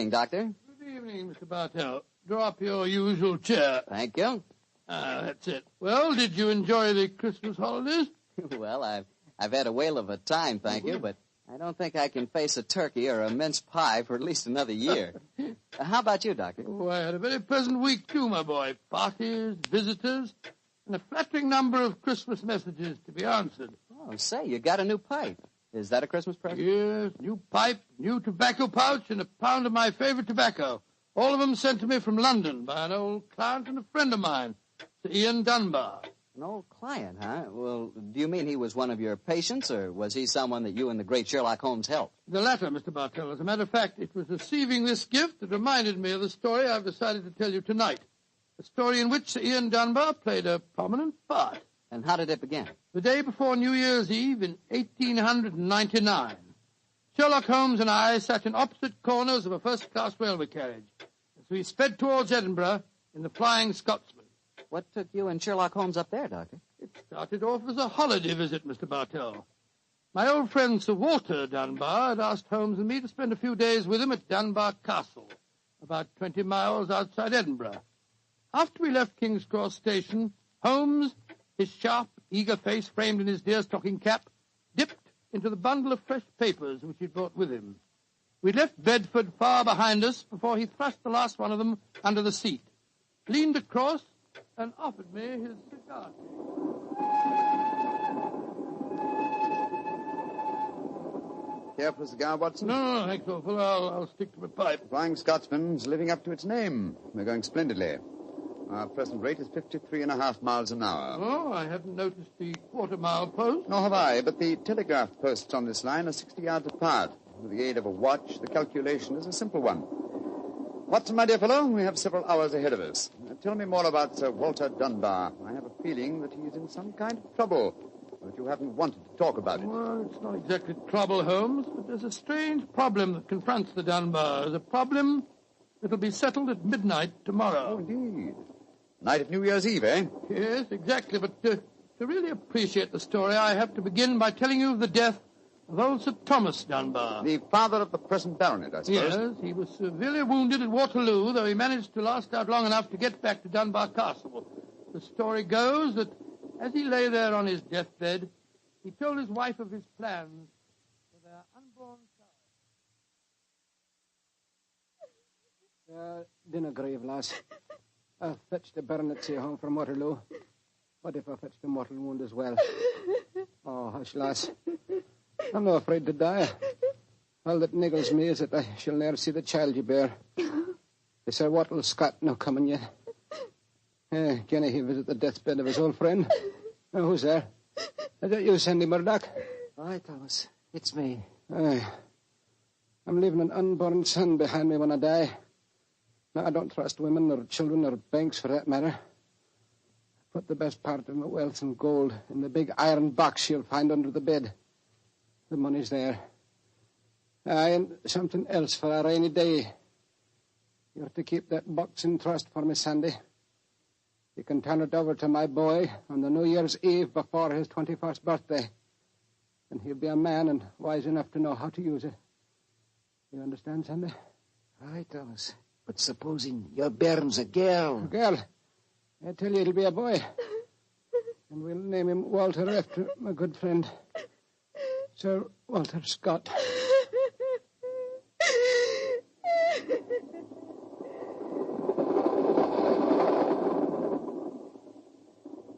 Doctor. Good evening, Mr. Bartell. Draw up your usual chair. Thank you. That's it. Well, did you enjoy the Christmas holidays? Well, I've had a whale of a time, thank you, but I don't think I can face a turkey or a mince pie for at least another year. How about you, Doctor? Oh, I had a very pleasant week, too, my boy. Parties, visitors, and a flattering number of Christmas messages to be answered. Oh, say, you got a new pipe. Is that a Christmas present? Yes, new pipe, new tobacco pouch, and a pound of my favorite tobacco. All of them sent to me from London by an old client and a friend of mine, Sir Ian Dunbar. An old client, huh? Well, do you mean he was one of your patients, or was he someone that you and the great Sherlock Holmes helped? The latter, Mr. Bartell. As a matter of fact, it was receiving this gift that reminded me of the story I've decided to tell you tonight. A story in which Sir Ian Dunbar played a prominent part. And how did it begin? The day before New Year's Eve in 1899, Sherlock Holmes and I sat in opposite corners of a first-class railway carriage as we sped towards Edinburgh in the Flying Scotsman. What took you and Sherlock Holmes up there, Doctor? It started off as a holiday visit, Mr. Bartell. My old friend Sir Walter Dunbar had asked Holmes and me to spend a few days with him at Dunbar Castle, about 20 miles outside Edinburgh. After we left King's Cross Station, Holmes, his sharp, eager face framed in his deerstalking cap, dipped into the bundle of fresh papers which he'd brought with him. We'd left Bedford far behind us before he thrust the last one of them under the seat, leaned across, and offered me his cigar. Care for a cigar, Watson? No, thanks, awful. I'll stick to my pipe. Flying Scotsman's living up to its name. We're going splendidly. Our present rate is 53.5 miles an hour. Oh, I haven't noticed the quarter-mile post. Nor have I, but the telegraph posts on this line are 60 yards apart. With the aid of a watch, the calculation is a simple one. Watson, my dear fellow, we have several hours ahead of us. Tell me more about Sir Walter Dunbar. I have a feeling that he is in some kind of trouble, but you haven't wanted to talk about it. Well, it's not exactly trouble, Holmes, but there's a strange problem that confronts the Dunbars. A problem that'll be settled at midnight tomorrow. Oh, indeed. Night of New Year's Eve, eh? Yes, exactly. But to really appreciate the story, I have to begin by telling you of the death of old Sir Thomas Dunbar. The father of the present baronet, I suppose. Yes, he was severely wounded at Waterloo, though he managed to last out long enough to get back to Dunbar Castle. The story goes that as he lay there on his deathbed, he told his wife of his plans for their unborn child. Dinna grieve, lass. I fetched the baronetcy home from Waterloo. What if I fetched a mortal wound as well? Oh, hush, lass. I'm not afraid to die. All that niggles me is that I shall ne'er see the child you bear. Is Sir Wattle Scott no coming yet? Can he visit the deathbed of his old friend? Who's there? Is that you, Sandy Murdoch? Aye, Thomas. It's me. Aye. I'm leaving an unborn son behind me when I die. Now, I don't trust women or children or banks for that matter. Put the best part of my wealth and gold in the big iron box you'll find under the bed. The money's there. Aye, and something else for a rainy day. You're to keep that box in trust for me, Sandy. You can turn it over to my boy on the New Year's Eve before his 21st birthday. And he'll be a man and wise enough to know how to use it. You understand, Sandy? Aye, Thomas. But supposing your bairn's a girl. A girl? I tell you, it'll be a boy. And we'll name him Walter after my good friend, Sir Walter Scott.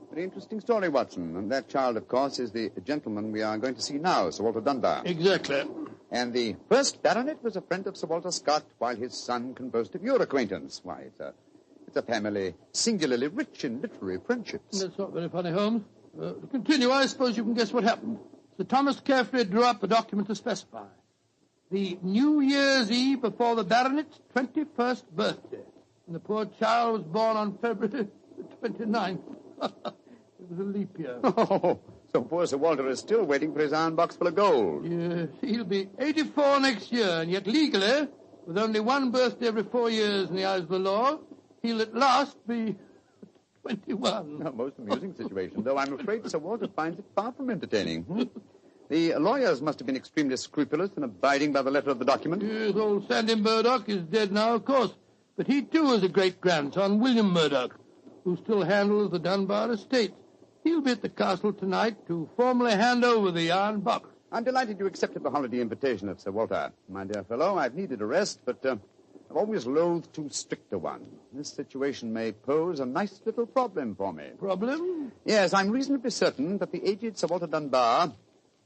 Very interesting story, Watson. And that child, of course, is the gentleman we are going to see now, Sir Walter Dunbar. Exactly. And the first baronet was a friend of Sir Walter Scott, while his son can boast of your acquaintance. Why, it's It's a family singularly rich in literary friendships. That's not very funny, Holmes. To continue, I suppose you can guess what happened. Sir Thomas carefully drew up a document to specify the New Year's Eve before the baronet's 21st birthday. And the poor child was born on February 29th. It was a leap year. Oh, so poor Sir Walter is still waiting for his iron box full of gold. Yes, he'll be 84 next year, and yet legally, with only one birthday every 4 years in the eyes of the law, he'll at last be 21. A most amusing situation, though I'm afraid Sir Walter finds it far from entertaining. The lawyers must have been extremely scrupulous in abiding by the letter of the document. Yes, old Sandy Murdoch is dead now, of course. But he, too, is a great-grandson, William Murdoch, who still handles the Dunbar estate. He'll be at the castle tonight to formally hand over the iron box. I'm delighted you accepted the holiday invitation of Sir Walter. My dear fellow, I've needed a rest, but I've always loathed too strict a one. This situation may pose a nice little problem for me. Problem? Yes, I'm reasonably certain that the aged Sir Walter Dunbar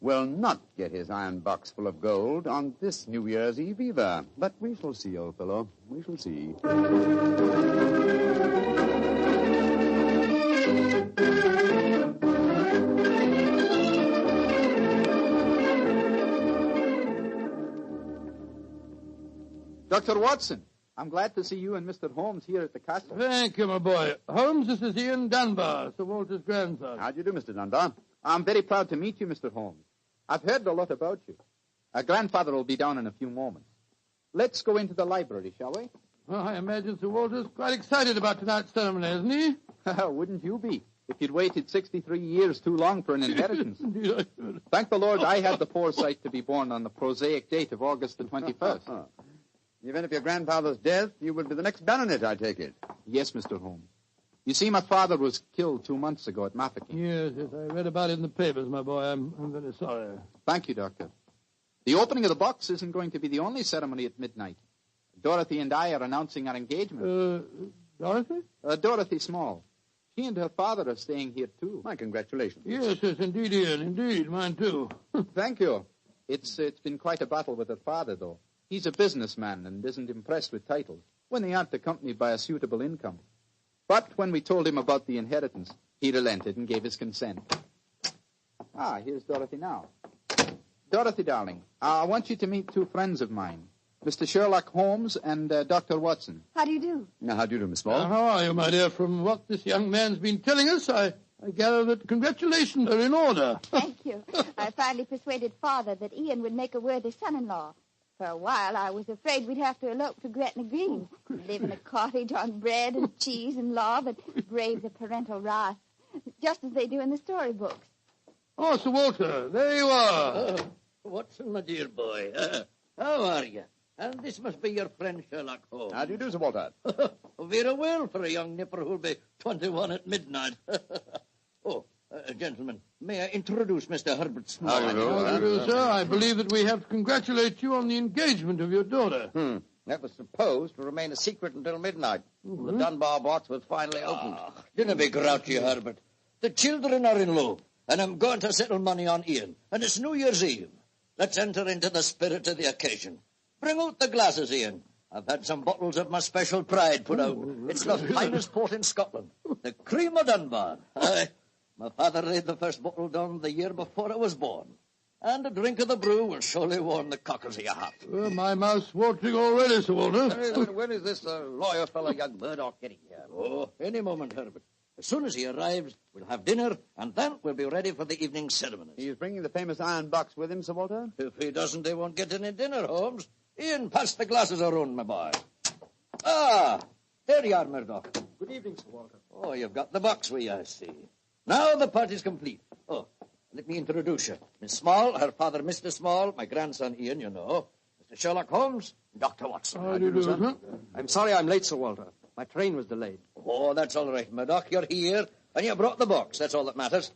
will not get his iron box full of gold on this New Year's Eve either. But we shall see, old fellow. We shall see. Dr. Watson, I'm glad to see you and Mr. Holmes here at the castle. Thank you, my boy. Holmes, this is Ian Dunbar, Sir Walter's grandson. How do you do, Mr. Dunbar? I'm very proud to meet you, Mr. Holmes. I've heard a lot about you. Our grandfather will be down in a few moments. Let's go into the library, shall we? Well, I imagine Sir Walter's quite excited about tonight's ceremony, isn't he? Wouldn't you be, if you'd waited 63 years too long for an inheritance? Indeed, I should. Thank the Lord I had the foresight to be born on the prosaic date of August the 21st. In the event of your grandfather's death, you will be the next baronet, I take it. Yes, Mr. Holmes. You see, my father was killed 2 months ago at Mafeking. Yes, I read about it in the papers, my boy. I'm very sorry. Thank you, Doctor. The opening of the box isn't going to be the only ceremony at midnight. Dorothy and I are announcing our engagement. Dorothy? Dorothy Small. She and her father are staying here, too. My congratulations. Yes, indeed, Ian. Indeed, mine, too. Thank you. It's been quite a battle with her father, though. He's a businessman and isn't impressed with titles when they aren't accompanied by a suitable income. But when we told him about the inheritance, he relented and gave his consent. Ah, here's Dorothy now. Dorothy, darling, I want you to meet 2 friends of mine, Mr. Sherlock Holmes and Dr. Watson. How do you do? Now, how do you do, Miss Small? How are you, my dear? From what this young man's been telling us, I gather that congratulations are in order. Thank you. I finally persuaded Father that Ian would make a worthy son-in-law. For a while, I was afraid we'd have to elope to Gretna Green, live in a cottage on bread and cheese and law, but brave the parental wrath, just as they do in the storybooks. Oh, Sir Walter, there you are. Watson, my dear boy. How are you? And this must be your friend Sherlock Holmes. How do you do, Sir Walter? Very well for a young nipper who'll be 21 at midnight. Gentlemen, may I introduce Mr. Herbert Small? How do you do? How do you do, sir? I believe that we have to congratulate you on the engagement of your daughter. That was supposed to remain a secret until midnight. The Dunbar box was finally opened. Don't be grouchy, Herbert. The children are in love, and I'm going to settle money on Ian. And it's New Year's Eve. Let's enter into the spirit of the occasion. Bring out the glasses, Ian. I've had some bottles of my special pride put out. It's the finest port in Scotland. The cream of Dunbar. Aye. My father laid the first bottle down the year before I was born. And a drink of the brew will surely warm the cockles of your heart. Well, my mouth's watering already, Sir Walter. When is this lawyer fellow, young Murdoch, getting here? Oh, any moment, Herbert. As soon as he arrives, we'll have dinner, and then we'll be ready for the evening ceremonies. He's bringing the famous iron box with him, Sir Walter? If he doesn't, they won't get any dinner, Holmes. Ian, pass the glasses around, my boy. Ah, there you are, Murdoch. Good evening, Sir Walter. Oh, you've got the box with you, I see. Now the party's complete. Oh, let me introduce you. Miss Small, her father, Mr. Small, my grandson, Ian, you know. Mr. Sherlock Holmes, Dr. Watson. How do you do, sir? I'm sorry I'm late, Sir Walter. My train was delayed. Oh, that's all right, Murdoch. You're here, and you brought the box. That's all that matters.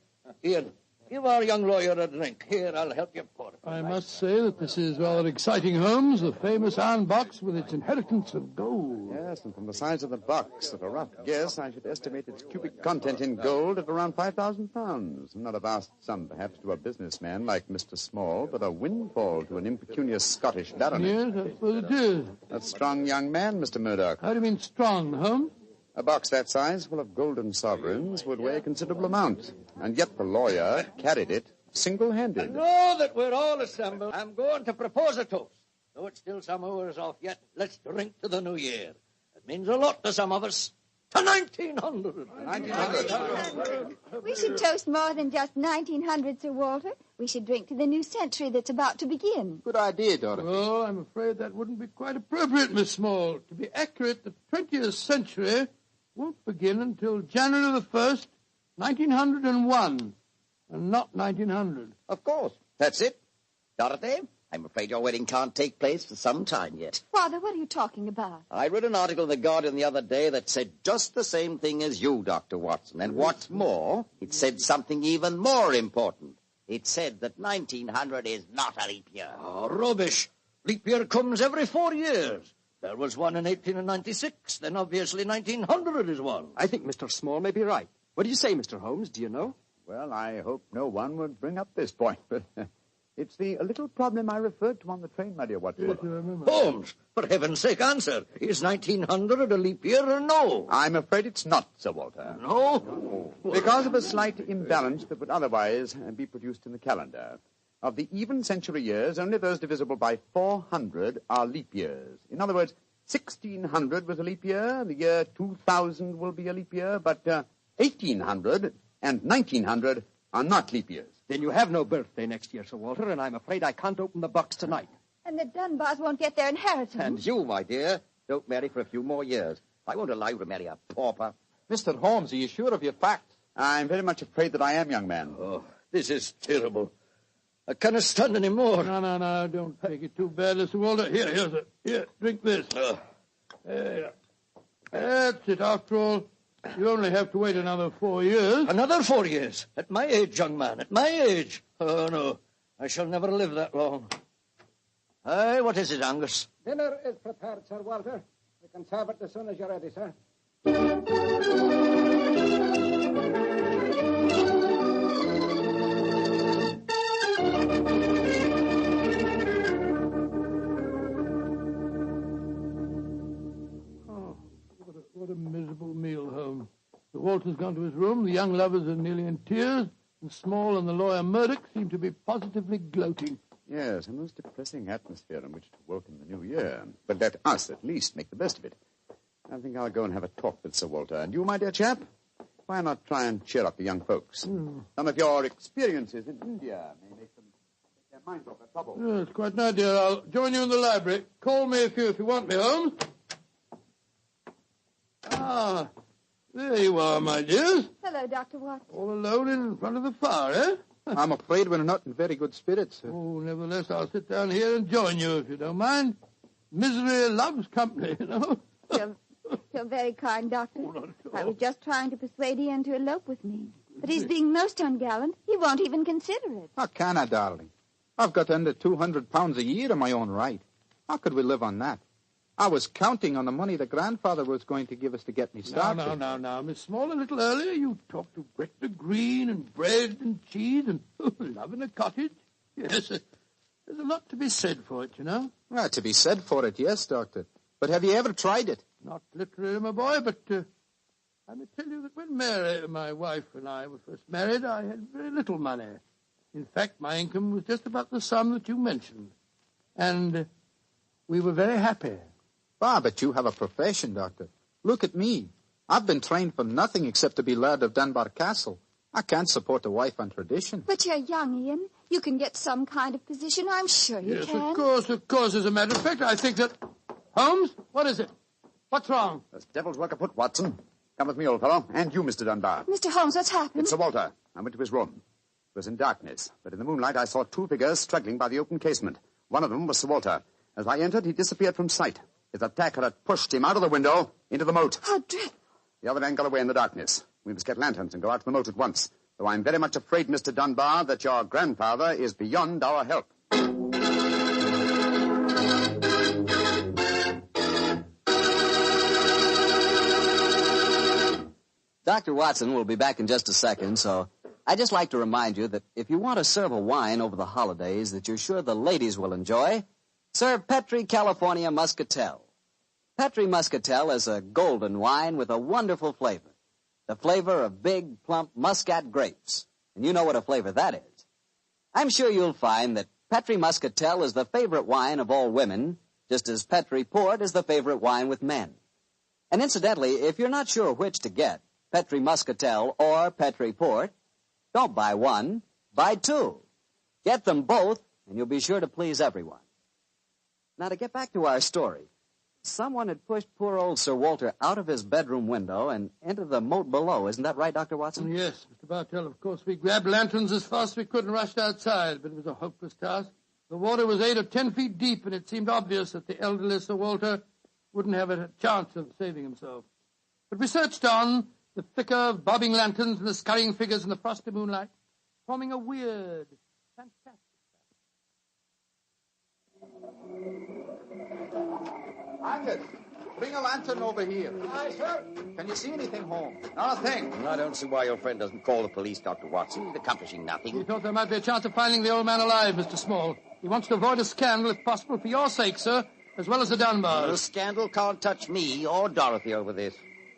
Ian, give our young lawyer a drink. Here, I'll help you pour it. I must say that this is rather exciting, Holmes, the famous iron box with its inheritance of gold. Yes, and from the size of the box, at a rough guess, I should estimate its cubic content in gold at around 5,000 pounds. Not a vast sum, perhaps, to a businessman like Mr. Small, but a windfall to an impecunious Scottish baronet. Yes, I suppose it is. A strong young man, Mr. Murdoch. How do you mean strong, Holmes? A box that size full of golden sovereigns would weigh a considerable amount, and yet the lawyer carried it single-handed. Now that we're all assembled, I'm going to propose a toast. Though it's still some hours off yet, let's drink to the new year. It means a lot to some of us. To 1900. 1900. We should toast more than just 1900, Sir Walter. We should drink to the new century that's about to begin. Good idea, Dorothy. Well, I'm afraid that wouldn't be quite appropriate, Miss Small. To be accurate, the 20th century won't begin until January the 1st, 1901, and not 1900. Of course. That's it. Dorothy, I'm afraid your wedding can't take place for some time yet. Father, what are you talking about? I read an article in The Guardian the other day that said just the same thing as you, Dr. Watson. And what's more, it said something even more important. It said that 1900 is not a leap year. Oh, rubbish. Leap year comes every 4 years. There was one in 1896. Then obviously 1900 is one. I think Mr. Small may be right. What do you say, Mr. Holmes? Do you know? Well, I hope no one would bring up this point, but it's the little problem I referred to on the train, my dear Watson. Yes, I remember. Holmes, for heaven's sake, answer. Is 1900 a leap year or no? I'm afraid it's not, Sir Walter. No? Because of a slight imbalance that would otherwise be produced in the calendar. Of the even century years, only those divisible by 400 are leap years. In other words, 1600 was a leap year, the year 2000 will be a leap year, but 1800 and 1900 are not leap years. Then you have no birthday next year, Sir Walter, and I'm afraid I can't open the box tonight. And the Dunbars won't get their inheritance. And you, my dear, don't marry for a few more years. I won't allow you to marry a pauper. Mr. Holmes, are you sure of your facts? I'm very much afraid that I am, young man. Oh, this is terrible. I can't stand any more. No, don't take it too badly, Sir Walter. Here, drink this. There. That's it. After all, you only have to wait another 4 years. Another 4 years? At my age, young man, at my age. Oh, no, I shall never live that long. Aye, what is it, Angus? Dinner is prepared, Sir Walter. We can serve it as soon as you're ready, sir. What a miserable meal, Holmes. Sir Walter's gone to his room. The young lovers are nearly in tears. And Small and the lawyer Murdoch seem to be positively gloating. Yes, a most depressing atmosphere in which to welcome the new year. But let us, at least, make the best of it. I think I'll go and have a talk with Sir Walter. And you, my dear chap, why not try and cheer up the young folks? Some of your experiences in India may make them take their minds off their trouble. Yes, quite an idea. I'll join you in the library. Call me if you want me, Holmes. Ah, there you are, my dears. Hello, Dr. Watson. All alone in front of the fire, eh? I'm afraid we're not in very good spirits, sir. Oh, nevertheless, I'll sit down here and join you, if you don't mind. Misery loves company, you know. You're very kind, Doctor. Oh, not at all. I was just trying to persuade Ian to elope with me. But he's being most ungallant. He won't even consider it. How can I, darling? I've got under 200 pounds a year in my own right. How could we live on that? I was counting on the money the grandfather was going to give us to get me started. Now, Miss Small, a little earlier you talked of Gretna Green and bread and cheese and love in a cottage. Yes, there's a lot to be said for it, you know. Well, to be said for it, yes, Doctor. But have you ever tried it? Not literally, my boy, but I may tell you that when Mary, my wife, and I were first married, I had very little money. In fact, my income was just about the sum that you mentioned. And we were very happy. Ah, but you have a profession, Doctor. Look at me. I've been trained for nothing except to be Laird of Dunbar Castle. I can't support a wife on tradition. But you're young, Ian. You can get some kind of position. I'm sure you Yes, can. of course. As a matter of fact, I think that... Holmes, what is it? What's wrong? There's devil's work afoot, Watson. Come with me, old fellow. And you, Mr. Dunbar. Mr. Holmes, what's happened? It's Sir Walter. I went to his room. It was in darkness, but in the moonlight I saw two figures struggling by the open casement. One of them was Sir Walter. As I entered, he disappeared from sight. His attacker had pushed him out of the window into the moat. How dreadful. The other man got away in the darkness. We must get lanterns and go out to the moat at once. Though I'm very much afraid, Mr. Dunbar, that your grandfather is beyond our help. Dr. Watson will be back in just a second, so I'd just like to remind you that if you want to serve a wine over the holidays that you're sure the ladies will enjoy, serve Petri California Muscatel. Petri Muscatel is a golden wine with a wonderful flavor. The flavor of big, plump Muscat grapes. And you know what a flavor that is. I'm sure you'll find that Petri Muscatel is the favorite wine of all women, just as Petri Port is the favorite wine with men. And incidentally, if you're not sure which to get, Petri Muscatel or Petri Port, don't buy one, buy two. Get them both, and you'll be sure to please everyone. Now, to get back to our story, someone had pushed poor old Sir Walter out of his bedroom window and into the moat below. Isn't that right, Dr. Watson? Yes, Mr. Bartell. Of course, we grabbed lanterns as fast as we could and rushed outside, but it was a hopeless task. The water was 8 or 10 feet deep, and it seemed obvious that the elderly Sir Walter wouldn't have a chance of saving himself. But we searched on, the flicker of bobbing lanterns and the scurrying figures in the frosty moonlight, forming a weird, fantastic Angus, bring a lantern over here. Aye, sir. Can you see anything, Holmes? Not a thing. I don't see why your friend doesn't call the police, Dr. Watson. He's accomplishing We nothing. thought there might be a chance of finding the old man alive, Mr. Small. He wants to avoid a scandal, if possible, for your sake, sir, as well as the The Dunbars. scandal can't touch me or Dorothy over this.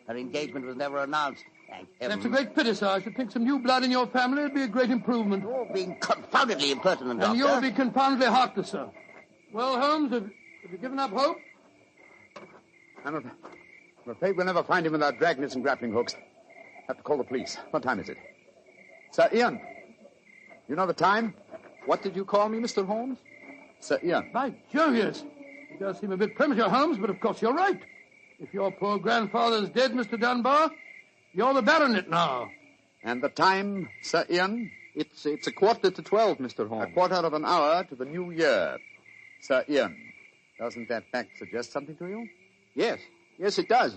Her engagement was never announced. Thank heaven. That's a great pity, sir. I should think some new blood in your family would be a great improvement. You're being confoundedly impertinent, Doctor. And you'll be confoundedly heartless, sir. Well, Holmes, have you given up hope? I'm afraid we'll never find him without dragnets and grappling hooks. Have to call the police. What time is it? Sir Ian, you know the time? What did you call me, Mr. Holmes? Sir Ian. By Jove, yes. It does seem a bit premature, Holmes, but of course you're right. If your poor grandfather's dead, Mr. Dunbar, you're the baronet now. And the time, Sir Ian? It's 11:45, Mr. Holmes. A quarter of an hour to the new year. Sir Ian, doesn't that fact suggest something to you? Yes, it does.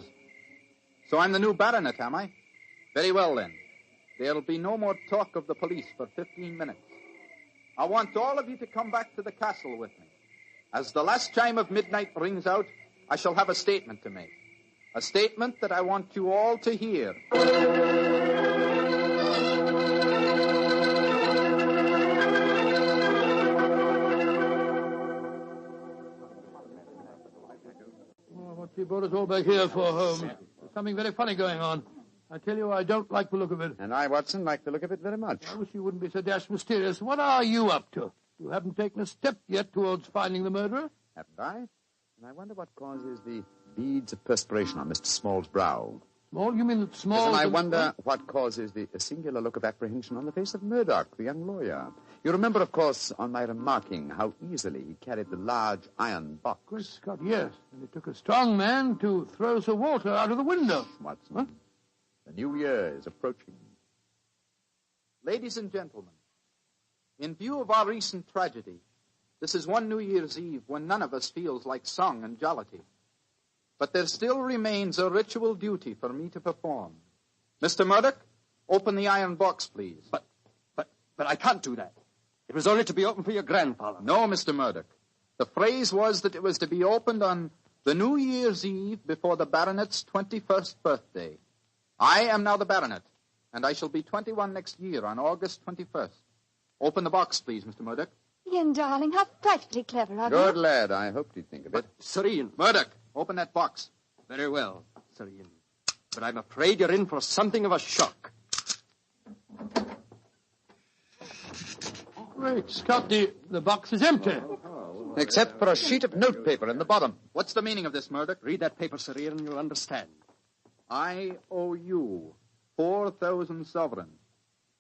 So I'm the new baronet, am I? Very well, then. There'll be no more talk of the police for 15 minutes. I want all of you to come back to the castle with me. As the last chime of midnight rings out, I shall have a statement to make. A statement that I want you all to hear. What you brought us all back here for, Holmes? There's something very funny going on. I tell you, I don't like the look of it. And I, Watson, like the look of it very much. I wish you wouldn't be so dashed mysterious. What are you up to? You haven't taken a step yet towards finding the murderer. Haven't I? And I wonder what causes the beads of perspiration on Mr. Small's brow. Small? You mean that Small... And I wonder what causes the singular look of apprehension on the face of Murdoch, the young lawyer. You remember, of course, on my remarking how easily he carried the large iron box. Good Scott, yes. And it took a strong man to throw Sir Walter out of the window. Watson, Huh? the new year is approaching. Ladies and gentlemen, in view of our recent tragedy, this is one New Year's Eve when none of us feels like song and jollity. But there still remains a ritual duty for me to perform. Mr. Murdoch, open the iron box, please. But I can't do that. It was only to be opened for your grandfather. No, Mr. Murdoch. The phrase was that it was to be opened on the New Year's Eve before the baronet's 21st birthday. I am now the baronet, and I shall be 21 next year on August 21st. Open the box, please, Mr. Murdoch. Ian, darling, how frightfully clever of you. Good lad. I hoped he'd think of it. Sir Ian. Murdoch, open that box. Very well, Sir Ian. But I'm afraid you're in for something of a shock. Great Scott, the box is empty. Except for a sheet of notepaper in the bottom. What's the meaning of this, Murdoch? Read that paper, Sir Ian, and you'll understand. I owe you 4,000 sovereigns.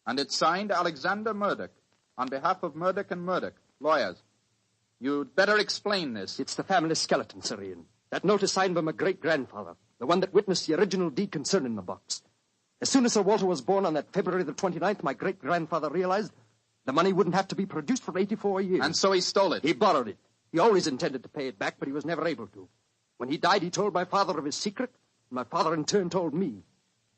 And it's signed Alexander Murdoch on behalf of Murdoch and Murdoch, lawyers. You'd better explain this. It's the family skeleton, Sir Ian. That note is signed by my great-grandfather, the one that witnessed the original deed concerning the box. As soon as Sir Walter was born on that February the 29th, my great-grandfather realized the money wouldn't have to be produced for 84 years. And so he stole it. He borrowed it. He always intended to pay it back, but he was never able to. When he died, he told my father of his secret, and my father in turn told me.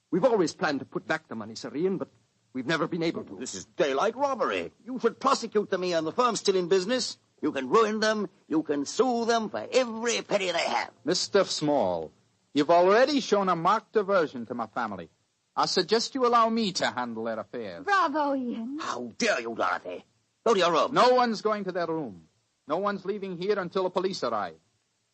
We've always planned to put back the money, Sir Ian, but we've never been able to. This is daylight robbery. You should prosecute them, Ian. The firm's still in business. You can ruin them. You can sue them for every penny they have. Mr. Small, you've already shown a marked aversion to my family. I suggest you allow me to handle their affairs. Bravo, Ian. How dare you, Dorothy? Go to your room. No one's going to their room. No one's leaving here until the police arrive.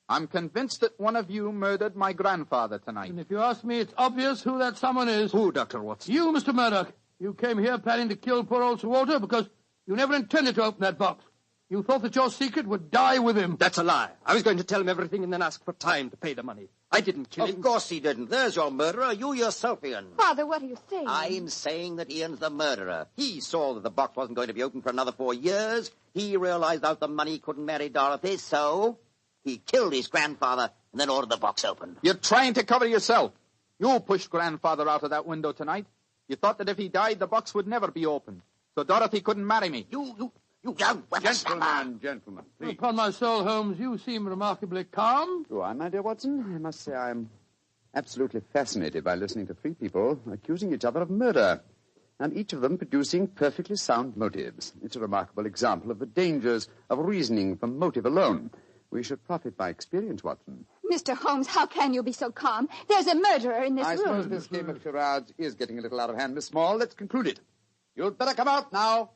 I'm convinced that one of you murdered my grandfather tonight. And if you ask me, it's obvious who that someone is. Who, Dr. Watson? You, Mr. Murdoch. You came here planning to kill poor old Sir Walter because you never intended to open that box. You thought that your secret would die with him. That's a lie. I was going to tell him everything and then ask for time to pay the money. I didn't kill him. Of course he didn't. There's your murderer. You yourself, Ian. Father, what are you saying? I'm saying that Ian's the murderer. He saw that the box wasn't going to be open for another 4 years. He realized out the money couldn't marry Dorothy, so he killed his grandfather and then ordered the box opened. You're trying to cover yourself. You pushed grandfather out of that window tonight. You thought that if he died, the box would never be opened. So Dorothy couldn't marry me. You young Gentlemen, please. Upon my soul, Holmes, you seem remarkably calm. Do I, my dear Watson? I must say I'm absolutely fascinated by listening to three people accusing each other of murder, and each of them producing perfectly sound motives. It's a remarkable example of the dangers of reasoning from motive alone. We should profit by experience, Watson. Mr. Holmes, how can you be so calm? There's a murderer in this I room. suppose this game of charades is getting a little out of hand, Miss Small. Let's conclude it. You'd better come out now.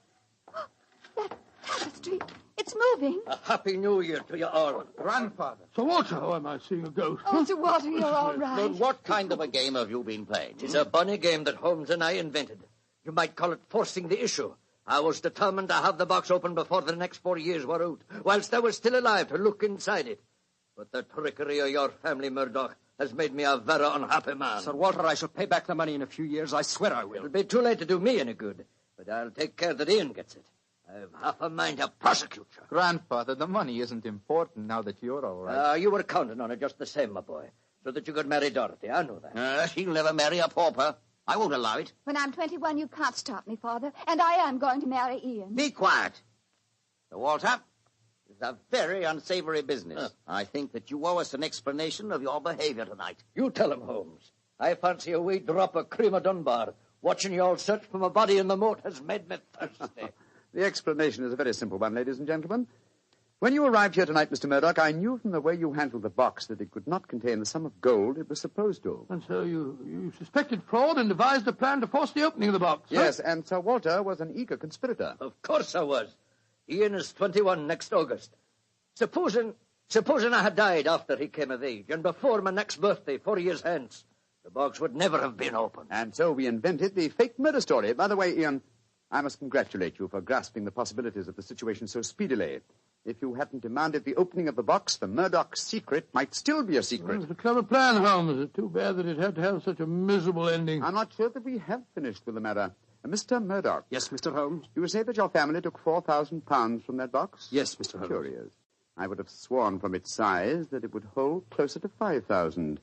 That tapestry, it's moving. A happy new year to you all. Grandfather. Sir Walter, oh, am I seeing a ghost? Oh, Sir Walter, you're all right. But what kind of a game have you been playing? It's a bunny game that Holmes and I invented. You might call it forcing the issue. I was determined to have the box open before the next 4 years were out, whilst I was still alive to look inside it. But the trickery of your family, Murdoch, has made me a very unhappy man. Sir Walter, I shall pay back the money in a few years. I swear I It'll will. be too late to do me any good, but I'll take care that Ian gets it. I've half a mind to prosecute you. Grandfather, the money isn't important now that you're all right. You were counting on it just the same, my boy, so that you could marry Dorothy. I know that. She'll never marry a pauper. I won't allow it. When I'm 21, you can't stop me, Father. And I am going to marry Ian. Be quiet. Sir Walter, it's a very unsavory business. I think that you owe us an explanation of your behavior tonight. You tell him, Holmes. I fancy a wee drop of cream of Dunbar. Watching you all search for my body in the moat has made me thirsty. The explanation is a very simple one, ladies and gentlemen. When you arrived here tonight, Mr. Murdoch, I knew from the way you handled the box that it could not contain the sum of gold it was supposed to. And so you suspected fraud and devised a plan to force the opening of the box. Yes, and Sir Walter was an eager conspirator. Of course I was. Ian is 21 next August. Supposing I had died after he came of age and before my next birthday, 4 years hence, the box would never have been opened. And so we invented the fake murder story. By the way, Ian, I must congratulate you for grasping the possibilities of the situation so speedily. If you hadn't demanded the opening of the box, the Murdoch secret might still be a secret. It's a clever plan, Holmes. It's too bad that it had to have such a miserable ending. I'm not sure that we have finished with the matter. Mr. Murdoch. Yes, Mr. Holmes? You say that your family took £4,000 from that box? Yes, Mr. Holmes. Curious. I would have sworn from its size that it would hold closer to 5,000.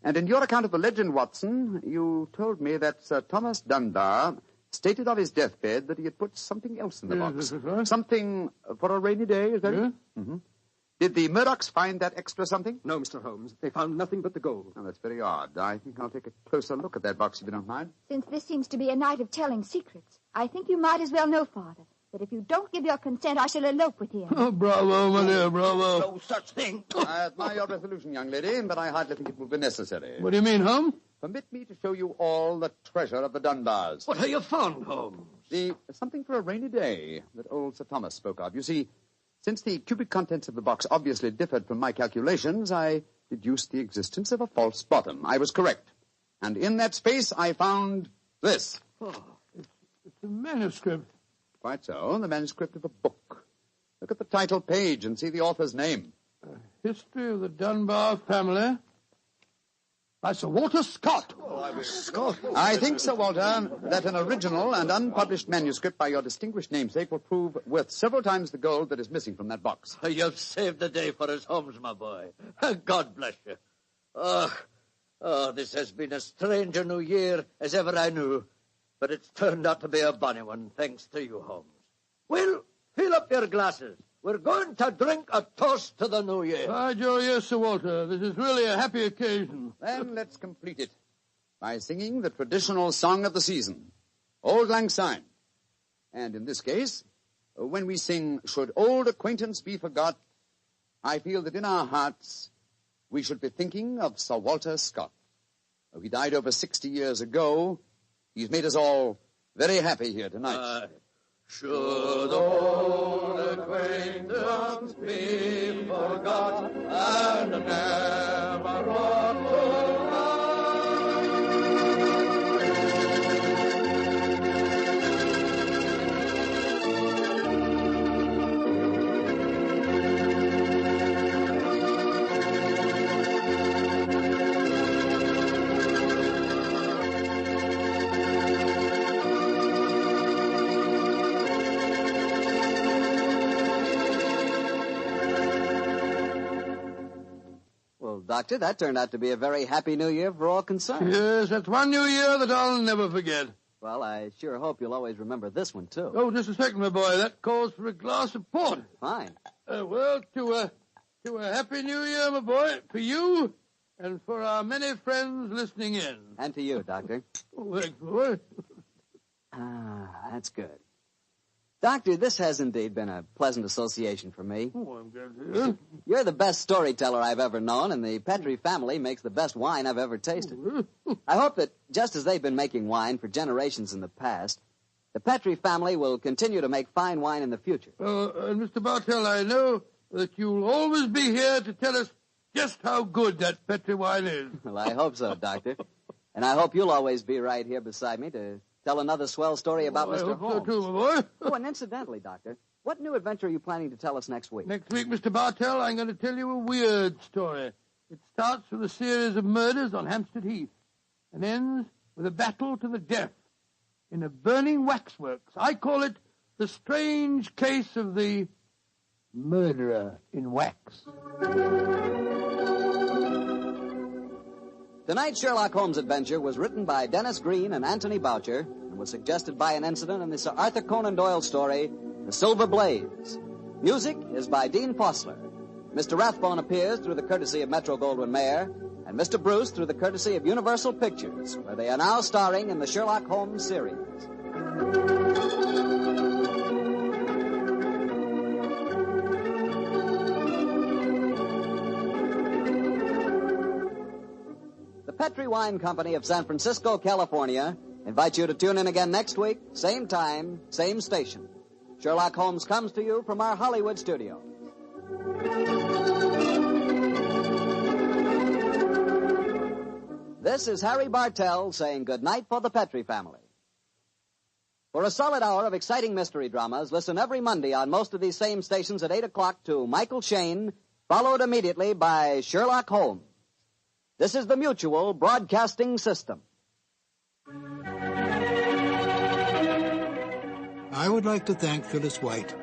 And in your account of the legend, Watson, you told me that Sir Thomas Dunbar stated on his deathbed that he had put something else in the box. This is right. Something for a rainy day, is that it? Mm-hmm. Did the Murdochs find that extra something? No, Mr. Holmes. They found nothing but the gold. Oh, that's very odd. I think I'll take a closer look at that box, if you don't mind. Since this seems to be a night of telling secrets, I think you might as well know, Father, that if you don't give your consent, I shall elope with him. Oh, bravo, my dear, bravo. No such thing. I admire your resolution, young lady, but I hardly think it will be necessary. What do you mean, Holmes? Permit me to show you all the treasure of the Dunbars. What have you found, Holmes? Something for a rainy day that old Sir Thomas spoke of. You see, since the cubic contents of the box obviously differed from my calculations, I deduced the existence of a false bottom. I was correct. And in that space, I found this. Oh, it's a manuscript. Quite so, the manuscript of a book. Look at the title page and see the author's name. History of the Dunbar Family by Sir Walter Scott. Scott. I think, Sir Walter, that an original and unpublished manuscript by your distinguished namesake will prove worth several times the gold that is missing from that box. You've saved the day for us, Holmes, my boy. God bless you. This has been as strange a new year as ever I knew, but it's turned out to be a bonny one, thanks to you, Holmes. Well, fill up your glasses. We're going to drink a toast to the new year. By Joe, yes, Sir Walter. This is really a happy occasion. Then let's complete it by singing the traditional song of the season, Auld Lang Syne. And in this case, when we sing, Should Old Acquaintance Be Forgot, I feel that in our hearts we should be thinking of Sir Walter Scott. Though he died over 60 years ago, he's made us all very happy here tonight. Should old acquaintance be forgot and never brought to Doctor, that turned out to be a very happy New Year for all concerned. Yes, that's one New Year that I'll never forget. Well, I sure hope you'll always remember this one, too. Oh, just a second, my boy. That calls for a glass of port. Fine. Well, to a happy New Year, my boy, for you and for our many friends listening in. And to you, Doctor. Oh, thanks, boy. That's good. Doctor, this has indeed been a pleasant association for me. Oh, I'm glad to hear. You're the best storyteller I've ever known, and the Petrie family makes the best wine I've ever tasted. I hope that just as they've been making wine for generations in the past, the Petrie family will continue to make fine wine in the future. And Mr. Bartell, I know that you'll always be here to tell us just how good that Petrie wine is. Well, I hope so, Doctor. And I hope you'll always be right here beside me to tell another swell story about Mr. I hope Holmes. so, too, my boy. Oh, and incidentally, Doctor, what new adventure are you planning to tell us next week? Next week, Mr. Bartell, I'm going to tell you a weird story. It starts with a series of murders on Hampstead Heath and ends with a battle to the death in a burning waxworks. I call it the strange case of the murderer in wax. Tonight's Sherlock Holmes adventure was written by Dennis Green and Anthony Boucher and was suggested by an incident in the Sir Arthur Conan Doyle story, The Silver Blaze. Music is by Dean Fossler. Mr. Rathbone appears through the courtesy of Metro-Goldwyn-Mayer, and Mr. Bruce through the courtesy of Universal Pictures, where they are now starring in the Sherlock Holmes series. The Petrie Wine Company of San Francisco, California, invites you to tune in again next week, same time, same station. Sherlock Holmes comes to you from our Hollywood studio. This is Harry Bartell saying goodnight for the Petrie family. For a solid hour of exciting mystery dramas, listen every Monday on most of these same stations at 8 o'clock to Michael Shayne, followed immediately by Sherlock Holmes. This is the Mutual Broadcasting System. I would like to thank Phyllis White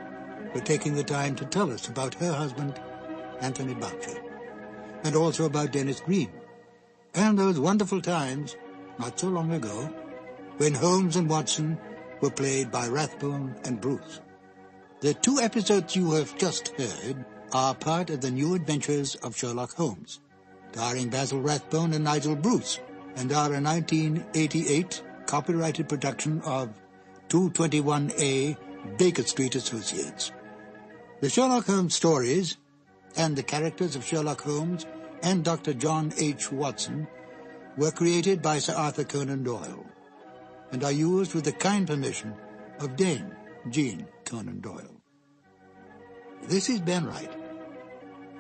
for taking the time to tell us about her husband, Anthony Boucher, and also about Dennis Green, and those wonderful times, not so long ago, when Holmes and Watson were played by Rathbone and Bruce. The 2 episodes you have just heard are part of the new adventures of Sherlock Holmes, starring Basil Rathbone and Nigel Bruce, and are a 1988 copyrighted production of 221A Baker Street Associates. The Sherlock Holmes stories and the characters of Sherlock Holmes and Dr. John H. Watson were created by Sir Arthur Conan Doyle and are used with the kind permission of Dame Jean Conan Doyle. This is Ben Wright.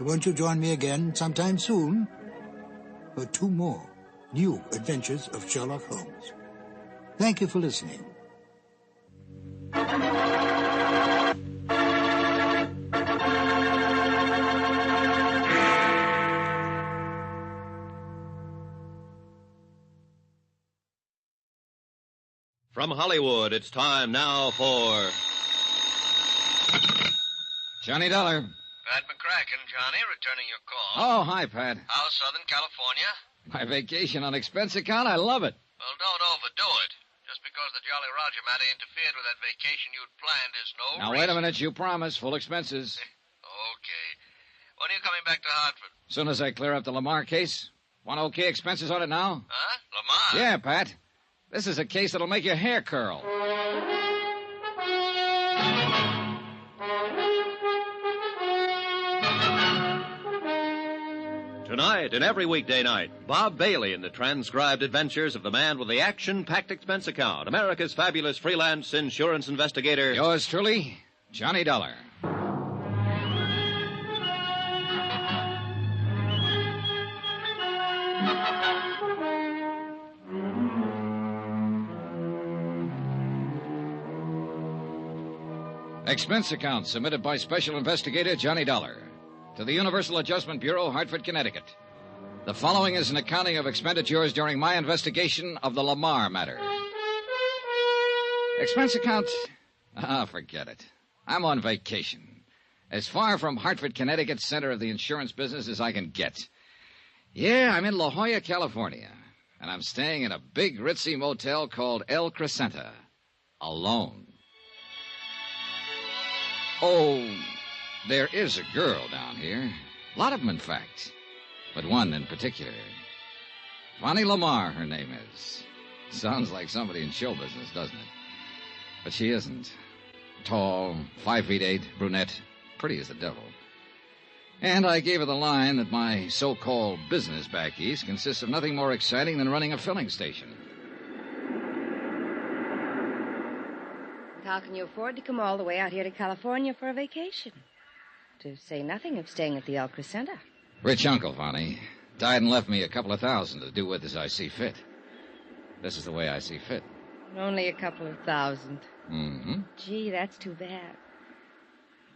Won't you join me again sometime soon for 2 more new adventures of Sherlock Holmes? Thank you for listening. From Hollywood, it's time now for... Johnny Dollar. Pat McCracken, Johnny, returning your call. Oh, hi, Pat. How's Southern California? My vacation on expense account? I love it. Well, don't overdo it. Just because the Jolly Roger matter interfered with that vacation you'd planned is no Now, reason. wait a minute. You promised full expenses. Okay. When are you coming back to Hartford? As soon as I clear up the Lamar case. Want okay expenses on it now? Huh? Lamar? Yeah, Pat. This is a case that'll make your hair curl. Tonight and every weekday night, Bob Bailey in the transcribed adventures of the man with the action-packed expense account, America's fabulous freelance insurance investigator. Yours truly, Johnny Dollar. Expense account submitted by Special Investigator Johnny Dollar to the Universal Adjustment Bureau, Hartford, Connecticut. The following is an accounting of expenditures during my investigation of the Lamar matter. Expense account? Forget it. I'm on vacation. As far from Hartford, Connecticut, center of the insurance business as I can get. Yeah, I'm in La Jolla, California, and I'm staying in a big ritzy motel called El Crescenta. Alone. Oh, there is a girl down here. A lot of them, in fact. But one in particular. Fanny Lamar, her name is. Sounds like somebody in show business, doesn't it? But she isn't. Tall, 5'8", brunette, pretty as the devil. And I gave her the line that my so-called business back east consists of nothing more exciting than running a filling station. How can you afford to come all the way out here to California for a vacation? To say nothing of staying at the El Crescenta. Rich uncle, Fanny. Died and left me a couple of $1,000 to do with as I see fit. This is the way I see fit. Only a couple of $1,000. Mm-hmm. Gee, that's too bad.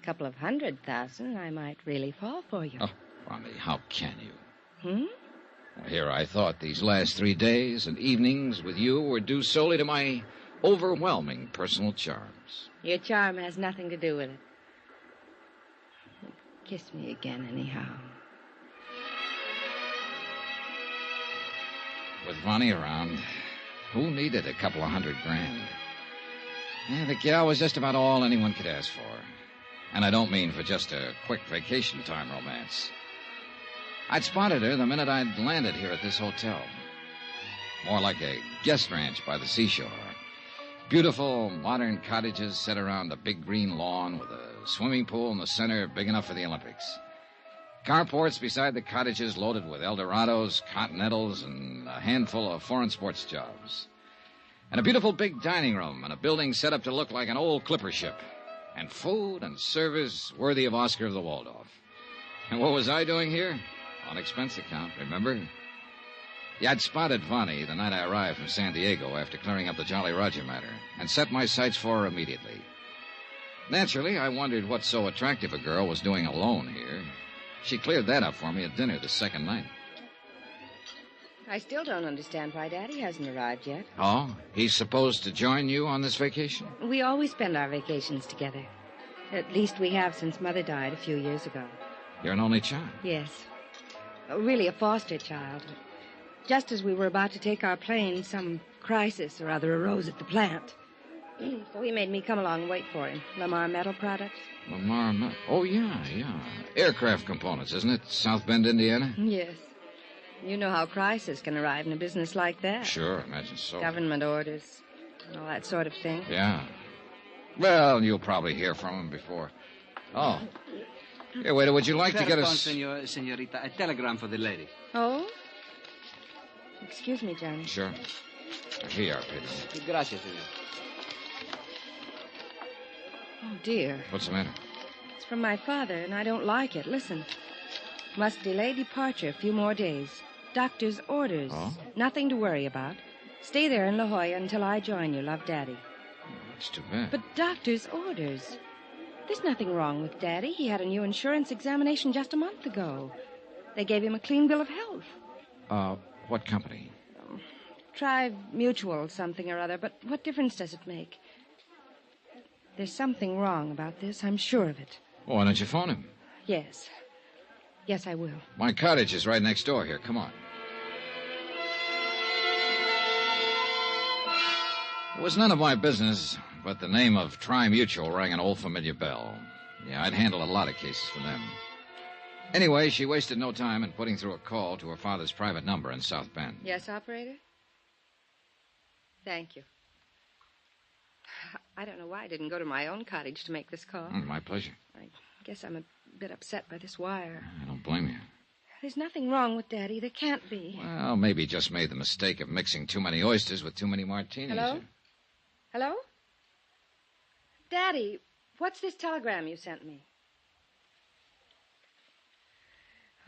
A couple of $100,000, I might really fall for you. Oh, Fanny, how can you? Hmm? Here I thought these last 3 days and evenings with you were due solely to my overwhelming personal charms. Your charm has nothing to do with it. Kiss me again, anyhow. With Fanny around, who needed a couple of $100,000? Yeah, the gal was just about all anyone could ask for. And I don't mean for just a quick vacation time romance. I'd spotted her the minute I'd landed here at this hotel. More like a guest ranch by the seashore. Beautiful, modern cottages set around a big green lawn with a swimming pool in the center big enough for the Olympics. Carports beside the cottages loaded with Eldorados, Continentals, and a handful of foreign sports jobs. And a beautiful big dining room and a building set up to look like an old clipper ship. And food and service worthy of Oscar of the Waldorf. And what was I doing here? On expense account, remember? Yeah, I'd spotted Fanny the night I arrived from San Diego after clearing up the Jolly Roger matter and set my sights for her immediately. Naturally, I wondered what so attractive a girl was doing alone here. She cleared that up for me at dinner the second night. I still don't understand why Daddy hasn't arrived yet. Oh? He's supposed to join you on this vacation? We always spend our vacations together. At least we have since Mother died a few years ago. You're an only child? Yes. Really a foster child. Just as we were about to take our plane, some crisis or other arose at the plant. So he made me come along and wait for him. Lamar Metal Products. Lamar Metal? Oh, yeah. Aircraft components, isn't it? South Bend, Indiana? Yes. You know how crisis can arrive in a business like that. Sure, imagine so. Government orders, all that sort of thing. Yeah. Well, you'll probably hear from him before. Oh. Here, waiter, would you like to get us... Senorita, a telegram for the lady. Oh? Excuse me, Johnny. Sure. Here you are, Peter. Gracias, senor. Oh, dear. What's the matter? It's from my father, and I don't like it. Listen. Must delay departure a few more days. Doctor's orders. Oh? Nothing to worry about. Stay there in La Jolla until I join you. Love, Daddy. That's too bad. But doctor's orders. There's nothing wrong with Daddy. He had a new insurance examination just a month ago. They gave him a clean bill of health. What company? Try Mutual something or other, but what difference does it make? There's something wrong about this, I'm sure of it. Well, why don't you phone him? Yes. Yes, I will. My cottage is right next door here. Come on. It was none of my business, but the name of Tri-Mutual rang an old familiar bell. Yeah, I'd handled a lot of cases for them. Anyway, she wasted no time in putting through a call to her father's private number in South Bend. Yes, operator? Thank you. I don't know why I didn't go to my own cottage to make this call. My pleasure. I guess I'm a bit upset by this wire. I don't blame you. There's nothing wrong with Daddy. There can't be. Well, maybe he just made the mistake of mixing too many oysters with too many martinis. Hello? Hello? Daddy, what's this telegram you sent me?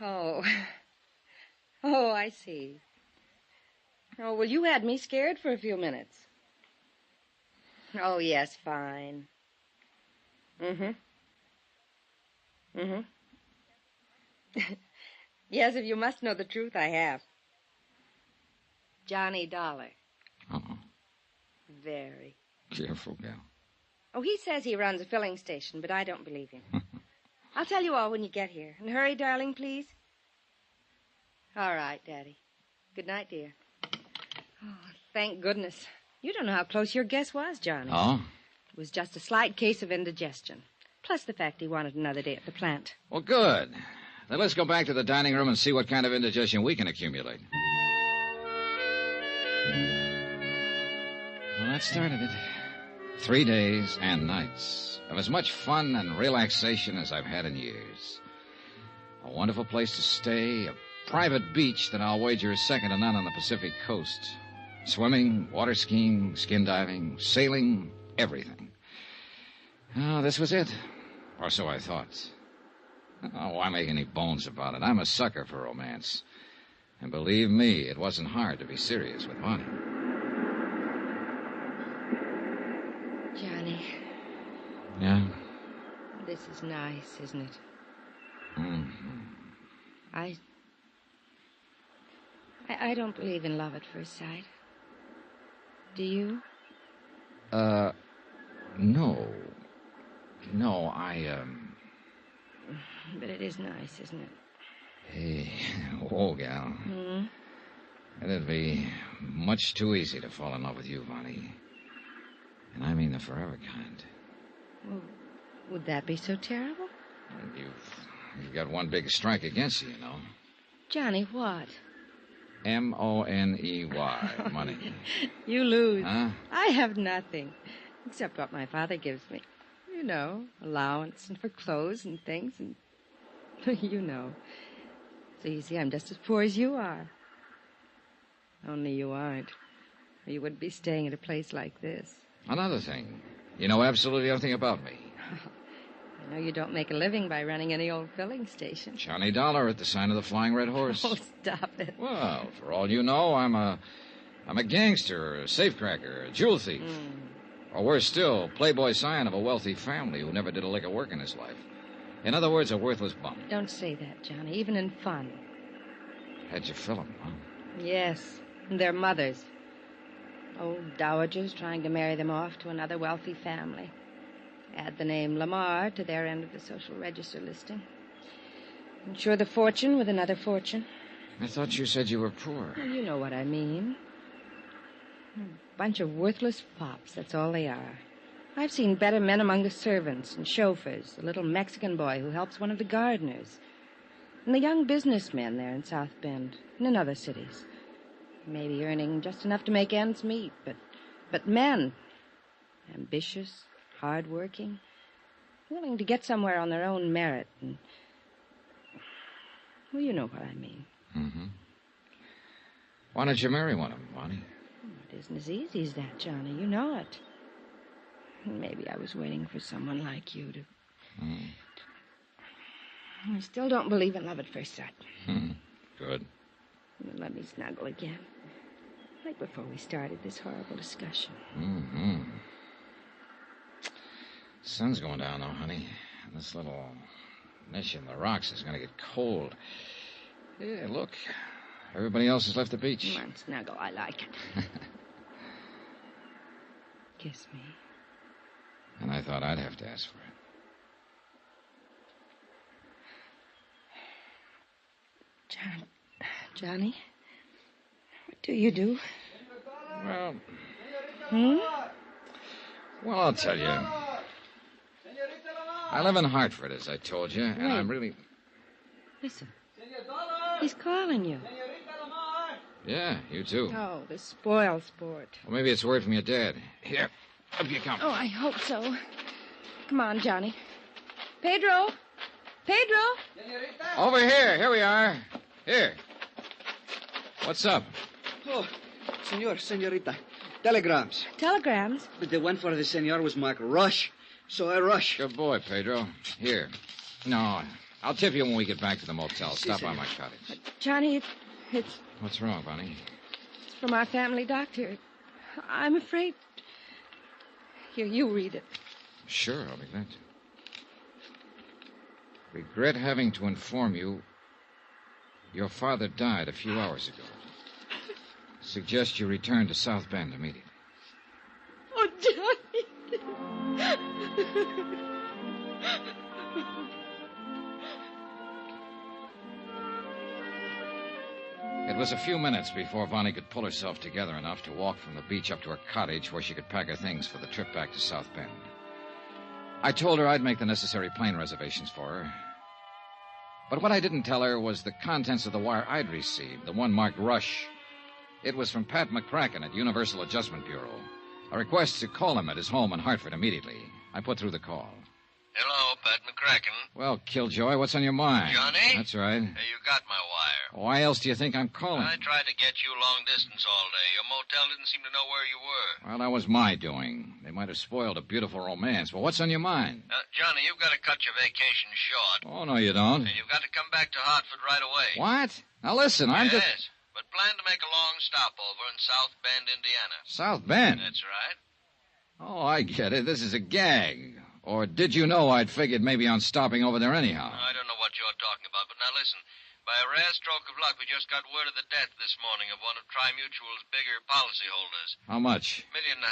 Oh. Oh, I see. Oh, well, you had me scared for a few minutes. Oh, yes, fine. Mm-hmm. Yes, if you must know the truth, I have. Johnny Dollar. Uh-oh. Very. Careful, gal. Oh, he says he runs a filling station, but I don't believe him. I'll tell you all when you get here. And hurry, darling, please. All right, Daddy. Good night, dear. Oh, thank goodness. You don't know how close your guess was, Johnny. Oh? It was just a slight case of indigestion. Plus the fact he wanted another day at the plant. Well, good. Then let's go back to the dining room and see what kind of indigestion we can accumulate. Well, that started it. 3 days and nights of as much fun and relaxation as I've had in years. A wonderful place to stay, a private beach that I'll wager is second to none on the Pacific coast. Swimming, water skiing, skin diving, sailing, everything. Oh, this was it. Or so I thought. Oh, why make any bones about it? I'm a sucker for romance. And believe me, it wasn't hard to be serious with Bonnie. Johnny. Yeah? This is nice, isn't it? Mm-hmm. I don't believe in love at first sight. Do you? No. No, But it is nice, isn't it? Hey, whoa, gal. Hmm? It'd be much too easy to fall in love with you, Bonnie. And I mean the forever kind. Well, would that be so terrible? You've got one big strike against you, you know. Johnny, what? M-O-N-E-Y, money. You lose. Huh? I have nothing, except what my father gives me. You know, allowance and for clothes and things, and you know. So you see, I'm just as poor as you are. Only you aren't. Or you wouldn't be staying at a place like this. Another thing. You know absolutely everything about me. I know you don't make a living by running any old filling station. Johnny Dollar at the sign of the Flying Red Horse. Oh, stop it. Well, for all you know, I'm a gangster, a safecracker, a jewel thief. Or worse still, playboy scion of a wealthy family who never did a lick of work in his life. In other words, a worthless bum. Don't say that, Johnny, even in fun. How'd you fill 'em, huh? Yes, and their mothers. Old dowagers trying to marry them off to another wealthy family. Add the name Lamar to their end of the social register listing. Insure the fortune with another fortune. I thought you said you were poor. Well, you know what I mean. A bunch of worthless fops, that's all they are. I've seen better men among the servants and chauffeurs, the little Mexican boy who helps one of the gardeners, and the young businessmen there in South Bend and in other cities. Maybe earning just enough to make ends meet, but men. Ambitious, hard-working, willing to get somewhere on their own merit. And, well, you know what I mean. Mm-hmm. Why don't you marry one of them, Bonnie? It isn't as easy as that, Johnny. You know it. Maybe I was waiting for someone like you to... I still don't believe in love at first sight. Good. Let me snuggle again. Like before we started this horrible discussion. Mm-hmm. Sun's going down, though, honey. This little niche in the rocks is going to get cold. Yeah, look. Everybody else has left the beach. Come on, snuggle. I like it. Kiss me. And I thought I'd have to ask for it. Johnny? What do you do? Well... Well, I'll tell you. I live in Hartford, as I told you, and I'm really... Listen. He's calling you. Yeah, you too. Oh, the spoil sport. Well, maybe it's word from your dad. Here, up you come. Oh, I hope so. Come on, Johnny. Pedro! Pedro! Over here. Here we are. Here. What's up? Oh, senorita. Telegrams. Telegrams? But the one for the senor was marked Rush, so I rushed. Good boy, Pedro. Here. No, I'll tip you when we get back to the motel. Stop by senor. my cottage. Johnny, it's What's wrong, Bonnie? from our family doctor. I'm afraid... Here, you read it. Sure, I'll be glad to. Regret having to inform you your father died a few hours ago. Suggest you return to South Bend immediately. Oh, Johnny. It was a few minutes before Bonnie could pull herself together enough to walk from the beach up to her cottage where she could pack her things for the trip back to South Bend. I told her I'd make the necessary plane reservations for her. But what I didn't tell her was the contents of the wire I'd received, the one marked Rush. It was from Pat McCracken at Universal Adjustment Bureau. A request to call him at his home in Hartford immediately. I put through the call. Hello, Pat McCracken. Well, Killjoy, what's on your mind? Johnny? That's right. Hey, you got my wire. Why else do you think I'm calling? I tried to get you long distance all day. Your motel didn't seem to know where you were. Well, that was my doing. They might have spoiled a beautiful romance. Well, what's on your mind? Johnny, you've got to cut your vacation short. Oh, no, you don't. And you've got to come back to Hartford right away. What? Now, listen, I'm yes, just... but plan to make a long stopover in South Bend, Indiana. South Bend? That's right. Oh, I get it. This is a gag. Or did you know I'd figured maybe on stopping over there anyhow? I don't know what you're talking about, but now listen. By a rare stroke of luck, we just got word of the death this morning of one of Tri-Mutual's bigger policyholders. How much? $1.5 million.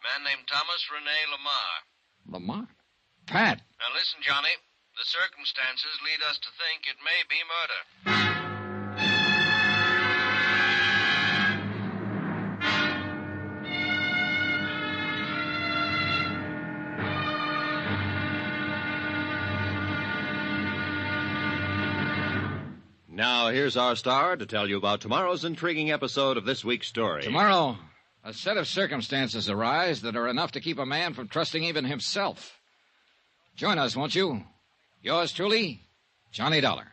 Man named Thomas Rene Lamar. Lamar? Pat. Now listen, Johnny. The circumstances lead us to think it may be murder. Now, here's our star to tell you about tomorrow's intriguing episode of this week's story. Tomorrow, a set of circumstances arise that are enough to keep a man from trusting even himself. Join us, won't you? Yours truly, Johnny Dollar.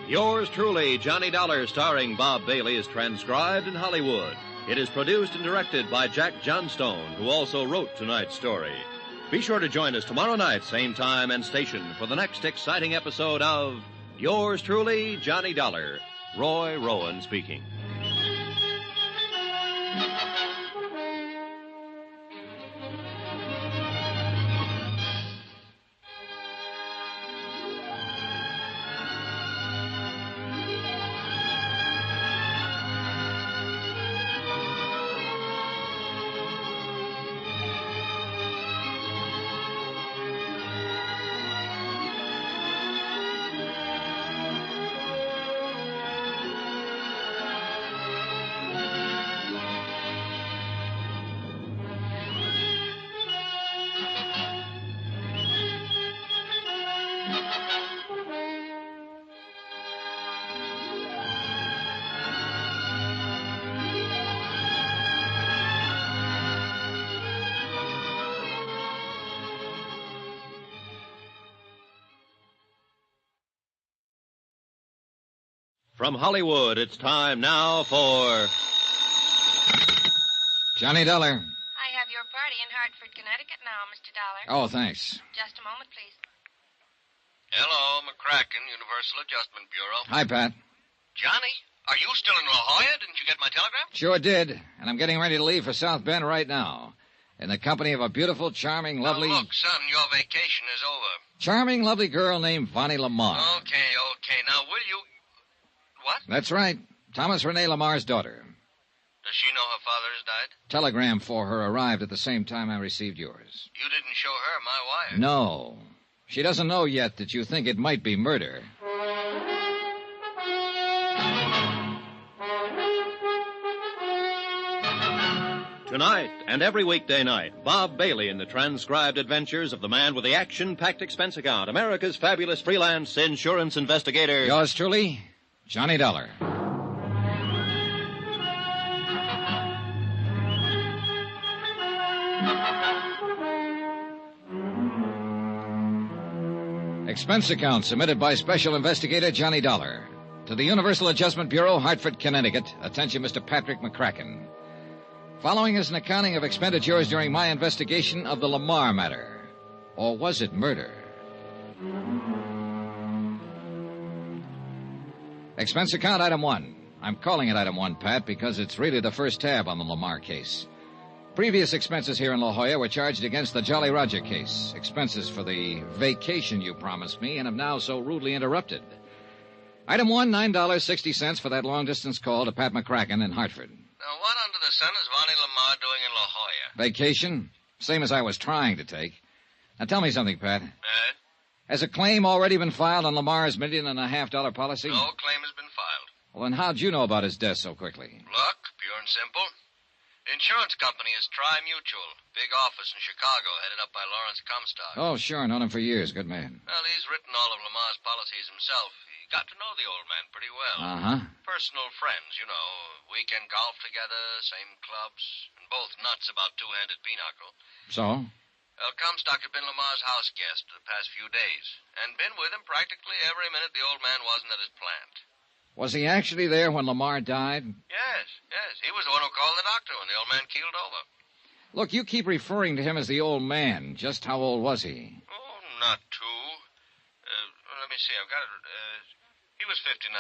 Yours truly, Johnny Dollar, starring Bob Bailey, is transcribed in Hollywood. It is produced and directed by Jack Johnstone, who also wrote tonight's story. Be sure to join us tomorrow night, same time and station, for the next exciting episode of Yours truly, Johnny Dollar. Roy Rowan speaking. From Hollywood, it's time now for Johnny Dollar. I have your party in Hartford, Connecticut now, Mr. Dollar. Oh, thanks. Just a moment, please. Hello, McCracken, Universal Adjustment Bureau. Hi, Pat. Johnny, are you still in La Jolla? Didn't you get my telegram? Sure did. And I'm getting ready to leave for South Bend right now. In the company of a beautiful, charming, lovely... Now, look, son, your vacation is over. Charming, lovely girl named Vonnie Lamar. Okay. Now, will you... What? That's right. Thomas Rene Lamar's daughter. Does she know her father has died? Telegram for her arrived at the same time I received yours. You didn't show her my wire. No. She doesn't know yet that you think it might be murder. Tonight and every weekday night, Bob Bailey in the transcribed adventures of the man with the action-packed expense account, America's fabulous freelance insurance investigator. Yours truly, Johnny Dollar. Expense account submitted by Special Investigator Johnny Dollar. To the Universal Adjustment Bureau, Hartford, Connecticut. Attention, Mr. Patrick McCracken. Following is an accounting of expenditures during my investigation of the Lamar matter. Or was it murder? Expense account item 1. I'm calling it item 1, Pat, because it's really the first tab on the Lamar case. Previous expenses here in La Jolla were charged against the Jolly Roger case. Expenses for the vacation you promised me and have now so rudely interrupted. Item 1, $9.60 for that long-distance call to Pat McCracken in Hartford. Now, what under the sun is Vonnie Lamar doing in La Jolla? Vacation? Same as I was trying to take. Now, tell me something, Pat. Has a claim already been filed on Lamar's $1.5 million policy? No claim has been filed. Well, then how'd you know about his death so quickly? Luck, pure and simple. The insurance company is Tri-Mutual. Big office in Chicago, headed up by Lawrence Comstock. Oh, sure. Known him for years. Good man. Well, he's written all of Lamar's policies himself. He got to know the old man pretty well. Uh-huh. Personal friends, you know. Weekend golf together, same clubs, and both nuts about two-handed pinochle. So? Well, Comstock had been Lamar's house guest the past few days, and been with him practically every minute the old man wasn't at his plant. Was he actually there when Lamar died? Yes. He was the one who called the doctor when the old man keeled over. Look, you keep referring to him as the old man. Just how old was he? Oh, not too. Let me see. I've got it. He was 59.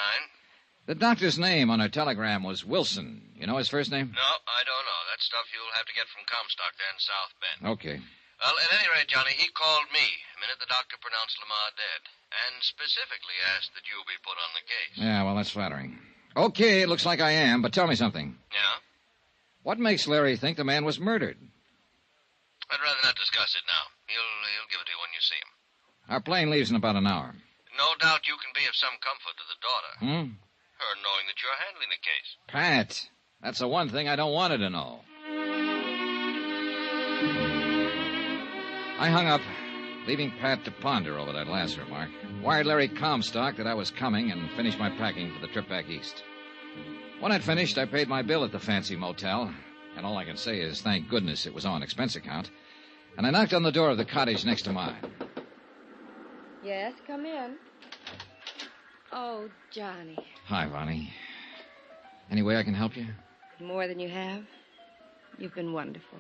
The doctor's name on her telegram was Wilson. You know his first name? No, I don't know. That stuff you'll have to get from Comstock there in South Bend. Okay. Well, at any rate, Johnny, he called me the minute the doctor pronounced Lamar dead, and specifically asked that you be put on the case. Yeah, well, that's flattering. Okay, it looks like I am, but tell me something. Yeah? What makes Larry think the man was murdered? I'd rather not discuss it now. He'll give it to you when you see him. Our plane leaves in about an hour. No doubt you can be of some comfort to the daughter. Hmm? Her knowing that you're handling the case. Pat, that's the one thing I don't want her to know. I hung up, leaving Pat to ponder over that last remark. Wired Larry Comstock that I was coming and finished my packing for the trip back east. When I'd finished, I paid my bill at the fancy motel, and all I can say is thank goodness it was on expense account, and I knocked on the door of the cottage next to mine. Yes, come in. Oh, Johnny. Hi, Vonnie. Any way I can help you? More than you have. You've been wonderful.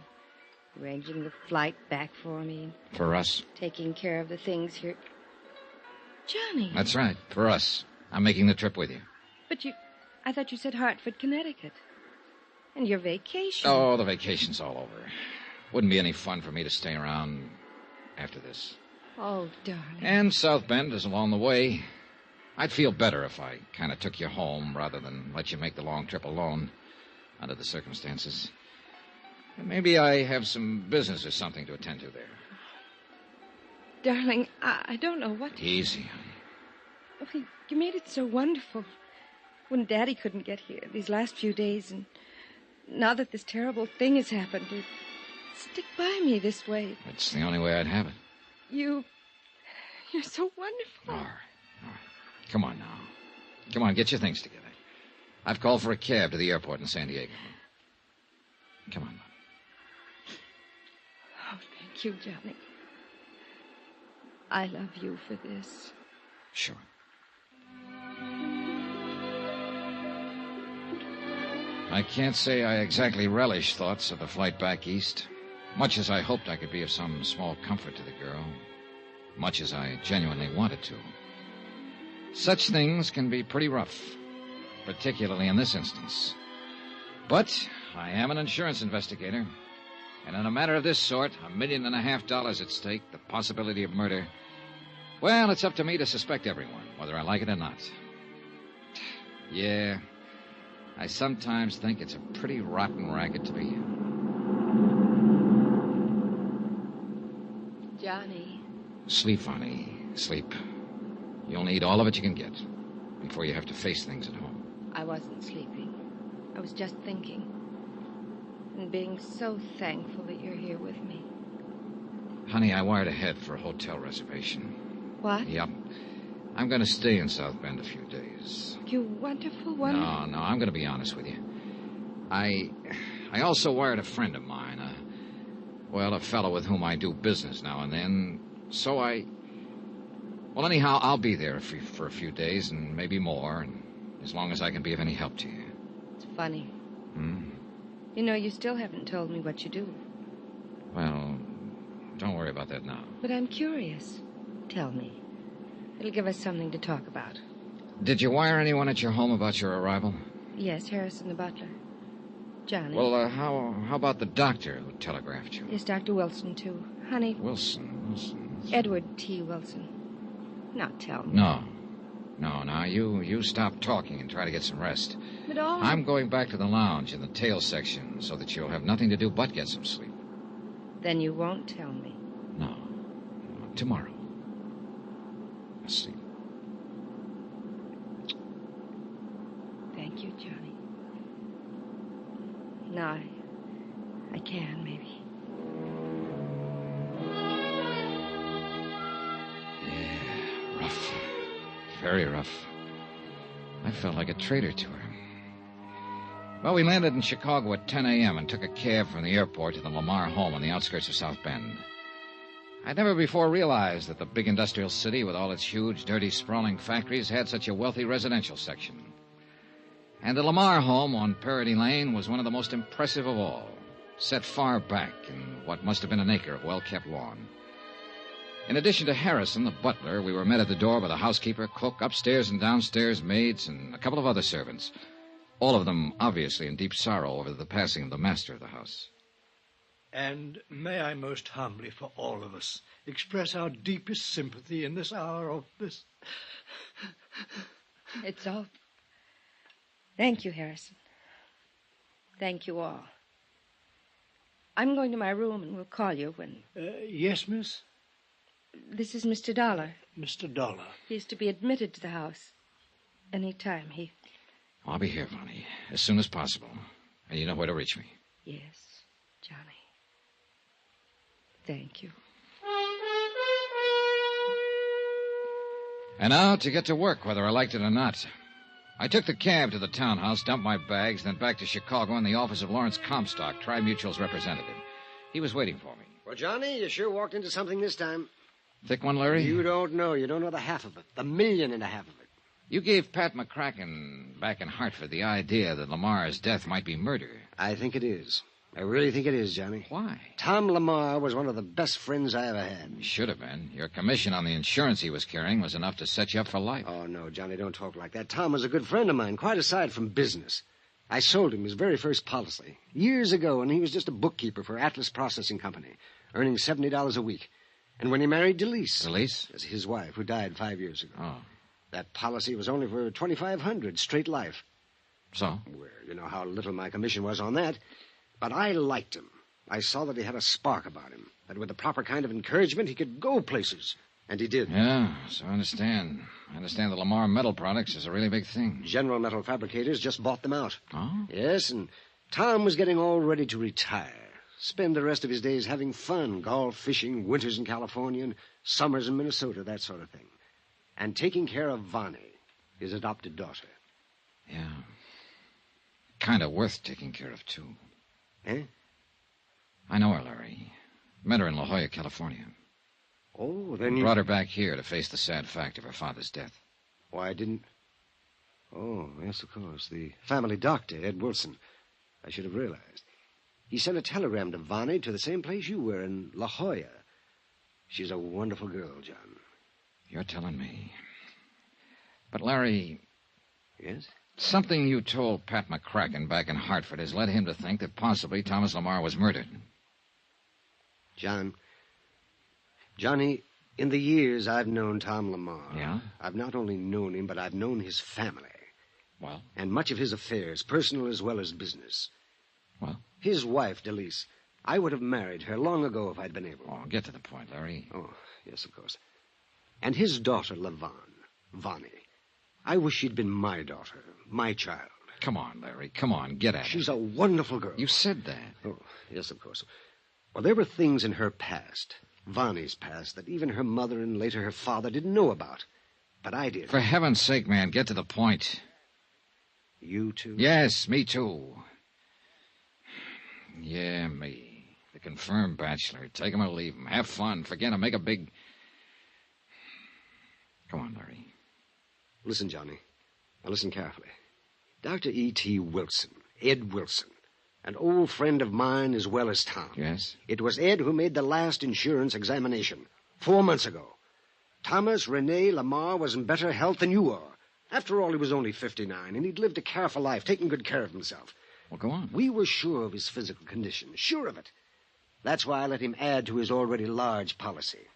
Arranging the flight back for me. For us? Taking care of the things here. Johnny. That's right, for us. I'm making the trip with you. But I thought you said Hartford, Connecticut. And your vacation. Oh, the vacation's all over. Wouldn't be any fun for me to stay around after this. Oh, darling. And South Bend is along the way. I'd feel better if I kind of took you home rather than let you make the long trip alone under the circumstances. And maybe I have some business or something to attend to there. Darling, I don't know what... Easy. Oh, you made it so wonderful. When Daddy couldn't get here these last few days, and now that this terrible thing has happened, to stick by me this way. It's the only way I'd have it. You're so wonderful. All right. Come on now. Come on, get your things together. I've called for a cab to the airport in San Diego. Come on. Oh, thank you, Johnny. I love you for this. Sure. I can't say I exactly relish thoughts of the flight back east, much as I hoped I could be of some small comfort to the girl, much as I genuinely wanted to. Such things can be pretty rough, particularly in this instance. But I am an insurance investigator, and in a matter of this sort, $1.5 million at stake, the possibility of murder, well, it's up to me to suspect everyone, whether I like it or not. Yeah, I sometimes think it's a pretty rotten racket to be in. Johnny. Sleep, Vonnie. Sleep. You'll need all of it you can get before you have to face things at home. I wasn't sleeping. I was just thinking. And being so thankful that you're here with me. Honey, I wired ahead for a hotel reservation. What? Yep. I'm going to stay in South Bend a few days. You wonderful, wonderful... No, I'm going to be honest with you. I also wired a friend of mine, a fellow with whom I do business now and then. So Well, anyhow, I'll be there for a few days and maybe more, and as long as I can be of any help to you. It's funny. Hmm? You know, you still haven't told me what you do. Well, don't worry about that now. But I'm curious. Tell me. It'll give us something to talk about. Did you wire anyone at your home about your arrival? Yes, Harrison the butler. Johnny. Well, how about the doctor who telegraphed you? Yes, Dr. Wilson, too. Honey. Wilson. Edward T. Wilson. Now tell me. No. Now, you stop talking and try to get some rest. But all... I'm going back to the lounge in the tail section so that you'll have nothing to do but get some sleep. Then you won't tell me. No. Tomorrow. Sleep. Thank you, Johnny. Now I can, maybe. Yeah, rough. Very rough. I felt like a traitor to her. Well, we landed in Chicago at 10 a.m. and took a cab from the airport to the Lamar home on the outskirts of South Bend. I'd never before realized that the big industrial city with all its huge, dirty, sprawling factories had such a wealthy residential section. And the Lamar home on Parody Lane was one of the most impressive of all, set far back in what must have been an acre of well-kept lawn. In addition to Harrison, the butler, we were met at the door by the housekeeper, cook, upstairs and downstairs maids, and a couple of other servants, all of them obviously in deep sorrow over the passing of the master of the house. And may I most humbly, for all of us, express our deepest sympathy in this hour of this... It's all... Thank you, Harrison. Thank you all. I'm going to my room and we'll call you when... Yes, miss? This is Mr. Dollar. Mr. Dollar. He's to be admitted to the house. Any time he... I'll be here, Vonnie, as soon as possible. And you know where to reach me. Yes, Johnny. Thank you. And now to get to work, whether I liked it or not. I took the cab to the townhouse, dumped my bags, then back to Chicago in the office of Lawrence Comstock, Tri-Mutual's representative. He was waiting for me. Well, Johnny, you sure walked into something this time. Thick one, Larry? You don't know. You don't know the half of it. The million and a half of it. You gave Pat McCracken back in Hartford the idea that Lamar's death might be murder. I think it is. I really think it is, Johnny. Why? Tom Lamar was one of the best friends I ever had. He should have been. Your commission on the insurance he was carrying was enough to set you up for life. Oh, no, Johnny, don't talk like that. Tom was a good friend of mine, quite aside from business. I sold him his very first policy years ago, and he was just a bookkeeper for Atlas Processing Company, earning $70 a week. And when he married Delise... Delise? That's his wife, who died 5 years ago. Oh. That policy was only for $2,500, straight life. So? Well, you know how little my commission was on that. But I liked him. I saw that he had a spark about him, that with the proper kind of encouragement, he could go places. And he did. Yeah, so I understand. I understand that Lamar Metal Products is a really big thing. General Metal Fabricators just bought them out. Oh? Yes, and Tom was getting all ready to retire. Spend the rest of his days having fun, golf, fishing, winters in California, and summers in Minnesota, that sort of thing. And taking care of Vonnie, his adopted daughter. Yeah. Kind of worth taking care of, too. Eh? I know her, Larry. Met her in La Jolla, California. Oh, then you... Brought her back here to face the sad fact of her father's death. Why didn't... Oh, yes, of course. The family doctor, Ed Wilson. I should have realized. He sent a telegram to Vonnie to the same place you were, in La Jolla. She's a wonderful girl, John. You're telling me. But, Larry... Yes? Something you told Pat McCracken back in Hartford has led him to think that possibly Thomas Lamar was murdered. Johnny, in the years I've known Tom Lamar... Yeah? I've not only known him, but I've known his family. Well? And much of his affairs, personal as well as business. Well? His wife, Delise. I would have married her long ago if I'd been able. Oh, get to the point, Larry. Oh, yes, of course. And his daughter, Vonnie. I wish she'd been my daughter, my child. Come on, Larry, come on, get at it. She's a wonderful girl. You said that. Oh, yes, of course. Well, there were things in her past, Vonnie's past, that even her mother and later her father didn't know about. But I did. For heaven's sake, man, get to the point. You too? Yes, me too. Yeah, me. The confirmed bachelor. Take him or leave him. Have fun. Forget him. Make a big... Go on, Larry. Listen, Johnny. Now listen carefully. Dr. E.T. Wilson, Ed Wilson, an old friend of mine as well as Tom. Yes? It was Ed who made the last insurance examination 4 months ago. Thomas Rene Lamar was in better health than you are. After all, he was only 59, and he'd lived a careful life, taking good care of himself. Well, go on. We were sure of his physical condition, sure of it. That's why I let him add to his already large policy.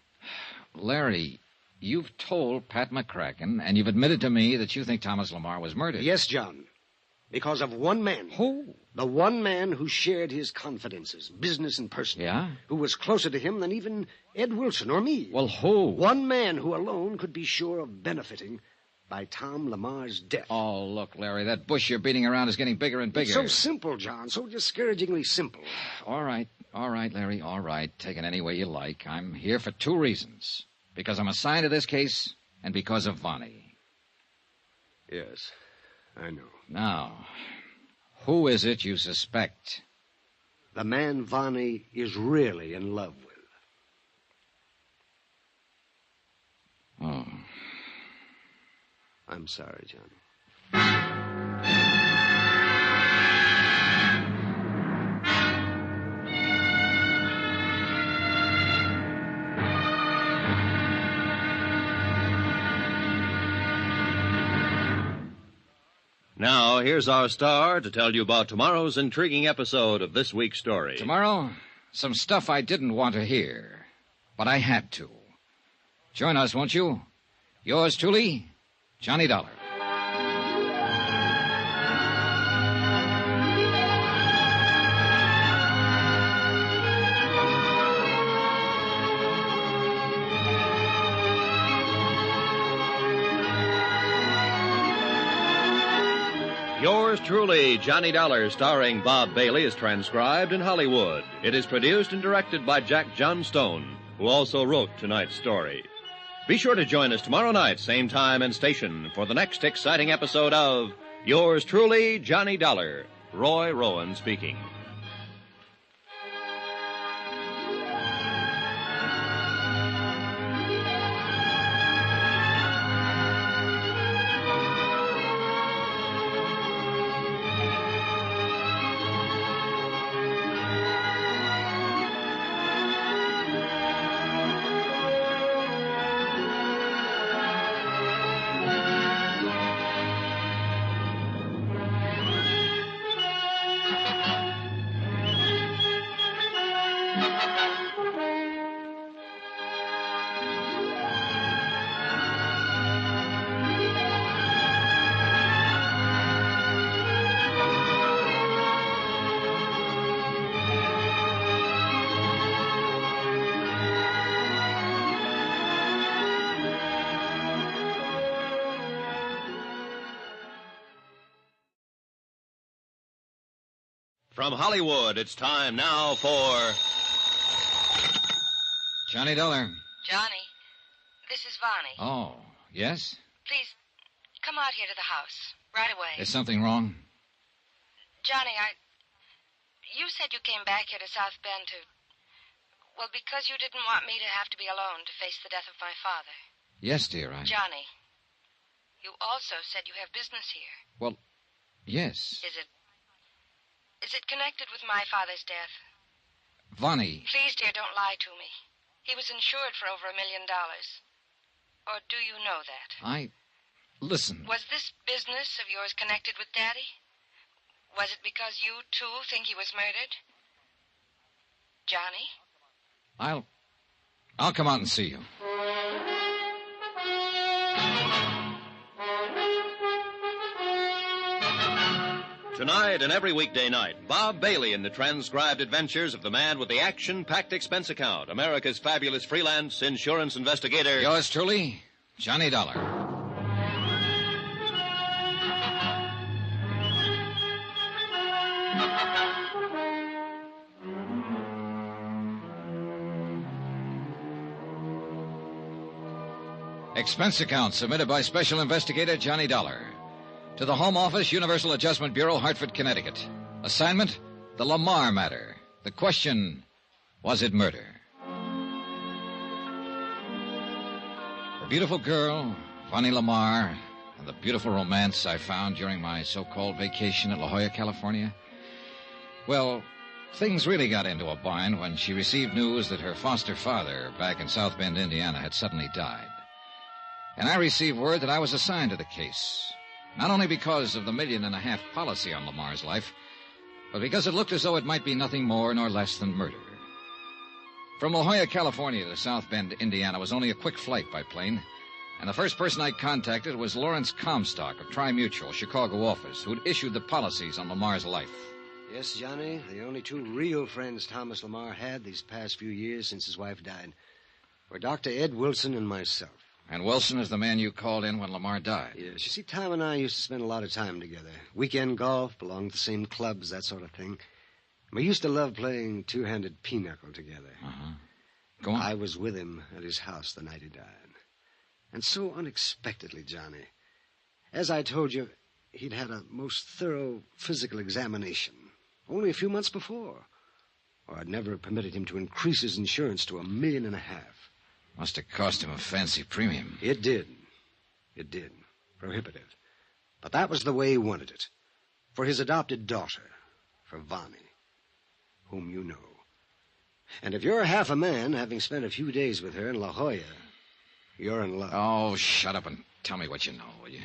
Larry, you've told Pat McCracken, and you've admitted to me that you think Thomas Lamar was murdered. Yes, John. Because of one man. Who? The one man who shared his confidences, business and personal. Yeah? Who was closer to him than even Ed Wilson or me. Well, who? One man who alone could be sure of benefiting by Tom Lamar's death. Oh, look, Larry, that bush you're beating around is getting bigger and bigger. It's so simple, John, so discouragingly simple. All right, Larry, all right. Take it any way you like. I'm here for 2 reasons. Because I'm assigned to this case, and because of Vonnie. Yes, I know. Now, who is it you suspect? The man Vonnie is really in love with. Oh. I'm sorry, Johnny. Now, here's our star to tell you about tomorrow's intriguing episode of this week's story. Tomorrow, some stuff I didn't want to hear, but I had to. Join us, won't you? Yours truly, Johnny Dollar. Yours truly, Johnny Dollar, starring Bob Bailey, is transcribed in Hollywood. It is produced and directed by Jack Johnstone, who also wrote tonight's story. Be sure to join us tomorrow night, same time and station, for the next exciting episode of Yours truly, Johnny Dollar. Roy Rowan speaking. From Hollywood, it's time now for... Johnny Dollar. Johnny, this is Vonnie. Oh, yes? Please, come out here to the house, right away. Is something wrong? Johnny, you said you came back here to South Bend to... Well, because you didn't want me to have to be alone to face the death of my father. Yes, dear, Johnny, you also said you have business here. Well, yes. Is it connected with my father's death? Vonnie. Please, dear, don't lie to me. He was insured for over $1 million. Or do you know that? Listen. Was this business of yours connected with Daddy? Was it because you, too, think he was murdered? Johnny? I'll come out and see you. Tonight and every weekday night, Bob Bailey in the transcribed adventures of the man with the action-packed expense account, America's fabulous freelance insurance investigator. Yours truly, Johnny Dollar. Expense account submitted by Special Investigator Johnny Dollar. To the Home Office, Universal Adjustment Bureau, Hartford, Connecticut. Assignment, the Lamar matter. The question, was it murder? The beautiful girl, Vonnie Lamar, and the beautiful romance I found during my so-called vacation at La Jolla, California. Well, things really got into a bind when she received news that her foster father back in South Bend, Indiana, had suddenly died. And I received word that I was assigned to the case, not only because of the $1.5 million policy on Lamar's life, but because it looked as though it might be nothing more nor less than murder. From La Jolla, California to South Bend, Indiana was only a quick flight by plane, and the first person I contacted was Lawrence Comstock of Tri-Mutual, Chicago office, who'd issued the policies on Lamar's life. Yes, Johnny, the only two real friends Thomas Lamar had these past few years since his wife died were Dr. Ed Wilson and myself. And Wilson is the man you called in when Lamar died? Yes, you see, Tom and I used to spend a lot of time together. Weekend golf, belonged to the same clubs, that sort of thing. We used to love playing two-handed pinochle together. Uh-huh. Go on. I was with him at his house the night he died. And so unexpectedly, Johnny, as I told you, he'd had a most thorough physical examination only a few months before. Or I'd never permitted him to increase his insurance to $1.5 million. Must have cost him a fancy premium. It did. It did. Prohibitive. But that was the way he wanted it. For his adopted daughter. For Vonnie. Whom you know. And if you're half a man, having spent a few days with her in La Jolla, you're in love. Oh, shut up and tell me what you know, will you?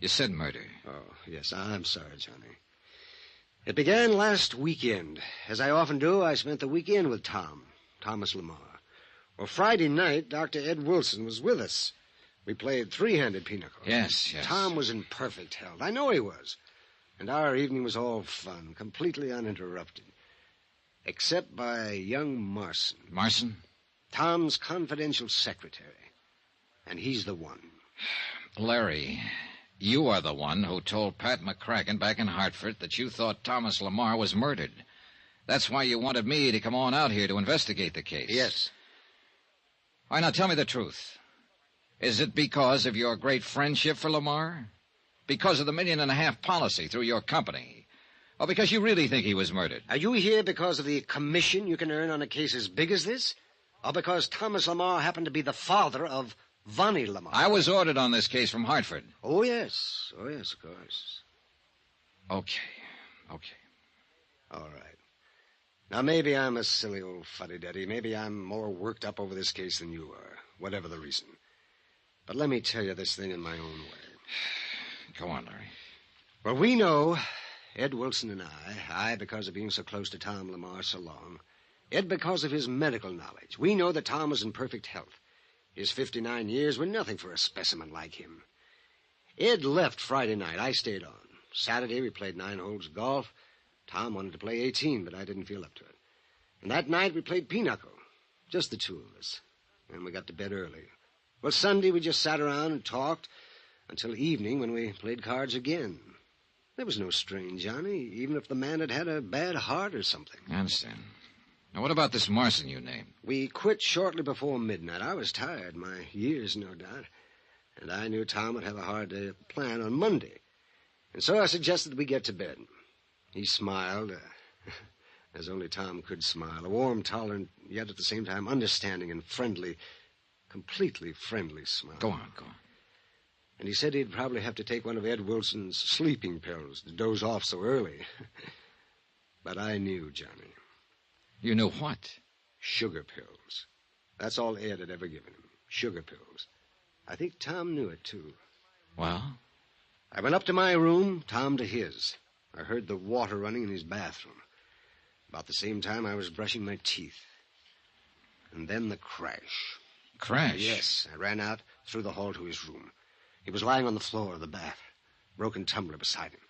You said murder. Oh, yes, I'm sorry, Johnny. It began last weekend. As I often do, I spent the weekend with Thomas Lamar. Well, Friday night, Dr. Ed Wilson was with us. We played three-handed pinochle. Yes. Tom was in perfect health. I know he was. And our evening was all fun, completely uninterrupted. Except by young Marson. Marson? Tom's confidential secretary. And he's the one. Larry, you are the one who told Pat McCracken back in Hartford that you thought Thomas Lamar was murdered. That's why you wanted me to come on out here to investigate the case. Yes. All right, now tell me the truth. Is it because of your great friendship for Lamar? Because of the $1.5 million policy through your company? Or because you really think he was murdered? Are you here because of the commission you can earn on a case as big as this? Or because Thomas Lamar happened to be the father of Vonnie Lamar? I was ordered on this case from Hartford. Oh, yes. Oh, yes, of course. Okay. All right. Now, maybe I'm a silly old fuddy-duddy. Maybe I'm more worked up over this case than you are, whatever the reason. But let me tell you this thing in my own way. Go on, Larry. Well, we know, Ed Wilson and I because of being so close to Tom Lamar so long, Ed because of his medical knowledge. We know that Tom was in perfect health. His 59 years were nothing for a specimen like him. Ed left Friday night. I stayed on. Saturday, we played 9 holes of golf. Tom wanted to play 18, but I didn't feel up to it. And that night, we played pinochle. Just the two of us. And we got to bed early. Well, Sunday, we just sat around and talked until evening when we played cards again. There was no strain, Johnny, even if the man had had a bad heart or something. I understand. Now, what about this Marson you named? We quit shortly before midnight. I was tired, my years, no doubt. And I knew Tom would have a hard day at the plant on Monday. And so I suggested we get to bed. He smiled, as only Tom could smile. A warm, tolerant, yet at the same time understanding and friendly, completely friendly smile. Go on. And he said he'd probably have to take one of Ed Wilson's sleeping pills to doze off so early. But I knew, Johnny. You knew what? Sugar pills. That's all Ed had ever given him. Sugar pills. I think Tom knew it, too. Well? I went up to my room, Tom to his. I heard the water running in his bathroom. About the same time, I was brushing my teeth. And then the crash. Crash? Yes. I ran out through the hall to his room. He was lying on the floor of the bath, broken tumbler beside him.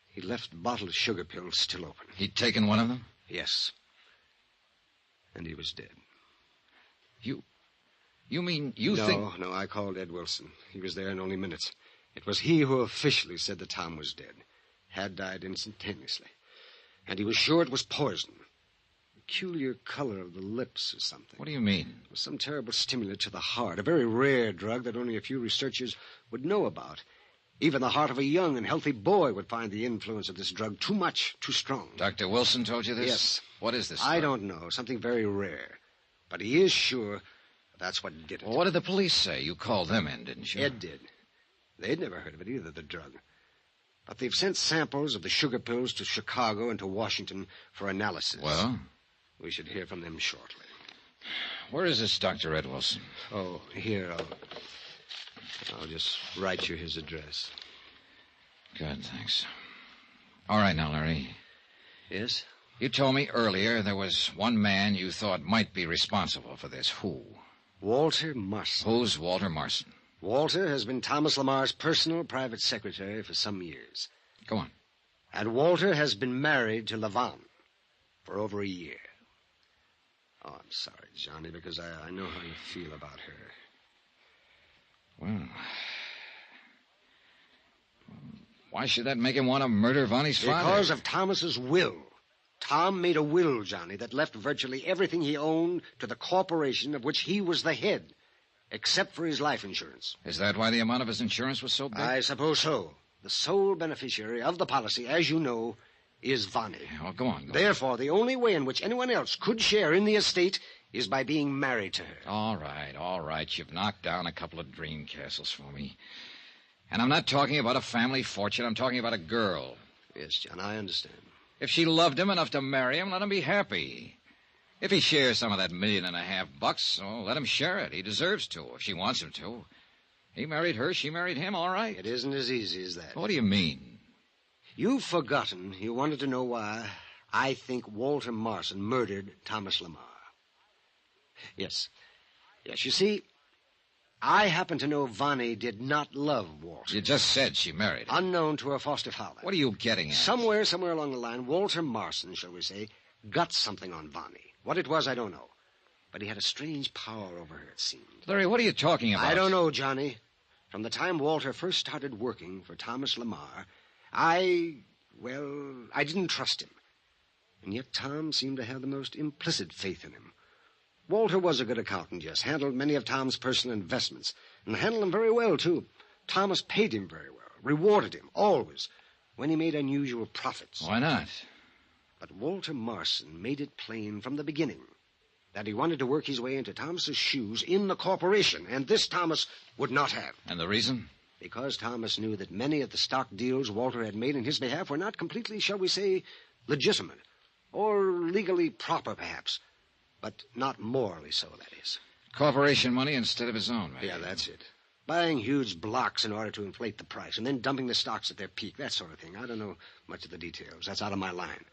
He'd left the bottle of sugar pills still open. He'd taken one of them? Yes. And he was dead. You mean you think... No, I called Ed Wilson. He was there in only minutes. It was he who officially said that Tom was dead. Had died instantaneously. And he was sure it was poison. Peculiar color of the lips or something. What do you mean? It was some terrible stimulant to the heart. A very rare drug that only a few researchers would know about. Even the heart of a young and healthy boy would find the influence of this drug too much, too strong. Dr. Wilson told you this? Yes. What is this I drug? don't know. Something very rare. But he is sure... That's what did it. Well, what did the police say? You called them in, didn't you? Ed did. They'd never heard of it either, the drug. But they've sent samples of the sugar pills to Chicago and to Washington for analysis. Well? We should hear from them shortly. Where is this Dr. Ed Wilson? Oh, here, I'll just write you his address. Good, thanks. All right now, Larry. Yes? You told me earlier there was one man you thought might be responsible for this. Who? Walter Marson. Who's Walter Marson? Walter has been Thomas Lamar's personal private secretary for some years. Go on. And Walter has been married to LaVon for over a year. Oh, I'm sorry, Johnny, because I know how you feel about her. Well, why should that make him want to murder Vonnie's father? Because of Thomas's will. Tom made a will, Johnny, that left virtually everything he owned to the corporation of which he was the head, except for his life insurance. Is that why the amount of his insurance was so big? I suppose so. The sole beneficiary of the policy, as you know, is Vonnie. Oh, go on. Therefore, the only way in which anyone else could share in the estate is by being married to her. All right. You've knocked down a couple of dream castles for me. And I'm not talking about a family fortune. I'm talking about a girl. Yes, John, I understand. If she loved him enough to marry him, let him be happy. If he shares some of that $1.5 million, let him share it. He deserves to, if she wants him to. He married her, she married him, all right. It isn't as easy as that. What do you mean? You've forgotten you wanted to know why I think Walter Marson murdered Thomas Lamar. Yes, you see, I happen to know Vonnie did not love Walter. You just said she married him. Unknown to her foster father. What are you getting at? Somewhere along the line, Walter Marson, shall we say, got something on Vonnie. What it was, I don't know. But he had a strange power over her, it seemed. Larry, what are you talking about? I don't know, Johnny. From the time Walter first started working for Thomas Lamar, I didn't trust him. And yet Tom seemed to have the most implicit faith in him. Walter was a good accountant, yes, handled many of Tom's personal investments, and handled them very well, too. Thomas paid him very well, rewarded him, always, when he made unusual profits. Why not? But Walter Marson made it plain from the beginning that he wanted to work his way into Thomas's shoes in the corporation, and this Thomas would not have. And the reason? Because Thomas knew that many of the stock deals Walter had made in his behalf were not completely, shall we say, legitimate, or legally proper, perhaps. But not morally so, that is. Corporation money instead of his own, maybe. Yeah, that's it. Buying huge blocks in order to inflate the price, and then dumping the stocks at their peak, that sort of thing. I don't know much of the details. That's out of my line.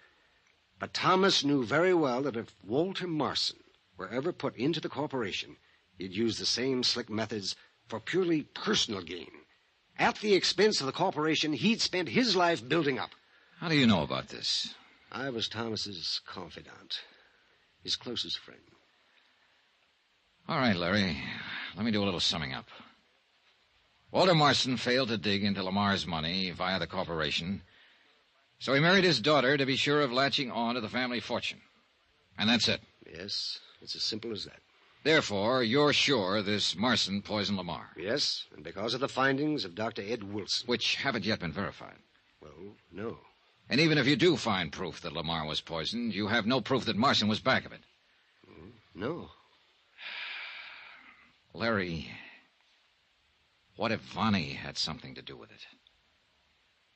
But Thomas knew very well that if Walter Marson were ever put into the corporation, he'd use the same slick methods for purely personal gain. At the expense of the corporation he'd spent his life building up. How do you know about this? I was Thomas's confidant. His closest friend. All right, Larry. Let me do a little summing up. Walter Marson failed to dig into Lamar's money via the corporation, so he married his daughter to be sure of latching on to the family fortune. And that's it. Yes, it's as simple as that. Therefore, you're sure this Marson poisoned Lamar? Yes, and because of the findings of Dr. Ed Wilson. Which haven't yet been verified. Well, no. And even if you do find proof that Lamar was poisoned, you have no proof that Marson was back of it. No. Larry, what if Vonnie had something to do with it?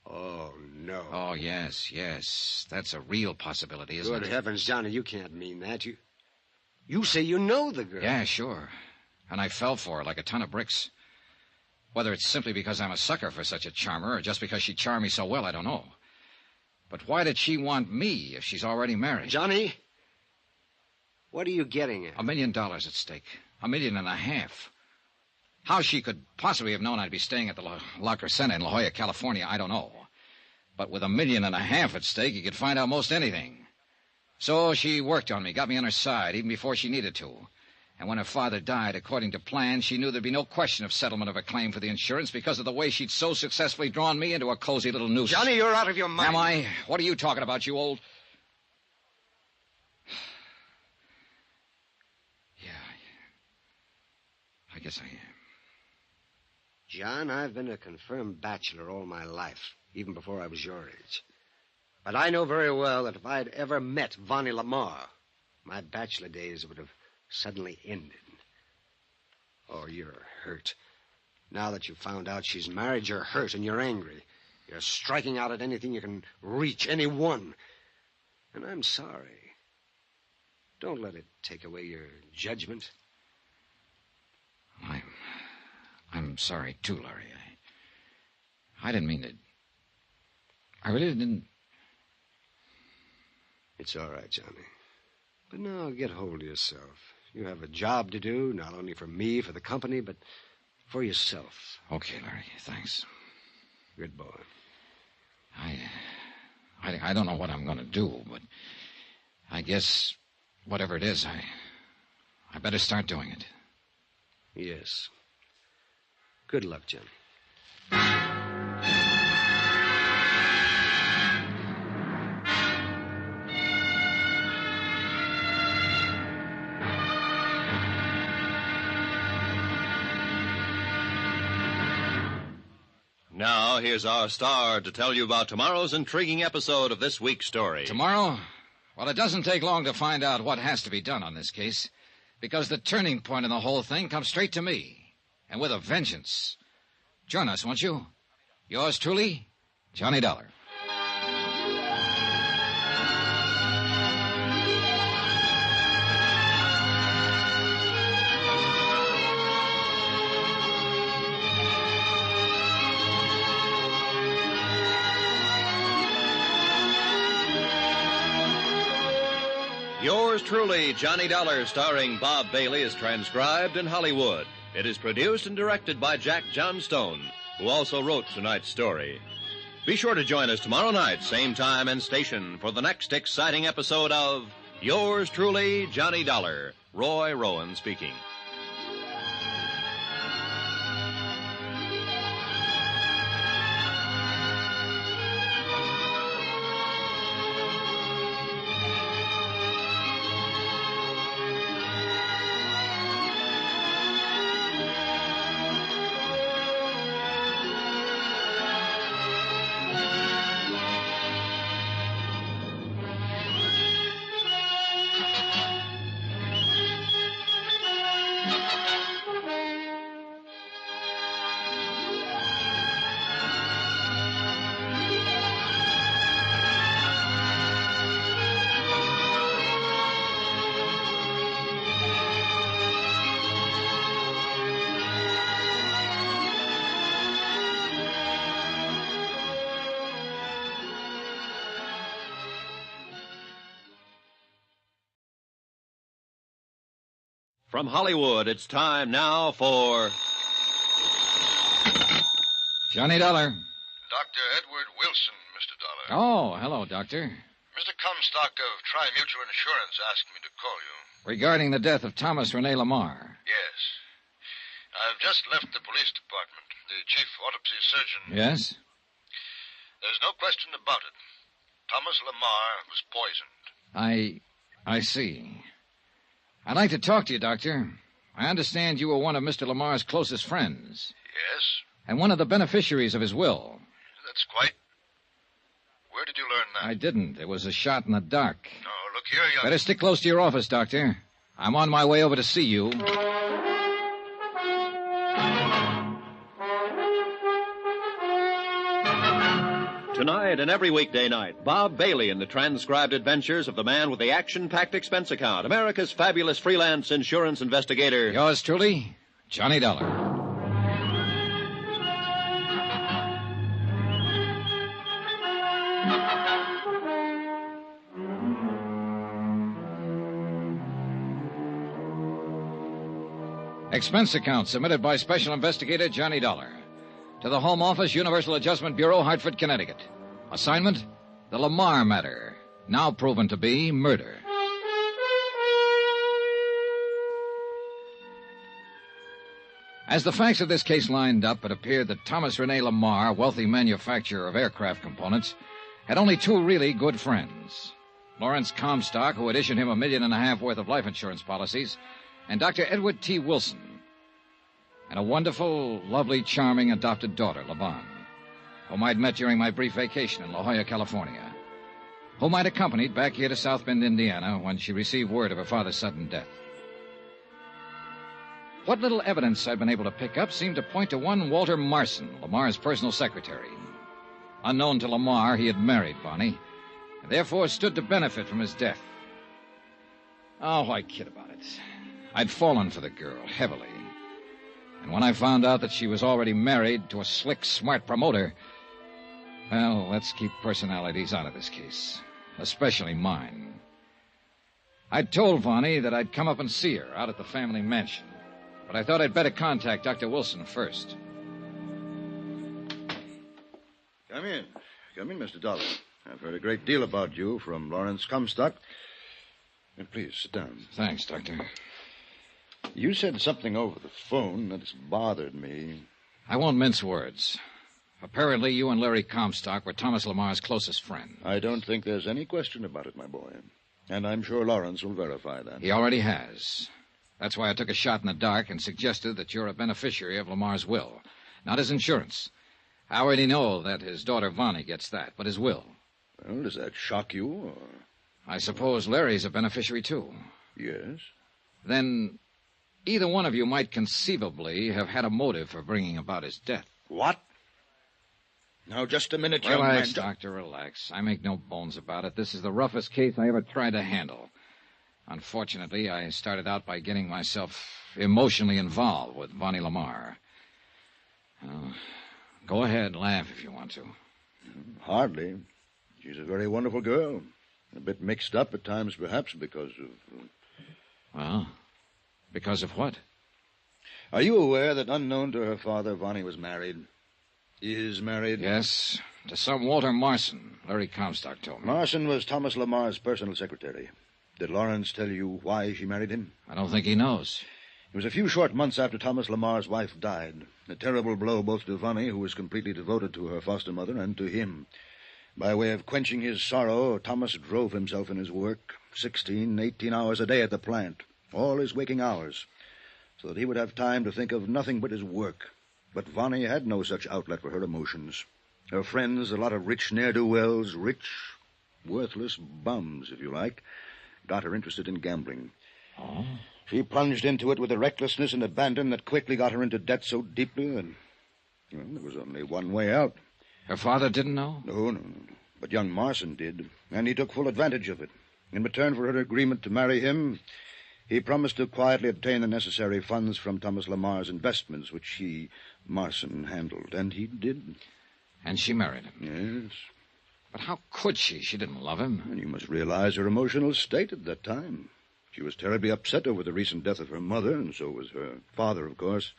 Oh, no. Oh, yes. That's a real possibility, isn't it? Good heavens, Johnny, you can't mean that. You say you know the girl. Yeah, sure. And I fell for her like a ton of bricks. Whether it's simply because I'm a sucker for such a charmer or just because she charmed me so well, I don't know. But why did she want me if she's already married? Johnny, what are you getting at? $1 million at stake. $1.5 million. How she could possibly have known I'd be staying at the La Crescenta in La Jolla, California, I don't know. But with $1.5 million at stake, you could find out most anything. So she worked on me, got me on her side, even before she needed to. And when her father died, according to plan, she knew there'd be no question of settlement of a claim for the insurance because of the way she'd so successfully drawn me into a cozy little noose. Johnny, you're out of your mind. Am I? What are you talking about, you old... Yeah, I guess I am. John, I've been a confirmed bachelor all my life, even before I was your age. But I know very well that if I had ever met Vonnie Lamar, my bachelor days would have suddenly ended. Oh, you're hurt. Now that you've found out she's married, you're hurt and you're angry. You're striking out at anything you can reach, anyone. And I'm sorry. Don't let it take away your judgment. I'm sorry, too, Larry. I didn't mean to... I really didn't... It's all right, Johnny. But now get hold of yourself. You have a job to do, not only for me, for the company, but for yourself. Okay, Larry, thanks. Good boy. I don't know what I'm going to do, but I guess whatever it is, I better start doing it. Yes. Good luck, Johnny. Now, here's our star to tell you about tomorrow's intriguing episode of this week's story. Tomorrow? Well, it doesn't take long to find out what has to be done on this case, because the turning point in the whole thing comes straight to me, and with a vengeance. Join us, won't you? Yours truly, Johnny Dollar. Yours truly, Johnny Dollar, starring Bob Bailey, is transcribed in Hollywood. It is produced and directed by Jack Johnstone, who also wrote tonight's story. Be sure to join us tomorrow night, same time and station, for the next exciting episode of Yours truly, Johnny Dollar. Roy Rowan speaking. From Hollywood, it's time now for... Johnny Dollar. Dr. Edward Wilson, Mr. Dollar. Oh, hello, Doctor. Mr. Comstock of Tri-Mutual Insurance asked me to call you. Regarding the death of Thomas Rene Lamar. Yes. I've just left the police department. The chief autopsy surgeon... Yes? There's no question about it. Thomas Lamar was poisoned. I see. I'd like to talk to you, Doctor. I understand you were one of Mr. Lamar's closest friends. Yes? And one of the beneficiaries of his will. That's quite... Where did you learn that? I didn't. It was a shot in the dark. No, look here, young... Better stick close to your office, Doctor. I'm on my way over to see you. Tonight and every weekday night, Bob Bailey in the transcribed adventures of the man with the action-packed expense account, America's fabulous freelance insurance investigator. Yours truly, Johnny Dollar. Expense account submitted by Special Investigator Johnny Dollar. To the Home Office, Universal Adjustment Bureau, Hartford, Connecticut. Assignment, the Lamar matter, now proven to be murder. As the facts of this case lined up, it appeared that Thomas Rene Lamar, wealthy manufacturer of aircraft components, had only two really good friends. Lawrence Comstock, who had issued him $1.5 million worth of life insurance policies, and Dr. Edward T. Wilson, and a wonderful, lovely, charming adopted daughter, LaVon, whom I'd met during my brief vacation in La Jolla, California, whom I'd accompanied back here to South Bend, Indiana, when she received word of her father's sudden death. What little evidence I've been able to pick up seemed to point to one Walter Marson, Lamar's personal secretary. Unknown to Lamar, he had married Bonnie, and therefore stood to benefit from his death. Oh, why kid about it? I'd fallen for the girl, heavily. And when I found out that she was already married to a slick, smart promoter, well, let's keep personalities out of this case, especially mine. I'd told Vonnie that I'd come up and see her out at the family mansion, but I thought I'd better contact Dr. Wilson first. Come in. Come in, Mr. Dollar. I've heard a great deal about you from Lawrence Comstock. And please, sit down. Thanks, Doctor. You said something over the phone that's bothered me. I won't mince words. Apparently, you and Larry Comstock were Thomas Lamar's closest friend. I don't think there's any question about it, my boy. And I'm sure Lawrence will verify that. He already has. That's why I took a shot in the dark and suggested that you're a beneficiary of Lamar's will, not his insurance. I already know that his daughter Vonnie gets that, but his will. Well, does that shock you, or... I suppose Larry's a beneficiary, too. Yes. Then either one of you might conceivably have had a motive for bringing about his death. What? Now, just a minute, young man. Relax, Doctor, relax. I make no bones about it. This is the roughest case I ever tried to handle. Unfortunately, I started out by getting myself emotionally involved with Vonnie Lamar. Go ahead, laugh if you want to. Hardly. She's a very wonderful girl. A bit mixed up at times, perhaps, because of... Well, because of what? Are you aware that, unknown to her father, Vonnie was married? Is married? Yes, to some Walter Marson, Larry Comstock told me. Marson was Thomas Lamar's personal secretary. Did Lawrence tell you why she married him? I don't think he knows. It was a few short months after Thomas Lamar's wife died. A terrible blow both to Vonnie, who was completely devoted to her foster mother, and to him. By way of quenching his sorrow, Thomas drove himself in his work, 16, 18 hours a day at the plant, all his waking hours, so that he would have time to think of nothing but his work. But Vonnie had no such outlet for her emotions. Her friends, a lot of rich ne'er-do-wells, rich, worthless bums, if you like, got her interested in gambling. Oh? She plunged into it with a recklessness and abandon that quickly got her into debt so deeply that, well, there was only one way out. Her father didn't know? No. But young Marson did, and he took full advantage of it. In return for her agreement to marry him, he promised to quietly obtain the necessary funds from Thomas Lamar's investments, which he, Marson, handled. And he did. And she married him? Yes. But how could she? She didn't love him. And you must realize her emotional state at that time. She was terribly upset over the recent death of her mother, and so was her father, of course.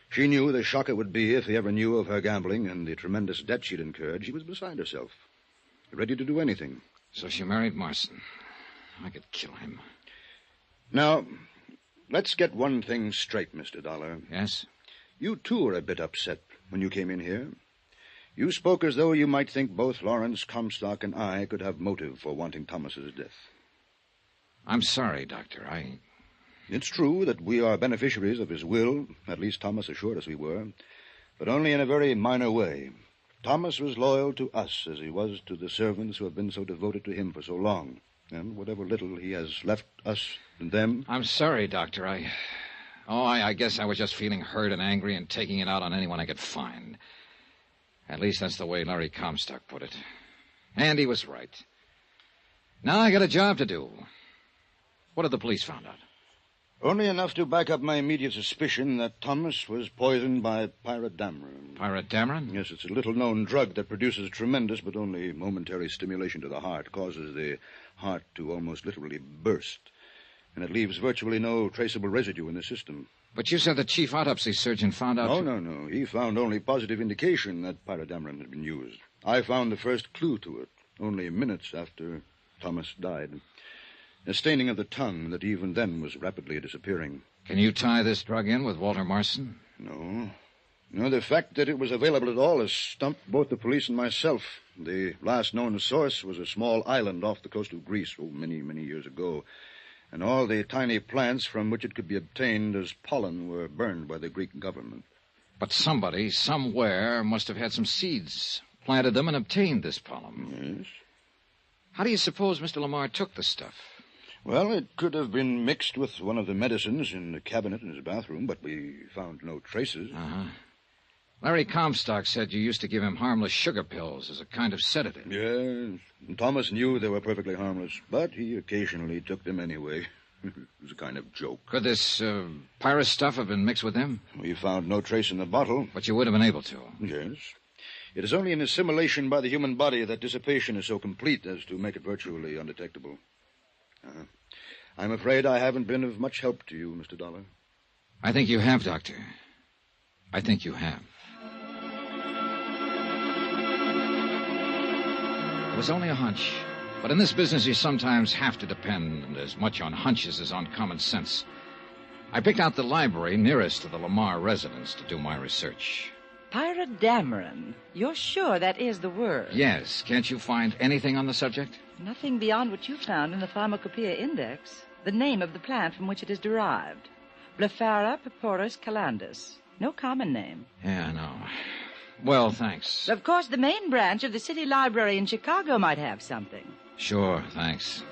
She knew the shock it would be if he ever knew of her gambling and the tremendous debt she'd incurred. She was beside herself, ready to do anything. So she married Marson. I could kill him. Now, let's get one thing straight, Mr. Dollar. Yes? You, too, were a bit upset when you came in here. You spoke as though you might think both Lawrence Comstock and I could have motive for wanting Thomas's death. I'm sorry, Doctor. It's true that we are beneficiaries of his will. At least Thomas assured us we were. But only in a very minor way. Thomas was loyal to us as he was to the servants who have been so devoted to him for so long. And whatever little he has left us and them... I'm sorry, Doctor. I guess I was just feeling hurt and angry and taking it out on anyone I could find. At least that's the way Larry Comstock put it. And he was right. Now I got a job to do. What have the police found out? Only enough to back up my immediate suspicion that Thomas was poisoned by pyrodamron. Pyrodamron? Yes, it's a little-known drug that produces tremendous but only momentary stimulation to the heart, causes the heart to almost literally burst, and it leaves virtually no traceable residue in the system. But you said the chief autopsy surgeon found out... No. He found only positive indication that pyrodamron had been used. I found the first clue to it only minutes after Thomas died. A staining of the tongue that even then was rapidly disappearing. Can you tie this drug in with Walter Marson? No, the fact that it was available at all has stumped both the police and myself. The last known source was a small island off the coast of Greece, many, many years ago. And all the tiny plants from which it could be obtained as pollen were burned by the Greek government. But somebody, somewhere, must have had some seeds, planted them, and obtained this pollen. Yes. How do you suppose Mr. Lamar took the stuff? Well, it could have been mixed with one of the medicines in the cabinet in his bathroom, but we found no traces. Uh-huh. Larry Comstock said you used to give him harmless sugar pills as a kind of sedative. Yes. Thomas knew they were perfectly harmless, but he occasionally took them anyway. It was a kind of joke. Could this Pyrrhus stuff have been mixed with them? We found no trace in the bottle. But you would have been able to. Yes. It is only in assimilation by the human body that dissipation is so complete as to make it virtually undetectable. I'm afraid I haven't been of much help to you, Mr. Dollar. I think you have, Doctor. I think you have. It was only a hunch. But in this business, you sometimes have to depend as much on hunches as on common sense. I picked out the library nearest to the Lamar residence to do my research. Pyrodamarin. You're sure that is the word? Yes. Can't you find anything on the subject? Nothing beyond what you found in the Pharmacopoeia Index. The name of the plant from which it is derived. Blephara piporus calandus. No common name. Yeah, I know. Well, thanks. Of course, the main branch of the City Library in Chicago might have something. Sure, thanks.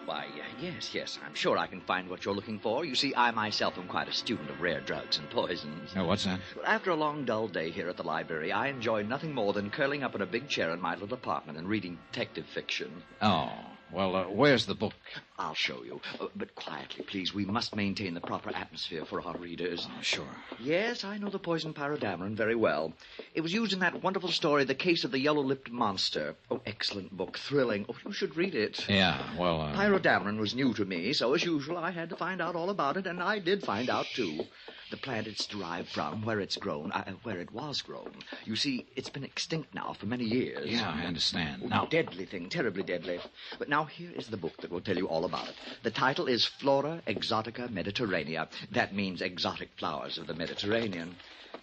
Why, yes, I'm sure I can find what you're looking for. You see, I myself am quite a student of rare drugs and poisons. Oh, what's that? Well, after a long, dull day here at the library, I enjoy nothing more than curling up in a big chair in my little apartment and reading detective fiction. Oh, well, where's the book? I'll show you. But quietly, please. We must maintain the proper atmosphere for our readers. Oh, sure. Yes, I know the poison pyrodamarin very well. It was used in that wonderful story, The Case of the Yellow-Lipped Monster. Oh, excellent book. Thrilling. Oh, you should read it. Yeah, well, Pyrodamarin was new to me, so as usual, I had to find out all about it, and I did find out, too. The plant it's derived from, where it's grown, where it was grown. You see, it's been extinct now for many years. Yeah, I understand. Oh, Now, deadly thing, terribly deadly. But now here is the book that will tell you all about it. The title is Flora Exotica Mediterranea. That means exotic flowers of the Mediterranean.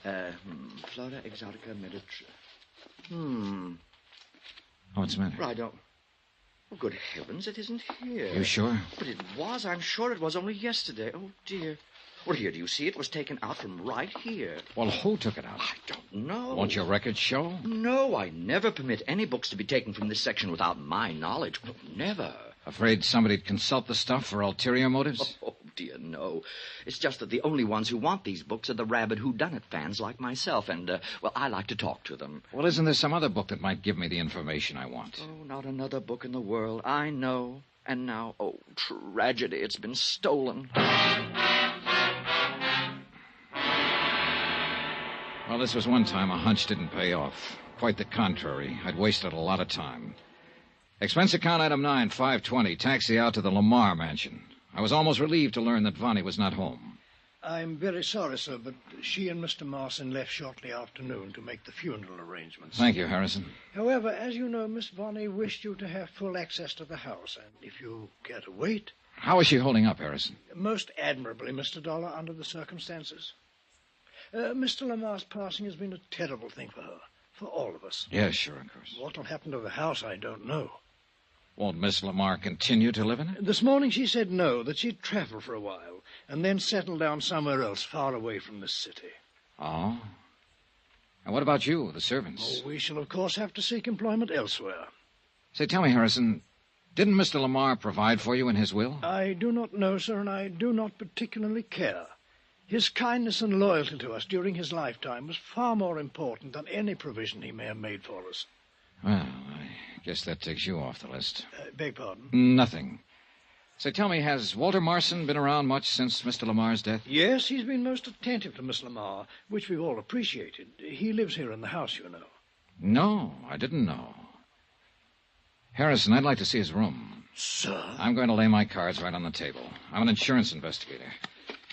Flora Exotica Mediterranean. what's the matter? I don't... Oh, good heavens, it isn't here. You sure? But it was. I'm sure it was only yesterday. Oh, dear. Well, here, do you see? It was taken out from right here. Well, who took it out? I don't know. Won't your records show? No, I never permit any books to be taken from this section without my knowledge. Oh, never. Afraid somebody'd consult the stuff for ulterior motives? Oh, dear, no. It's just that the only ones who want these books are the rabid whodunit fans like myself, and, well, I like to talk to them. Well, isn't there some other book that might give me the information I want? Oh, not another book in the world. I know. And now, oh, tragedy, it's been stolen. Well, this was one time a hunch didn't pay off. Quite the contrary. I'd wasted a lot of time. Expense account item 9, 520. Taxi out to the Lamar mansion. I was almost relieved to learn that Vonnie was not home. I'm very sorry, sir, but she and Mr. Marson left shortly after noon to make the funeral arrangements. Thank you, Harrison. However, as you know, Miss Vonnie wished you to have full access to the house, and if you care to wait... How is she holding up, Harrison? Most admirably, Mr. Dollar, under the circumstances. Mr. Lamar's passing has been a terrible thing for her, for all of us. Yes, sure, of course. What will happen to the house, I don't know. Won't Miss Lamar continue to live in it? This morning she said no, that she'd travel for a while, and then settle down somewhere else, far away from this city. Oh? And what about you, the servants? Oh, we shall, of course, have to seek employment elsewhere. Say, tell me, Harrison, didn't Mr. Lamar provide for you in his will? I do not know, sir, and I do not particularly care. His kindness and loyalty to us during his lifetime was far more important than any provision he may have made for us. Well, I guess that takes you off the list. Beg pardon? Nothing. Say, tell me, has Walter Marson been around much since Mr. Lamar's death? Yes, he's been most attentive to Miss Lamar, which we've all appreciated. He lives here in the house, you know. No, I didn't know. Harrison, I'd like to see his room. Sir? I'm going to lay my cards right on the table. I'm an insurance investigator.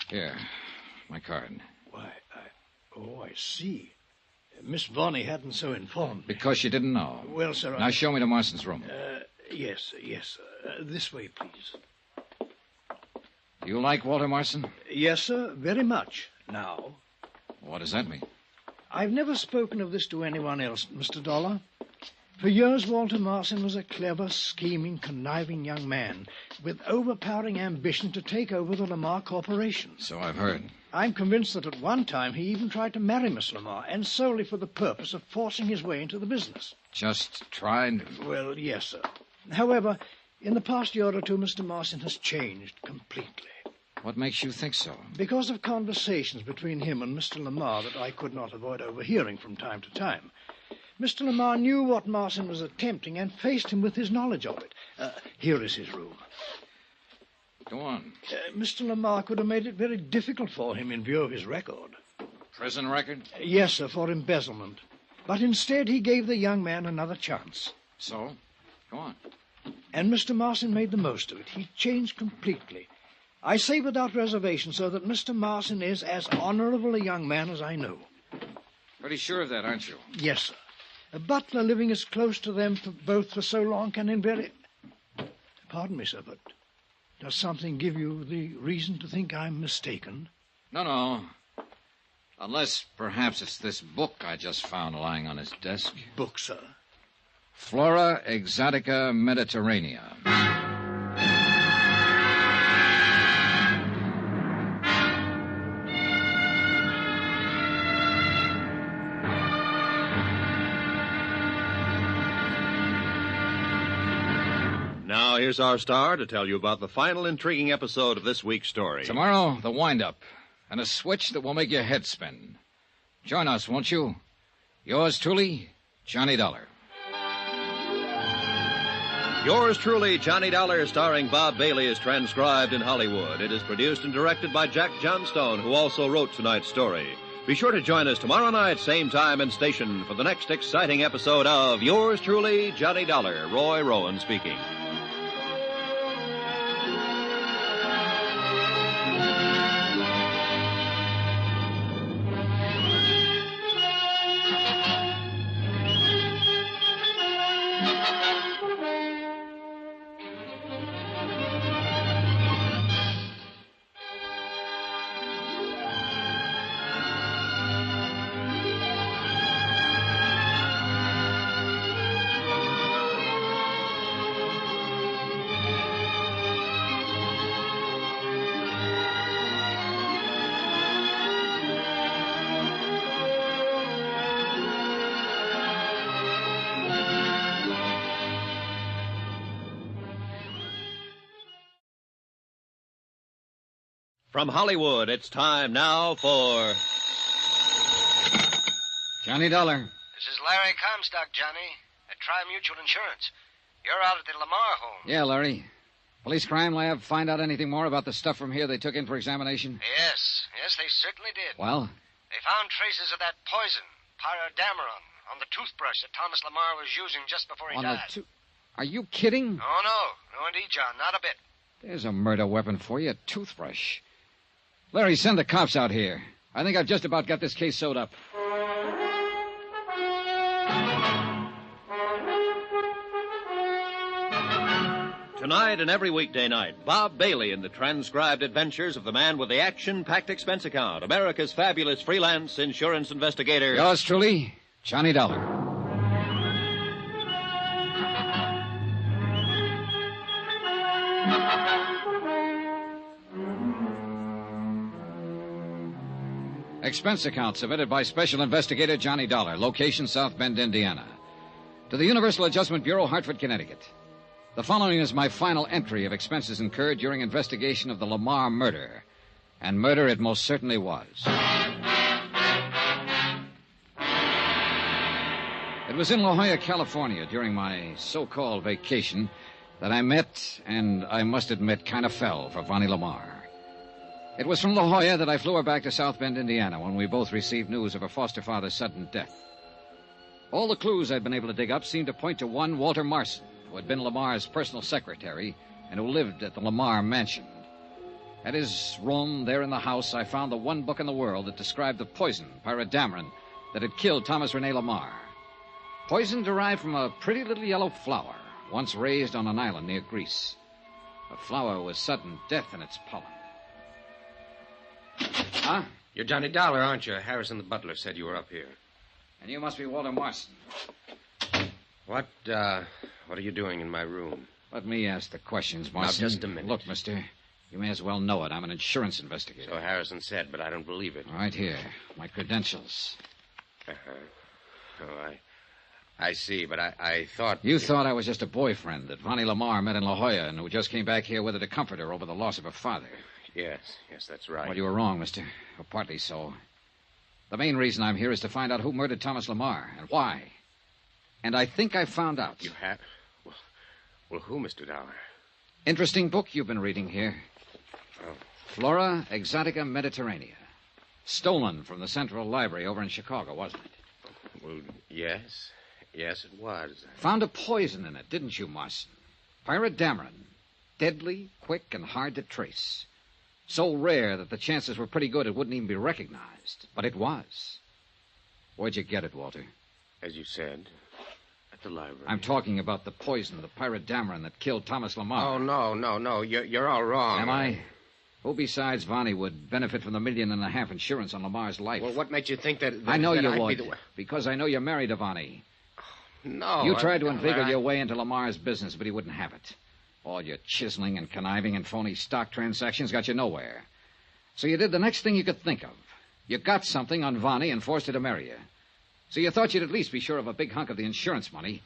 Here, my card. Why, I see. Miss Vonnie hadn't so informed me. Because she didn't know. Well, sir, Now show me to Marston's room. Yes. This way, please. Do you like Walter Marson? Yes, sir, very much. Now. What does that mean? I've never spoken of this to anyone else, Mr. Dollar. For years, Walter Marson was a clever, scheming, conniving young man with overpowering ambition to take over the Lamar Corporation. So I've heard. I'm convinced that at one time he even tried to marry Miss Lamar, and solely for the purpose of forcing his way into the business. Just tried? Well, yes, sir. However, in the past year or two, Mr. Marson has changed completely. What makes you think so? Because of conversations between him and Mr. Lamar that I could not avoid overhearing from time to time. Mr. Lamar knew what Marson was attempting and faced him with his knowledge of it. Here is his room. Go on. Mr. Lamar could have made it very difficult for him in view of his record. Prison record? Yes, sir, for embezzlement. But instead he gave the young man another chance. So? Go on. And Mr. Marson made the most of it. He changed completely. I say without reservation, sir, that Mr. Marson is as honorable a young man as I know. Pretty sure of that, aren't you? Yes, sir. A butler living as close to them both for so long can invariably... Pardon me, sir, but does something give you the reason to think I'm mistaken? No. Unless perhaps it's this book I just found lying on his desk. Book, sir? Flora Exotica Mediterranea. Now, here's our star to tell you about the final intriguing episode of this week's story. Tomorrow, the wind-up, and a switch that will make your head spin. Join us, won't you? Yours truly, Johnny Dollar. Yours truly, Johnny Dollar, starring Bob Bailey, is transcribed in Hollywood. It is produced and directed by Jack Johnstone, who also wrote tonight's story. Be sure to join us tomorrow night, same time and station, for the next exciting episode of Yours truly, Johnny Dollar. Roy Rowan speaking. From Hollywood, it's time now for... Johnny Dollar. This is Larry Comstock, Johnny, at Tri-Mutual Insurance. You're out at the Lamar home. Yeah, Larry. Police crime lab find out anything more about the stuff from here they took in for examination? Yes, they certainly did. Well? They found traces of that poison, Pyrodameron, on the toothbrush that Thomas Lamar was using just before he died. Are you kidding? Oh, no. No, indeed, John, not a bit. There's a murder weapon for you, a toothbrush. Larry, send the cops out here. I think I've just about got this case sewed up. Tonight and every weekday night, Bob Bailey in the transcribed adventures of the man with the action-packed expense account, America's fabulous freelance insurance investigator. Yours truly, Johnny Dollar. Expense account submitted by Special Investigator Johnny Dollar, location South Bend, Indiana. To the Universal Adjustment Bureau, Hartford, Connecticut. The following is my final entry of expenses incurred during investigation of the Lamar murder. And murder it most certainly was. It was in La Jolla, California, during my so-called vacation, that I met, and I must admit, kind of fell for Vonnie Lamar. It was from La Jolla that I flew her back to South Bend, Indiana, when we both received news of her foster father's sudden death. All the clues I'd been able to dig up seemed to point to one Walter Marson, who had been Lamar's personal secretary and who lived at the Lamar mansion. At his room, there in the house, I found the one book in the world that described the poison, Pyrodameron, that had killed Thomas Rene Lamar. Poison derived from a pretty little yellow flower, once raised on an island near Greece. A flower with sudden death in its pollen. Huh? You're Johnny Dollar, aren't you? Harrison the butler said you were up here. And you must be Walter Marson. What are you doing in my room? Let me ask the questions, Marson. Now, just a minute. Look, mister, you may as well know it. I'm an insurance investigator. So Harrison said, but I don't believe it. Right here. My credentials. Uh-huh. Oh, I see, but I thought... You thought I was just a boyfriend that Vonnie Lamar met in La Jolla and who just came back here with her to comfort her over the loss of her father. Yes, that's right. Well, you were wrong, mister. Or partly so. The main reason I'm here is to find out who murdered Thomas Lamar and why. And I think I found out. You have? Well, who, Mr. Dollar? Interesting book you've been reading here. Oh. Flora Exotica Mediterranea. Stolen from the Central Library over in Chicago, wasn't it? Well, yes. Yes, it was. Found a poison in it, didn't you, Marson? Pyrodamarin. Deadly, quick, and hard to trace. So rare that the chances were pretty good it wouldn't even be recognized. But it was. Where'd you get it, Walter? As you said, at the library. I'm talking about the poison, the pyrodamarin that killed Thomas Lamar. Oh, no. You're all wrong. Am I? Who besides Vonnie would benefit from the $1.5 million insurance on Lamar's life? Well, what makes you think that I know that you I'd would. Be because I know you're married to Vonnie. No. You tried to inveigle your way into Lamar's business, but he wouldn't have it. All your chiseling and conniving and phony stock transactions got you nowhere. So you did the next thing you could think of. You got something on Vonnie and forced her to marry you. So you thought you'd at least be sure of a big hunk of the insurance money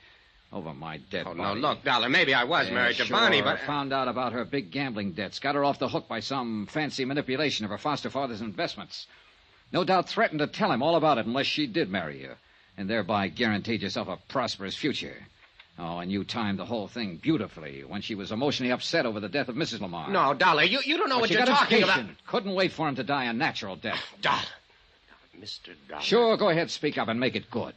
over my dead body. No, look, Dollar, maybe I was married to Vonnie, but... I found out about her big gambling debts, got her off the hook by some fancy manipulation of her foster father's investments. No doubt threatened to tell him all about it unless she did marry you, and thereby guaranteed yourself a prosperous future. Oh, and you timed the whole thing beautifully when she was emotionally upset over the death of Mrs. Lamar. No, Dollar, you don't know what you're talking about. Couldn't wait for him to die a natural death. Dollar. Mr. Dollar. Sure, go ahead, speak up and make it good.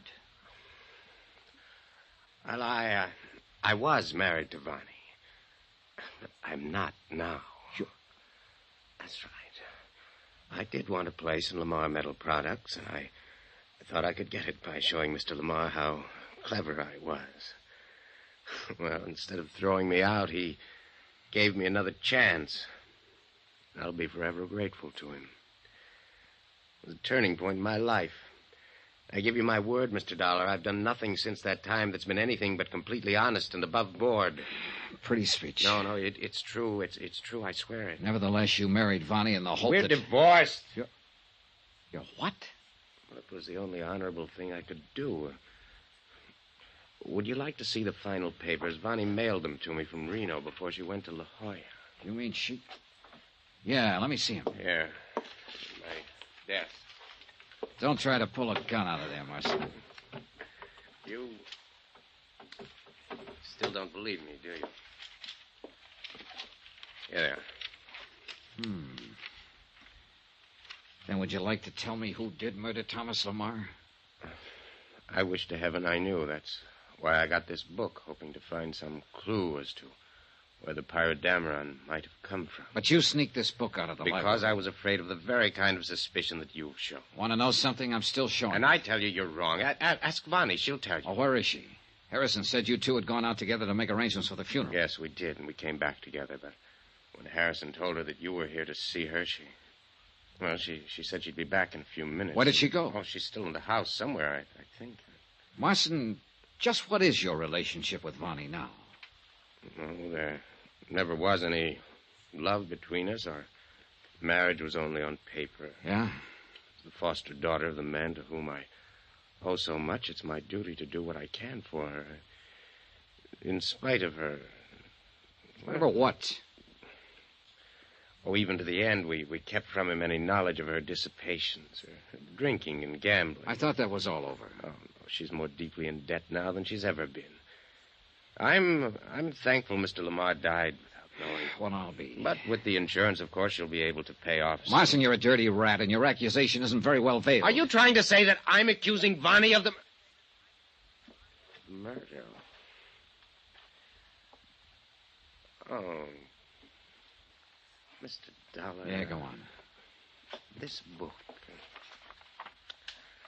Well, I was married to Vonnie. But I'm not now. Sure. That's right. I did want a place in Lamar Metal Products, and I thought I could get it by showing Mr. Lamar how clever I was. Well, instead of throwing me out, he gave me another chance. I'll be forever grateful to him. It was a turning point in my life. I give you my word, Mr. Dollar, I've done nothing since that time that's been anything but completely honest and above board. Pretty speech. No, it's true. It's true, I swear it. Nevertheless, you married Vonnie in the hope We're that... divorced. You're what? Well, it was the only honorable thing I could do. Would you like to see the final papers? Vonnie mailed them to me from Reno before she went to La Jolla. You mean she... Yeah, let me see them. Here. My desk. Don't try to pull a gun out of there, Marson. You still don't believe me, do you? Here they are. Then would you like to tell me who did murder Thomas Lamar? I wish to heaven I knew. That's why I got this book, hoping to find some clue as to where the pyrodamarin might have come from. But you sneaked this book out of the library. Because I was afraid of the very kind of suspicion that you've shown. Want to know something? I'm still showing. And I tell you you're wrong. Ask Vonnie. She'll tell you. Oh, where is she? Harrison said you two had gone out together to make arrangements for the funeral. Yes, we did, and we came back together. But when Harrison told her that you were here to see her, she said she'd be back in a few minutes. Where did she go? Oh, she's still in the house somewhere, I think. Marson, just what is your relationship with Vonnie now? Oh, there never was any love between us. Our marriage was only on paper. Yeah? The foster daughter of the man to whom I owe so much, it's my duty to do what I can for her. In spite of her... Whatever what? Oh, even to the end, we kept from him any knowledge of her dissipations, her drinking and gambling. I thought that was all over. Oh, no, she's more deeply in debt now than she's ever been. I'm thankful Mr. Lamar died without knowing. Well, I'll be. But with the insurance, of course, she'll be able to pay off. Marson, you're a dirty rat, and your accusation isn't very well veiled. Are you trying to say that I'm accusing Vonnie of the... murder? Oh. Mr. Dollar. Yeah, go on. This book.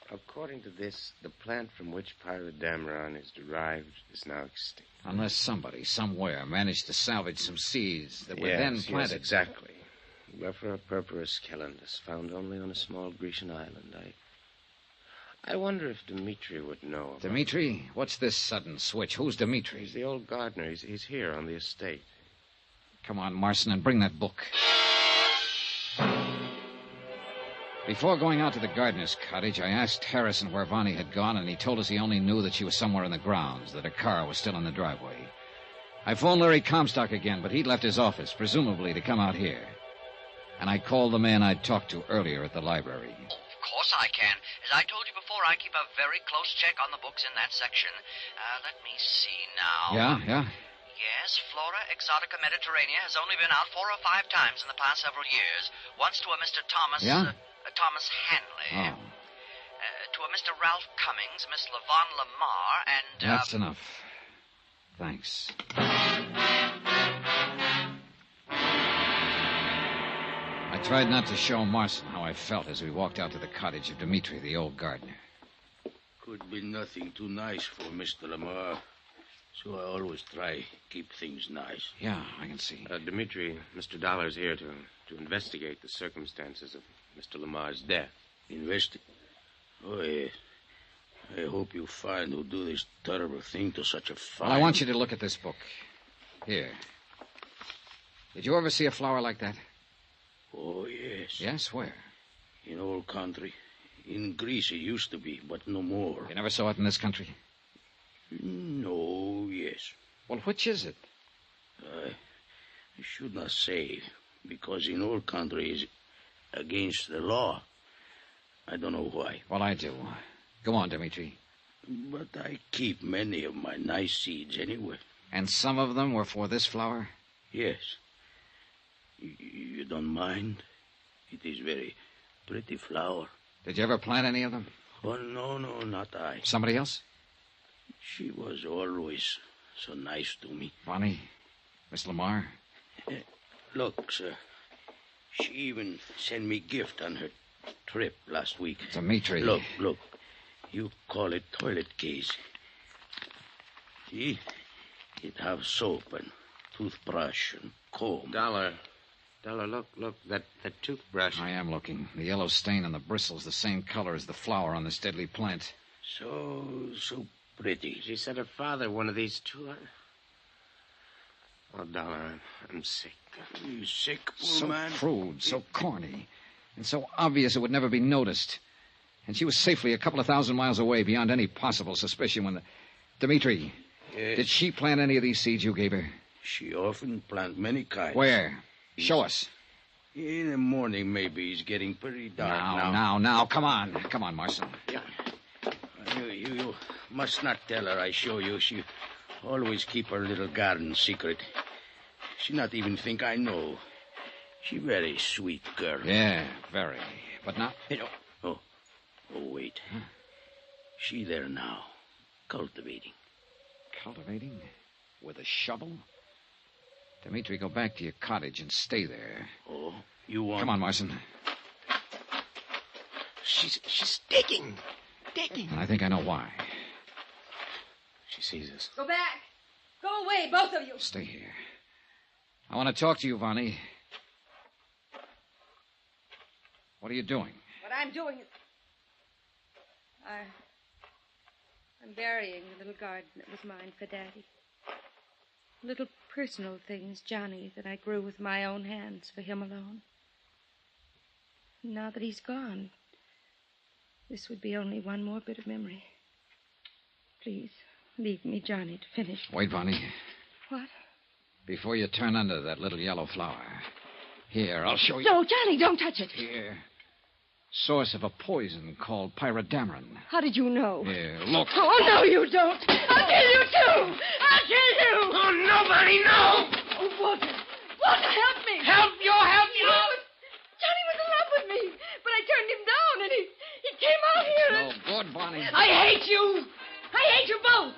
According to this, the plant from which pyrodamarin is derived is now extinct. Unless somebody, somewhere, managed to salvage some seeds that were then planted. Yes, exactly. Lephra purpurus calendus, found only on a small Grecian island. I wonder if Dmitri would know. Dmitri? What's this sudden switch? Who's Dmitri? He's the old gardener. He's here on the estate. Come on, Marson, and bring that book. Before going out to the gardener's cottage, I asked Harrison where Vonnie had gone, and he told us he only knew that she was somewhere in the grounds, that her car was still in the driveway. I phoned Larry Comstock again, but he'd left his office, presumably to come out here. And I called the man I'd talked to earlier at the library. Of course I can. As I told you before, I keep a very close check on the books in that section. Let me see now. Yeah? Yes, Flora Exotica Mediterranea has only been out 4 or 5 times in the past several years. Once to a Mr. Thomas... Yeah? Thomas Hanley. Oh. To a Mr. Ralph Cummings, Miss Levon Lamar, and... That's enough. Thanks. I tried not to show Marson how I felt as we walked out to the cottage of Dmitri, the old gardener. Could be nothing too nice for Mr. Lamar. So I always try keep things nice. Yeah, I can see. Dmitri, Mr. Dollar's here to investigate the circumstances of Mr. Lamar's death. Oh, yes. I hope you find who do this terrible thing to such a fine... Well, I want you to look at this book. Here. Did you ever see a flower like that? Oh, yes. Yes? Where? In old country. In Greece it used to be, but no more. You never saw it in this country? No, yes. Well, which is it? I should not say, because in old country is against the law. I don't know why. Well, I do. Go on, Dmitri. But I keep many of my nice seeds anyway. And some of them were for this flower? Yes. You don't mind? It is very pretty flower. Did you ever plant any of them? Oh, no, not I. Somebody else? She was always so nice to me. Vonnie? Miss Lamar? Look, sir. She even sent me gift on her trip last week. Dmitri. Look. You call it toilet case. See? It have soap and toothbrush and comb. Dollar, look, that toothbrush. I am looking. The yellow stain on the bristle's the same color as the flower on this deadly plant. So pretty. She said her father one of these two. Oh, Dollar, I'm sick. You sick, poor so man? So crude, so corny, and so obvious it would never be noticed. And she was safely a couple of 1,000 miles away beyond any possible suspicion when the... Dmitri, did she plant any of these seeds you gave her? She often plant many kinds. Where? Show us. In the morning, maybe. It's getting pretty dark now. Come on, Marson. Yeah. You must not tell her I show you. She always keep her little garden secret. She not even think I know. She very sweet girl. Yeah, very. But now... Oh, wait. Huh? She there now, cultivating. Cultivating? With a shovel? Dmitri, go back to your cottage and stay there. Oh, you want... Come on, Marson. She's digging. And I think I know why. She sees us. Go back. Go away, both of you. Stay here. I want to talk to you, Vonnie. What are you doing? What I'm doing is... I'm burying the little garden that was mine for Daddy. Little personal things, Johnny, that I grew with my own hands for him alone. Now that he's gone, this would be only one more bit of memory. Please, leave me, Johnny, to finish. Wait, Vonnie. What? Before you turn under that little yellow flower. Here, I'll show you. No, Johnny, don't touch it. Here. Source of a poison called pyrodamarin. How did you know? Here, look. Oh, no, you don't. I'll kill you, too. I'll kill you. Oh, nobody, no. Oh, Walter. Walter, help me. Help you. Johnny was in love with me, but I turned him down, and he came out here. No good, Vonnie. I hate you. I hate you both.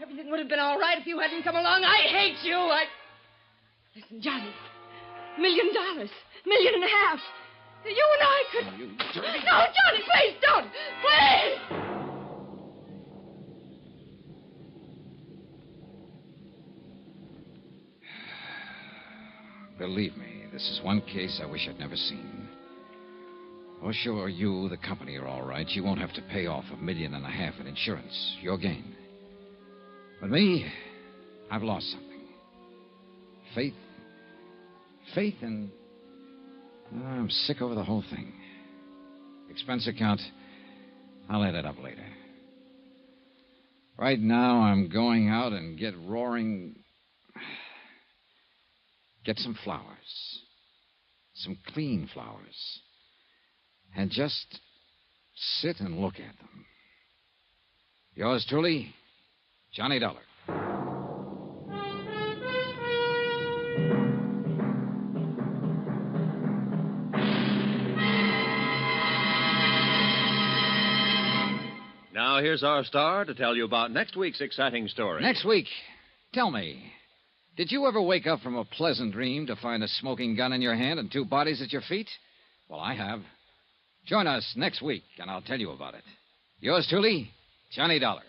Everything would have been all right if you hadn't come along. I hate you. Listen, Johnny. $1 million. $1.5 million. You and I could... Oh, you dirty... No, Johnny, please don't. Please. Believe me, this is one case I wish I'd never seen. Oh, sure, you, the company, are all right. You won't have to pay off $1.5 million in insurance. Your gain. But me, I've lost something. Faith in... I'm sick over the whole thing. Expense account, I'll add it up later. Right now, I'm going out and get some flowers. Some clean flowers. And just sit and look at them. Yours truly, Johnny Dollar. Now, here's our star to tell you about next week's exciting story. Next week, tell me, did you ever wake up from a pleasant dream to find a smoking gun in your hand and 2 bodies at your feet? Well, I have. Join us next week, and I'll tell you about it. Yours truly, Johnny Dollar.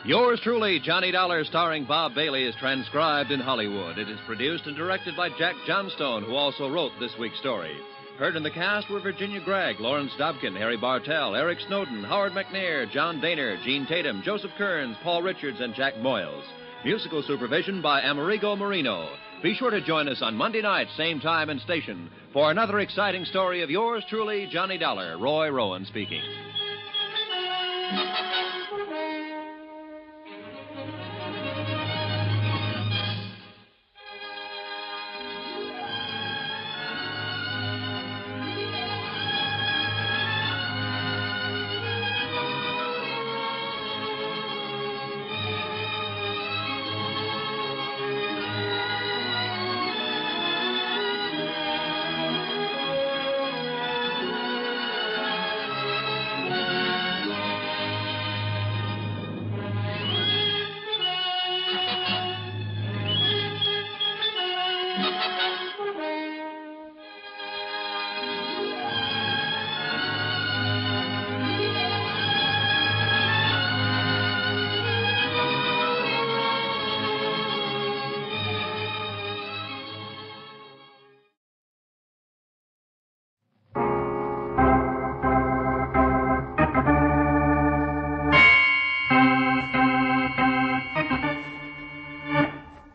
Yours truly, Johnny Dollar, starring Bob Bailey, is transcribed in Hollywood. It is produced and directed by Jack Johnstone, who also wrote this week's story. Heard in the cast were Virginia Gregg, Lawrence Dobkin, Harry Bartell, Eric Snowden, Howard McNair, John Daner, Gene Tatum, Joseph Kearns, Paul Richards, and Jack Moyles. Musical supervision by Amerigo Marino. Be sure to join us on Monday night, same time and station, for another exciting story of yours truly, Johnny Dollar. Roy Rowan speaking.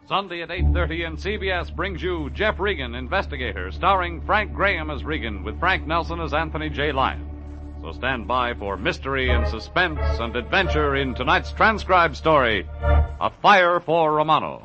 Sunday at 8:30, and CBS brings you Jeff Regan, Investigator, starring Frank Graham as Regan, with Frank Nelson as Anthony J. Lyon. So stand by for mystery and suspense and adventure in tonight's transcribed story, A Fire for Romano.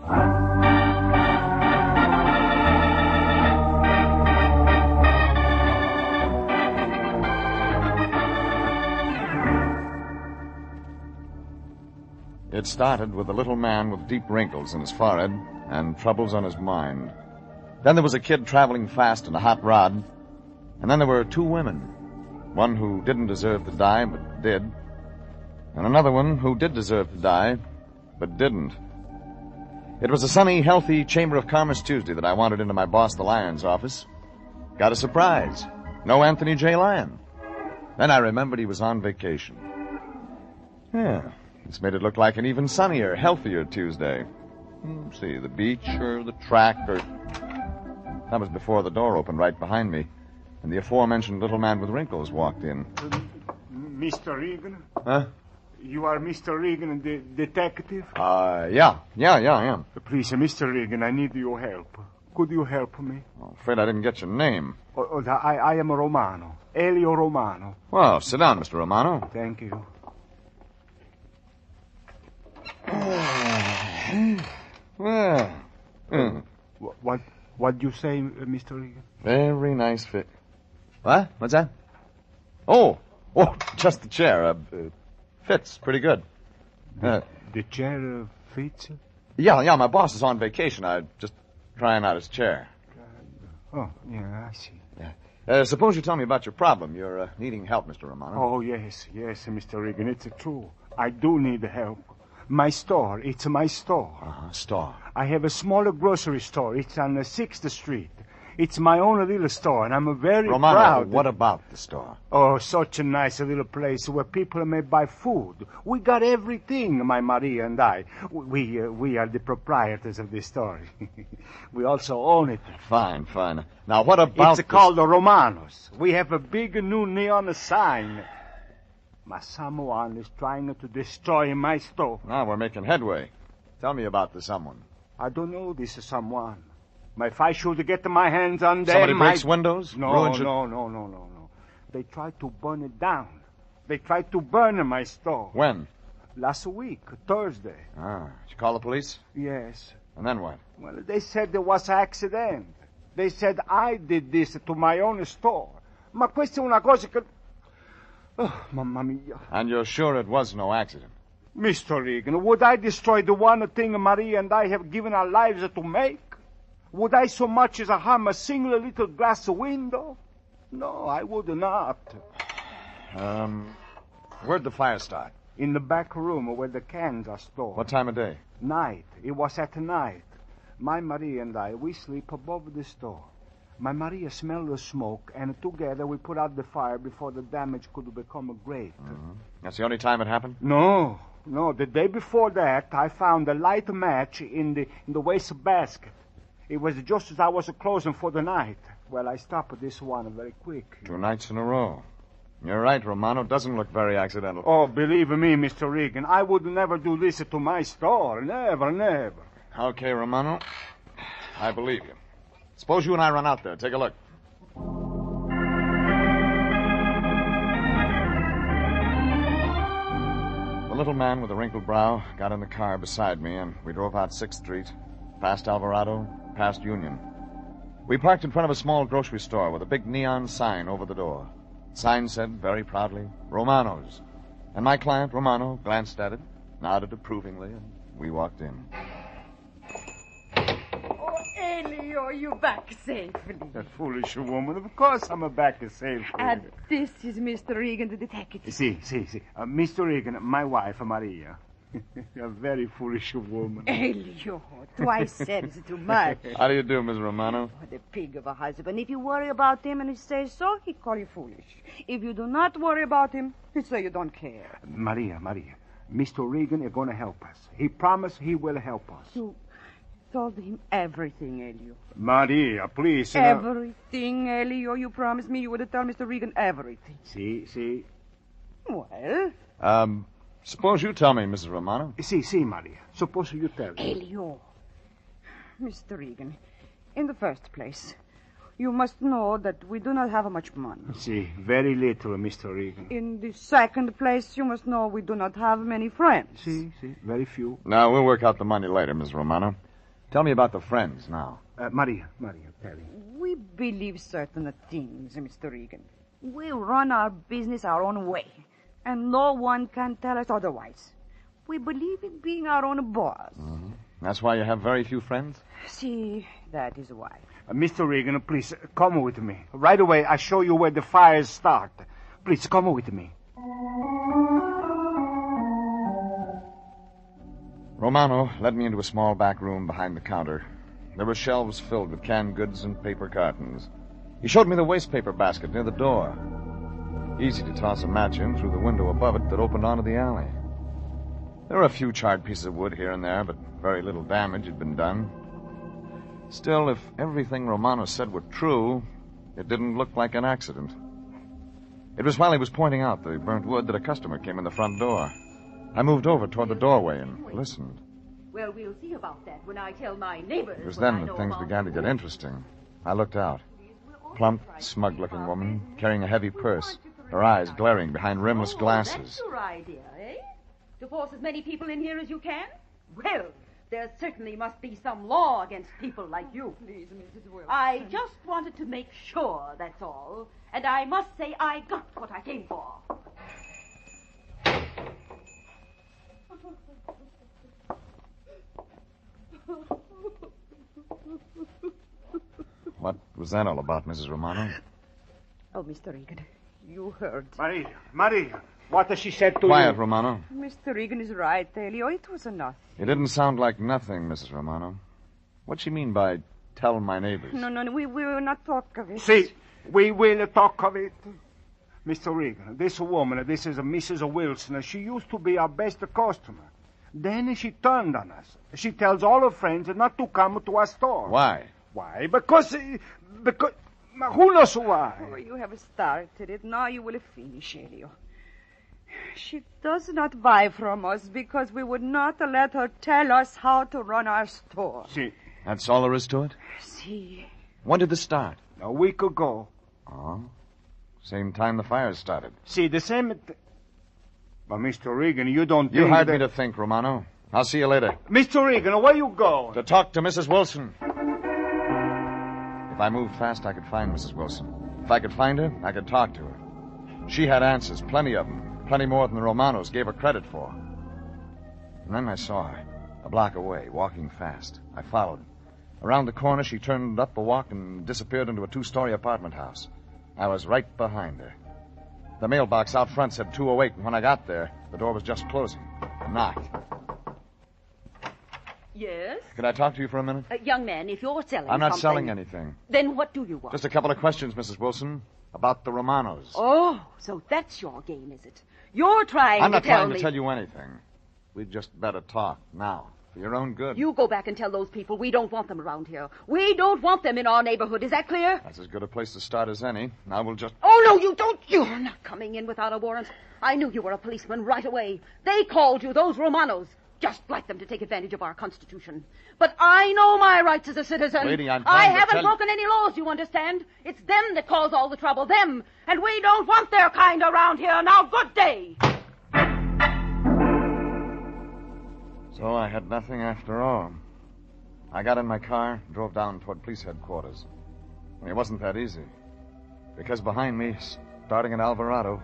It started with a little man with deep wrinkles in his forehead and troubles on his mind. Then there was a kid traveling fast in a hot rod. And then there were 2 women. One who didn't deserve to die, but did. And another one who did deserve to die, but didn't. It was a sunny, healthy Chamber of Commerce Tuesday that I wandered into my boss, the Lyon's office. Got a surprise. No Anthony J. Lyon. Then I remembered he was on vacation. Yeah. This made it look like an even sunnier, healthier Tuesday. See, the beach or the track or... That was before the door opened right behind me, and the aforementioned little man with wrinkles walked in. Mr. Regan? Huh? You are Mr. Regan, the detective? Yeah, I am. Please, Mr. Regan, I need your help. Could you help me? I'm afraid I didn't get your name. I am Romano. Elio Romano. Well, sit down, Mr. Romano. Thank you. What do you say, Mr. Regan? Very nice fit. What? What's that? Oh, just the chair. Fits pretty good. The chair fits? Yeah, my boss is on vacation. I'm just trying out his chair. Oh, yeah, I see. Yeah. Suppose you tell me about your problem. You're needing help, Mr. Romano. Oh, yes, Mr. Regan, it's true. I do need help. My store, it's my store. Store. I have a smaller grocery store. It's on 6th Street. It's my own little store, and I'm very Romano, proud. what about the store? Oh, such a nice little place where people may buy food. We got everything, my Maria and I. We are the proprietors of this store. We also own it. Fine. Now, what about... It's called the Romanos. We have a big new neon sign. My someone is trying to destroy my store. Now we're making headway. Tell me about the someone. I don't know this someone. If I should get my hands on them... Somebody breaks windows? No. They tried to burn it down. They tried to burn my store. When? Last week, Thursday. Did you call the police? Yes. And then what? Well, they said there was an accident. They said I did this to my own store. Ma questa è una cosa che... Oh, mamma mia. And you're sure it was no accident? Mr. Regan, would I destroy the one thing Maria and I have given our lives to make? Would I so much as harm a single little glass window? No, I would not. Where'd the fire start? In the back room where the cans are stored. What time of day? Night. It was at night. My Maria and I, we sleep above the store. My Maria smelled the smoke, and together we put out the fire before the damage could become great. Mm-hmm. That's the only time it happened? No. The day before that, I found a light match in the waste basket. It was just as I was closing for the night. Well, I stopped this one very quick. 2 nights in a row. You're right, Romano. Doesn't look very accidental. Oh, believe me, Mr. Regan, I would never do this to my store. Never. Okay, Romano. I believe you. Suppose you and I run out there. Take a look. The little man with the wrinkled brow got in the car beside me, and we drove out 6th Street, past Alvarado, past Union. We parked in front of a small grocery store with a big neon sign over the door. The sign said very proudly, Romano's. And my client, Romano, glanced at it, nodded approvingly, and we walked in. Elio, you back safely. That foolish woman. Of course I'm back safely. And this is Mr. Regan, the detective. See. Mr. Regan, my wife, Maria. A very foolish woman. Elio, twice said too much. How do you do, Miss Romano? What a pig of a husband. If you worry about him and he says so, he call you foolish. If you do not worry about him, he say you don't care. Maria, Mr. Regan is going to help us. He promised he will help us. You told him everything, Elio. Maria, please. Everything, Elio. You promised me you would tell Mr. Regan everything. See. Well? Suppose you tell me, Mrs. Romano. See, Maria. Suppose you tell me. Elio. Mr. Regan, in the first place, you must know that we do not have much money. See, very little, Mr. Regan. In the second place, you must know we do not have many friends. See, very few. Now, we'll work out the money later, Miss Romano. Tell me about the friends now. Maria, tell me. We believe certain things, Mr. Regan. We run our business our own way, and no one can tell us otherwise. We believe in being our own boss. Mm-hmm. That's why you have very few friends? See, that is why. Mr. Regan, please, come with me. Right away, I show you where the fires start. Please, come with me. Romano led me into a small back room behind the counter. There were shelves filled with canned goods and paper cartons. He showed me the wastepaper basket near the door. Easy to toss a match in through the window above it that opened onto the alley. There were a few charred pieces of wood here and there, but very little damage had been done. Still, if everything Romano said were true, it didn't look like an accident. It was while he was pointing out the burnt wood that a customer came in the front door. I moved over toward the doorway and listened. Well, we'll see about that when I tell my neighbors. It was then that things began to get interesting. I looked out. Plump, smug-looking woman, carrying a heavy purse, her eyes glaring behind rimless glasses. That's your idea, eh? To force as many people in here as you can? Well, there certainly must be some law against people like you. Please, Mrs. Wilson. I just wanted to make sure, that's all. And I must say I got what I came for. What was that all about, Mrs. Romano? Oh, Mr. Regan, you heard. Maria, what has she said to you? Quiet, Romano. Mr. Regan is right, Elio. It was enough. It didn't sound like nothing, Mrs. Romano. What'd she mean by tell my neighbors. No, we will not talk of it. See, we will talk of it. Mr. Regan, this woman, this is Mrs. Wilson. She used to be our best customer. Then she turned on us. She tells all her friends not to come to our store. Why? Why? Because... Who knows why? Oh, you have started it. Now you will finish, Elio. She does not buy from us because we would not let her tell us how to run our store. See. That's all there is to it? See. When did this start? A week ago. Oh. Same time the fires started. See, the same... But, Mr. Regan, you don't You think hired that... me to think, Romano. I'll see you later. Mr. Regan, where you going? To talk to Mrs. Wilson. If I moved fast, I could find Mrs. Wilson. If I could find her, I could talk to her. She had answers, plenty of them. Plenty more than the Romanos gave her credit for. And then I saw her, a block away, walking fast. I followed. Around the corner, she turned up a walk and disappeared into a 2-story apartment house. I was right behind her. The mailbox out front said 208, and when I got there, the door was just closing. I knocked. Yes? Could I talk to you for a minute? Young man, if you're selling I'm not something... selling anything. Then what do you want? Just a couple of questions, Mrs. Wilson, about the Romanos. Oh, so that's your game, is it? You're trying I'm not to tell trying me... to tell you anything. We'd just better talk now, for your own good. You go back and tell those people we don't want them around here. We don't want them in our neighborhood. Is that clear? That's as good a place to start as any. Now we'll just... Oh, no, you don't. You're not coming in without a warrant. I knew you were a policeman right away. They called you, those Romanos. Just like them to take advantage of our Constitution. But I know my rights as a citizen. Lady, I'm I trying to haven't tell broken any laws, you understand? It's them that cause all the trouble, them. And we don't want their kind around here. Now, good day. So I had nothing after all. I got in my car, drove down toward police headquarters. And it wasn't that easy. Because behind me, starting at Alvarado,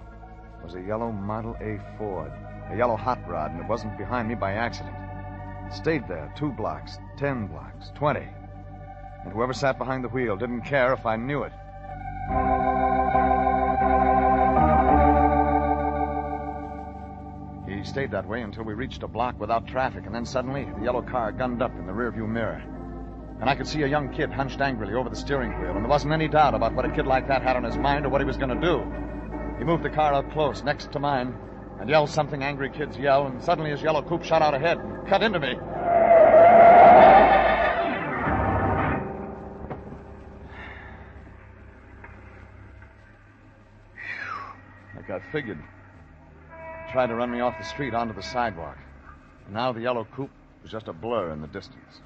was a yellow Model A Ford. A yellow hot rod, and it wasn't behind me by accident. It stayed there 2 blocks, 10 blocks, 20. And whoever sat behind the wheel didn't care if I knew it. He stayed that way until we reached a block without traffic, and then suddenly the yellow car gunned up in the rearview mirror. And I could see a young kid hunched angrily over the steering wheel, and there wasn't any doubt about what a kid like that had on his mind or what he was going to do. He moved the car up close, next to mine, and yelled something angry kids yell, and suddenly his yellow coupe shot out ahead and cut into me. Like I figured. He tried to run me off the street onto the sidewalk. And now the yellow coupe was just a blur in the distance.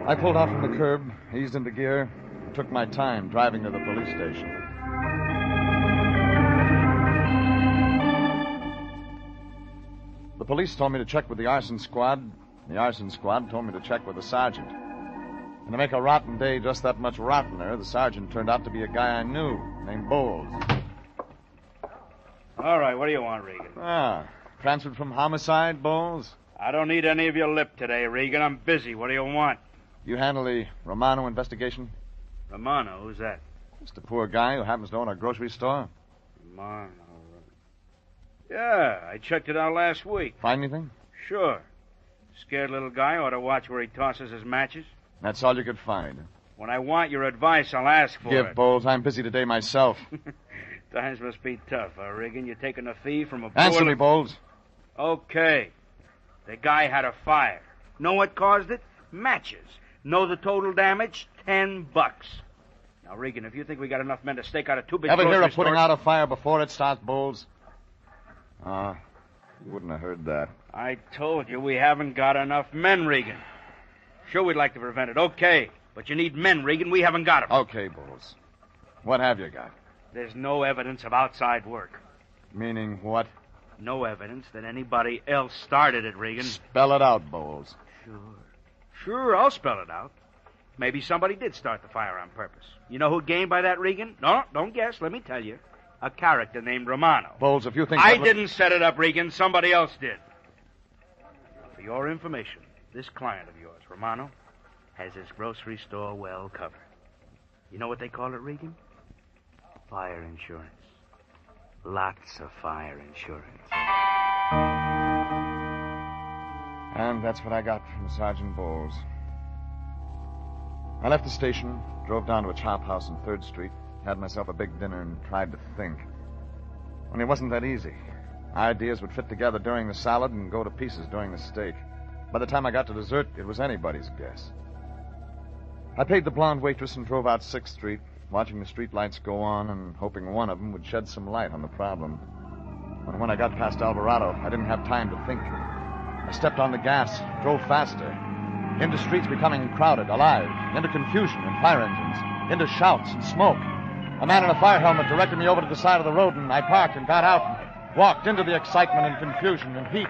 I pulled out from the curb, eased into gear, and took my time driving to the police station. The police told me to check with the arson squad. The arson squad told me to check with the sergeant. And to make a rotten day just that much rottener, the sergeant turned out to be a guy I knew, named Bowles. All right, what do you want, Regan? Transferred from homicide, Bowles? I don't need any of your lip today, Regan. I'm busy. What do you want? You handle the Romano investigation? Romano? Who's that? Just a poor guy who happens to own a grocery store. Romano. Yeah, I checked it out last week. Find anything? Sure. Scared little guy ought to watch where he tosses his matches. That's all you could find. When I want your advice, I'll ask for it. Give, Bowles. I'm busy today myself. Times must be tough, Regan. You're taking a fee from a Answer me, Bowles. Okay. The guy had a fire. Know what caused it? Matches. Know the total damage? $10. Now, Regan, if you think we got enough men to stake out a 2 big Ever hear grocery of putting store... out a fire before it starts, Bowles? You wouldn't have heard that. I told you we haven't got enough men, Regan. Sure, we'd like to prevent it. Okay. But you need men, Regan. We haven't got them. Okay, Bowles. What have you got? There's no evidence of outside work. Meaning what? No evidence that anybody else started it, Regan. Spell it out, Bowles. Sure, I'll spell it out. Maybe somebody did start the fire on purpose. You know who gained by that, Regan? No, don't guess. Let me tell you. A character named Romano. Bowles, if you think... I didn't set it up, Regan. Somebody else did. For your information, this client of yours, Romano, has his grocery store well covered. You know what they call it, Regan? Fire insurance. Lots of fire insurance. And that's what I got from Sergeant Bowles. I left the station, drove down to a chop house on 3rd Street, had myself a big dinner, and tried to think. Only it wasn't that easy. Ideas would fit together during the salad and go to pieces during the steak. By the time I got to dessert, it was anybody's guess. I paid the blonde waitress and drove out 6th Street, watching the street lights go on and hoping one of them would shed some light on the problem. But when I got past Alvarado, I didn't have time to think. I stepped on the gas, drove faster, into streets becoming crowded, alive, into confusion and fire engines, into shouts and smoke. A man in a fire helmet directed me over to the side of the road, and I parked and got out and walked into the excitement and confusion and heat,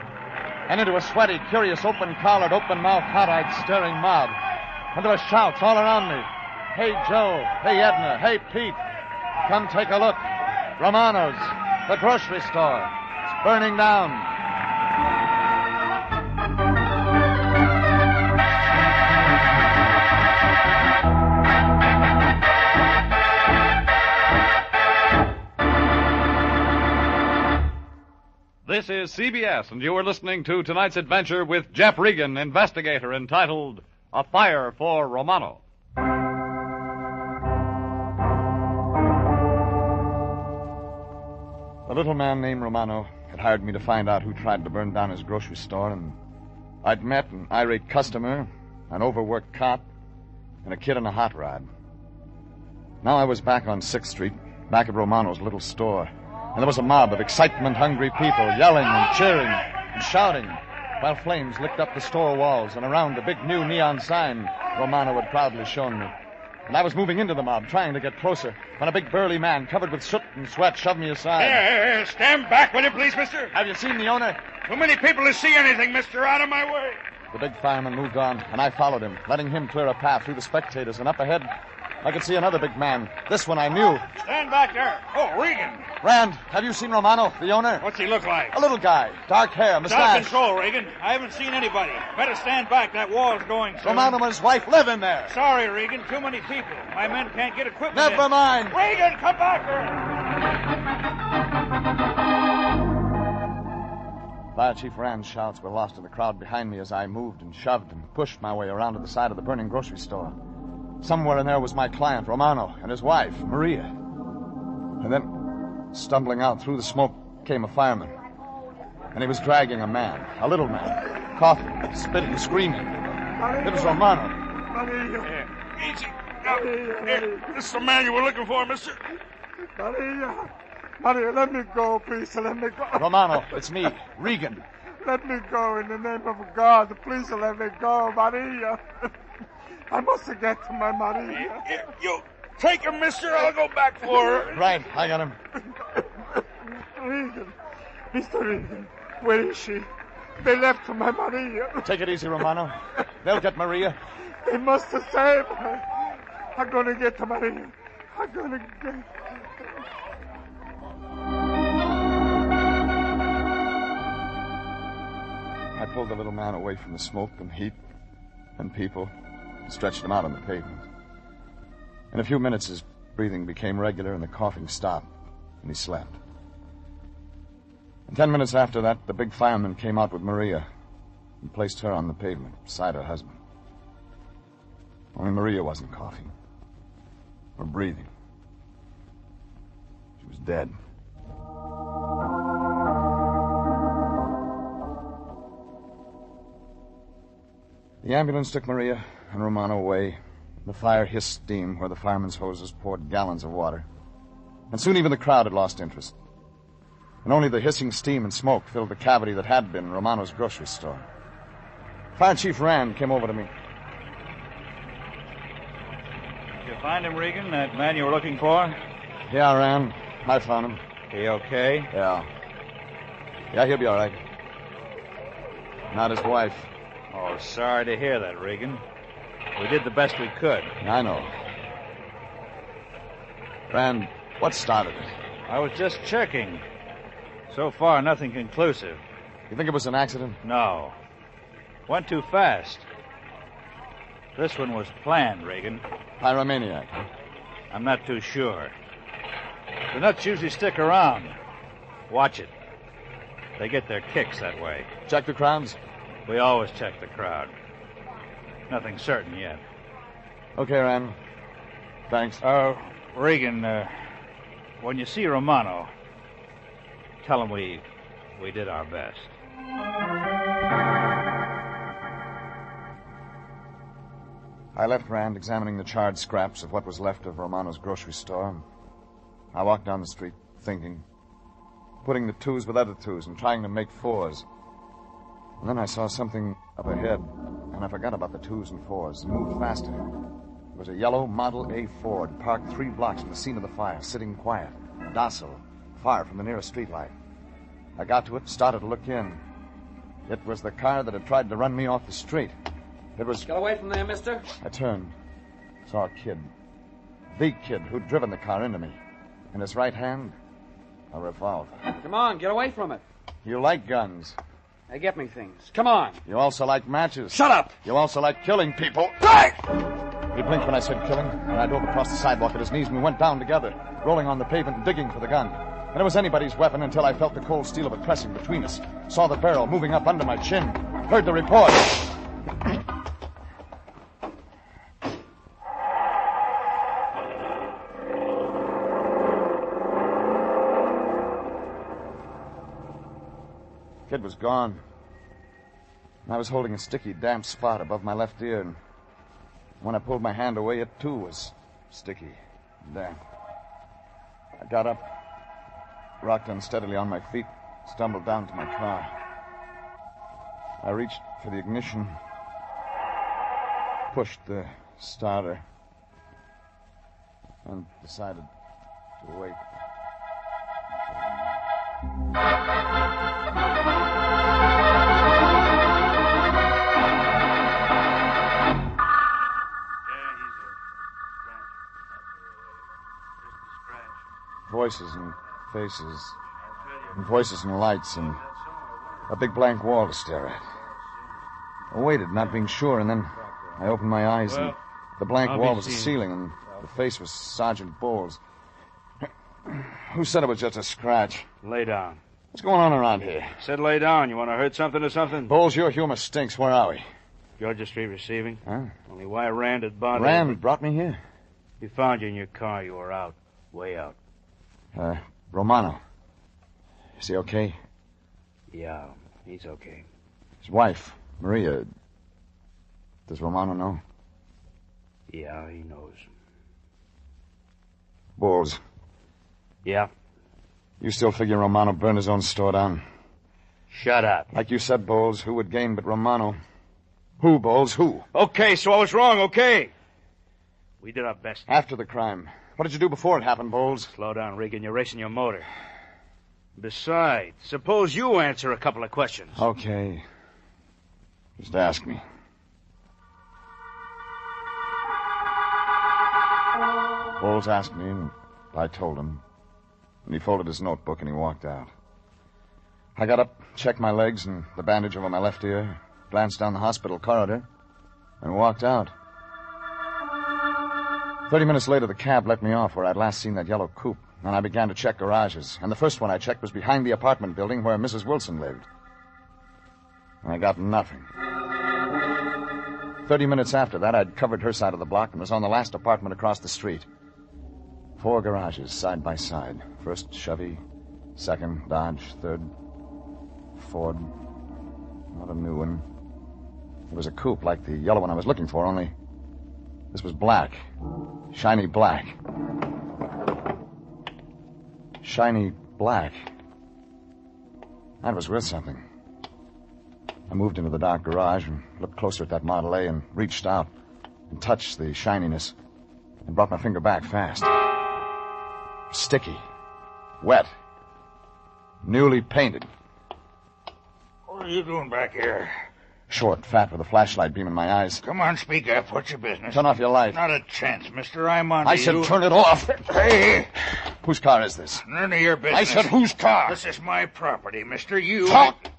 and into a sweaty, curious, open-collared, open-mouthed, hot-eyed, staring mob. And there were shouts all around me. Hey, Joe. Hey, Edna. Hey, Pete. Come take a look. Romano's, the grocery store. It's burning down. This is CBS, and you are listening to tonight's adventure with Jeff Regan, investigator, entitled A Fire for Romano. A little man named Romano had hired me to find out who tried to burn down his grocery store, and I'd met an irate customer, an overworked cop, and a kid in a hot rod. Now I was back on 6th Street, back at Romano's little store, and there was a mob of excitement-hungry people yelling and cheering and shouting, while flames licked up the store walls and around a big new neon sign Romano had proudly shown me. And I was moving into the mob, trying to get closer, when a big burly man covered with soot and sweat shoved me aside. Hey, stand back, will you, please, mister? Have you seen the owner? Too many people to see anything, mister. Out of my way. The big fireman moved on, and I followed him, letting him clear a path through the spectators, and up ahead, I could see another big man. This one I knew. Stand back there. Oh, Regan. Rand, have you seen Romano, the owner? What's he look like? A little guy, dark hair, mustache. Out of control, Regan. I haven't seen anybody. Better stand back. That wall's going soon. Romano and his wife live in there. Sorry, Regan. Too many people. My men can't get equipment Never in. mind. Regan, come back here. Fire Chief Rand's shouts were lost in the crowd behind me as I moved and shoved and pushed my way around to the side of the burning grocery store. Somewhere in there was my client, Romano, and his wife, Maria. And then, stumbling out through the smoke, came a fireman. And he was dragging a man, a little man, coughing, spitting, screaming. It was Romano. Maria. Easy. Here, this is the man you were looking for, mister. Maria, let me go, please. Let me go. Romano, it's me, Regan. Let me go in the name of God. Please let me go, Maria. I must get to my Maria. You take him, mister. I'll go back for her. Right, I got him. Regan. Mr. Regan, where is she? They left for my Maria. Take it easy, Romano. They'll get Maria. They must have saved her. I'm going to get to Maria. I'm going to get... I pulled the little man away from the smoke and heat and people and stretched him out on the pavement. In a few minutes, his breathing became regular and the coughing stopped, and he slept. And 10 minutes after that, the big fireman came out with Maria and placed her on the pavement beside her husband. Only Maria wasn't coughing or breathing. She was dead. The ambulance took Maria and Romano away. The fire hissed steam where the firemen's hoses poured gallons of water. And soon even the crowd had lost interest. And only the hissing steam and smoke filled the cavity that had been Romano's grocery store. Fire Chief Rand came over to me. Did you find him, Regan, that man you were looking for? Yeah, Rand. I found him. He okay? Yeah. Yeah, he'll be all right. Not his wife. Oh, sorry to hear that, Regan. We did the best we could. I know. Rand, what started it? I was just checking. So far, nothing conclusive. You think it was an accident? No. Went too fast. This one was planned, Regan. Pyromaniac, huh? I'm not too sure. The nuts usually stick around. Watch it. They get their kicks that way. Check the crowds? We always check the crowd. Nothing certain yet. Okay, Rand. Thanks. Regan, when you see Romano, tell him we did our best. I left Rand examining the charred scraps of what was left of Romano's grocery store. I walked down the street, thinking, putting the twos with other twos and trying to make fours. And then I saw something up ahead, and I forgot about the twos and fours and moved faster. It was a yellow Model A Ford parked 3 blocks from the scene of the fire, sitting quiet, docile, far from the nearest streetlight. I got to it, started to look in. It was the car that had tried to run me off the street. It was... Get away from there, mister. I turned, saw a kid. The kid who'd driven the car into me. In his right hand, a revolver. Come on, get away from it. You like guns. They get me things. Come on. You also like matches. Shut up! You also like killing people. He blinked when I said killing, and I dove across the sidewalk at his knees, and we went down together, rolling on the pavement and digging for the gun. And it was anybody's weapon until I felt the cold steel of it pressing between us. Saw the barrel moving up under my chin. Heard the report. Kid was gone. I was holding a sticky, damp spot above my left ear, and when I pulled my hand away, it too was sticky and damp. I got up, rocked unsteadily on my feet, stumbled down to my car. I reached for the ignition, pushed the starter, and decided to wait. Voices and faces, and voices and lights, and a big blank wall to stare at. I waited, not being sure, and then I opened my eyes, and the blank wall was the ceiling, and the face was Sergeant Bowles. Who said it was just a scratch? Lay down. What's going on around here? Said lay down. You want to hurt something or something? Bowles, your humor stinks. Where are we? Georgia Street Receiving. Huh? Only why Rand had bothered... Rand brought me here. He found you in your car. You were out. Way out. Romano. Is he okay? Yeah, he's okay. His wife, Maria. Does Romano know? Yeah, he knows. Bowles. Yeah? You still figure Romano burned his own store down? Shut up. Like you said, Bowles, who would gain but Romano? Who, Bowles, who? Okay, so I was wrong, okay. We did our best. After the crime. What did you do before it happened, Bowles? Slow down, Regan. You're racing your motor. Besides, suppose you answer a couple of questions. Okay. Just ask me. Bowles asked me, and I told him. And he folded his notebook and he walked out. I got up, checked my legs and the bandage over my left ear, glanced down the hospital corridor, and walked out. 30 minutes later, the cab let me off where I'd last seen that yellow coupe, and I began to check garages. And the first one I checked was behind the apartment building where Mrs. Wilson lived. And I got nothing. 30 minutes after that, I'd covered her side of the block and was on the last apartment across the street. 4 garages, side by side. First, Chevy. Second, Dodge. Third, Ford. Not a new one. It was a coupe like the yellow one I was looking for, only this was black. Shiny black. Shiny black. That was worth something. I moved into the dark garage and looked closer at that Model A and reached out and touched the shininess and brought my finger back fast. Sticky. Wet. Newly painted. What are you doing back here? Short, fat, with a flashlight beam in my eyes. Come on, speak up. What's your business? Turn off your light. Not a chance, mister. I'm on I said turn it off. Hey! Whose car is this? None of your business. I said whose car? This is my property, mister. You... Talk!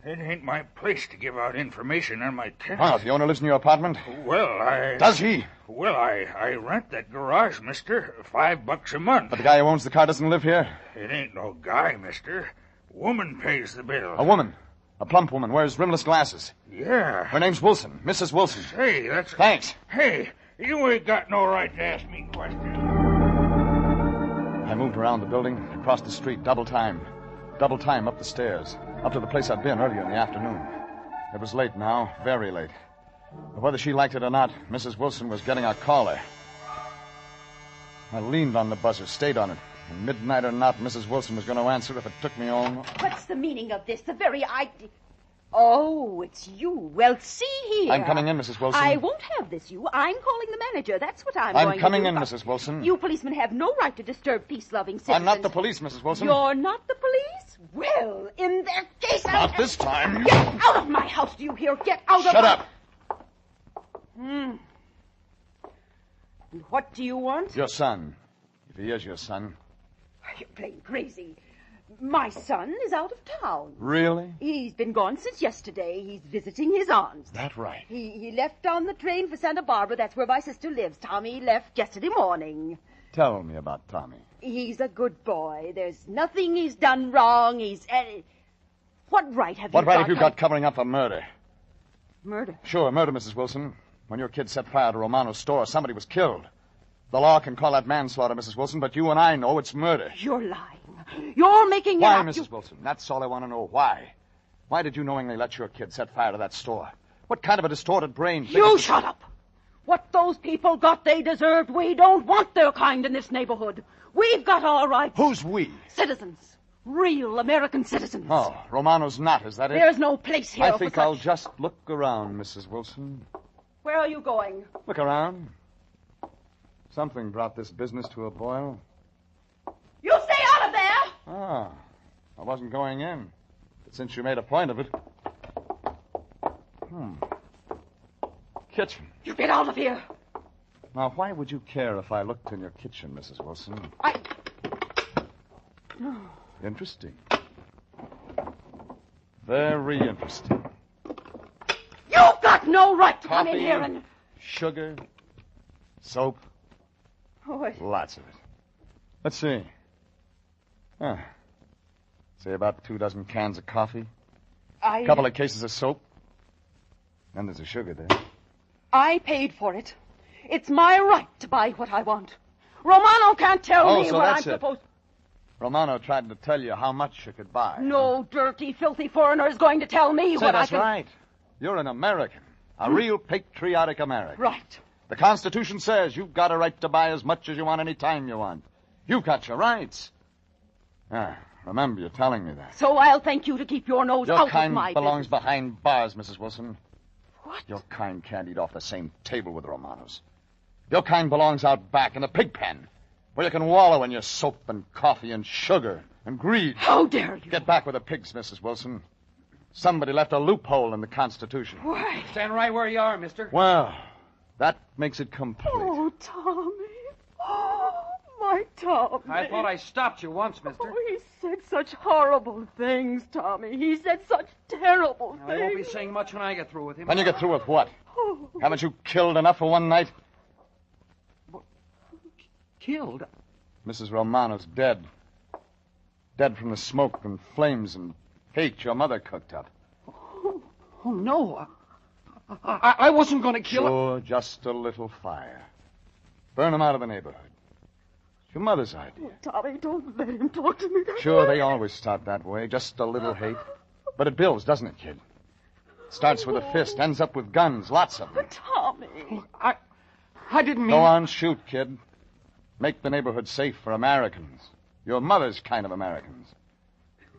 It ain't my place to give out information on my tenant. Oh, the owner lives in your apartment? Well, Does he? Well, I rent that garage, mister. $5 a month. But the guy who owns the car doesn't live here? It ain't no guy, mister. Woman pays the bill. A woman? A plump woman, wears rimless glasses. Yeah. Her name's Wilson, Mrs. Wilson. Hey, that's... Thanks. Hey, You ain't got no right to ask me questions. I moved around the building, across the street, double time up the stairs, up to the place I'd been earlier in the afternoon. It was late now, very late. But whether she liked it or not, Mrs. Wilson was getting a caller. I leaned on the buzzer, stayed on it. And midnight or not, Mrs. Wilson was going to answer if it took me all... What's the meaning of this? The very idea... Oh, it's you. Well, see here. I'm coming in, Mrs. Wilson. I won't have this, you. I'm calling the manager. That's what I'm going to do. I'm coming in, Mrs. Wilson. You policemen have no right to disturb peace-loving citizens. I'm not the police, Mrs. Wilson. You're not the police? Well, in that case... Not this time. Get out of my house, do you hear? Get out of... Shut up. And what do you want? Your son. If he is your son. You're playing crazy. My son is out of town. Really? He's been gone since yesterday. He's visiting his aunts. That right? He left on the train for Santa Barbara. That's where my sister lives. Tommy left yesterday morning. Tell me about Tommy. He's a good boy. There's nothing he's done wrong. What right have you got? What right have you got covering up a murder? Murder? Sure, murder, Mrs. Wilson. When your kid set fire to Romano's store, somebody was killed. The law can call that manslaughter, Mrs. Wilson, but you and I know it's murder. You're lying. You're making... Why, Mrs. Wilson? That's all I want to know. Why? Why did you knowingly let your kid set fire to that store? What kind of a distorted brain... You shut up! What those people got, they deserved. We don't want their kind in this neighborhood. We've got our rights. Who's we? Citizens. Real American citizens. Oh, Romano's not, is that it? There's no place here I for think such... I'll just look around, Mrs. Wilson. Where are you going? Look around. Something brought this business to a boil. You stay out of there! Ah, I wasn't going in. But since you made a point of it... Kitchen. You get out of here. Now, why would you care if I looked in your kitchen, Mrs. Wilson? Interesting. Very interesting. You've got no right to come in Coffee, here and... sugar, soap. Lots of it. Let's see. Say about 24 cans of coffee. A couple of cases of soap. And there's a sugar there. I paid for it. It's my right to buy what I want. Romano can't tell me so what that's I'm it. supposed... Romano tried to tell you how much you could buy. No dirty, filthy foreigner is going to tell me what I That's can... right. You're an American. A real patriotic American. Right. The Constitution says you've got a right to buy as much as you want any time you want. You've got your rights. Remember, you're telling me that. So I'll thank you to keep your nose Your out kind of my belongs business. behind bars, Mrs. Wilson. What? Your kind can't eat off the same table with Romanos. Your kind belongs out back in the pig pen, where you can wallow in your soap and coffee and sugar and greed. How dare you? Get back with the pigs, Mrs. Wilson. Somebody left a loophole in the Constitution. Why? Stand right where you are, mister. Well, that makes it complete. Oh, Tommy. Oh, my Tommy. I thought I stopped you once, mister. Oh, he said such horrible things, Tommy. He said such terrible things. I won't be saying much when I get through with him. When you get through with what? Oh. Haven't you killed enough for one night? Killed? Mrs. Romano's dead. Dead from the smoke and flames and hate your mother cooked up. Oh, no. I wasn't going to kill her. Sure, just a little fire. Burn them out of the neighborhood. It's your mother's idea. Oh, Tommy, don't let him talk to me that Sure, way. they always start that way. Just a little hate. But it builds, doesn't it, kid? Starts with a fist, ends up with guns, lots of them. Tommy. I didn't mean... Go on, shoot, kid. Make the neighborhood safe for Americans. Your mother's kind of Americans.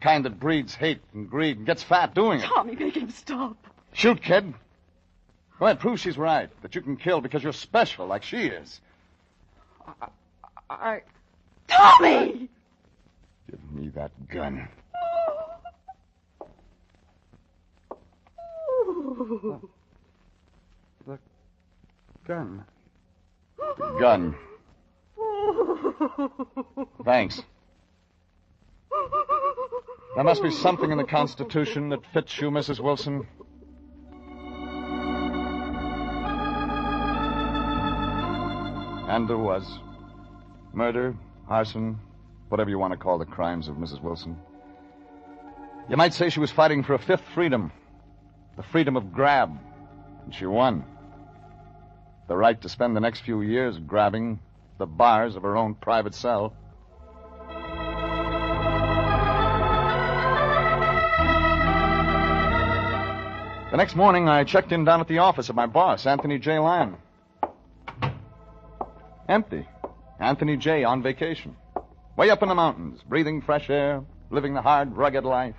Kind that breeds hate and greed and gets fat doing it. Tommy, make him stop. Shoot, kid. Go ahead, prove she's right. That you can kill because you're special like she is. Tommy! Give me that gun. The gun. The gun. Thanks. There must be something in the Constitution that fits you, Mrs. Wilson. And there was. Murder, arson, whatever you want to call the crimes of Mrs. Wilson. You might say she was fighting for a fifth freedom. The freedom of grab. And she won. the right to spend the next few years grabbing the bars of her own private cell. The next morning, I checked in down at the office of my boss, Anthony J. Lyon. Empty. Anthony J. on vacation. Way up in the mountains, breathing fresh air, living the hard, rugged life.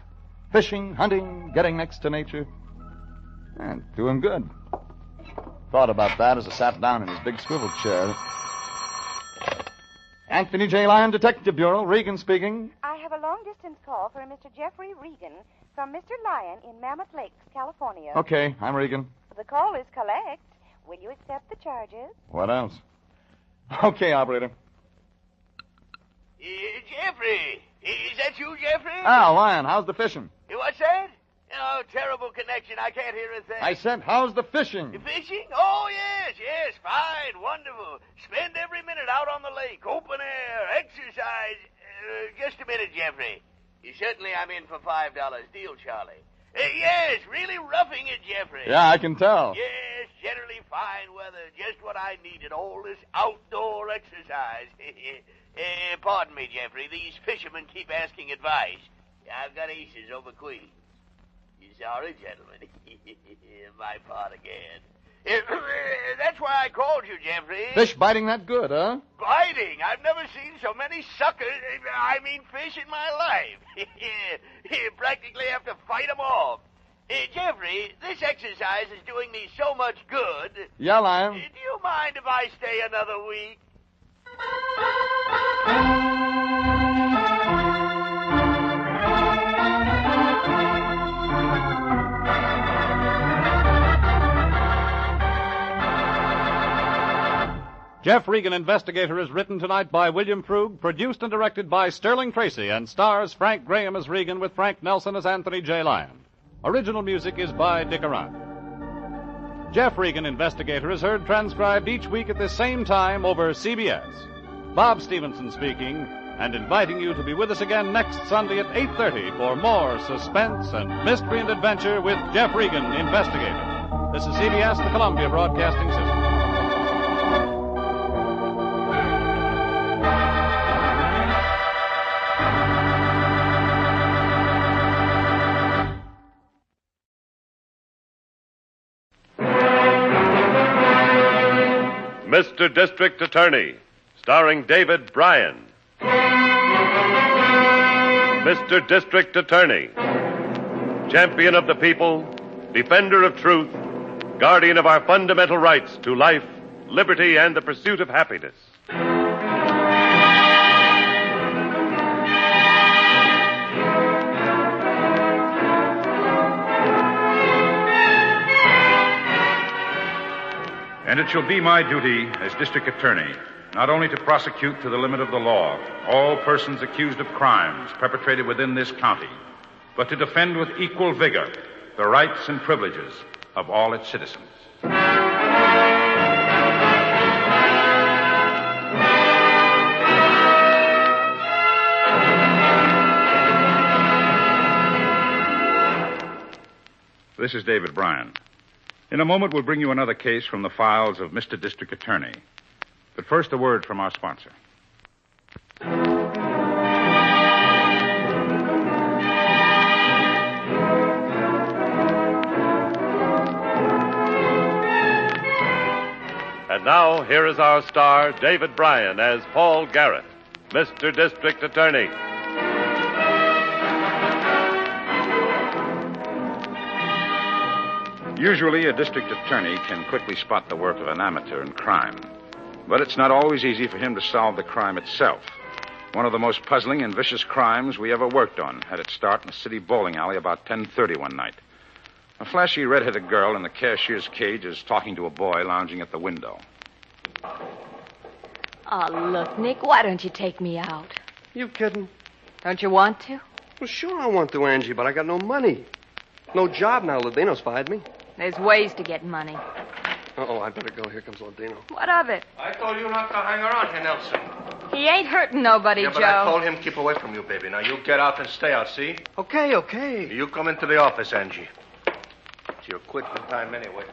Fishing, hunting, getting next to nature. And doing good. Thought about that as I sat down in his big swivel chair. Anthony J. Lyon, Detective Bureau. Regan speaking. I have a long-distance call for Mr. Jeffrey Regan from Mr. Lyon in Mammoth Lakes, California. Okay, I'm Regan. The call is collect. Will you accept the charges? What else? Okay, operator. Jeffrey! Is that you, Jeffrey? Lyon, how's the fishing? What's that? Oh, terrible connection. I can't hear a thing. I said, how's the fishing? Fishing? Oh, yes. Fine. Wonderful. Spend every minute out on the lake. Open air. Exercise. Just a minute, Jeffrey. Certainly I'm in for $5. Deal, Charlie. Yes, really roughing it, Jeffrey. Yeah, I can tell. Yes, generally fine weather. Just what I needed. All this outdoor exercise. Pardon me, Jeffrey. These fishermen keep asking advice. I've got aces over queens. Sorry, gentlemen. My part again. That's why I called you, Jeffrey. Fish biting that good, huh? Biting? I've never seen so many suckers, fish in my life. You practically have to fight them off. Jeffrey, this exercise is doing me so much good. Yeah, Lyon. Do you mind if I stay another week? Jeff Regan, Investigator, is written tonight by William Frug, produced and directed by Sterling Tracy, and stars Frank Graham as Regan with Frank Nelson as Anthony J. Lyon. Original music is by Dick Arant. Jeff Regan, Investigator, is heard transcribed each week at the same time over CBS. Bob Stevenson speaking, and inviting you to be with us again next Sunday at 8:30 for more suspense and mystery and adventure with Jeff Regan, Investigator. This is CBS, the Columbia Broadcasting System. Mr. District Attorney, starring David Bryan. Mr. District Attorney, champion of the people, defender of truth, guardian of our fundamental rights to life, liberty, and the pursuit of happiness. And it shall be my duty as district attorney not only to prosecute to the limit of the law all persons accused of crimes perpetrated within this county, but to defend with equal vigor the rights and privileges of all its citizens. This is David Bryan. In a moment, we'll bring you another case from the files of Mr. District Attorney. But first, a word from our sponsor. And now, here is our star, David Bryan, as Paul Garrett, Mr. District Attorney. Usually, a district attorney can quickly spot the work of an amateur in crime. But it's not always easy for him to solve the crime itself. One of the most puzzling and vicious crimes we ever worked on had its start in a city bowling alley about 10:30 one night. A flashy red-headed girl in the cashier's cage is talking to a boy lounging at the window. Oh, look, Nick, why don't you take me out? You kidding? Don't you want to? Well, sure I want to, Angie, but I got no money. No job now. Ladino's fired me. There's ways to get money. Uh-oh, I better go. Here comes Ladino. What of it? I told you not to hang around here, Nelson. He ain't hurting nobody, Yeah, but Joe. I told him keep away from you, baby. Now, you get out and stay out, see? Okay. You come into the office, Angie. It's your quitting time anyway.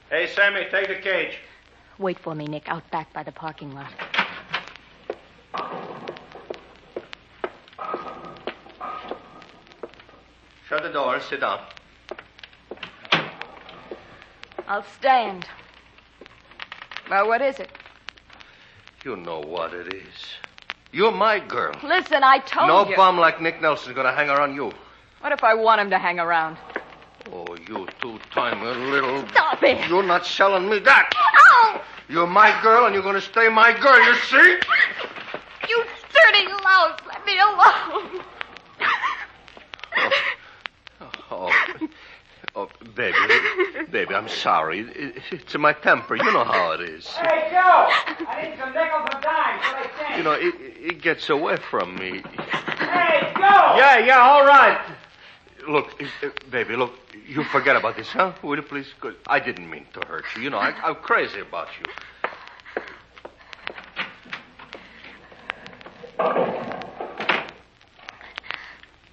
Hey, Sammy, take the cage. Wait for me, Nick, out back by the parking lot. Shut the door. Sit down. I'll stand. Well, what is it? You know what it is. You're my girl. Listen, I told No you. bum like Nick Nelson's going to hang around you. What if I want him to hang around? Oh, you two-timing little... Stop it! You're not selling me that. Ow! You're my girl, and you're going to stay my girl, you see? You dirty louse! Let me alone! Oh, baby, I'm sorry. It's in my temper. You know how it is. Hey, Joe! I need some nickels and dimes. What I say? You know, it gets away from me. Hey, Joe! Yeah, all right. Look, baby, you forget about this, huh? Will you please? 'Cause I didn't mean to hurt you. You know, I'm crazy about you.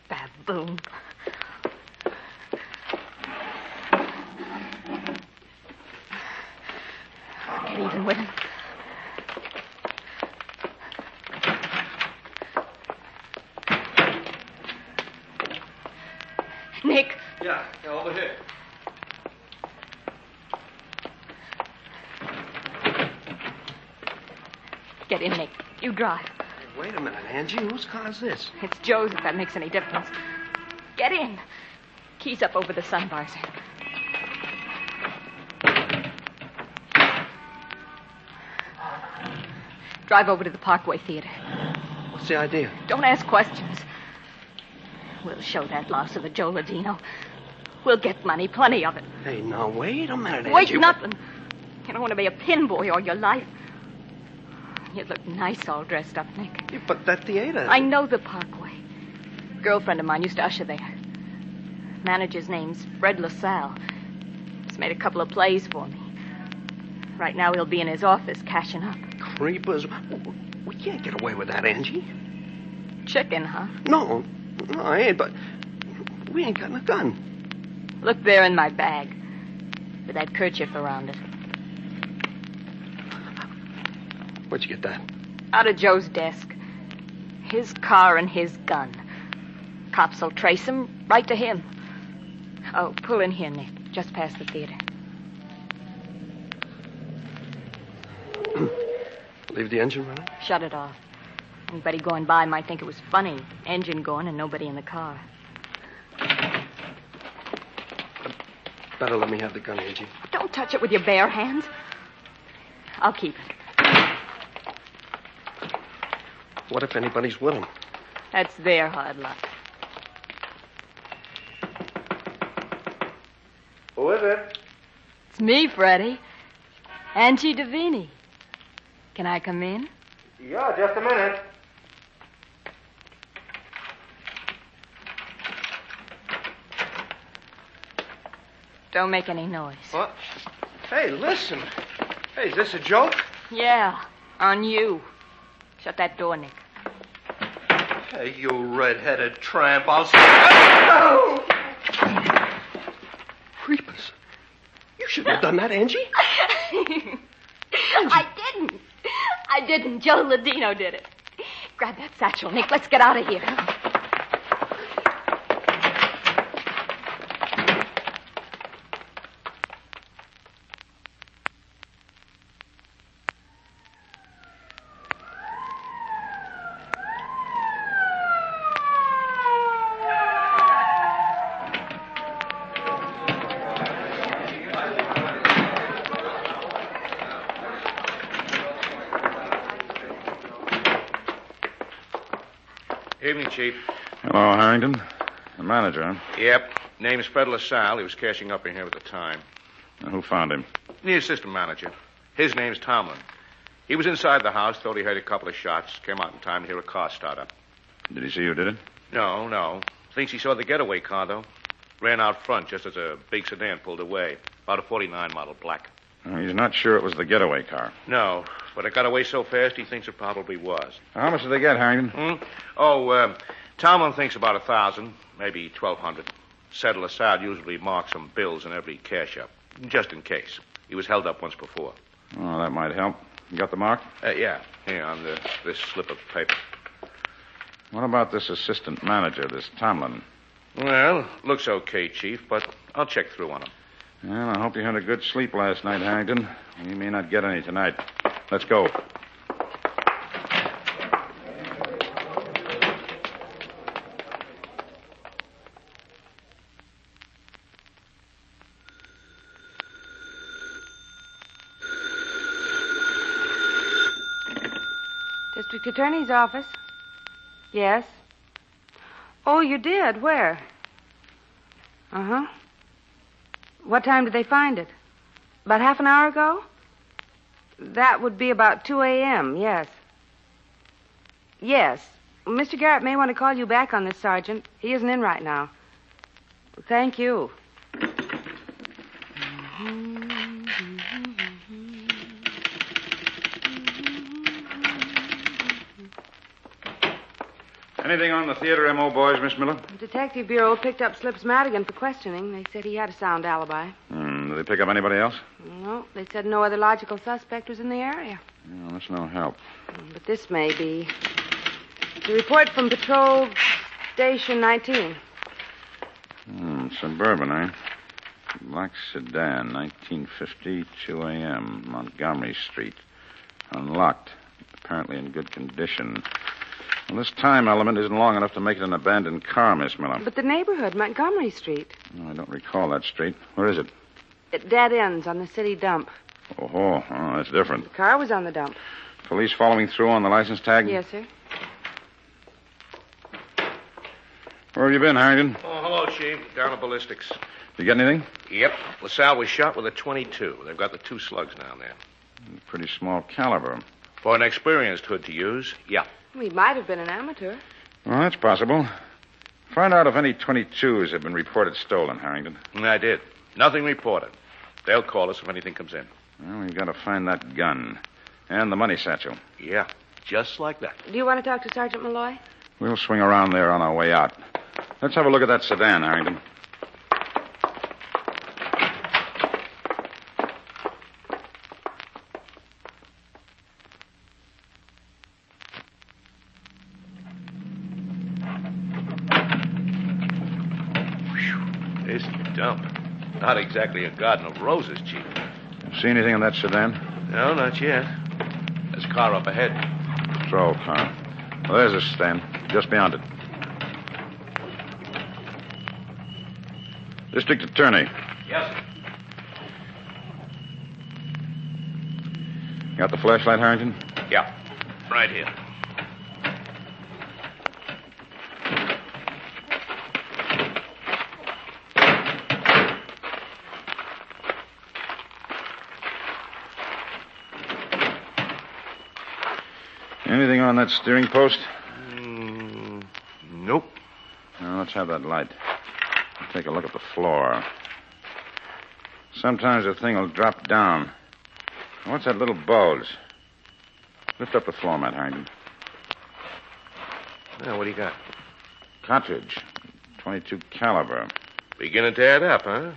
Baboon. Get even with him. Nick. Yeah, over here. Get in, Nick. You drive. Wait a minute, Angie. Whose car is this? It's Joe's, if that makes any difference. Get in. Keys up over the sun bars. Drive over to the Parkway Theater. What's the idea? Don't ask questions. We'll show that louse of the Joe Ladino. We'll get money, plenty of it. Hey, now, wait a minute, Wait, Angie. nothing. You don't want to be a pin boy all your life. You look nice all dressed up, Nick. Yeah, but that theater... I know the Parkway. Girlfriend of mine used to usher there. Manager's name's Fred LaSalle. He's made a couple of plays for me. Right now he'll be in his office cashing up. Creepers. We can't get away with that, Angie. Chicken, huh? No, I ain't, but we ain't got no gun. Look there in my bag. With that kerchief around it. Where'd you get that? Out of Joe's desk. His car and his gun. Cops will trace him right to him. Oh, pull in here, Nick. Just past the theater. Leave the engine running? Shut it off. Anybody going by might think it was funny. Engine going and nobody in the car. Better let me have the gun, Angie. Don't touch it with your bare hands. I'll keep it. What if anybody's with him? That's their hard luck. Who is it? It's me, Freddie. Angie Davini. Can I come in? Yeah, just a minute. Don't make any noise. What? Hey, listen. Hey, is this a joke? Yeah, on you. Shut that door, Nick. Hey, you red-headed tramp. I'll... Creepers. You shouldn't have done that, Angie. I didn't. Joe Ladino did it. Grab that satchel, Nick. Let's get out of here. Evening, Chief. Hello, Harrington. The manager, huh? Yep. Name's Fred LaSalle. He was cashing up in here at the time. And who found him? The assistant manager. His name's Tomlin. He was inside the house, thought he heard a couple of shots, came out in time to hear a car start up. Did he see who did it? No. Thinks he saw the getaway car, though. Ran out front just as a big sedan pulled away. About a 49 model black. He's not sure it was the getaway car. No, but it got away so fast he thinks it probably was. How much did they get, Harrington? Tomlin thinks about 1,000, maybe 1,200. Said LaSalle usually marks some bills in every cash up, just in case. He was held up once before. Oh, that might help. You got the mark? Yeah. Here, on this slip of paper. What about this assistant manager, this Tomlin? Well, looks okay, Chief, but I'll check through on him. Well, I hope you had a good sleep last night, Harrington. You may not get any tonight. Let's go. District Attorney's office. Yes. Oh, you did? Where? Uh-huh. What time did they find it? About half an hour ago? That would be about 2 a.m., yes. Yes. Mr. Garrett may want to call you back on this, Sergeant. He isn't in right now. Thank you. Anything on the theater MO boys, Miss Miller? The Detective Bureau picked up Slips Madigan for questioning. They said he had a sound alibi. Did they pick up anybody else? No, they said no other logical suspect was in the area. No, that's no help. But this may be. The report from Patrol Station 19. Suburban, eh? Black sedan, 1950, 2 a.m., Montgomery Street. Unlocked. Apparently in good condition. Well, this time element isn't long enough to make it an abandoned car, Miss Miller. But the neighborhood, Montgomery Street. I don't recall that street. Where is it? It dead ends on the city dump. Oh, that's different. The car was on the dump. Police following through on the license tag? Yes, sir. Where have you been, Harrington? Oh, hello, Chief. Down at ballistics. You get anything? Yep. LaSalle was shot with a .22. They've got the 2 slugs down there. Pretty small caliber. For an experienced hood to use, yeah. He might have been an amateur. Well, that's possible. Find out if any .22s have been reported stolen, Harrington. I did. Nothing reported. They'll call us if anything comes in. Well, we've got to find that gun. And the money satchel. Yeah, just like that. Do you want to talk to Sergeant Malloy? We'll swing around there on our way out. Let's have a look at that sedan, Harrington. This dump. Not exactly a garden of roses, Chief. See anything in that sedan? No, not yet. There's a car up ahead. Patrol car. Well, there's a stand. Just beyond it. District Attorney. Yes, sir. Got the flashlight, Harrington? Yeah, right here. Anything on that steering post? Nope. Now, let's have that light. Take a look at the floor. Sometimes the thing will drop down. What's that little bulge? Lift up the floor mat, Harrington. Now, what do you got? Cartridge. .22 caliber. Beginning to add up, huh?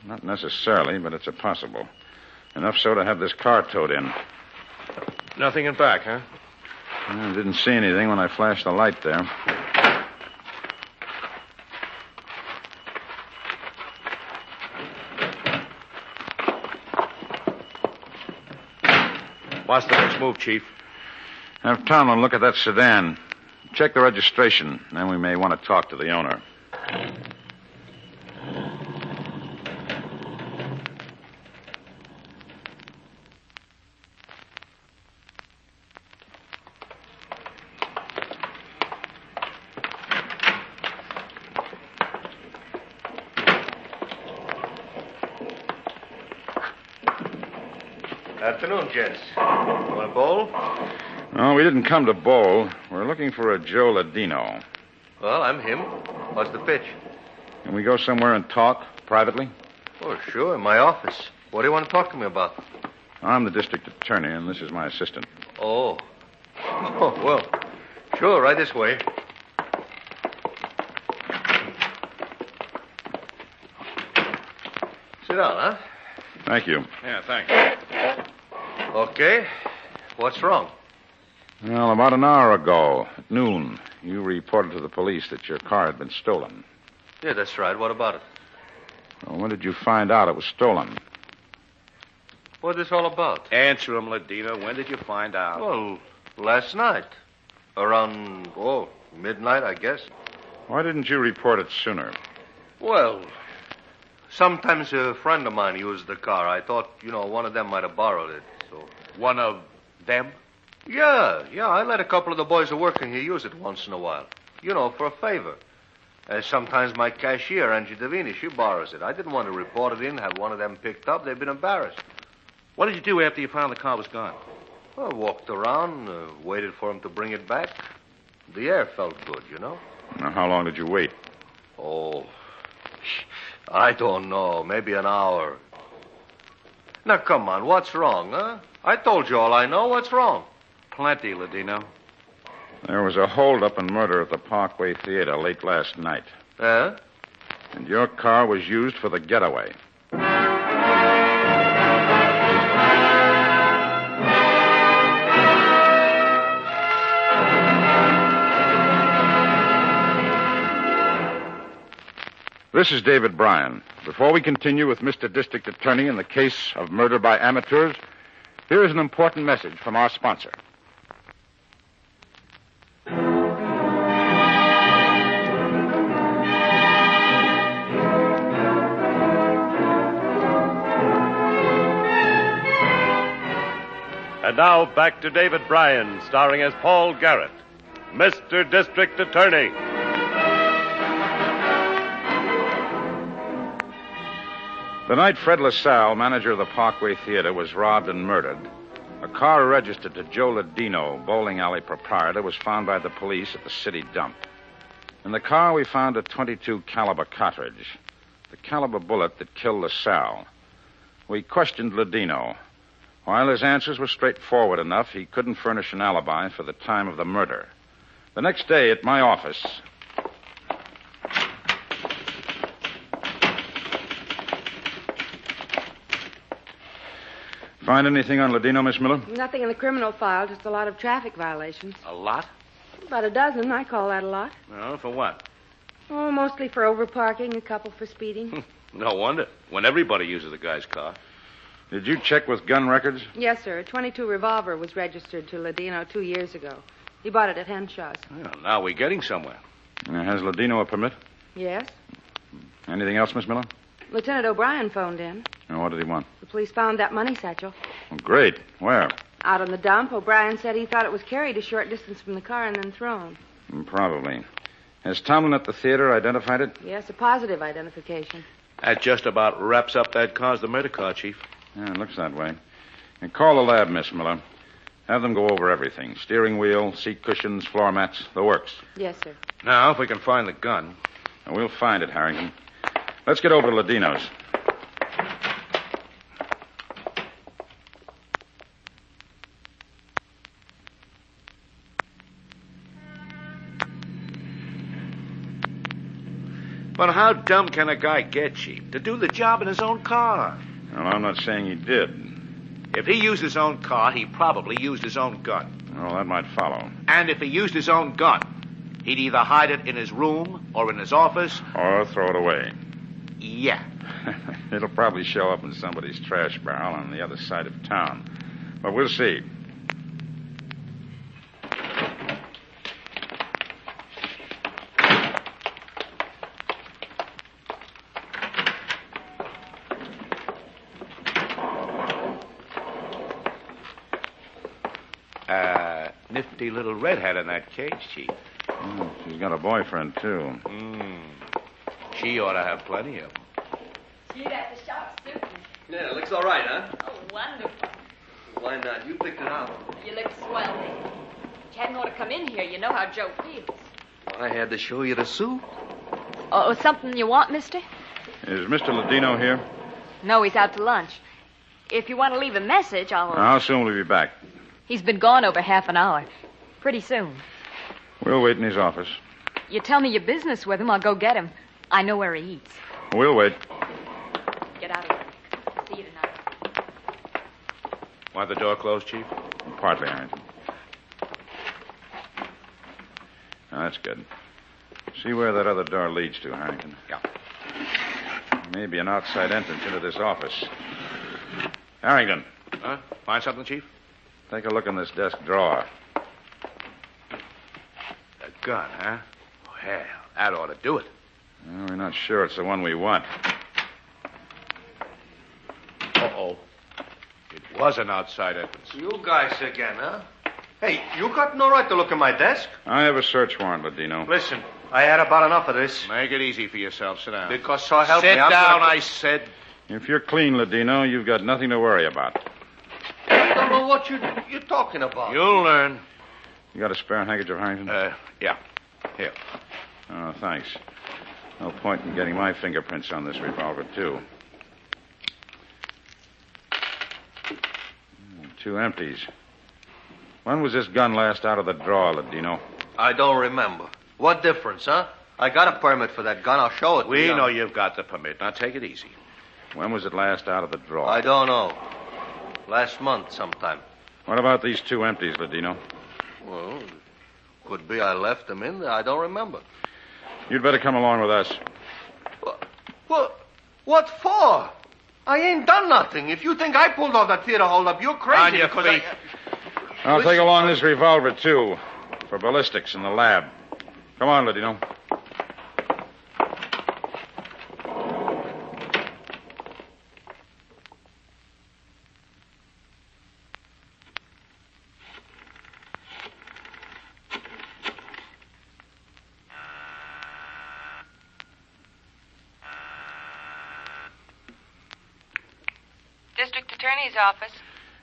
Not necessarily, but it's a possible. Enough so to have this car towed in. Nothing in back, huh? I didn't see anything when I flashed the light there. What's the next move, Chief? Have Tomlin look at that sedan. Check the registration. Then we may want to talk to the owner. Afternoon, gents. Want a bowl? No, we didn't come to bowl. We're looking for a Joe Ladino. Well, I'm him. What's the pitch? Can we go somewhere and talk privately? Oh, sure, in my office. What do you want to talk to me about? I'm the district attorney, and this is my assistant. Oh. Oh, well, sure, right this way. Sit down, huh? Thank you. Yeah, thanks. Okay. What's wrong? Well, about an hour ago, at noon, you reported to the police that your car had been stolen. Yeah, that's right. What about it? Well, when did you find out it was stolen? What's this all about? Answer him, Ladino. When did you find out? Well, last night. Around, midnight, I guess. Why didn't you report it sooner? Well, sometimes a friend of mine used the car. I thought, one of them might have borrowed it, so... One of them? Yeah. I let a couple of the boys who work in here use it once in a while. For a favor. Sometimes my cashier, Angie Davini, she borrows it. I didn't want to report it in, have one of them picked up. They've been embarrassed. What did you do after you found the car was gone? Well, I walked around, waited for him to bring it back. The air felt good, Now, how long did you wait? Oh, I don't know. Maybe an hour. Now, come on. What's wrong, huh? I told you all I know. What's wrong? Plenty, Ladino. There was a holdup and murder at the Parkway Theater late last night. Yeah? And your car was used for the getaway. This is David Bryan. Before we continue with Mr. District Attorney in the case of murder by amateurs, here is an important message from our sponsor. And now back to David Bryan, starring as Paul Garrett, Mr. District Attorney. The night Fred LaSalle, manager of the Parkway Theater, was robbed and murdered, a car registered to Joe Ladino, bowling alley proprietor, was found by the police at the city dump. In the car, we found a .22 caliber cartridge, the caliber bullet that killed LaSalle. We questioned Ladino. While his answers were straightforward enough, he couldn't furnish an alibi for the time of the murder. The next day, at my office... Find anything on Ladino, Miss Miller? Nothing in the criminal file, just a lot of traffic violations. A lot? About a dozen. I call that a lot. Well, for what? Oh, mostly for overparking, a couple for speeding. No wonder. When everybody uses the guy's car. Did you check with gun records? Yes, sir. A .22 revolver was registered to Ladino 2 years ago. He bought it at Henshaw's. Well, now we're getting somewhere. Has Ladino a permit? Yes. Anything else, Miss Miller? Lieutenant O'Brien phoned in. And what did he want? The police found that money satchel. Oh, great. Where? Out on the dump. O'Brien said he thought it was carried a short distance from the car and then thrown. Probably. Has Tomlin at the theater identified it? Yes, a positive identification. That just about wraps up that car's the murder car, Chief. Yeah, it looks that way. And call the lab, Miss Miller. Have them go over everything. Steering wheel, seat cushions, floor mats, the works. Yes, sir. Now, if we can find the gun. And we'll find it, Harrington. Let's get over to Ladino's. But how dumb can a guy get, Chief, to do the job in his own car? Well, I'm not saying he did. If he used his own car, he probably used his own gun. Well, that might follow. And if he used his own gun, he'd either hide it in his room or in his office. Or throw it away. Yeah. It'll probably show up in somebody's trash barrel on the other side of town. But we'll see. Nifty little redhead in that cage, Chief. Oh, she's got a boyfriend, too. She ought to have plenty of them. Gee, that's a sharp suit. Yeah, it looks all right, huh? Oh, wonderful. Why not? You picked it out. You look swell, Nick. You hadn't ought to come in here. You know how Joe feels. I had to show you the suit. Oh, something you want, mister? Is Mr. Ladino here? No, he's out to lunch. If you want to leave a message, I'll... How soon will he be back? He's been gone over half an hour. Pretty soon. We'll wait in his office. You tell me your business with him, I'll go get him. I know where he eats. We'll wait. Get out of here. See you tonight. Want the door closed, Chief? Partly, Harrington. Now, that's good. See where that other door leads to, Harrington. Yeah. Maybe an outside entrance into this office. Harrington. Huh? Find something, Chief? Take a look in this desk drawer. A gun, huh? Oh, hell, that ought to do it. Well, we're not sure it's the one we want. Uh-oh. It was an outside entrance. You guys again, huh? Hey, you got no right to look in my desk. I have a search warrant, Ladino. Listen, I had about enough of this. Make it easy for yourself. Sit down. Because so help me. Sit down, I said. If you're clean, Ladino, you've got nothing to worry about. I don't know what you're talking about. You'll learn. You got a spare handkerchief, Harrington? Yeah. Here. Oh, thanks. No point in getting my fingerprints on this revolver, too. 2 empties. When was this gun last out of the drawer, Ladino? I don't remember. What difference, huh? I got a permit for that gun. I'll show it to you. We know you've got the permit. Now take it easy. When was it last out of the drawer? I don't know. Last month sometime. What about these 2 empties, Ladino? Well, could be I left them in there. I don't remember. You'd better come along with us. What for? I ain't done nothing. If you think I pulled off that theater holdup, you're crazy. On your feet. I'll take along this revolver, too, for ballistics in the lab. Come on, Ladino. District Attorney's Office.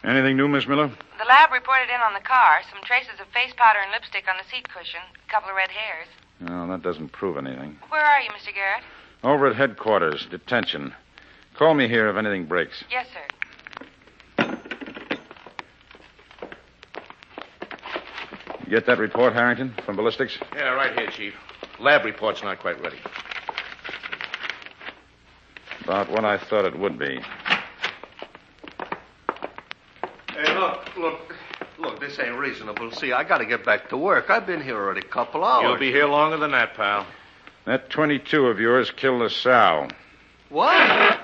Anything new, Miss Miller? The lab reported in on the car. Some traces of face powder and lipstick on the seat cushion. A couple of red hairs. No, that doesn't prove anything. Where are you, Mr. Garrett? Over at headquarters, detention. Call me here if anything breaks. Yes, sir. You get that report, Harrington, from ballistics? Yeah, right here, Chief. Lab report's not quite ready. About what I thought it would be. Hey, look, this ain't reasonable. See, I gotta get back to work. I've been here already a couple hours. You'll be here longer than that, pal. That 22 of yours killed LaSalle. What?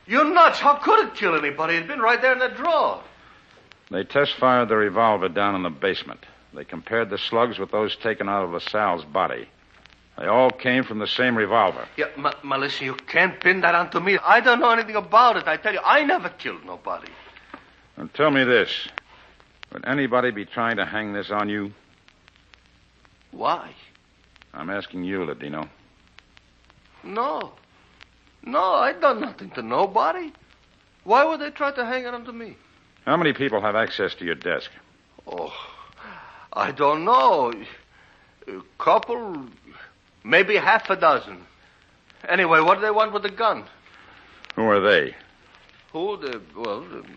You're nuts. How could it kill anybody? It'd been right there in the drawer. They test-fired the revolver down in the basement. They compared the slugs with those taken out of LaSalle's body. They all came from the same revolver. Yeah, Melissa, you can't pin that onto me. I don't know anything about it. I tell you, I never killed nobody. And tell me this. Would anybody be trying to hang this on you? Why? I'm asking you, Ladino. No, I done nothing to nobody. Why would they try to hang it onto me? How many people have access to your desk? Oh, I don't know. A couple, maybe half a dozen. Anyway, what do they want with the gun? Who are they? Who? The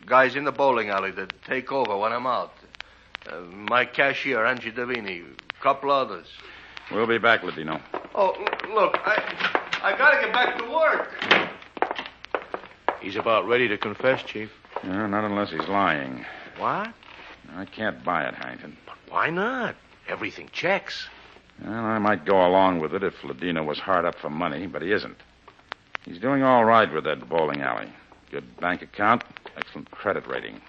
guys in the bowling alley that take over when I'm out. My cashier, Angie Davini. A couple others. We'll be back, Ladino. Oh, look, I gotta get back to work. He's about ready to confess, Chief. Yeah, not unless he's lying. What? I can't buy it, Harrington. But why not? Everything checks. Well, I might go along with it if Ladino was hard up for money, but he isn't. He's doing all right with that bowling alley. Good bank account, excellent credit rating.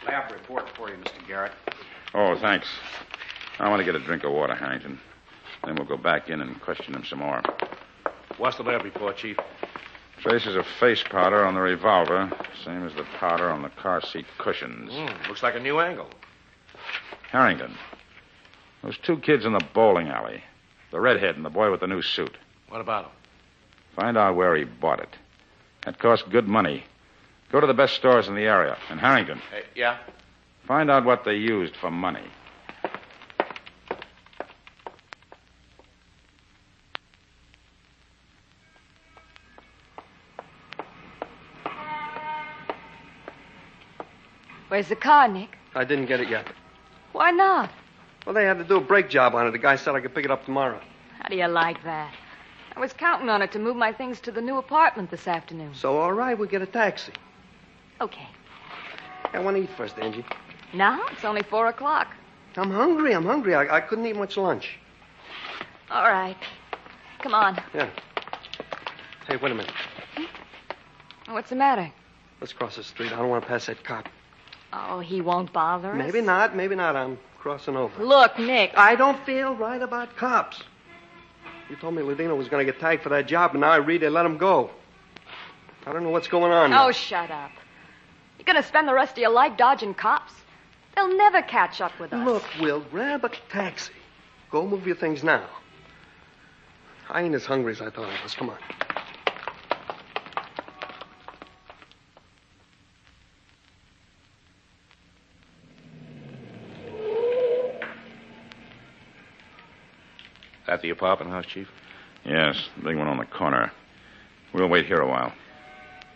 Lab report for you, Mr. Garrett. Oh, thanks. I want to get a drink of water, Harrington. Then we'll go back in and question him some more. What's the lab report, Chief? Traces of face powder on the revolver, same as the powder on the car seat cushions. Looks like a new angle. Harrington, those 2 kids in the bowling alley, the redhead and the boy with the new suit. What about him? Find out where he bought it. That costs good money. Go to the best stores in the area. And Harrington. Yeah? Find out what they used for money. Where's the car, Nick? I didn't get it yet. Why not? Well, they had to do a brake job on it. The guy said I could pick it up tomorrow. How do you like that? I was counting on it to move my things to the new apartment this afternoon. So, all right, we'll get a taxi. Okay. I want to eat first, Angie. Now? It's only 4 o'clock. I'm hungry. I couldn't eat much lunch. All right. Come on. Yeah. Hey, wait a minute. What's the matter? Let's cross the street. I don't want to pass that cop. Oh, he won't bother us? Maybe not. I'm crossing over. Look, Nick. I don't feel right about cops. You told me Ladino was going to get tagged for that job, and now I read they let him go. I don't know what's going on now. Oh, shut up. You're going to spend the rest of your life dodging cops? They'll never catch up with us. Look, Will, grab a taxi. Go move your things now. I ain't as hungry as I thought I was. Come on. At the apartment house, Chief? Yes, the big one on the corner. We'll wait here a while.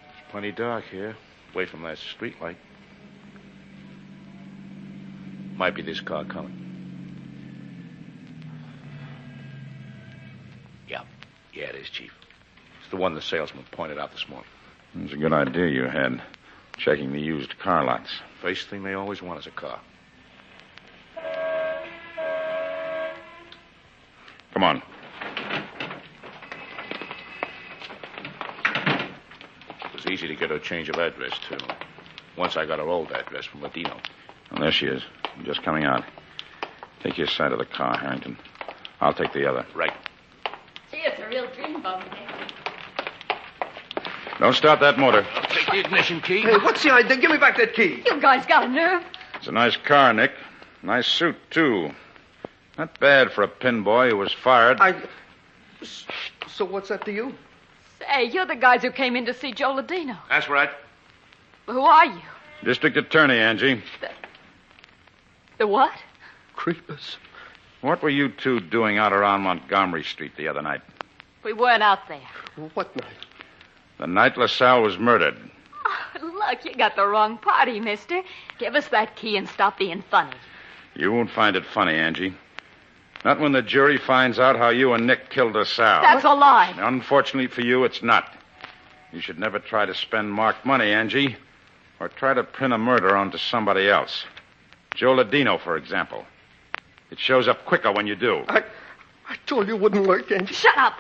It's plenty dark here, away from that street light. Might be this car coming. Yeah, it is, Chief. It's the one the salesman pointed out this morning. It's a good idea you had, checking the used car lots. First thing they always want is a car. Come on. It was easy to get her a change of address, too. Once I got her old address from Ladino. Oh, there she is. Just coming out. Take your side of the car, Harrington. I'll take the other. Right. Gee, it's a real dream bum, Nick. Don't start that motor. I'll take the ignition key. Hey, what's the idea? Give me back that key. You guys got a nerve. It's a nice car, Nick. Nice suit, too. Not bad for a pin boy who was fired. So what's that to you? Say, you're the guys who came in to see Joe Ladino. That's right. Who are you? District Attorney, Angie. The what? Creepers. What were you two doing out around Montgomery Street the other night? We weren't out there. What night? The night LaSalle was murdered. Oh, look, you got the wrong party, mister. Give us that key and stop being funny. You won't find it funny, Angie. Not when the jury finds out how you and Nick killed LaSalle. That's a lie. Unfortunately for you, it's not. You should never try to spend marked money, Angie, or try to pin a murder onto somebody else. Joe Ladino, for example. It shows up quicker when you do. I told you it wouldn't work, Angie. Shut up.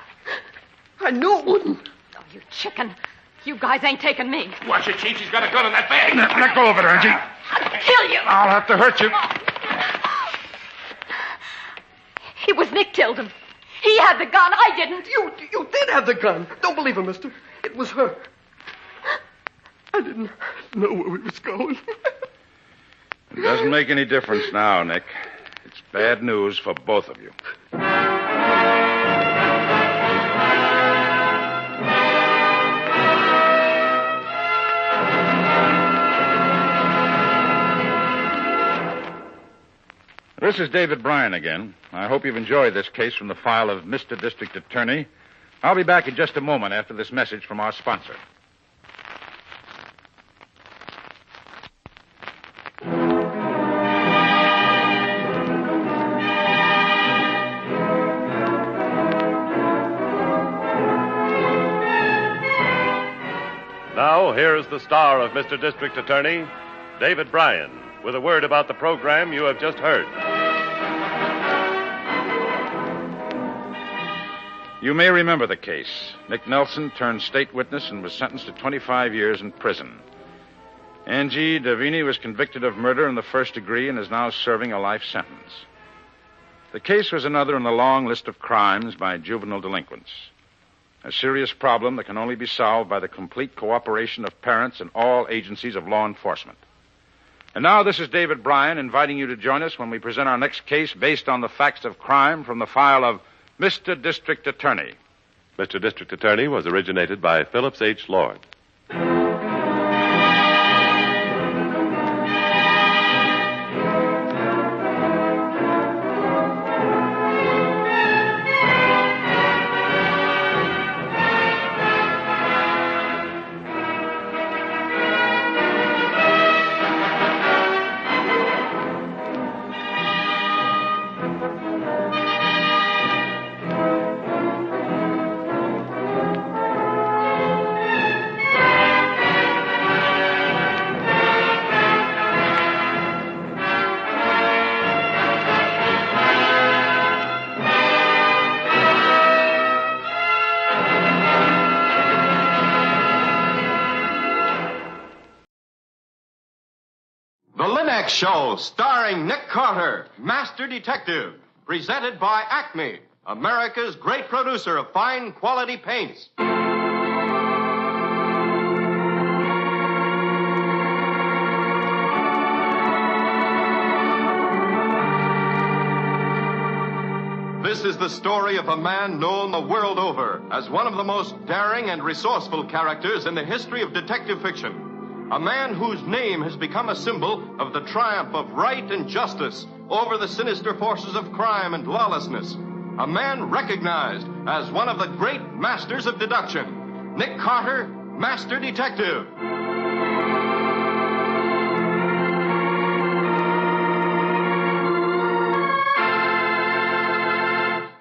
I knew it wouldn't. Oh, you chicken. You guys ain't taking me. Watch it, Chief. She's got a gun in that bag. Let go of it, Angie. I'll kill you. I'll have to hurt you. It was Nick killed him. He had the gun. I didn't. You did have the gun. Don't believe him, mister. It was her. I didn't know where we was going. It doesn't make any difference now, Nick. It's bad news for both of you. This is David Bryan again. I hope you've enjoyed this case from the file of Mr. District Attorney. I'll be back in just a moment after this message from our sponsor. Now, here is the star of Mr. District Attorney, David Bryan, with a word about the program you have just heard. You may remember the case. Nick Nelson turned state witness and was sentenced to 25 years in prison. Angie Davini was convicted of murder in the first degree and is now serving a life sentence. The case was another in the long list of crimes by juvenile delinquents. A serious problem that can only be solved by the complete cooperation of parents and all agencies of law enforcement. And now this is David Bryan inviting you to join us when we present our next case based on the facts of crime from the file of Mr. District Attorney. Mr. District Attorney was originated by Phillips H. Lord. Next show, starring Nick Carter, Master Detective, presented by Acme, America's great producer of fine quality paints. This is the story of a man known the world over as one of the most daring and resourceful characters in the history of detective fiction. A man whose name has become a symbol of the triumph of right and justice over the sinister forces of crime and lawlessness. A man recognized as one of the great masters of deduction. Nick Carter, Master Detective.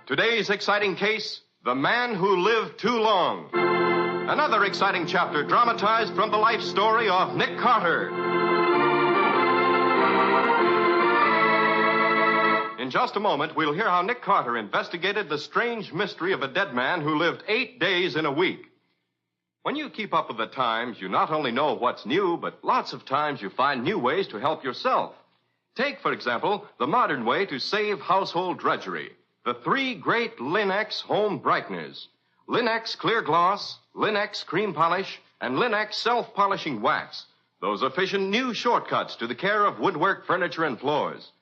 Today's exciting case, The Man Who Lived Too Long. Another exciting chapter dramatized from the life story of Nick Carter. In just a moment, we'll hear how Nick Carter investigated the strange mystery of a dead man who lived 8 days in a week. When you keep up with the times, you not only know what's new, but lots of times you find new ways to help yourself. Take, for example, the modern way to save household drudgery. The 3 great Linex home brighteners. Linex Clear Gloss, Linex Cream Polish, and Linex Self-Polishing Wax. Those efficient new shortcuts to the care of woodwork, furniture, and floors.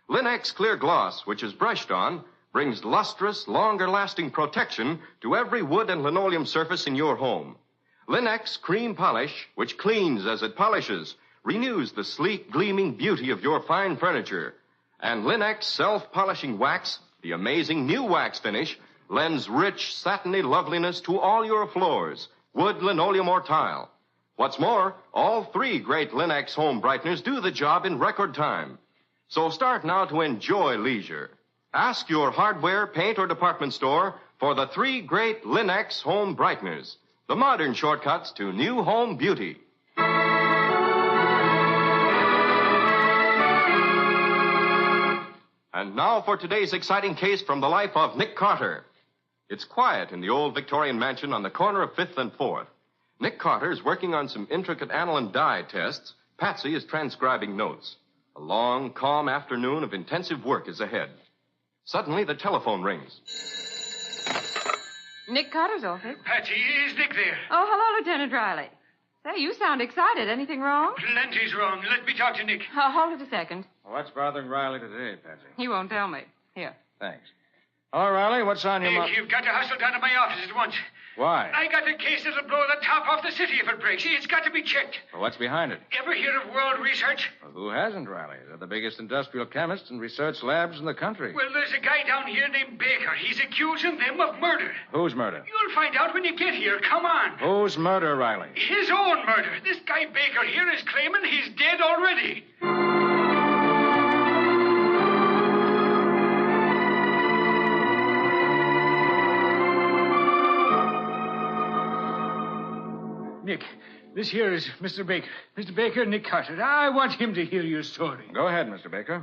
Linex Clear Gloss, which is brushed on, brings lustrous, longer-lasting protection to every wood and linoleum surface in your home. Linex Cream Polish, which cleans as it polishes, renews the sleek, gleaming beauty of your fine furniture. And Linex Self-Polishing Wax, the amazing new wax finish, lends rich, satiny loveliness to all your floors, wood, linoleum, or tile. What's more, all 3 great Linex home brighteners do the job in record time. So start now to enjoy leisure. Ask your hardware, paint, or department store for the 3 great Linex home brighteners, the modern shortcuts to new home beauty. And now for today's exciting case from the life of Nick Carter. It's quiet in the old Victorian mansion on the corner of 5th and 4th. Nick Carter is working on some intricate aniline dye tests. Patsy is transcribing notes. A long, calm afternoon of intensive work is ahead. Suddenly, the telephone rings. Nick Carter's office. Patsy, is Nick there? Oh, hello, Lieutenant Riley. Say, you sound excited. Anything wrong? Plenty's wrong. Let me talk to Nick. Hold it a second. Well, what's bothering Riley today, Patsy? He won't tell me. Here. Thanks. Hello, Riley. What's on your mind? Nick, you've got to hustle down to my office at once. Why? I got a case that'll blow the top off the city if it breaks. It's got to be checked. Well, what's behind it? Ever hear of World Research? Well, who hasn't, Riley? They're the biggest industrial chemists and research labs in the country. Well, there's a guy down here named Baker. He's accusing them of murder. Whose murder? You'll find out when you get here. Come on. Whose murder, Riley? His own murder. This guy Baker here is claiming he's dead already. Nick, this here is Mr. Baker. Mr. Baker, Nick Carter. I want him to hear your story. Go ahead, Mr. Baker.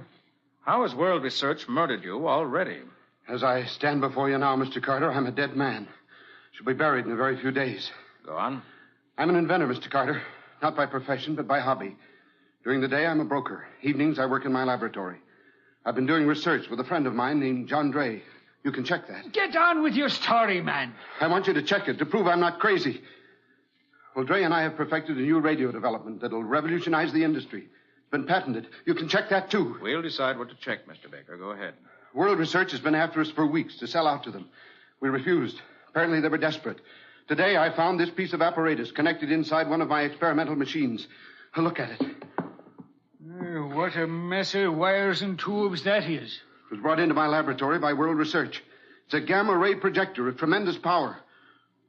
How has World Research murdered you already? As I stand before you now, Mr. Carter, I'm a dead man. Shall be buried in a very few days. Go on. I'm an inventor, Mr. Carter. Not by profession, but by hobby. During the day, I'm a broker. Evenings, I work in my laboratory. I've been doing research with a friend of mine named John Dray. You can check that. Get on with your story, man. I want you to check it to prove I'm not crazy. Well, Dre and I have perfected a new radio development that'll revolutionize the industry. It's been patented. You can check that, too. We'll decide what to check, Mr. Baker. Go ahead. World Research has been after us for weeks to sell out to them. We refused. Apparently, they were desperate. Today, I found this piece of apparatus connected inside one of my experimental machines. Look at it. What a mess of wires and tubes that is. It was brought into my laboratory by World Research. It's a gamma-ray projector of tremendous power.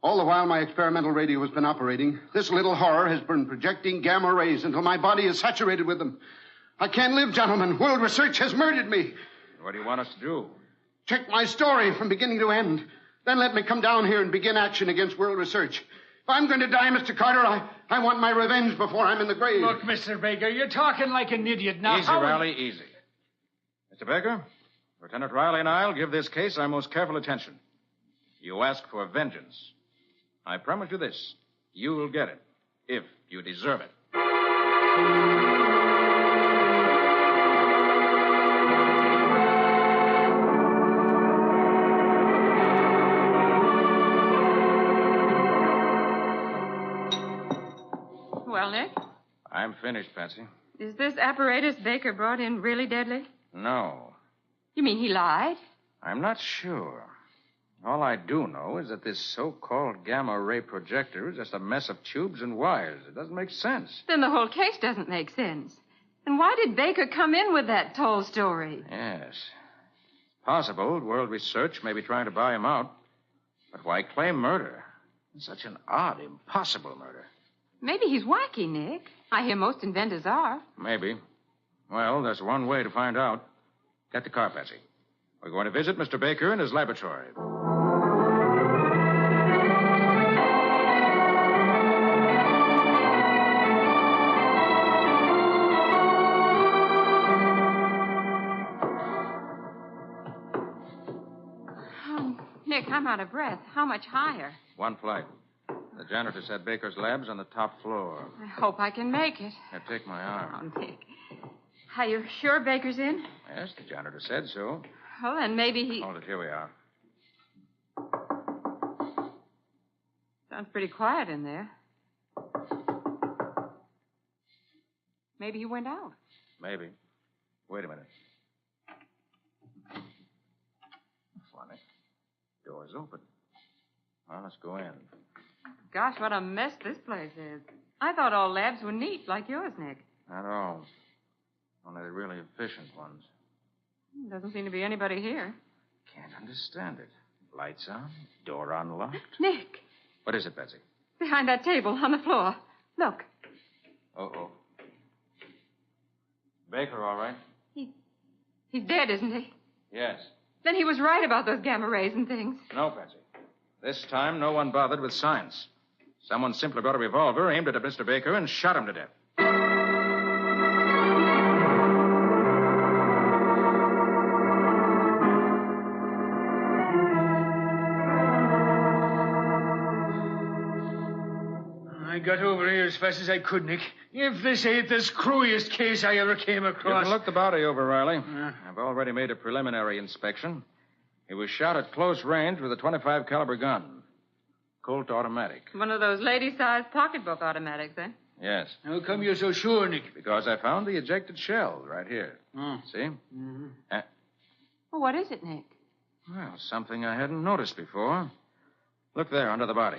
All the while my experimental radio has been operating, this little horror has been projecting gamma rays until my body is saturated with them. I can't live, gentlemen. World Research has murdered me. What do you want us to do? Check my story from beginning to end. Then let me come down here and begin action against World Research. If I'm going to die, Mr. Carter, I want my revenge before I'm in the grave. Look, Mr. Baker, you're talking like an idiot now. Easy, Riley, easy. Mr. Baker, Lieutenant Riley and I'll give this case our most careful attention. You ask for vengeance. I promise you this. You'll get it, if you deserve it. Well, Nick, I'm finished, Patsy. is this apparatus Baker brought in really deadly? No, You mean he lied? I'm not sure. All I do know is that this so-called gamma ray projector is just a mess of tubes and wires. It doesn't make sense. Then the whole case doesn't make sense. And why did Baker come in with that tall story? Yes. Possible World Research may be trying to buy him out. But why claim murder? Such an odd, impossible murder. Maybe he's wacky, Nick. I hear most inventors are. Maybe. Well, there's one way to find out. Get the car, Patsy. We're going to visit Mr. Baker in his laboratory. Oh, Nick, I'm out of breath. How much higher? One flight. The janitor said Baker's lab's on the top floor. I hope I can make it. Here, take my arm. Oh, Nick. Are you sure Baker's in? Yes, the janitor said so. Well, then maybe he... Hold it. Here we are. Sounds pretty quiet in there. Maybe he went out. Maybe. Wait a minute. Funny. Door's open. Well, let's go in. Gosh, what a mess this place is. I thought all labs were neat, like yours, Nick. Not all. Only the really efficient ones. Doesn't seem to be anybody here. Can't understand it. Lights on, door unlocked. Nick, What is it, Betsy? behind that table on the floor. Look, Uh-oh. Baker, all right? he's dead, isn't he? Yes. Then he was right about those gamma rays and things. No, Betsy. This time, no one bothered with science. Someone simply brought a revolver, aimed it at Mr. Baker, and shot him to death. I got over here as fast as I could, Nick. If this ain't the screwiest case I ever came You across. can look the body over, Riley. I've already made a preliminary inspection. He was shot at close range with a .25 caliber gun. Colt automatic. One of those lady-sized pocketbook automatics, eh? Yes. How come you're so sure, Nick? Because I found the ejected shell right here. See? Mm-hmm. Well, what is it, Nick? Well, something I hadn't noticed before. Look there, under the body.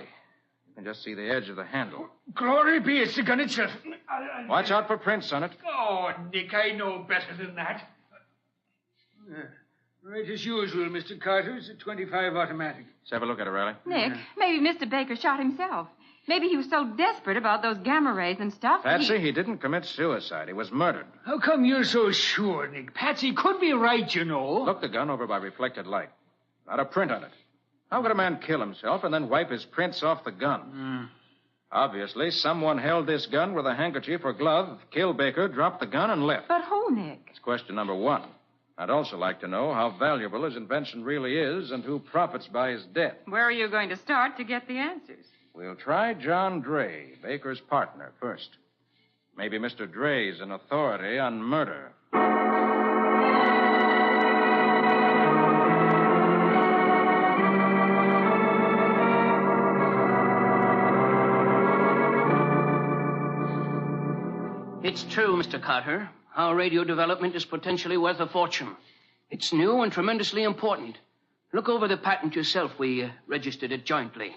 You can just see the edge of the handle. Glory be, it's the gun itself. Watch out for prints on it. Oh, Nick, I know better than that. Right as usual, Mr. Carter. It's a .25 automatic. Let's have a look at it, Riley. Nick, maybe Mr. Baker shot himself. Maybe he was so desperate about those gamma rays and stuff. Patsy, he didn't commit suicide. He was murdered. How come you're so sure, Nick? Patsy could be right, you know. Look the gun over by reflected light. Not a print on it. How could a man kill himself and then wipe his prints off the gun? Obviously, someone held this gun with a handkerchief or glove, killed Baker, dropped the gun, and left. But who, Nick? It's question number one. I'd also like to know how valuable his invention really is and who profits by his death. Where are you going to start to get the answers? We'll try John Dray, Baker's partner, first. Maybe Mr. Dray's an authority on murder. It's true, Mr. Carter. Our radio development is potentially worth a fortune. It's new and tremendously important. Look over the patent yourself. We registered it jointly.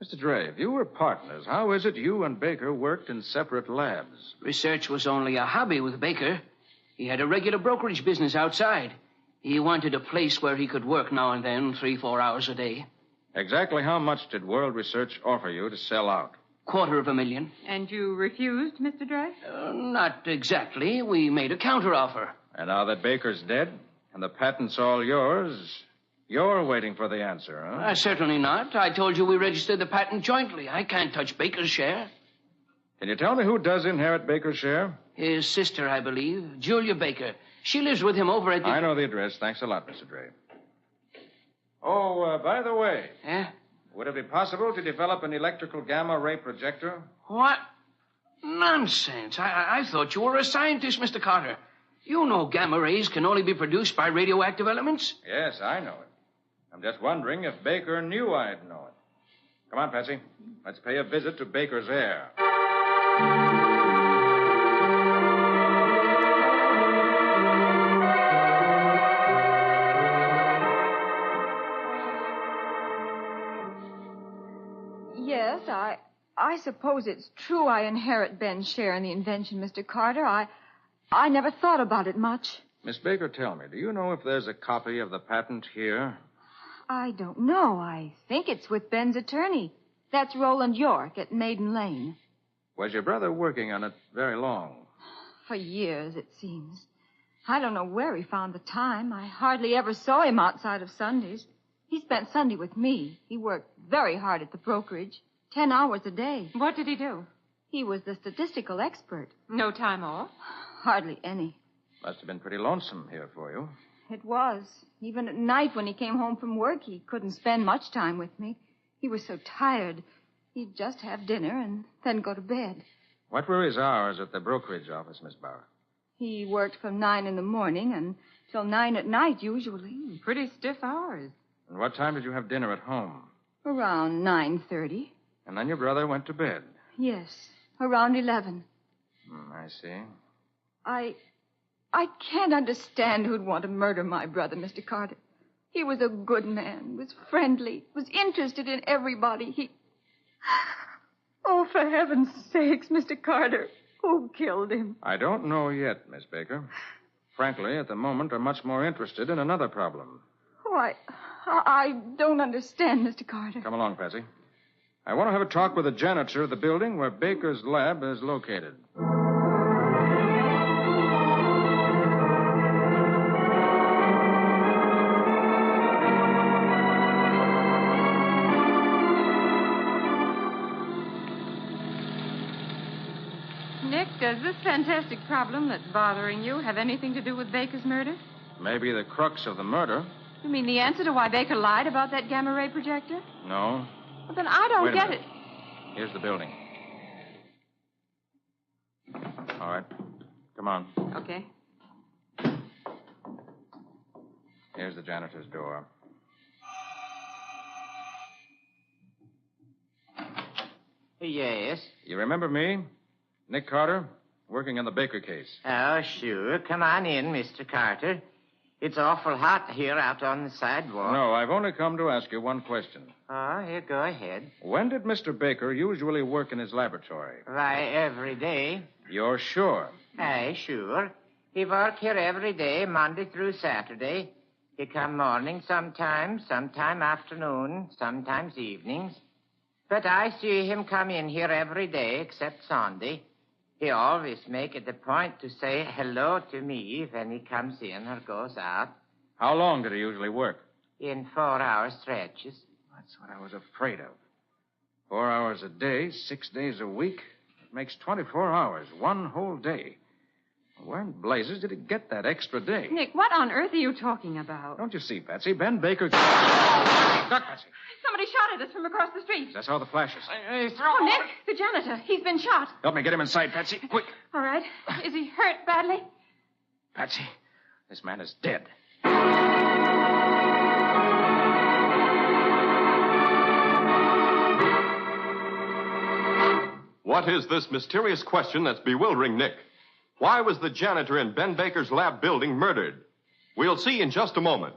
Mr. Dray, if you were partners, how is it you and Baker worked in separate labs? Research was only a hobby with Baker. He had a regular brokerage business outside. He wanted a place where he could work now and then, 3-4 hours a day. Exactly how much did World Research offer you to sell out? $250,000. And you refused, Mr. Dray? Not exactly. We made a counteroffer. And now that Baker's dead and the patent's all yours, you're waiting for the answer, huh? Certainly not. I told you we registered the patent jointly. I can't touch Baker's share. Can you tell me who does inherit Baker's share? His sister, I believe, Julia Baker. She lives with him over at the... I know the address. Thanks a lot, Mr. Dray. Oh, by the way... Would it be possible to develop an electrical gamma ray projector? What? Nonsense. I thought you were a scientist, Mr. Carter. You know gamma rays can only be produced by radioactive elements. Yes, I know it. I'm just wondering if Baker knew I'd know it. Come on, Patsy. Let's pay a visit to Baker's heir. Yes, I suppose it's true I inherit Ben's share in the invention, Mr. Carter. I never thought about it much. Miss Baker, tell me, do you know if there's a copy of the patent here? I don't know. I think it's with Ben's attorney. That's Roland York at Maiden Lane. Was your brother working on it very long? For years, it seems. I don't know where he found the time. I hardly ever saw him outside of Sundays. He spent Sunday with me. He worked very hard at the brokerage, 10 hours a day. What did he do? He was the statistical expert. No time off? Hardly any. Must have been pretty lonesome here for you. It was. Even at night when he came home from work, he couldn't spend much time with me. He was so tired. He'd just have dinner and then go to bed. What were his hours at the brokerage office, Miss Bauer? He worked from 9 in the morning until 9 at night, usually. Pretty stiff hours. And what time did you have dinner at home? Around 9:30. And then your brother went to bed? Yes, around 11. I see. I can't understand who'd want to murder my brother, Mr. Carter. He was a good man, was friendly, was interested in everybody. Oh, for heaven's sakes, Mr. Carter, who killed him? I don't know yet, Miss Baker. Frankly, at the moment, I'm much more interested in another problem. Oh, I don't understand, Mr. Carter. Come along, Patsy. I want to have a talk with the janitor of the building where Baker's lab is located. Nick, does this fantastic problem that's bothering you have anything to do with Baker's murder? Maybe the crux of the murder. You mean the answer to why Baker lied about that gamma ray projector? No. Well, then I don't get it. Here's the building. All right. Come on. Okay. Here's the janitor's door. Yes? You remember me? Nick Carter, working on the Baker case. Oh, sure. Come on in, Mr. Carter. It's awful hot here out on the sidewalk. No, I've only come to ask you one question. Oh, here, go ahead. When did Mr. Baker usually work in his laboratory? Why, every day. You're sure? Aye, sure. He work here every day, Monday through Saturday. He come morning sometime afternoon, sometimes evenings. But I see him come in here every day except Sunday. He always make it a point to say hello to me when he comes in or goes out. How long did he usually work? In 4-hour stretches. That's what I was afraid of. 4 hours a day, 6 days a week. It makes 24 hours, one whole day. Where in blazes did he get that extra day? Nick, what on earth are you talking about? Don't you see, Patsy? Ben Baker... Duck, Patsy. Somebody shot at us from across the street. That's how the flashes. Oh, Nick, the janitor. He's been shot. Help me get him inside, Patsy. Quick. All right. Is he hurt badly? Patsy, this man is dead. What is this mysterious question that's bewildering Nick? Why was the janitor in Ben Baker's lab building murdered? We'll see in just a moment.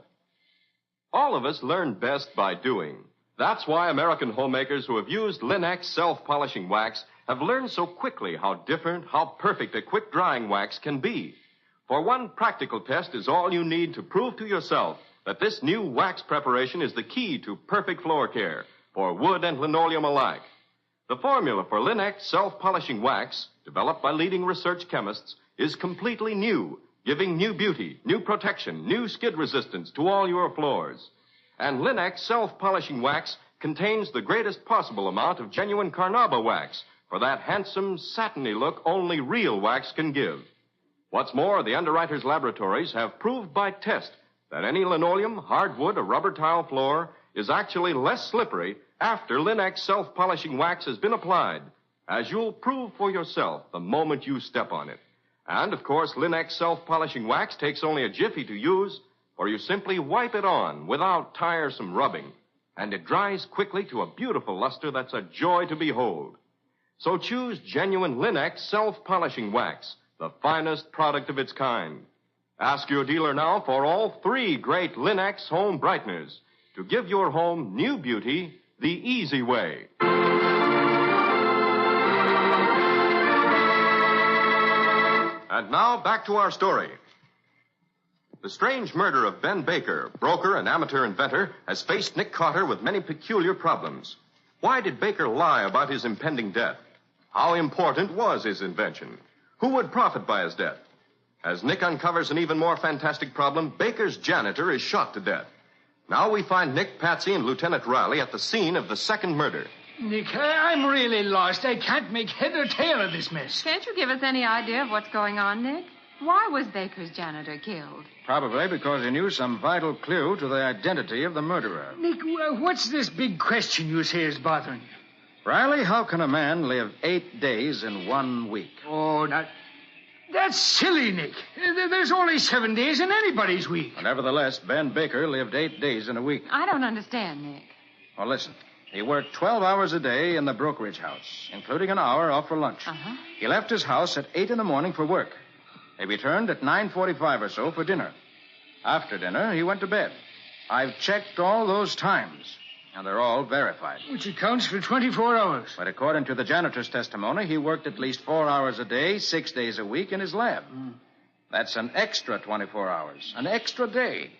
All of us learn best by doing. That's why American homemakers who have used Linex self-polishing wax have learned so quickly how different, how perfect a quick-drying wax can be. For one practical test is all you need to prove to yourself that this new wax preparation is the key to perfect floor care for wood and linoleum alike. The formula for Linex self-polishing wax, developed by leading research chemists, is completely new, giving new beauty, new protection, new skid resistance to all your floors. And Linex self-polishing wax contains the greatest possible amount of genuine Carnauba wax for that handsome, satiny look only real wax can give. What's more, the underwriters' laboratories have proved by test that any linoleum, hardwood, or rubber tile floor is actually less slippery after Linex self-polishing wax has been applied, as you'll prove for yourself the moment you step on it. And, of course, Linex self-polishing wax takes only a jiffy to use, or you simply wipe it on without tiresome rubbing, and it dries quickly to a beautiful luster that's a joy to behold. So choose genuine Linex self-polishing wax, the finest product of its kind. Ask your dealer now for all 3 great Linex home brighteners to give your home new beauty The Easy Way. And now, back to our story. The strange murder of Ben Baker, broker and amateur inventor, has faced Nick Carter with many peculiar problems. Why did Baker lie about his impending death? How important was his invention? Who would profit by his death? As Nick uncovers an even more fantastic problem, Baker's janitor is shot to death. Now we find Nick, Patsy, and Lieutenant Riley at the scene of the second murder. Nick, I'm really lost. I can't make head or tail of this mess. Can't you give us any idea of what's going on, Nick? Why was Baker's janitor killed? Probably because he knew some vital clue to the identity of the murderer. Nick, what's this big question you say is bothering you? Riley, how can a man live 8 days in 1 week? Oh, that's silly, Nick. There's only 7 days in anybody's week. Nevertheless, Ben Baker lived 8 days in a week. I don't understand, Nick. Well, listen. He worked 12 hours a day in the brokerage house, including an hour off for lunch. Uh-huh. He left his house at 8 in the morning for work. He returned at 9:45 or so for dinner. After dinner, he went to bed. I've checked all those times, and they're all verified. Which accounts for 24 hours. But according to the janitor's testimony, he worked at least 4 hours a day, 6 days a week in his lab. That's an extra 24 hours, an extra day.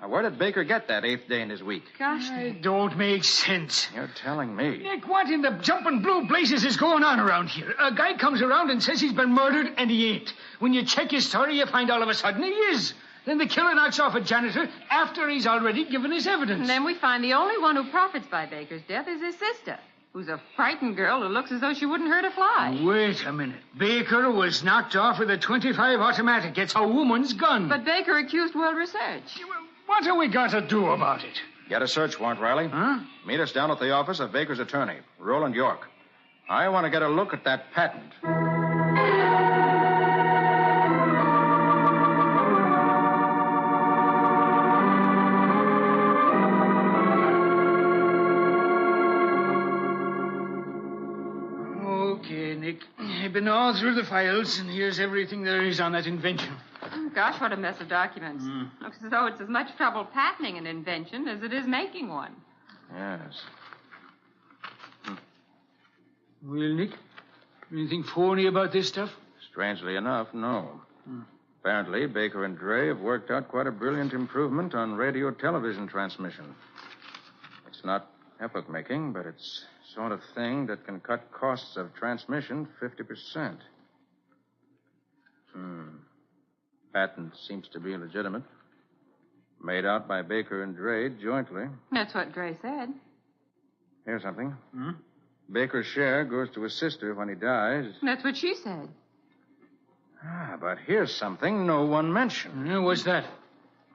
Now, where did Baker get that 8th day in his week? Gosh, it don't make sense. You're telling me. Nick, what in the jumping blue blazes is going on around here? A guy comes around and says he's been murdered, and he ain't. When you check his story, you find all of a sudden he is. Then the killer knocks off a janitor after he's already given his evidence. And then we find the only one who profits by Baker's death is his sister, who's a frightened girl who looks as though she wouldn't hurt a fly. Wait a minute. Baker was knocked off with a .25 automatic. It's a woman's gun. But Baker accused World Research. What have we got to do about it? Get a search warrant, Riley. Huh? Meet us down at the office of Baker's attorney, Roland York. I want to get a look at that patent. Okay, Nick. I've been all through the files, and here's everything there is on that invention. Oh, gosh, what a mess of documents. Looks as though it's as much trouble patenting an invention as it is making one. Yes. Well, Nick, anything phony about this stuff? Strangely enough, no. Apparently, Baker and Dre have worked out quite a brilliant improvement on radio-television transmission. It's not epoch-making, but it's the sort of thing that can cut costs of transmission 50%. Patent seems to be legitimate. Made out by Baker and Dre jointly. That's what Dre said. Here's something. Baker's share goes to his sister when he dies. That's what she said. But here's something no one mentioned. What's that?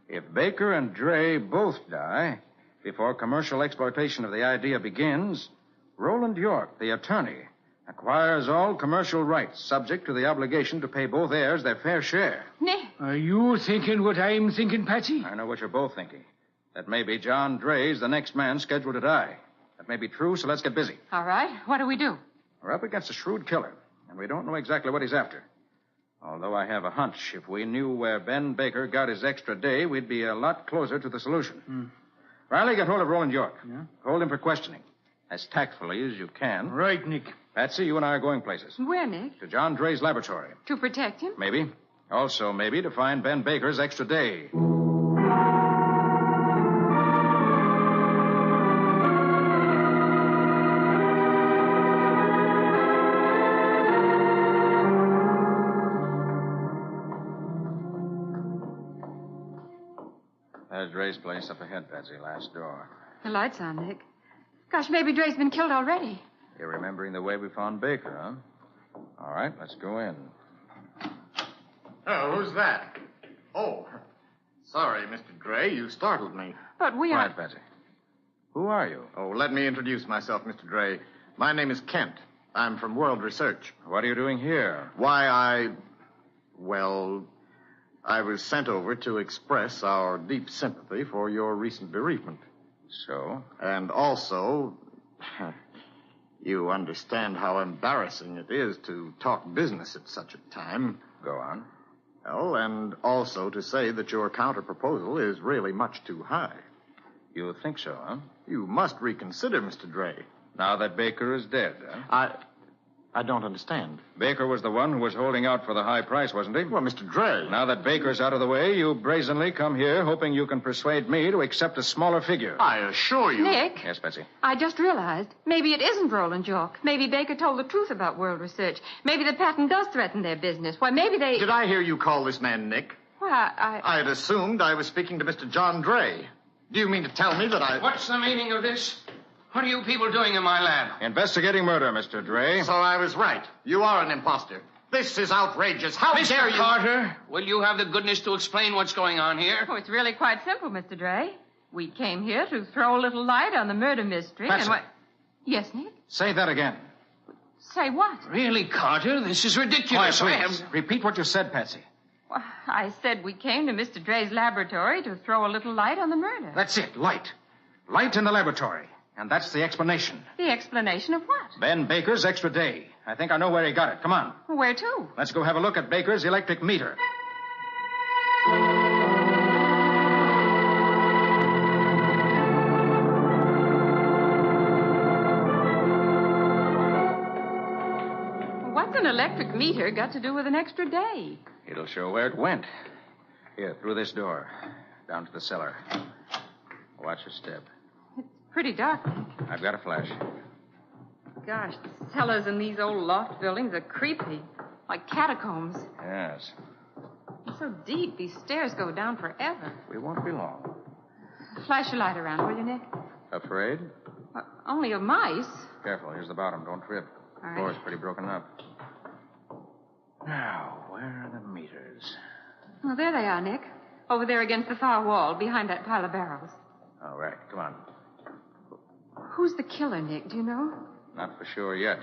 If Baker and Dre both die before commercial exploitation of the idea begins, Roland York, the attorney, acquires all commercial rights subject to the obligation to pay both heirs their fair share. Nick. Are you thinking what I'm thinking, Patsy? I know what you're both thinking. That maybe John Dre's the next man scheduled to die. That may be true, so let's get busy. All right. What do we do? We're up against a shrewd killer, and we don't know exactly what he's after. Although I have a hunch, if we knew where Ben Baker got his extra day, we'd be a lot closer to the solution. Riley, get hold of Roland York. Yeah? Hold him for questioning, as tactfully as you can. Right, Nick. Patsy, you and I are going places. Where, Nick? To John Dre's laboratory. To protect him? Maybe. Also, maybe to find Ben Baker's extra day. There's Dre's place up ahead, Patsy. Last door. The light's on, Nick. Gosh, maybe Dre's been killed already. You're remembering the way we found Baker, huh? All right, let's go in. Oh, who's that? Oh, sorry, Mr. Gray. You startled me. But we Quiet, Patsy. Who are you? Oh, let me introduce myself, Mr. Gray. My name is Kent. I'm from World Research. What are you doing here? Why, I was sent over to express our deep sympathy for your recent bereavement. So? And also, you understand how embarrassing it is to talk business at such a time. Go on. Well, and also to say that your counter-proposal is really much too high. You think so, huh? You must reconsider, Mr. Dre. Now that Baker is dead, huh? I don't understand. Baker was the one who was holding out for the high price, wasn't he? Well, Mr. Dre. Now that Baker's out of the way, you brazenly come here hoping you can persuade me to accept a smaller figure. I assure you. Nick. Yes, Betsy. I just realized maybe it isn't Roland York. Maybe Baker told the truth about World Research. Maybe the patent does threaten their business. Why, maybe they... Did I hear you call this man Nick? Well, I had assumed I was speaking to Mr. John Dre. Do you mean to tell me that I... What's the meaning of this? What are you people doing in my lab? Investigating murder, Mr. Dre. So I was right. You are an imposter. This is outrageous. How dare you... Mr. Carter, will you have the goodness to explain what's going on here? Oh, it's really quite simple, Mr. Dre. We came here to throw a little light on the murder mystery. Patsy. And what... Yes, Nick? Say that again. Say what? Really, Carter? This is ridiculous. Quiet, please. Repeat what you said, Patsy. Well, I said we came to Mr. Dre's laboratory to throw a little light on the murder. That's it, light. Light in the laboratory. And that's the explanation. The explanation of what? Ben Baker's extra day. I think I know where he got it. Come on. Where to? Let's go have a look at Baker's electric meter. What's an electric meter got to do with an extra day? It'll show where it went. Here, through this door. Down to the cellar. Watch your step. Pretty dark, Nick. I've got a flash. Gosh, the cellars in these old loft buildings are creepy. Like catacombs. Yes. It's so deep, these stairs go down forever. We won't be long. Flash your light around, will you, Nick? Afraid? Only of mice. Careful, here's the bottom. Don't trip. All right. The floor's pretty broken up. Now, where are the meters? Well, there they are, Nick. Over there against the far wall, behind that pile of barrels. All right, come on. Who's the killer, Nick? Do you know? Not for sure yet.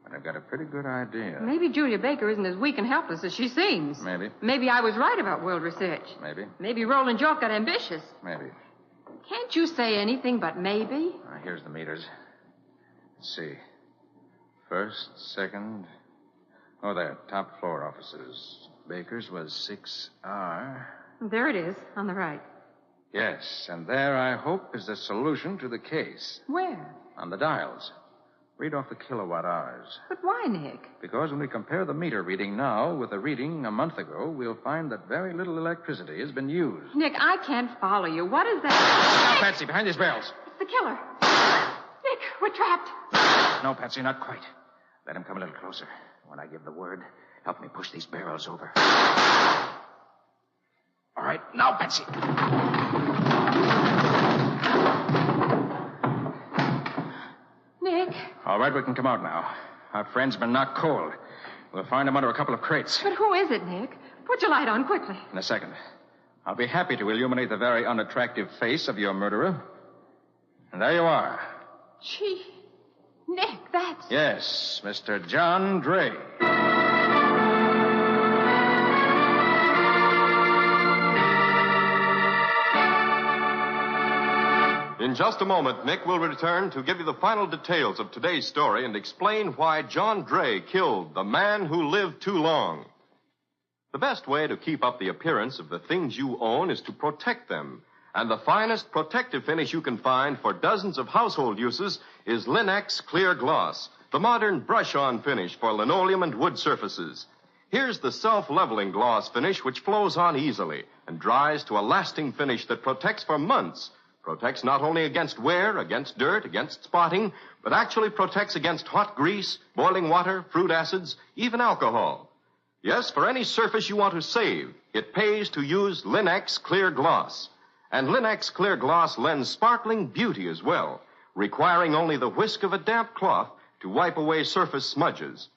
But I've got a pretty good idea. Maybe Julia Baker isn't as weak and helpless as she seems. Maybe. Maybe I was right about World Research. Maybe. Maybe Roland York got ambitious. Maybe. Can't you say anything but maybe? Here's the meters. Let's see. First, second. Oh, there. Top floor offices. Baker's was 6R. There it is, on the right. Yes, and there, I hope, is the solution to the case. Where? On the dials. Read off the kilowatt hours. But why, Nick? Because when we compare the meter reading now with the reading a month ago, we'll find that very little electricity has been used. Nick, I can't follow you. What is that? Now, Patsy, behind these barrels. It's the killer. Nick, we're trapped. No, Patsy, not quite. Let him come a little closer. When I give the word, help me push these barrels over. All right, now, Patsy. Nick. All right, we can come out now. Our friend's been knocked cold. We'll find him under a couple of crates. But who is it, Nick? Put your light on quickly. In a second. I'll be happy to illuminate the very unattractive face of your murderer. And there you are. Gee, Nick, that's... Yes, Mr. John Dre. In just a moment, Nick will return to give you the final details of today's story and explain why John Dre killed the man who lived too long. The best way to keep up the appearance of the things you own is to protect them. And the finest protective finish you can find for dozens of household uses is Linex Clear Gloss, the modern brush-on finish for linoleum and wood surfaces. Here's the self-leveling gloss finish which flows on easily and dries to a lasting finish that protects for months. Protects not only against wear, against dirt, against spotting, but actually protects against hot grease, boiling water, fruit acids, even alcohol. Yes, for any surface you want to save, it pays to use Linex Clear Gloss. And Linex Clear Gloss lends sparkling beauty as well, requiring only the whisk of a damp cloth to wipe away surface smudges.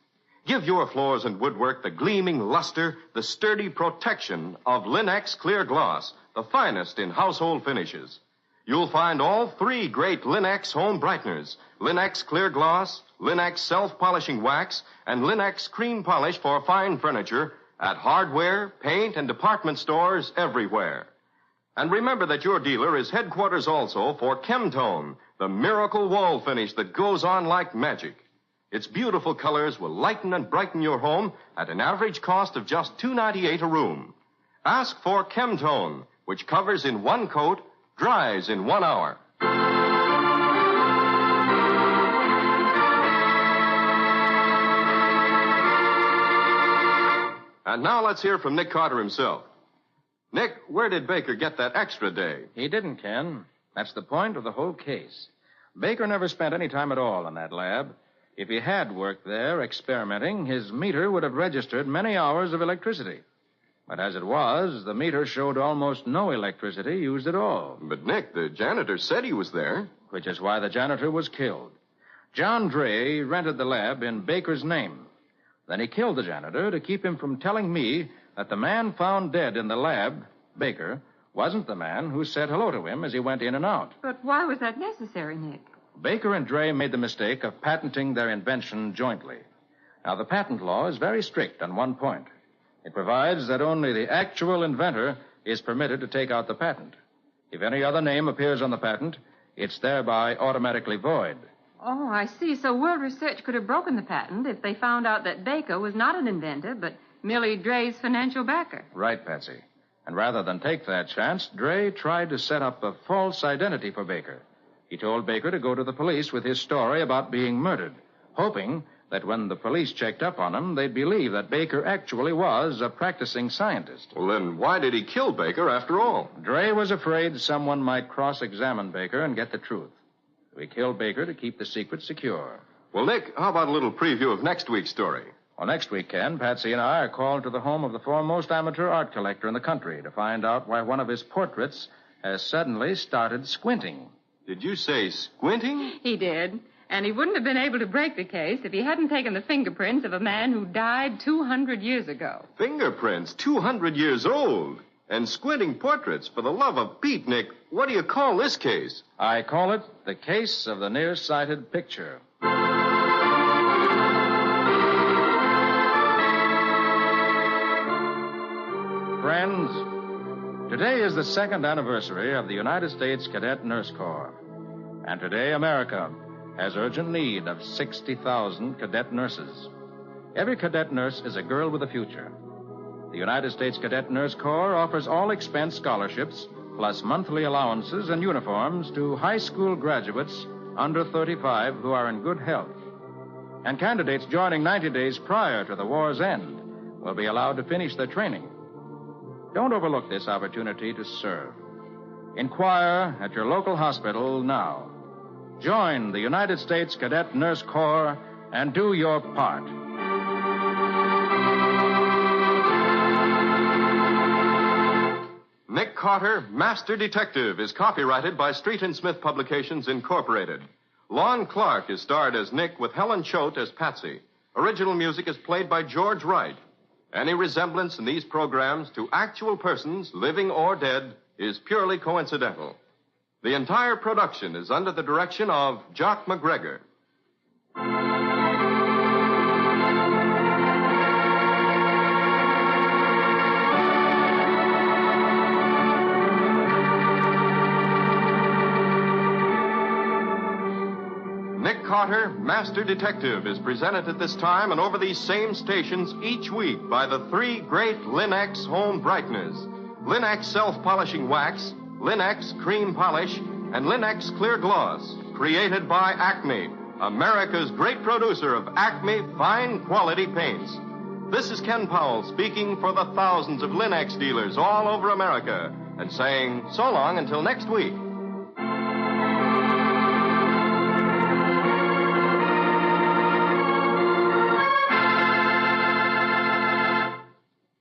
Give your floors and woodwork the gleaming luster, the sturdy protection of Linex Clear Gloss, the finest in household finishes. You'll find all three great Linex home brighteners, Linex Clear Gloss, Linex Self-Polishing Wax, and Linex Cream Polish for fine furniture at hardware, paint, and department stores everywhere. And remember that your dealer is headquarters also for Chemtone, the miracle wall finish that goes on like magic. Its beautiful colors will lighten and brighten your home at an average cost of just $2.98 a room. Ask for Chemtone, which covers in one coat dries in 1 hour. And now let's hear from Nick Carter himself. Nick, where did Baker get that extra day? He didn't, Ken. That's the point of the whole case. Baker never spent any time at all in that lab. If he had worked there experimenting, his meter would have registered many hours of electricity. But as it was, the meter showed almost no electricity used at all. But, Nick, the janitor said he was there. Which is why the janitor was killed. John Dray rented the lab in Baker's name. Then he killed the janitor to keep him from telling me that the man found dead in the lab, Baker, wasn't the man who said hello to him as he went in and out. But why was that necessary, Nick? Baker and Dray made the mistake of patenting their invention jointly. Now, the patent law is very strict on one point. It provides that only the actual inventor is permitted to take out the patent. If any other name appears on the patent, it's thereby automatically void. Oh, I see. So World Research could have broken the patent if they found out that Baker was not an inventor, but merely Dray's financial backer. Right, Patsy. And rather than take that chance, Dray tried to set up a false identity for Baker. He told Baker to go to the police with his story about being murdered, hoping that when the police checked up on him, they'd believe that Baker actually was a practicing scientist. Well, then why did he kill Baker after all? Dray was afraid someone might cross-examine Baker and get the truth. We killed Baker to keep the secret secure. Well, Nick, how about a little preview of next week's story? Well, next week, Ken, Patsy and I are called to the home of the foremost amateur art collector in the country to find out why one of his portraits has suddenly started squinting. Did you say squinting? He did. And he wouldn't have been able to break the case if he hadn't taken the fingerprints of a man who died 200 years ago. Fingerprints? 200 years old? And squinting portraits? For the love of Pete, Nick, what do you call this case? I call it the case of the nearsighted picture. Friends, today is the second anniversary of the United States Cadet Nurse Corps. And today, America has urgent need of 60,000 cadet nurses. Every cadet nurse is a girl with a future. The United States Cadet Nurse Corps offers all-expense scholarships, plus monthly allowances and uniforms to high school graduates under 35 who are in good health. And candidates joining 90 days prior to the war's end will be allowed to finish their training. Don't overlook this opportunity to serve. Inquire at your local hospital now. Join the United States Cadet Nurse Corps and do your part. Nick Carter, Master Detective, is copyrighted by Street and Smith Publications, Incorporated. Lon Clark is starred as Nick with Helen Choate as Patsy. Original music is played by George Wright. Any resemblance in these programs to actual persons, living or dead, is purely coincidental. The entire production is under the direction of Jock McGregor. Nick Carter, Master Detective, is presented at this time and over these same stations each week by the three great Lin-X home brighteners. Lin-X self-polishing wax, Lin-X cream polish, and Lin-X clear gloss, created by Acme, America's great producer of Acme fine quality paints. This is Ken Powell speaking for the thousands of Lin-X dealers all over America and saying so long until next week.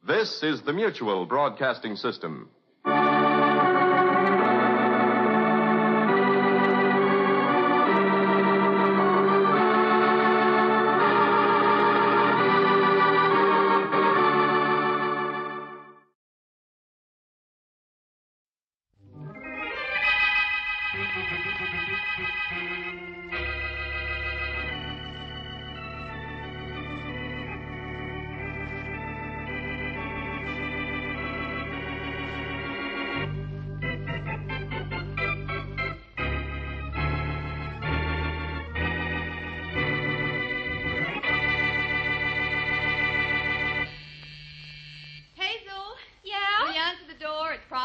This is the Mutual Broadcasting System.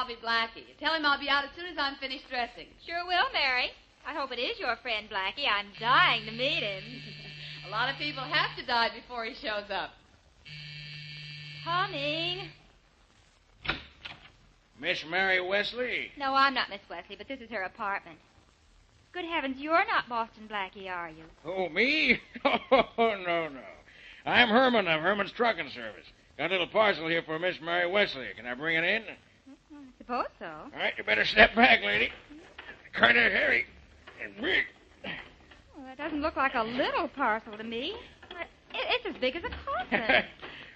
be Blackie. Tell him I'll be out as soon as I'm finished dressing. Sure will, Mary. I hope it is your friend, Blackie. I'm dying to meet him. A lot of people have to die before he shows up. Coming. Miss Mary Wesley? No, I'm not Miss Wesley, but this is her apartment. Good heavens, you're not Boston Blackie, are you? Oh, me? Oh, no. I'm Herman of Herman's Trucking Service. Got a little parcel here for Miss Mary Wesley. Can I bring it in? I suppose so. All right, you better step back, lady. Kind of hairy and big. Well, that doesn't look like a little parcel to me. It's as big as a coffin.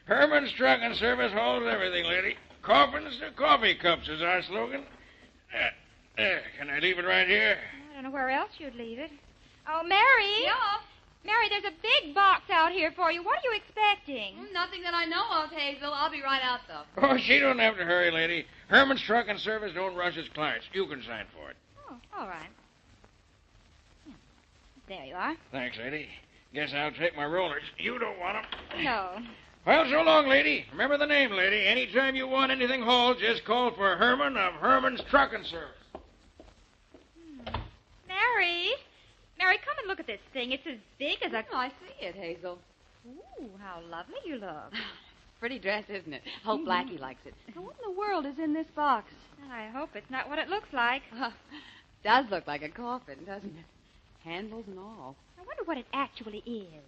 Herman's Trucking Service holds everything, lady. Coffins to coffee cups is our slogan. Can I leave it right here? I don't know where else you'd leave it. Oh, Mary. Yeah? Mary, there's a big box out here for you. What are you expecting? Nothing that I know of, Hazel. I'll be right out, though. Oh, she don't have to hurry, lady. Herman's Trucking Service don't rush its clients. You can sign for it. Oh, all right. There you are. Thanks, lady. Guess I'll take my rollers. You don't want them. No. Well, so long, lady. Remember the name, lady. Anytime you want anything hauled, just call for Herman of Herman's Trucking Service. Mary, come and look at this thing. It's as big as a... Oh, I see it, Hazel. Ooh, how lovely you look. Pretty dress, isn't it? Hope Blackie likes it. Now, what in the world is in this box? I hope it's not what it looks like. Does look like a coffin, doesn't it? Handles and all. I wonder what it actually is.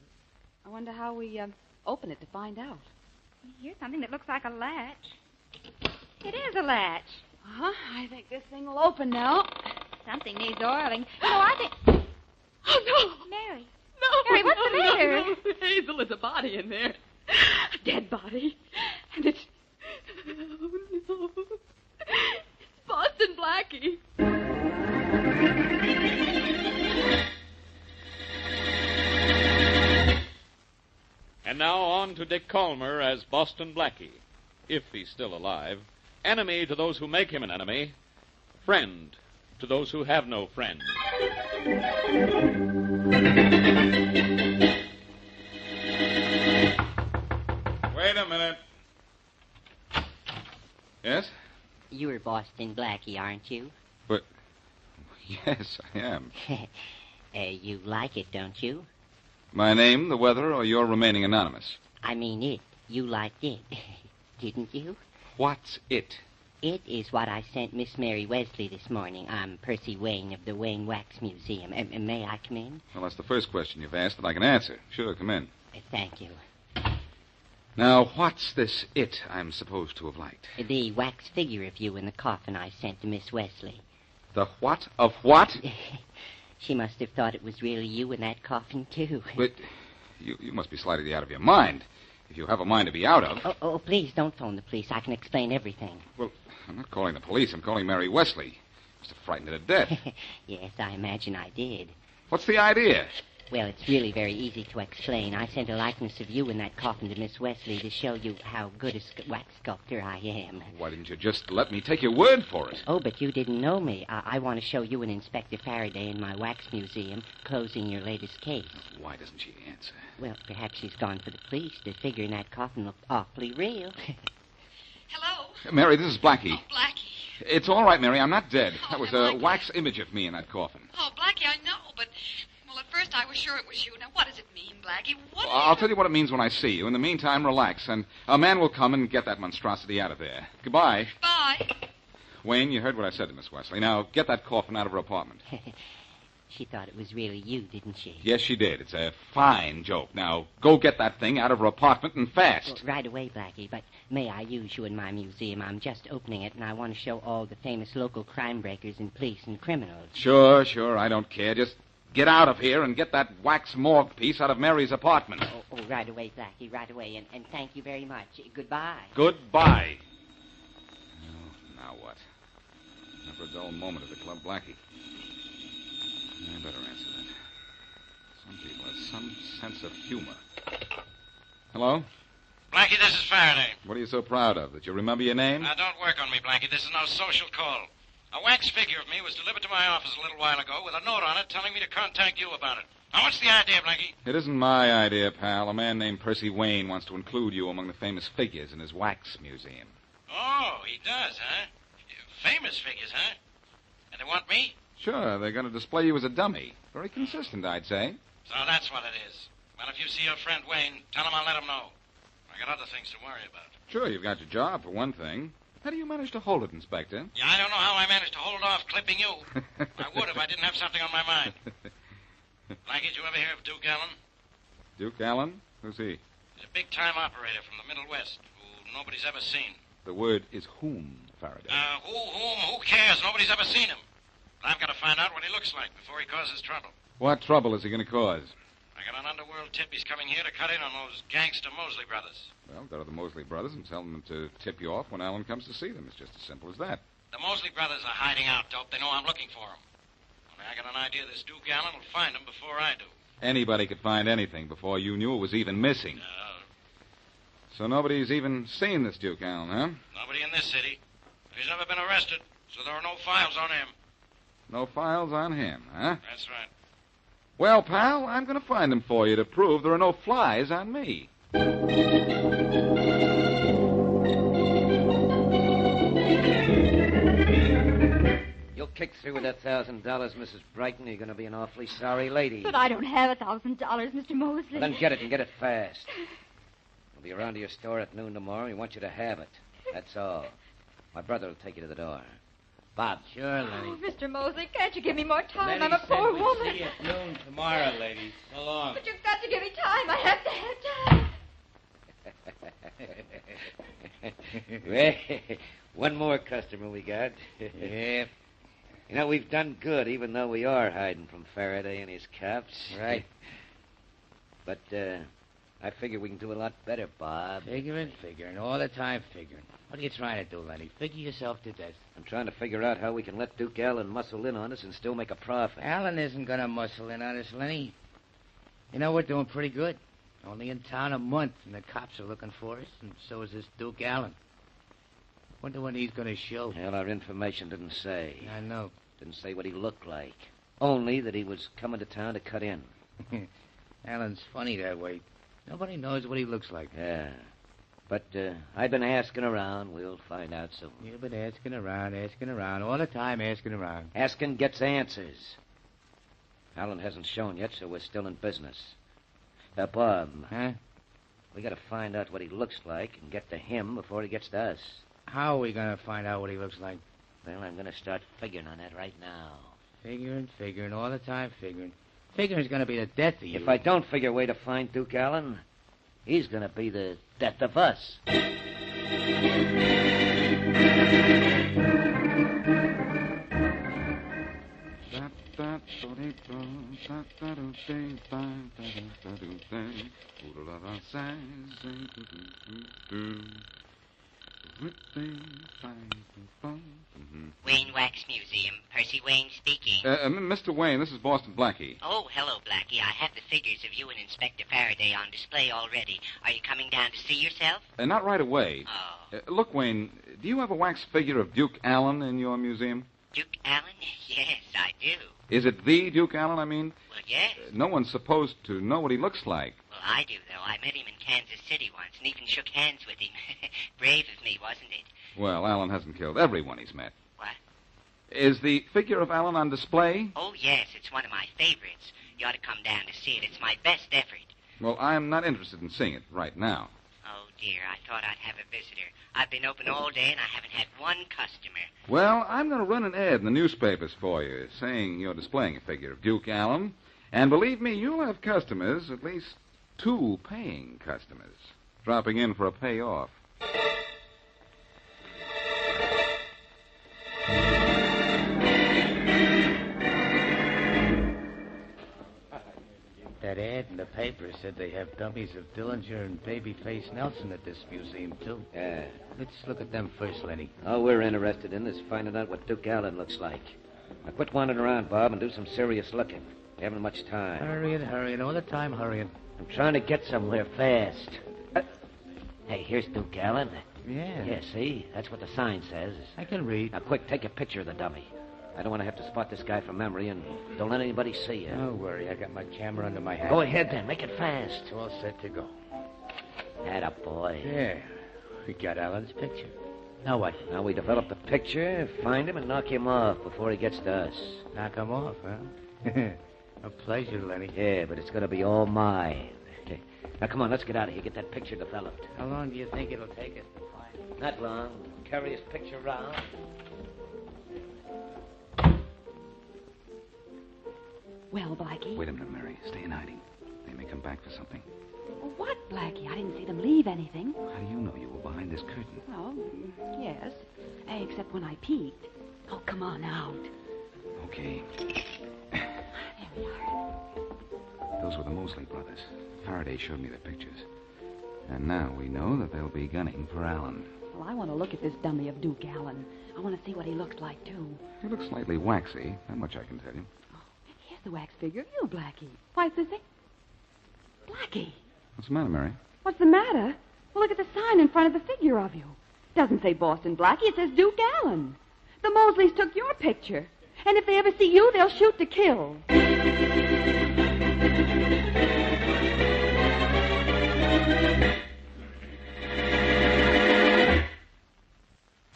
I wonder how we open it to find out. Here's something that looks like a latch. It is a latch. Uh-huh. I think this thing will open now. Something needs oiling. You know, I think... Oh, no. Mary. No. Mary, what's the matter? No. Hazel, there's a body in there. A dead body. And it's... Oh, no. It's Boston Blackie. And now on to Dick Calmer as Boston Blackie, if he's still alive. Enemy to those who make him an enemy. Friend to those who have no friend. Wait a minute. Yes? You're Boston Blackie, aren't you? But, yes, I am. You like it, don't you? My name, the weather, or your remaining anonymous? I mean it. You liked it, didn't you? What's it? It is what I sent Miss Mary Wesley this morning. I'm Percy Wayne of the Wayne Wax Museum. May I come in? Well, that's the first question you've asked that I can answer. Sure, come in. Thank you. Now, what's this it I'm supposed to have liked? The wax figure of you in the coffin I sent to Miss Wesley. The what of what? She must have thought it was really you in that coffin, too. But you must be slightly out of your mind. If you have a mind to be out of... Oh, please, don't phone the police. I can explain everything. Well, I'm not calling the police. I'm calling Mary Wesley. Must have frightened her to death. Yes, I imagine I did. What's the idea? Well, it's really very easy to explain. I sent a likeness of you in that coffin to Miss Wesley to show you how good a wax sculptor I am. Why didn't you just let me take your word for it? Oh, but you didn't know me. I want to show you and Inspector Faraday in my wax museum, closing your latest case. Why doesn't she answer? Well, perhaps she's gone for the police. The figure in that coffin looked awfully real. Hello? Mary, this is Blackie. Oh, Blackie. It's all right, Mary. I'm not dead. Oh, that was a wax image of me in that coffin. Oh, Blackie, I know, but... Well, at first I was sure it was you. Now, what does it mean, Blackie? What I'll tell you what it means when I see you. In the meantime, relax, and a man will come and get that monstrosity out of there. Goodbye. Bye. Wayne, you heard what I said to Miss Wesley. Now, get that coffin out of her apartment. She thought it was really you, didn't she? Yes, she did. It's a fine joke. Now, go get that thing out of her apartment and fast. Well, right away, Blackie, but may I use you in my museum? I'm just opening it, and I want to show all the famous local crime breakers and police and criminals. Sure. I don't care. Just get out of here and get that wax morgue piece out of Mary's apartment. Oh, right away, Blackie, right away. And thank you very much. Goodbye. Goodbye. Oh, now what? Never a dull moment at the club, Blackie. I better answer that. Some people have some sense of humor. Hello? Blackie, this is Faraday. What are you so proud of? That you remember your name? Now, don't work on me, Blackie. This is no social call. A wax figure of me was delivered to my office a little while ago with a note on it telling me to contact you about it. Now, what's the idea, Blackie? It isn't my idea, pal. A man named Percy Wayne wants to include you among the famous figures in his wax museum. Oh, he does, huh? Famous figures, huh? And they want me? Sure, they're going to display you as a dummy. Very consistent, I'd say. So that's what it is. Well, if you see your friend Wayne, tell him I'll let him know. I got other things to worry about. Sure, you've got your job, for one thing. How do you manage to hold it, Inspector? Yeah, I don't know how I managed to hold off clipping you. I would if I didn't have something on my mind. Blackie, did you ever hear of Duke Allen? Duke Allen? Who's he? He's a big-time operator from the Middle West who nobody's ever seen. The word is whom, Faraday. Who cares? Nobody's ever seen him. But I've got to find out what he looks like before he causes trouble. What trouble is he going to cause? I got an underworld tip he's coming here to cut in on those gangster Mosley brothers. Well, go to the Mosley brothers and tell them to tip you off when Allen comes to see them. It's just as simple as that. The Mosley brothers are hiding out, Dope. They know I'm looking for them. Only I got an idea this Duke Allen will find them before I do. Anybody could find anything before you knew it was even missing. So nobody's even seen this Duke Allen, huh? Nobody in this city. He's never been arrested, so there are no files on him. No files on him, huh? That's right. Well, pal, I'm going to find them for you to prove there are no flies on me. You'll kick through with that $1,000, Mrs. Brighton. You're going to be an awfully sorry lady. But I don't have $1,000, Mr. Mosley. Well, then get it and get it fast. We'll be around to your store at noon tomorrow. We want you to have it. That's all. My brother will take you to the door. Bob. Sure, Lenny. Oh, Mr. Mosley, can't you give me more time? Lenny I'm a said poor we'd woman. see you at noon tomorrow, ladies. So long. But you've got to give me time. I have to have time. Well, one more customer we got. Yeah. You know, we've done good, even though we are hiding from Faraday and his cops. Right. But, I figure we can do a lot better, Bob. Figuring, all the time figuring. What are you trying to do, Lenny? Figure yourself to death. I'm trying to figure out how we can let Duke Allen muscle in on us and still make a profit. Allen isn't going to muscle in on us, Lenny. You know, we're doing pretty good. Only in town a month, and the cops are looking for us, and so is this Duke Allen. Wonder when he's going to show. Well, our information didn't say. I know. Didn't say what he looked like. Only that he was coming to town to cut in. Alan's funny that way. Nobody knows what he looks like. Yeah. But I've been asking around. We'll find out soon. You've been asking around, all the time asking around. Asking gets answers. Allen hasn't shown yet, so we're still in business. Bob. Huh? We got to find out what he looks like and get to him before he gets to us. How are we going to find out what he looks like? Well, I'm going to start figuring on that right now. Figuring, all the time figuring. Figuring's going to be the death of you. If I don't figure a way to find Duke Allen, he's going to be the death of us. Wayne Wax Museum. Percy Wayne speaking. Mr. Wayne, this is Boston Blackie. Oh, hello, Blackie. I have the figures of you and Inspector Faraday on display already. Are you coming down to see yourself? Not right away. Oh. Look, Wayne, do you have a wax figure of Duke Allen in your museum? Duke Allen? Yes, I do. Is it the Duke Allen, I mean? Well, yes. No one's supposed to know what he looks like. Well, I do, though. I met him in Kansas City once and even shook hands with him. Brave of me, wasn't it? Well, Allen hasn't killed everyone he's met. What? Is the figure of Allen on display? Oh, yes. It's one of my favorites. You ought to come down to see it. It's my best effort. Well, I'm not interested in seeing it right now. Oh, dear. I thought I'd have a visitor. I've been open all day and I haven't had one customer. Well, I'm going to run an ad in the newspapers for you saying you're displaying a figure of Duke Allen. And believe me, you'll have customers, at least 2 paying customers, dropping in for a payoff. That ad in the paper said they have dummies of Dillinger and Babyface Nelson at this museum, too. Yeah. Let's look at them first, Lenny. All we're interested in is finding out what Duke Allen looks like. Now, quit wandering around, Bob, and do some serious looking. We haven't much time. Hurrying, all the time hurrying. I'm trying to get somewhere fast. Hey, here's Duke Allen. Yeah. Yeah, see? That's what the sign says. I can read. Now, quick, take a picture of the dummy. I don't want to have to spot this guy from memory, and don't let anybody see you. Don't worry. I got my camera under my hat. Go ahead, then. Make it fast. It's all set to go. Atta boy. Yeah. We got Alan's picture. Now what? Now we develop the picture, find him, and knock him off before he gets to us. Knock him off, huh? A pleasure, Lenny. Yeah, but it's going to be all mine. Now, come on, let's get out of here. Get that picture developed. How long do you think it'll take us to find him? Not long. Carry his picture around. Well, Blackie? Wait a minute, Mary. Stay in hiding. They may come back for something. What, Blackie? I didn't see them leave anything. How do you know you were behind this curtain? Oh, yes. Except when I peeked. Oh, come on out. Okay. There we are. Those were the Mosley brothers. Faraday showed me the pictures. And now we know that they'll be gunning for Allen. Well, I want to look at this dummy of Duke Allen. I want to see what he looks like, too. He looks slightly waxy. That much I can tell you. Here's the wax figure of you, Blackie. Why, it's the thing. Blackie, What's the matter, Mary? what's the matter? Well, look at the sign in front of the figure of you. It doesn't say Boston Blackie. It says Duke Allen. The Mosleys took your picture. And if they ever see you, they'll shoot to kill.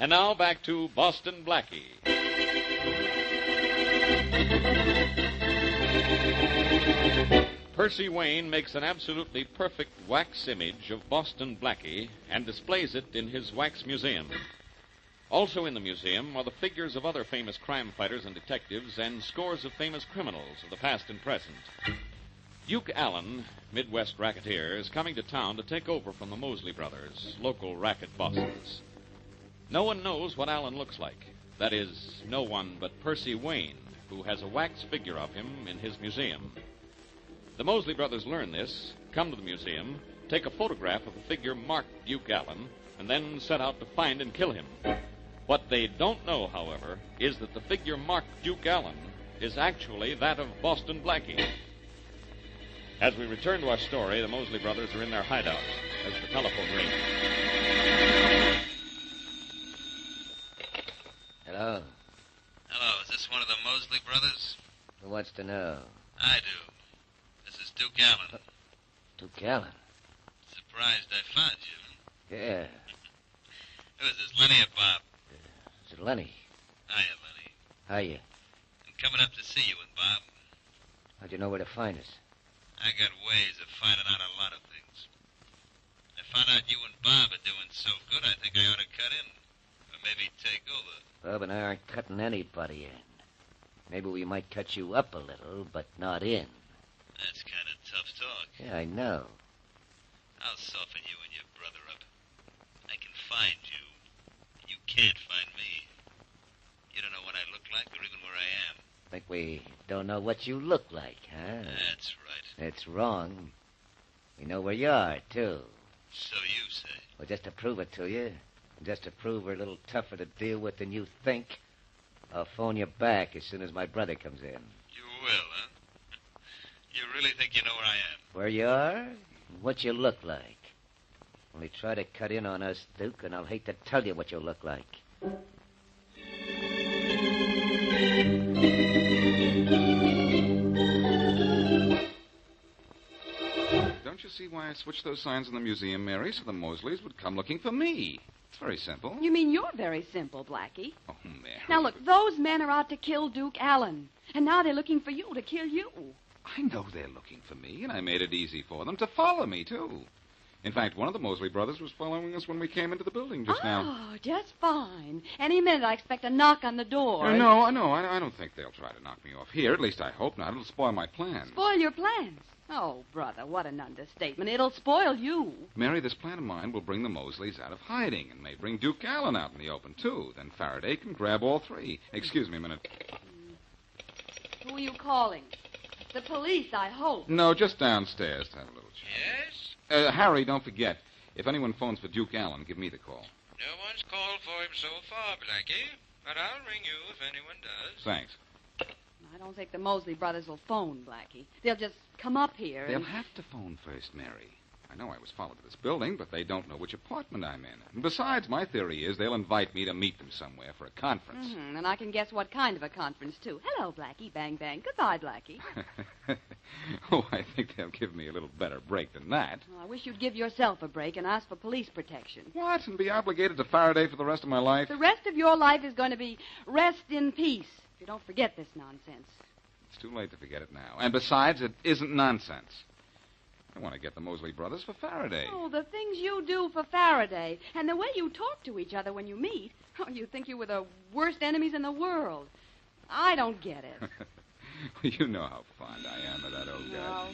And now back to Boston Blackie. Percy Wayne makes an absolutely perfect wax image of Boston Blackie and displays it in his wax museum. Also in the museum are the figures of other famous crime fighters and detectives and scores of famous criminals of the past and present. Duke Allen, Midwest racketeer, is coming to town to take over from the Mosley brothers, local racket bosses. No one knows what Allen looks like. That is, no one but Percy Wayne, who has a wax figure of him in his museum. The Mosley brothers learn this, come to the museum, take a photograph of the figure marked Duke Allen, and then set out to find and kill him. What they don't know, however, is that the figure marked Duke Allen is actually that of Boston Blackie. As we return to our story, the Mosley brothers are in their hideout as the telephone rings. Hello? Hello, is this one of the Mosley brothers? Who wants to know? I do. This is Duke Allen. Duke Allen? Surprised I found you. Yeah. Who is this, Lenny or Bob? Is it Lenny? Hiya, Lenny. Hiya. I'm coming up to see you and Bob. How'd you know where to find us? I got ways of finding out a lot of things. I found out you and Bob are doing so good, I think I ought to cut in. Or maybe take over. Bob and I aren't cutting anybody in. Maybe we might cut you up a little, but not in. That's kind of tough talk. Yeah, I know. I'll soften you and your brother up. I can find you. You can't find me. You don't know what I look like or even where I am. Think we don't know what you look like, huh? That's right. It's wrong. We know where you are, too. So you say. Well, just to prove it to you, and just to prove we're a little tougher to deal with than you think, I'll phone you back as soon as my brother comes in. You will, huh? You really think you know where I am? Where you are, and what you look like. Only try to cut in on us, Duke, and I'll hate to tell you what you look like. Don't you see why I switched those signs in the museum, Mary, so the Mosleys would come looking for me? It's very simple. You mean you're very simple, Blackie. Oh, Mary. Now, look, those men are out to kill Duke Allen. And now they're looking for you to kill you. I know they're looking for me, and I made it easy for them to follow me, too. In fact, one of the Mosley brothers was following us when we came into the building just now. Oh, just fine. Any minute I expect a knock on the door. No, I don't think they'll try to knock me off here. At least I hope not. It'll spoil my plans. Spoil your plans? Oh, brother, what an understatement. It'll spoil you. Mary, this plan of mine will bring the Mosleys out of hiding and may bring Duke Allen out in the open, too. Then Faraday can grab all three. Excuse me a minute. Who are you calling? The police, I hope. No, just downstairs to have a little chat. Yes? Harry, don't forget. If anyone phones for Duke Allen, give me the call. No one's called for him so far, Blackie. But I'll ring you if anyone does. Thanks. I don't think the Mosley brothers will phone, Blackie. They'll just come up here They'll and... have to phone first, Mary. I know I was followed to this building, but they don't know which apartment I'm in. And besides, my theory is they'll invite me to meet them somewhere for a conference. Mm-hmm. And I can guess what kind of a conference, too. Hello, Blackie. Bang, bang. Goodbye, Blackie. Oh, I think they'll give me a little better break than that. Well, I wish you'd give yourself a break and ask for police protection. What? And be obligated to Faraday for the rest of my life? The rest of your life is going to be rest in peace if you don't forget this nonsense. It's too late to forget it now. And besides, it isn't nonsense. I want to get the Mosley brothers for Faraday. Oh, the things you do for Faraday and the way you talk to each other when you meet. Oh, you think you were the worst enemies in the world. I don't get it. You know how fond I am of that old guy.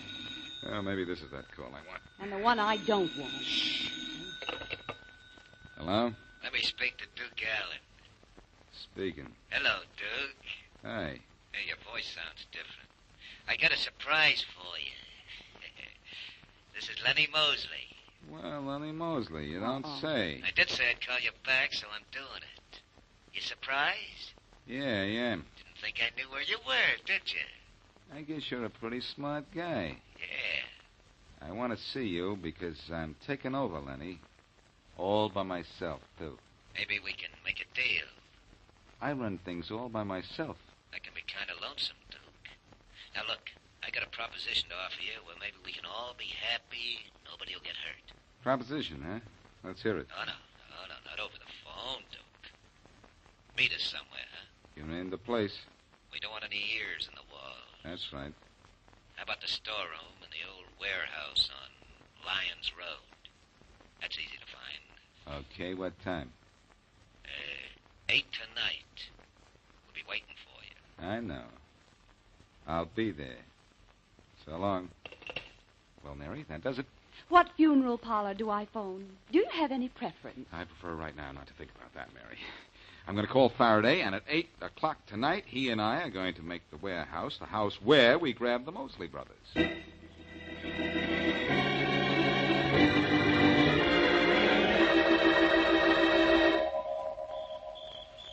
Well, maybe this is that call I want. And the one I don't want. Hello? Let me speak to Duke Allen. Speaking. Hello, Duke. Hi. Hey, your voice sounds different. I got a surprise for you. This is Lenny Mosley. Well, Lenny Mosley, you don't say. I did say I'd call you back, so I'm doing it. You surprised? Yeah, I am. Didn't think I knew where you were, did you? I guess you're a pretty smart guy. Yeah. I want to see you because I'm taking over, Lenny. All by myself, too. Maybe we can make a deal. I run things all by myself. That can be kind of lonesome, Duke. Now, look, I got a proposition to offer you where maybe we can all be happy and nobody will get hurt. Proposition, huh? Let's hear it. No, not over the phone, Duke. Meet us somewhere, huh? You named the place. We don't want any ears in the wall. That's right. How about the storeroom in the old warehouse on Lyons Road? That's easy to find. Okay, what time? 8 tonight. We'll be waiting for you. I know. I'll be there. So long. Well, Mary, that does it. What funeral parlor do I phone? Do you have any preference? I prefer right now not to think about that, Mary. I'm going to call Faraday, and at 8 o'clock tonight, he and I are going to make the warehouse the house where we grabbed the Mosley brothers. The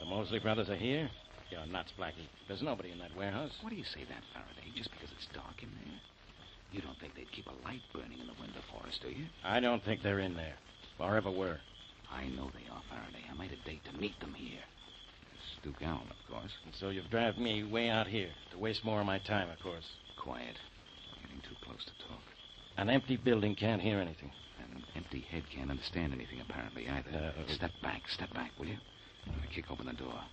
Mosley brothers are here? You're nuts, Blackie. There's nobody in that warehouse. What do you say that, Faraday? Just because it's dark in there? You don't think they'd keep a light burning in the window for us, do you? I don't think they're in there. Or ever were. I know they are, Faraday. I made a date to meet them here. It's Duke Allen, of course. And so you've dragged me way out here to waste more of my time, of course. Quiet. We're getting too close to talk. An empty building can't hear anything. An empty head can't understand anything, apparently, either. Step back, will you? I'm going to kick open the door.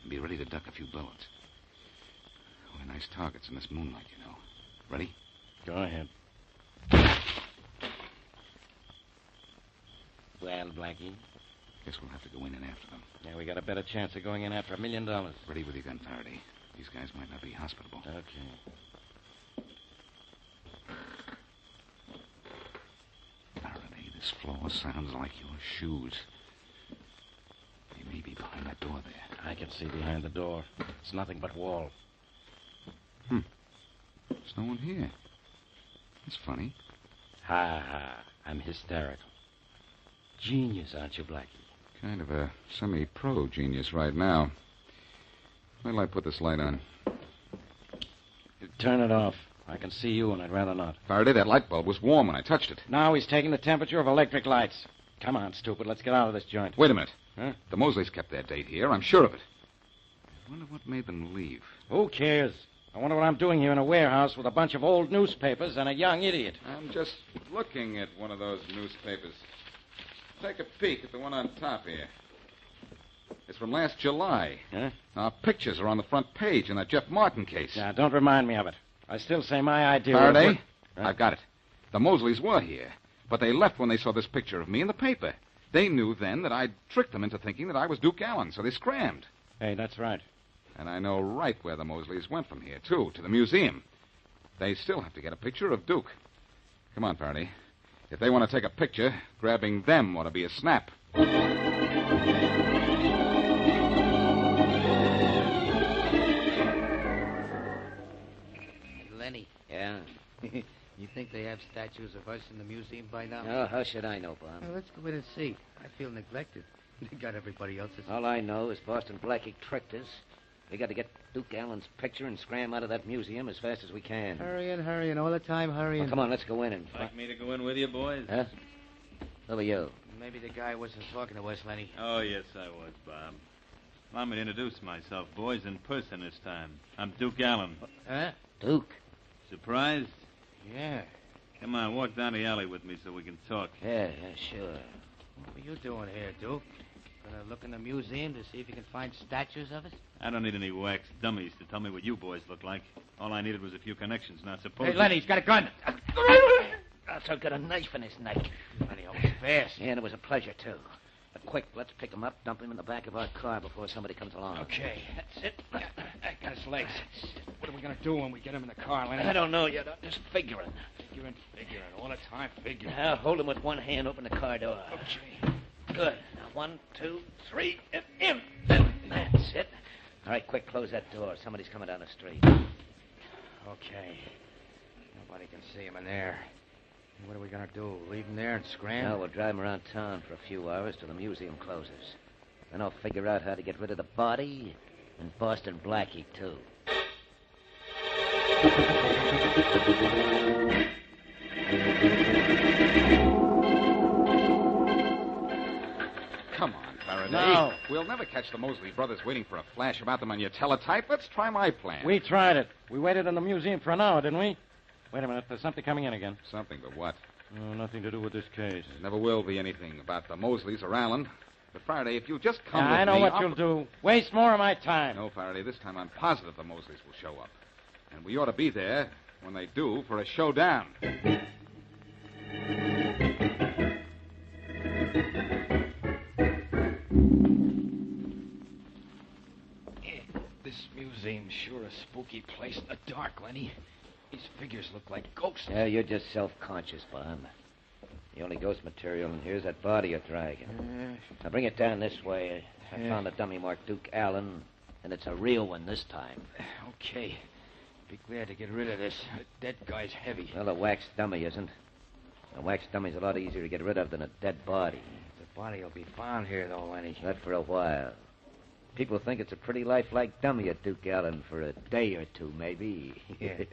And be ready to duck a few bullets. We're nice targets in this moonlight, you know. Ready? Go ahead. Well, Blackie? Guess we'll have to go in and after them. Yeah, we got a better chance of going in after $1 million. Ready with your gun, Faraday. These guys might not be hospitable. Okay. Faraday, this floor sounds like your shoes. They may be behind that door there. I can see behind the door. It's nothing but wall. There's no one here. That's funny. Ha. I'm hysterical. Genius, aren't you, Blackie? Kind of a semi-pro genius right now. Where'll I put this light on? Turn it off. I can see you, and I'd rather not. Faraday, that light bulb was warm when I touched it. Now he's taking the temperature of electric lights. Come on, stupid. Let's get out of this joint. Wait a minute. Huh? The Mosleys kept their date here. I'm sure of it. I wonder what made them leave. Who cares? I wonder what I'm doing here in a warehouse with a bunch of old newspapers and a young idiot. I'm just looking at one of those newspapers. Take a peek at the one on top here. It's from last July. Huh? Our pictures are on the front page in that Jeff Martin case. Now, don't remind me of it. I still say my idea... Faraday, I've got it. The Mosleys were here, but they left when they saw this picture of me in the paper. They knew then that I'd tricked them into thinking that I was Duke Allen, so they scrammed. Hey, that's right. And I know right where the Mosleys went from here, too, to the museum. They still have to get a picture of Duke. Come on, Faraday. If they want to take a picture, grabbing them ought to be a snap. Lenny. Yeah? You think they have statues of us in the museum by now? Oh, how should I know, Bob? Well, let's go in and see. I feel neglected. They got everybody else's. All I know is Boston Blackie tricked us. We got to get Duke Allen's picture and scram out of that museum as fast as we can. Hurrying, all the time hurrying. Well, come on, let's go in and... Like me to go in with you, boys? Huh? Who are you? Maybe the guy wasn't talking to us, Lenny. Oh, yes, I was, Bob. Allow me to introduce myself, boys, in person this time. I'm Duke Allen. Huh? Duke? Surprised? Yeah. Come on, walk down the alley with me so we can talk. Yeah, sure. What were you doing here, Duke? Gonna look in the museum to see if you can find statues of us? I don't need any wax dummies to tell me what you boys look like. All I needed was a few connections. Now, suppose... Hey, Lenny, he's got a gun. Also got a knife in his neck. Lenny, always fast. Yeah, and it was a pleasure, too. But quick, let's pick him up, dump him in the back of our car before somebody comes along. Okay, that's it. I got his legs. What are we gonna do when we get him in the car, Lenny? I don't know yet. I'm just figuring. Figuring. All the time figuring. Now, hold him with one hand, open the car door. Okay. Good. Now, 1, 2, 3, and in. That's it. All right, quick, close that door. Somebody's coming down the street. Okay. Nobody can see him in there. What are we gonna do? Leave him there and scram? Now, we'll drive him around town for a few hours till the museum closes. Then I'll figure out how to get rid of the body and Boston Blackie, too. Come on, Faraday. No. We'll never catch the Mosley brothers waiting for a flash about them on your teletype. Let's try my plan. We tried it. We waited in the museum for an hour, didn't we? Wait a minute. There's something coming in again. Something, but what? Oh, nothing to do with this case. There never will be anything about the Mosleys or Allen. But, Faraday, if you'll just come with me... I know what I'll... you'll do. Waste more of my time. No, Faraday, this time I'm positive the Mosleys will show up. And we ought to be there when they do for a showdown. This museum's sure a spooky place in the dark, Lenny. These figures look like ghosts. Yeah, you're just self-conscious, Bob. The only ghost material in here's that body you're dragging. Now bring it down this way. I found a dummy marked Duke Allen, and it's a real one this time. Okay. Be glad to get rid of this. The dead guy's heavy. Well, the wax dummy isn't. A wax dummy's a lot easier to get rid of than a dead body. The body will be found here, though, Lenny. Not for a while. People think it's a pretty lifelike dummy at Duke Allen for a day or two, maybe. Yeah.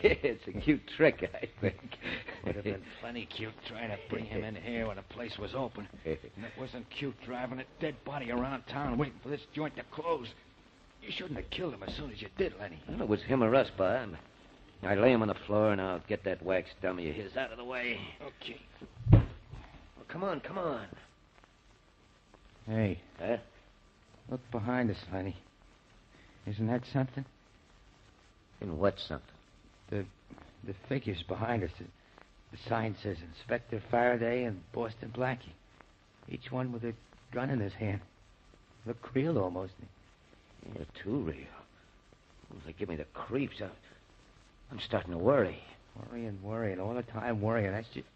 It's a cute trick, I think. Would have been plenty cute trying to bring him in here when the place was open. And it wasn't cute driving a dead body around town waiting for this joint to close. You shouldn't have killed him as soon as you did, Lenny. Well, it was him or us, Bob. I lay him on the floor, and I'll get that wax dummy of his out of the way. Okay. Well, come on, come on. Hey. Huh? Look behind us, Lenny. Isn't that something? And what something? The figures behind us. The sign says Inspector Faraday and Boston Blackie. Each one with a gun in his hand. Look real almost. Yeah, too real. Well, they give me the creeps. I'm starting to worry. Worrying, all the time worrying. That's just...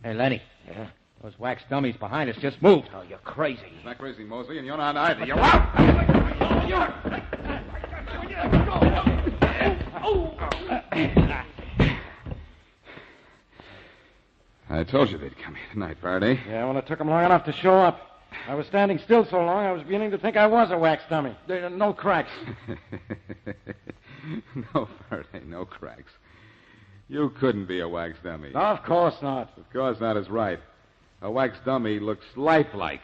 Hey, Lenny. Yeah? Those wax dummies behind us just moved. Oh, you're crazy. It's not crazy, Mosley, and you're not either. You're out! I told you they'd come here tonight, Faraday. Yeah, well, it took them long enough to show up. I was standing still so long, I was beginning to think I was a wax dummy. There are no cracks. No, Faraday, no cracks. You couldn't be a wax dummy. No, of course not. Of course not is right. A wax dummy looks lifelike.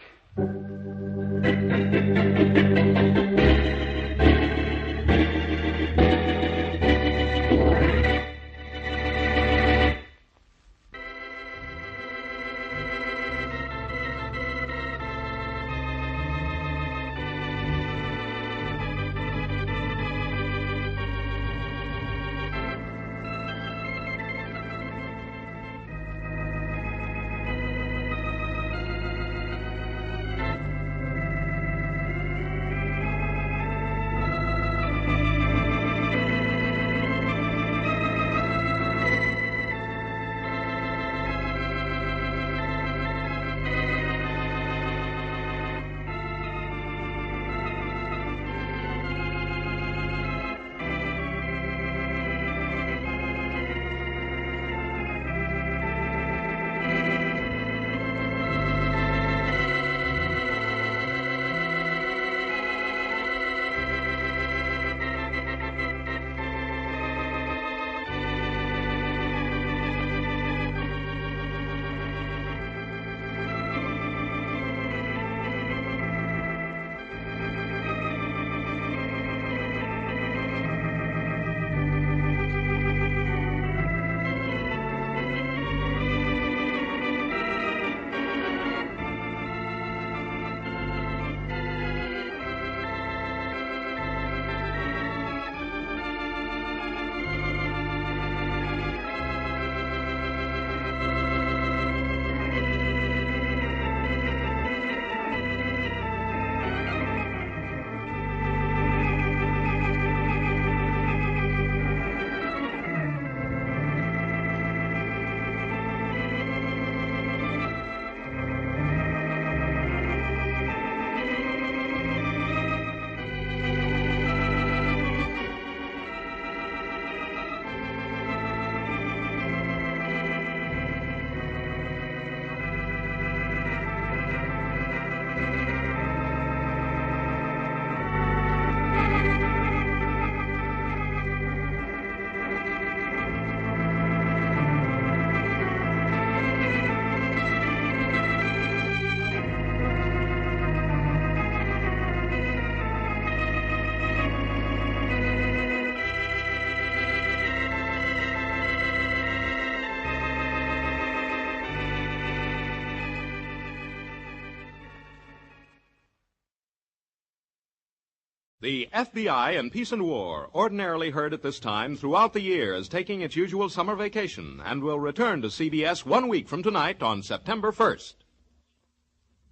The FBI in Peace and War, ordinarily heard at this time throughout the year, is taking its usual summer vacation and will return to CBS 1 week from tonight on September 1st.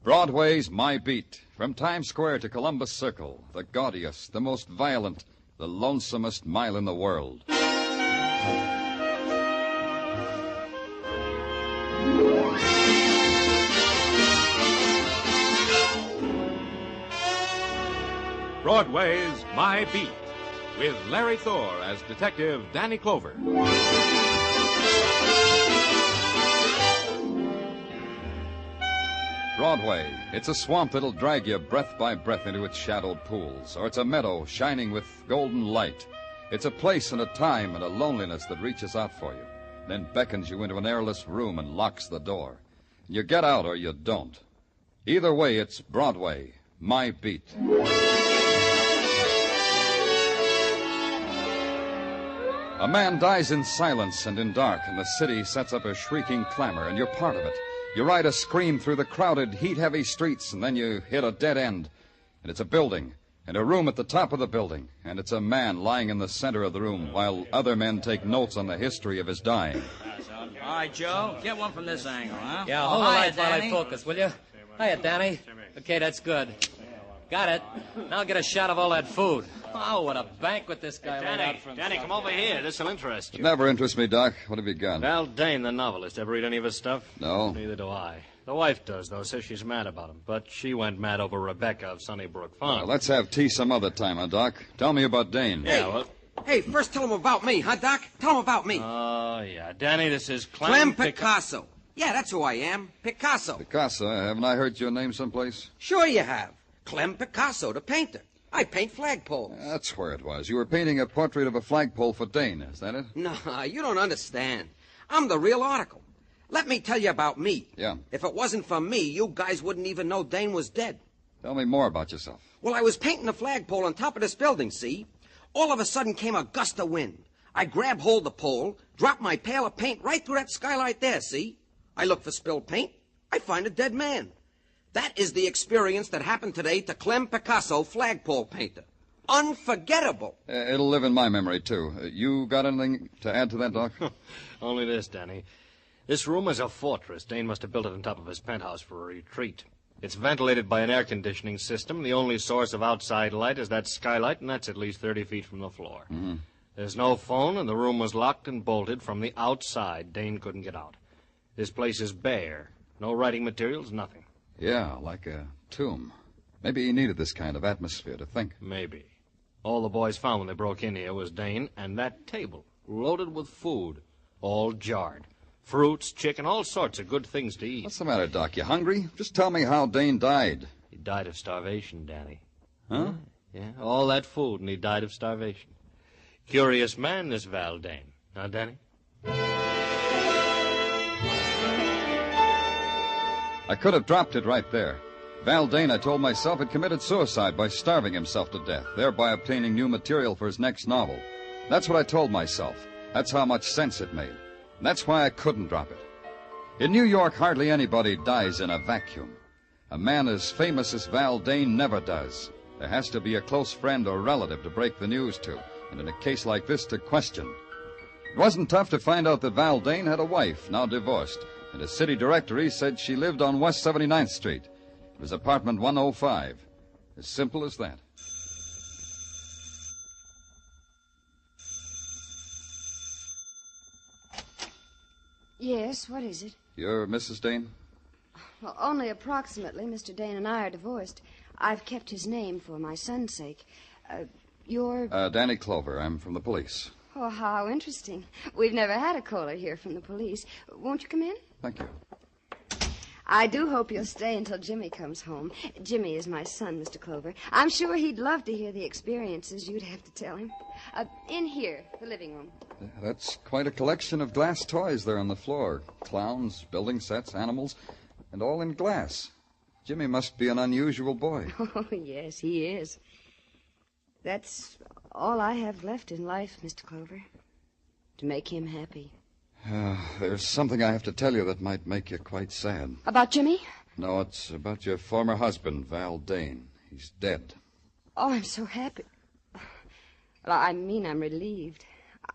Broadway's My Beat. From Times Square to Columbus Circle, the gaudiest, the most violent, the lonesomest mile in the world. Broadway's My Beat, with Larry Thor as Detective Danny Clover. Broadway. It's a swamp that'll drag you breath by breath into its shadowed pools, or it's a meadow shining with golden light. It's a place and a time and a loneliness that reaches out for you, then beckons you into an airless room and locks the door. You get out or you don't. Either way, it's Broadway, My Beat. A man dies in silence and in dark, and the city sets up a shrieking clamor, and you're part of it. You ride a scream through the crowded, heat-heavy streets, and then you hit a dead end. And it's a building, and a room at the top of the building, and it's a man lying in the center of the room while other men take notes on the history of his dying. All right, Joe, get one from this angle, huh? Yeah, hold the light while I Danny. focus, will you? Hiya, Danny. Okay, that's good. Got it. Now get a shot of all that food. Oh, what a banquet this guy laid out for himself. Danny, come over here. This'll interest It you. never interests me, Doc. What have you got? Val Dane, the novelist. Ever read any of his stuff? No. Neither do I. The wife does, though. Says she's mad about him. But she went mad over Rebecca of Sunnybrook Farm. Well, let's have tea some other time, huh, Doc? Tell me about Dane. Yeah, well... Hey, first tell him about me, huh, Doc? Tell him about me. Oh, yeah. Danny, this is Clem Picasso. Yeah, that's who I am. Picasso. Picasso, haven't I heard your name someplace? Sure you have. Clem Picasso, the painter. I paint flagpoles. That's where it was. You were painting a portrait of a flagpole for Dane, is that it? No, you don't understand. I'm the real article. Let me tell you about me. Yeah. If it wasn't for me, you guys wouldn't even know Dane was dead. Tell me more about yourself. Well, I was painting a flagpole on top of this building, see? All of a sudden came a gust of wind. I grabbed hold of the pole, dropped my pail of paint right through that skylight there, see? I look for spilled paint. I find a dead man. That is the experience that happened today to Clem Picasso, flagpole painter. Unforgettable. It'll live in my memory, too. You got anything to add to that, Doc? Only this, Danny. This room is a fortress. Dane must have built it on top of his penthouse for a retreat. It's ventilated by an air conditioning system. The only source of outside light is that skylight, and that's at least 30 feet from the floor. Mm-hmm. There's no phone, and the room was locked and bolted from the outside. Dane couldn't get out. This place is bare. No writing materials, nothing. Yeah, like a tomb. Maybe he needed this kind of atmosphere to think. Maybe. All the boys found when they broke in here was Dane and that table, loaded with food, all jarred. Fruits, chicken, all sorts of good things to eat. What's the matter, Doc? You hungry? Just tell me how Dane died. He died of starvation, Danny. Huh? Yeah, all that food, and he died of starvation. Curious man, this Val Dane. Huh, Danny? I could have dropped it right there. Val Dane, I told myself, had committed suicide by starving himself to death, thereby obtaining new material for his next novel. That's what I told myself. That's how much sense it made. And that's why I couldn't drop it. In New York, hardly anybody dies in a vacuum. A man as famous as Val Dane never does. There has to be a close friend or relative to break the news to, and in a case like this, to question. It wasn't tough to find out that Val Dane had a wife, now divorced, and a city directory said she lived on West 79th Street. It was apartment 105. As simple as that. Yes, what is it? You're Mrs. Dane? Well, only approximately. Mr. Dane and I are divorced. I've kept his name for my son's sake. You're... Danny Clover. I'm from the police. Oh, how interesting. We've never had a caller here from the police. Won't you come in? Thank you. I do hope you'll stay until Jimmy comes home. Jimmy is my son, Mr. Clover. I'm sure he'd love to hear the experiences you'd have to tell him. In here, the living room. That's quite a collection of glass toys there on the floor. Clowns, building sets, animals, and all in glass. Jimmy must be an unusual boy. Oh, yes, he is. That's all I have left in life, Mr. Clover. To make him happy. There's something I have to tell you that might make you quite sad. About Jimmy? No, it's about your former husband, Val Dane. He's dead. Oh, I'm so happy. Well, I mean, I'm relieved.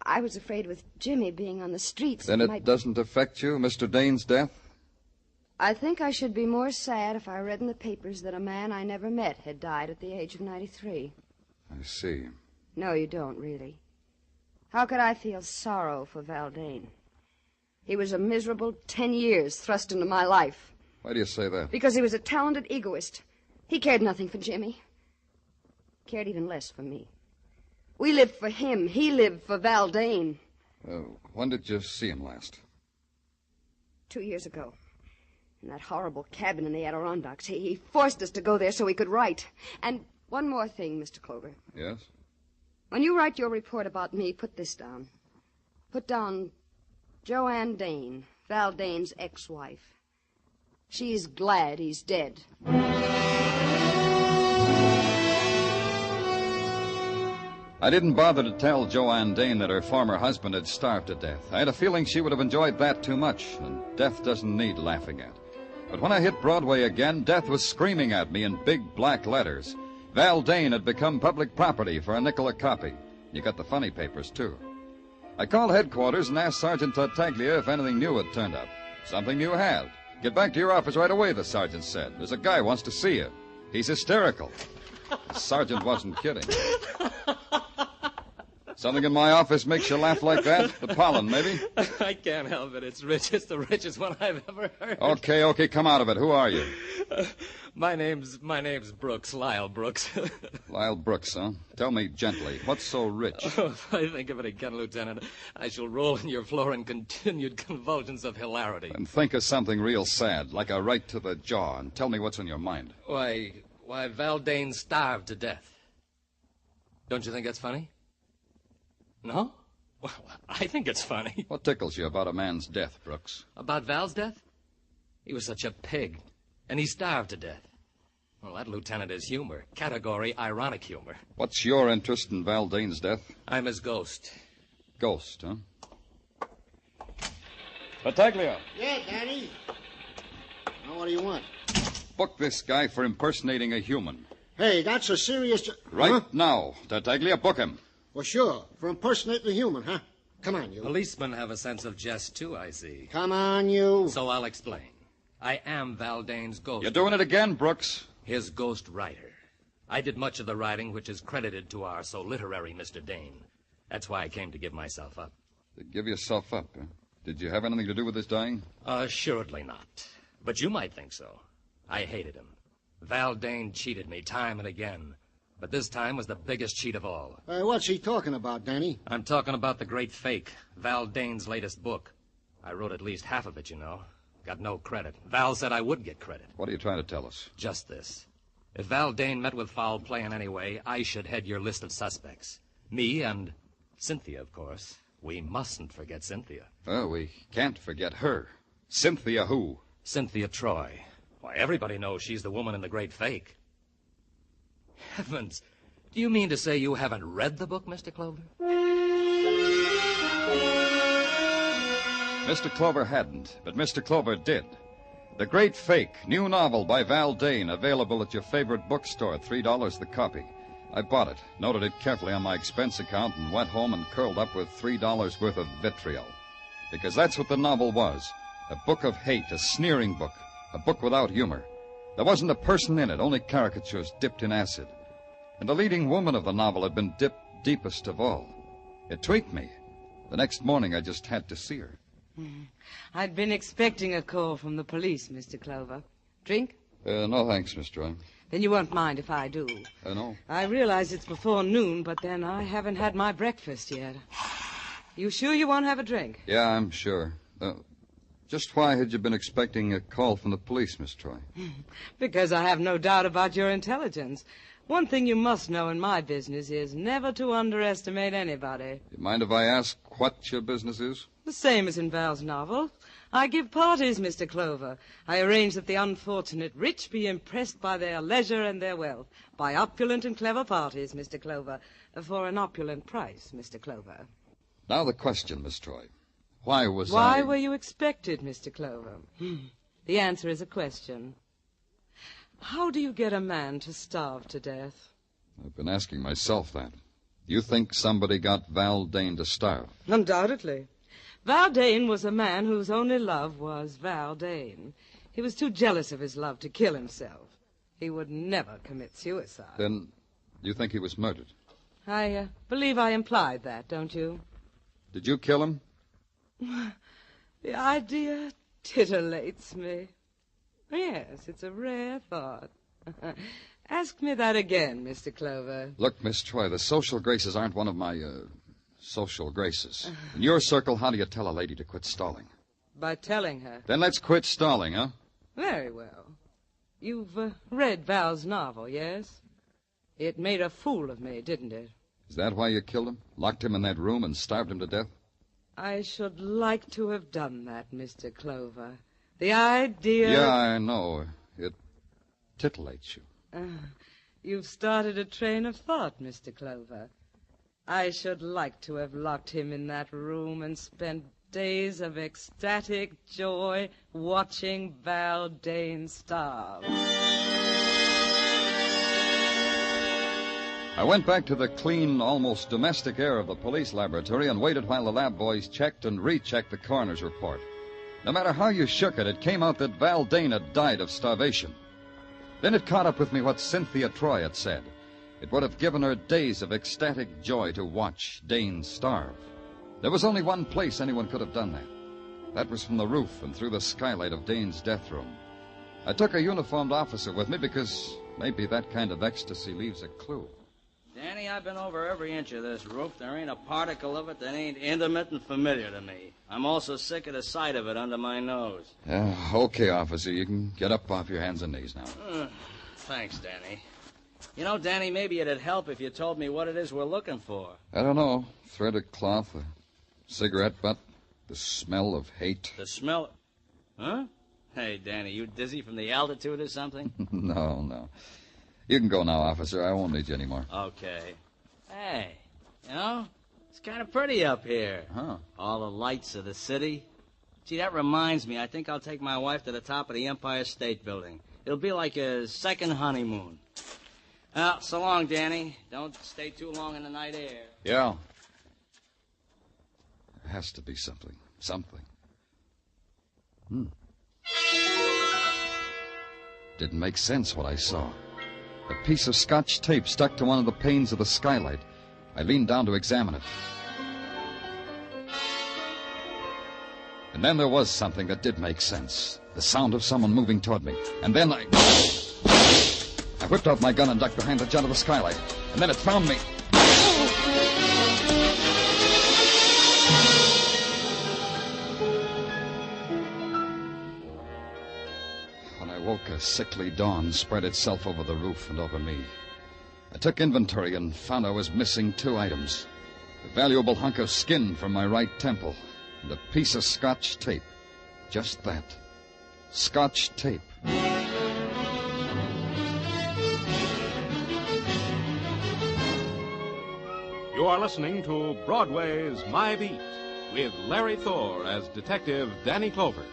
I was afraid with Jimmy being on the streets... Then it doesn't affect you, Mr. Dane's death? I think I should be more sad if I read in the papers that a man I never met had died at the age of 93. I see. No, you don't, really. How could I feel sorrow for Valdane? He was a miserable 10 years thrust into my life. Why do you say that? Because he was a talented egoist. He cared nothing for Jimmy. Cared even less for me. We lived for him. He lived for Valdane. When did you see him last? 2 years ago. In that horrible cabin in the Adirondacks. He forced us to go there so he could write. And one more thing, Mr. Clover. Yes? When you write your report about me, put this down. Put down Joanne Dane, Valdane's ex-wife. She's glad he's dead. I didn't bother to tell Joanne Dane that her former husband had starved to death. I had a feeling she would have enjoyed that too much, and death doesn't need laughing at. But when I hit Broadway again, death was screaming at me in big black letters. Valdane had become public property for a nickel a copy. You got the funny papers, too. I called headquarters and asked Sergeant Tartaglia if anything new had turned up. Something new had. Get back to your office right away, the sergeant said. There's a guy wants to see you. He's hysterical. The sergeant wasn't kidding. Something in my office makes you laugh like that? The pollen, maybe? I can't help it. It's rich. It's the richest one I've ever heard. Okay, come out of it. Who are you? My name's Brooks, Lyle Brooks. Lyle Brooks, huh? Tell me gently, what's so rich? Oh, if I think of it again, Lieutenant, I shall roll on your floor in continued convulsions of hilarity. And think of something real sad, like a right to the jaw, and tell me what's on your mind. Why, Valdane starved to death. Don't you think that's funny? No? Well, I think it's funny. What tickles you about a man's death, Brooks? About Val's death? He was such a pig, and he starved to death. Well, that, Lieutenant, is humor. Category ironic humor. What's your interest in Valdane's death? I'm his ghost. Ghost, huh? Battaglia. Yeah, Danny. Now, what do you want? Book this guy for impersonating a human. Hey, that's a serious... Right now, Tartaglia, book him. Well, sure. For impersonating a human, huh? Come on, you. Policemen have a sense of jest, too, I see. Come on, you. So I'll explain. I am Valdane's ghost. You're doing it again, Brooks. His ghost writer. I did much of the writing which is credited to our so literary Mr. Dane. That's why I came to give myself up. To give yourself up, huh? Did you have anything to do with his dying? Assuredly not. But you might think so. I hated him. Valdane cheated me time and again. But this time was the biggest cheat of all. What's he talking about, Danny? I'm talking about The Great Fake, Valdane's latest book. I wrote at least half of it, you know. Got no credit. Val said I would get credit. What are you trying to tell us? Just this. If Valdane met with foul play in any way, I should head your list of suspects. Me and Cynthia, of course. We mustn't forget Cynthia. Oh, we can't forget her. Cynthia who? Cynthia Troy. Why, everybody knows she's the woman in The Great Fake. Heavens. Do you mean to say you haven't read the book, Mr. Clover? Mr. Clover hadn't, but Mr. Clover did. The Great Fake, new novel by Valdane, available at your favorite bookstore, $3 the copy. I bought it, noted it carefully on my expense account, and went home and curled up with $3 worth of vitriol. Because that's what the novel was. A book of hate, a sneering book, a book without humor. There wasn't a person in it, only caricatures dipped in acid. And the leading woman of the novel had been dipped deepest of all. It tweaked me. The next morning, I just had to see her. I'd been expecting a call from the police, Mr. Clover. Drink? No, thanks, Miss Troy. Then you won't mind if I do. No. I realize it's before noon, but then I haven't had my breakfast yet. You sure you won't have a drink? Yeah, I'm sure. Just why had you been expecting a call from the police, Miss Troy? Because I have no doubt about your intelligence. One thing you must know in my business is never to underestimate anybody. You mind if I ask what your business is? The same as in Val's novel. I give parties, Mr. Clover. I arrange that the unfortunate rich be impressed by their leisure and their wealth. By opulent and clever parties, Mr. Clover. For an opulent price, Mr. Clover. Now the question, Miss Troy. Why were you expected, Mr. Clover? The answer is a question. How do you get a man to starve to death? I've been asking myself that. You think somebody got Val Dane to starve? Undoubtedly. Val Dane was a man whose only love was Val Dane. He was too jealous of his love to kill himself. He would never commit suicide. Then you think he was murdered? I believe I implied that, don't you? Did you kill him? The idea titillates me. Yes, it's a rare thought. Ask me that again, Mr. Clover. Look, Miss Troy, the social graces aren't one of my, social graces. In your circle, how do you tell a lady to quit stalling? By telling her. Then let's quit stalling, huh? Very well. You've read Val's novel, yes? It made a fool of me, didn't it? Is that why you killed him? Locked him in that room and starved him to death? I should like to have done that, Mr. Clover. The idea... Yeah, I know. It titillates you. You've started a train of thought, Mr. Clover. I should like to have locked him in that room and spent days of ecstatic joy watching Val Dane starve. I went back to the clean, almost domestic air of the police laboratory and waited while the lab boys checked and rechecked the coroner's report. No matter how you shook it, it came out that Val Dane had died of starvation. Then it caught up with me what Cynthia Troy had said. It would have given her days of ecstatic joy to watch Dane starve. There was only one place anyone could have done that. That was from the roof and through the skylight of Dane's death room. I took a uniformed officer with me because maybe that kind of ecstasy leaves a clue. Danny, I've been over every inch of this roof. There ain't a particle of it that ain't intimate and familiar to me. I'm also sick of the sight of it under my nose. Okay, officer. You can get up off your hands and knees now. Thanks, Danny. You know, Danny, maybe it'd help if you told me what it is we're looking for. I don't know. Thread of cloth, a cigarette butt, the smell of hate. The smell... Huh? Hey, Danny, you dizzy from the altitude or something? No. You can go now, officer. I won't need you anymore. Okay. Hey, you know, it's kind of pretty up here. Huh. All the lights of the city. Gee, that reminds me. I think I'll take my wife to the top of the Empire State Building. It'll be like a second honeymoon. Well, so long, Danny. Don't stay too long in the night air. Yeah. There has to be something. Didn't make sense what I saw. A piece of Scotch tape stuck to one of the panes of the skylight. I leaned down to examine it. And then there was something that did make sense. The sound of someone moving toward me. And then I whipped out my gun and ducked behind the jut of the skylight. And then it found me. When I woke, a sickly dawn spread itself over the roof and over me. I took inventory and found I was missing 2 items. A valuable hunk of skin from my right temple and a piece of Scotch tape. Just that. Scotch tape. You are listening to Broadway's My Beat with Larry Thor as Detective Danny Clover.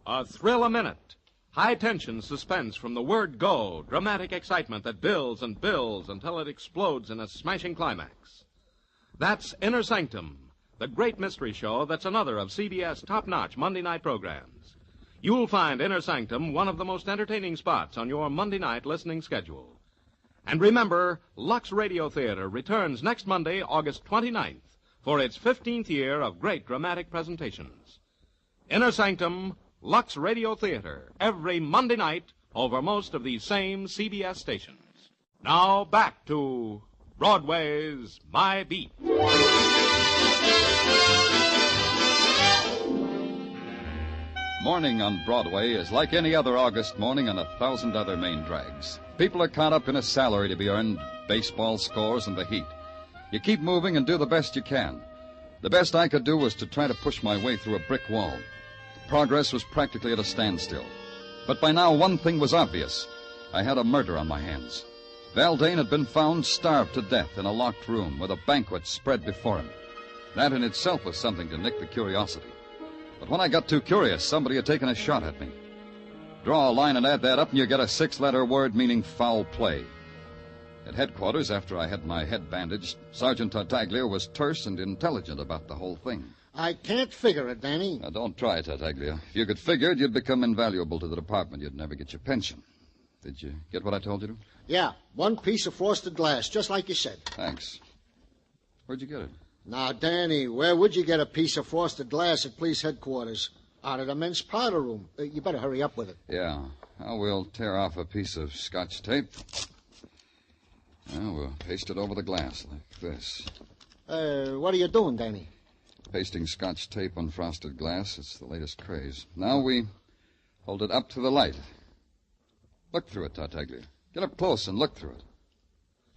A thrill a minute. High-tension suspense from the word go. Dramatic excitement that builds and builds until it explodes in a smashing climax. That's Inner Sanctum, the great mystery show that's another of CBS top-notch Monday night programs. You'll find Inner Sanctum one of the most entertaining spots on your Monday night listening schedule. And remember, Lux Radio Theater returns next Monday, August 29th, for its 15th year of great dramatic presentations. Inner Sanctum, Lux Radio Theater, every Monday night over most of these same CBS stations. Now back to Broadway's My Beat. Morning on Broadway is like any other August morning on 1,000 other main drags. People are caught up in a salary to be earned, baseball scores, and the heat. You keep moving and do the best you can. The best I could do was to try to push my way through a brick wall. Progress was practically at a standstill. But by now, one thing was obvious. I had a murder on my hands. Valdane had been found starved to death in a locked room with a banquet spread before him. That in itself was something to nick the curiosity. But when I got too curious, somebody had taken a shot at me. Draw a line and add that up, and you get a 6-letter word meaning foul play. At headquarters, after I had my head bandaged, Sergeant Tartaglia was terse and intelligent about the whole thing. I can't figure it, Danny. Now, don't try, Tartaglia. If you could figure it, you'd become invaluable to the department. You'd never get your pension. Did you get what I told you to? Yeah, 1 piece of frosted glass, just like you said. Thanks. Where'd you get it? Now, Danny, where would you get a piece of frosted glass at police headquarters? Out of the men's powder room. You better hurry up with it. Yeah. Now, we'll tear off a piece of Scotch tape. Now, we'll paste it over the glass like this. What are you doing, Danny? Pasting Scotch tape on frosted glass. It's the latest craze. Now we hold it up to the light. Look through it, Tartaglia. Get up close and look through it.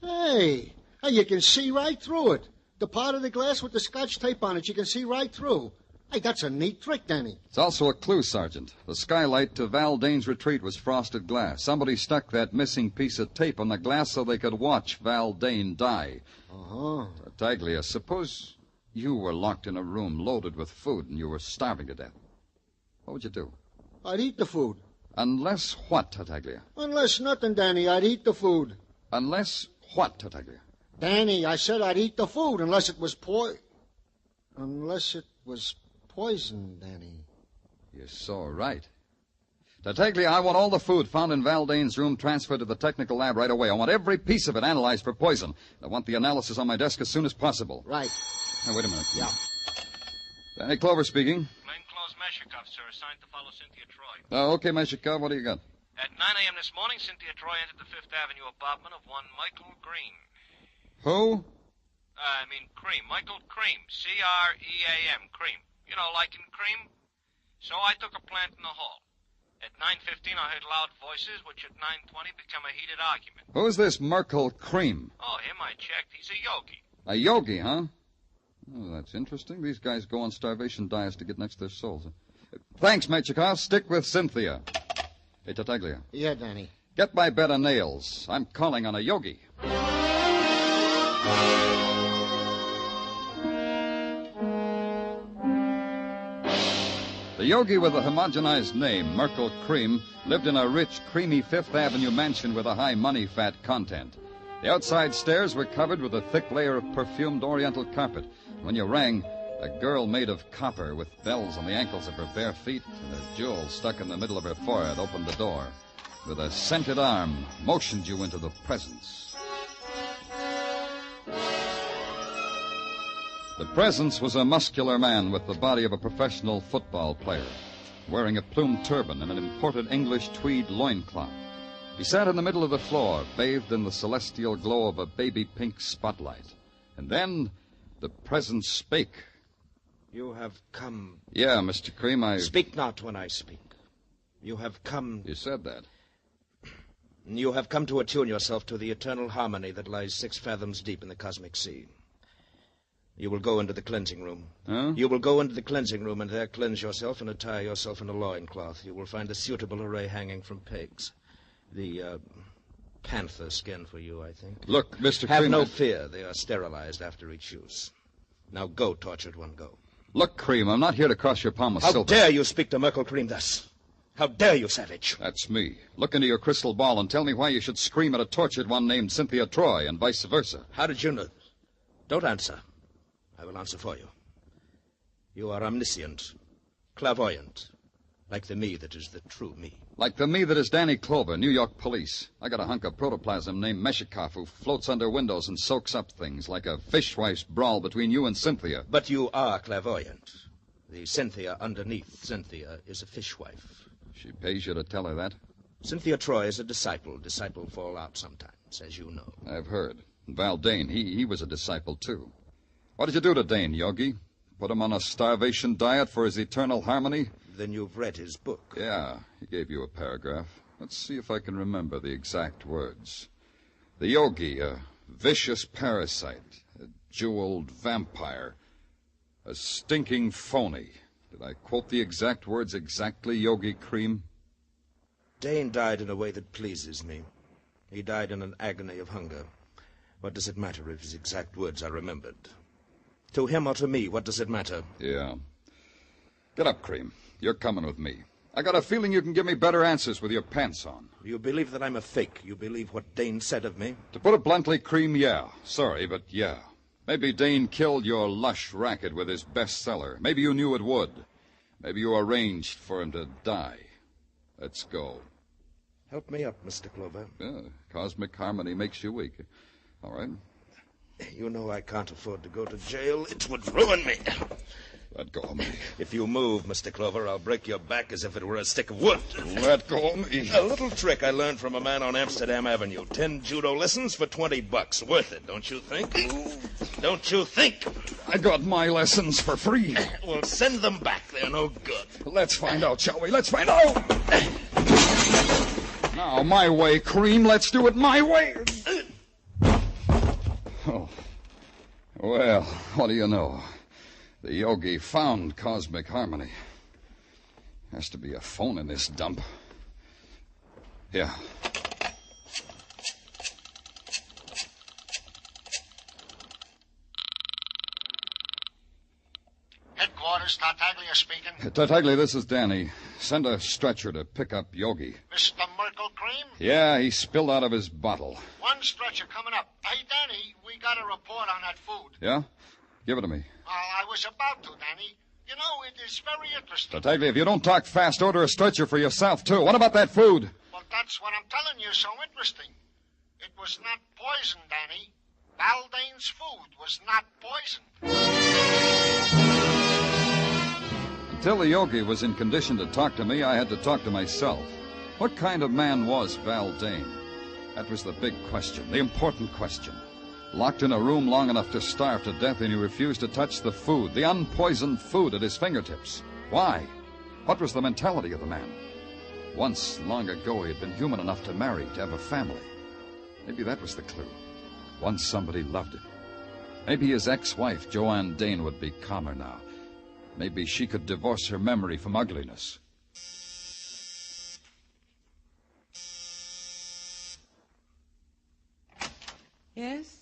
Hey, you can see right through it. The part of the glass with the Scotch tape on it, you can see right through. Hey, that's a neat trick, Danny. It's also a clue, Sergeant. The skylight to Valdane's retreat was frosted glass. Somebody stuck that missing piece of tape on the glass so they could watch Valdane die. Uh-huh. Tartaglia, suppose you were locked in a room loaded with food and you were starving to death. What would you do? I'd eat the food. Unless what, Tartaglia? Unless nothing, Danny. I'd eat the food. Unless what, Tartaglia? Danny, I said I'd eat the food unless it was Unless it was poison, Danny. You're so right. Tartaglia, I want all the food found in Valdane's room transferred to the technical lab right away. I want every piece of it analyzed for poison. I want the analysis on my desk as soon as possible. Right. Now, wait a minute. Yeah. Danny Clover speaking. Plainclothes Meshikov, sir, assigned to follow Cynthia Troy. Oh, okay, Meshikov. What do you got? At 9 a.m. this morning, Cynthia Troy entered the Fifth Avenue apartment of one Michael Green. Who? Cream. Michael Cream. C-R-E-A-M. Cream. You know, like in cream. So I took a plant in the hall. At 9:15, I heard loud voices, which at 9:20 become a heated argument. Who's this Merkel Cream? Oh, him I checked. He's a yogi. A yogi, huh? Oh, that's interesting. These guys go on starvation diets to get next to their souls. Thanks, Mechikov. Stick with Cynthia. Hey, Tartaglia. Yeah, Danny. Get my bed of nails. I'm calling on a yogi. The yogi with a homogenized name, Merkel Cream, lived in a rich, creamy Fifth Avenue mansion with a high money-fat content. The outside stairs were covered with a thick layer of perfumed oriental carpet. When you rang, a girl made of copper with bells on the ankles of her bare feet and a jewel stuck in the middle of her forehead opened the door. With a scented arm, motioned you into the presence. The presence was a muscular man with the body of a professional football player, wearing a plumed turban and an imported English tweed loincloth. He sat in the middle of the floor, bathed in the celestial glow of a baby-pink spotlight. And then the presence spake. You have come... Yeah, Mr. Cream, Speak not when I speak. You have come... You said that. You have come to attune yourself to the eternal harmony that lies 6 fathoms deep in the cosmic sea. You will go into the cleansing room. Huh? You will go into the cleansing room and there cleanse yourself and attire yourself in a loincloth. You will find a suitable array hanging from pegs. The panther skin for you, I think. Look, Mr. Have Cream... no fear. They are sterilized after each use. Now go, tortured one, go. Look, Cream, I'm not here to cross your palm with How silver. dare you speak to Merkel Cream thus? How dare you, savage? That's me. Look into your crystal ball and tell me why you should scream at a tortured one named Cynthia Troy and vice versa. How did you know? Don't answer. I will answer for you. You are omniscient, clairvoyant, like the me that is the true me. Like the me that is Danny Clover, New York police. I got a hunk of protoplasm named Meshikov who floats under windows and soaks up things like a fishwife's brawl between you and Cynthia. But you are clairvoyant. The Cynthia underneath Cynthia is a fishwife. She pays you to tell her that? Cynthia Troy is a disciple. Disciple fall out sometimes, as you know. I've heard. Valdane, he was a disciple, too. What did you do to Dane, Yogi? Put him on a starvation diet for his eternal harmony? Then you've read his book. Yeah, he gave you a paragraph. Let's see if I can remember the exact words. The yogi, a vicious parasite, a jeweled vampire, a stinking phony. Did I quote the exact words exactly, Yogi Cream? Dane died in a way that pleases me. He died in an agony of hunger. What does it matter if his exact words are remembered? To him or to me, what does it matter? Yeah. Get up, Cream. You're coming with me. I got a feeling you can give me better answers with your pants on. You believe that I'm a fake? You believe what Dane said of me? To put it bluntly, Cream, yeah. Sorry, but yeah. Maybe Dane killed your lush racket with his bestseller. Maybe you knew it would. Maybe you arranged for him to die. Let's go. Help me up, Mr. Clover. Yeah, cosmic harmony makes you weak. All right. You know I can't afford to go to jail. It would ruin me. Let go of me. If you move, Mr. Clover, I'll break your back as if it were a stick of wood. Let go of me. A little trick I learned from a man on Amsterdam Avenue. 10 judo lessons for $20. Worth it, don't you think? Don't you think? I got my lessons for free. Well, send them back. They're no good. Let's find out, shall we? Let's find out. Now, my way, Cream. Let's do it my way. Oh. Well, what do you know? The Yogi found cosmic harmony. Has to be a phone in this dump. Yeah. Headquarters, Tartaglia speaking. Tartaglia, this is Danny. Send a stretcher to pick up Yogi. Mr. Merkel Cream? Yeah, he spilled out of his bottle. One stretcher coming up. Hey, Danny, we got a report on that food. Yeah? Give it to me. I was about to, Danny. You know, it is very interesting. Tartaglia, if you don't talk fast, order a stretcher for yourself, too. What about that food? Well, that's what I'm telling you, so interesting. It was not poison, Danny. Valdane's food was not poison. Until the Yogi was in condition to talk to me, I had to talk to myself. What kind of man was Valdane? That was the big question, the important question. Locked in a room long enough to starve to death, and he refused to touch the food, the unpoisoned food at his fingertips. Why? What was the mentality of the man? Once, long ago, he had been human enough to marry, to have a family. Maybe that was the clue. Once somebody loved him. Maybe his ex-wife, Joanne Dane, would be calmer now. Maybe she could divorce her memory from ugliness. Yes?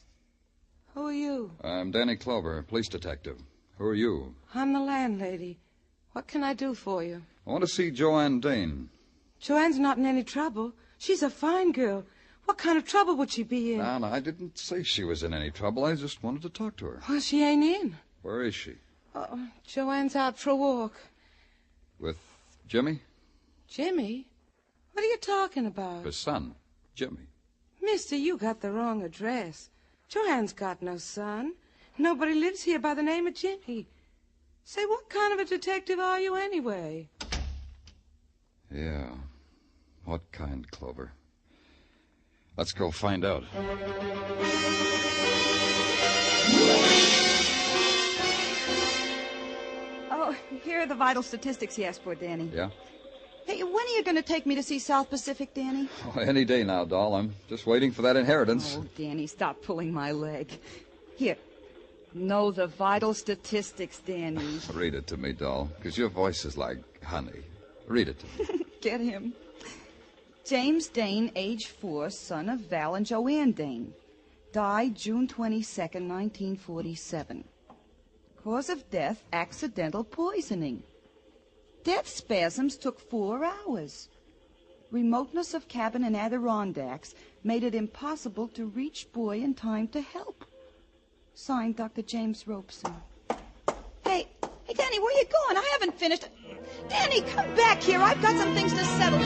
Who are you? I'm Danny Clover, police detective. Who are you? I'm the landlady. What can I do for you? I want to see Joanne Dane. Joanne's not in any trouble. She's a fine girl. What kind of trouble would she be in? No, I didn't say she was in any trouble. I just wanted to talk to her. Well, she ain't in. Where is she? Oh, Joanne's out for a walk. With Jimmy? Jimmy? What are you talking about? His son, Jimmy. Mister, you got the wrong address. Joanne's got no son. Nobody lives here by the name of Jimmy. Say, what kind of a detective are you anyway? Yeah. What kind, Clover? Let's go find out. Oh, here are the vital statistics you asked for, Danny. Yeah? Hey, when are you going to take me to see South Pacific, Danny? Oh, any day now, doll. I'm just waiting for that inheritance. Oh, Danny, stop pulling my leg. Here. Know the vital statistics, Danny. Read it to me, doll, because your voice is like honey. Read it to me. Get him. James Dane, age 4, son of Val and Joanne Dane. Died June 22nd, 1947. Cause of death, accidental poisoning. Death spasms took 4 hours. Remoteness of cabin in Adirondacks made it impossible to reach boy in time to help. Signed, Dr. James Robeson. Hey, Danny, where you going? I haven't finished. Danny, come back here. I've got some things to settle.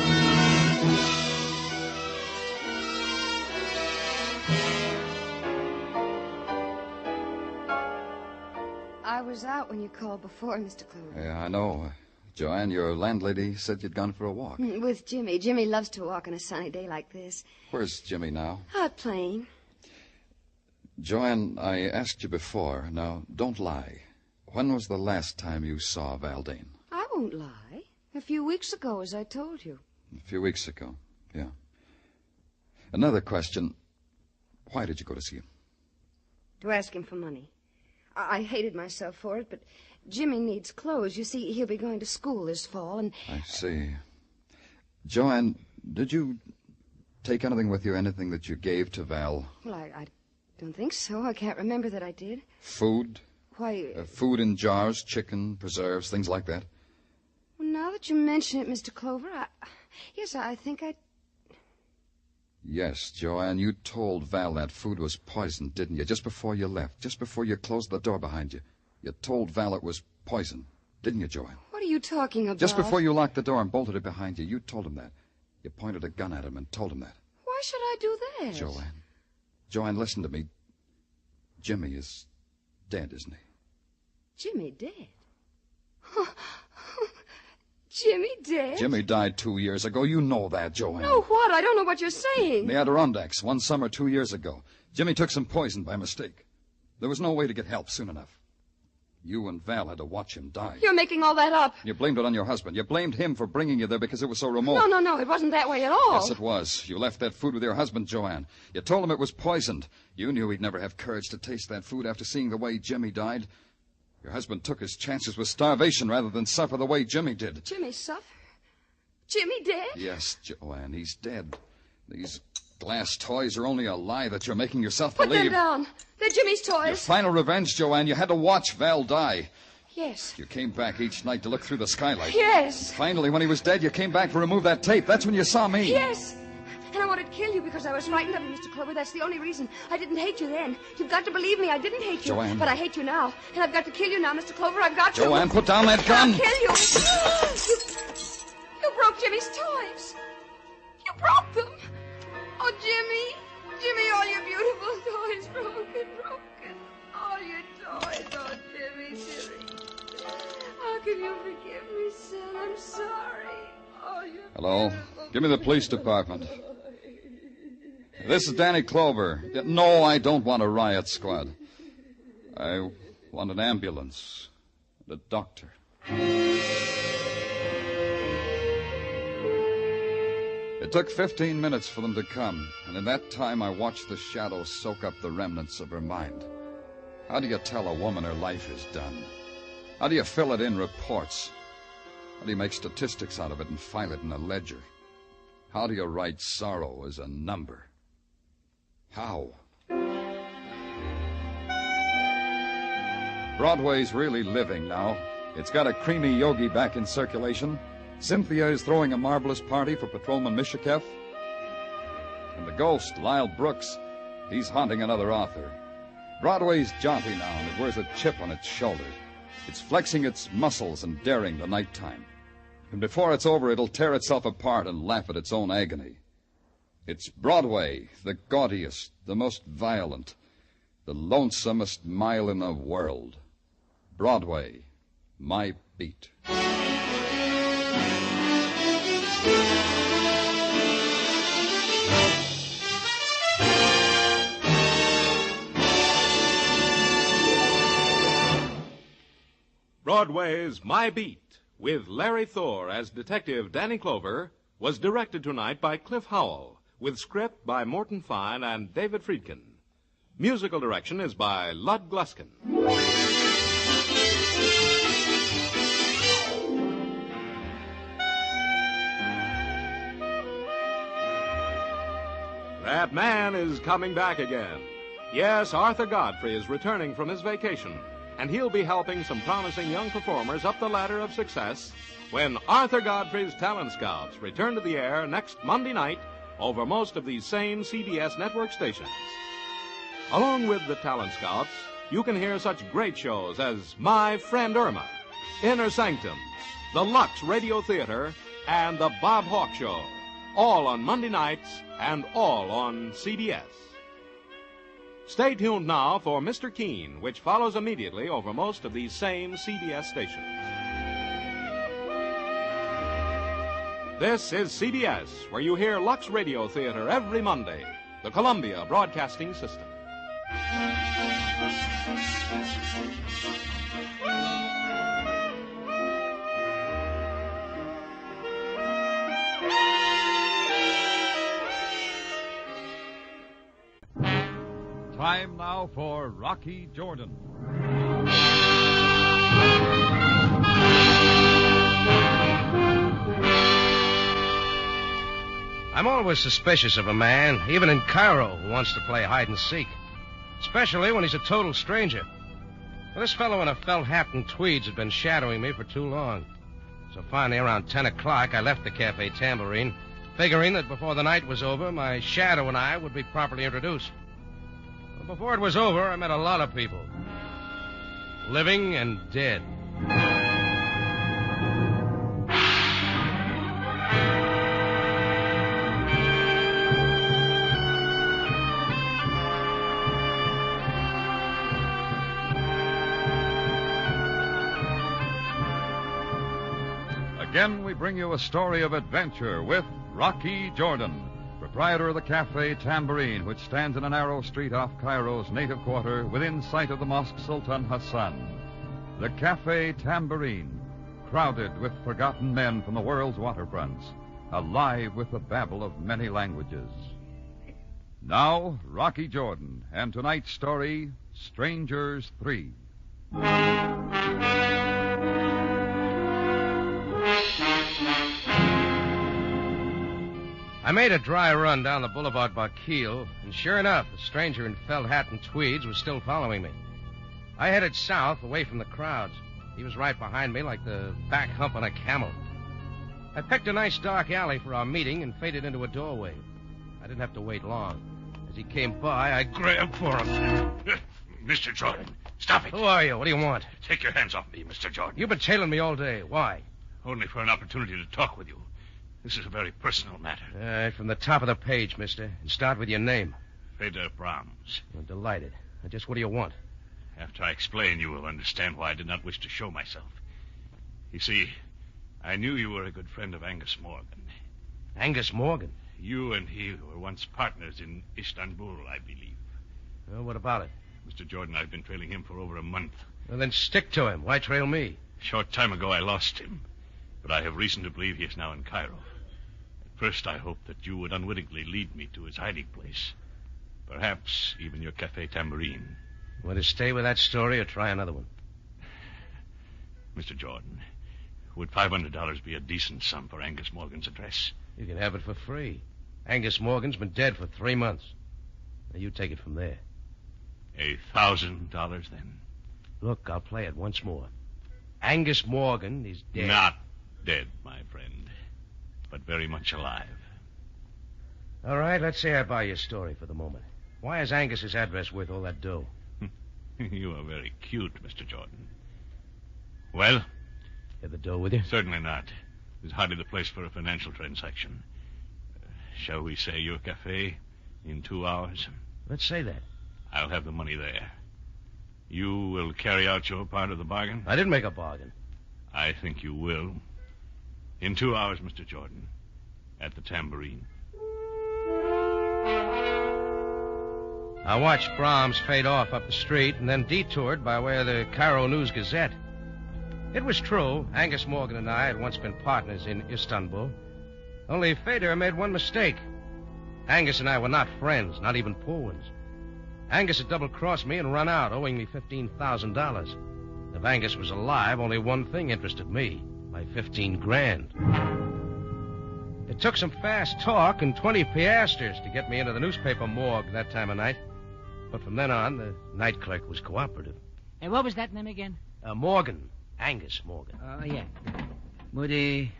I was out when you called before, Mr. Clover. Yeah, I know. Joanne, your landlady said you'd gone for a walk. With Jimmy. Jimmy loves to walk on a sunny day like this. Where's Jimmy now? Out playing. Joanne, I asked you before. Now, don't lie. When was the last time you saw Valdane? I won't lie. A few weeks ago, as I told you. A few weeks ago, yeah. Another question. Why did you go to see him? To ask him for money. I hated myself for it, but Jimmy needs clothes. You see, he'll be going to school this fall, and... I see. Joanne, did you take anything with you, anything that you gave to Val? Well, I don't think so. I can't remember that I did. Food? Why... food in jars, chicken, preserves, things like that? Well, now that you mention it, Mr. Clover, I think I... Yes, Joanne, you told Val that food was poisoned, didn't you? Just before you left, just before you closed the door behind you. You told Val it was poison, didn't you, Joanne? What are you talking about? Just before you locked the door and bolted it behind you, you told him that. You pointed a gun at him and told him that. Why should I do that? Joanne, listen to me. Jimmy is dead, isn't he? Jimmy dead? Jimmy dead? Jimmy died 2 years ago. You know that, Joanne. No, what? I don't know what you're saying. In the Adirondacks, one summer 2 years ago. Jimmy took some poison by mistake. There was no way to get help soon enough. You and Val had to watch him die. You're making all that up. You blamed it on your husband. You blamed him for bringing you there because it was so remote. No, it wasn't that way at all. Yes, it was. You left that food with your husband, Joanne. You told him it was poisoned. You knew he'd never have courage to taste that food after seeing the way Jimmy died. Your husband took his chances with starvation rather than suffer the way Jimmy did. Jimmy suffer? Jimmy dead? Yes, Joanne, he's dead. These glass toys are only a lie that you're making yourself Put believe. them down. They're Jimmy's toys. Your final revenge, Joanne. You had to watch Val die. Yes. You came back each night to look through the skylight. Yes. Finally, when he was dead, you came back to remove that tape. That's when you saw me. Yes. And I wanted to kill you because I was frightened of you, Mr. Clover. That's the only reason. I didn't hate you then. You've got to believe me. I didn't hate you. Joanne. But I hate you now. And I've got to kill you now, Mr. Clover. I've got to. Joanne, put down that gun. I'll kill you. You broke Jimmy's toys. You broke them. Oh, Jimmy. Jimmy, all your beautiful toys broken. All your toys. Oh, Jimmy. How can you forgive me, son? I'm sorry. Oh, you. Hello? Give me the police department. This is Danny Clover. No, I don't want a riot squad. I want an ambulance and a doctor. It took 15 minutes for them to come, and in that time I watched the shadows soak up the remnants of her mind. How do you tell a woman her life is done? How do you fill it in reports? How do you make statistics out of it and file it in a ledger? How do you write sorrow as a number? How? Broadway's really living now. It's got a creamy yogi back in circulation. Cynthia is throwing a marvelous party for Patrolman Mishikev. And the ghost, Lyle Brooks, he's haunting another author. Broadway's jaunty now, and it wears a chip on its shoulder. It's flexing its muscles and daring the nighttime. And before it's over, it'll tear itself apart and laugh at its own agony. It's Broadway, the gaudiest, the most violent, the lonesomest mile in the world. Broadway, my beat. Broadway's My Beat, with Larry Thor as Detective Danny Clover, was directed tonight by Cliff Howell, with script by Morton Fine and David Friedkin. Musical direction is by Lud Gluskin. That man is coming back again. Yes, Arthur Godfrey is returning from his vacation, and he'll be helping some promising young performers up the ladder of success when Arthur Godfrey's Talent Scouts return to the air next Monday night over most of these same CBS network stations. Along with the Talent Scouts, you can hear such great shows as My Friend Irma, Inner Sanctum, the Lux Radio Theater, and the Bob Hawke Show, all on Monday nights and all on CBS. Stay tuned now for Mr. Keene, which follows immediately over most of these same CBS stations. This is CBS, where you hear Lux Radio Theater every Monday, the Columbia Broadcasting System. Time now for Rocky Jordan. I'm always suspicious of a man, even in Cairo, who wants to play hide and seek. Especially when he's a total stranger. Well, this fellow in a felt hat and tweeds had been shadowing me for too long. So finally, around 10 o'clock, I left the Cafe Tambourine, figuring that before the night was over, my shadow and I would be properly introduced. But before it was over, I met a lot of people. Living and dead. Again, we bring you a story of adventure with Rocky Jordan, proprietor of the Cafe Tambourine, which stands in a narrow street off Cairo's native quarter within sight of the Mosque Sultan Hassan. The Cafe Tambourine, crowded with forgotten men from the world's waterfronts, alive with the babble of many languages. Now, Rocky Jordan, and tonight's story, Strangers 3. I made a dry run down the boulevard Baqil, and sure enough, the stranger in felt hat and tweeds was still following me. I headed south, away from the crowds. He was right behind me like the back hump on a camel. I picked a nice dark alley for our meeting and faded into a doorway. I didn't have to wait long. As he came by, I grabbed for him. Mr. Jordan, stop it. Who are you? What do you want? Take your hands off me, Mr. Jordan. You've been tailing me all day. Why? Only for an opportunity to talk with you. This is a very personal matter. All right, from the top of the page, mister. And start with your name. Feder Brahms. I'm delighted. Now, just what do you want? After I explain, you will understand why I did not wish to show myself. You see, I knew you were a good friend of Angus Morgan. Angus Morgan? You and he were once partners in Istanbul, I believe. Well, what about it? Mr. Jordan, I've been trailing him for over a month. Well, then stick to him. Why trail me? A short time ago, I lost him. But I have reason to believe he is now in Cairo. At first, I hoped that you would unwittingly lead me to his hiding place. Perhaps even your Cafe Tambourine. Want to stay with that story or try another one? Mr. Jordan, would $500 be a decent sum for Angus Morgan's address? You can have it for free. Angus Morgan's been dead for 3 months. Now, you take it from there. $1,000 then? Look, I'll play it once more. Angus Morgan is dead. Not dead, my friend, but very much alive. All right, let's say I buy your story for the moment. Why is Angus's address worth all that dough? You are very cute, Mr. Jordan. Well? You have the dough with you? Certainly not. It's hardly the place for a financial transaction. Shall we say your cafe in 2 hours? Let's say that. I'll have the money there. You will carry out your part of the bargain? I didn't make a bargain. I think you will. In 2 hours, Mr. Jordan, at the Tambourine. I watched Brahms fade off up the street and then detoured by way of the Cairo News Gazette. It was true, Angus Morgan and I had once been partners in Istanbul. Only Feder made one mistake. Angus and I were not friends, not even poor ones. Angus had double-crossed me and run out, owing me $15,000. If Angus was alive, only one thing interested me, my 15 grand. It took some fast talk and 20 piastres to get me into the newspaper morgue that time of night. But from then on, the night clerk was cooperative. And what was that name again? Morgan. Angus Morgan. Oh, yeah. Moody.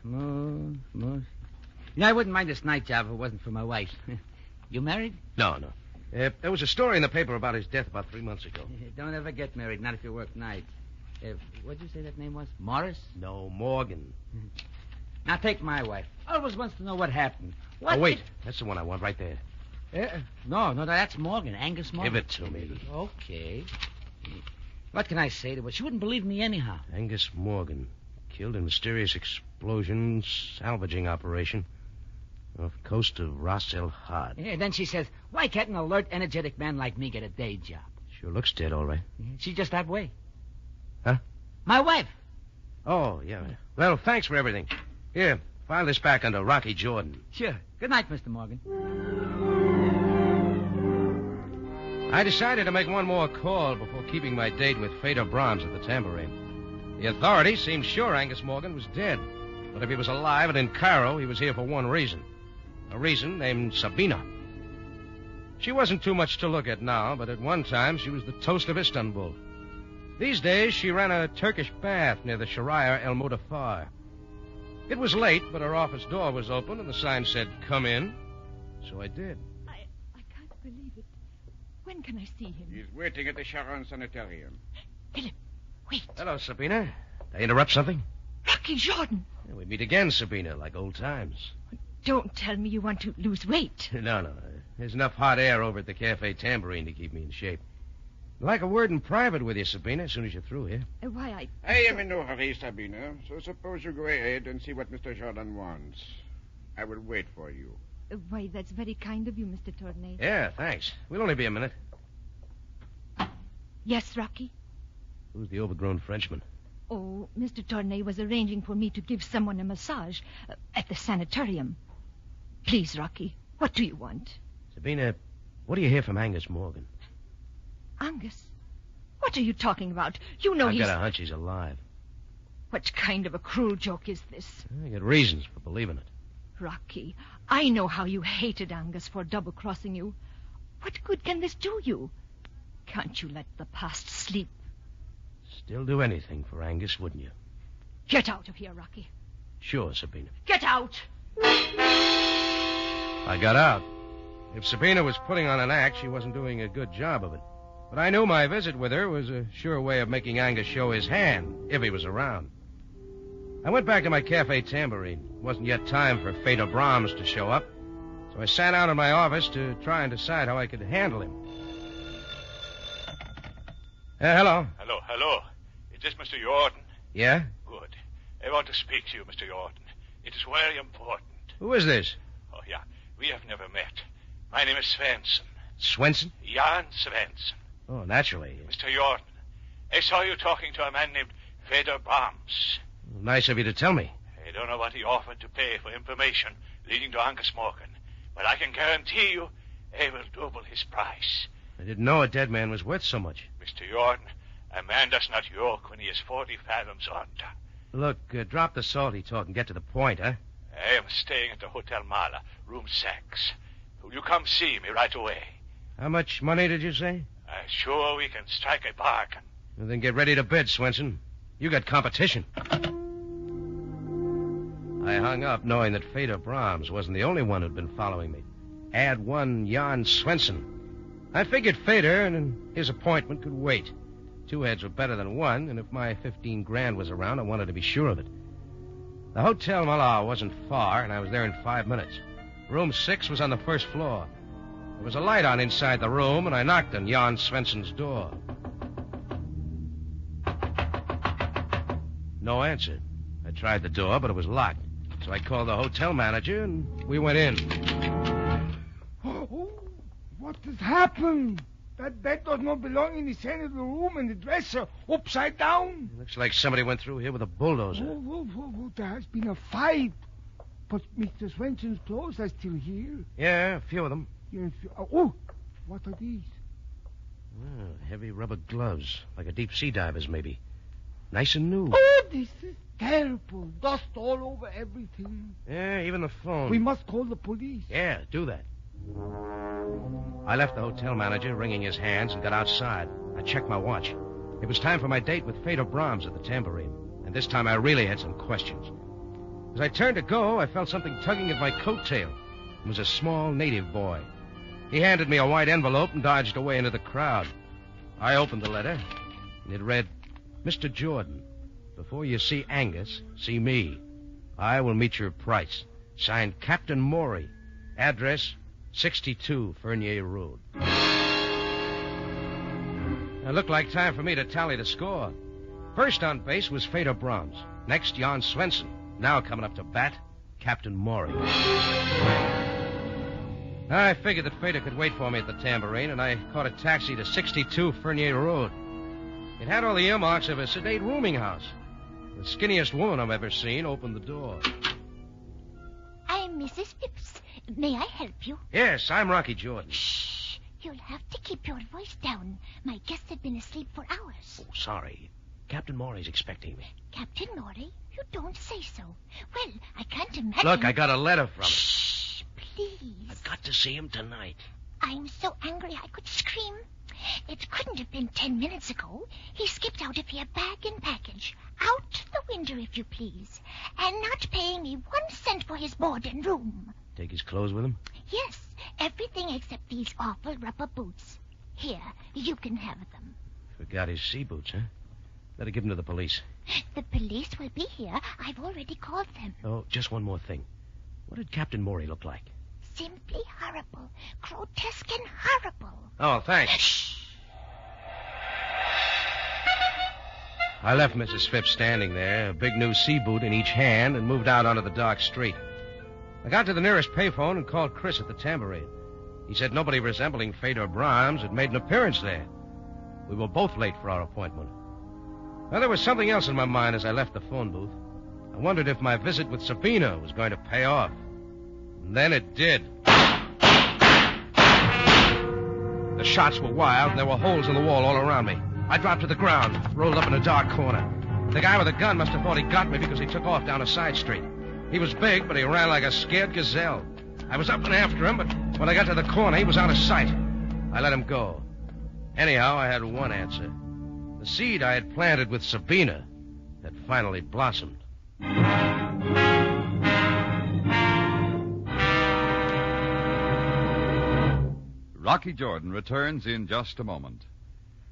I wouldn't mind this night job if it wasn't for my wife. You married? No. There was a story in the paper about his death about 3 months ago. Don't ever get married, not if you work nights. What'd you say that name was? Morris? No, Morgan. Now, take my wife. Always wants to know what happened. Oh, wait. That's the one I want right there. No, that's Morgan. Angus Morgan. Give it to me. Okay. What can I say to her? She wouldn't believe me anyhow. Angus Morgan. Killed in mysterious explosion, salvaging operation. Off the coast of Ras El Had. Yeah, then she says, why can't an alert, energetic man like me get a day job? Sure looks dead, all right. She's just that way. Huh? My wife. Oh, yeah. Well, thanks for everything. Here, file this back under Rocky Jordan. Sure. Good night, Mr. Morgan. I decided to make one more call before keeping my date with Feder Brahms at the Tambourine. The authorities seemed sure Angus Morgan was dead. But if he was alive and in Cairo, he was here for one reason. a reason named Sabina. She wasn't too much to look at now, but at one time she was the toast of Istanbul. These days she ran a Turkish bath near the Sharia El Mudafar. It was late, but her office door was open and the sign said, "Come in." So I did. I can't believe it. When can I see him? He's waiting at the Sharon Sanitarium. Philip, wait. Hello, Sabina. Did I interrupt something? Rocky Jordan. Yeah, we meet again, Sabina, like old times. Don't tell me you want to lose weight. No. There's enough hot air over at the Cafe Tambourine to keep me in shape. I'd like a word in private with you, Sabina, as soon as you're through here. Why, I am in no hurry, Sabina, so suppose you go ahead and see what Mr. Jordan wants. I will wait for you. Why, that's very kind of you, Mr. Tournay. Yeah, thanks. We'll only be a minute. Yes, Rocky? Who's the overgrown Frenchman? Oh, Mr. Tournay was arranging for me to give someone a massage at the sanitarium. Please, Rocky, what do you want? Sabina, what do you hear from Angus Morgan? Angus? What are you talking about? You know I've he's... got a hunch he's alive. What kind of a cruel joke is this? I got reasons for believing it. Rocky, I know how you hated Angus for double-crossing you. What good can this do you? Can't you let the past sleep? Still do anything for Angus, wouldn't you? Get out of here, Rocky. Sure, Sabina. Get out! I got out. If Sabina was putting on an act, she wasn't doing a good job of it. But I knew my visit with her was a sure way of making Angus show his hand, if he was around. I went back to my Cafe Tambourine. It wasn't yet time for Fedor Brahms to show up, so I sat down in my office to try and decide how I could handle him. Hello. Hello. Is this Mr. Jordan? Yeah? Good. I want to speak to you, Mr. Jordan. It is very important. Who is this? Oh, yeah. We have never met. My name is Svensson. Swenson? Jan Svensson. Oh, naturally. Mr. Jordan, I saw you talking to a man named Fedor Brahms. Nice of you to tell me. I don't know what he offered to pay for information leading to Angus Morgan, but I can guarantee you I will double his price. I didn't know a dead man was worth so much. Mr. Jordan, a man does not yoke when he is 40 fathoms under. Look, drop the salty talk and get to the point, huh? I am staying at the Hotel Mala, room 6. Will you come see me right away? How much money did you say? I'm sure we can strike a bargain. Well, then get ready to bid, Swenson. You got competition. I hung up knowing that Fedor Brahms wasn't the only one who'd been following me. Add one Jan Swenson. I figured Fedor and his appointment could wait. 2 heads were better than 1, and if my 15 grand was around, I wanted to be sure of it. The Hotel Mala wasn't far, and I was there in 5 minutes. Room 6 was on the first floor. There was a light on inside the room, and I knocked on Jan Svenson's door. No answer. I tried the door, but it was locked. So I called the hotel manager, and we went in. Oh, what has happened? That bed does not belong in the center of the room, and the dresser upside down. Looks like somebody went through here with a bulldozer. Oh, there has been a fight. But Mr. Swenson's clothes are still here. Yeah, a few of them. Yes. Oh, what are these? Oh, heavy rubber gloves, like a deep-sea diver's, maybe. Nice and new. Oh, this is terrible. Dust all over everything. Yeah, even the phone. We must call the police. Yeah, do that. I left the hotel manager wringing his hands and got outside. I checked my watch. It was time for my date with Fedor Brahms at the Tambourine. And this time I really had some questions. As I turned to go, I felt something tugging at my coattail. It was a small native boy. He handed me a white envelope and dodged away into the crowd. I opened the letter, and it read, Mr. Jordan, before you see Angus, see me. I will meet your price. Signed Captain Maury. Address 62 Fernier Road. It looked like time for me to tally the score. First on base was Fedor Brahms. Next, Jan Swenson. Now coming up to bat, Captain Maury. I figured that Fedor could wait for me at the Tambourine, and I caught a taxi to 62 Fernier Road. It had all the earmarks of a sedate rooming house. The skinniest woman I've ever seen opened the door. I'm Mrs. Phipps. May I help you? Yes, I'm Rocky Jordan. Shh. You'll have to keep your voice down. My guests have been asleep for hours. Oh, sorry. Captain Maury's expecting me. Captain Maury? You don't say so. Well, I can't imagine... Look, I got a letter from him. Shh. Please. got to see him tonight. I'm so angry I could scream. It couldn't have been 10 minutes ago. He skipped out of here bag and package. Out the window, if you please. And not paying me 1 cent for his board and room. Take his clothes with him? Yes, everything except these awful rubber boots. Here, you can have them. Forgot his sea boots, huh? Better give him to the police. The police will be here. I've already called them. Oh, just one more thing. What did Captain Morey look like? Simply horrible. Grotesque and horrible. Oh, thanks. Shh. I left Mrs. Phipps standing there, a big new sea boot in each hand, and moved out onto the dark street. I got to the nearest payphone and called Chris at the Tambourine. He said nobody resembling Fedor Brahms had made an appearance there. We were both late for our appointment. Well, there was something else in my mind as I left the phone booth. I wondered if my visit with Sabina was going to pay off. And then it did. The shots were wild, and there were holes in the wall all around me. I dropped to the ground, rolled up in a dark corner. The guy with the gun must have thought he got me because he took off down a side street. He was big, but he ran like a scared gazelle. I was up and after him, but when I got to the corner, he was out of sight. I let him go. Anyhow, I had one answer. The seed I had planted with Sabina had finally blossomed. Rocky Jordan returns in just a moment.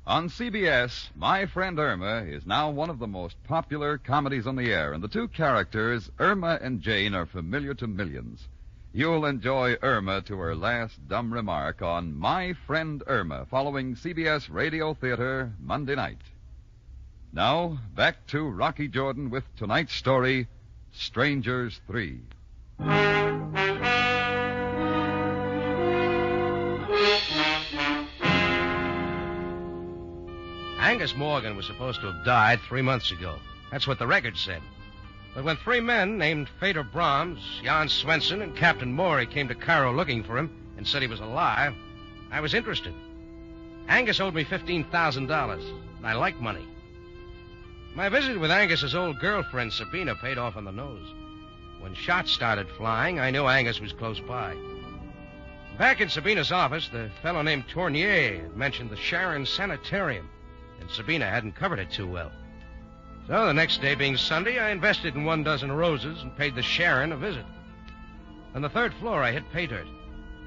On CBS, My Friend Irma is now one of the most popular comedies on the air, and the two characters, Irma and Jane, are familiar to millions. You'll enjoy Irma to her last dumb remark on My Friend Irma, following CBS Radio Theater Monday night. Now, back to Rocky Jordan with tonight's story, Strangers 3. Angus Morgan was supposed to have died 3 months ago. That's what the record said. But when 3 men named Fedor Brahms, Jan Swenson, and Captain Morey came to Cairo looking for him and said he was alive, I was interested. Angus owed me $15,000, and I like money. My visit with Angus's old girlfriend, Sabina, paid off on the nose. When shots started flying, I knew Angus was close by. Back in Sabina's office, the fellow named Tournier had mentioned the Sharon Sanitarium, and Sabina hadn't covered it too well. So the next day being Sunday, I invested in 12 roses and paid the Sharon a visit. On the 3rd floor, I hit pay dirt.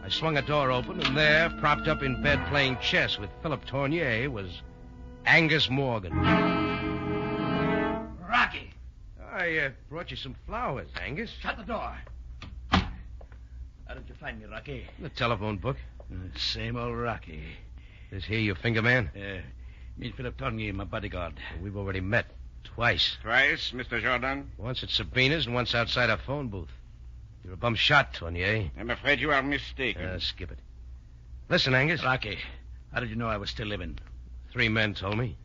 I swung a door open, and there, propped up in bed playing chess with Philip Tournier, was Angus Morgan. Rocky! I brought you some flowers, Angus. Shut the door. How did you find me, Rocky? The telephone book. Same old Rocky. Is he your finger man? Me and Philip Tournier, my bodyguard. We've already met. Twice. Twice, Mr. Jordan? Once at Sabina's and once outside a phone booth. You're a bum shot, Tournier. I'm afraid you are mistaken. Skip it. Listen, Angus. Rocky, how did you know I was still living? 3 men told me.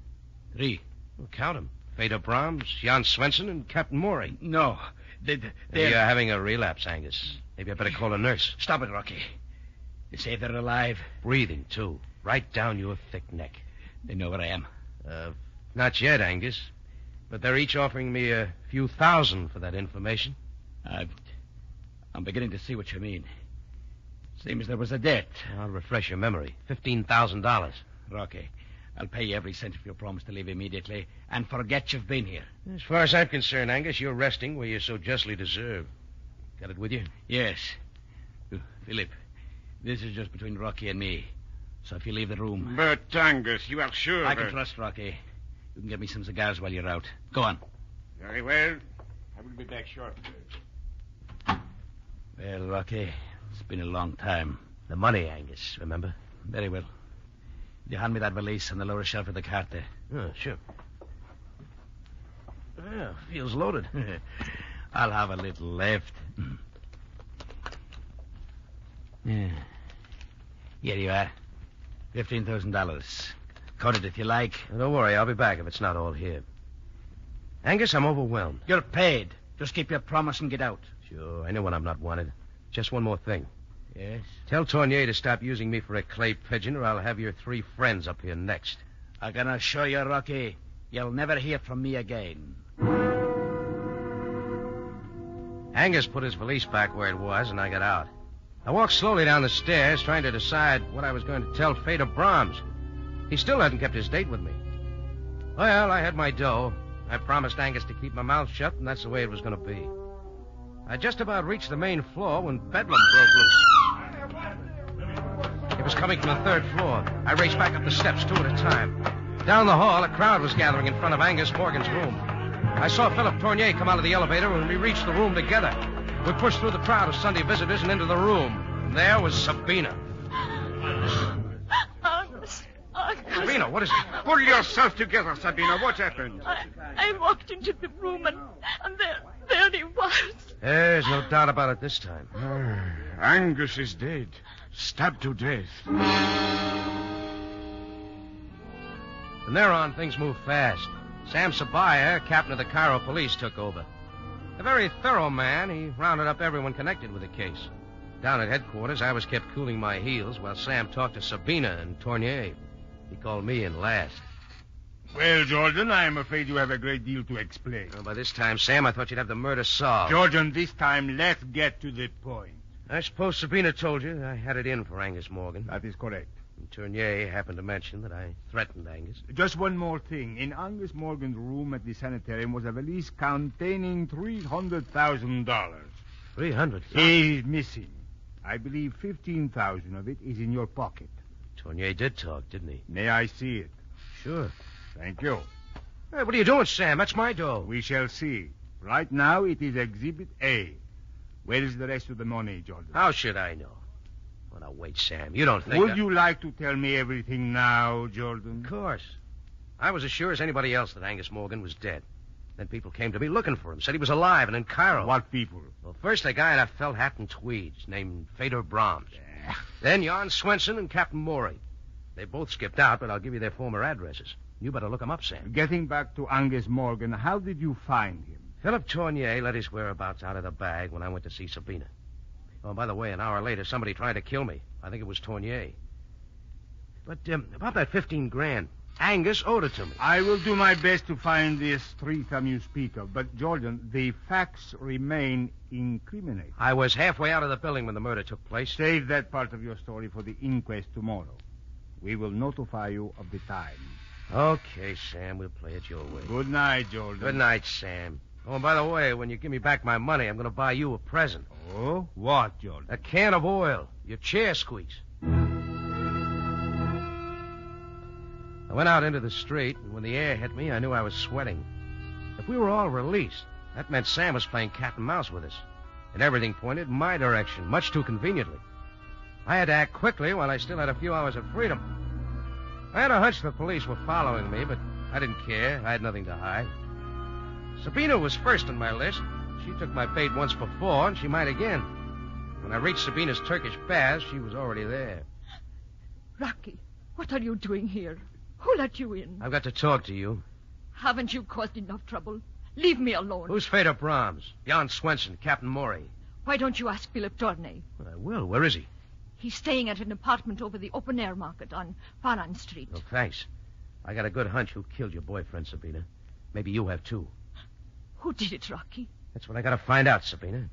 3? Well, count them. Fedor Brahms, Jan Swenson, and Captain Morey. No. They're... You're having a relapse, Angus. Maybe I better call a nurse. Stop it, Rocky. They say they're alive. Breathing, too. Right down your thick neck. They know where I am. Not yet, Angus. But they're each offering me a few thousand for that information. I'm beginning to see what you mean. Seems there was a debt. I'll refresh your memory. $15,000. Rocky, I'll pay you every cent if you promise to leave immediately and forget you've been here. As far as I'm concerned, Angus, you're resting where you so justly deserve. Got it with you? Yes. Philip, this is just between Rocky and me. So if you leave the room... But, Angus, you are sure... I can trust Rocky. You can get me some cigars while you're out. Go on. Very well. I will be back shortly. Well, Rocky, it's been a long time. The money, Angus, remember? Very well. You hand me that valise on the lower shelf of the cart there. Oh, sure. Yeah, feels loaded. I'll have a little left. Yeah. Here you are. $15,000. Cut it if you like. Don't worry, I'll be back if it's not all here. Angus, I'm overwhelmed. You're paid. Just keep your promise and get out. Sure, I know when I'm not wanted. Just one more thing. Yes? Tell Tournier to stop using me for a clay pigeon, or I'll have your 3 friends up here next. I'm going to assure you, Rocky, you'll never hear from me again. Angus put his valise back where it was, and I got out. I walked slowly down the stairs, trying to decide what I was going to tell Feder Brahms. He still hadn't kept his date with me. Well, I had my dough. I promised Angus to keep my mouth shut, and that's the way it was going to be. I just about reached the main floor when Bedlam broke loose. It was coming from the third floor. I raced back up the steps, 2 at a time. Down the hall, a crowd was gathering in front of Angus Morgan's room. I saw Philip Tournier come out of the elevator, and we reached the room together. We pushed through the crowd of Sunday visitors and into the room. And there was Sabina. Angus. Sabina, what is it? Pull yourself together, Sabina. What happened? I walked into the room, and there he was. There's no doubt about it this time. Angus is dead. Stabbed to death. From there on, things moved fast. Sam Sabaya, captain of the Cairo police, took over. A very thorough man, he rounded up everyone connected with the case. Down at headquarters, I was kept cooling my heels while Sam talked to Sabina and Tournier. He called me in last. Well, Jordan, I'm afraid you have a great deal to explain. Well, by this time, Sam, I thought you'd have the murder solved. Jordan, this time, let's get to the point. I suppose Sabina told you I had it in for Angus Morgan. That is correct. And Tournier happened to mention that I threatened Angus. Just one more thing. In Angus Morgan's room at the sanitarium was a valise containing $300,000. $300,000? He's missing. I believe $15,000 of it is in your pocket. Tournier did talk, didn't he? May I see it? Sure. Thank you. Hey, what are you doing, Sam? That's my dough. We shall see. Right now, it is Exhibit A. Where is the rest of the money, Jordan? How should I know? Well, now, wait, Sam. You don't think... Would you like to tell me everything now, Jordan? Of course. I was as sure as anybody else that Angus Morgan was dead. Then people came to me looking for him, said he was alive and in Cairo. What people? Well, first a guy in a felt hat and tweeds named Feder Brahms. Then Jan Swenson and Captain Morey. They both skipped out, but I'll give you their former addresses. You better look them up, Sam. Getting back to Angus Morgan, how did you find him? Philip Tournier let his whereabouts out of the bag when I went to see Sabina. Oh, by the way, an hour later, somebody tried to kill me. I think it was Tournier. But about that $15,000, Angus owed it to me. I will do my best to find this threesome you speak of. But, Jordan, the facts remain incriminating. I was halfway out of the building when the murder took place. Save that part of your story for the inquest tomorrow. We will notify you of the time. Okay, Sam, we'll play it your way. Good night, Jordan. Good night, Sam. Oh, and by the way, when you give me back my money, I'm going to buy you a present. Oh? What, Jordan? A can of oil. Your chair squeaks. I went out into the street, and when the air hit me, I knew I was sweating. If we were all released, that meant Sam was playing cat and mouse with us. And everything pointed in my direction, much too conveniently. I had to act quickly while I still had a few hours of freedom. I had a hunch the police were following me, but I didn't care. I had nothing to hide. Sabina was first on my list. She took my bait once before, and she might again. When I reached Sabina's Turkish baths, she was already there. Rocky, what are you doing here? Who let you in? I've got to talk to you. Haven't you caused enough trouble? Leave me alone. Who's Feder Brahms? Jan Swenson, Captain Morey. Why don't you ask Philip Tournay? Well, I will. Where is he? He's staying at an apartment over the open-air market on Faran Street. Oh, thanks. I got a good hunch who killed your boyfriend, Sabina. Maybe you have, too. Who did it, Rocky? That's what I got to find out, Sabina.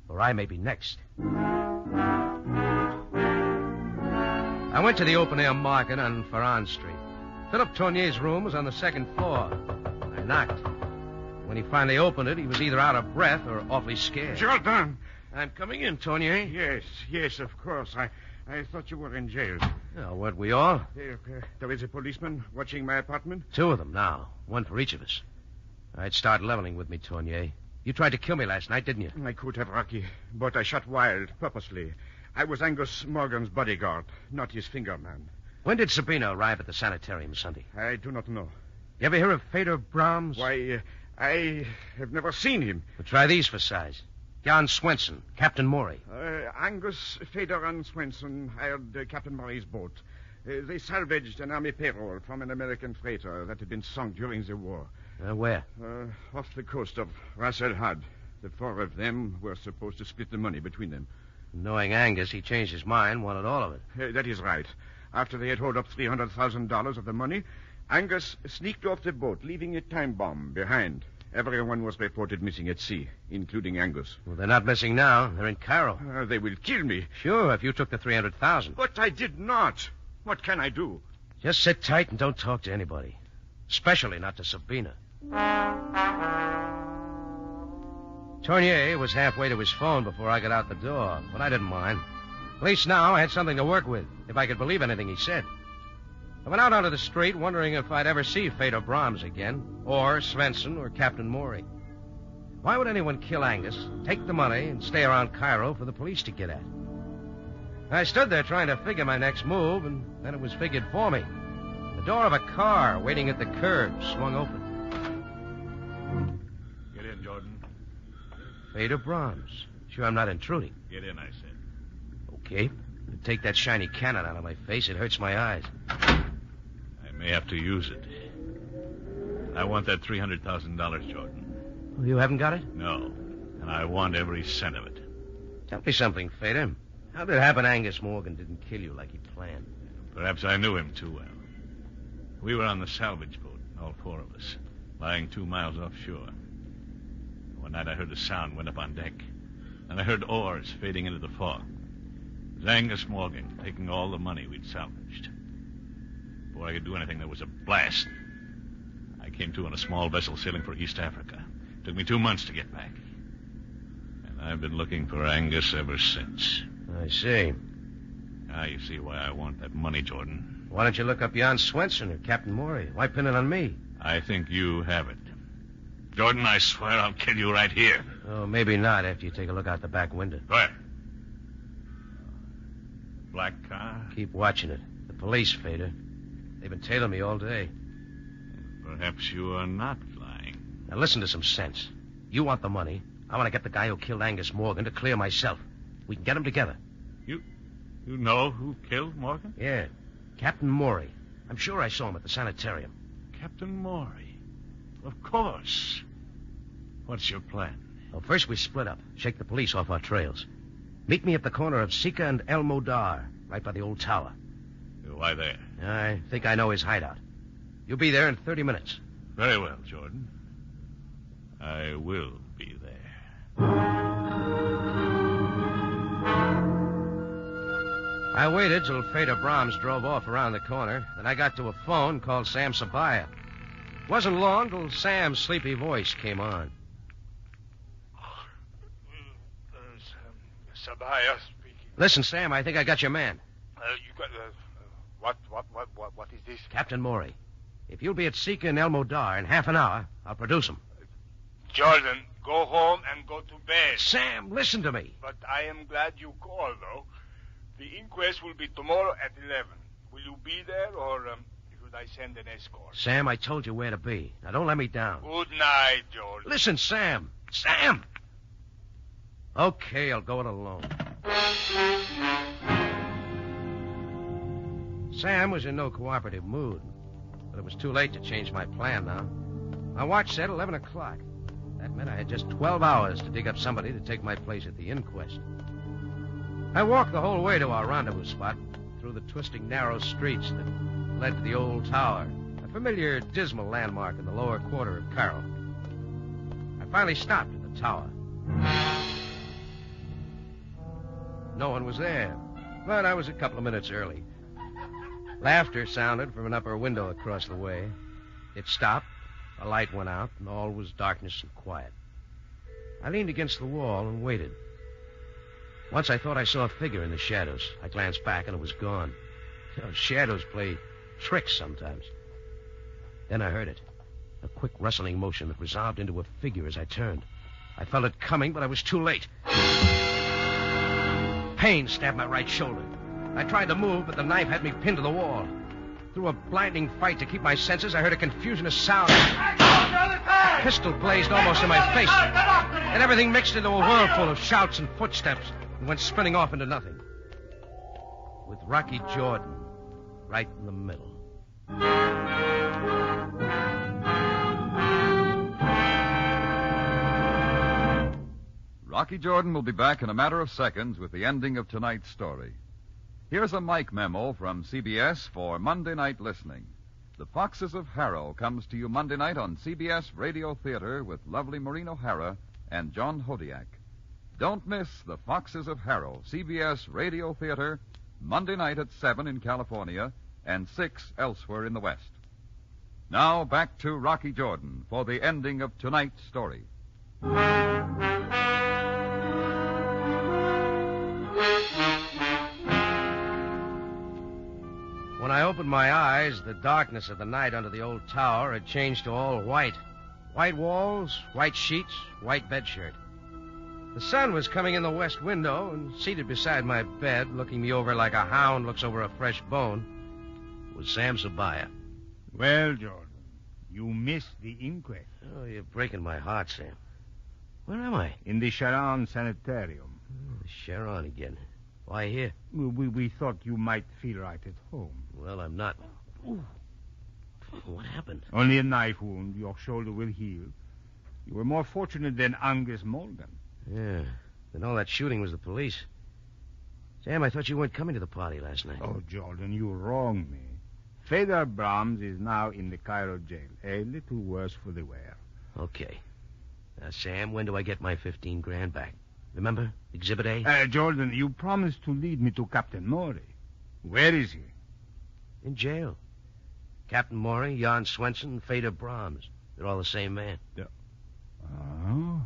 Or I may be next. I went to the open-air market on Faran Street. Philip Tournier's room was on the second floor. I knocked. When he finally opened it, he was either out of breath or awfully scared. Jordan! I'm coming in, Tournier. Yes, of course. I thought you were in jail. Oh, weren't we all? There is a policeman watching my apartment? 2 of them now. 1 for each of us. I'd start leveling with me, Tournier. You tried to kill me last night, didn't you? I could have, Rocky, but I shot wild, purposely. I was Angus Morgan's bodyguard, not his finger man. When did Sabina arrive at the sanitarium Sunday? I do not know. You ever hear of Feder Brahms? Why, I have never seen him. Well, try these for size. Jan Swenson, Captain Morey. Angus, Feder, and Swenson hired Captain Morey's boat. They salvaged an army payroll from an American freighter that had been sunk during the war. Where? Off the coast of Ras El Had. The 4 of them were supposed to split the money between them. Knowing Angus, he changed his mind, wanted all of it. That is right. After they had hauled up $300,000 of the money, Angus sneaked off the boat, leaving a time bomb behind. Everyone was reported missing at sea, including Angus. Well, they're not missing now. They're in Cairo. They will kill me. Sure, if you took the 300,000. But I did not. What can I do? Just sit tight and don't talk to anybody. Especially not to Sabina. Tournier was halfway to his phone before I got out the door, but I didn't mind. At least now I had something to work with, if I could believe anything he said. I went out onto the street wondering if I'd ever see Fedor Brahms again, or Svensson, or Captain Maury. Why would anyone kill Angus, take the money, and stay around Cairo for the police to get at? I stood there trying to figure my next move, and then it was figured for me. The door of a car waiting at the curb swung open. Get in, Jordan. Fedor Brahms. Sure I'm not intruding. Get in, I said. Okay. Take that shiny cannon out of my face. It hurts my eyes. I may have to use it. I want that $300,000, Jordan. Oh, you haven't got it? No. And I want every cent of it. Tell me something, Fedor. How did it happen Angus Morgan didn't kill you like he planned? Perhaps I knew him too well. We were on the salvage boat, all four of us, lying 2 miles offshore. One night I heard a sound went up on deck, and I heard oars fading into the fog. It was Angus Morgan taking all the money we'd salvaged. Before I could do anything, there was a blast. I came to on a small vessel sailing for East Africa. It took me 2 months to get back. And I've been looking for Angus ever since. I see. Now you see why I want that money, Jordan. Why don't you look up Jan Svensson or Captain Maury? Why pin it on me? I think you have it. Jordan, I swear I'll kill you right here. Oh, maybe not after you take a look out the back window. Where? Black car? Keep watching it. The police, Fedor. They've been tailing me all day. Perhaps you are not lying. Now listen to some sense. You want the money. I want to get the guy who killed Angus Morgan to clear myself. We can get them together. You know who killed Morgan? Yeah. Captain Maury. I'm sure I saw him at the sanitarium. Captain Maury? Of course. What's your plan? Well, first we split up. Shake the police off our trails. Meet me at the corner of Sika and El Modar, right by the old tower. Why there? I think I know his hideout. You'll be there in 30 minutes. Very well, Jordan. I will be there. I waited till Fedor Brahms drove off around the corner. Then I got to a phone, called Sam Sabaya. It wasn't long till Sam's sleepy voice came on. Sabaya speaking. Listen, Sam, I think I got your man. You got... what is this? Captain Maury. If you'll be at Sika and El Modar in half an hour, I'll produce him. Jordan, go home and go to bed. Sam, listen to me. But I am glad you called, though. The inquest will be tomorrow at 11. Will you be there, or should I send an escort? Sam, I told you where to be. Now, don't let me down. Good night, Jordan. Listen, Sam. Sam! Okay, I'll go it alone. Sam was in no cooperative mood, but it was too late to change my plan now. My watch said 11 o'clock. That meant I had just 12 hours to dig up somebody to take my place at the inquest. I walked the whole way to our rendezvous spot, through the twisting, narrow streets that led to the old tower, a familiar, dismal landmark in the lower quarter of Cairo. I finally stopped at the tower. No one was there, but I was a couple of minutes early. Laughter sounded from an upper window across the way. It stopped, a light went out, and all was darkness and quiet. I leaned against the wall and waited. Once I thought I saw a figure in the shadows. I glanced back, and it was gone. You know, shadows play tricks sometimes. Then I heard it. A quick rustling motion that resolved into a figure as I turned. I felt it coming, but I was too late. Pain stabbed my right shoulder. I tried to move, but the knife had me pinned to the wall. Through a blinding fight to keep my senses, I heard a confusion of sound. A pistol blazed almost in my face, and everything mixed into a whirlpool of shouts and footsteps and went spinning off into nothing, with Rocky Jordan right in the middle. Rocky Jordan will be back in a matter of seconds with the ending of tonight's story. Here's a mic memo from CBS for Monday Night Listening. The Foxes of Harrow comes to you Monday night on CBS Radio Theater with lovely Maureen O'Hara and John Hodiak. Don't miss The Foxes of Harrow, CBS Radio Theater, Monday night at 7 in California and 6 elsewhere in the West. Now back to Rocky Jordan for the ending of tonight's story. When I opened my eyes, the darkness of the night under the old tower had changed to all white. White walls, white sheets, white bedshirt. The sun was coming in the west window, and seated beside my bed, looking me over like a hound looks over a fresh bone, was Sam Sabaya. Well, Jordan, you missed the inquest. Oh, you're breaking my heart, Sam. Where am I? In the Sharon Sanitarium. Oh, Sharon again. Why here? We thought you might feel right at home. Well, I'm not. Ooh. What happened? Only a knife wound. Your shoulder will heal. You were more fortunate than Angus Morgan. Yeah. Then all that shooting was the police. Sam, I thought you weren't coming to the party last night. Oh, Jordan, you wronged me. Fedor Brahms is now in the Cairo jail. A little worse for the wear. Okay. Now, Sam, when do I get my 15 grand back? Remember? Exhibit A? Jordan, you promised to lead me to Captain Maury. Where is he? In jail. Captain Maury, Jan Swenson, Fedor Brahms. They're all the same man. Oh.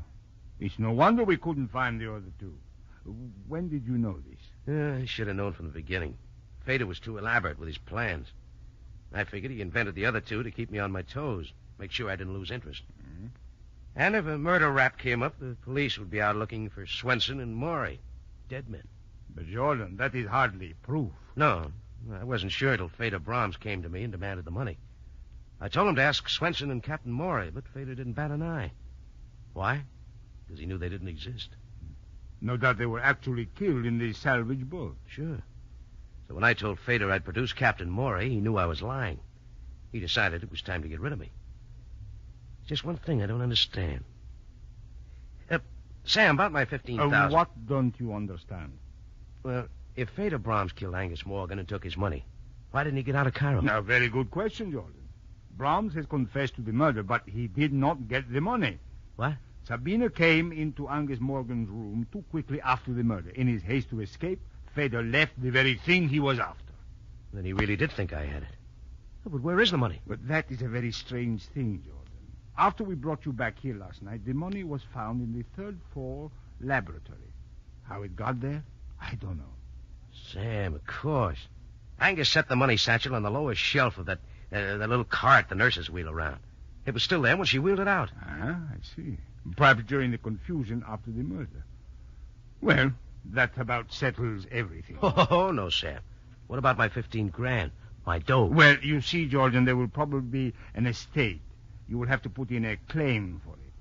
It's no wonder we couldn't find the other two. When did you know this? I should have known from the beginning. Fedor was too elaborate with his plans. I figured he invented the other two to keep me on my toes, make sure I didn't lose interest. Mm-hmm. And if a murder rap came up, the police would be out looking for Swenson and Maury. Dead men. But, Jordan, that is hardly proof. No, I wasn't sure till Fedor Brahms came to me and demanded the money. I told him to ask Swenson and Captain Maury, but Fedor didn't bat an eye. Why? Because he knew they didn't exist. No doubt they were actually killed in the salvage boat. Sure. So when I told Fedor I'd produce Captain Maury, he knew I was lying. He decided it was time to get rid of me. Just one thing I don't understand. Sam, about my $15,000... what don't you understand? Well, if Fedor Brahms killed Angus Morgan and took his money, why didn't he get out of Cairo? Now, very good question, Jordan. Brahms has confessed to the murder, but he did not get the money. What? Sabina came into Angus Morgan's room too quickly after the murder. In his haste to escape, Fedor left the very thing he was after. Then he really did think I had it. Oh, but where is the money? But that is a very strange thing, Jordan. After we brought you back here last night, the money was found in the third floor laboratory. How it got there, I don't know. Sam, of course. Angus set the money satchel on the lowest shelf of that little cart the nurses wheel around. It was still there when she wheeled it out. Ah, I see. Perhaps during the confusion after the murder. Well, that about settles everything. Oh, no, Sam. What about my 15 grand? My dough? Well, you see, Jordan, there will probably be an estate. You will have to put in a claim for it.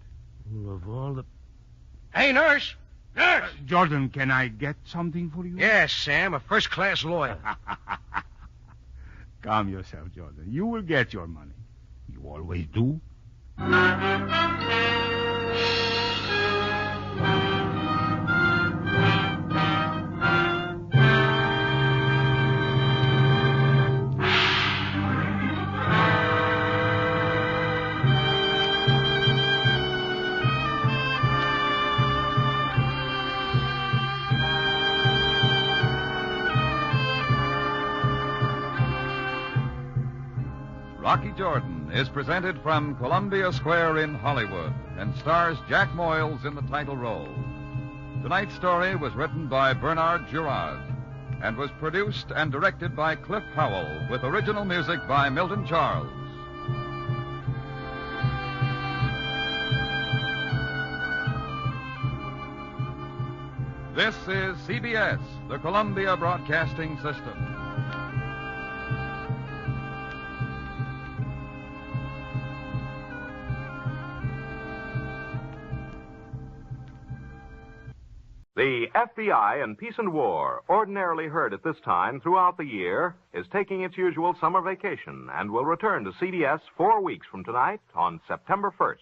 Well, of all the... Hey, nurse! Nurse! Jordan, can I get something for you? Yes, Sam, a first-class lawyer. Calm yourself, Jordan. You will get your money. You always do. Rocky Jordan is presented from Columbia Square in Hollywood and stars Jack Moyles in the title role. Tonight's story was written by Bernard Girard and was produced and directed by Cliff Howell with original music by Milton Charles. This is CBS, the Columbia Broadcasting System. The FBI in Peace and War, ordinarily heard at this time throughout the year, is taking its usual summer vacation and will return to CBS 4 weeks from tonight on September 1st.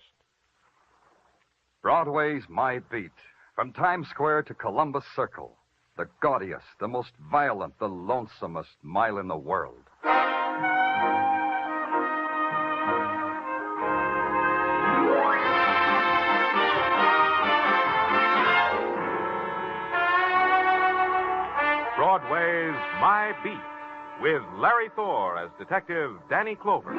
Broadway's my beat. From Times Square to Columbus Circle. The gaudiest, the most violent, the lonesomest mile in the world. Broadway's My Beat, with Larry Thor as Detective Danny Clover.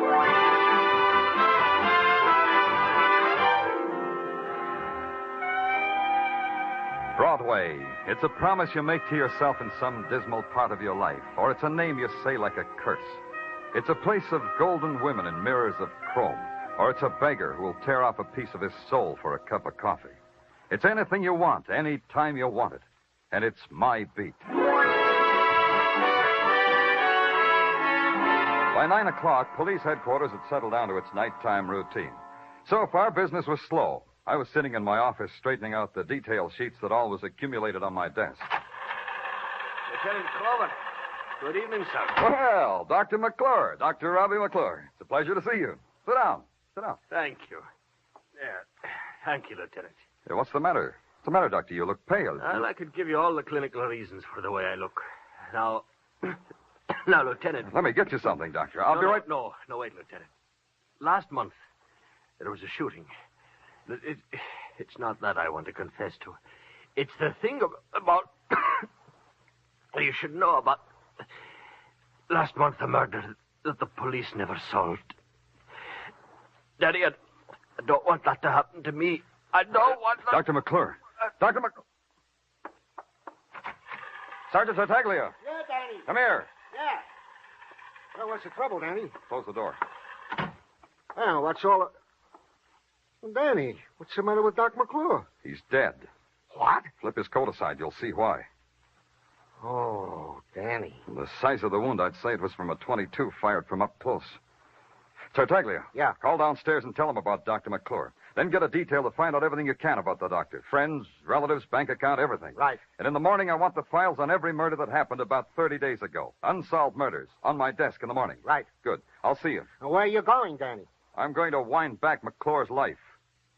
Broadway. It's a promise you make to yourself in some dismal part of your life, or it's a name you say like a curse. It's a place of golden women and mirrors of chrome, or it's a beggar who will tear off a piece of his soul for a cup of coffee. It's anything you want, any time you want it. And it's My Beat. By 9 o'clock, police headquarters had settled down to its nighttime routine. So far, business was slow. I was sitting in my office straightening out the detail sheets that always accumulated on my desk. Lieutenant Clover. Good evening, sir. Well, Dr. McClure, Dr. Robbie McClure. It's a pleasure to see you. Sit down. Sit down. Thank you. Thank you, Lieutenant. Hey, what's the matter? What's the matter, Doctor? You look pale. Well, I could give you all the clinical reasons for the way I look. Now, now, Lieutenant. Let me get you something, Doctor. I'll be right... No, wait, Lieutenant. Last month, there was a shooting. It's not that I want to confess to. It's the thing about... you should know about... Last month, a murder that the police never solved. Daddy, I don't want that to happen to me. I don't want that... Dr. McClure. Dr. McClure. Sergeant Tartaglia. Yeah, Danny. Come here. Yeah. Well, what's the trouble, Danny? Close the door. Well, what's all... Danny, what's the matter with Doc McClure? He's dead. What? Flip his coat aside. You'll see why. Oh, Danny. From the size of the wound, I'd say it was from a .22 fired from up close. Tartaglia. Yeah? Call downstairs and tell him about Dr. McClure. Then get a detail to find out everything you can about the doctor. Friends, relatives, bank account, everything. Right. And in the morning, I want the files on every murder that happened about 30 days ago. Unsolved murders. On my desk in the morning. Right. Good. I'll see you. Now, where are you going, Danny? I'm going to wind back McClure's life.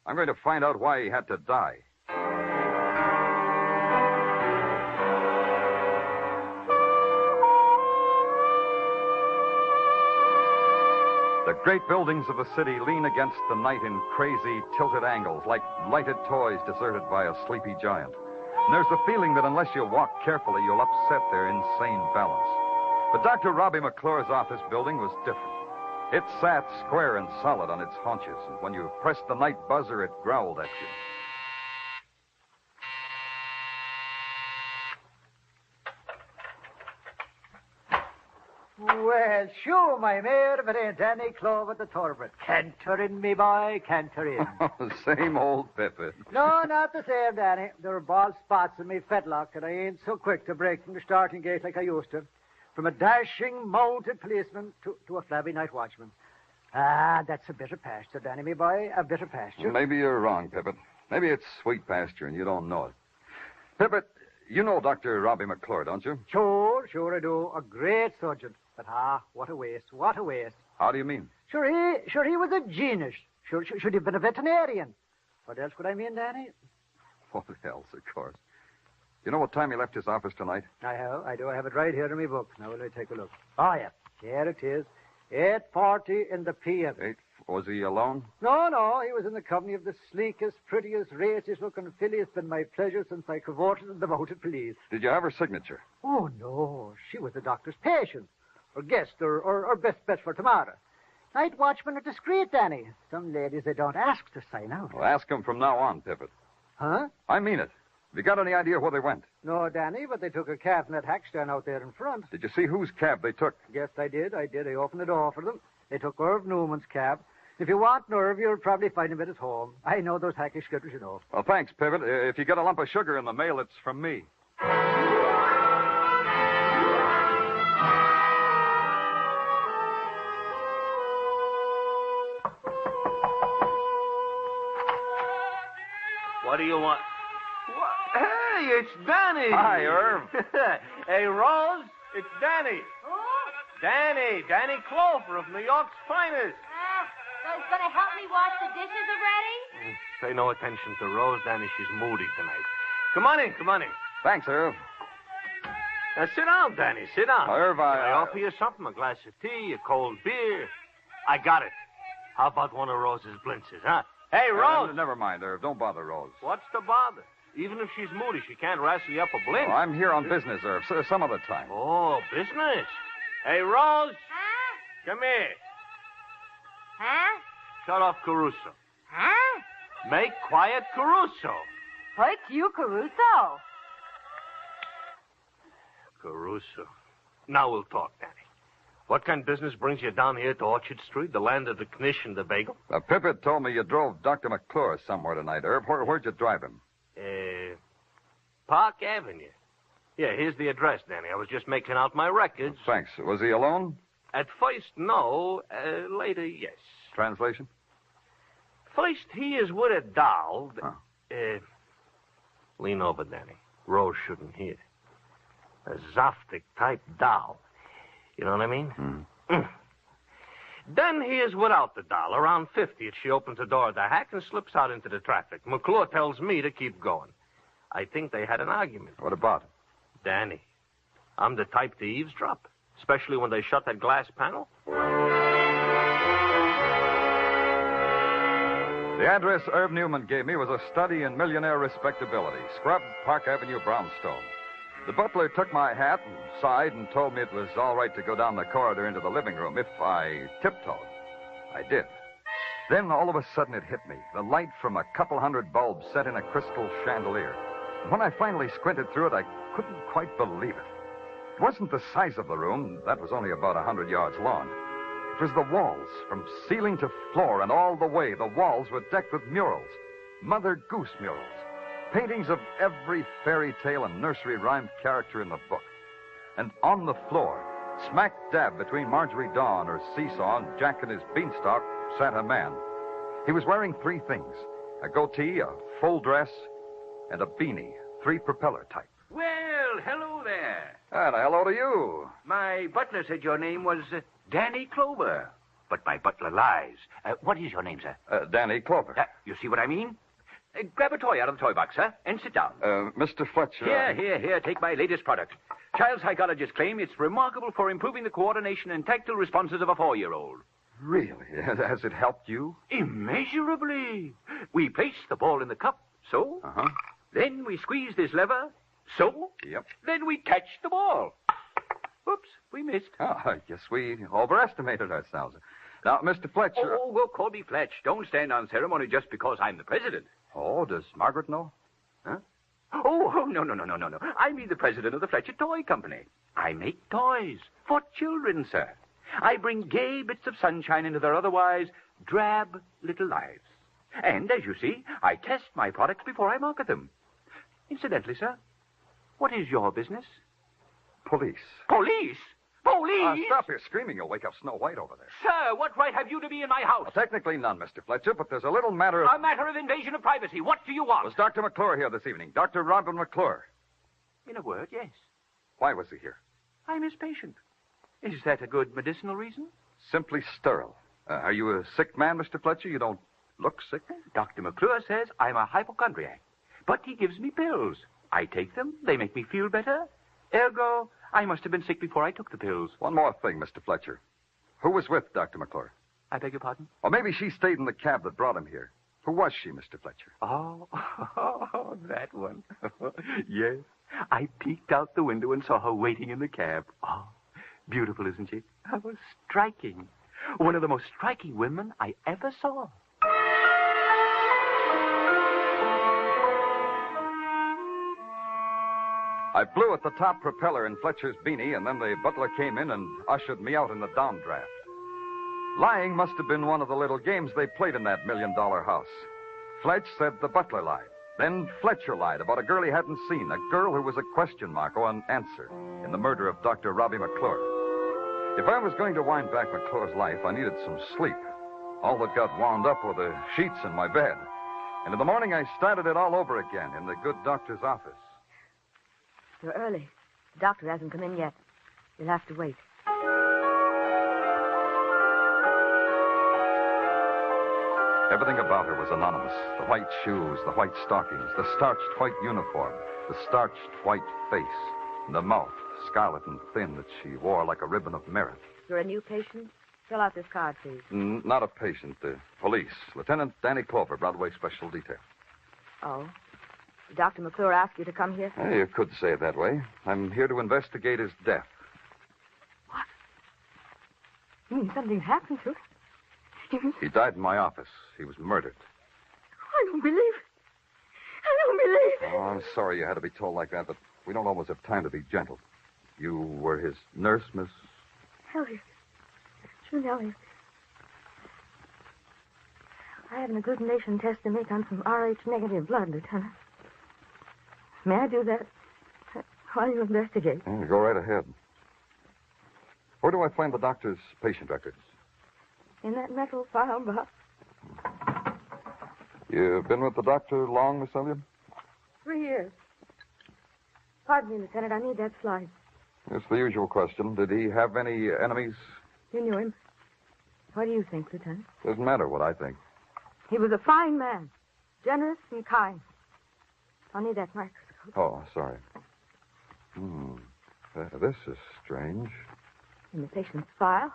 I'm going to find out why he had to die. The great buildings of the city lean against the night in crazy, tilted angles, like lighted toys deserted by a sleepy giant. And there's the feeling that unless you walk carefully, you'll upset their insane balance. But Dr. Robbie McClure's office building was different. It sat square and solid on its haunches, and when you pressed the night buzzer, it growled at you. Well, sure, my mare, if it ain't Danny Clover the Torbert. Canter in, me boy, canter in. Same old Pippin. No, not the same, Danny. There are bald spots in me fetlock, and I ain't so quick to break from the starting gate like I used to. From a dashing, mounted policeman to a flabby night watchman. Ah, that's a bitter pasture, Danny, me boy, a bitter pasture. Maybe you're wrong, Pippin. Maybe it's sweet pasture and you don't know it. Pippin, you know Dr. Robbie McClure, don't you? Sure I do. A great surgeon. But what a waste, what a waste. How do you mean? Sure he was a genius. Should have been a veterinarian. What else would I mean, Danny? What else, of course. You know what time he left his office tonight? I do. I have it right here in my book. Now, will I take a look? Oh, yeah. Here it is. 8:40 in the p.m. Was he alone? No. He was in the company of the sleekest, prettiest, raciest-looking filly. It's been my pleasure since I cavorted in the mounted police. Did you have her signature? Oh, no. She was the doctor's patient. Or guest, or best bet for tomorrow. Night watchmen are discreet, Danny. Some ladies, they don't ask to sign out. Well, ask him from now on, Pippin. Huh? I mean it. Have you got any idea where they went? No, Danny, but they took a cab from that hack stand out there in front. Did you see whose cab they took? Yes, I did. I opened the door for them. They took Irv Newman's cab. If you want Irv, you'll probably find him at his home. I know those hackish skitters, you know. Well, thanks, Pippin. If you get a lump of sugar in the mail, it's from me. What do you want? Hey, it's Danny. Hi, Irv. Hey, Rose, it's Danny. Who? Danny Clover of New York's finest. So he's going to help me wash the dishes already? Pay no attention to Rose, Danny. She's moody tonight. Come on in. Thanks, Irv. Now, sit down, Danny. Sit down. Irv, I offer you something, a glass of tea, a cold beer. I got it. How about one of Rose's blintzes, huh? Hey, Rose. Never mind, Irv. Don't bother Rose. What's the bother? Even if she's moody, she can't wrestle you up a blink. Oh, I'm here on business, Irv. Some other time. Oh, business? Hey, Rose. Huh? Come here. Huh? Shut off Caruso. Huh? Make quiet Caruso. What, you, Caruso? Caruso. Now we'll talk, Danny. What kind of business brings you down here to Orchard Street, the land of the knish and the bagel? Pippet told me you drove Dr. McClure somewhere tonight, Irv. Where'd you drive him? Park Avenue. Yeah, here's the address, Danny. I was just making out my records. Thanks. Was he alone? At first, no. Later, yes. Translation? First, he is with a doll. Lean over, Danny. Rose shouldn't hear. A Zoftic-type doll. You know what I mean? Then he is without the doll. Around 50th, she opens the door of the hack and slips out into the traffic. McClure tells me to keep going. I think they had an argument. What about? Danny, I'm the type to eavesdrop, especially when they shut that glass panel. The address Irv Newman gave me was a study in millionaire respectability, Scrub, Park Avenue, Brownstone. The butler took my hat and sighed and told me it was all right to go down the corridor into the living room if I tiptoed. I did. Then all of a sudden it hit me. The light from a couple hundred bulbs set in a crystal chandelier. And when I finally squinted through it, I couldn't quite believe it. It wasn't the size of the room. That was only about 100 yards long. It was the walls, from ceiling to floor, and all the way. The walls were decked with murals. Mother Goose murals. Paintings of every fairy tale and nursery rhyme character in the book. And on the floor, smack dab between Marjorie Daw and her seesaw and Jack and his beanstalk, sat a man. He was wearing three things: a goatee, a full dress, and a beanie, three propeller type. Well, hello there. And hello to you. My butler said your name was Danny Clover. But my butler lies. What is your name, sir? Danny Clover. You see what I mean? Grab a toy out of the toy box, sir, and sit down. Mr. Fletcher. Here. Take my latest product. Child psychologists claim it's remarkable for improving the coordination and tactile responses of a 4-year-old. Really? Has it helped you? Immeasurably. We place the ball in the cup, so. Uh-huh. Then we squeeze this lever, so. Yep. Then we catch the ball. Oops, we missed. Oh, I guess we overestimated ourselves. Now, Mr. Fletcher... Oh, well, call me Fletch. Don't stand on ceremony just because I'm the president. Oh, does Margaret know? Huh? Oh, no. I mean the president of the Fletcher Toy Company. I make toys for children, sir. I bring gay bits of sunshine into their otherwise drab little lives. And, as you see, I test my products before I market them. Incidentally, sir, what is your business? Police. Police? Police? Stop your screaming. You'll wake up Snow White over there. Sir, what right have you to be in my house? Well, technically none, Mr. Fletcher, but there's a little matter of... A matter of invasion of privacy. What do you want? Was Dr. McClure here this evening? Dr. Robin McClure. In a word, yes. Why was he here? I'm his patient. Is that a good medicinal reason? Simply sterile. Are you a sick man, Mr. Fletcher? You don't look sick. Dr. McClure says I'm a hypochondriac, but he gives me pills. I take them. They make me feel better. Ergo, I must have been sick before I took the pills. One more thing, Mr. Fletcher. Who was with Dr. McClure? I beg your pardon? Or maybe she stayed in the cab that brought him here. Who was she, Mr. Fletcher? Oh, that one. Yes. I peeked out the window and saw her waiting in the cab. Oh, beautiful, isn't she? Oh, striking. One of the most striking women I ever saw. I blew at the top propeller in Fletcher's beanie, and then the butler came in and ushered me out in the downdraft. Lying must have been one of the little games they played in that $1 million house. Fletch said the butler lied. Then Fletcher lied about a girl he hadn't seen, a girl who was a question mark or an answer in the murder of Dr. Robbie McClure. If I was going to wind back McClure's life, I needed some sleep. All that got wound up were the sheets in my bed. And in the morning, I started it all over again in the good doctor's office. You're early. The doctor hasn't come in yet. You'll have to wait. Everything about her was anonymous. The white shoes, the white stockings, the starched white uniform, the starched white face, and the mouth, scarlet and thin, that she wore like a ribbon of merit. You're a new patient? Fill out this card, please. Not a patient. Police. Lieutenant Danny Clover, Broadway Special Detail. Oh. Did Dr. McClure ask you to come here? You could say it that way. I'm here to investigate his death. You mean something happened to him? He died in my office. He was murdered. I don't believe it. I don't believe it. Oh, I'm sorry you had to be told like that, but we don't always have time to be gentle. You were his nurse, Miss... Elliot. June Elliot. I have an agglutination test to make on some Rh-negative blood, Lieutenant. May I do that while you investigate? Yeah, go right ahead. Where do I find the doctor's patient records? In that metal file box. You've been with the doctor long, Miss Elliott? 3 years. Pardon me, Lieutenant. I need that slide. It's the usual question. Did he have any enemies? You knew him. What do you think, Lieutenant? Doesn't matter what I think. He was a fine man. Generous and kind. I'll need that microscope. Oh, sorry. This is strange. In the patient's file?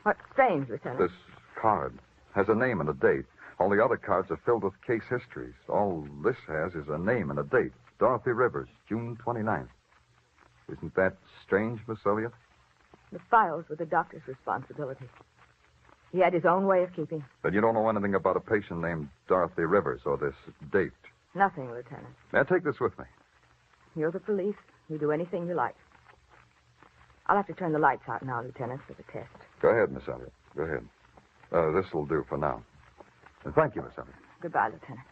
What's strange, Lieutenant? This card has a name and a date. All the other cards are filled with case histories. All this has is a name and a date. Dorothy Rivers, June 29th. Isn't that strange, Miss Elliott? The files were the doctor's responsibility. He had his own way of keeping. Then you don't know anything about a patient named Dorothy Rivers or this date. Nothing, Lieutenant. May I take this with me? You're the police. You do anything you like. I'll have to turn the lights out now, Lieutenant, for the test. Go ahead, Miss Elliott. Go ahead. This will do for now. And thank you, Miss Elliott. Goodbye, Lieutenant.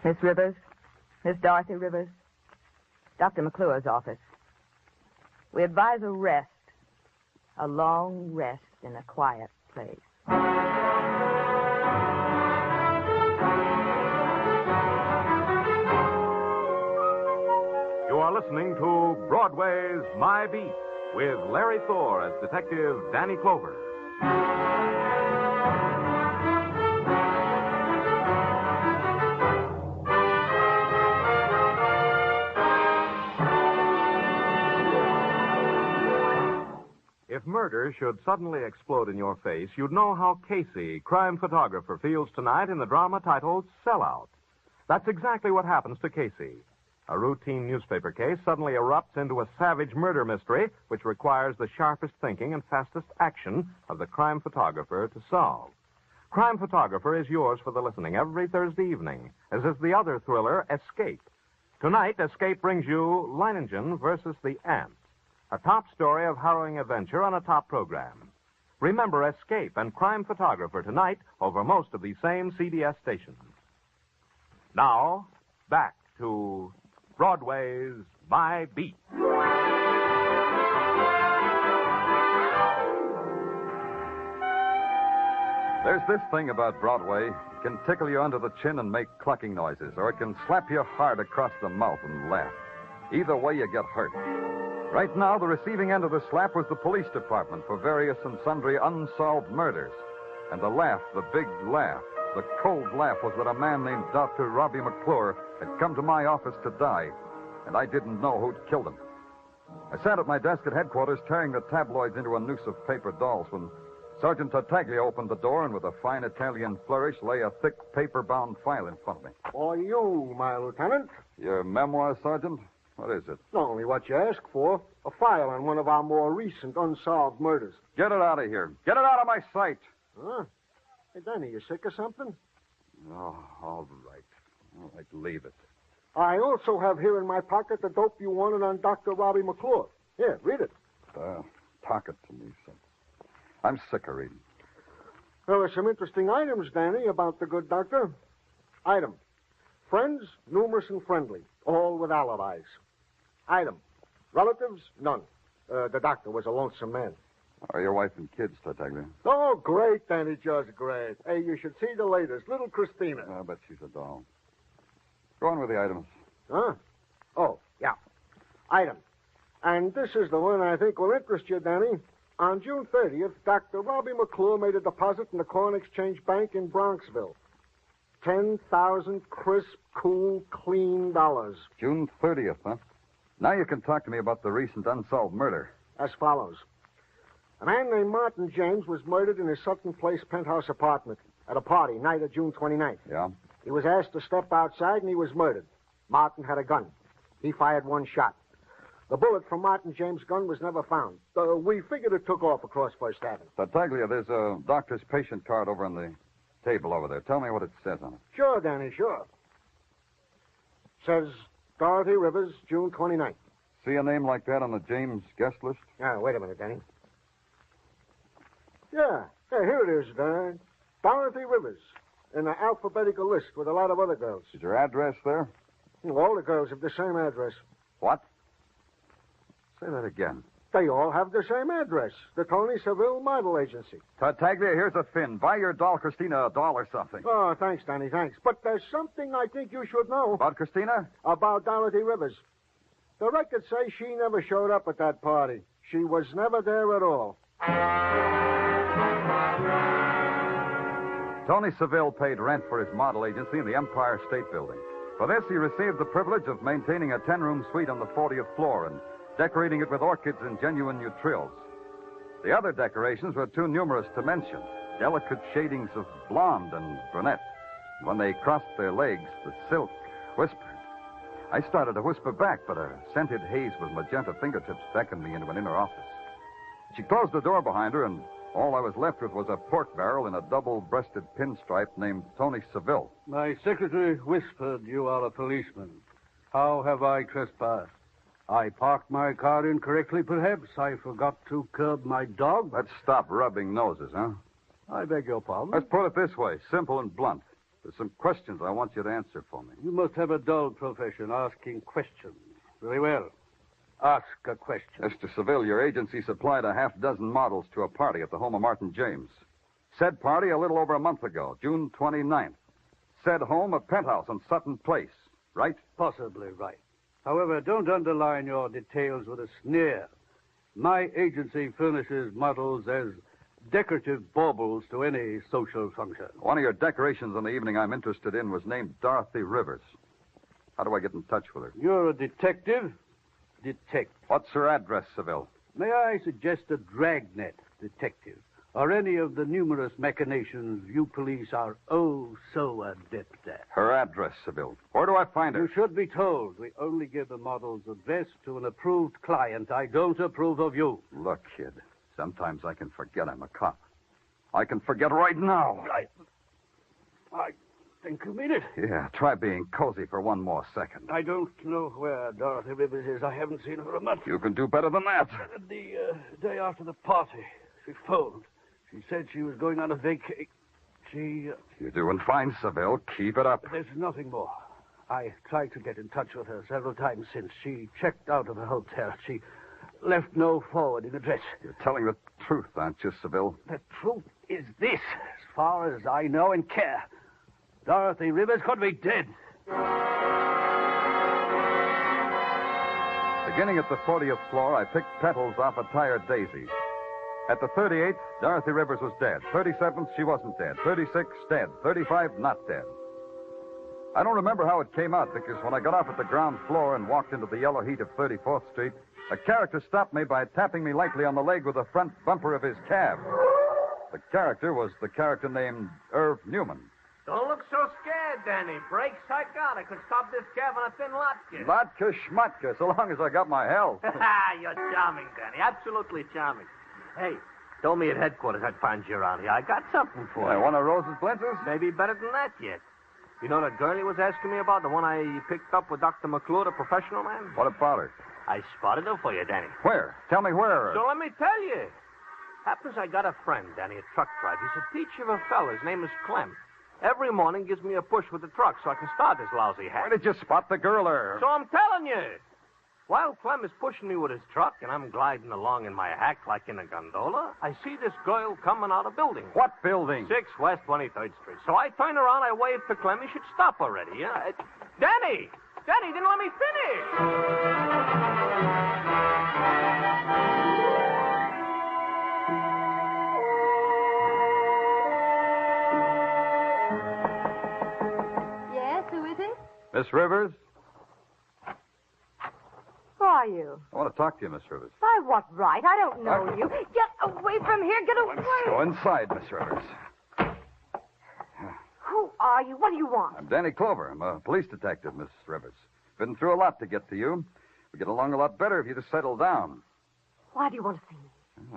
Miss Rivers, Miss Dorothy Rivers, Dr. McClure's office. We advise a rest, a long rest in a quiet place. You are listening to Broadway's My Beat with Larry Thor as Detective Danny Clover. If murder should suddenly explode in your face, you'd know how Casey, crime photographer, feels tonight in the drama titled Sellout. That's exactly what happens to Casey. A routine newspaper case suddenly erupts into a savage murder mystery which requires the sharpest thinking and fastest action of the crime photographer to solve. Crime Photographer is yours for the listening every Thursday evening, as is the other thriller, Escape. Tonight, Escape brings you Leiningen versus the Ant, a top story of harrowing adventure on a top program. Remember Escape and Crime Photographer tonight over most of these same CBS stations. Now, back to Broadway's My Beat. There's this thing about Broadway. It can tickle you under the chin and make clucking noises, or it can slap you hard across the mouth and laugh. Either way, you get hurt. Right now, the receiving end of the slap was the police department for various and sundry unsolved murders. And the laugh, the big laugh, the cold laugh was that a man named Dr. Robbie McClure had come to my office to die, and I didn't know who'd killed him. I sat at my desk at headquarters tearing the tabloids into a noose of paper dolls when Sergeant Tartaglia opened the door and with a fine Italian flourish lay a thick paper-bound file in front of me. For you, my lieutenant. Your memoir, Sergeant? What is it? Only what you asked for. A file on one of our more recent unsolved murders. Get it out of here. Get it out of my sight. Huh? Hey, Danny, you sick or something? Oh, all right. All right, leave it. I also have here in my pocket the dope you wanted on Dr. Robbie McClure. Here, read it. Talk it to me, son. I'm sick of reading. There are some interesting items, Danny, about the good doctor. Item. Friends, numerous and friendly, all with alibis. Item. Relatives, none. The doctor was a lonesome man. Are your wife and kids, Tartaglia? Oh, great, Danny, just great. Hey, you should see the latest, little Christina. I bet she's a doll. Go on with the items. Huh? Oh, yeah. Item. And this is the one I think will interest you, Danny. On June 30th, Dr. Robbie McClure made a deposit in the Corn Exchange Bank in Bronxville. 10,000 crisp, cool, clean dollars. June 30th, huh? Now you can talk to me about the recent unsolved murder. As follows. A man named Martin James was murdered in his Sutton Place penthouse apartment at a party, night of June 29th. Yeah? He was asked to step outside, and he was murdered. Martin had a gun. He fired one shot. The bullet from Martin James' gun was never found. We figured it took off across First Avenue. Tartaglia, there's a doctor's patient card over on the table over there. Tell me what it says on it. Sure, Danny, sure. Says Dorothy Rivers, June 29th. See a name like that on the James guest list? Wait a minute, Danny. Yeah, here it is, Dorothy Rivers. In an alphabetical list with a lot of other girls. Is your address there? All the girls have the same address. What? Say that again. They all have the same address. The Tony Seville Model Agency. Tartaglia, here's a fin. Buy your doll Christina a doll or something. Oh, thanks, Danny, thanks. But there's something I think you should know. About Christina? About Dorothy Rivers. The records say she never showed up at that party. She was never there at all. Tony Seville paid rent for his model agency in the Empire State Building. For this, he received the privilege of maintaining a 10-room suite on the 40th floor and decorating it with orchids and genuine neutrils. The other decorations were too numerous to mention. Delicate shadings of blonde and brunette. When they crossed their legs, the silk whispered. I started to whisper back, but a scented haze with magenta fingertips beckoned me into an inner office. She closed the door behind her, and all I was left with was a pork barrel in a double-breasted pinstripe named Tony Seville. My secretary whispered you are a policeman. How have I trespassed? I parked my car incorrectly, perhaps. I forgot to curb my dog. Let's stop rubbing noses, huh? I beg your pardon? Let's put it this way, simple and blunt. There's some questions I want you to answer for me. You must have a dull profession, asking questions. Very well. Ask a question. Mr. Seville, your agency supplied a half-dozen models to a party at the home of Martin James. Said party a little over a month ago, June 29th. Said home a penthouse on Sutton Place, right? Possibly right. However, don't underline your details with a sneer. My agency furnishes models as decorative baubles to any social function. One of your decorations on the evening I'm interested in was named Dorothy Rivers. How do I get in touch with her? You're a detective? Detect. What's her address, Seville? May I suggest a dragnet detective, or any of the numerous machinations you police are oh so adept at? Her address, Seville. Where do I find her? You should be told. We only give the model's address to an approved client. I don't approve of you. Look, kid, sometimes I can forget I'm a cop. I can forget right now. I think you mean it. Yeah, try being cozy for one more second. I don't know where Dorothy Rivers is. I haven't seen her for a month. You can do better than that. The day after the party, she phoned. She said she was going on a vacation. You're doing fine, Seville. Keep it up. There's nothing more. I tried to get in touch with her several times since. She checked out of the hotel. She left no forwarding address. You're telling the truth, aren't you, Seville? The truth is this, as far as I know and care. Dorothy Rivers could be dead. Beginning at the 40th floor, I picked petals off a tired daisy. At the 38th, Dorothy Rivers was dead. 37th, she wasn't dead. 36, dead. 35, not dead. I don't remember how it came out, because when I got off at the ground floor and walked into the yellow heat of 34th Street, a character stopped me by tapping me lightly on the leg with the front bumper of his cab. The character was the character named Irv Newman. Don't look so scared, Danny. Brake psychotic could stop this cab on a thin latke. Latka schmatka, so long as I got my health. You're charming, Danny. Absolutely charming. Hey, told me at headquarters I'd find you around here. I got something for you. One of Rose's blintzes? Maybe better than that yet. You know that girl he was asking me about, the one I picked up with Dr. McClure, the professional man? What about her? I spotted her for you, Danny. Where? Tell me where. So let me tell you. Happens I got a friend, Danny, a truck driver. He's a peach of a fella. His name is Clem. Every morning gives me a push with the truck so I can start this lousy hack. Where did you spot the girl there? So I'm telling you. While Clem is pushing me with his truck and I'm gliding along in my hack like in a gondola, I see this girl coming out of building. What building? 6 West 23rd Street. So I turn around, I wave to Clem. He should stop already. Yeah? Danny! Danny, didn't let me finish! Miss Rivers? Who are you? I want to talk to you, Miss Rivers. By what right? I don't know you. Get away from here. Get away. Go inside, Miss Rivers. Who are you? What do you want? I'm Danny Clover. I'm a police detective, Miss Rivers. Been through a lot to get to you. We get along a lot better if you just settle down. Why do you want to see me?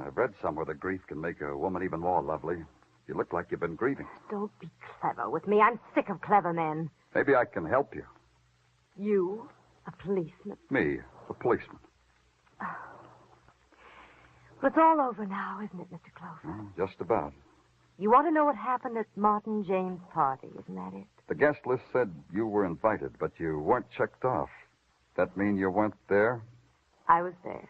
I've read somewhere that grief can make a woman even more lovely. You look like you've been grieving. Don't be clever with me. I'm sick of clever men. Maybe I can help you. You, a policeman? Me, a policeman. Well, it's all over now, isn't it, Mr. Clover? Just about. You want to know what happened at Martin James' party, isn't that it? The guest list said you were invited, but you weren't checked off. That mean you weren't there? I was there.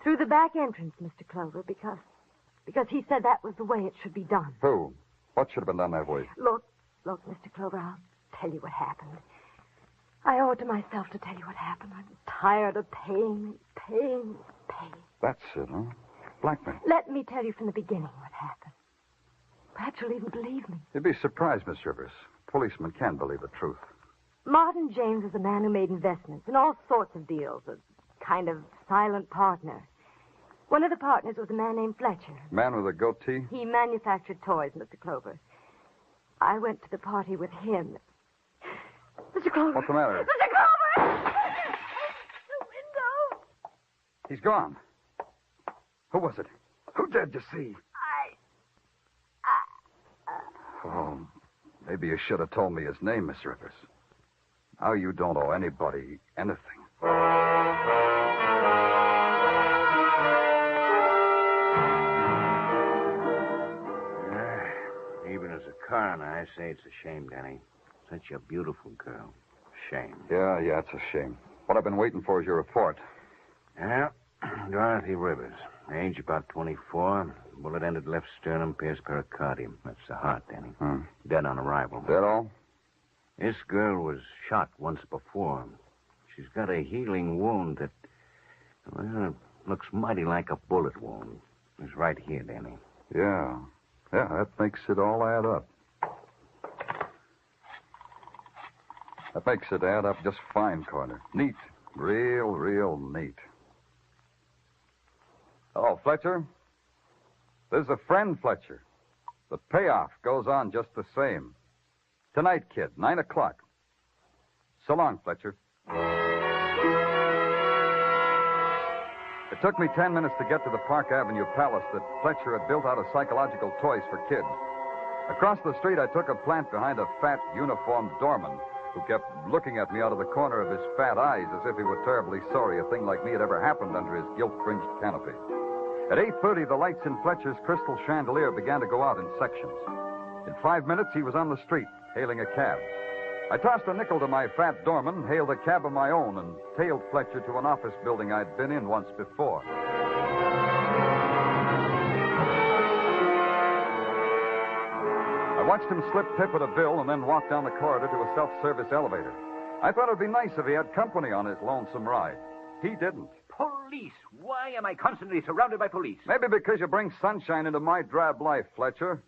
Through the back entrance, Mr. Clover, because he said that was the way it should be done. Who? What should have been done that way? Look, Mr. Clover, I'll tell you what happened. I owe it to myself to tell you what happened. I'm tired of paying. That's it, huh? Blackmail. Let me tell you from the beginning what happened. Perhaps you'll even believe me. You'd be surprised, Miss Rivers. Policemen can believe the truth. Martin James was a man who made investments in all sorts of deals, a kind of silent partner. One of the partners was a man named Fletcher. Man with a goatee? He manufactured toys, Mr. Clover. I went to the party with him. Mr. Clover. What's the matter? Mr. Clover! The window! He's gone. Who was it? Who did you see? Oh, maybe you should have told me his name, Miss Rivers. Now you don't owe anybody anything. Even as a coroner, I say it's a shame, Danny. Such a beautiful girl. Shame. Yeah, it's a shame. What I've been waiting for is your report. Yeah, Dorothy Rivers. Age about 24. Bullet entered left sternum, pierced pericardium. That's the heart, Danny. Dead on arrival. That all? This girl was shot once before. She's got a healing wound that, well, looks mighty like a bullet wound. It's right here, Danny. Yeah, that makes it all add up. That makes it add up just fine, Corner. Neat. Real neat. Oh, Fletcher? This is a friend, Fletcher. The payoff goes on just the same. Tonight, kid, 9 o'clock. So long, Fletcher. It took me 10 minutes to get to the Park Avenue Palace that Fletcher had built out of psychological toys for kids. Across the street, I took a plant behind a fat, uniformed doorman who kept looking at me out of the corner of his fat eyes as if he were terribly sorry a thing like me had ever happened under his gilt-fringed canopy. At 8:30, the lights in Fletcher's crystal chandelier began to go out in sections. In 5 minutes, he was on the street, hailing a cab. I tossed a nickel to my fat doorman, hailed a cab of my own, and tailed Fletcher to an office building I'd been in once before. I watched him slip Tippett a bill and then walk down the corridor to a self-service elevator. I thought it would be nice if he had company on his lonesome ride. He didn't. Police! Why am I constantly surrounded by police? Maybe because you bring sunshine into my drab life, Fletcher.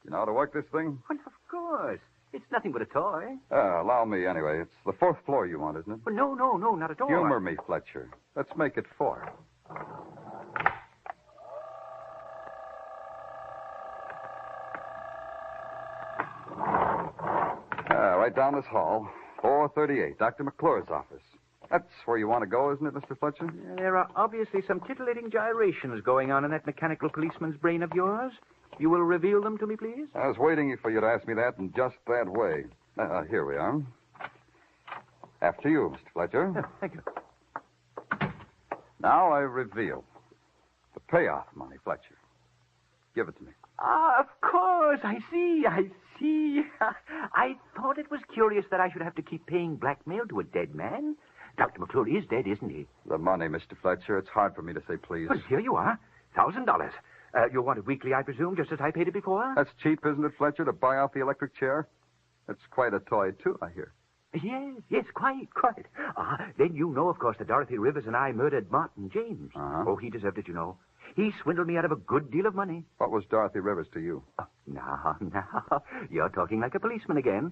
You know how to work this thing? Well, of course. It's nothing but a toy. Allow me anyway. It's the 4th floor you want, isn't it? Well, no, not at all. Humor me, Fletcher. Let's make it 4. Right down this hall. 438, Dr. McClure's office. That's where you want to go, isn't it, Mr. Fletcher? There are obviously some titillating gyrations going on in that mechanical policeman's brain of yours. You will reveal them to me, please? I was waiting for you to ask me that in just that way. Here we are. After you, Mr. Fletcher. Oh, thank you. Now I reveal. The payoff money, Fletcher. Give it to me. Ah, of course. I see. I thought it was curious that I should have to keep paying blackmail to a dead man. Dr. McClure is dead, isn't he? The money, Mr. Fletcher. It's hard for me to say please. Well, here you are. $1,000. You'll want it weekly, I presume, just as I paid it before? That's cheap, isn't it, Fletcher, to buy out the electric chair? It's quite a toy, too, I hear. Yes, quite. Then you know, of course, that Dorothy Rivers and I murdered Martin James. Uh-huh. Oh, he deserved it, you know. He swindled me out of a good deal of money. What was Dorothy Rivers to you? Now, you're talking like a policeman again.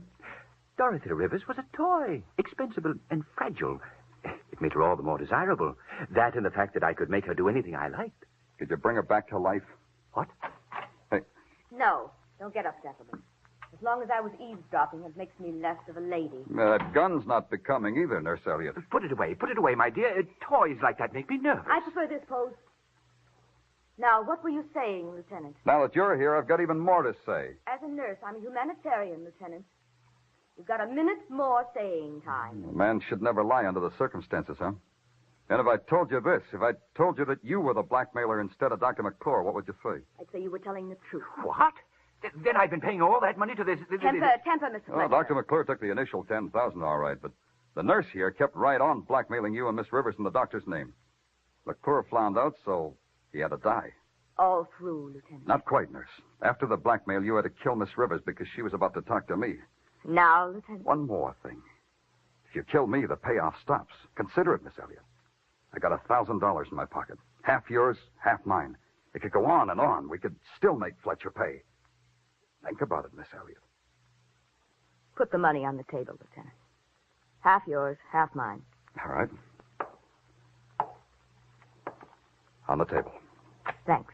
Dorothy Rivers was a toy, expensive and fragile. It made her all the more desirable. That and the fact that I could make her do anything I liked. Did you bring her back to life? What? Hey. No, don't get up, gentlemen. As long as I was eavesdropping, it makes me less of a lady. That gun's not becoming either, Nurse Elliot. Put it away, my dear. Toys like that make me nervous. I prefer this pose. Now, what were you saying, Lieutenant? Now that you're here, I've got even more to say. As a nurse, I'm a humanitarian, Lieutenant. You've got a minute more saying time. A man should never lie under the circumstances, huh? And if I told you this, if I told you that you were the blackmailer instead of Dr. McClure, what would you say? I'd say you were telling the truth. What? Then I've been paying all that money to this... Temper, Mr. Oh, Fletcher. Dr. McClure took the initial $10,000, all right, but the nurse here kept right on blackmailing you and Miss Rivers in the doctor's name. McClure found out, so he had to die. All through, Lieutenant. Not quite, nurse. After the blackmail, you had to kill Miss Rivers because she was about to talk to me. Now, Lieutenant. One more thing. If you kill me, the payoff stops. Consider it, Miss Elliot. I got $1,000 in my pocket. Half yours, half mine. It could go on and on. We could still make Fletcher pay. Think about it, Miss Elliot. Put the money on the table, Lieutenant. Half yours, half mine. All right. On the table. Thanks.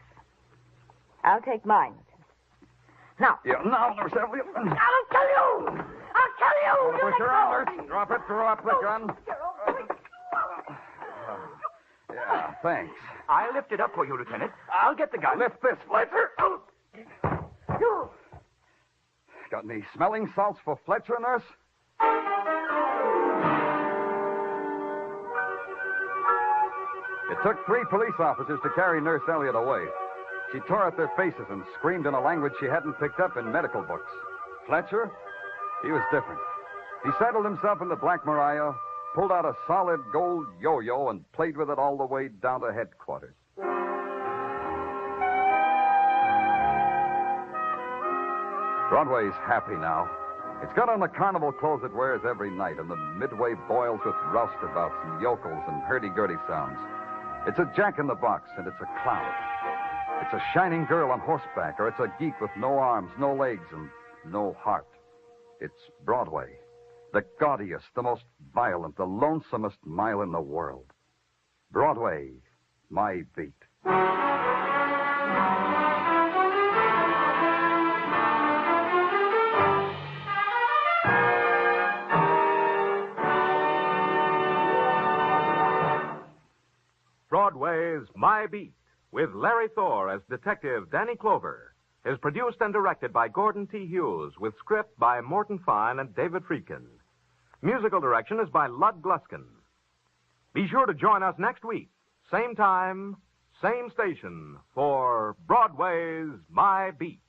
I'll take mine, Lieutenant. Now. Yeah, now, Nurse Elliot. I'll kill you! I'll kill you! Push her on, Nurse. Drop it. Throw up the gun. Yeah, thanks. I'll lift it up for you, Lieutenant. I'll get the gun. Lift this, Fletcher. Got any smelling salts for Fletcher, Nurse? It took 3 police officers to carry Nurse Elliot away. She tore at their faces and screamed in a language she hadn't picked up in medical books. Fletcher? He was different. He settled himself in the Black Maria, pulled out a solid gold yo-yo, and played with it all the way down to headquarters. Broadway's happy now. It's got on the carnival clothes it wears every night, and the Midway boils with roustabouts and yokels and hurdy-gurdy sounds. It's a jack-in-the-box, and it's a clown. It's a shining girl on horseback, or it's a geek with no arms, no legs, and no heart. It's Broadway, the gaudiest, the most violent, the lonesomest mile in the world. Broadway, my beat. Broadway's My Beat, with Larry Thor as Detective Danny Clover, is produced and directed by Gordon T. Hughes, with script by Morton Fine and David Friedkin. Musical direction is by Lud Gluskin. Be sure to join us next week, same time, same station, for Broadway's My Beat.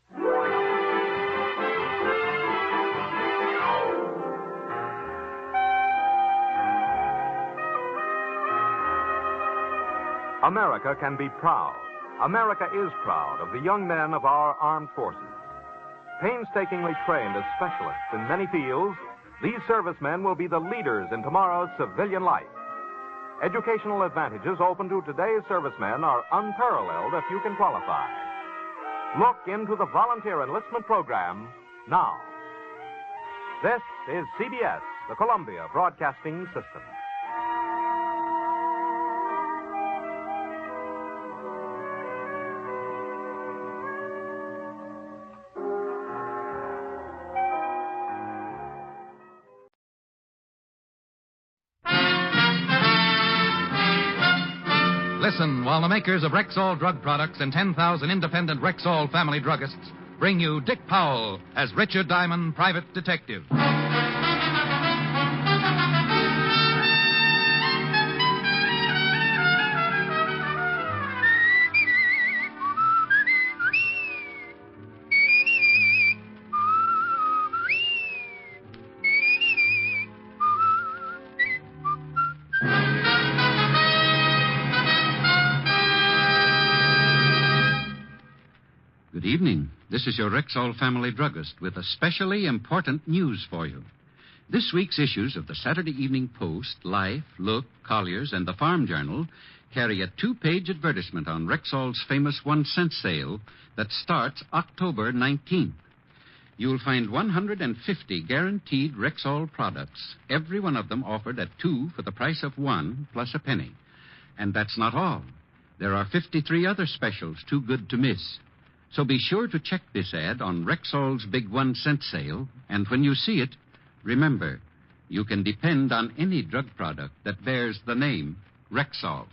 America can be proud. America is proud of the young men of our armed forces. Painstakingly trained as specialists in many fields, these servicemen will be the leaders in tomorrow's civilian life. Educational advantages open to today's servicemen are unparalleled if you can qualify. Look into the volunteer enlistment program now. This is CBS, the Columbia Broadcasting System. Listen while the makers of Rexall drug products and 10,000 independent Rexall family druggists bring you Dick Powell as Richard Diamond, private detective. Good evening. This is your Rexall family druggist with especially important news for you. This week's issues of the Saturday Evening Post, Life, Look, Collier's, and the Farm Journal carry a 2-page advertisement on Rexall's famous 1-cent sale that starts October 19th. You'll find 150 guaranteed Rexall products, every one of them offered at 2 for the price of 1 plus a penny. And that's not all. There are 53 other specials too good to miss. So be sure to check this ad on Rexall's big 1-cent sale, and when you see it, remember, you can depend on any drug product that bears the name Rexall.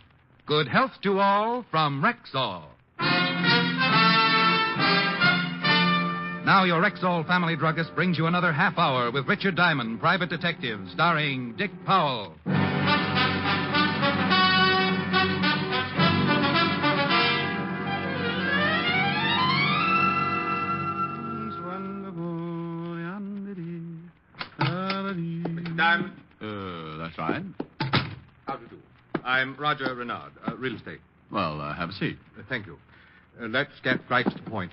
Good health to all from Rexall. Now your Rexall family druggist brings you another half hour with Richard Diamond, Private Detective, starring Dick Powell. Diamond? That's right. How do you do? I'm Roger Renard, real estate. Well, have a seat. Thank you. Let's get right to the point.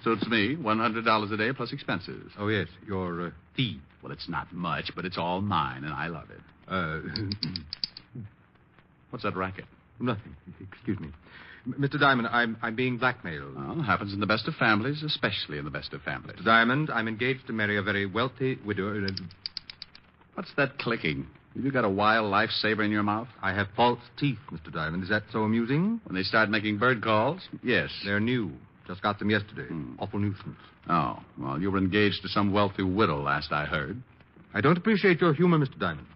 Suits me. $100 a day plus expenses. Oh, yes, your fee. Well, it's not much, but it's all mine, and I love it. What's that racket? Nothing. Excuse me. Mr. Diamond, I'm being blackmailed. Well, happens in the best of families, especially in the best of families. Mr. Diamond, I'm engaged to marry a very wealthy widow. What's that clicking? Have you got a wild lifesaver in your mouth? I have false teeth, Mr. Diamond. Is that so amusing? When they start making bird calls? Yes. They're new. Just got them yesterday. Awful nuisance. Oh, well, you were engaged to some wealthy widow, last I heard. I don't appreciate your humor, Mr. Diamond.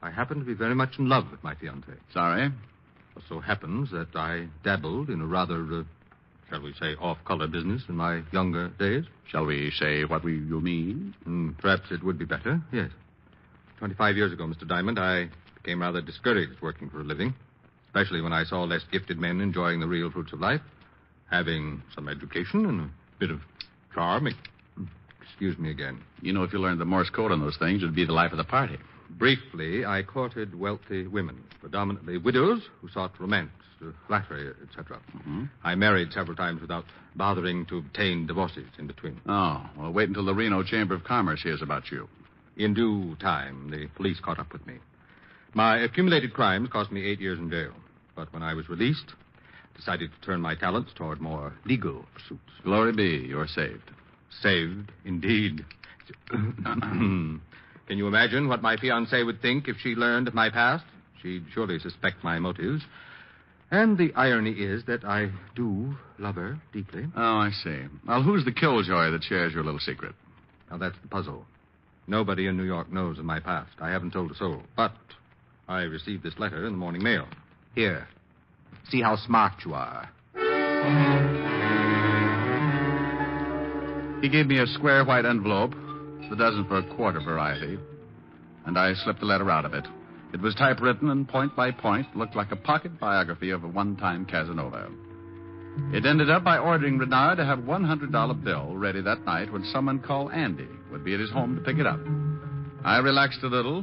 I happen to be very much in love with my fiancée. Sorry? It so happens that I dabbled in a rather, shall we say, off-color business in my younger days. Shall we say what you mean? Perhaps it would be better, yes. 25 years ago, Mr. Diamond, I became rather discouraged working for a living, especially when I saw less gifted men enjoying the real fruits of life, having some education and a bit of charm. Excuse me again. You know, if you learned the Morse code on those things, it'd be the life of the party. Briefly, I courted wealthy women, predominantly widows who sought romance, flattery, etc. Mm-hmm. I married several times without bothering to obtain divorces in between. Oh, well, wait until the Reno Chamber of Commerce hears about you. In due time, the police caught up with me. My accumulated crimes cost me 8 years in jail. But when I was released, I decided to turn my talents toward more legal pursuits. Glory be, you're saved. Saved, indeed. Can you imagine what my fiancée would think if she learned of my past? She'd surely suspect my motives. And the irony is that I do love her deeply. Oh, I see. Well, who's the killjoy that shares your little secret? Now, that's the puzzle. Nobody in New York knows of my past. I haven't told a soul. But I received this letter in the morning mail. Here. See how smart you are. He gave me a square white envelope, the dozen for a quarter variety, and I slipped the letter out of it. It was typewritten and point by point looked like a pocket biography of a one-time Casanova. It ended up by ordering Renard to have a $100 bill ready that night when someone called Andy would be at his home to pick it up. I relaxed a little.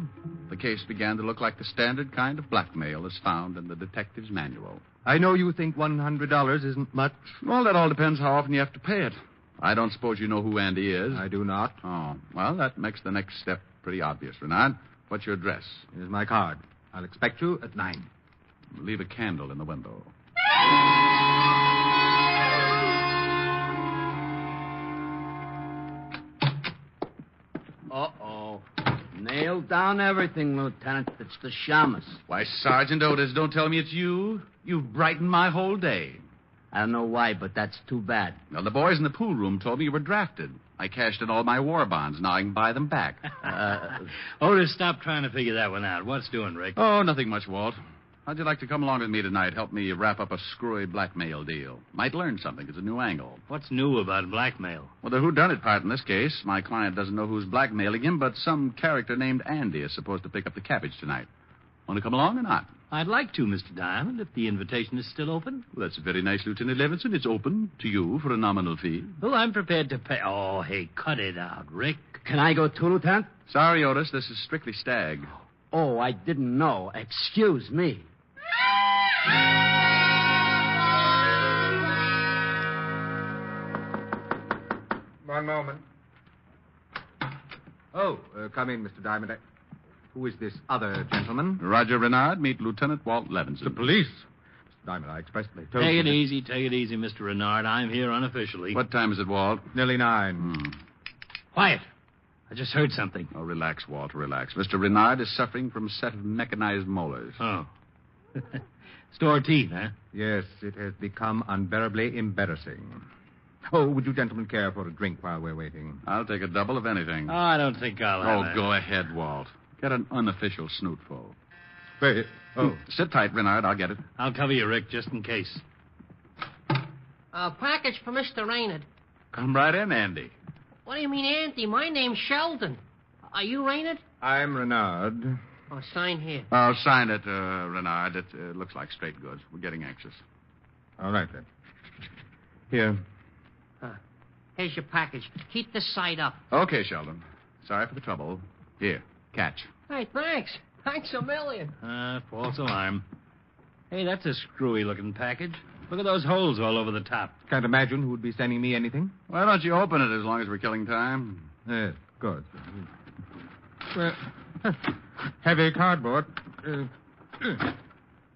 The case began to look like the standard kind of blackmail as found in the detective's manual. I know you think $100 isn't much. Well, that all depends how often you have to pay it. I don't suppose you know who Andy is. I do not. Oh, well, that makes the next step pretty obvious, Renard. What's your address? Here's my card. I'll expect you at 9. Leave a candle in the window. Uh-oh. Nailed down everything, Lieutenant. It's the shamus. Why, Sergeant Otis, don't tell me it's you. You've brightened my whole day. I don't know why, but that's too bad. Well, the boys in the pool room told me you were drafted. I cashed in all my war bonds. Now I can buy them back. Otis, stop trying to figure that one out. What's doing, Rick? Oh, nothing much, Walt. How'd you like to come along with me tonight? Help me wrap up a screwy blackmail deal. Might learn something. It's a new angle. What's new about blackmail? Well, the whodunit part in this case. My client doesn't know who's blackmailing him, but some character named Andy is supposed to pick up the cabbage tonight. Want to come along or not? I'd like to, Mr. Diamond, if the invitation is still open. Well, that's very nice, Lieutenant Levinson. It's open to you for a nominal fee. Oh, I'm prepared to pay. Oh, hey, cut it out, Rick. Can I go too, Lieutenant? Sorry, Otis. This is strictly stag. Oh, I didn't know. Excuse me. One moment. Oh, come in, Mr. Diamond. Who is this other gentleman? Roger Renard, meet Lieutenant Walt Levinson. The police. Mr. Diamond, I expressly told Take you... it easy, Mr. Renard. I'm here unofficially. What time is it, Walt? Nearly 9. Quiet. I just heard something. Oh, relax, Walt, relax. Mr. Renard is suffering from a set of mechanized molars. Oh. Store teeth, huh? Yes, it has become unbearably embarrassing. Oh, would you gentlemen care for a drink while we're waiting? I'll take a double of anything. Oh, I don't think I'll have Oh, it. go ahead, Walt. Get an unofficial snootful. Wait. Oh. Sit tight, Renard. I'll get it. I'll cover you, Rick, just in case. A package for Mr. Raynard. Come right in, Andy. What do you mean, Auntie? My name's Sheldon. Are you Raynard? I'm Renard. Oh, sign here. I'll sign it, Renard. It looks like straight goods. We're getting anxious. All right, then. Here. Here's your package. Keep this side up. Okay, Sheldon. Sorry for the trouble. Here, catch. Hey, thanks. Thanks a million. False alarm. Hey, that's a screwy-looking package. Look at those holes all over the top. Can't imagine who would be sending me anything. Why don't you open it as long as we're killing time? Yes, good. Well, heavy cardboard.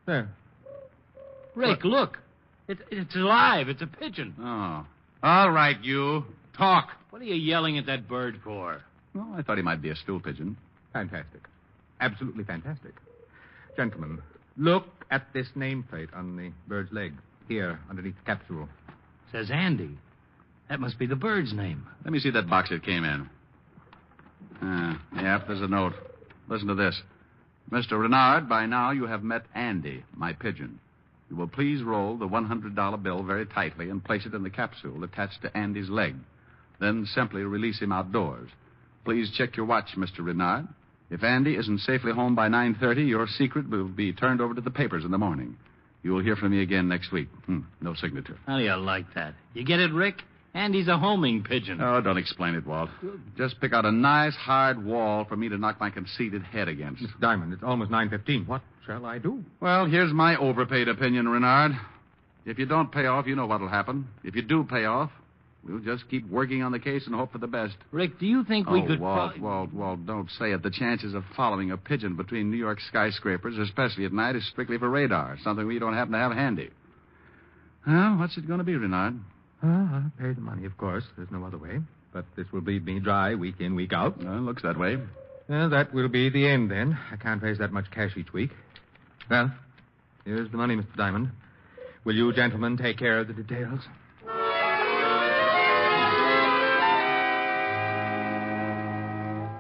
There. Rick, look. It's alive. It's a pigeon. Oh. All right, you. Talk. What are you yelling at that bird for? Well, I thought he might be a stool pigeon. Fantastic. Absolutely fantastic. Gentlemen, look at this nameplate on the bird's leg. Here, underneath the capsule. Says Andy. That must be the bird's name. Let me see that box it came in. Yep, there's a note. Listen to this. Mr. Renard, by now you have met Andy, my pigeon. You will please roll the $100 bill very tightly and place it in the capsule attached to Andy's leg. Then simply release him outdoors. Please check your watch, Mr. Renard. If Andy isn't safely home by 9:30, your secret will be turned over to the papers in the morning. You will hear from me again next week. No signature. How do you like that? You get it, Rick? Andy's a homing pigeon. Oh, don't explain it, Walt. Just pick out a nice, hard wall for me to knock my conceited head against. Mr. Diamond, it's almost 9:15. What shall I do? Well, here's my overpaid opinion, Renard. If you don't pay off, you know what'll happen. If you do pay off, we'll just keep working on the case and hope for the best. Rick, do you think we could... Walt, don't say it. The chances of following a pigeon between New York skyscrapers, especially at night, is strictly for radar, something we don't happen to have handy. Well, what's it going to be, Renard? I'll pay the money, of course. There's no other way. But this will leave me dry week in, week out. Well, looks that way. That will be the end, then. I can't raise that much cash each week. Well, here's the money, Mr. Diamond. Will you gentlemen take care of the details?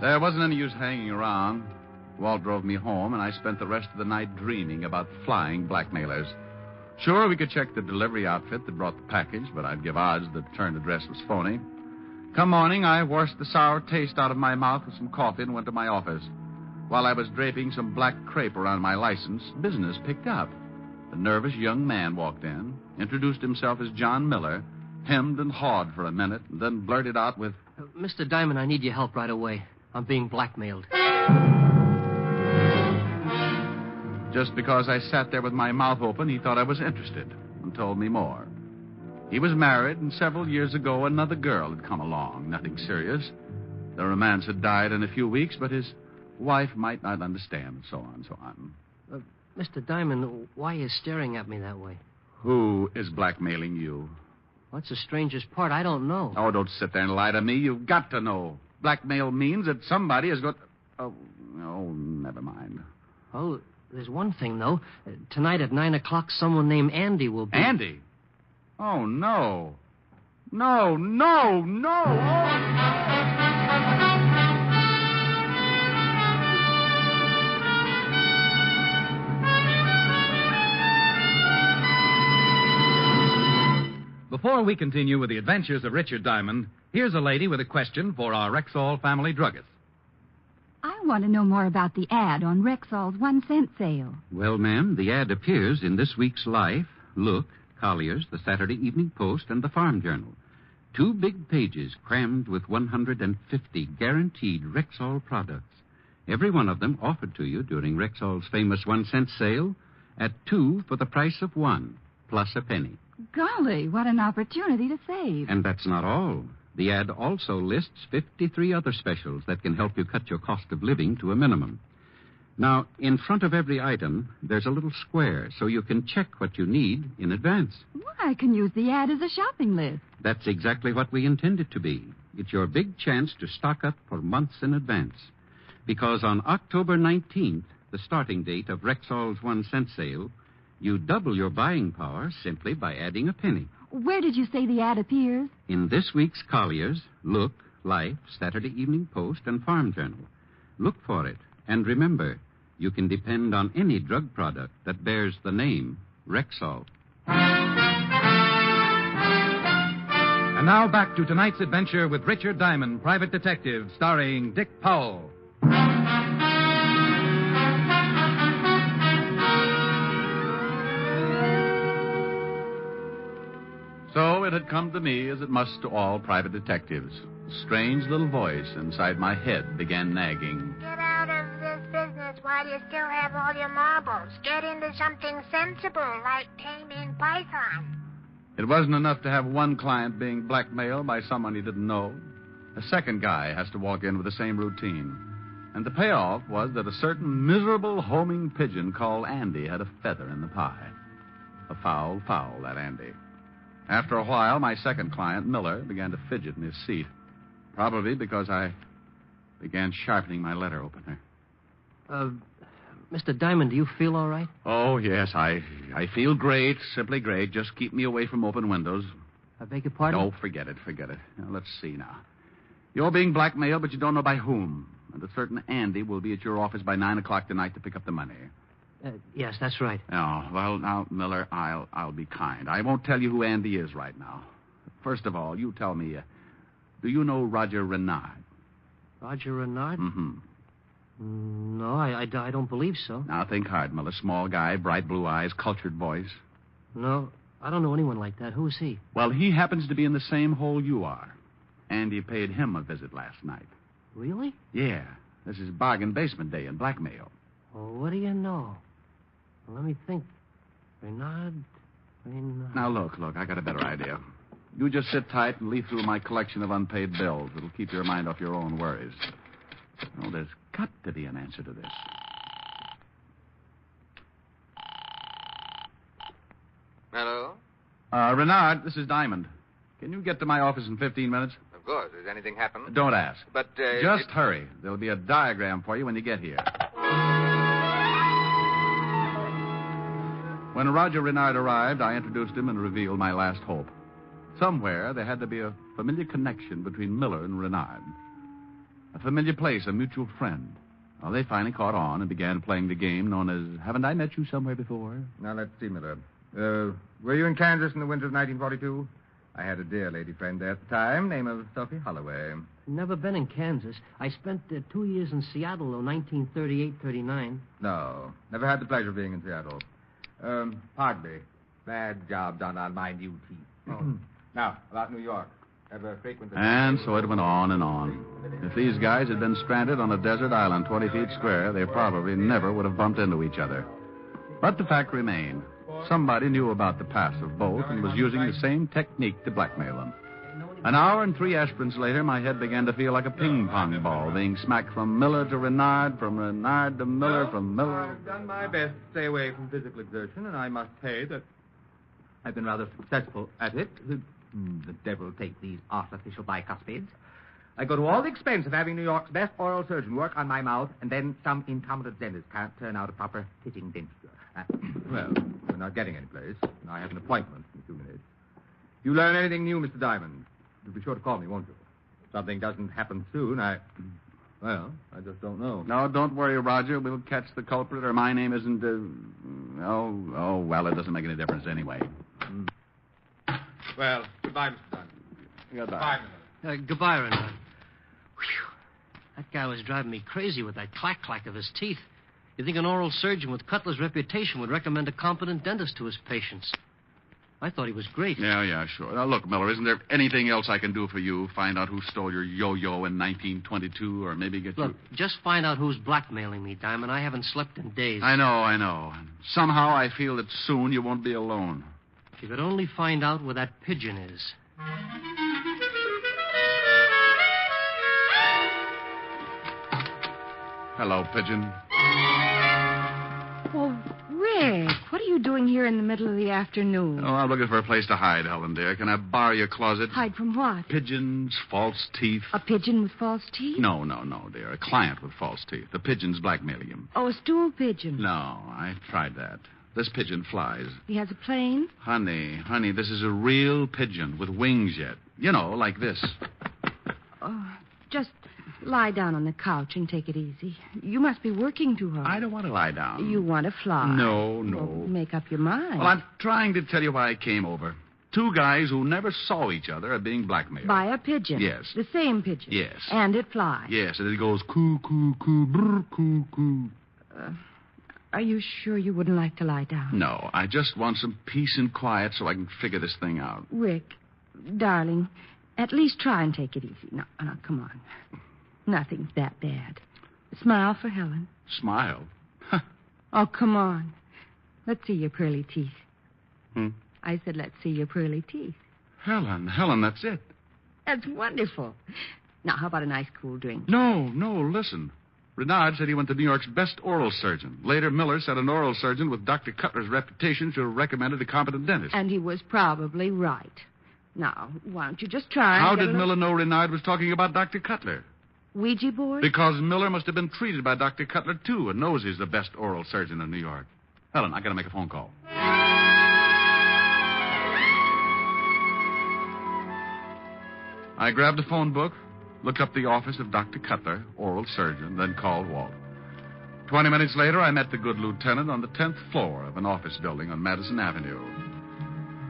There wasn't any use hanging around. Walt drove me home, and I spent the rest of the night dreaming about flying blackmailers. Sure, we could check the delivery outfit that brought the package, but I'd give odds the return address was phony. Come morning, I washed the sour taste out of my mouth with some coffee and went to my office. While I was draping some black crepe around my license, business picked up. A nervous young man walked in, introduced himself as John Miller, hemmed and hawed for a minute, and then blurted out with... Mr. Diamond, I need your help right away. I'm being blackmailed. Just because I sat there with my mouth open, he thought I was interested and told me more. He was married, and several years ago, another girl had come along. Nothing serious. The romance had died in a few weeks, but his wife might not understand, so on, so on. Mr. Diamond, why are you staring at me that way? Who is blackmailing you? What's the strangest part? I don't know. Oh, don't sit there and lie to me. You've got to know. Blackmail means that somebody has got... Oh, never mind. Oh, there's one thing, though. Tonight at 9 o'clock, someone named Andy will be... Andy? Oh, no. No. Before we continue with the adventures of Richard Diamond, here's a lady with a question for our Rexall family druggist. I want to know more about the ad on Rexall's 1-cent sale. Well, ma'am, the ad appears in this week's Life, Look, Collier's, the Saturday Evening Post, and the Farm Journal. 2 big pages crammed with 150 guaranteed Rexall products. Every one of them offered to you during Rexall's famous 1-cent sale at 2 for the price of 1, plus a penny. Golly, what an opportunity to save. And that's not all. The ad also lists 53 other specials that can help you cut your cost of living to a minimum. Now, in front of every item, there's a little square so you can check what you need in advance. Well, I can use the ad as a shopping list. That's exactly what we intend it to be. it's your big chance to stock up for months in advance. Because on October 19th, the starting date of Rexall's 1 cent sale, you double your buying power simply by adding a penny. Where did you say the ad appears? In this week's Collier's, Look, Life, Saturday Evening Post, and Farm Journal. Look for it. And remember, you can depend on any drug product that bears the name Rexall. And now back to tonight's adventure with Richard Diamond, private detective, starring Dick Powell. So it had come to me as it must to all private detectives. A strange little voice inside my head began nagging. Get out of this business while you still have all your marbles. Get into something sensible like taming python. It wasn't enough to have one client being blackmailed by someone he didn't know. A second guy has to walk in with the same routine. And the payoff was that a certain miserable homing pigeon called Andy had a feather in the pie. A foul, that Andy. After a while, my second client, Miller, began to fidget in his seat. Probably because I began sharpening my letter opener. Mr. Diamond, do you feel all right? Oh, yes, I feel great, simply great. Just keep me away from open windows. I beg your pardon? Oh, forget it. Now, let's see now. You're being blackmailed, but you don't know by whom. And a certain Andy will be at your office by 9 o'clock tonight to pick up the money. Yes, that's right. Oh, well, now, Miller, I'll be kind. I won't tell you who Andy is right now. First of all, you tell me, do you know Roger Renard? Roger Renard? Mm-hmm. No, I don't believe so. Now, think hard, Miller. Small guy, bright blue eyes, cultured voice. No, I don't know anyone like that. Who is he? Well, he happens to be in the same hole you are. Andy paid him a visit last night. Really? Yeah. This is bargain basement day in blackmail. Well, what do you know? Well, let me think. Renard. Now, look, I got a better idea. You just sit tight and leaf through my collection of unpaid bills. It'll keep your mind off your own worries. Oh, there's got to be an answer to this. Hello? Renard, this is Diamond. Can you get to my office in 15 minutes? Of course. Has anything happened? Don't ask. But, Just hurry. There'll be a diagram for you when you get here. When Roger Renard arrived, I introduced him and revealed my last hope. Somewhere there had to be a familiar connection between Miller and Renard. A familiar place, a mutual friend. Well, they finally caught on and began playing the game known as Haven't I Met You Somewhere Before? Now, let's see, Miller. Were you in Kansas in the winter of 1942? I had a dear lady friend there at the time, name of Sophie Holloway. Never been in Kansas. I spent 2 years in Seattle, though, 1938-39. No, never had the pleasure of being in Seattle. Pardon me. Bad job done on my new teeth. Oh. Now, about New York. Ever frequented... And so it went on and on. If these guys had been stranded on a desert island 20 feet square, they probably never would have bumped into each other. But the fact remained. Somebody knew about the past of both and was using the same technique to blackmail them. An hour and 3 aspirins later, my head began to feel like a ping-pong ball, being smacked from Miller to Renard, from Renard to Miller, from Miller... I've done my best to stay away from physical exertion, and I must say that I've been rather successful at it. The devil take these artificial bicuspids. I go to all the expense of having New York's best oral surgeon work on my mouth, and then some incompetent dentist can't turn out a proper fitting denture. Well, we're not getting any place. I have an appointment in 2 minutes. If you learn anything new, Mr. Diamond, you'll be sure to call me, won't you? If something doesn't happen soon, I just don't know. No, don't worry, Roger. We'll catch the culprit, or my name isn't... well, it doesn't make any difference anyway. Well, goodbye, Mr. Diamond. Goodbye. Goodbye, Renard. Whew. That guy was driving me crazy with that clack-clack of his teeth. You think an oral surgeon with Cutler's reputation would recommend a competent dentist to his patients? I thought he was great. Yeah, sure. Now, look, Miller, isn't there anything else I can do for you? Find out who stole your yo-yo in 1922, or maybe get you... Look, just find out who's blackmailing me, Diamond. I haven't slept in days. I know. Somehow I feel that soon you won't be alone. If you could only find out where that pigeon is. Hello, pigeon. Oh, Rick, what are you doing here in the middle of the afternoon? Oh, I'm looking for a place to hide, Helen, dear. Can I borrow your closet? Hide from what? Pigeons, false teeth. A pigeon with false teeth? No, dear. A client with false teeth. The pigeon's blackmailing him. Oh, a stool pigeon. No, I tried that. This pigeon flies. He has a plane? Honey, this is a real pigeon with wings yet. You know, like this. Oh, just lie down on the couch and take it easy. You must be working too hard. I don't want to lie down. You want to fly. No. Well, make up your mind. Well, I'm trying to tell you why I came over. Two guys who never saw each other are being blackmailed. By a pigeon? Yes. The same pigeon? Yes. And it flies? Yes, and it goes coo, coo, coo, brr, coo, coo. Are you sure you wouldn't like to lie down? No, I just want some peace and quiet so I can figure this thing out. Rick, darling, at least try and take it easy. Now, come on. Nothing's that bad. Smile for Helen. Smile? Oh, come on. Let's see your pearly teeth. Hmm? I said, let's see your pearly teeth. Helen, that's it. That's wonderful. Now, how about a nice cool drink? No, listen. Renard said he went to New York's best oral surgeon. Later, Miller said an oral surgeon with Dr. Cutler's reputation should have recommended a competent dentist. And he was probably right. Now, why don't you just try How did Miller know Renard was talking about Dr. Cutler? Ouija board? Because Miller must have been treated by Dr. Cutler, too, and knows he's the best oral surgeon in New York. Helen, I gotta make a phone call. I grabbed the phone book, looked up the office of Dr. Cutler, oral surgeon, then called Walt. 20 minutes later, I met the good lieutenant on the 10th floor of an office building on Madison Avenue.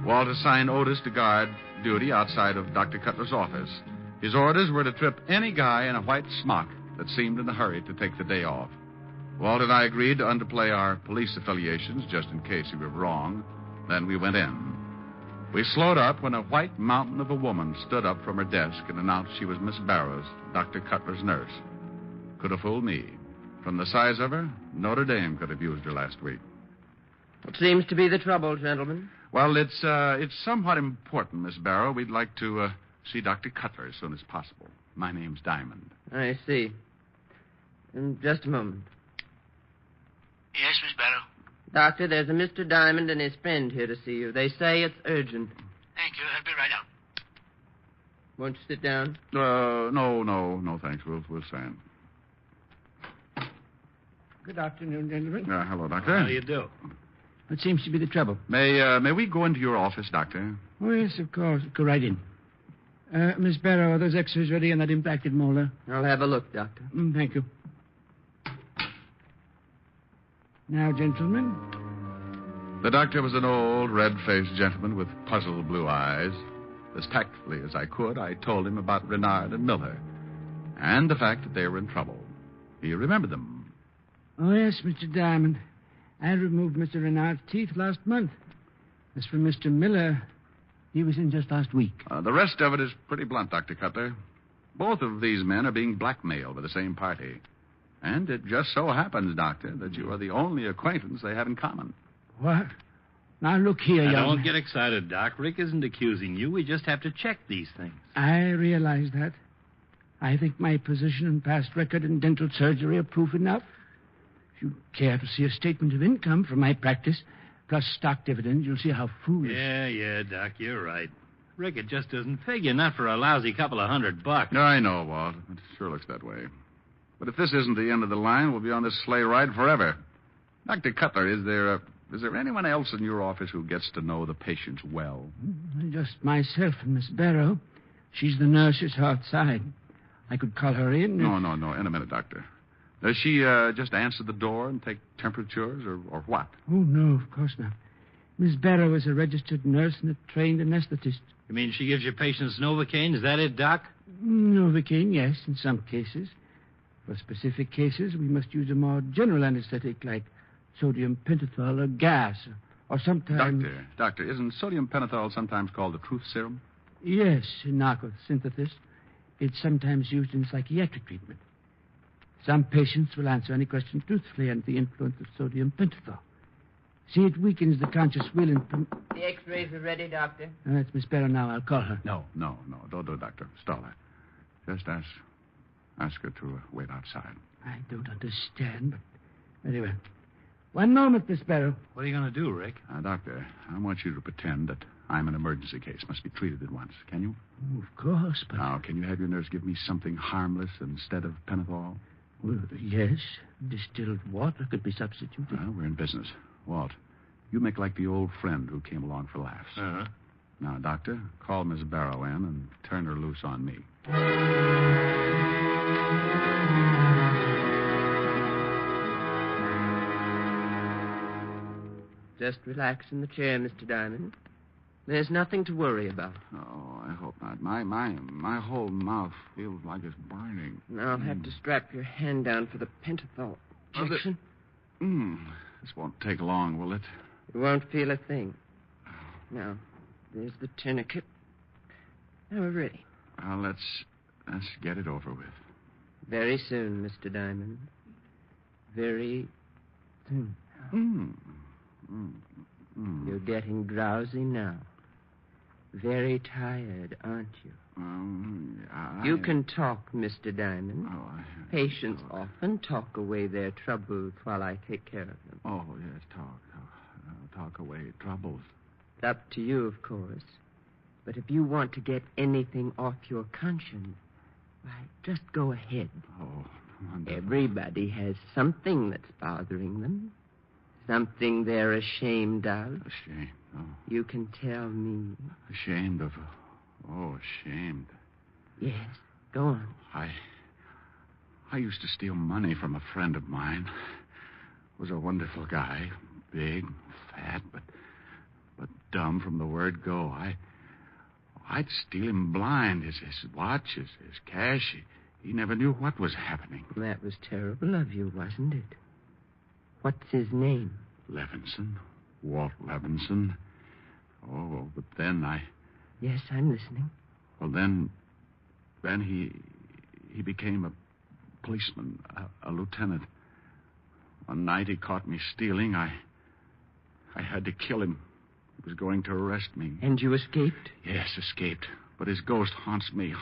Walt assigned Otis to guard duty outside of Dr. Cutler's office. His orders were to trip any guy in a white smock that seemed in a hurry to take the day off. Walt and I agreed to underplay our police affiliations just in case he were wrong. Then we went in. We slowed up when a white mountain of a woman stood up from her desk and announced she was Miss Barrows, Dr. Cutler's nurse. Could have fooled me. From the size of her, Notre Dame could have used her last week. What seems to be the trouble, gentlemen? Well, it's somewhat important, Miss Barrow. We'd like to see Dr. Cutler as soon as possible. My name's Diamond. I see. In just a moment. Yes, Miss Barrow? Doctor, there's a Mr. Diamond and his friend here to see you. They say it's urgent. Thank you. I'll be right out. Won't you sit down? No, thanks. We'll stand. Good afternoon, gentlemen. Hello, Doctor. How do you do? What seems to be the trouble? May we go into your office, Doctor? Oh, yes, of course. Go right in. Miss Barrow, are those X-rays ready on that impacted molar? I'll have a look, Doctor. Thank you. Now, gentlemen. The doctor was an old, red-faced gentleman with puzzled blue eyes. As tactfully as I could, I told him about Renard and Miller and the fact that they were in trouble. He remembered them. Oh, yes, Mr. Diamond. I removed Mr. Renard's teeth last month. As for Mr. Miller, he was in just last week. The rest of it is pretty blunt, Dr. Cutler. Both of these men are being blackmailed by the same party. And it just so happens, Doctor, that you are the only acquaintance they have in common. What? Now, look here, young Don't man. get excited, Doc. Rick isn't accusing you. We just have to check these things. I realize that. I think my position and past record in dental surgery are proof enough. If you care to see a statement of income from my practice, plus stock dividends, you'll see how foolish. Yeah, Doc, you're right. Rick, it just doesn't figure, not for a lousy couple of $100. No, I know, Walt. It sure looks that way. But if this isn't the end of the line, we'll be on this sleigh ride forever. Dr. Cutler, is there anyone else in your office who gets to know the patients well? Just myself and Miss Barrow. She's the nurse who's outside. I could call her in. No. In a minute, Doctor. Does she just answer the door and take temperatures or what? Oh, no, of course not. Miss Barrow is a registered nurse and a trained anesthetist. You mean she gives your patients Novocaine? Is that it, Doc? Novocaine, yes, in some cases. For specific cases, we must use a more general anesthetic like sodium pentothal or gas, or sometimes... Doctor, isn't sodium pentothal sometimes called the truth serum? Yes, in narcosynthesis. It's sometimes used in psychiatric treatment. Some patients will answer any question truthfully under the influence of sodium pentothal. See, it weakens the conscious will and... The X-rays are ready, Doctor. That's Miss Barrow now. I'll call her. No. Don't do it, Doctor. Stall her. Just ask her to wait outside. I don't understand, but very well. One moment, Miss Barrow. What are you going to do, Rick? Doctor, I want you to pretend that I'm an emergency case. Must be treated at once. Can you? Oh, of course, but... Now, can you have your nurse give me something harmless instead of pentothal? Well, yes. Distilled water could be substituted. Well, we're in business. Walt, you make like the old friend who came along for laughs. Uh-huh. Now, Doctor, call Miss Barrow in and turn her loose on me. Just relax in the chair, Mr. Diamond. There's nothing to worry about. Oh, I hope not. My whole mouth feels like it's burning. Now I'll have to strap your hand down for the pentothal injection. This won't take long, will it? You won't feel a thing. Now, there's the tourniquet. Now we're ready. Well, let's get it over with. Very soon, Mr. Diamond. Very soon. You're getting drowsy now. Very tired, aren't you? You can talk, Mr. Diamond. Patients often talk away their troubles while I take care of them. Oh, yes, talk away troubles. It's up to you, of course. But if you want to get anything off your conscience, why, just go ahead. Oh, wonderful. Everybody has something that's bothering them. Something they're ashamed of. Ashamed? Oh. You can tell me. Ashamed of... Oh, ashamed. Yes, go on. I used to steal money from a friend of mine. Was a wonderful guy. Big, fat, but dumb from the word go. I'd steal him blind. His watch, his cash. He never knew what was happening. That was terrible of you, wasn't it? What's his name? Levinson. Walt Levinson. Oh, but then Yes, I'm listening. Well, then he became a policeman, a lieutenant. One night he caught me stealing. I had to kill him. He was going to arrest me. And you escaped? Yes, escaped. But his ghost haunts me.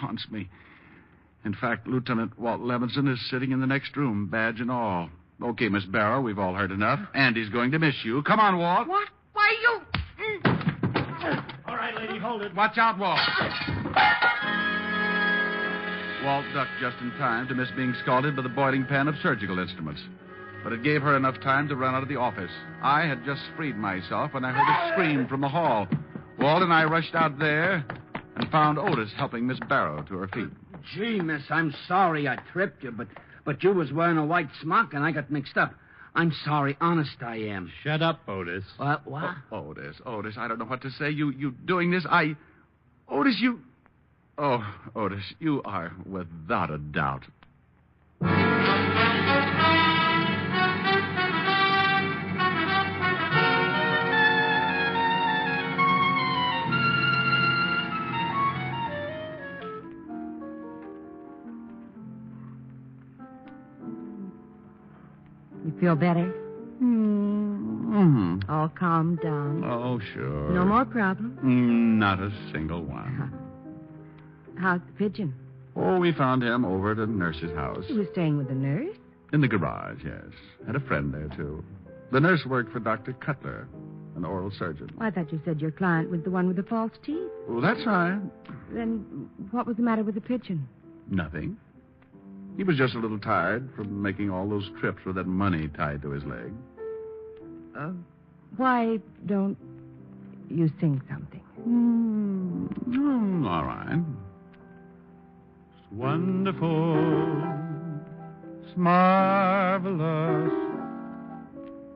In fact, Lieutenant Walt Levinson is sitting in the next room, badge and all. Okay, Miss Barrow, we've all heard enough. Andy's going to miss you. Come on, Walt. What? Why, you... All right, lady, hold it. Watch out, Walt. Walt ducked just in time to miss being scalded by the boiling pan of surgical instruments. But it gave her enough time to run out of the office. I had just freed myself when I heard a scream from the hall. Walt and I rushed out there and found Otis helping Miss Barrow to her feet. Gee, miss, I'm sorry I tripped you, but you was wearing a white smock and I got mixed up. I'm sorry, honest I am. Shut up, Otis. What? Oh, Otis, I don't know what to say. You doing this? Otis, you... Oh, Otis, you are without a doubt. You feel better? Mm-hmm. All calmed down? Oh, sure. No more problems? Not a single one. How's the pigeon? Oh, we found him over at a nurse's house. He was staying with the nurse? In the garage, yes. Had a friend there, too. The nurse worked for Dr. Cutler, an oral surgeon. Well, I thought you said your client was the one with the false teeth. Oh, that's right. Then what was the matter with the pigeon? Nothing. He was just a little tired from making all those trips with that money tied to his leg. Why don't you sing something? All right. It's wonderful. It's marvelous.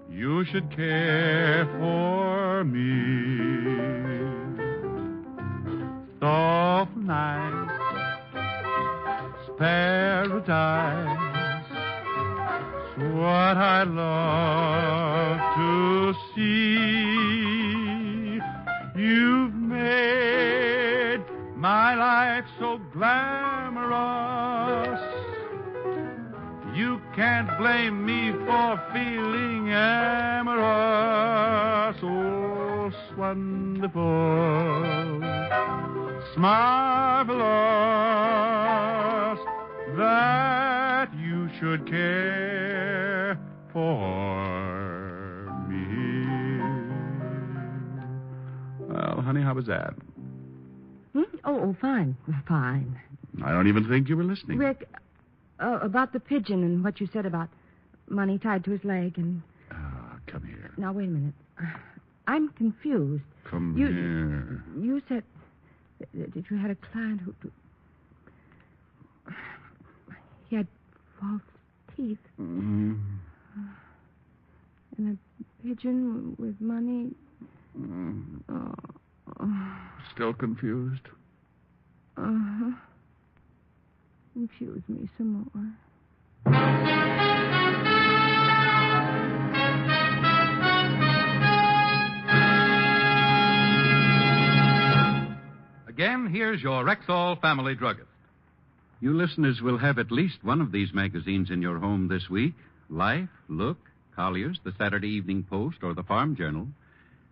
You should care for me. Soft night. Paradise. What I love to see. You've made my life so glamorous. You can't blame me for feeling amorous. Oh, it's wonderful. It's marvelous that you should care for honey, how was that? Oh, fine. Fine. I don't even think you were listening. Rick, about the pigeon and what you said about money tied to his leg and... Come here. Now, wait a minute. I'm confused. Come here. You said that you had a client who... He had false teeth. Mm-hmm. And a pigeon with money. Still confused? Uh-huh. Confuse me some more. Again, here's your Rexall family druggist. You listeners will have at least one of these magazines in your home this week. Life, Look, Collier's, the Saturday Evening Post, or the Farm Journal.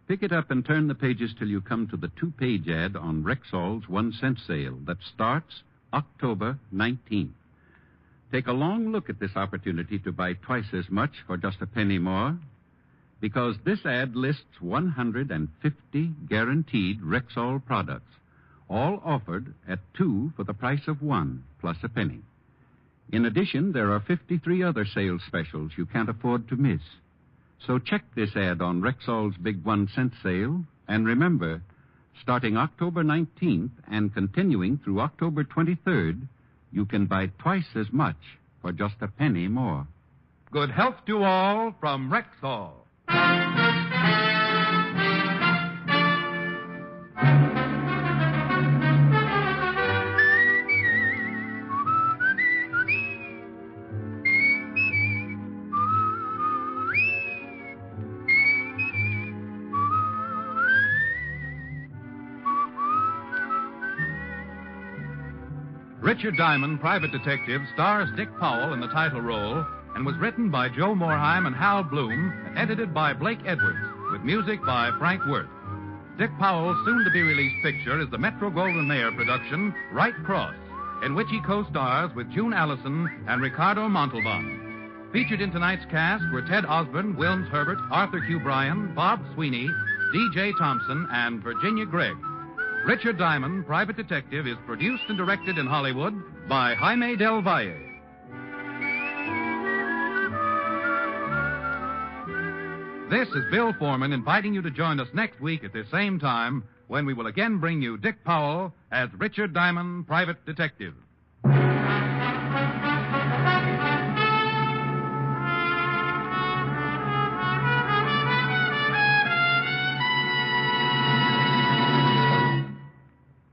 Pick it up and turn the pages till you come to the 2-page ad on Rexall's 1-cent sale that starts October 19th. Take a long look at this opportunity to buy twice as much for just a penny more, because this ad lists 150 guaranteed Rexall products, all offered at 2 for the price of 1 plus a penny. In addition, there are 53 other sales specials you can't afford to miss. So check this ad on Rexall's big 1-cent sale, and remember, starting October 19th and continuing through October 23rd, you can buy twice as much for just a penny more. Good health to all from Rexall. Richard Diamond, Private Detective, stars Dick Powell in the title role and was written by Joe Morheim and Hal Bloom and edited by Blake Edwards, with music by Frank Worth. Dick Powell's soon-to-be-released picture is the Metro-Goldwyn-Mayer production, Right Cross, in which he co-stars with June Allison and Ricardo Montalban. Featured in tonight's cast were Ted Osborne, Wilms Herbert, Arthur Q. Bryan, Bob Sweeney, D.J. Thompson, and Virginia Gregg. Richard Diamond, Private Detective, is produced and directed in Hollywood by Jaime Del Valle. This is Bill Foreman inviting you to join us next week at this same time when we will again bring you Dick Powell as Richard Diamond, Private Detective.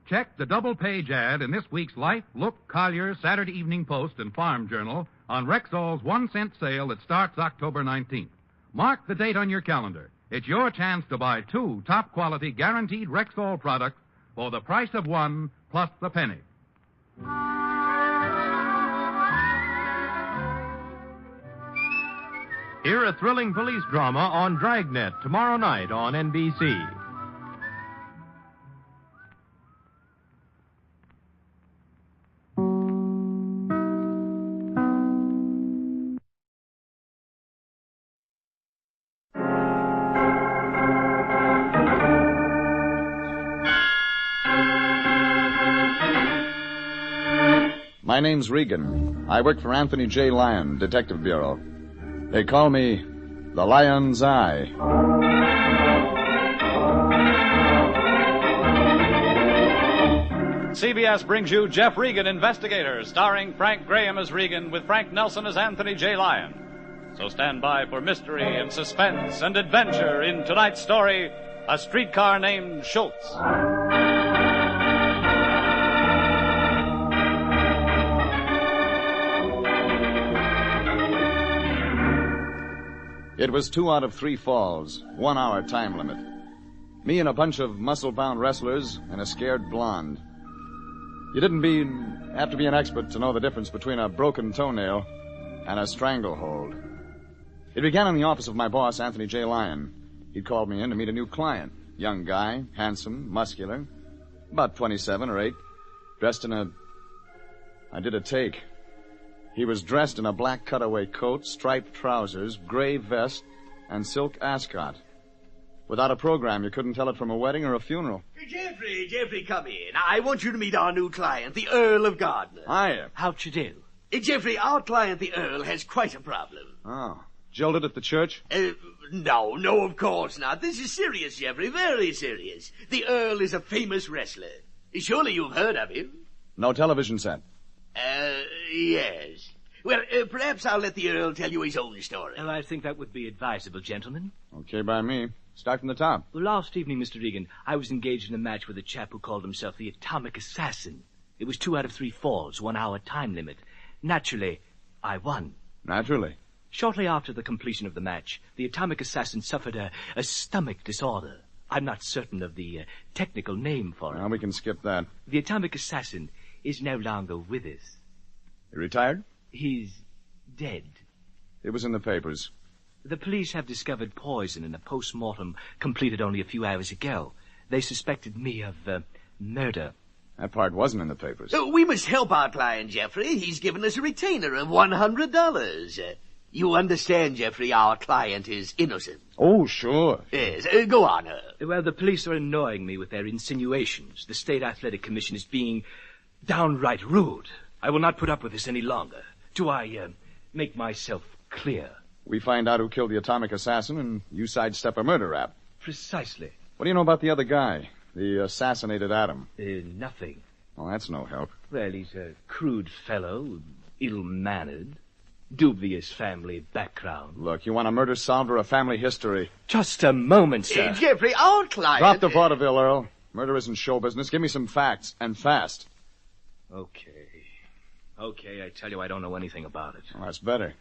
Check the double-page ad in this week's Life, Look, Collier, Saturday Evening Post, and Farm Journal on Rexall's 1-cent sale that starts October 19th. Mark the date on your calendar. It's your chance to buy 2 top-quality, guaranteed Rexall products for the price of 1 plus the penny. Hear a thrilling police drama on Dragnet tomorrow night on NBC. My name's Regan. I work for Anthony J. Lyon, Detective Bureau. They call me the Lion's Eye. CBS brings you Jeff Regan, Investigator, starring Frank Graham as Regan with Frank Nelson as Anthony J. Lyon. So stand by for mystery and suspense and adventure in tonight's story, A Streetcar Named Schultz. It was 2 out of 3 falls, 1 hour time limit. Me and a bunch of muscle-bound wrestlers and a scared blonde. You didn't have to be an expert to know the difference between a broken toenail and a stranglehold. It began in the office of my boss, Anthony J. Lyon. He'd called me in to meet a new client. Young guy, handsome, muscular, about 27 or 8, dressed in I did a take. He was dressed in a black cutaway coat, striped trousers, gray vest, and silk ascot. Without a program, you couldn't tell it from a wedding or a funeral. Jeffrey, come in. I want you to meet our new client, the Earl of Gardner. Hiya. How'd you do? Jeffrey, our client, the Earl, has quite a problem. Oh. Jilted at the church? No, of course not. This is serious, Jeffrey, very serious. The Earl is a famous wrestler. Surely you've heard of him? No television set. Yes. Well, perhaps I'll let the Earl tell you his own story. I think that would be advisable, gentlemen. Okay by me. Start from the top. Well, last evening, Mr. Regan, I was engaged in a match with a chap who called himself the Atomic Assassin. It was 2 out of 3 falls, 1 hour time limit. Naturally, I won. Naturally. Shortly after the completion of the match, the Atomic Assassin suffered a stomach disorder. I'm not certain of the technical name for it. Well, we can skip that. The Atomic Assassin is no longer with us. He retired? He's dead. It was in the papers. The police have discovered poison in a post-mortem completed only a few hours ago. They suspected me of murder. That part wasn't in the papers. We must help our client, Jeffrey. He's given us a retainer of $100. You understand, Jeffrey, our client is innocent. Oh, sure. Yes, go on. Well, the police are annoying me with their insinuations. The State Athletic Commission is being downright rude. I will not put up with this any longer. Do I make myself clear? We find out who killed the Atomic Assassin, and you sidestep a murder rap. Precisely. What do you know about the other guy? The assassinated Adam? Nothing. Well, that's no help. Well, he's a crude fellow, ill-mannered, dubious family background. Look, you want a murder solved or a family history? Just a moment, sir. Jeffrey, our client... Drop the vaudeville, Earl. Murder isn't show business. Give me some facts, and fast. Okay, I tell you I don't know anything about it. Well, that's better.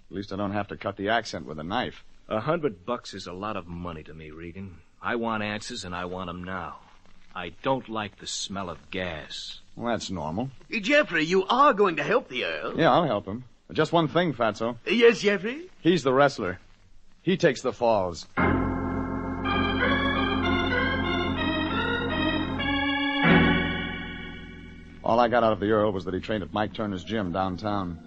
At least I don't have to cut the accent with a knife. $100 is a lot of money to me, Regan. I want answers, and I want them now. I don't like the smell of gas. Well, that's normal. Jeffrey, you are going to help the Earl. Yeah, I'll help him. Just one thing, Fatso. Yes, Jeffrey? He's the wrestler. He takes the falls. All I got out of the Earl was that he trained at Mike Turner's gym downtown.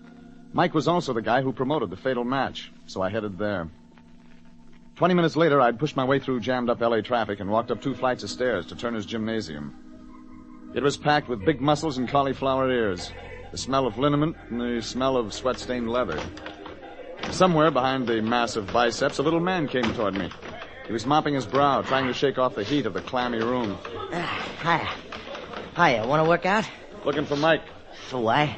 Mike was also the guy who promoted the fatal match, so I headed there. 20 minutes later, I'd pushed my way through jammed-up L.A. traffic and walked up 2 flights of stairs to Turner's gymnasium. It was packed with big muscles and cauliflower ears, the smell of liniment and the smell of sweat-stained leather. Somewhere behind the massive biceps, a little man came toward me. He was mopping his brow, trying to shake off the heat of the clammy room. Hiya, want to work out? Looking for Mike. For why?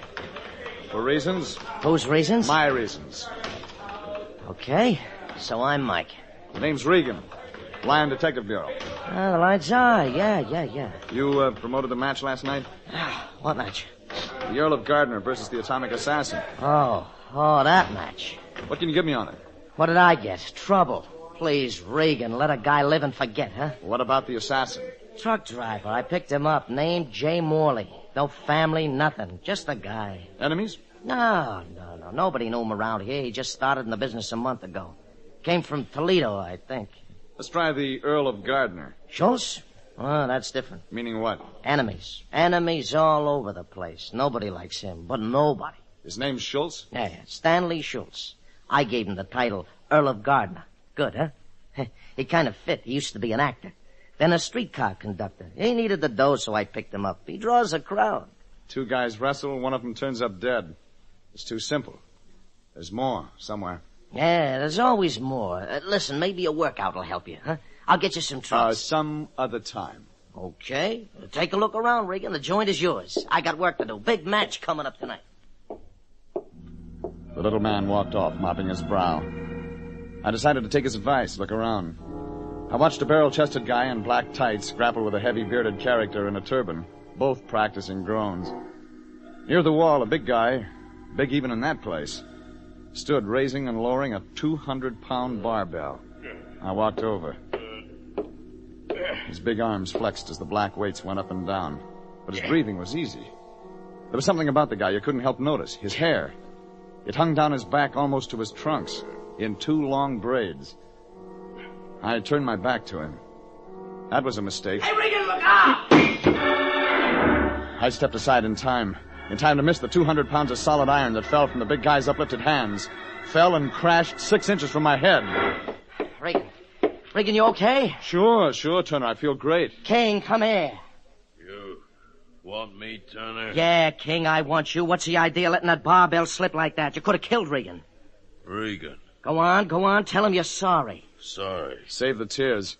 For reasons? Whose reasons? My reasons. Okay, so I'm Mike. The name's Regan. Lion Detective Bureau. Ah, the lights are. Yeah. You promoted the match last night? What match? The Earl of Gardner versus the Atomic Assassin. Oh, that match. What can you give me on it? What did I get? Trouble. Please, Regan, let a guy live and forget, huh? What about the assassin? Truck driver. I picked him up. Named Jay Morley. No family, nothing. Just a guy. Enemies? No. Nobody knew him around here. He just started in the business a month ago. Came from Toledo, I think. Let's try the Earl of Gardner. Schultz? Oh, that's different. Meaning what? Enemies. Enemies all over the place. Nobody likes him, but nobody. His name's Schultz? Yeah, Stanley Schultz. I gave him the title Earl of Gardner. Good, huh? He kind of fit. He used to be an actor. Then a streetcar conductor. He needed the dough, so I picked him up. He draws a crowd. 2 guys wrestle, one of them turns up dead. It's too simple. There's more somewhere. Yeah, there's always more. Listen, maybe a workout will help you, huh? I'll get you some trunks. Some other time. Okay. Take a look around, Regan. The joint is yours. I got work to do. Big match coming up tonight. The little man walked off, mopping his brow. I decided to take his advice, look around. I watched a barrel-chested guy in black tights grapple with a heavy bearded character in a turban, both practicing groans. Near the wall, a big guy, big even in that place, stood raising and lowering a 200-pound barbell. I walked over. His big arms flexed as the black weights went up and down, but his breathing was easy. There was something about the guy you couldn't help notice. His hair. It hung down his back almost to his trunks, in 2 long braids. I turned my back to him. That was a mistake. Hey, Regan, look out! I stepped aside in time to miss the 200 pounds of solid iron that fell from the big guy's uplifted hands. Fell and crashed 6 inches from my head. Regan, Regan, you okay? Sure, Turner. I feel great. King, come here. You want me, Turner? Yeah, King, I want you. What's the idea letting that barbell slip like that? You could have killed Regan. Regan. Go on. Tell him you're sorry. Sorry. Save the tears.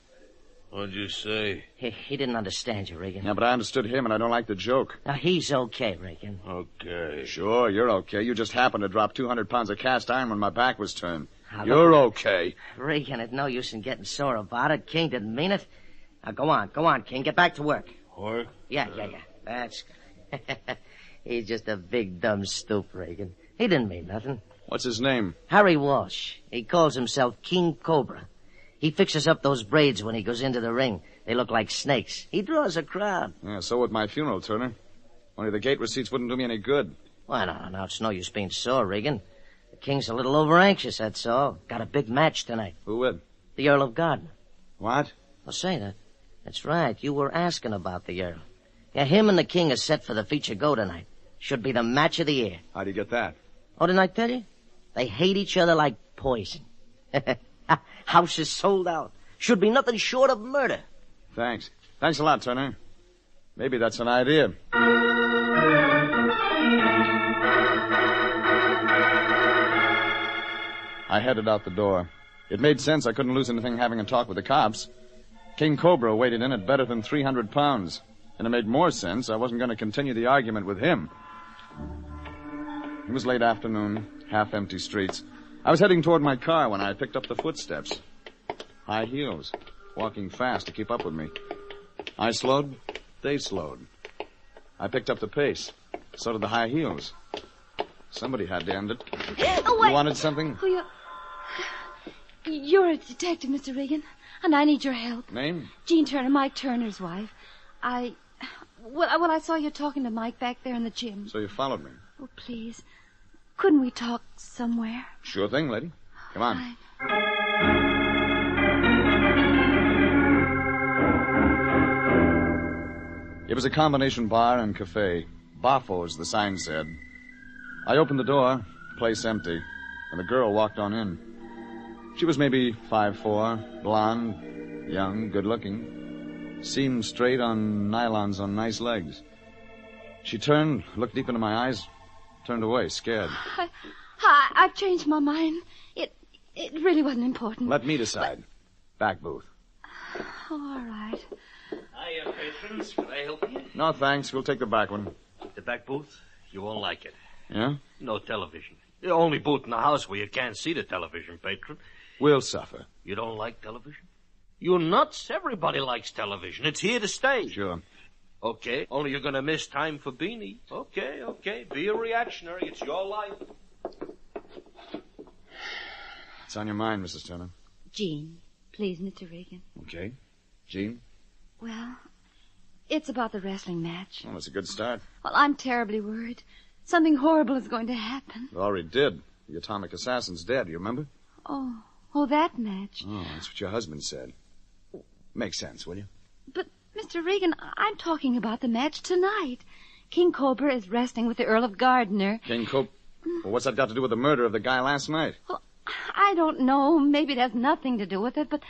What'd you say? He didn't understand you, Regan. Yeah, but I understood him, and I don't like the joke. Now, he's okay, Regan. Okay. Sure, you're okay. You just happened to drop 200 pounds of cast iron when my back was turned. Now, you're okay. Regan, it's no use in getting sore about it. King didn't mean it. Now, go on, King. Get back to work. Work? Yeah. That's good. He's just a big, dumb stoop, Regan. He didn't mean nothing. What's his name? Harry Walsh. He calls himself King Cobra. He fixes up those braids when he goes into the ring. They look like snakes. He draws a crowd. Yeah, so would my funeral, Turner. Only the gate receipts wouldn't do me any good. Well, no, it's no use being sore, Regan. The King's a little over-anxious, that's all. Got a big match tonight. Who with? The Earl of Gardner. What? Well, say that. That's right. You were asking about the Earl. Yeah, him and the King are set for the feature go tonight. Should be the match of the year. How do you get that? Oh, didn't I tell you? They hate each other like poison. House is sold out. Should be nothing short of murder. Thanks. Thanks a lot, Turner. Maybe that's an idea. I headed out the door. It made sense. I couldn't lose anything having a talk with the cops. King Cobra weighed in at better than 300 pounds. And it made more sense. I wasn't going to continue the argument with him. It was late afternoon, half-empty streets. I was heading toward my car when I picked up the footsteps. High heels, walking fast to keep up with me. I slowed, they slowed. I picked up the pace. So did the high heels. Somebody had to end it. Oh, you wanted something? Oh, you're a detective, Mr. Regan, and I need your help. Name? Jean Turner, Mike Turner's wife. I saw you talking to Mike back there in the gym. So you followed me? Oh, please. Couldn't we talk somewhere? Sure thing, lady. Come on. Fine. It was a combination bar and cafe. Baffo's, the sign said. I opened the door, place empty, and the girl walked on in. She was maybe 5'4", blonde, young, good-looking. Seemed straight on nylons on nice legs. She turned, looked deep into my eyes, turned away, scared. I've changed my mind. It really wasn't important. Let me decide. Back booth. All right. Hiya, patrons. Can I help you? No, thanks. We'll take the back one. The back booth? You won't like it. Yeah? No television. The only booth in the house where you can't see the television, patron. We'll suffer. You don't like television? You nuts? Everybody likes television. It's here to stay. Sure. Okay, only you're going to miss Time for Beanie. Okay. Be a reactionary. It's your life. What's on your mind, Mrs. Turner? Jean, please, Mr. Regan. Okay. Jean? Well, it's about the wrestling match. Well, that's a good start. Well, I'm terribly worried. Something horrible is going to happen. It already did. The atomic assassin's dead, you remember? Oh, that match. Oh, that's what your husband said. Make sense, will you? But, Mr. Regan, I'm talking about the match tonight. King Cobra is wrestling with the Earl of Gardner. King Cobra? Well, what's that got to do with the murder of the guy last night? Well, I don't know. Maybe it has nothing to do with it, but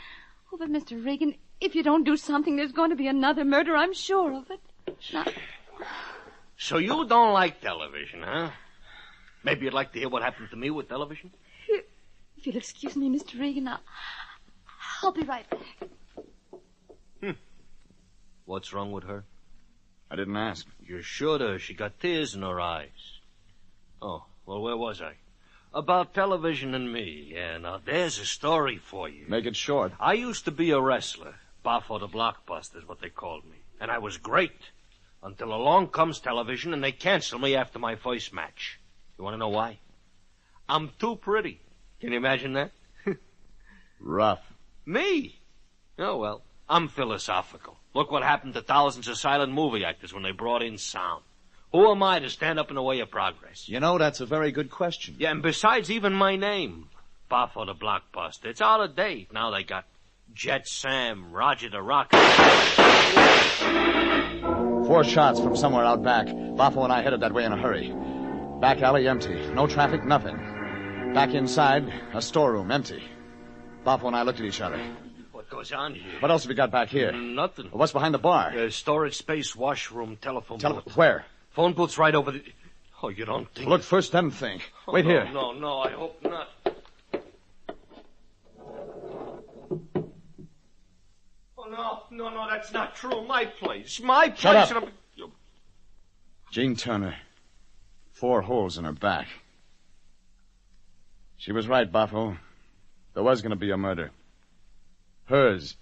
Mr. Regan, if you don't do something, there's going to be another murder. I'm sure of it. Now... So you don't like television, huh? Maybe you'd like to hear what happened to me with television? If you'll excuse me, Mr. Regan, I'll be right back. What's wrong with her? I didn't ask. You should have. She got tears in her eyes. Oh, well, where was I? About television and me. Yeah, now there's a story for you. Make it short. I used to be a wrestler. Buffo the Blockbuster is what they called me. And I was great. Until along comes television and they cancel me after my first match. You want to know why? I'm too pretty. Can you imagine that? Rough. Me? Oh, well, I'm philosophical. Look what happened to thousands of silent movie actors when they brought in sound. Who am I to stand up in the way of progress? You know, that's a very good question. Yeah, and besides, even my name, Buffo the Blockbuster, it's out of date. Now they got Jet Sam, Roger the Rock. 4 shots from somewhere out back. Buffo and I headed that way in a hurry. Back alley empty. No traffic, nothing. Back inside, a storeroom empty. Buffo and I looked at each other. what goes on here. What else have you got back here? Nothing. What's behind the bar? Storage space, washroom, telephone booth. Where? Phone booth's right over the... Oh, you don't think... Look first, then think. Wait no, here. No, I hope not. Oh, no, that's not true. My place. My place. Shut up. and I'm- Jean Turner. 4 holes in her back. She was right, Boffo. There was going to be a murder. Hers.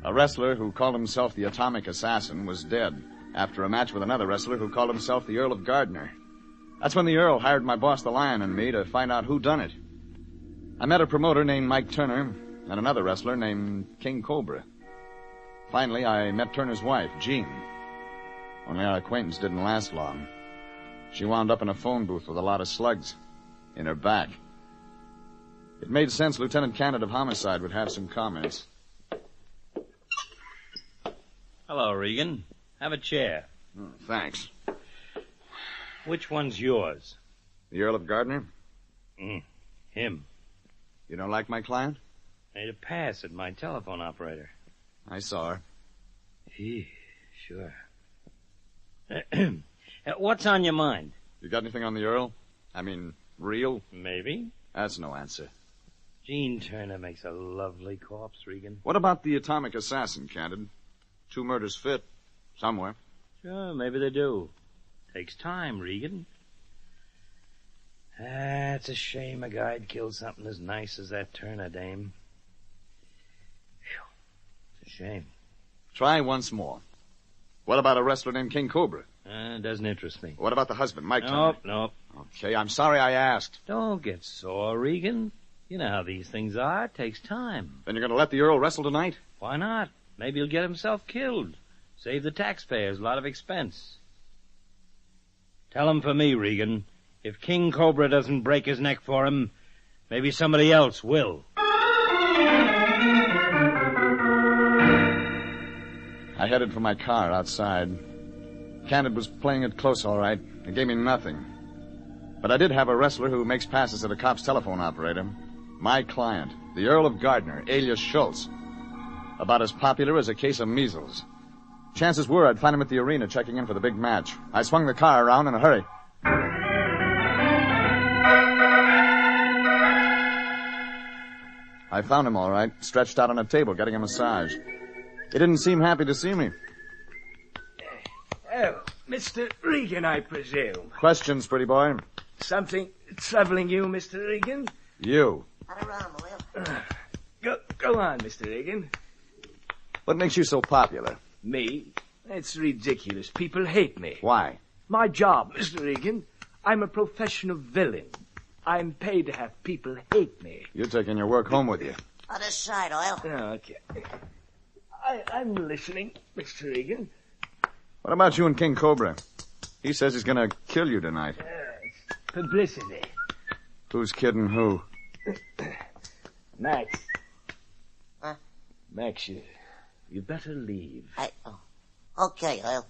A wrestler who called himself the Atomic Assassin was dead after a match with another wrestler who called himself the Earl of Gardner. That's when the Earl hired my boss, the Lion, and me to find out who done it. I met a promoter named Mike Turner and another wrestler named King Cobra. Finally, I met Turner's wife, Jean. Only our acquaintance didn't last long. She wound up in a phone booth with a lot of slugs in her back. It made sense Lieutenant Candid of Homicide would have some comments. Hello, Regan. Have a chair. Oh, thanks. Which one's yours? The Earl of Gardner? Him. You don't like my client? Made a pass at my telephone operator. I saw her. Sure. What's on your mind? You got anything on the Earl? I mean, real? Maybe. That's no answer. Jean Turner makes a lovely corpse, Regan. What about the Atomic Assassin, Candid? 2 murders fit. Somewhere. Sure, maybe they do. Takes time, Regan. It's a shame a guy'd kill something as nice as that Turner dame. Whew. It's a shame. Try once more. What about a wrestler named King Cobra? Doesn't interest me. What about the husband, Mike Turner? Nope. Okay, I'm sorry I asked. Don't get sore, Regan. You know how these things are. It takes time. Then you're going to let the Earl wrestle tonight? Why not? Maybe he'll get himself killed. Save the taxpayers a lot of expense. Tell him for me, Regan. If King Cobra doesn't break his neck for him, maybe somebody else will. I headed for my car outside. Candid was playing it close, all right. It gave me nothing. But I did have a wrestler who makes passes at a cop's telephone operator. My client, the Earl of Gardner, alias Schultz. About as popular as a case of measles. Chances were I'd find him at the arena checking in for the big match. I swung the car around in a hurry. I found him all right, stretched out on a table, getting a massage. He didn't seem happy to see me. Oh, Mr. Regan, I presume. Questions, pretty boy? Something troubling you, Mr. Regan? You. Go on, Mr. Regan. What makes you so popular? Me? It's ridiculous. People hate me. Why? My job, Mr. Regan. I'm a professional villain. I'm paid to have people hate me. You're taking your work home with you. Other side, Oil. Oh, okay. I'm listening, Mr. Regan. What about you and King Cobra? He says he's going to kill you tonight. It's publicity. Who's kidding who? Max. Huh? Max, you better leave. Okay, Oil.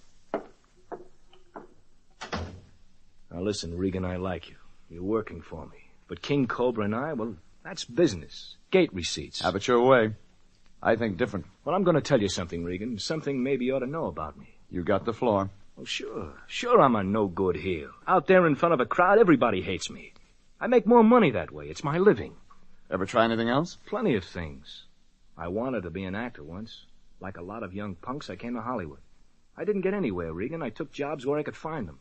Now listen, Regan, I like you. You're working for me. But King Cobra and I, well, that's business. Gate receipts. Have it your way. I think different. Well, I'm going to tell you something, Regan. Something maybe you ought to know about me. You got the floor. Oh, sure. Sure I'm a no-good heel. Out there in front of a crowd, everybody hates me. I make more money that way. It's my living. Ever try anything else? Plenty of things. I wanted to be an actor once. Like a lot of young punks, I came to Hollywood. I didn't get anywhere, Regan. I took jobs where I could find them.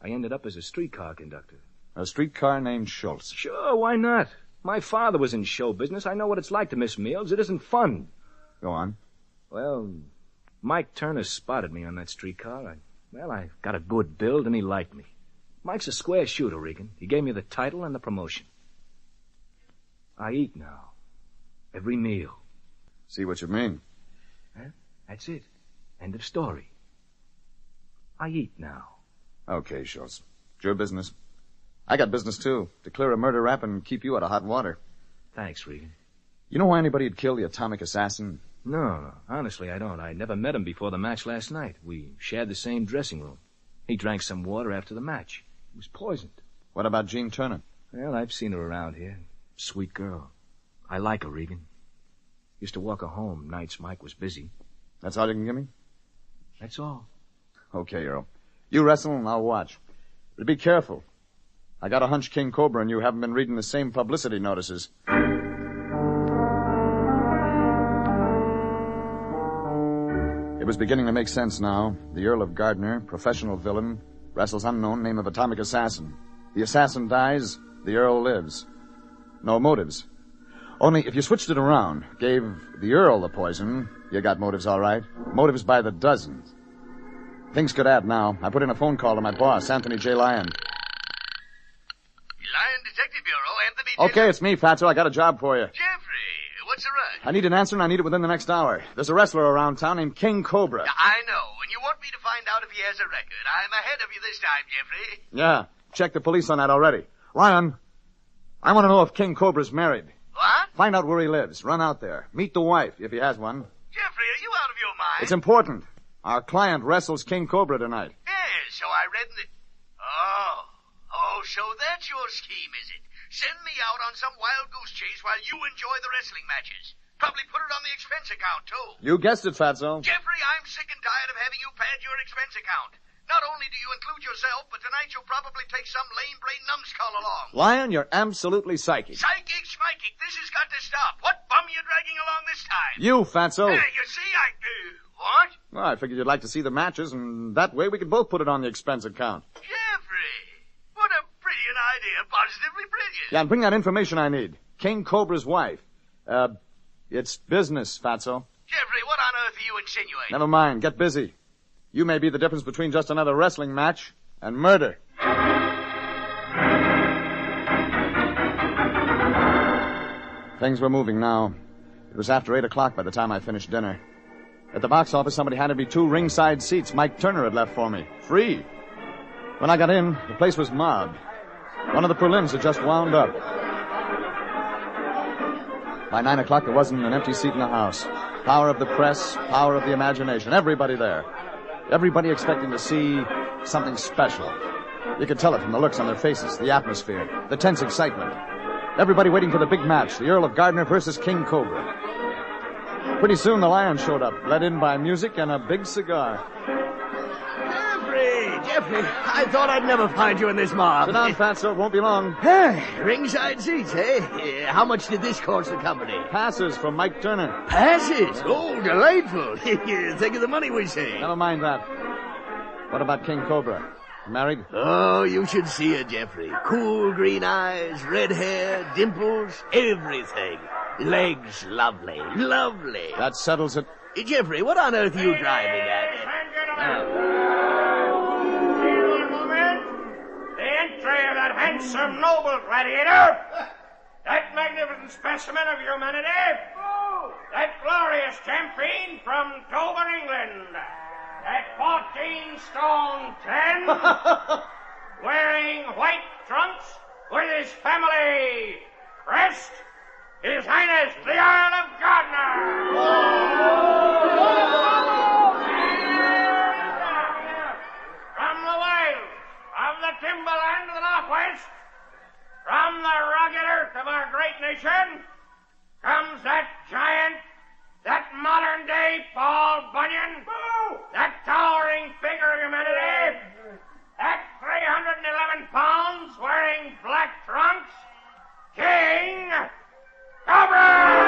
I ended up as a streetcar conductor. A streetcar named Schultz. Sure, why not? My father was in show business. I know what it's like to miss meals. It isn't fun. Go on. Well, Mike Turner spotted me on that streetcar. I got a good build, and he liked me. Mike's a square shooter, Regan. He gave me the title and the promotion. I eat now. Every meal. See what you mean. Huh? That's it. End of story. I eat now. Okay, Schultz. It's your business. I got business, too. To clear a murder rap and keep you out of hot water. Thanks, Regan. You know why anybody'd kill the Atomic Assassin? No. Honestly, I don't. I never met him before the match last night. We shared the same dressing room. He drank some water after the match. He was poisoned. What about Jean Turner? Well, I've seen her around here. Sweet girl. I like her, Regan. Used to walk her home nights Mike was busy. That's all you can give me? That's all. Okay, Earl. You wrestle and I'll watch. But be careful. I got a hunch King Cobra and you haven't been reading the same publicity notices. It was beginning to make sense now. The Earl of Gardner, professional villain, wrestles unknown name of atomic assassin. The assassin dies, the Earl lives. No motives. Only if you switched it around, gave the Earl the poison, you got motives all right. Motives by the dozens. Things could add now. I put in a phone call to my boss, Anthony J. Lyon. Lyon Detective Bureau, Anthony J. Okay, it's me, Fatso. I got a job for you. Jeffrey, what's the rush? I need an answer, and I need it within the next hour. There's a wrestler around town named King Cobra. I know, and you want me to find out if he has a record. I'm ahead of you this time, Jeffrey. Yeah, check the police on that already. Lyon, I want to know if King Cobra's married. What? Find out where he lives. Run out there. Meet the wife, if he has one. Jeffrey, are you out of your mind? It's important. Our client wrestles King Cobra tonight. Yes, so I read in the... Oh, so that's your scheme, is it? Send me out on some wild goose chase while you enjoy the wrestling matches. Probably put it on the expense account, too. You guessed it, Fatso. Jeffrey, I'm sick and tired of having you pad your expense account. Not only do you include yourself, but tonight you'll probably take some lame-brain numbskull along. Lion, you're absolutely psychic. Psychic, schmichic, this has got to stop. What bum you dragging along this time? You, Fatso. You see, what? Well, I figured you'd like to see the matches, and that way we could both put it on the expense account. Jeffrey, what a brilliant idea. Positively brilliant. Yeah, and bring that information I need. King Cobra's wife. It's business, Fatso. Jeffrey, what on earth are you insinuating? Never mind. Get busy. You may be the difference between just another wrestling match and murder. Things were moving now. It was after 8 o'clock by the time I finished dinner. At the box office, somebody handed me 2 ringside seats Mike Turner had left for me. Free. When I got in, the place was mobbed. One of the prelims had just wound up. By 9 o'clock, there wasn't an empty seat in the house. Power of the press, power of the imagination. Everybody there. Everybody expecting to see something special. You could tell it from the looks on their faces, the atmosphere, the tense excitement. Everybody waiting for the big match, the Earl of Gardner versus King Cobra. Pretty soon the Lion showed up, led in by music and a big cigar. Jeffrey, I thought I'd never find you in this mob. Sit down, Fatso. It won't be long. Ringside seats, eh? How much did this cost the company? Passes from Mike Turner. Passes? Oh, delightful. Think of the money we saved. Never mind that. What about King Cobra? Married? Oh, you should see her, Jeffrey. Cool green eyes, red hair, dimples, everything. Legs, lovely, lovely. That settles it. Jeffrey, what on earth are you driving at? The entry of that handsome, noble gladiator, that magnificent specimen of humanity, that glorious champion from Dover, England, at 14 stone 10, wearing white trunks with his family crest, His Highness the Earl of Gardner. From the wilds of the timberland of the Northwest, from the rugged earth of our great nation, comes that giant, that modern-day Paul Bunyan, that towering figure of humanity, that 311 pounds wearing black trunks, King Cobra!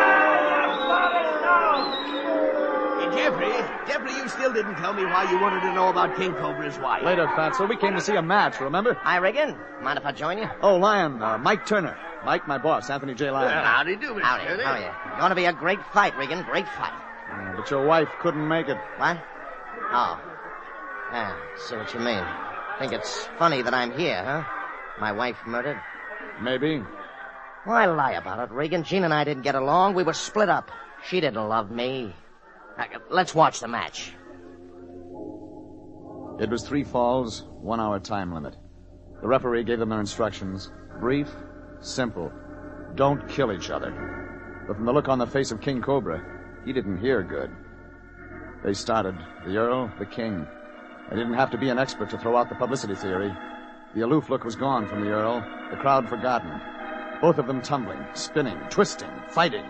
Jeffrey, you still didn't tell me why you wanted to know about King Cobra's wife. Later, Fatso. We came to see a match, remember? Hi, Regan. Mind if I join you? Oh, Lion, Mike Turner. Mike, my boss, Anthony J. Lyon. Howdy do, Mr. Howdy, Turner. how are you? Going to be a great fight, Regan. Great fight. But your wife couldn't make it. What? Oh. Yeah, see what you mean. Think it's funny that I'm here, huh? My wife murdered? Maybe. Why lie about it, Regan? Jean and I didn't get along. We were split up. She didn't love me. Let's watch the match. It was 3 falls, 1 hour time limit. The referee gave them their instructions. Brief, simple. Don't kill each other. But from the look on the face of King Cobra, he didn't hear good. They started. The Earl, the King. I didn't have to be an expert to throw out the publicity theory. The aloof look was gone from the Earl, the crowd forgotten. Both of them tumbling, spinning, twisting, fighting.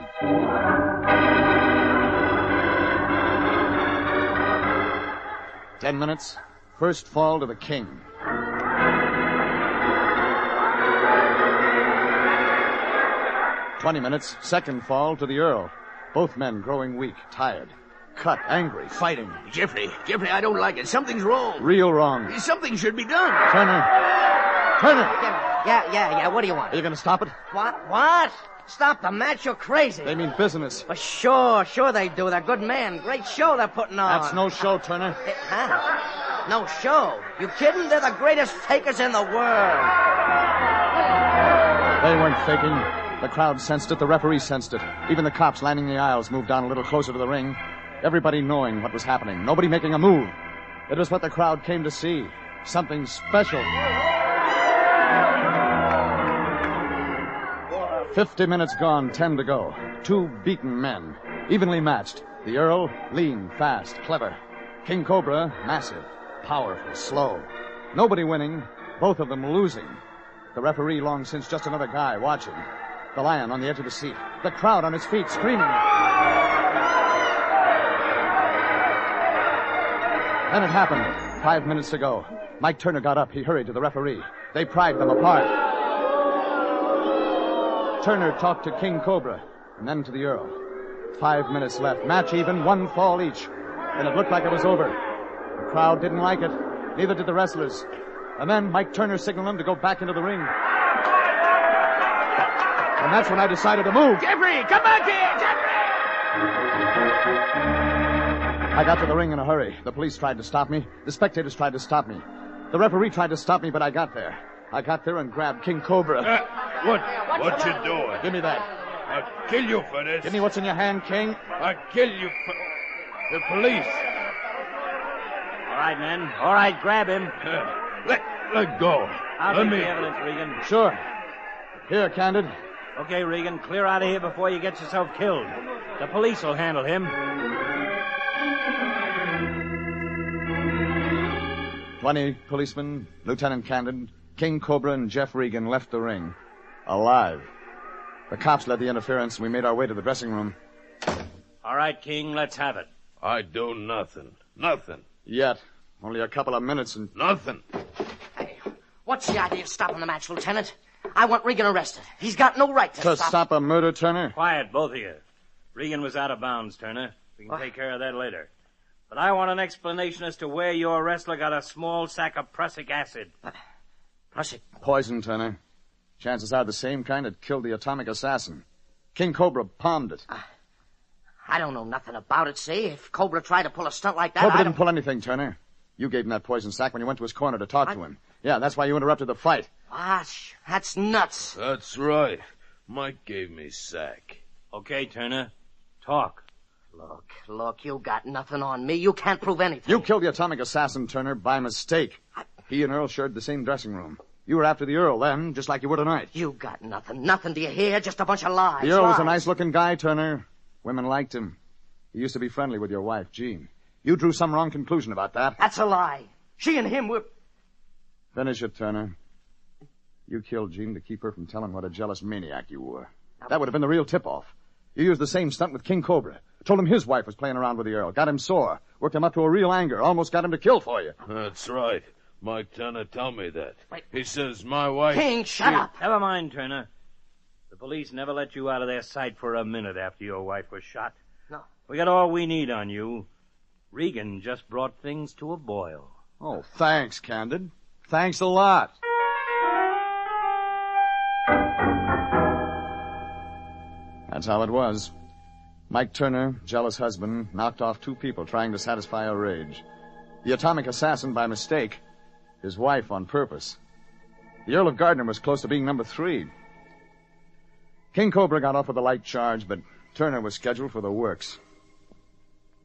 10 minutes. First fall to the king. "20 minutes. Second fall to the Earl. Both men growing weak, tired, cut, angry, fighting. Jeffrey, I don't like it. Something's wrong. Real wrong. Something should be done. Turner! Yeah, what do you want? Are you going to stop it? What? Stop the match? You're crazy. They mean business. Well, sure they do. They're good men. Great show they're putting on. That's no show, Turner. Huh? No show? You kidding? They're the greatest fakers in the world. They weren't faking. The crowd sensed it. The referee sensed it. Even the cops lining the aisles moved down a little closer to the ring. Everybody knowing what was happening. Nobody making a move. It was what the crowd came to see. Something special. 50 minutes gone, 10 to go. Two beaten men, evenly matched. The Earl, lean, fast, clever. King Cobra, massive, powerful, slow. Nobody winning, both of them losing. The referee long since just another guy watching. The Lion on the edge of the seat. The crowd on its feet screaming. Then it happened. 5 minutes to go. Mike Turner got up. He hurried to the referee. They pried them apart. Turner talked to King Cobra, and then to the Earl. 5 minutes left. Match even, one fall each. And it looked like it was over. The crowd didn't like it. Neither did the wrestlers. And then Mike Turner signaled them to go back into the ring. And that's when I decided to move. Jeffrey, come back here! Jeffrey! I got to the ring in a hurry. The police tried to stop me. The spectators tried to stop me. The referee tried to stop me, but I got there. I got there and grabbed King Cobra. What you doing? Give me that. I'll kill you for this. Give me what's in your hand, King. I'll kill you for... The police. All right, men. All right, grab him. Let go. I'll Let take me... the evidence, Regan. Sure. Here, Candid. Okay, Regan, clear out of here before you get yourself killed. The police will handle him. 20 policemen, Lieutenant Candid, King Cobra, and Jeff Regan left the ring. Alive. The cops led the interference, and we made our way to the dressing room. All right, King, let's have it. I do nothing. Nothing. Yet. Only a couple of minutes and... Nothing. Hey, what's the idea of stopping the match, Lieutenant? I want Regan arrested. He's got no right to stop a murder, Turner? Quiet, both of you. Regan was out of bounds, Turner. We can take care of that later. But I want an explanation as to where your wrestler got a small sack of prussic acid. Prussic? Poison, Turner. Chances are the same kind that killed the atomic assassin. King Cobra palmed it. I don't know nothing about it, see? If Cobra tried to pull a stunt like that, Cobra didn't pull anything, Turner. You gave him that poison sack when you went to his corner to talk to him. Yeah, that's why you interrupted the fight. That's nuts. That's right. Mike gave me sack. Okay, Turner. Talk. Look, you got nothing on me. You can't prove anything. You killed the atomic assassin, Turner, by mistake. He and Earl shared the same dressing room. You were after the Earl then, just like you were tonight. You got nothing. Nothing, do you hear? Just a bunch of lies. The Earl was a nice-looking guy, Turner. Women liked him. He used to be friendly with your wife, Jean. You drew some wrong conclusion about that. That's a lie. She and him were... Finish it, Turner. You killed Jean to keep her from telling what a jealous maniac you were. That would have been the real tip-off. You used the same stunt with King Cobra. Told him his wife was playing around with the Earl. Got him sore. Worked him up to a real anger. Almost got him to kill for you. That's right. Mike Turner told me that. Wait. He says my wife... King, shut up. Never mind, Turner. The police never let you out of their sight for a minute after your wife was shot. No. We got all we need on you. Regan just brought things to a boil. Oh, thanks, Candid. Thanks a lot. That's how it was. Mike Turner, jealous husband, knocked off two people trying to satisfy a rage. The atomic assassin by mistake. His wife on purpose. The Earl of Gardner was close to being number 3. King Cobra got off with a light charge, but Turner was scheduled for the works.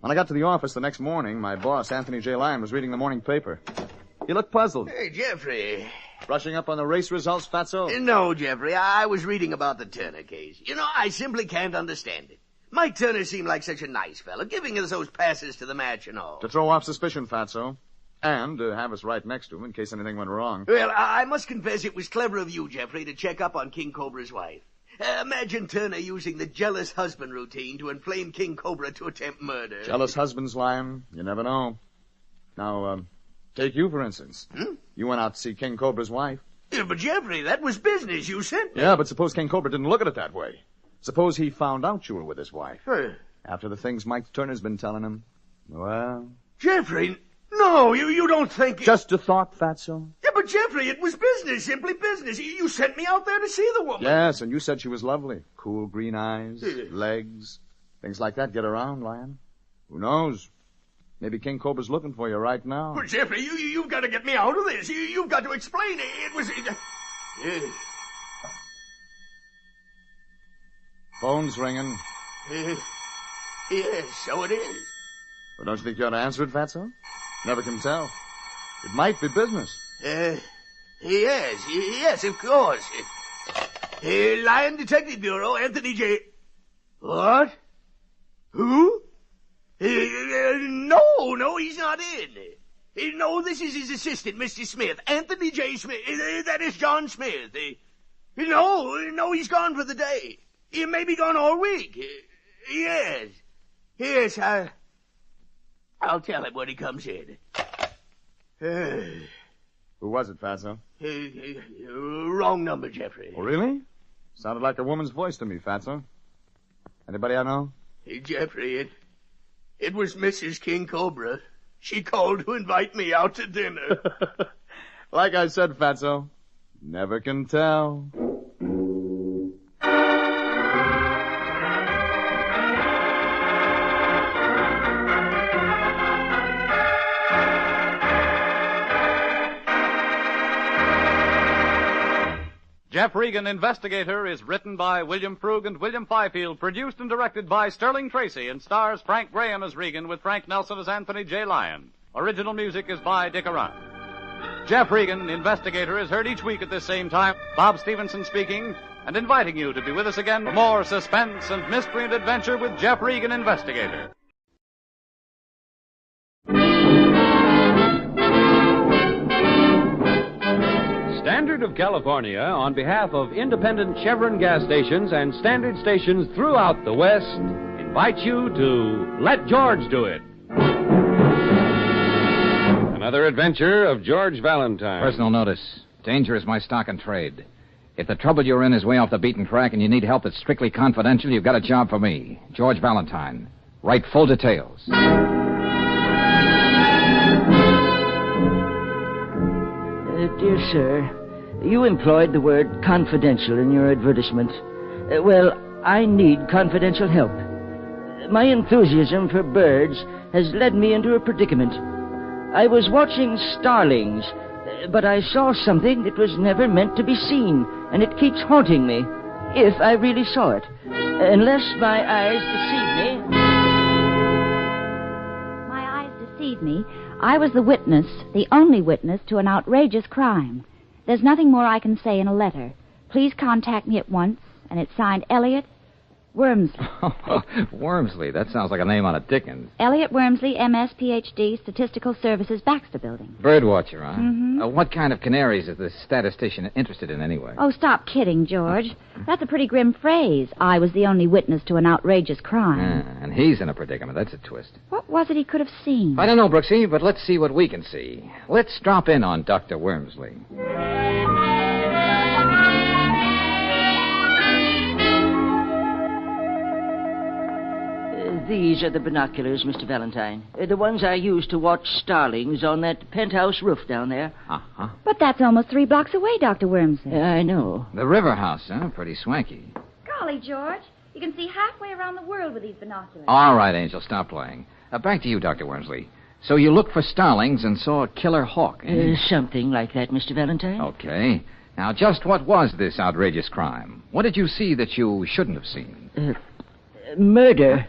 When I got to the office the next morning, my boss, Anthony J. Lyon, was reading the morning paper. He looked puzzled. Hey, Jeffrey. Brushing up on the race results, Fatso? No, Jeffrey. I was reading about the Turner case. You know, I simply can't understand it. Mike Turner seemed like such a nice fellow, giving us those passes to the match and all. To throw off suspicion, Fatso. And have us right next to him in case anything went wrong. Well, I must confess it was clever of you, Jeffrey, to check up on King Cobra's wife. Imagine Turner using the jealous husband routine to inflame King Cobra to attempt murder. Jealous husbands, Lion. You never know. Now, take you, for instance. You went out to see King Cobra's wife. Yeah, but Jeffrey, that was business. You sent me. Yeah, but suppose King Cobra didn't look at it that way. Suppose he found out you were with his wife. After the things Mike Turner's been telling him. Well... Jeffrey, no, you don't think... Just a thought, Fatso. Yeah, but Jeffrey, it was business, simply business. You sent me out there to see the woman. Yes, and you said she was lovely. Cool green eyes, legs, things like that. Get around, Lion. Who knows? Maybe King Cobra's looking for you right now. But Jeffrey, you've got to get me out of this. You've got to explain it. It was... Phone's ringing. Yes, so it is. Well, don't you think you ought to answer it, Fatso? Never can tell. It might be business. Yes, of course. Lion Detective Bureau, Anthony J... What? Who? No, he's not in. No, this is his assistant, Mr. Smith. Anthony J. Smith. That is John Smith. No, he's gone for the day. He may be gone all week. Yes, I'll tell him when he comes in. Who was it, Fatso? Wrong number, Jeffrey. Oh, really? Sounded like a woman's voice to me, Fatso. Anybody I know? Jeffrey, it was Mrs. King Cobra. She called to invite me out to dinner. Like I said, Fatso, never can tell. Jeff Regan, Investigator, is written by William Frug and William Fifield, produced and directed by Sterling Tracy, and stars Frank Graham as Regan with Frank Nelson as Anthony J. Lyon. Original music is by Dick Arant. Jeff Regan, Investigator, is heard each week at this same time. Bob Stevenson speaking, and inviting you to be with us again for more suspense and mystery and adventure with Jeff Regan, Investigator. Standard of California, on behalf of independent Chevron gas stations and standard stations throughout the West, invites you to Let George Do It. Another adventure of George Valentine. Personal notice. Danger is my stock and trade. If the trouble you're in is way off the beaten track and you need help that's strictly confidential, you've got a job for me, George Valentine. Write full details. Dear sir, you employed the word confidential in your advertisement. Well, I need confidential help. My enthusiasm for birds has led me into a predicament. I was watching starlings, but I saw something that was never meant to be seen, and it keeps haunting me, if I really saw it. Unless my eyes deceive me... My eyes deceive me. I was the witness, the only witness, to an outrageous crime. There's nothing more I can say in a letter. Please contact me at once, and it's signed Elliot Wormsley. Wormsley, that sounds like a name on a Dickens. Elliot Wormsley, MS, PhD, Statistical Services, Baxter Building. Birdwatcher, huh? Mm-hmm. What kind of canaries is this statistician interested in anyway? Oh, stop kidding, George. That's a pretty grim phrase. I was the only witness to an outrageous crime. And he's in a predicament. That's a twist. What was it he could have seen? I don't know, Brooksy, but let's see what we can see. Let's drop in on Dr. Wormsley. These are the binoculars, Mr. Valentine. The ones I used to watch starlings on that penthouse roof down there. Uh-huh. But that's almost 3 blocks away, Dr. Wormsley. I know. The river house, huh? Pretty swanky. Golly, George. You can see halfway around the world with these binoculars. All right, Angel, stop playing. Back to you, Dr. Wormsley. So you looked for starlings and saw a killer hawk, eh? Something like that, Mr. Valentine. Okay. Now, just what was this outrageous crime? What did you see that you shouldn't have seen? Murder.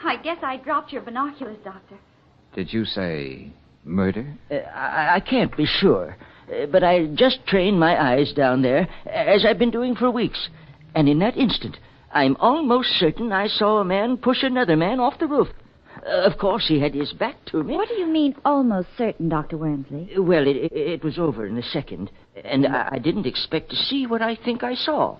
I guess I dropped your binoculars, Doctor. Did you say murder? I can't be sure. But I just trained my eyes down there, as I've been doing for weeks. And in that instant, I'm almost certain I saw a man push another man off the roof. Of course, he had his back to me. What do you mean, almost certain, Dr. Wormsley? Well, it was over in a second, and I didn't expect to see what I think I saw.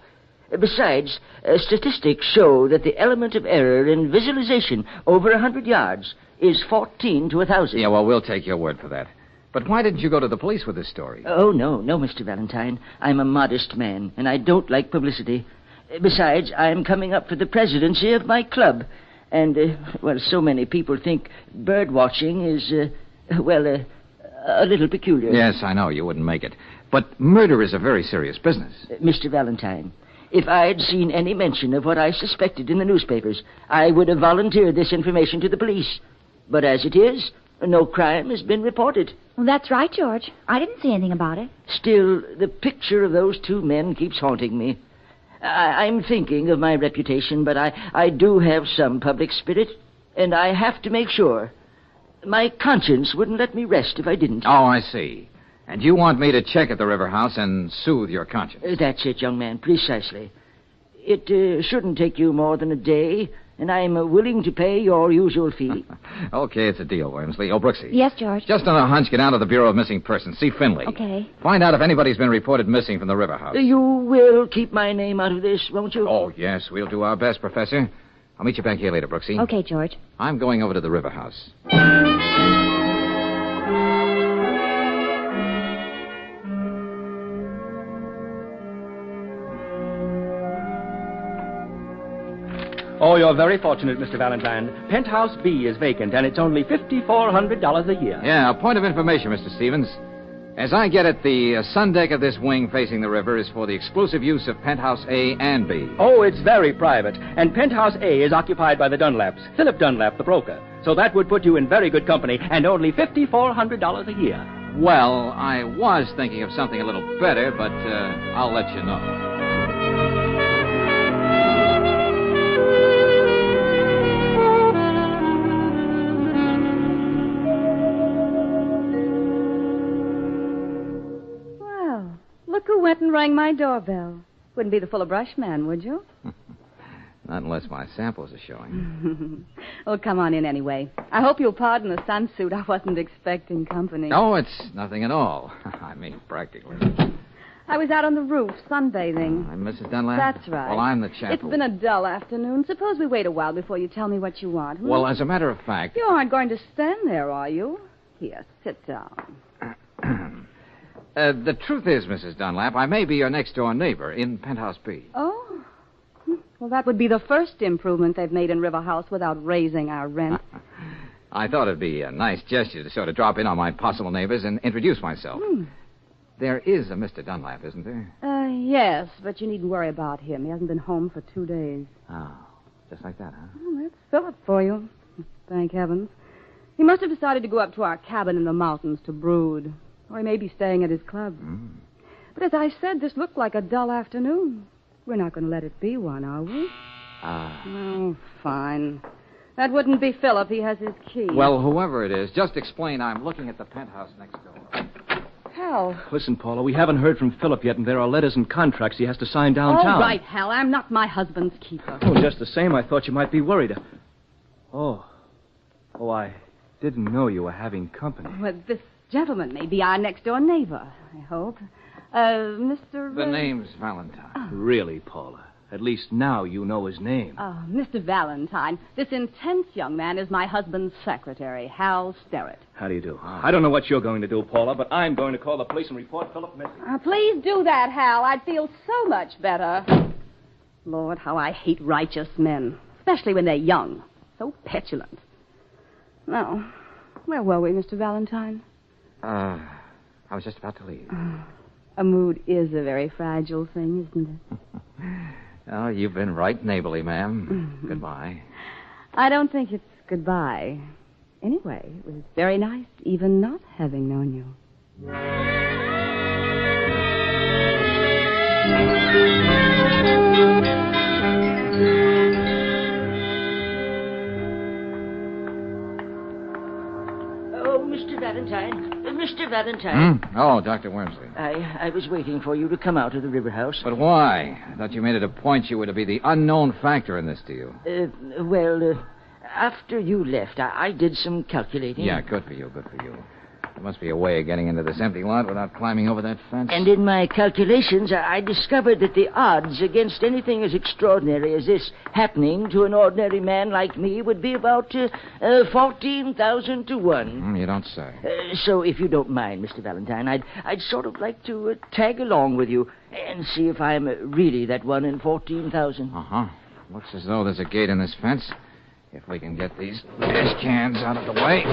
Besides, statistics show that the element of error in visualization over 100 yards is 14 to 1,000. Yeah, well, we'll take your word for that. But why didn't you go to the police with this story? Oh, no, Mr. Valentine. I'm a modest man, and I don't like publicity. Besides, I'm coming up for the presidency of my club. And, so many people think bird watching is, a little peculiar. Yes, I know. You wouldn't make it. But murder is a very serious business. Mr. Valentine, if I'd seen any mention of what I suspected in the newspapers, I would have volunteered this information to the police. But as it is, no crime has been reported. Well, that's right, George. I didn't see anything about it. Still, the picture of those two men keeps haunting me. I'm thinking of my reputation, but I do have some public spirit, and I have to make sure. My conscience wouldn't let me rest if I didn't. Oh, I see. And you want me to check at the River House and soothe your conscience? That's it, young man, precisely. It shouldn't take you more than a day, and I'm willing to pay your usual fee. Okay, it's a deal, Wormsley. Oh, Brooksy. Yes, George? Just on a hunch, get down to the Bureau of Missing Persons. See Finley. Okay. Find out if anybody's been reported missing from the River House. You will keep my name out of this, won't you? Oh, yes, we'll do our best, Professor. I'll meet you back here later, Brooksy. Okay, George. I'm going over to the River House. Oh, you're very fortunate, Mr. Valentine. Penthouse B is vacant, and it's only $5,400 a year. Yeah, a point of information, Mr. Stevens. As I get it, the sun deck of this wing facing the river is for the exclusive use of Penthouse A and B. Oh, it's very private. And Penthouse A is occupied by the Dunlaps, Philip Dunlap, the broker. So that would put you in very good company, and only $5,400 a year. Well, I was thinking of something a little better, but I'll let you know. Look who went and rang my doorbell. Wouldn't be the Full of Brush man, would you? Not unless my samples are showing. Oh, come on in anyway. I hope you'll pardon the sunsuit. I wasn't expecting company. Oh, it's nothing at all. I mean, practically. I was out on the roof sunbathing. I'm Mrs. Dunlap? That's right. Well, I'm the chap. It's been a dull afternoon. Suppose we wait a while before you tell me what you want. Well, as a matter of fact... You aren't going to stand there, are you? Here, sit down. The truth is, Mrs. Dunlap, I may be your next-door neighbor in Penthouse B. Oh? Well, that would be the first improvement they've made in River House without raising our rent. I thought it'd be a nice gesture to sort of drop in on my possible neighbors and introduce myself. There is a Mr. Dunlap, isn't there? Yes, but you needn't worry about him. He hasn't been home for 2 days. Oh, just like that, huh? Well, that's Philip for you. Thank heavens. He must have decided to go up to our cabin in the mountains to brood. Or he may be staying at his club. But as I said, this looked like a dull afternoon. We're not going to let it be one, are we? Oh, fine. That wouldn't be Philip. He has his key. Well, whoever it is, just explain I'm looking at the penthouse next door. Hal. Listen, Paula, we haven't heard from Philip yet, and there are letters and contracts he has to sign downtown. All right, Hal. I'm not my husband's keeper. Oh, just the same, I thought you might be worried. Oh, I didn't know you were having company. Well, this gentleman may be our next-door neighbor, I hope. Mr. The name's Valentine. Really, Paula? At least now you know his name. Mr. Valentine, this intense young man is my husband's secretary, Hal Sterrett. How do you do? I don't know what you're going to do, Paula, but I'm going to call the police and report Philip missing. Please do that, Hal. I'd feel so much better. Lord, how I hate righteous men, especially when they're young. So petulant. Now, where were we, Mr. Valentine? I was just about to leave. A mood is a very fragile thing, isn't it? Oh, you've been right neighborly, ma'am. Goodbye. I don't think it's goodbye. Anyway, it was very nice, even not having known you. Oh, Mr. Valentine. Mr. Valentine. Oh, Dr. Wormsley. I was waiting for you to come out of the River House. But why? I thought you made it a point you were to be the unknown factor in this deal. After you left, I did some calculating. Yeah, good for you, good for you. There must be a way of getting into this empty lot without climbing over that fence. And in my calculations, I discovered that the odds against anything as extraordinary as this happening to an ordinary man like me would be about 14,000 to 1. You don't say. So if you don't mind, Mr. Valentine, I'd sort of like to tag along with you and see if I'm really that 1 in 14,000. Uh-huh. Looks as though there's a gate in this fence. If we can get these trash cans out of the way.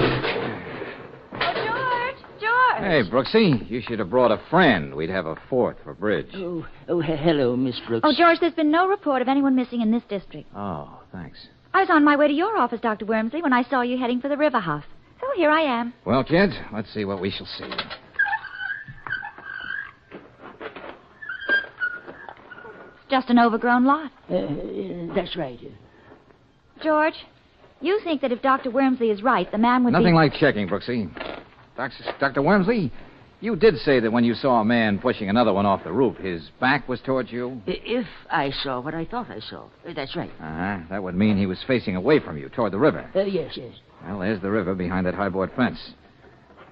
George! Hey, Brooksy, you should have brought a friend. We'd have a fourth for bridge. Oh, hello, Miss Brooks. Oh, George, there's been no report of anyone missing in this district. Oh, thanks. I was on my way to your office, Dr. Wormsley, when I saw you heading for the river house. So here I am. Well, kids, let's see what we shall see. It's just an overgrown lot. That's right. George, you think that if Dr. Wormsley is right, the man would Nothing like checking, Brooksy. Dr. Wormsley, you did say that when you saw a man pushing another one off the roof, his back was towards you? If I saw what I thought I saw. That's right. Uh-huh. That would mean he was facing away from you, toward the river. Yes. Well, there's the river behind that high-board fence.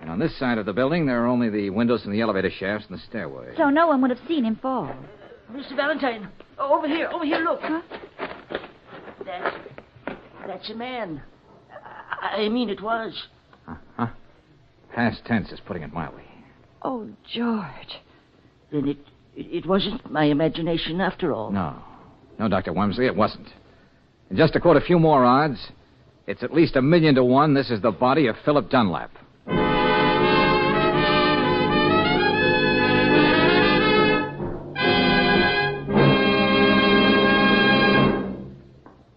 And on this side of the building, there are only the windows and the elevator shafts and the stairway. So no one would have seen him fall. Mr. Valentine, over here, look. Huh? That's a man. I mean, it was. Uh-huh. Past tense is putting it mildly. Oh, George. Then it wasn't my imagination after all. No, Dr. Wormsley, it wasn't. And just to quote a few more odds, it's at least 1,000,000 to 1 this is the body of Philip Dunlap.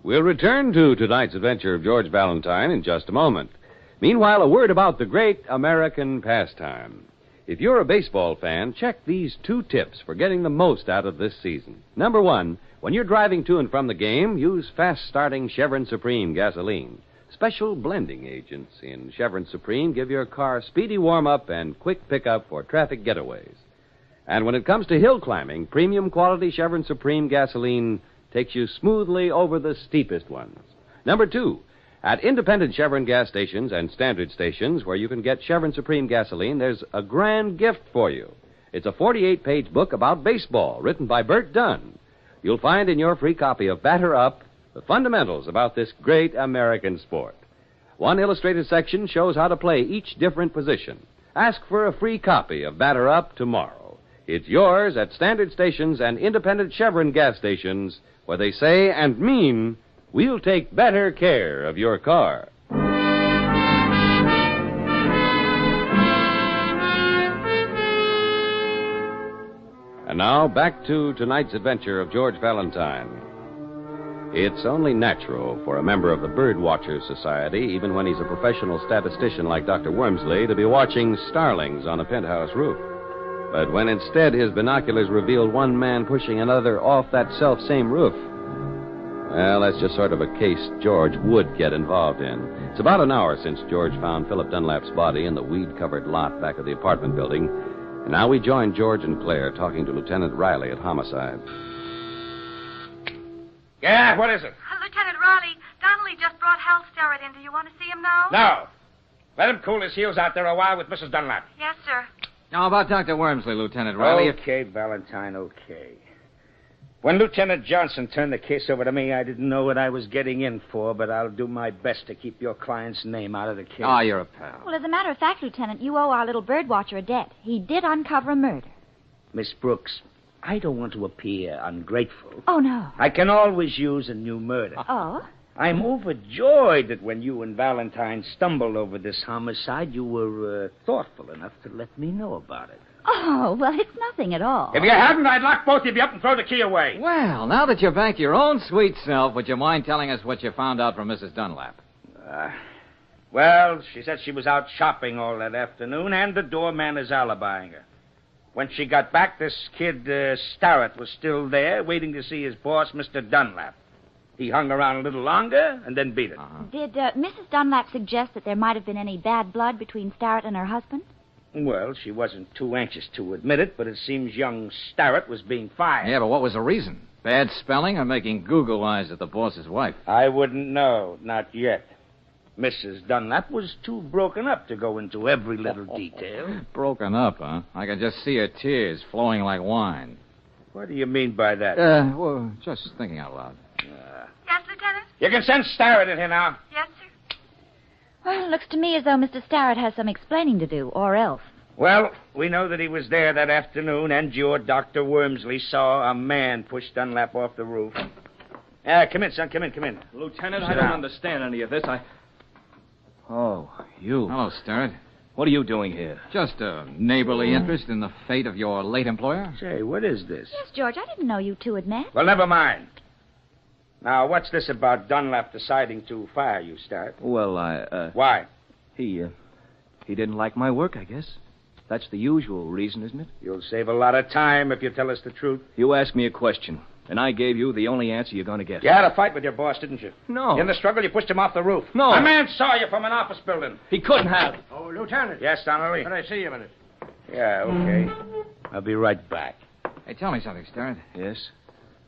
We'll return to tonight's adventure of George Valentine in just a moment. Meanwhile, a word about the great American pastime. If you're a baseball fan, check these 2 tips for getting the most out of this season. Number 1, when you're driving to and from the game, use fast-starting Chevron Supreme gasoline. Special blending agents in Chevron Supreme give your car speedy warm-up and quick pickup for traffic getaways. And when it comes to hill climbing, premium quality Chevron Supreme gasoline takes you smoothly over the steepest ones. Number 2, at independent Chevron gas stations and standard stations where you can get Chevron Supreme gasoline, there's a grand gift for you. It's a 48-page book about baseball written by Bert Dunn. You'll find in your free copy of Batter Up the fundamentals about this great American sport. One illustrated section shows how to play each different position. Ask for a free copy of Batter Up tomorrow. It's yours at standard stations and independent Chevron gas stations where they say and mean, we'll take better care of your car. And now, back to tonight's adventure of George Valentine. It's only natural for a member of the Bird Watchers Society, even when he's a professional statistician like Dr. Wormsley, to be watching starlings on a penthouse roof. But when instead his binoculars revealed one man pushing another off that self-same roof, well, that's just sort of a case George would get involved in. It's about an hour since George found Philip Dunlap's body in the weed-covered lot back of the apartment building. And now we join George and Claire talking to Lieutenant Riley at Homicide. Yeah, what is it? Lieutenant Riley, Donnelly just brought Hal Starrett in. Do you want to see him now? No. Let him cool his heels out there a while with Mrs. Dunlap. Yes, sir. Now, about Dr. Wormsley, Lieutenant Riley. Okay, Valentine, okay. When Lieutenant Johnson turned the case over to me, I didn't know what I was getting in for, but I'll do my best to keep your client's name out of the case. Oh, you're a pal. Well, as a matter of fact, Lieutenant, you owe our little bird watcher a debt. He did uncover a murder. Miss Brooks, I don't want to appear ungrateful. Oh, no. I can always use a new murder. Oh? I'm overjoyed that when you and Valentine stumbled over this homicide, you were thoughtful enough to let me know about it. Oh, well, it's nothing at all. If you hadn't, I'd lock both of you up and throw the key away. Well, now that you're back your own sweet self, would you mind telling us what you found out from Mrs. Dunlap? Well, she said she was out shopping all that afternoon, and the doorman is alibying her. When she got back, this kid, Starrett, was still there, waiting to see his boss, Mr. Dunlap. He hung around a little longer and then beat it. Did Mrs. Dunlap suggest that there might have been any bad blood between Starrett and her husband? Well, she wasn't too anxious to admit it, but it seems young Starrett was being fired. Yeah, but what was the reason? Bad spelling or making Google eyes at the boss's wife? I wouldn't know, not yet. Mrs. Dunlap was too broken up to go into every little detail. Broken up, huh? I can just see her tears flowing like wine. What do you mean by that? Well, just thinking out loud. Yes, Lieutenant? You can send Starrett in here now. Yes, sir. Well, it looks to me as though Mr. Starrett has some explaining to do, or else. Well, we know that he was there that afternoon, and your Dr. Wormsley saw a man push Dunlap off the roof. Come in, son. Come in. Lieutenant, Sit I don't down. understand any of this. Oh, you. Hello, Starrett. What are you doing here? Just a neighborly interest in the fate of your late employer. Say, what is this? Yes, George, I didn't know you two had met. Well, never mind. Now, what's this about Dunlap deciding to fire you, Starrett? Well, Why? He didn't like my work, I guess. That's the usual reason, isn't it? You'll save a lot of time if you tell us the truth. You asked me a question, and I gave you the only answer you're going to get. You had a fight with your boss, didn't you? No. In the struggle, you pushed him off the roof. No. A man saw you from an office building. He couldn't have. Oh, Lieutenant. Yes, Donnelly? Can I see you a minute? Yeah, okay. I'll be right back. Hey, tell me something, Starrett. Yes?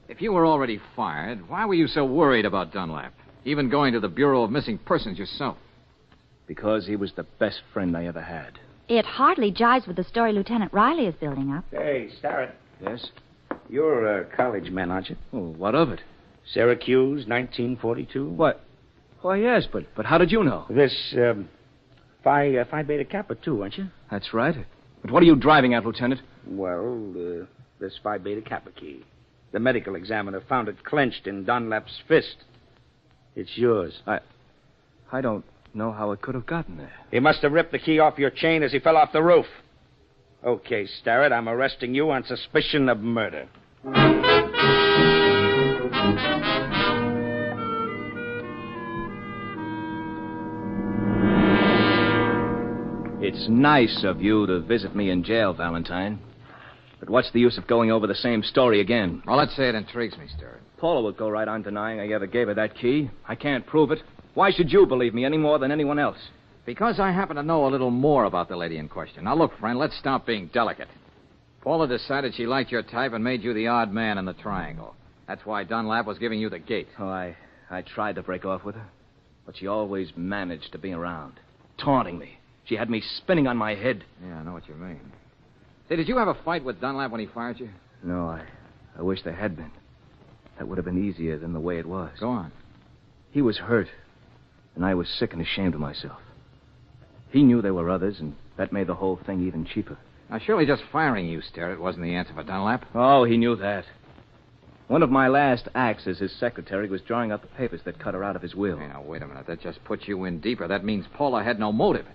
If you were already fired, why were you so worried about Dunlap? Even going to the Bureau of Missing Persons yourself? Because he was the best friend I ever had. It hardly jives with the story Lieutenant Riley is building up. Hey, Starrett. Yes? You're a college man, aren't you? Well, what of it? Syracuse, 1942. What? Why, yes, but how did you know? This, Phi Beta Kappa, too, aren't you? That's right. But what are you driving at, Lieutenant? Well, this Phi Beta Kappa key. The medical examiner found it clenched in Dunlap's fist. It's yours. I don't know how it could have gotten there. He must have ripped the key off your chain as he fell off the roof. Okay, Starrett, I'm arresting you on suspicion of murder. It's nice of you to visit me in jail, Valentine. But what's the use of going over the same story again? Well, let's say it intrigues me, Starrett. Paula would go right on denying I ever gave her that key. I can't prove it. Why should you believe me any more than anyone else? Because I happen to know a little more about the lady in question. Now, look, friend, let's stop being delicate. Paula decided she liked your type and made you the odd man in the triangle. That's why Dunlap was giving you the gate. Oh, I tried to break off with her, but she always managed to be around, taunting me. She had me spinning on my head. Yeah, I know what you mean. Say, did you have a fight with Dunlap when he fired you? No, I wish there had been. That would have been easier than the way it was. Go on. He was hurt, and I was sick and ashamed of myself. He knew there were others, and that made the whole thing even cheaper. Now, surely just firing you, Starrett, wasn't the answer for Dunlap. Oh, he knew that. One of my last acts as his secretary was drawing up the papers that cut her out of his will. Hey, now, wait a minute. That just puts you in deeper. That means Paula had no motive.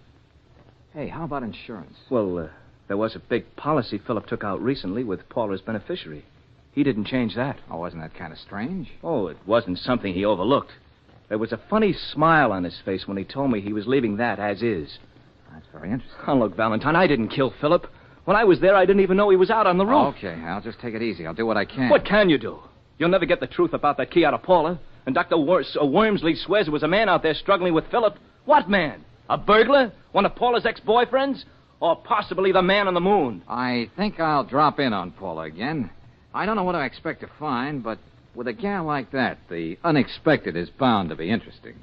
Hey, how about insurance? Well, there was a big policy Philip took out recently with Paula's beneficiary. He didn't change that. Oh, wasn't that kind of strange? Oh, it wasn't something he overlooked. There was a funny smile on his face when he told me he was leaving that as is. That's very interesting. Oh, look, Valentine, I didn't kill Philip. When I was there, I didn't even know he was out on the roof. Okay, I'll just take it easy. I'll do what I can. What can you do? You'll never get the truth about that key out of Paula. And Dr. Wormsley swears there was a man out there struggling with Philip. What man? A burglar? One of Paula's ex-boyfriends? Or possibly the man on the moon? I think I'll drop in on Paula again. I don't know what I expect to find, but with a gal like that, the unexpected is bound to be interesting.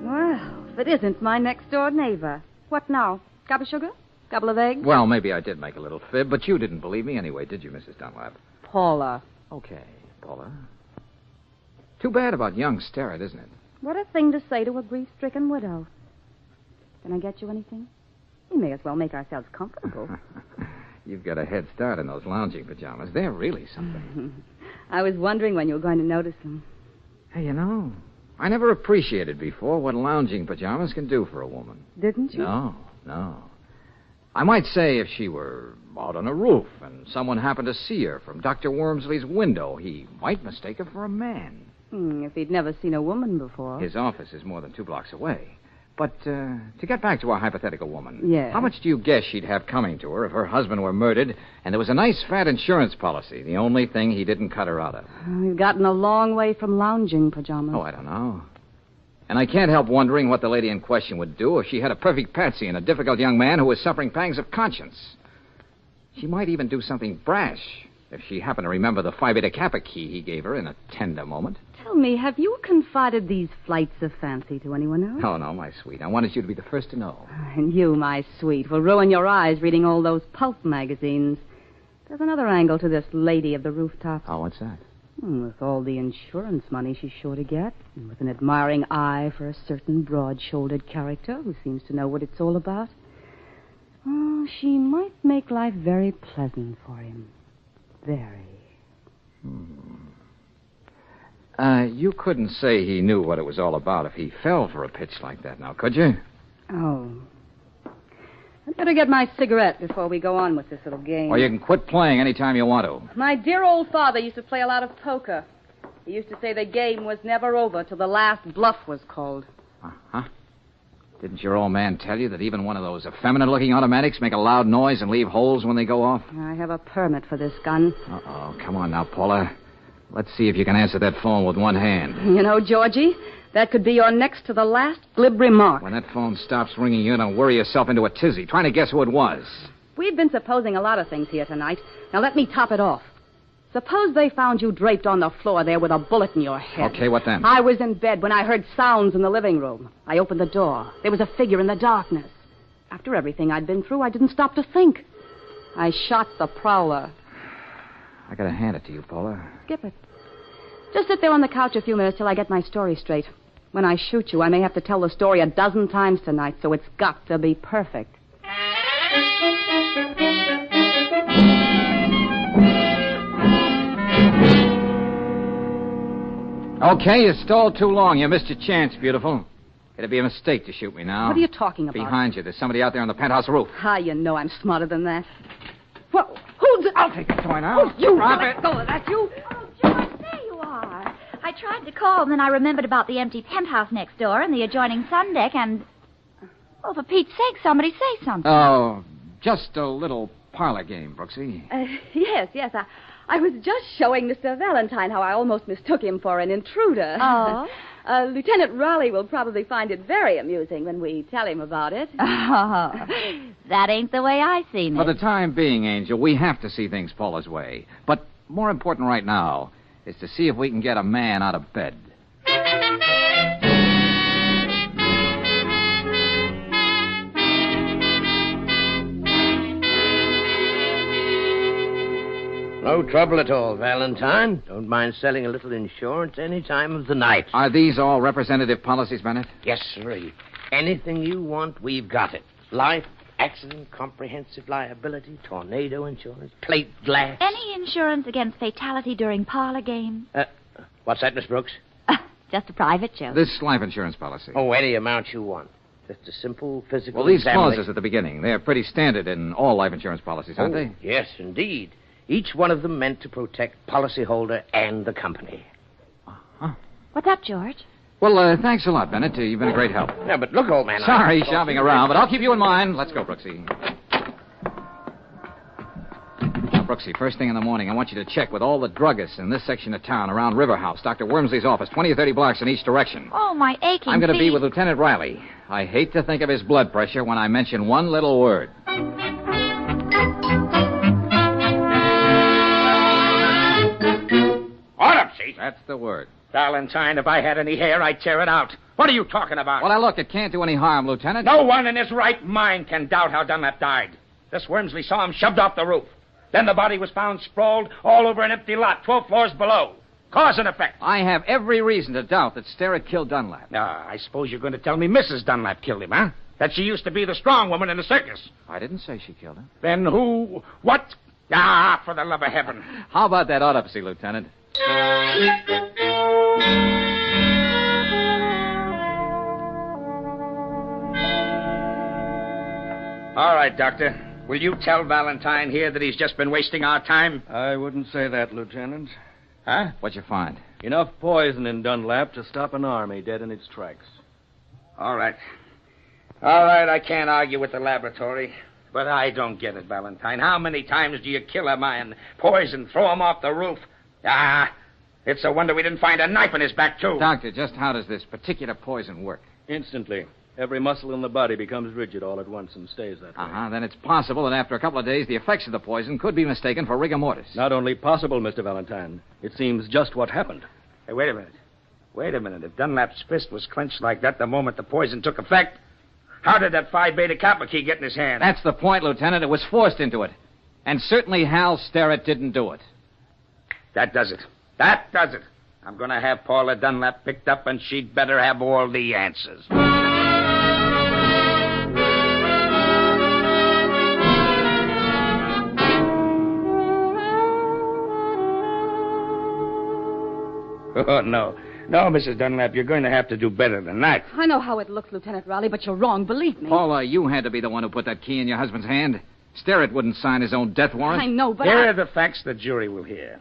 Well, if it isn't my next-door neighbor. What now? Cup of sugar? Couple of eggs? Well, maybe I did make a little fib, but you didn't believe me anyway, did you, Mrs. Dunlap? Paula. Okay, Paula. Too bad about young Starrett, isn't it? What a thing to say to a grief-stricken widow. Can I get you anything? We may as well make ourselves comfortable. You've got a head start in those lounging pajamas. They're really something. I was wondering when you were going to notice them. Hey, you know, I never appreciated before what lounging pajamas can do for a woman. Didn't you? No. I might say if she were out on a roof and someone happened to see her from Dr. Wormsley's window, he might mistake her for a man. If he'd never seen a woman before. His office is more than 2 blocks away. But to get back to our hypothetical woman, yes. How much do you guess she'd have coming to her if her husband were murdered and there was a nice fat insurance policy, the only thing he didn't cut her out of? We've gotten a long way from lounging pajamas. Oh, I don't know. And I can't help wondering what the lady in question would do if she had a perfect patsy and a difficult young man who was suffering pangs of conscience. She might even do something brash if she happened to remember the Phi Beta Kappa key he gave her in a tender moment. Tell me, have you confided these flights of fancy to anyone else? Oh, no, my sweet. I wanted you to be the first to know. And you, my sweet, will ruin your eyes reading all those pulp magazines. There's another angle to this lady of the rooftops. Oh, what's that? With all the insurance money she's sure to get, and with an admiring eye for a certain broad-shouldered character who seems to know what it's all about, she might make life very pleasant for him. Very. You couldn't say he knew what it was all about if he fell for a pitch like that, now, could you? Oh. I'd better get my cigarette before we go on with this little game. Or you can quit playing any time you want to. My dear old father used to play a lot of poker. He used to say the game was never over till the last bluff was called. Huh? Didn't your old man tell you that even one of those effeminate-looking automatics make a loud noise and leave holes when they go off? I have a permit for this gun. Uh-oh. Come on now, Paula. Let's see if you can answer that phone with one hand. You know, Georgie, that could be your next to the last glib remark. When that phone stops ringing, you're going to worry yourself into a tizzy, trying to guess who it was. We've been supposing a lot of things here tonight. Now let me top it off. Suppose they found you draped on the floor there with a bullet in your head. Okay, what then? I was in bed when I heard sounds in the living room. I opened the door. There was a figure in the darkness. After everything I'd been through, I didn't stop to think. I shot the prowler. I gotta hand it to you, Paula. Skip it. Just sit there on the couch a few minutes till I get my story straight. When I shoot you, I may have to tell the story a dozen times tonight, so it's got to be perfect. Okay, you stalled too long. You missed your chance, beautiful. It'd be a mistake to shoot me now. What are you talking about? Behind you. There's somebody out there on the penthouse roof. You know I'm smarter than that. Well, who's it? I'll take the toy now. Oh, you Drop let it. go of that, you. Oh, George, there you are. I tried to call, and then I remembered about the empty penthouse next door and the adjoining sun deck, and... Oh, for Pete's sake, somebody say something. Oh, just a little parlor game, Brooksy. Yes. I was just showing Mr. Valentine how I almost mistook him for an intruder. Oh? Lieutenant Raleigh will probably find it very amusing when we tell him about it. Oh, that ain't the way I seen it. For the time being, Angel, we have to see things Paula's way. But more important right now is to see if we can get a man out of bed. No trouble at all, Valentine. Don't mind selling a little insurance any time of the night. Are these all representative policies, Bennett? Yes, sirree. Anything you want, we've got it. Life, accident, comprehensive liability, tornado insurance, plate glass. Any insurance against fatality during parlor games? What's that, Miss Brooks? Just a private joke. This life insurance policy. Oh, any amount you want. Just a simple physical Well, these examination. clauses at the beginning, they're pretty standard in all life insurance policies, aren't they? Yes, indeed. Each one of them meant to protect policyholder and the company. What's up, George? Well, thanks a lot, Bennett. You've been a great help. Yeah, but look, old man. Sorry, shopping around, but I'll keep you in mind. Let's go, Brooksy. Now, Brooksy, first thing in the morning, I want you to check with all the druggists in this section of town around River House, Dr. Wormsley's office, 20 or 30 blocks in each direction. Oh, my aching I'm going to be feet. with Lieutenant Riley. I hate to think of his blood pressure when I mention one little word. Autopsy? That's the word. Valentine, if I had any hair, I'd tear it out. What are you talking about? Well, now, look, it can't do any harm, Lieutenant. No one in his right mind can doubt how Dunlap died. This Wormsley saw him shoved off the roof. Then the body was found sprawled all over an empty lot 12 floors below. Cause and effect. I have every reason to doubt that Sterrett killed Dunlap. I suppose you're going to tell me Mrs. Dunlap killed him, huh? That she used to be the strong woman in the circus. I didn't say she killed him. Then who? What? Ah, for the love of heaven. How about that autopsy, Lieutenant? All right, Doctor. Will you tell Valentine here that he's just been wasting our time? I wouldn't say that, Lieutenant. Huh? What'd you find? Enough poison in Dunlap to stop an army dead in its tracks. All right. All right, I can't argue with the laboratory. But I don't get it, Valentine. How many times do you kill a man, poison, throw him off the roof? It's a wonder we didn't find a knife in his back, too. Doctor, just how does this particular poison work? Instantly. Every muscle in the body becomes rigid all at once and stays that way. Uh-huh. Then it's possible that after a couple of days, the effects of the poison could be mistaken for rigor mortis. Not only possible, Mr. Valentine. It seems just what happened. Hey, wait a minute. Wait a minute. If Dunlap's fist was clenched like that the moment the poison took effect, how did that Phi Beta Kappa key get in his hand? That's the point, Lieutenant. It was forced into it. And certainly Hal Sterrett didn't do it. That does it. That does it. I'm going to have Paula Dunlap picked up, and she'd better have all the answers. Oh, no. No, Mrs. Dunlap, you're going to have to do better than that. I know how it looks, Lieutenant Raleigh, but you're wrong, believe me. Paula, you had to be the one who put that key in your husband's hand. Sterrett wouldn't sign his own death warrant. I know, but Here are the facts the jury will hear.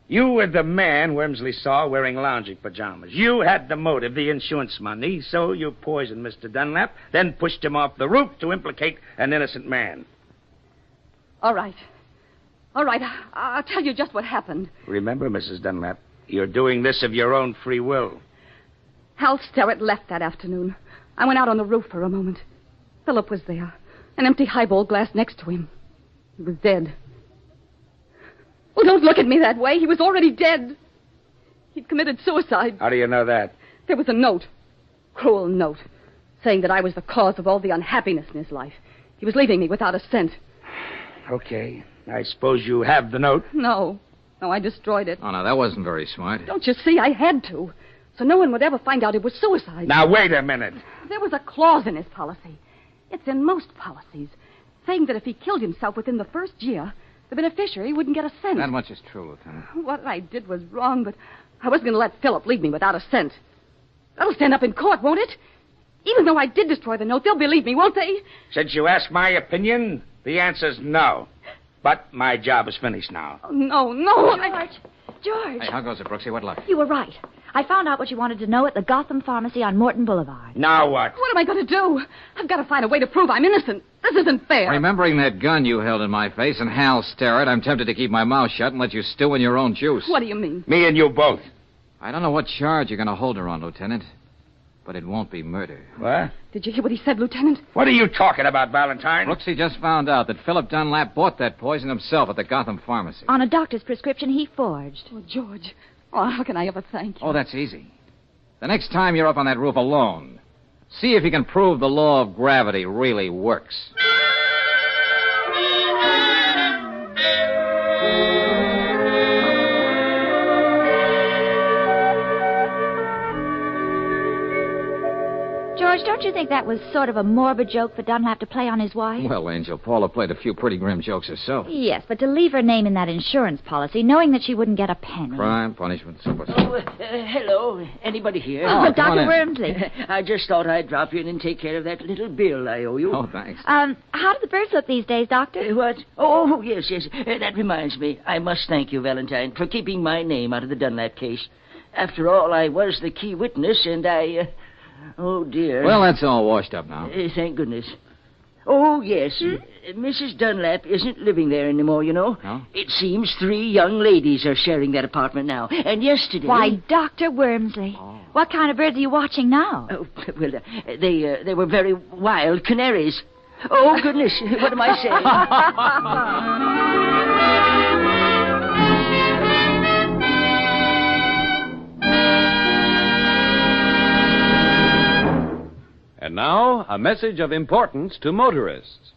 You were the man Wormsley saw wearing lounging pajamas. You had the motive, the insurance money, so you poisoned Mr. Dunlap, then pushed him off the roof to implicate an innocent man. All right. I'll tell you just what happened. Remember, Mrs. Dunlap, you're doing this of your own free will. Hal Sterrett left that afternoon. I went out on the roof for a moment. Philip was there, an empty highball glass next to him. He was dead. Oh, don't look at me that way. He was already dead. He'd committed suicide. How do you know that? There was a note, cruel note, saying that I was the cause of all the unhappiness in his life. He was leaving me without a cent. Okay. I suppose you have the note. No, I destroyed it. Oh, no, that wasn't very smart. Don't you see? I had to. So no one would ever find out it was suicide. Now, wait a minute. There was a clause in his policy. It's in most policies, saying that if he killed himself within the first year, the beneficiary wouldn't get a cent. That much is true, Lieutenant. What I did was wrong, but I wasn't going to let Philip leave me without a cent. That'll stand up in court, won't it? Even though I did destroy the note, they'll believe me, won't they? Since you asked my opinion, the answer's no. But my job is finished now. Oh, no. George. Hey, how goes it, Brooksy? What luck? You were right. I found out what you wanted to know at the Gotham Pharmacy on Morton Boulevard. Now what? What am I going to do? I've got to find a way to prove I'm innocent. This isn't fair. Remembering that gun you held in my face and Hal Sterrett, I'm tempted to keep my mouth shut and let you stew in your own juice. What do you mean? Me and you both. I don't know what charge you're going to hold her on, Lieutenant, but it won't be murder. What? Did you hear what he said, Lieutenant? What are you talking about, Valentine? Brooksy just found out that Philip Dunlap bought that poison himself at the Gotham Pharmacy. On a doctor's prescription he forged. Oh, George. Oh, how can I ever thank you? Oh, that's easy. The next time you're up on that roof alone, see if you can prove the law of gravity really works. George, don't you think that was sort of a morbid joke for Dunlap to play on his wife? Well, Angel, Paula played a few pretty grim jokes herself. Yes, but to leave her name in that insurance policy, knowing that she wouldn't get a penny. Crime, punishment, so forth. Hello. Anybody here? Oh, Dr. Wormsley. I just thought I'd drop in and take care of that little bill I owe you. Oh, thanks. How do the birds look these days, Doctor? What? Oh, yes. That reminds me. I must thank you, Valentine, for keeping my name out of the Dunlap case. After all, I was the key witness, and I... Oh, dear. Well, that's all washed up now. Thank goodness. Oh, yes. Mrs. Dunlap isn't living there anymore, you know. No? It seems 3 young ladies are sharing that apartment now. And yesterday... Why, Dr. Wormsley. Oh. What kind of birds are you watching now? Oh, well, they were very wild canaries. Oh, goodness. What am I saying? And now, a message of importance to motorists.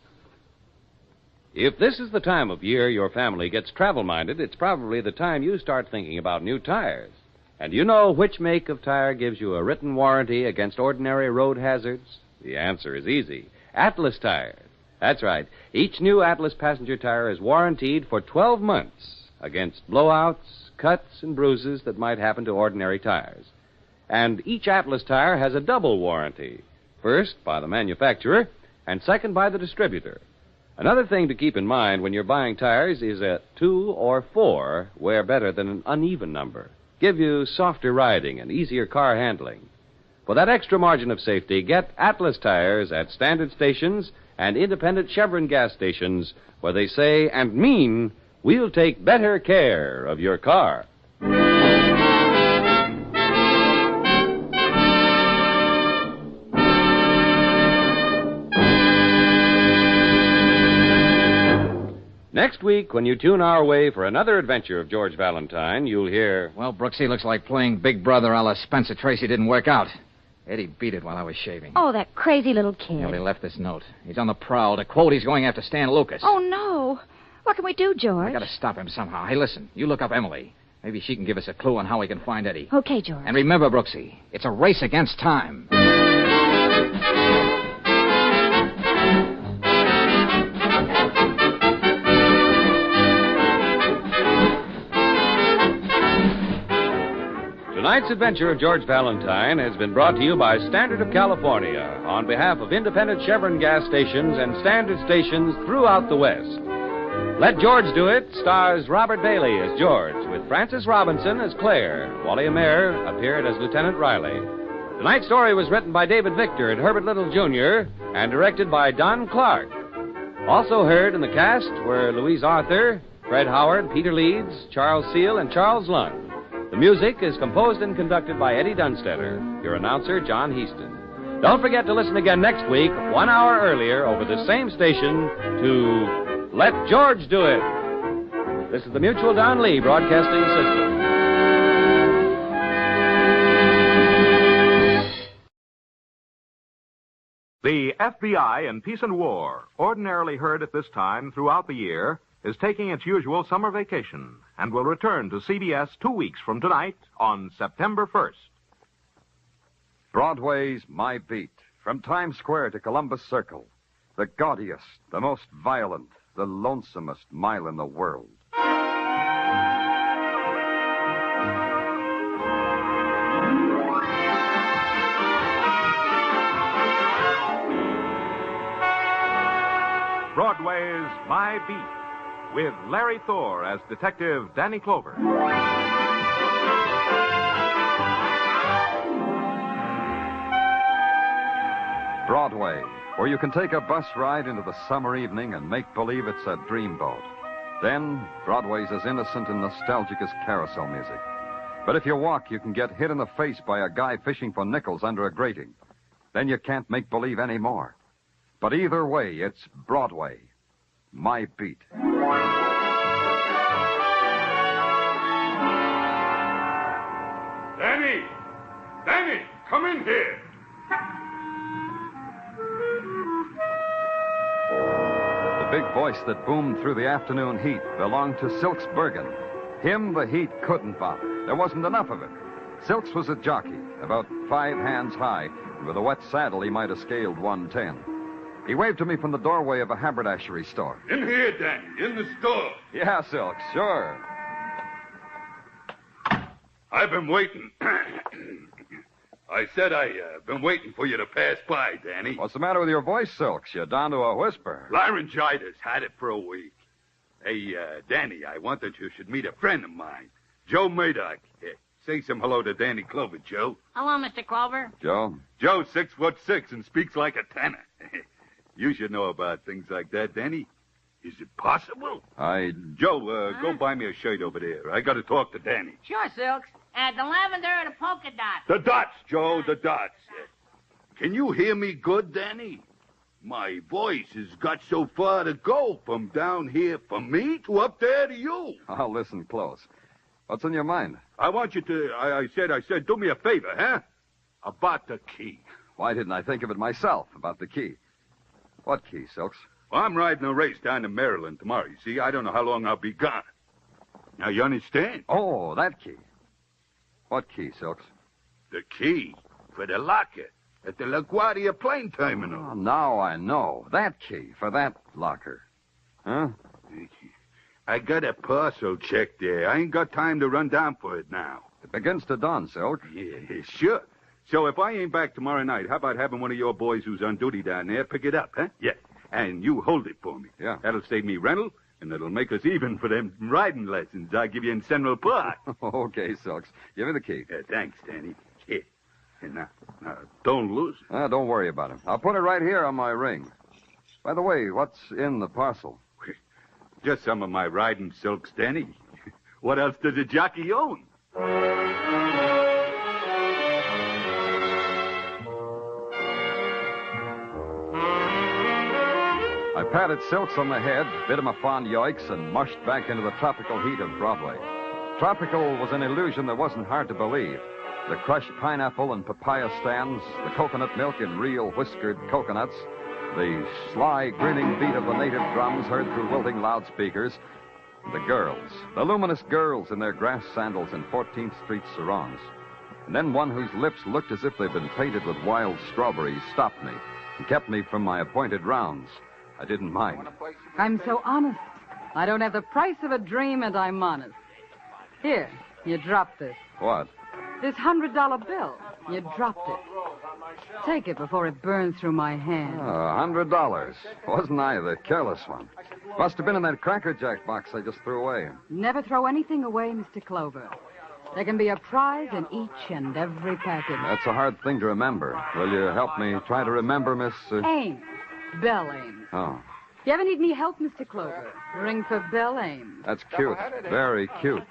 If this is the time of year your family gets travel-minded, it's probably the time you start thinking about new tires. And you know which make of tire gives you a written warranty against ordinary road hazards? The answer is easy. Atlas tires. That's right. Each new Atlas passenger tire is warranted for 12 months against blowouts, cuts, and bruises that might happen to ordinary tires. And each Atlas tire has a double warranty. First, by the manufacturer, and second, by the distributor. Another thing to keep in mind when you're buying tires is a 2 or 4 wear better than an uneven number. Give you softer riding and easier car handling. For that extra margin of safety, get Atlas tires at standard stations and independent Chevron gas stations where they say and mean, we'll take better care of your car. Next week, when you tune our way for another adventure of George Valentine, you'll hear... Well, Brooksy, looks like playing Big Brother a la Spencer Tracy didn't work out. Eddie beat it while I was shaving. Oh, that crazy little kid. He left this note. He's on the prowl. To quote, he's going after Stan Lucas. Oh, no. What can we do, George? I gotta stop him somehow. Hey, listen, you look up Emily. Maybe she can give us a clue on how we can find Eddie. Okay, George. And remember, Brooksy, it's a race against time. Tonight's adventure of George Valentine has been brought to you by Standard of California on behalf of independent Chevron gas stations and Standard stations throughout the West. Let George Do It stars Robert Bailey as George, with Frances Robinson as Claire. Wally Amer appeared as Lieutenant Riley. Tonight's story was written by David Victor and Herbert Little, Jr., and directed by Don Clark. Also heard in the cast were Louise Arthur, Fred Howard, Peter Leeds, Charles Seal, and Charles Lund. The music is composed and conducted by Eddie Dunstetter. Your announcer, John Heaston. Don't forget to listen again next week, 1 hour earlier, over the same station, to Let George Do It. This is the Mutual Don Lee Broadcasting System. The FBI in Peace and War, ordinarily heard at this time throughout the year, is taking its usual summer vacation and will return to CBS 2 weeks from tonight on September 1st. Broadway's My Beat, from Times Square to Columbus Circle. The gaudiest, the most violent, the lonesomest mile in the world. Broadway's My Beat, with Larry Thor as Detective Danny Clover. Broadway, where you can take a bus ride into the summer evening and make believe it's a dreamboat. Then, Broadway's as innocent and nostalgic as carousel music. But if you walk, you can get hit in the face by a guy fishing for nickels under a grating. Then you can't make believe anymore. But either way, it's Broadway. My Beat. Danny! Danny, come in here. The big voice that boomed through the afternoon heat belonged to Silks Bergen. Him the heat couldn't bother. There wasn't enough of it. Silks was a jockey, about 5 hands high, and with a wet saddle he might have scaled 110. He waved to me from the doorway of a haberdashery store. In here, Danny, in the store. Yeah, Silks, sure. I've been waiting. I said I've been waiting for you to pass by, Danny. What's the matter with your voice, Silks? You're down to a whisper. Laryngitis. Had it for a week. Hey, Danny, I wanted you should meet a friend of mine, Joe Murdoch. Say some hello to Danny Clover, Joe. Hello, Mr. Clover. Joe? Joe's 6'6" and speaks like a tenor. You should know about things like that, Danny. Is it possible? Joe, go buy me a shirt over there. I got to talk to Danny. Sure, Silks. The lavender or the polka dot? The dots, Joe, the dots. Can you hear me good, Danny? My voice has got so far to go from down here from me to up there to you. I'll listen close. What's on your mind? I want you to, I said, do me a favor, huh? About the key. Why didn't I think of it myself, about the key? What key, Silks? Well, I'm riding a race down to Maryland tomorrow. You see, I don't know how long I'll be gone. Now, you understand? Oh, that key. What key, Silks? The key for the locker at the LaGuardia plane terminal. Oh, now I know. That key for that locker. Huh? I got a parcel check there. I ain't got time to run down for it now. It begins to dawn, Silk. Yeah, sure. So if I ain't back tomorrow night, how about having one of your boys who's on duty down there pick it up, huh? Yeah. And you hold it for me. Yeah. That'll save me rental, and it'll make us even for them riding lessons I give you in Central Park. Okay, Silks. Give me the key. Thanks, Danny. Here. And now, don't lose it. Don't worry about it. I'll put it right here on my ring. By the way, what's in the parcel? Just some of my riding silks, Danny. What else does a jockey own? I patted Silks on the head, bid him a fond yoicks, and mushed back into the tropical heat of Broadway. Tropical was an illusion that wasn't hard to believe. The crushed pineapple and papaya stands, the coconut milk in real whiskered coconuts, the sly, grinning beat of the native drums heard through wilting loudspeakers, the girls, the luminous girls in their grass sandals and 14th Street sarongs. And then one whose lips looked as if they'd been painted with wild strawberries stopped me and kept me from my appointed rounds. I didn't mind. I'm so honest. I don't have the price of a dream, and I'm honest. Here, you dropped this. What? This $100 bill. You dropped it. Take it before it burns through my hand. $100. Wasn't I the careless one? Must have been in that Cracker Jack box I just threw away. Never throw anything away, Mr. Clover. There can be a prize in each and every package. That's a hard thing to remember. Will you help me try to remember, Miss... Ames. Belle Ames. Oh, You ever need any help, Mr. Clover? Ring for Belle Ames. that's cute. Very cute.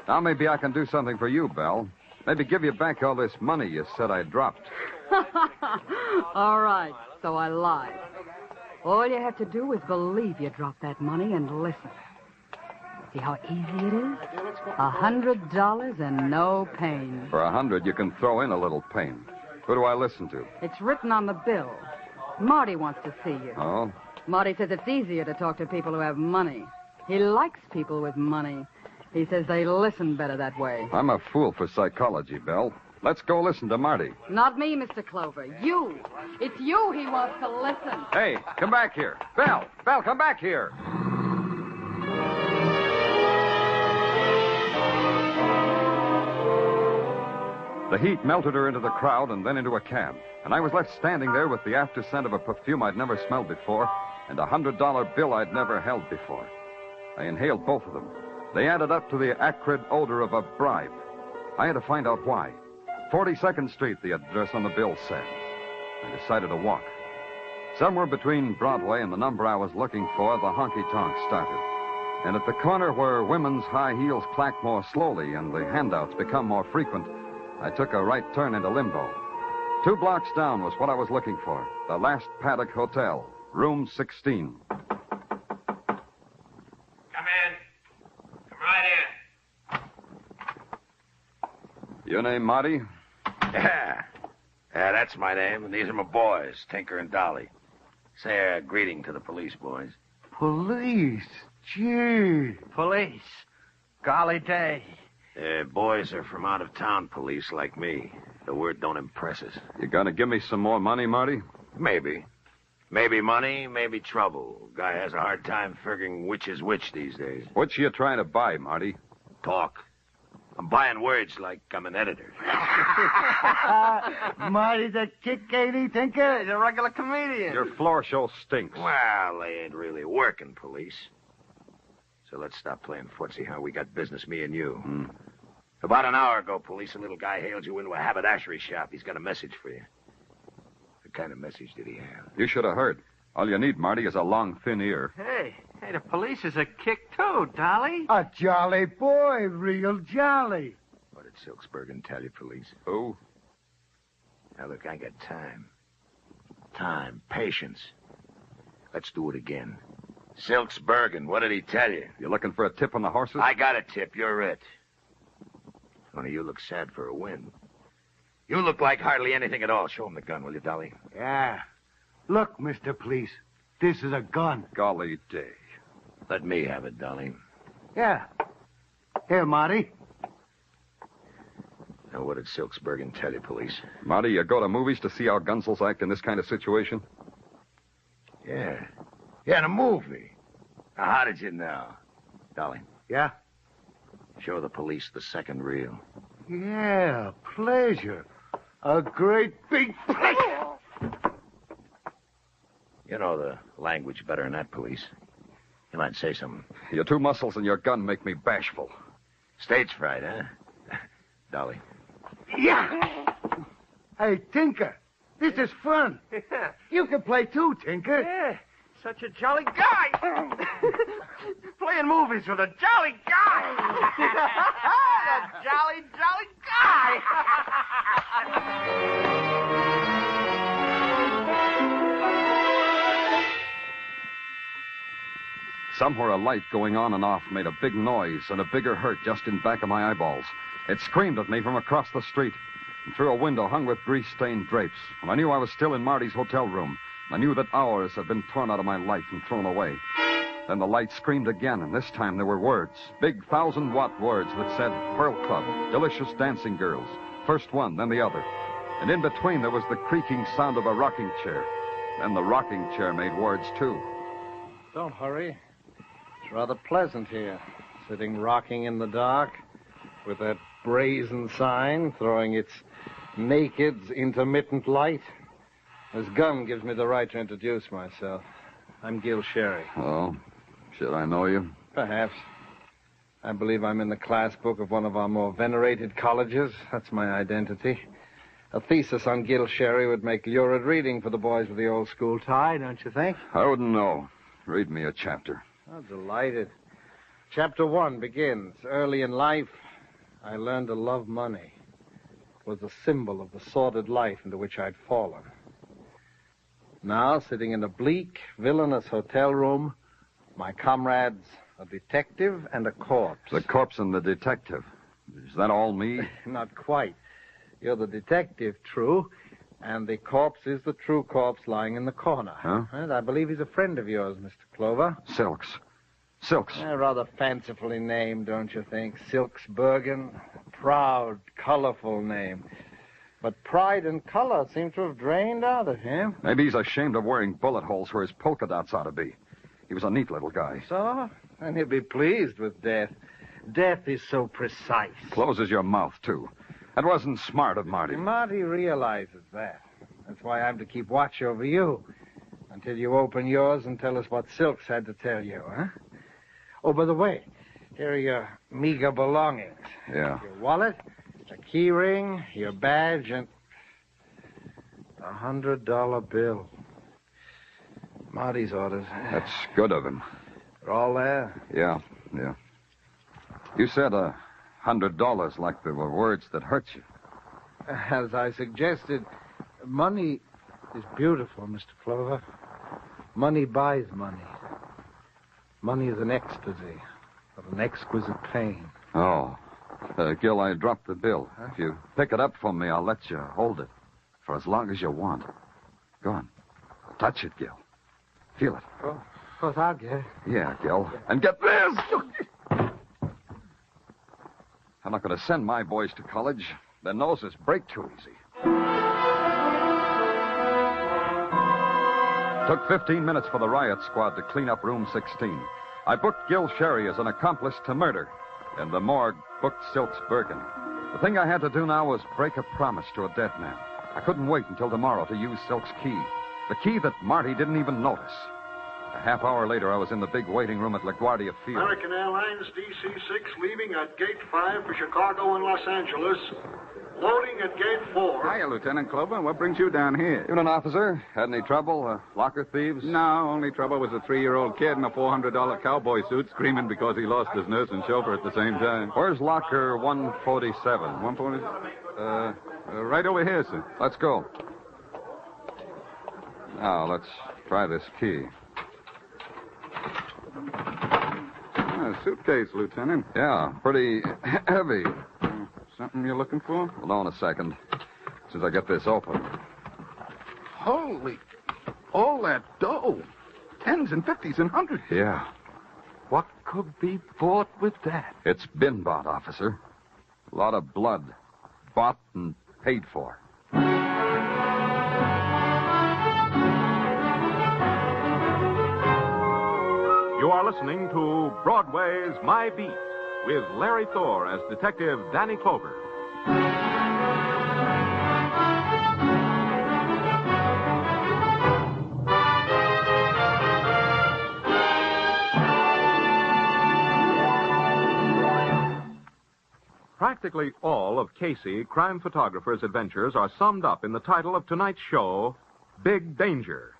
Now maybe I can do something for you, Belle. Maybe give you back all this money you said I dropped. All right, so I lied. All you have to do is believe you dropped that money and listen. See how easy it is? $100 and no pain. For 100, you can throw in a little pain. Who do I listen to? It's written on the bill. Marty wants to see you. Oh? Marty says it's easier to talk to people who have money. He likes people with money. He says they listen better that way. I'm a fool for psychology, Belle. Let's go listen to Marty. Not me, Mr. Clover. You. It's you he wants to listen. Hey, come back here. Belle, come back here. The heat melted her into the crowd and then into a cab. And I was left standing there with the after scent of a perfume I'd never smelled before and a $100 bill I'd never held before. I inhaled both of them. They added up to the acrid odor of a bribe. I had to find out why. 42nd Street, the address on the bill said. I decided to walk. Somewhere between Broadway and the number I was looking for, the honky-tonk started. And at the corner where women's high heels clack more slowly and the handouts become more frequent, I took a right turn into Limbo. 2 blocks down was what I was looking for. The Last Paddock Hotel, room 16. Come in. Come right in. Your name, Marty? Yeah, that's my name, and these are my boys, Tinker and Dolly. Say a greeting to the police, boys. Police? Gee. Police? Golly day. Boys are from out-of-town police like me. The word don't impress us. You gonna give me some more money, Marty? Maybe. Maybe money, maybe trouble. Guy has a hard time figuring which is which these days. What you trying to buy, Marty? Talk. I'm buying words like I'm an editor. Marty's a kick, ain't he, Tinker? He's a regular comedian. Your floor show stinks. Well, they ain't really working, police. So let's stop playing footsie, huh? We got business, me and you. About an hour ago, police, a little guy hailed you into a haberdashery shop. He's got a message for you. What kind of message did he have? You should have heard. All you need, Marty, is a long, thin ear. Hey, the police is a kick, too, Dolly. A jolly boy, real jolly. What did Silksbergen tell you, police? Who? Now, look, I got time. Time, patience. Let's do it again. Silksbergen, what did he tell you? You looking for a tip on the horses? I got a tip. You're it. Only you look sad for a win. You look like hardly anything at all. Show him the gun, will you, Dolly? Yeah. Look, Mr. Police, this is a gun. Golly day. Let me have it, Dolly. Yeah. Here, Marty. Now, what did Silksbergen tell you, police? Marty, you go to movies to see how gunsels act in this kind of situation? Yeah. Yeah, in a movie. Now, how did you know? Dolly. Yeah? Show the police the second reel. Yeah, pleasure. A great big pleasure. You know the language better than that, police. You might say something. Your 2 muscles and your gun make me bashful. Stage fright, huh? Dolly. Yeah. Hey, Tinker, this is fun. You can play too, Tinker. Yeah, such a jolly guy. Playing movies with a jolly guy. A jolly, jolly guy. Somewhere a light going on and off made a big noise and a bigger hurt just in back of my eyeballs. It screamed at me from across the street and through a window hung with grease-stained drapes. And I knew I was still in Marty's hotel room. I knew that hours had been torn out of my life and thrown away. Then the light screamed again, and this time there were words. Big 1,000-watt words that said, Pearl Club, delicious dancing girls. First one, then the other. And in between there was the creaking sound of a rocking chair. Then the rocking chair made words, too. Don't hurry. It's rather pleasant here, sitting rocking in the dark with that brazen sign throwing its naked, intermittent light. This gun gives me the right to introduce myself. I'm Gil Sherry. Oh, should I know you? Perhaps. I believe I'm in the class book of one of our more venerated colleges. That's my identity. A thesis on Gil Sherry would make lurid reading for the boys with the old school tie, don't you think? I wouldn't know. Read me a chapter. Oh, delighted. Chapter 1 begins. Early in life, I learned to love money. It was a symbol of the sordid life into which I'd fallen. Now, sitting in a bleak, villainous hotel room, my comrades, a detective and a corpse. The corpse and the detective. Is that all me? Not quite. You're the detective, true, and the corpse is the true corpse lying in the corner. Huh? And I believe he's a friend of yours, Mr. Clover. Silks. Silks. Rather fancifully named, don't you think? Silks Bergen. Proud, colorful name. But pride and color seem to have drained out of him. Maybe he's ashamed of wearing bullet holes where his polka dots ought to be. He was a neat little guy. So? And he'll be pleased with death. Death is so precise. Closes your mouth, too. That wasn't smart of Marty. Marty realizes that. That's why I'm to keep watch over you until you open yours and tell us what Silks had to tell you, huh? Oh, by the way, here are your meager belongings. Yeah. Your wallet, a key ring, your badge, and a $100 bill. Marty's orders. That's good of him. They're all there? Yeah. You said $100 like there were words that hurt you. As I suggested, money is beautiful, Mr. Clover. Money buys money. Money is an ecstasy of an exquisite pain. Oh. Gil, I dropped the bill. Huh? If you pick it up for me, I'll let you hold it for as long as you want. Go on. Touch it, Gil. Feel it. Oh, I'll get it. Yeah, Gil. And get this! I'm not going to send my boys to college. Their noses break too easy. Took 15 minutes for the riot squad to clean up room 16. I booked Gil Sherry as an accomplice to murder, and the morgue booked Silks Bergen. The thing I had to do now was break a promise to a dead man. I couldn't wait until tomorrow to use Silk's key, the key that Marty didn't even notice. A half hour later, I was in the big waiting room at LaGuardia Field. American Airlines DC-6 leaving at Gate 5 for Chicago and Los Angeles. Loading at Gate 4. Hiya, Lieutenant Clover. What brings you down here? You an officer? Had any trouble? Locker thieves? No, only trouble was a 3-year-old kid in a $400 cowboy suit screaming because he lost his nurse and chauffeur at the same time. Where's locker 147? 147? Right over here, sir. Let's go. Now, let's try this key. Suitcase, Lieutenant. Yeah, pretty heavy. Something you're looking for? Hold on a second. Since I get this open. Holy... all that dough. 10s and 50s and 100s. Yeah. What could be bought with that? It's been bought, officer. A lot of blood. Bought and paid for. You are listening to Broadway's My Beat with Larry Thor as Detective Danny Clover. Practically all of Casey, crime photographer's adventures are summed up in the title of tonight's show, Big Danger.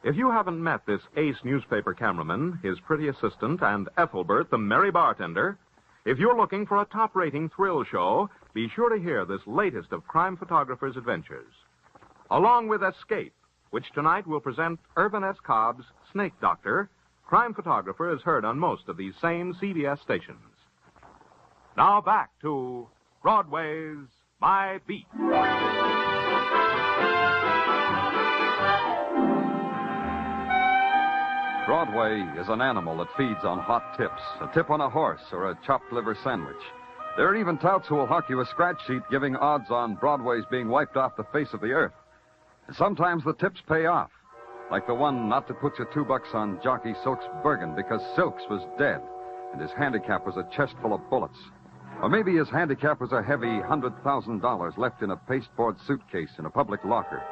If you haven't met this ace newspaper cameraman, his pretty assistant, and Ethelbert, the merry bartender, if you're looking for a top-rating thrill show, be sure to hear this latest of crime photographer's adventures. Along with Escape, which tonight will present Irvin S. Cobb's Snake Doctor, Crime Photographer is heard on most of these same CBS stations. Now back to Broadway's My Beat. Broadway is an animal that feeds on hot tips, a tip on a horse or a chopped liver sandwich. There are even touts who will hawk you a scratch sheet giving odds on Broadway's being wiped off the face of the earth. And sometimes the tips pay off, like the one not to put your $2 on jockey Silks Bergen because Silks was dead and his handicap was a chest full of bullets. Or maybe his handicap was a heavy $100,000 left in a pasteboard suitcase in a public locker.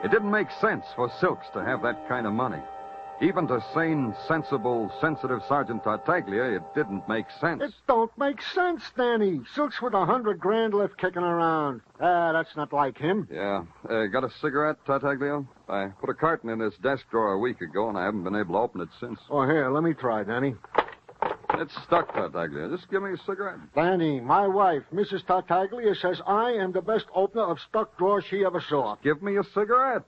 It didn't make sense for Silks to have that kind of money. Even to sane, sensible, sensitive Sergeant Tartaglia, it didn't make sense. It don't make sense, Danny. Silks with $100,000 left kicking around. That's not like him. Yeah. Got a cigarette, Tartaglia? I put a carton in his desk drawer a week ago, and I haven't been able to open it since. Oh, here, let me try, Danny. It's stuck, Tartaglia. Just give me a cigarette. Danny, my wife, Mrs. Tartaglia, says I am the best opener of stuck drawers she ever saw. Give me a cigarette.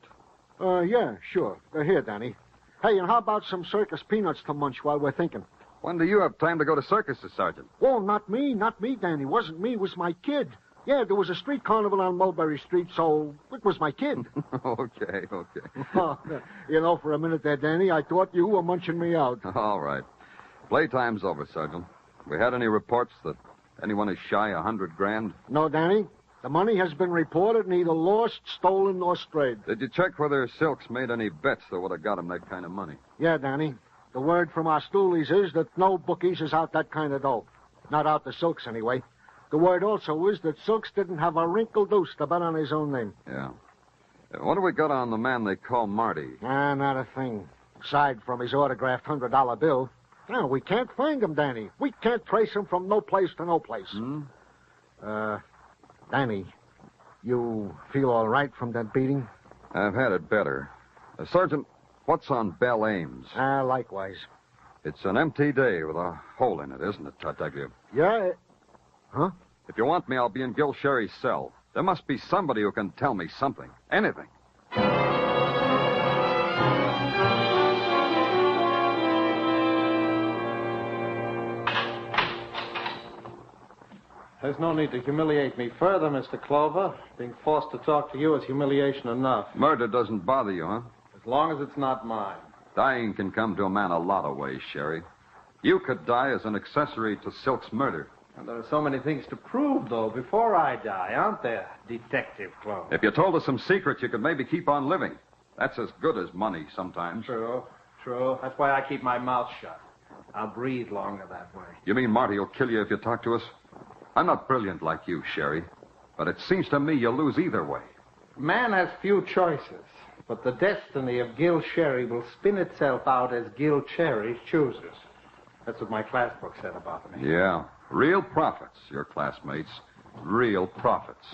Yeah, sure. Here, Danny. Hey, and how about some circus peanuts to munch while we're thinking? When do you have time to go to circuses, Sergeant? Oh, not me, Danny. Wasn't me, it was my kid. Yeah, there was a street carnival on Mulberry Street, so it was my kid. Okay. Oh, for a minute there, Danny, I thought you were munching me out. All right. Playtime's over, Sergeant. We had any reports that anyone is shy $100,000? No, Danny. The money has been reported neither lost, stolen, nor strayed. Did you check whether Silks made any bets that would have got him that kind of money? Yeah, Danny. The word from our stoolies is that no bookies is out that kind of dough. Not out to Silks, anyway. The word also is that Silks didn't have a wrinkle deuce to bet on his own name. Yeah. What do we got on the man they call Marty? Not a thing. Aside from his autographed $100 bill. No, we can't find him, Danny. We can't trace him from no place to no place. Danny, you feel all right from that beating? I've had it better. Sergeant, what's on Belle Ames? Likewise. It's an empty day with a hole in it, isn't it, Tartaglia? Yeah. Huh? If you want me, I'll be in Gil Sherry's cell. There must be somebody who can tell me something. Anything. There's no need to humiliate me further, Mr. Clover. Being forced to talk to you is humiliation enough. Murder doesn't bother you, huh? As long as it's not mine. Dying can come to a man a lot of ways, Sherry. You could die as an accessory to Silk's murder. And there are so many things to prove, though, before I die, aren't there, Detective Clover? If you told us some secrets, you could maybe keep on living. That's as good as money sometimes. True. That's why I keep my mouth shut. I'll breathe longer that way. You mean Marty will kill you if you talk to us? I'm not brilliant like you, Sherry, but it seems to me you'll lose either way. Man has few choices, but the destiny of Gil Sherry will spin itself out as Gil Cherry chooses. That's what my class book said about me. Yeah, real prophets, your classmates. Real prophets.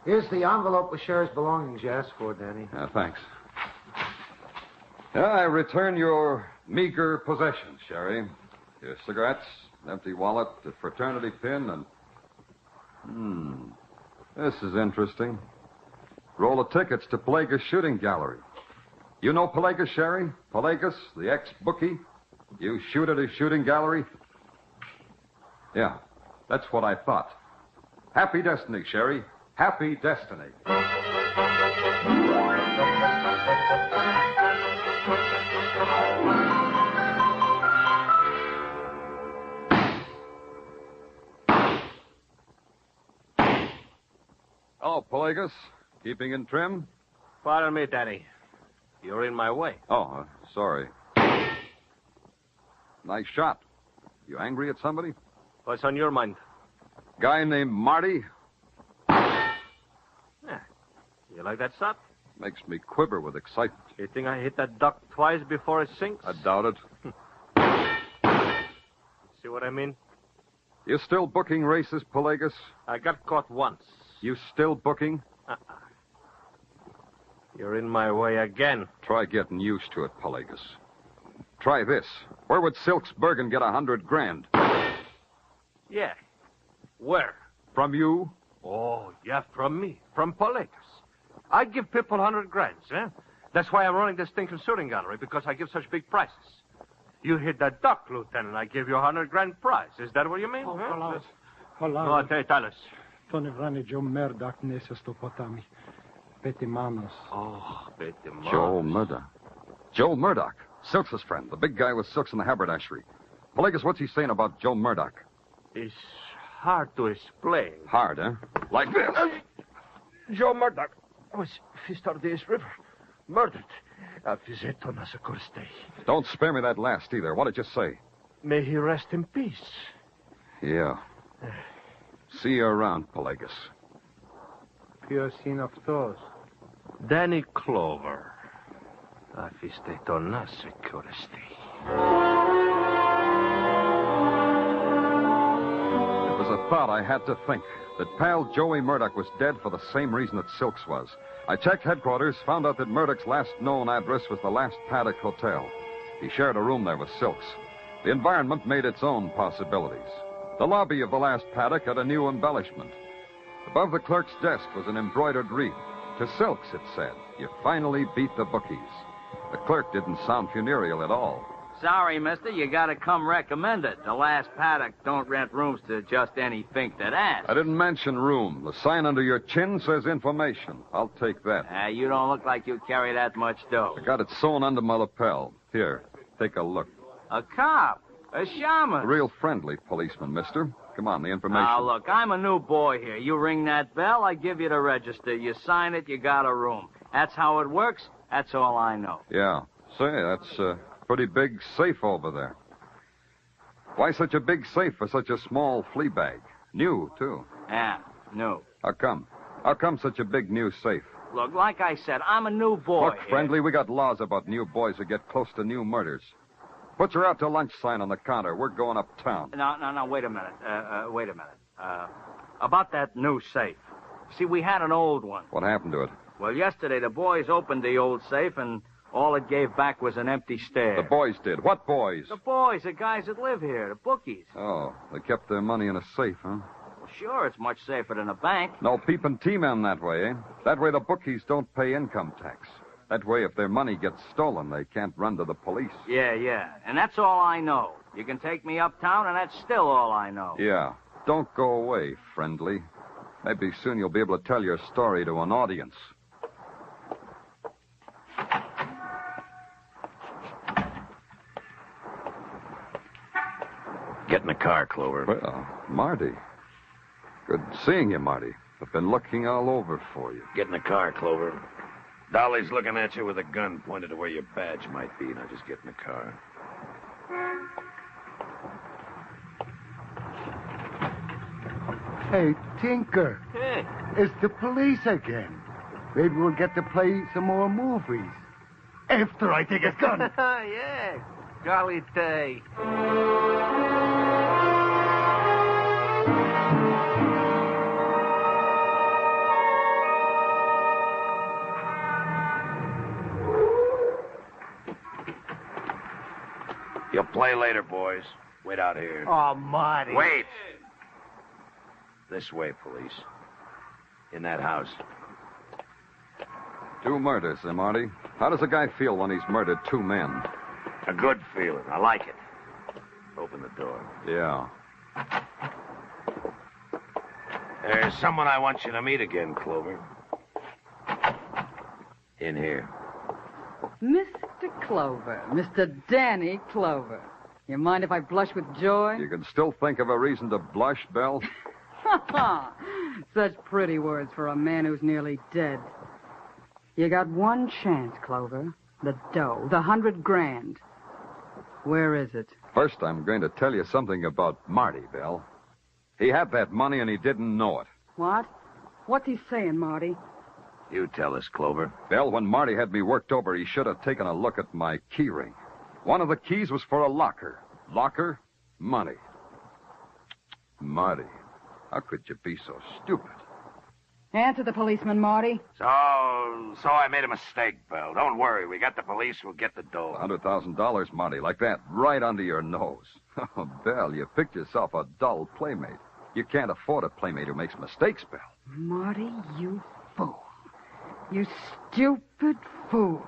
Here's the envelope with Sherry's belongings you asked for, Danny. Thanks. I return your meager possessions, Sherry. Your cigarettes, an empty wallet, a fraternity pin, and... This is interesting. Roll of tickets to Pelagus Shooting Gallery. You know Pelagus, Sherry? Pelagus, the ex-bookie? You shoot at his shooting gallery? Yeah, that's what I thought. Happy destiny, Sherry. Happy destiny. Oh, Pelagus. Keeping in trim? Pardon me, Danny. You're in my way. Oh, sorry. Nice shot. You angry at somebody? What's on your mind? Guy named Marty? Yeah. You like that shot? Makes me quiver with excitement. You think I hit that duck twice before it sinks? I doubt it. See what I mean? You still booking races, Pelagus? I got caught once. You still booking? You're in my way again. Try getting used to it, Pelagus. Try this. Where would Silks Bergen get $100,000? Yeah. Where? From you? Oh, yeah, from me. From Pelagus. I give people $100,000, eh? That's why I'm running this stinking shooting gallery, because I give such big prizes. You hit that duck, Lieutenant. I give you $100 grand prize. Is that what you mean? Oh, huh? Hello. No, tell us. Tony Vrani Joe Murdoch neses to potami. Betty Manos. Oh, Betty Manos. Joel Murdoch. Joel Murdoch, Silks' friend, the big guy with Silks in the haberdashery. Pelegas, what's he saying about Joe Murdoch? It's hard to explain. Hard, huh? Like this. Joe Murdoch was fished out of this river. Murdered. Fizetto Nasakurste. Don't spare me that last either. What did you say? May he rest in peace. Yeah. See you around, Pelegas. Pure scene of thoughts. Danny Clover. Fizetto Nasakurste. It was a thought I had to think. That pal Joey Murdoch was dead for the same reason that Silks was. I checked headquarters, found out that Murdoch's last known address was the Last Paddock Hotel. He shared a room there with Silks. The environment made its own possibilities. The lobby of the Last Paddock had a new embellishment. Above the clerk's desk was an embroidered wreath. To Silks, it said, "You finally beat the bookies." The clerk didn't sound funereal at all. Sorry, mister, you gotta come recommended. The Last Paddock don't rent rooms to just any fink that asks. I didn't mention room. The sign under your chin says information. I'll take that. You don't look like you carry that much dough. I got it sewn under my lapel. Here, take a look. A cop? A shaman? A real friendly policeman, mister. Come on, the information. Now, look, I'm a new boy here. You ring that bell, I give you the register. You sign it, you got a room. That's how it works. That's all I know. Yeah. Say, that's a pretty big safe over there. Why such a big safe for such a small flea bag? New, too. Yeah, new. How come? How come such a big new safe? Look, like I said, I'm a new boy. Look, friendly, we got laws about new boys who get close to new murders. Put your out to lunch sign on the counter. We're going uptown. No, wait a minute. Wait a minute. About that new safe. See, we had an old one. What happened to it? Well, yesterday the boys opened the old safe and all it gave back was an empty stare. The boys did. What boys? The boys, the guys that live here, the bookies. Oh, they kept their money in a safe, huh? Well, sure, it's much safer than a bank. No peeping T-men that way, eh? That way the bookies don't pay income tax. That way, if their money gets stolen, they can't run to the police. Yeah. And that's all I know. You can take me uptown, and that's still all I know. Yeah. Don't go away, friendly. Maybe soon you'll be able to tell your story to an audience. Get in the car, Clover. Well, Marty. Good seeing you, Marty. I've been looking all over for you. Get in the car, Clover. Dolly's looking at you with a gun pointed to where your badge might be. Now just get in the car. Hey, Tinker. Hey. It's the police again. Maybe we'll get to play some more movies. After I take his gun. Yeah. Golly day. You'll play later, boys. Wait out here. Oh, Marty. Wait. This way, police. In that house. 2 murders, eh, Marty? How does a guy feel when he's murdered 2 men? A good feeling. I like it. Open the door. Yeah. There's someone I want you to meet again, Clover. In here. Mr. Clover, Mr. Danny Clover. You mind if I blush with joy? You can still think of a reason to blush, Belle? Such pretty words for a man who's nearly dead. You got one chance, Clover. The dough, the $100 grand. Where is it? First, I'm going to tell you something about Marty, Belle. He had that money and he didn't know it. What? What's he saying, Marty? You tell us, Clover. Belle, when Marty had me worked over, he should have taken a look at my key ring. One of the keys was for a locker. Locker, money. Marty, how could you be so stupid? Answer the policeman, Marty. So I made a mistake, Belle. Don't worry. We got the police. We'll get the dough. $100,000, Marty, like that, right under your nose. Oh, Belle, you picked yourself a dull playmate. You can't afford a playmate who makes mistakes, Belle. Marty, you fool. You stupid fool.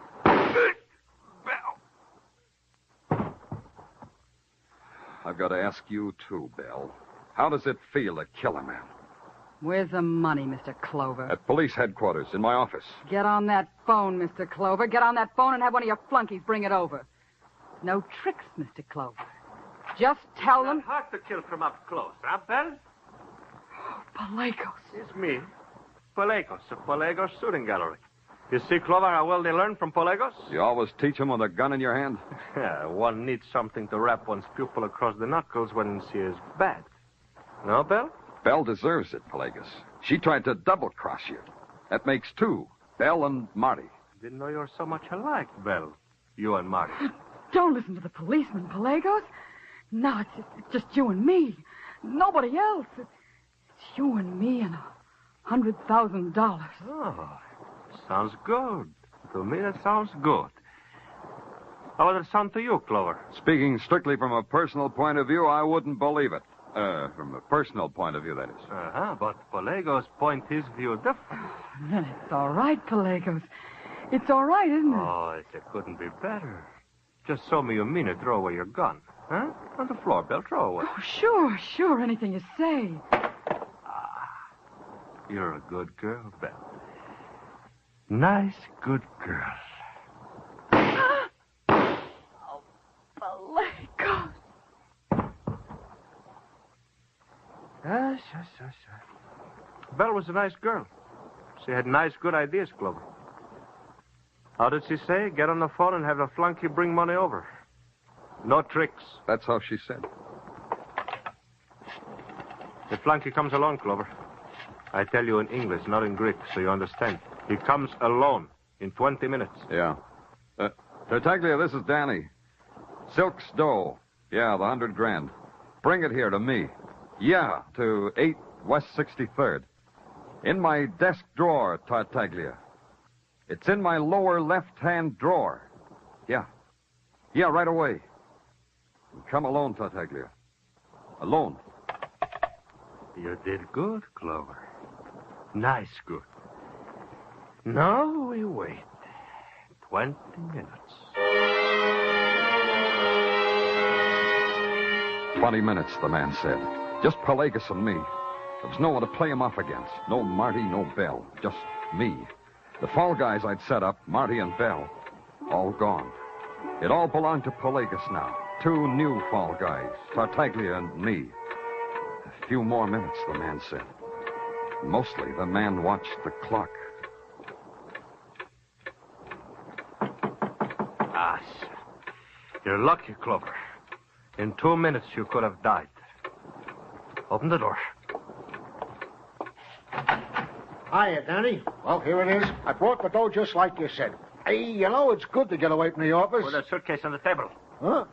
I've got to ask you, too, Belle. How does it feel to kill a man? Where's the money, Mr. Clover? At police headquarters, in my office. Get on that phone, Mr. Clover. Get on that phone and have one of your flunkies bring it over. No tricks, Mr. Clover. Just tell them... Hard to kill from up close, huh, Belle? Pelagos. It's me. Pelagos, of Pelagos Shooting Gallery. You see, Clover, how well they learn from Pelagos? You always teach them with a gun in your hand? Yeah, one needs something to rap one's pupil across the knuckles when she is bad. No, Belle? Belle deserves it, Pelagos. She tried to double-cross you. That makes two, Belle and Marty. Didn't know you were so much alike, Belle. You and Marty. Don't listen to the policeman, Pelagos. No, it's just you and me. Nobody else. It's you and me and $100,000. Oh, sounds good. To me, that sounds good. How would it sound to you, Clover? Speaking strictly from a personal point of view, I wouldn't believe it. From a personal point of view, that is. Uh-huh, but Pelagos point his view different. Then it's all right, Pelagos. It's all right, isn't it? Oh, it couldn't be better. Just show me you mean it. Throw away your gun. Huh? On the floor, Belle. Throw away. Oh, sure. Anything you say. You're a good girl, Belle. Nice, good girl. Oh, Pelagos. Yes. Belle was a nice girl. She had nice, good ideas, Clover. How did she say? Get on the phone and have a flunky bring money over. No tricks. That's how she said. The flunky comes alone, Clover. I tell you in English, not in Greek, so you understand. He comes alone in 20 minutes. Yeah. Tartaglia, this is Danny. Silk's dough. Yeah, the $100,000. Bring it here to me. Yeah, to 8 West 63rd. In my desk drawer, Tartaglia. It's in my lower left-hand drawer. Yeah. Yeah, right away. Come alone, Tartaglia. Alone. You did good, Clover. Nice good. Now we wait 20 minutes. 20 minutes, the man said. Just Pelagos and me. There was no one to play him off against. No Marty, no Belle. Just me. The fall guys I'd set up, Marty and Belle, all gone. It all belonged to Pelagos now. Two new fall guys, Tartaglia and me. A few more minutes, the man said. Mostly, the man watched the clock. You're lucky, Clover. In 2 minutes, you could have died. Open the door. Hiya, Danny. Well, here it is. I brought the dough just like you said. Hey, you know, it's good to get away from the office. Put a suitcase on the table. Huh?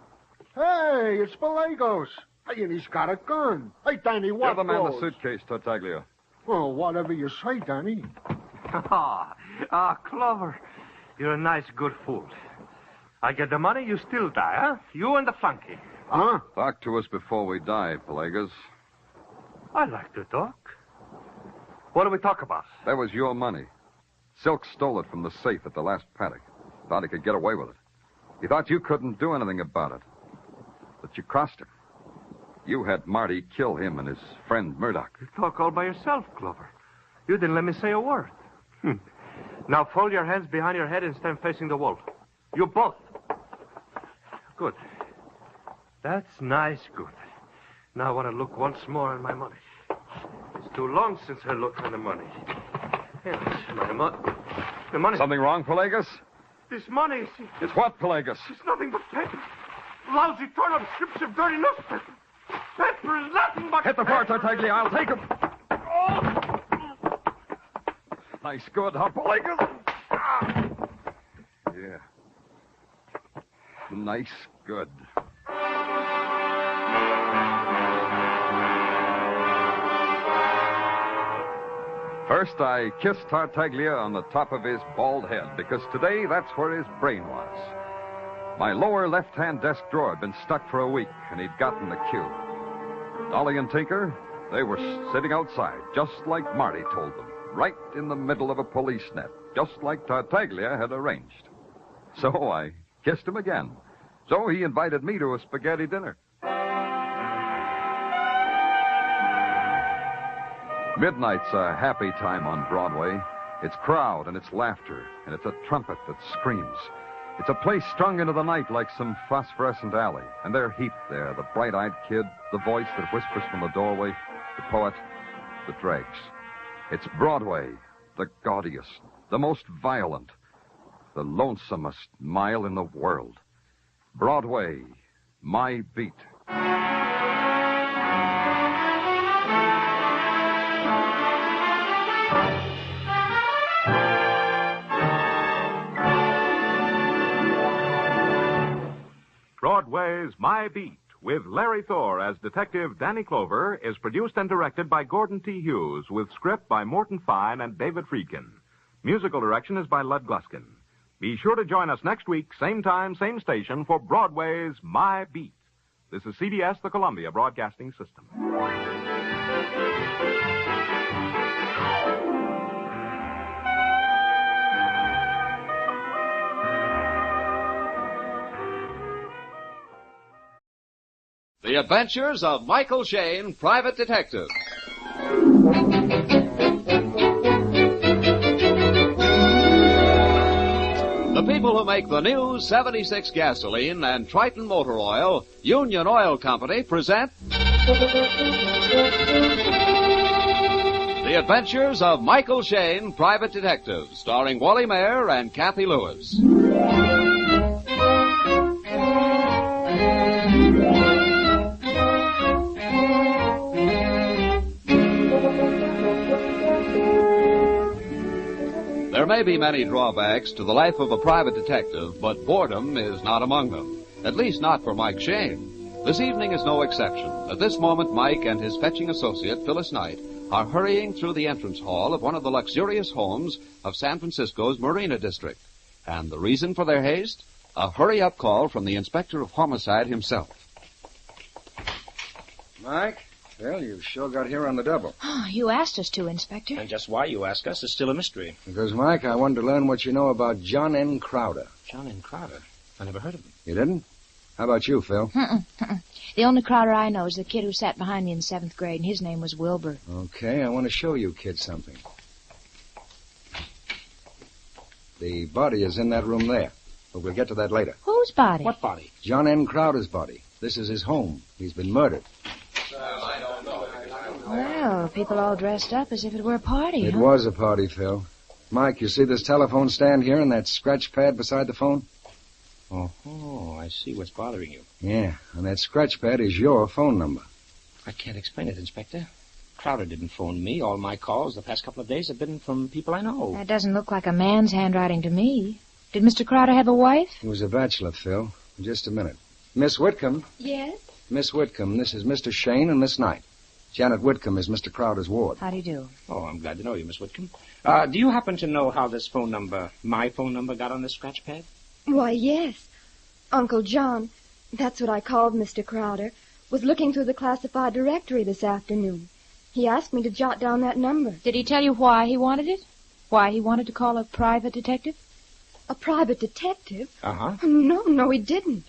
Hey, it's Pelagos. Hey, and he's got a gun. Hey, Danny, what Give the man goes? the suitcase, Tartaglia. Well, whatever you say, Danny. Clover. You're a nice, good fool. I get the money, you still die, huh? You and the flunky. Huh? Talk to us before we die, Pelagos. I like to talk. What do we talk about? That was your money. Silk stole it from the safe at the last paddock. Thought he could get away with it. He thought you couldn't do anything about it. But you crossed him. You had Marty kill him and his friend Murdoch. You talk all by yourself, Clover. You didn't let me say a word. Now fold your hands behind your head and stand facing the wall. You both. Good. That's nice, good. Now I want to look once more at my money. It's too long since I looked at the money. Yes, the money. Something wrong, Pelagos? This money is... It's what, Pelagos? It's nothing but paper. Lousy torn-up strips of dirty newspaper. Paper is nothing but... Hit the floor, Tartaglia. I'll take him. Oh! Nice good, huh, Pelagos? Yeah. Nice good. First, I kissed Tartaglia on the top of his bald head, because today that's where his brain was. My lower left-hand desk drawer had been stuck for a week, and he'd gotten the cue. Dolly and Tinker, they were sitting outside, just like Marty told them, right in the middle of a police net, just like Tartaglia had arranged. So I kissed him again. So he invited me to a spaghetti dinner. Midnight's a happy time on Broadway. It's crowd and it's laughter, and it's a trumpet that screams. It's a place strung into the night like some phosphorescent alley, and they're heaped there, the bright-eyed kid, the voice that whispers from the doorway, the poet, the dregs. It's Broadway, the gaudiest, the most violent, the lonesomest mile in the world. Broadway, my beat. Broadway's My Beat, with Larry Thor as Detective Danny Clover, is produced and directed by Gordon T. Hughes, with script by Morton Fine and David Friedkin. Musical direction is by Lud Gluskin. Be sure to join us next week, same time, same station, for Broadway's My Beat. This is CBS, the Columbia Broadcasting System. The Adventures of Michael Shayne, Private Detective. The people who make the new 76 gasoline and Triton motor oil, Union Oil Company, present The Adventures of Michael Shayne, Private Detective, starring Wally Mayer and Kathy Lewis. There may be many drawbacks to the life of a private detective, but boredom is not among them. At least not for Mike Shayne. This evening is no exception. At this moment, Mike and his fetching associate, Phyllis Knight, are hurrying through the entrance hall of one of the luxurious homes of San Francisco's Marina District. And the reason for their haste? A hurry-up call from the Inspector of Homicide himself. Mike? Well, you've sure got here on the double. Oh, you asked us to, Inspector. And just why you ask us is still a mystery. Because, Mike, I wanted to learn what you know about John N. Crowder. John N. Crowder? I never heard of him. You didn't? How about you, Phil? The only Crowder I know is the kid who sat behind me in 7th grade, and his name was Wilbur. Okay, I want to show you kids something. The body is in that room there, but we'll get to that later. Whose body? What body? John N. Crowder's body. This is his home. He's been murdered. Well, people all dressed up as if it were a party, It was a party, Phil. Mike, you see this telephone stand here and that scratch pad beside the phone? Oh, I see what's bothering you. Yeah, and that scratch pad is your phone number. I can't explain it, Inspector. Crowder didn't phone me. All my calls the past couple of days have been from people I know. That doesn't look like a man's handwriting to me. Did Mr. Crowder have a wife? He was a bachelor, Phil. Just a minute. Miss Whitcomb. Yes? Miss Whitcomb, this is Mr. Shayne and Miss Knight. Janet Whitcomb is Mr. Crowder's ward. How do you do? Oh, I'm glad to know you, Miss Whitcomb. Do you happen to know how this phone number, my phone number, got on this scratch pad? Why, yes. Uncle John, that's what I called Mr. Crowder, was looking through the classified directory this afternoon. He asked me to jot down that number. Did he tell you why he wanted it? Why he wanted to call a private detective? A private detective? Uh-huh. No, he didn't.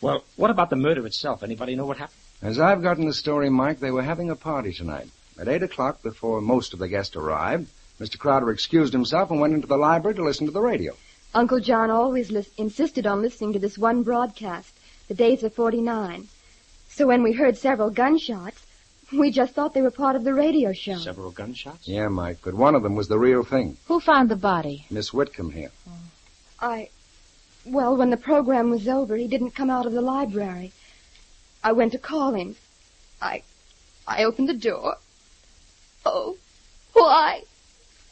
Well, what about the murder itself? Anybody know what happened? As I've gotten the story, Mike, they were having a party tonight. At 8 o'clock, before most of the guests arrived, Mr. Crowder excused himself and went into the library to listen to the radio. Uncle John always insisted on listening to this one broadcast, The Days of 49. So when we heard several gunshots, we just thought they were part of the radio show. Several gunshots? Yeah, Mike, but one of them was the real thing. Who found the body? Miss Whitcomb here. Well, when the program was over, he didn't come out of the library. I went to call him. I opened the door. Oh, why?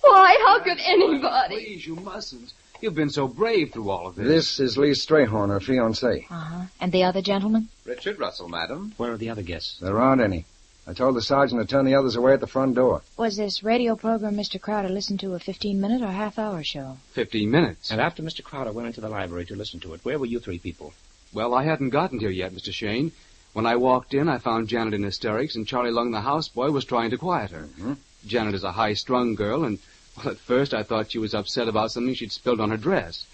Why? How could anybody? Please, you mustn't. You've been so brave through all of this. This is Lee Strayhorn, her fiancé. Uh-huh. And the other gentleman? Richard Russell, madam. Where are the other guests? There aren't any. I told the sergeant to turn the others away at the front door. Was this radio program Mr. Crowder listened to a 15-minute or half-hour show? 15 minutes. And after Mr. Crowder went into the library to listen to it, where were you three people? Well, I hadn't gotten here yet, Mr. Shayne. When I walked in, I found Janet in hysterics, and Charlie Lung, the houseboy, was trying to quiet her. Mm-hmm. Janet is a high-strung girl, and, well, at first I thought she was upset about something she'd spilled on her dress.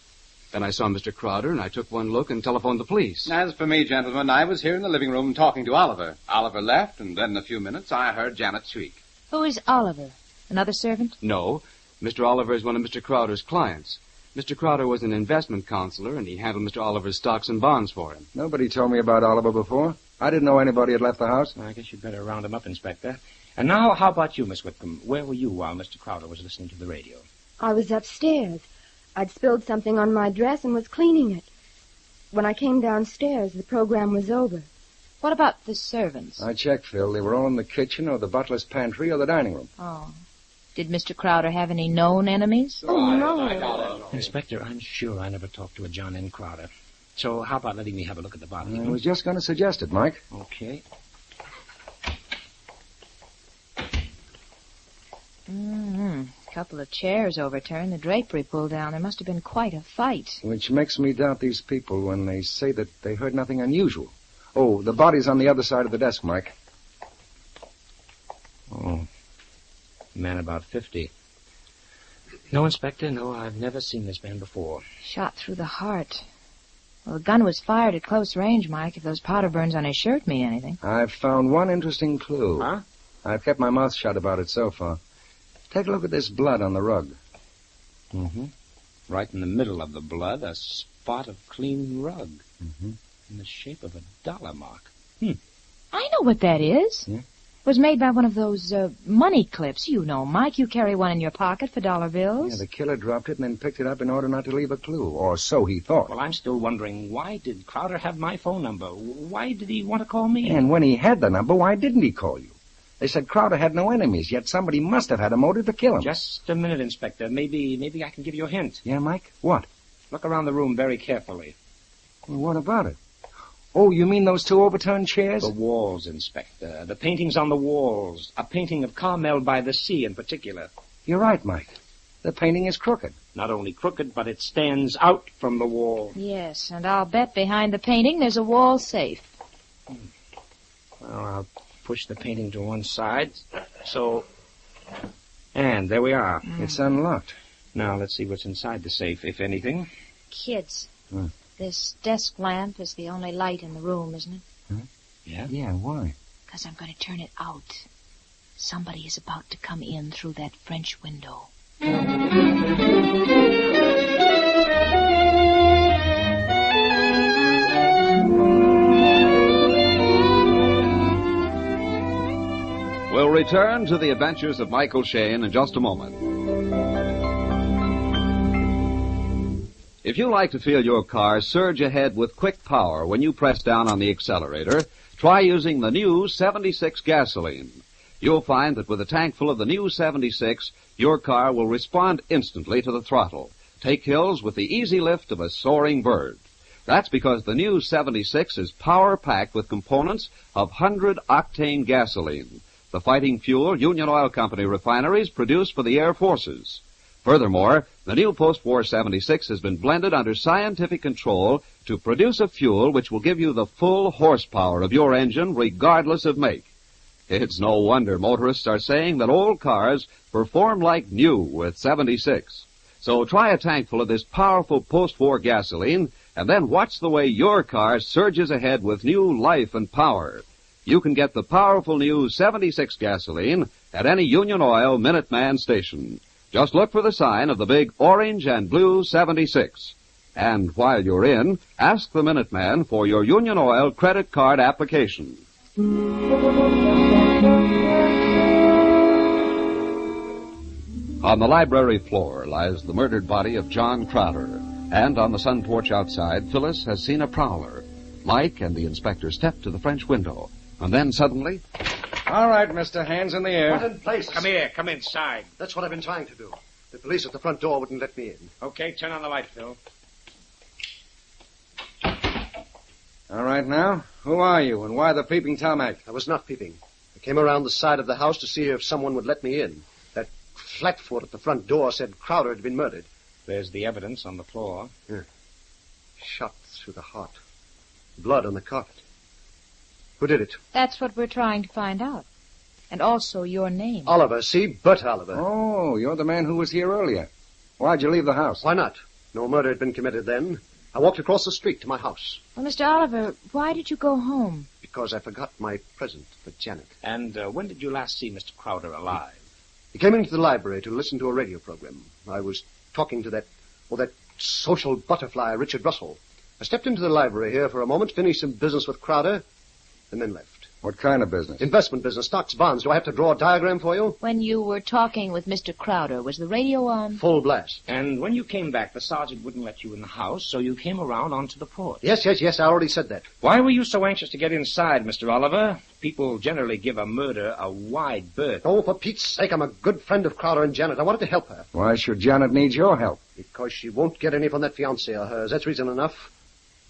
Then I saw Mr. Crowder, and I took one look and telephoned the police. As for me, gentlemen, I was here in the living room talking to Oliver. Oliver left, and then in a few minutes I heard Janet shriek. Who is Oliver? Another servant? No. Mr. Oliver is one of Mr. Crowder's clients. Mr. Crowder was an investment counselor, and he handled Mr. Oliver's stocks and bonds for him. Nobody told me about Oliver before. I didn't know anybody had left the house. I guess you'd better round him up, Inspector. And now, how about you, Miss Whitcomb? Where were you while Mr. Crowder was listening to the radio? I was upstairs. I'd spilled something on my dress and was cleaning it. When I came downstairs, the program was over. What about the servants? I checked, Phil. They were all in the kitchen or the butler's pantry or the dining room. Oh. Did Mr. Crowder have any known enemies? Oh, no. Inspector, I'm sure I never talked to a John N. Crowder. So how about letting me have a look at the body? I was just going to suggest it, Mike. Okay. Couple of chairs overturned, the drapery pulled down. There must have been quite a fight. Which makes me doubt these people when they say that they heard nothing unusual. Oh, the body's on the other side of the desk, Mike. Oh. Man about 50. No, Inspector, no, I've never seen this man before. Shot through the heart. Well, the gun was fired at close range, Mike, if those powder burns on his shirt mean anything. I've found one interesting clue. Huh? I've kept my mouth shut about it so far. Take a look at this blood on the rug. Mm-hmm. Right in the middle of the blood, a spot of clean rug. Mm-hmm. In the shape of a dollar mark. I know what that is. Yeah? It was made by one of those money clips. You know, Mike, you carry one in your pocket for dollar bills. Yeah, the killer dropped it and then picked it up in order not to leave a clue, or so he thought. Well, I'm still wondering, why did Crowder have my phone number? Why did he want to call me? And when he had the number, why didn't he call you? They said Crowder had no enemies, yet somebody must have had a motive to kill him. Just a minute, Inspector. Maybe I can give you a hint. Yeah, Mike? What? Look around the room very carefully. Well, what about it? Oh, you mean those two overturned chairs? The walls, Inspector. The paintings on the walls. A painting of Carmel by the sea in particular. You're right, Mike. The painting is crooked. Not only crooked, but it stands out from the wall. Yes, and I'll bet behind the painting there's a wall safe. Well, I'll push the painting to one side. So... And there we are. It's unlocked. Now, let's see what's inside the safe, if anything. Kids, this desk lamp is the only light in the room, isn't it? Huh? Yeah? Yeah, why? Because I'm going to turn it out. Somebody is about to come in through that French window. We'll return to the adventures of Michael Shayne in just a moment. If you like to feel your car surge ahead with quick power when you press down on the accelerator, try using the new 76 gasoline. You'll find that with a tank full of the new 76, your car will respond instantly to the throttle, take hills with the easy lift of a soaring bird. That's because the new 76 is power-packed with components of 100-octane gasoline, the fighting fuel Union Oil Company refineries produce for the air forces. Furthermore, the new post-war 76 has been blended under scientific control to produce a fuel which will give you the full horsepower of your engine regardless of make. It's no wonder motorists are saying that old cars perform like new with 76. So try a tankful of this powerful post-war gasoline and then watch the way your car surges ahead with new life and power. You can get the powerful new 76 gasoline at any Union Oil Minuteman station. Just look for the sign of the big orange and blue 76. And while you're in, ask the Minuteman for your Union Oil credit card application. On the library floor lies the murdered body of John Crowder. And on the sun porch outside, Phyllis has seen a prowler. Mike and the inspector step to the French window. And then suddenly... All right, Mr. Hands in the air. What in place? Come here. Come inside. That's what I've been trying to do. The police at the front door wouldn't let me in. Okay, turn on the light, Phil. All right, now, who are you and why the peeping Tom act? I was not peeping. I came around the side of the house to see if someone would let me in. That flatfoot at the front door said Crowder had been murdered. There's the evidence on the floor. Yeah. Shot through the heart. Blood on the carpet. Who did it? That's what we're trying to find out. And also your name. Oliver, see? Bert Oliver. Oh, you're the man who was here earlier. Why'd you leave the house? Why not? No murder had been committed then. I walked across the street to my house. Well, Mr. Oliver, why did you go home? Because I forgot my present for Janet. And when did you last see Mr. Crowder alive? He came into the library to listen to a radio program. I was talking to that social butterfly, Richard Russell. I stepped into the library here for a moment, finished some business with Crowder, and then left. What kind of business? Investment business, stocks, bonds. Do I have to draw a diagram for you? When you were talking with Mr. Crowder, was the radio on? Full blast. And when you came back, the sergeant wouldn't let you in the house, so you came around onto the porch. Yes, I already said that. Why were you so anxious to get inside, Mr. Oliver? People generally give a murder a wide berth. Oh, for Pete's sake, I'm a good friend of Crowder and Janet. I wanted to help her. Why should Janet need your help? Because she won't get any from that fiancé of hers. That's reason enough.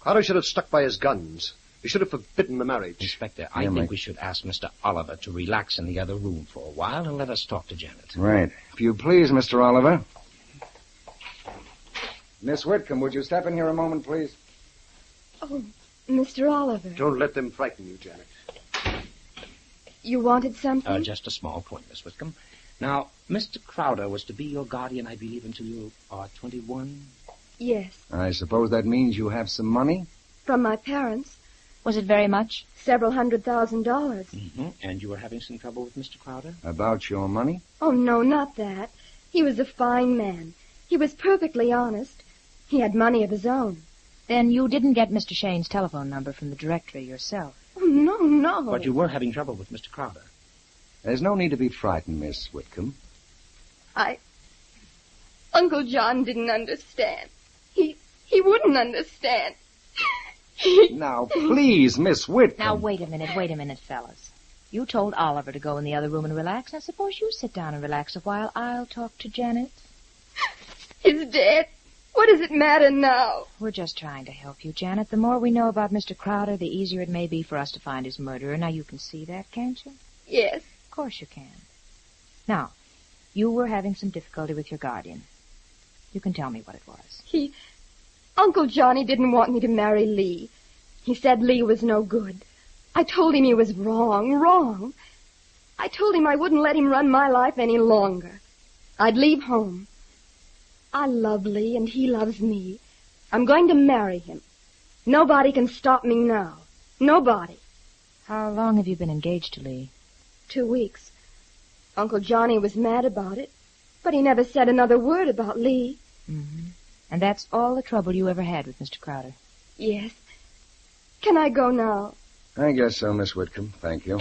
Crowder should have stuck by his guns. He should have forbidden the marriage. Inspector, I think we should ask Mr. Oliver to relax in the other room for a while and let us talk to Janet. Right. If you please, Mr. Oliver. Miss Whitcomb, would you step in here a moment, please? Oh, Mr. Oliver. Don't let them frighten you, Janet. You wanted something? Just a small point, Miss Whitcomb. Now, Mr. Crowder was to be your guardian, I believe, until you are 21? Yes. I suppose that means you have some money? From my parents. Was it very much? Several $100,000. Mm-hmm. And you were having some trouble with Mr. Crowder? About your money? Oh, no, not that. He was a fine man. He was perfectly honest. He had money of his own. Then you didn't get Mr. Shane's telephone number from the directory yourself? Oh, no. But you were having trouble with Mr. Crowder. There's no need to be frightened, Miss Whitcomb. Uncle John didn't understand. He wouldn't understand. Now, please, Miss Whitcomb. Now, wait a minute, fellas. You told Oliver to go in the other room and relax. Now, suppose you sit down and relax a while. I'll talk to Janet. He's dead. What does it matter now? We're just trying to help you, Janet. The more we know about Mr. Crowder, the easier it may be for us to find his murderer. Now, you can see that, can't you? Yes. Of course you can. Now, you were having some difficulty with your guardian. You can tell me what it was. Uncle Johnny didn't want me to marry Lee. He said Lee was no good. I told him he was wrong. I told him I wouldn't let him run my life any longer. I'd leave home. I love Lee, and he loves me. I'm going to marry him. Nobody can stop me now. Nobody. How long have you been engaged to Lee? 2 weeks. Uncle Johnny was mad about it, but he never said another word about Lee. Mm-hmm. And that's all the trouble you ever had with Mr. Crowder? Yes. Can I go now? I guess so, Miss Whitcomb. Thank you.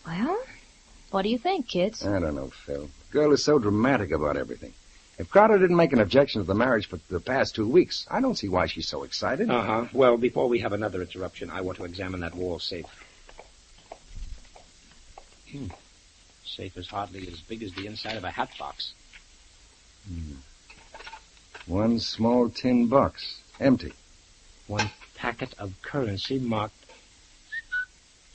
Well, what do you think, kids? I don't know, Phil. The girl is so dramatic about everything. If Crowder didn't make an objection to the marriage for the past 2 weeks, I don't see why she's so excited. Uh-huh. Well, before we have another interruption, I want to examine that wall safe. Safe is hardly as big as the inside of a hat box. One small tin box. Empty. One packet of currency marked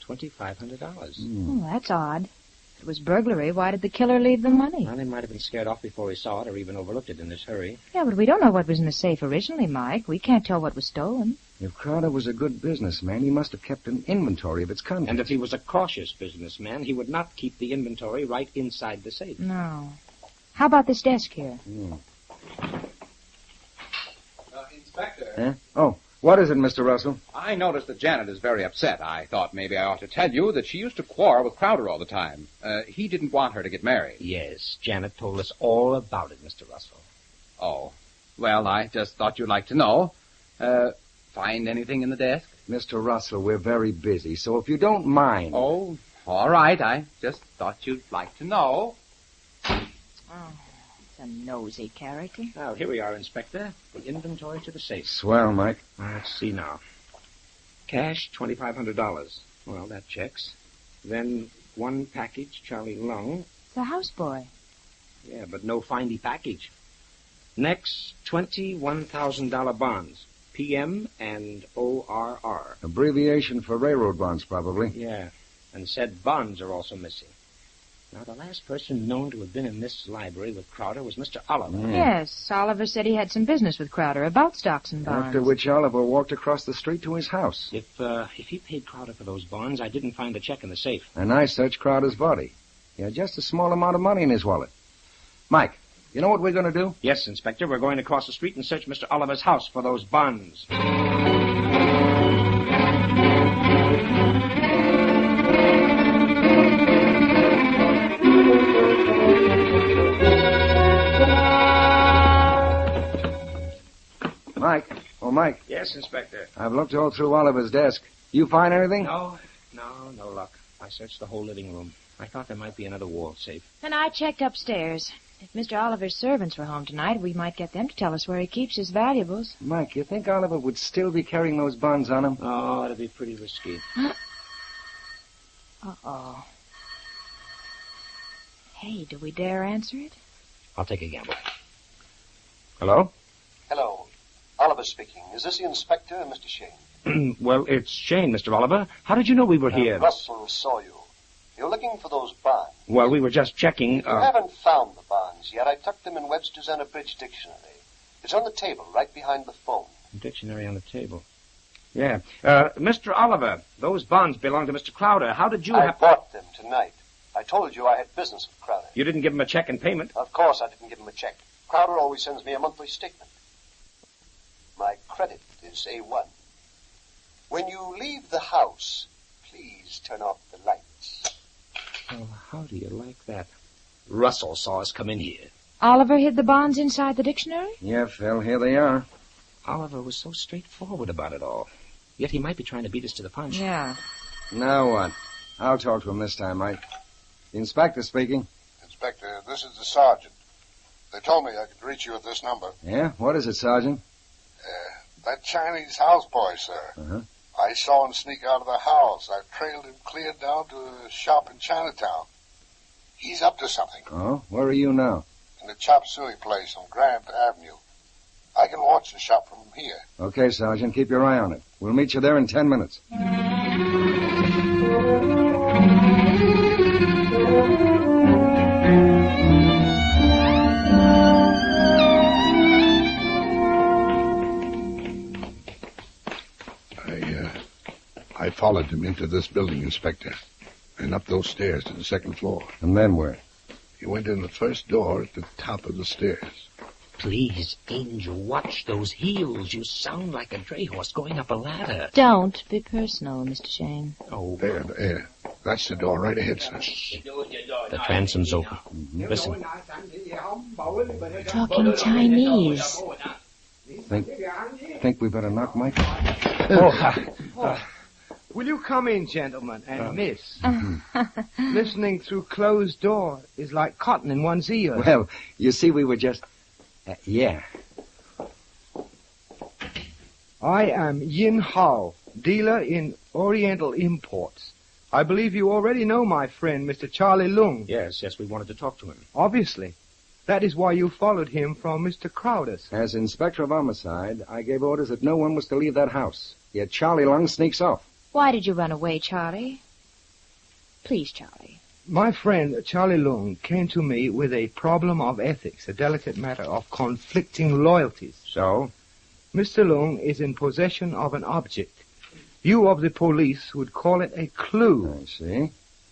$2,500. Oh, that's odd. If it was burglary, why did the killer leave the money? Well, he might have been scared off before he saw it or even overlooked it in his hurry. Yeah, but we don't know what was in the safe originally, Mike. We can't tell what was stolen. If Crowder was a good businessman, he must have kept an inventory of its contents. And if he was a cautious businessman, he would not keep the inventory right inside the safe. No. How about this desk here? Inspector. Huh? Oh, what is it, Mr. Russell? I noticed that Janet is very upset. I thought maybe I ought to tell you that she used to quarrel with Crowder all the time. He didn't want her to get married. Yes, Janet told us all about it, Mr. Russell. Oh. Well, I just thought you'd like to know. Find anything in the desk? Mr. Russell, we're very busy, so if you don't mind... Oh, all right. I just thought you'd like to know. Oh, it's a nosy character. Now, here we are, Inspector. The inventory to the safe. Swell, Mike. Let's see now. Cash, $2,500. Well, that checks. Then one package, Charlie Lung. The houseboy. Yeah, but no findy package. Next, $21,000 bonds. PM and ORR. Abbreviation for railroad bonds, probably. Yeah, and said bonds are also missing. Now, the last person known to have been in this library with Crowder was Mr. Oliver. Yes, Oliver said he had some business with Crowder about stocks and bonds. After which Oliver walked across the street to his house. If he paid Crowder for those bonds, I didn't find the check in the safe. And I searched Crowder's body. He had just a small amount of money in his wallet. Mike, you know what we're going to do? Yes, Inspector. We're going across the street and search Mr. Oliver's house for those bonds. Mike. Oh, Mike. Yes, Inspector. I've looked all through Oliver's desk. You find anything? No luck. I searched the whole living room. I thought there might be another wall safe. And I checked upstairs. If Mr. Oliver's servants were home tonight, we might get them to tell us where he keeps his valuables. Mike, you think Oliver would still be carrying those bonds on him? Oh, it'd be pretty risky. Uh-oh. Hey, do we dare answer it? I'll take a gamble. Hello? Hello. Oliver speaking. Is this the inspector or Mr. Shane? Well, it's Shane, Mr. Oliver. How did you know we were here? Russell saw you. You're looking for those bonds. Well, we were just checking. You haven't found the bonds yet. I tucked them in Webster's Unabridged Dictionary. It's on the table, right behind the phone. Dictionary on the table. Yeah. Mr. Oliver, those bonds belong to Mr. Crowder. How did you I bought them tonight. I told you I had business with Crowder. You didn't give him a check in payment? Of course I didn't give him a check. Crowder always sends me a monthly statement. My credit is A1. When you leave the house, please turn off the lights. Oh, how do you like that? Russell saw us come in here. Oliver hid the bonds inside the dictionary? Yeah, Phil, here they are. Oliver was so straightforward about it all. Yet he might be trying to beat us to the punch. Yeah. Now what? I'll talk to him this time, Mike. The inspector speaking. Inspector, this is the sergeant. They told me I could reach you at this number. Yeah? What is it, Sergeant? That Chinese houseboy, sir. Uh-huh. I saw him sneak out of the house. I trailed him clear down to a shop in Chinatown. He's up to something. Oh? Where are you now? In the chop suey place on Grant Avenue. I can watch the shop from here. Okay, Sergeant. Keep your eye on it. We'll meet you there in 10 minutes. I followed him into this building, Inspector, and up those stairs to the second floor. And then where? He went in the first door at the top of the stairs. Please, Angel, watch those heels. You sound like a dray horse going up a ladder. Don't be personal, Mr. Shane. Oh. There. That's the door right ahead, sir. The transom's open. Listen. Talking Chinese. Think we better knock Mike? Will you come in, gentlemen, and miss? Listening through closed door is like cotton in one's ear. Well, you see, we were just... yeah. I am Yin Hao, dealer in Oriental imports. I believe you already know my friend, Mr. Charlie Lung. Yes, we wanted to talk to him. Obviously. That is why you followed him from Mr. Crowder's. As Inspector of Homicide, I gave orders that no one was to leave that house. Yet Charlie Lung sneaks off. Why did you run away, Charlie? Please, Charlie. My friend, Charlie Lung, came to me with a problem of ethics, a delicate matter of conflicting loyalties. So? Mr. Lung is in possession of an object. You of the police would call it a clue. I see.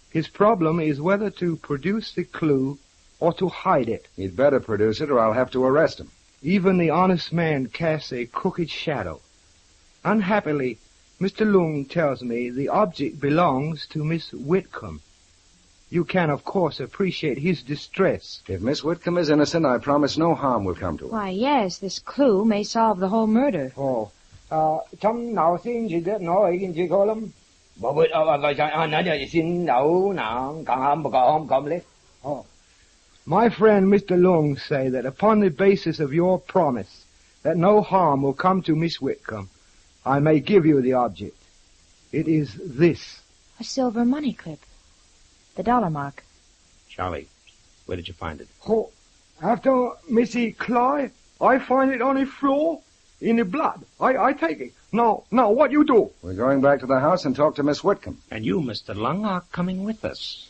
His problem is whether to produce the clue or to hide it. He'd better produce it or I'll have to arrest him. Even the honest man casts a crooked shadow. Unhappily, Mr. Lung tells me the object belongs to Miss Whitcomb. You can, of course, appreciate his distress. If Miss Whitcomb is innocent, I promise no harm will come to her. Why, yes, this clue may solve the whole murder. Trong nào xin chỉ biết nói cái gì gọi lắm. Bà biết nói xin nào nào càng không lấy. My friend Mr. Lung say that upon the basis of your promise that no harm will come to Miss Whitcomb, I may give you the object. It is this. A silver money clip. The dollar mark. Charlie, where did you find it? After Missy Cly, I find it on the floor in the blood. I take it. Now, what you do? We're going back to the house and talk to Miss Whitcomb. And you, Mr. Lung, are coming with us.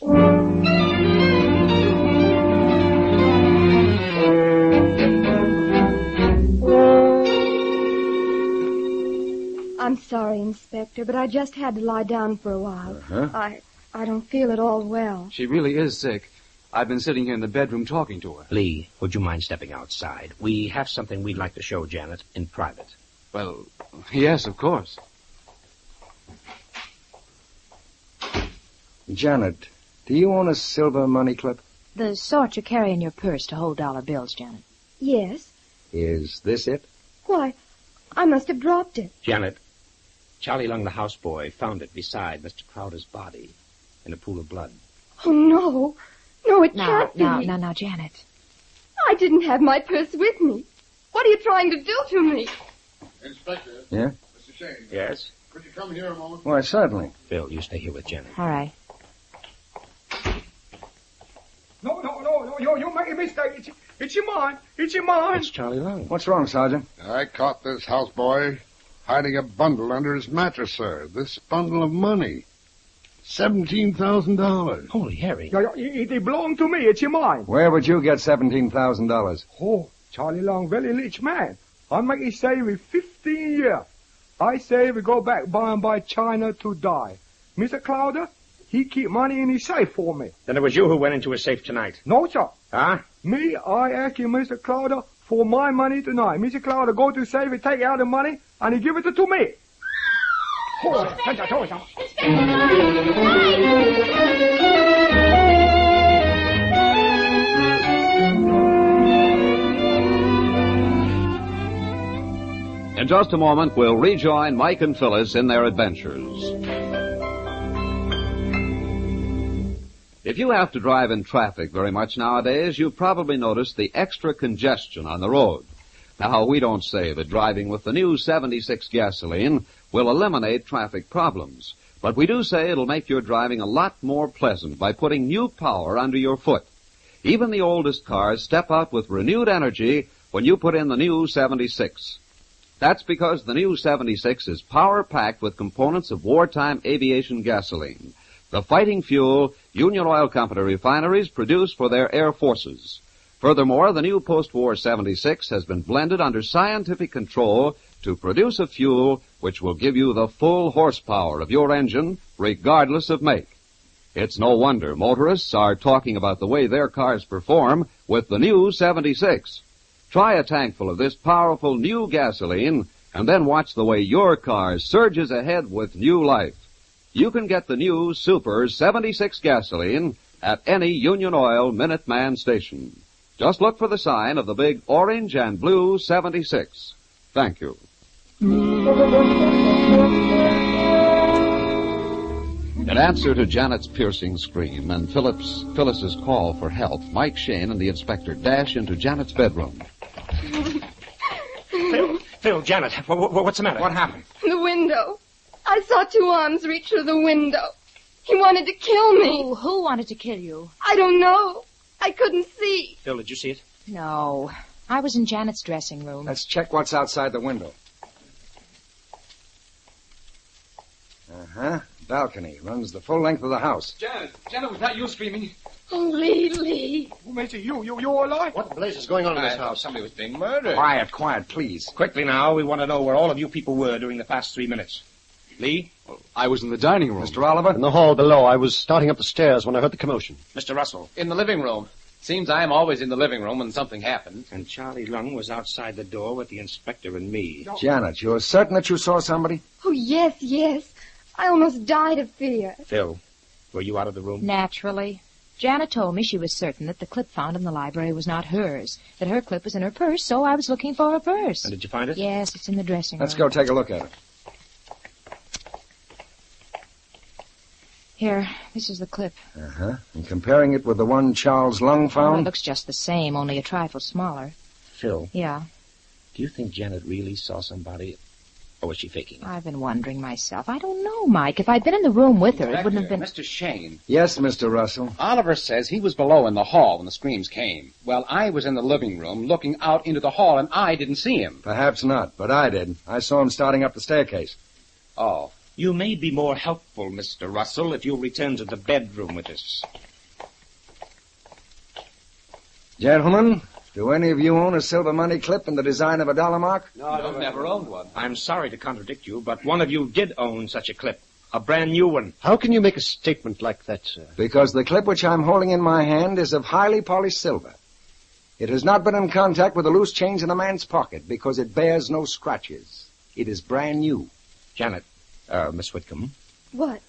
I'm sorry, Inspector, but I just had to lie down for a while. Uh-huh. I don't feel at all well. She really is sick. I've been sitting here in the bedroom talking to her. Lee, would you mind stepping outside? We have something we'd like to show Janet in private. Well, yes, of course. Janet, do you own a silver money clip? The sort you carry in your purse to hold dollar bills, Janet. Yes. Is this it? Why, I must have dropped it. Janet, Charlie Lung, the houseboy, found it beside Mr. Crowder's body in a pool of blood. Oh, no. No, it can't be. Now, Janet. I didn't have my purse with me. What are you trying to do to me? Inspector. Yeah? Mr. Shane. Yes? Could you come here a moment? Why, certainly. Phil, you stay here with Janet. All right. No, you make a mistake. It's your mind. It's your mind. It's Charlie Lung. What's wrong, Sergeant? I caught this houseboy hiding a bundle under his mattress, sir. This bundle of money. $17,000. Holy Harry. It belonged to me. It's your mind. Where would you get $17,000? Oh, Charlie Long, very rich man. I make it save with 15 years. I say we go back by and by China to die. Mr. Crowder, he keep money in his safe for me. Then it was you who went into his safe tonight. No, sir. Huh? Me, I ask you, Mr. Crowder, for my money tonight. Mr. Crowder go to safe and take out the money, and he give it to me. In just a moment, we'll rejoin Mike and Phyllis in their adventures. If you have to drive in traffic very much nowadays, you've probably noticed the extra congestion on the road. Now, we don't say that driving with the new 76 gasoline will eliminate traffic problems, but we do say it'll make your driving a lot more pleasant by putting new power under your foot. Even the oldest cars step out with renewed energy when you put in the new 76. That's because the new 76 is power-packed with components of wartime aviation gasoline, the fighting fuel Union Oil Company refineries produce for their air forces. Furthermore, the new post-war 76 has been blended under scientific control to produce a fuel which will give you the full horsepower of your engine, regardless of make. It's no wonder motorists are talking about the way their cars perform with the new 76. Try a tankful of this powerful new gasoline, and then watch the way your car surges ahead with new life. You can get the new Super 76 gasoline at any Union Oil Minuteman station. Just look for the sign of the big orange and blue 76. Thank you. In answer to Janet's piercing scream and Phyllis's call for help, Mike Shane and the inspector dash into Janet's bedroom. Phil, Janet, what's the matter? What happened? The window. I saw two arms reach through the window. He wanted to kill me. Who wanted to kill you? I don't know. I couldn't see. Phil, did you see it? No. I was in Janet's dressing room. Let's check what's outside the window. Uh-huh. Balcony. Runs the full length of the house. Janet, was that you screaming? Oh, Lee. Who makes it you? You all right? What blazes is going on in this house? Somebody was being murdered. Quiet, please. Quickly now, we want to know where all of you people were during the past 3 minutes. Lee? Well, I was in the dining room. Mr. Oliver? In the hall below. I was starting up the stairs when I heard the commotion. Mr. Russell? In the living room. Seems I am always in the living room when something happens. And Charlie Lung was outside the door with the inspector and me. Janet, you're certain that you saw somebody? Oh, yes. I almost died of fear. Phil, were you out of the room? Naturally. Janet told me she was certain that the clip found in the library was not hers, that her clip was in her purse, so I was looking for her purse. And did you find it? Yes, it's in the dressing room. Let's go take a look at it. Here, this is the clip. Uh-huh. And comparing it with the one Charles Lung found? Oh, it looks just the same, only a trifle smaller. Phil? Yeah? Do you think Janet really saw somebody, or was she faking it? I've been wondering myself. I don't know, Mike. If I'd been in the room with her, it wouldn't have been... Mr. Shane. Yes, Mr. Russell. Oliver says he was below in the hall when the screams came. Well, I was in the living room looking out into the hall, and I didn't see him. Perhaps not, but I did. I saw him starting up the staircase. Oh. You may be more helpful, Mr. Russell, if you'll return to the bedroom with us. Gentlemen, do any of you own a silver money clip in the design of a dollar mark? No, I've never owned one. I'm sorry to contradict you, but one of you did own such a clip. A brand new one. How can you make a statement like that, sir? Because the clip which I'm holding in my hand is of highly polished silver. It has not been in contact with the loose change in a man's pocket because it bears no scratches. It is brand new. Janet, Miss Whitcomb, What?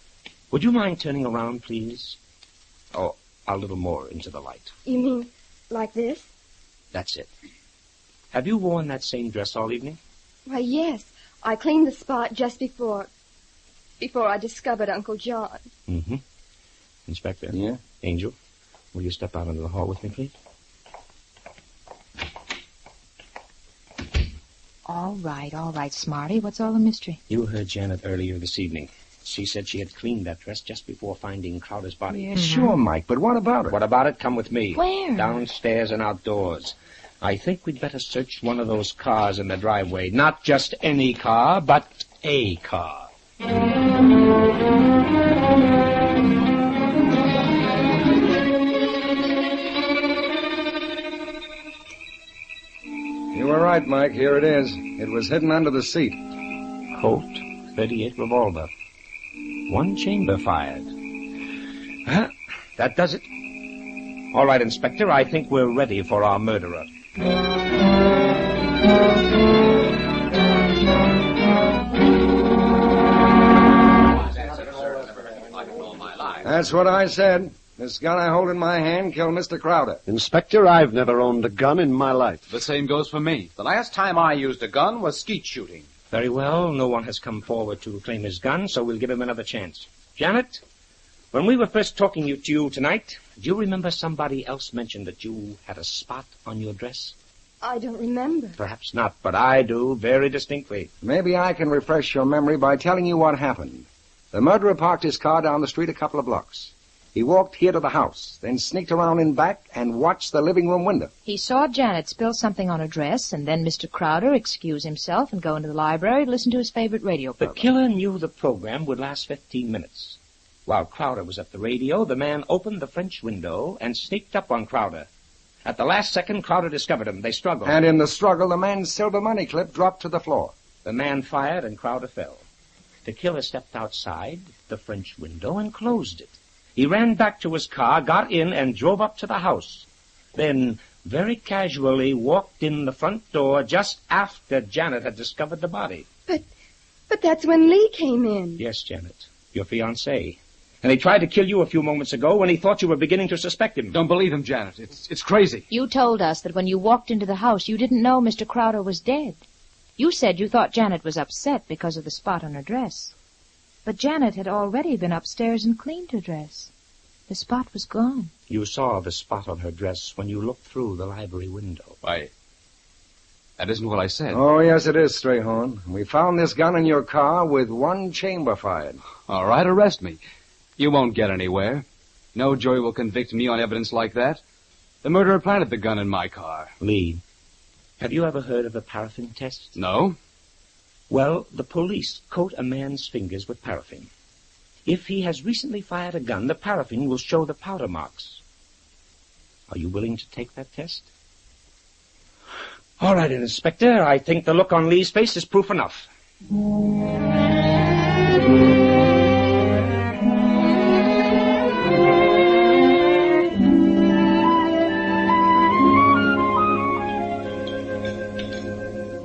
would you mind turning around, please? Oh, a little more into the light. You mean like this? That's it. Have you worn that same dress all evening? Why, yes. I cleaned the spot just before I discovered Uncle John. Mm-hmm. Inspector? Yeah? Angel, will you step out into the hall with me, please? All right, Smarty. What's all the mystery? You heard Janet earlier this evening. She said she had cleaned that dress just before finding Crowder's body. Yeah, sure, Mike, but what about it? What about it? Come with me. Where? Downstairs and outdoors. I think we'd better search one of those cars in the driveway. Not just any car, but a car. You were right, Mike. Here it is. It was hidden under the seat. Colt, .38 revolver. One chamber fired. That does it. All right, Inspector, I think we're ready for our murderer. That's what I said. This gun I hold in my hand killed Mr. Crowder. Inspector, I've never owned a gun in my life. The same goes for me. The last time I used a gun was skeet shooting. Very well. No one has come forward to claim his gun, so we'll give him another chance. Janet, when we were first talking to you tonight, do you remember somebody else mentioned that you had a spot on your dress? I don't remember. Perhaps not, but I do very distinctly. Maybe I can refresh your memory by telling you what happened. The murderer parked his car down the street a couple of blocks. He walked here to the house, then sneaked around in back and watched the living room window. He saw Janet spill something on her dress, and then Mr. Crowder excuse himself and go into the library to listen to his favorite radio The program. killer knew the program would last 15 minutes. While Crowder was at the radio, the man opened the French window and sneaked up on Crowder. At the last second, Crowder discovered him. They struggled. And in the struggle, the man's silver money clip dropped to the floor. The man fired and Crowder fell. The killer stepped outside the French window and closed it. He ran back to his car, got in, and drove up to the house. Then, very casually, walked in the front door just after Janet had discovered the body. But that's when Lee came in. Yes, Janet, your fiancé. And he tried to kill you a few moments ago when he thought you were beginning to suspect him. Don't believe him, Janet. It's crazy. You told us that when you walked into the house, you didn't know Mr. Crowder was dead. You said you thought Janet was upset because of the spot on her dress. But Janet had already been upstairs and cleaned her dress. The spot was gone. You saw the spot on her dress when you looked through the library window. Why, that isn't what I said. Oh, yes, it is, Strayhorn. We found this gun in your car with one chamber fired. All right, arrest me. You won't get anywhere. No jury will convict me on evidence like that. The murderer planted the gun in my car. Lee, have you ever heard of a paraffin test? No. Well, the police coat a man's fingers with paraffin. If he has recently fired a gun, the paraffin will show the powder marks. Are you willing to take that test? All right, Inspector. I think the look on Lee's face is proof enough.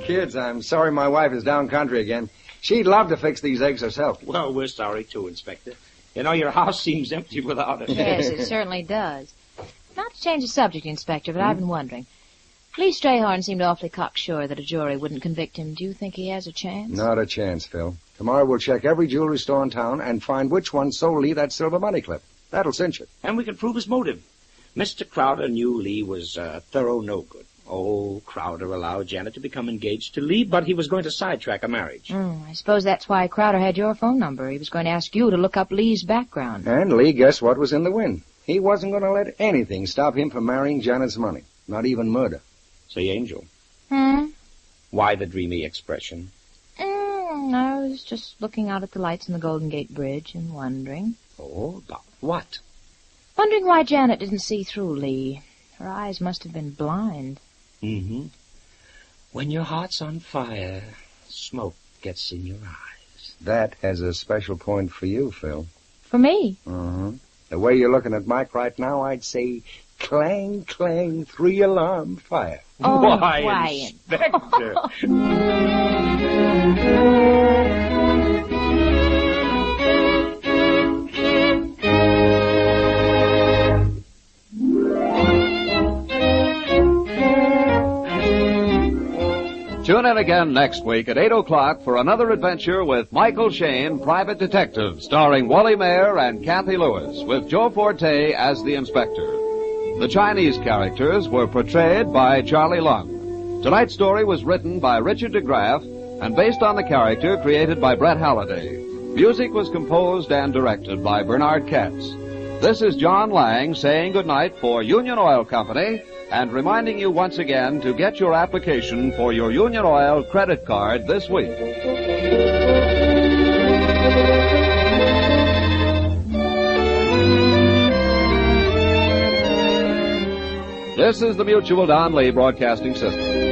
Kids, I'm sorry my wife is down country again. She'd love to fix these eggs herself. Well, we're sorry, too, Inspector. You know, your house seems empty without us. Yes, it certainly does. Not to change the subject, Inspector, but I've been wondering. Lee Strayhorn seemed awfully cocksure that a jury wouldn't convict him. Do you think he has a chance? Not a chance, Phil. Tomorrow we'll check every jewelry store in town and find which one sold Lee that silver money clip. That'll cinch it. And we can prove his motive. Mr. Crowder knew Lee was thorough no-good. Oh, Crowder allowed Janet to become engaged to Lee, but he was going to sidetrack a marriage. I suppose that's why Crowder had your phone number. He was going to ask you to look up Lee's background. And Lee guessed what was in the wind. He wasn't going to let anything stop him from marrying Janet's money. Not even murder. Say, Angel. Hmm? Why the dreamy expression? I was just looking out at the lights on the Golden Gate Bridge and wondering. Oh, about what? Wondering why Janet didn't see through Lee. Her eyes must have been blind. Mm-hmm. When your heart's on fire, smoke gets in your eyes. That has a special point for you, Phil. For me? Uh-huh. The way you're looking at Mike right now, I'd say clang, clang, 3-alarm fire. Oh, Why, Inspector. Tune in again next week at 8 o'clock for another adventure with Michael Shayne, Private Detective, starring Wally Mayer and Kathy Lewis, with Joe Forte as the inspector. The Chinese characters were portrayed by Charlie Lung. Tonight's story was written by Richard DeGraff and based on the character created by Brett Halliday. Music was composed and directed by Bernard Katz. This is John Lang saying goodnight for Union Oil Company and reminding you once again to get your application for your Union Oil credit card this week. This is the Mutual Don Lee Broadcasting System.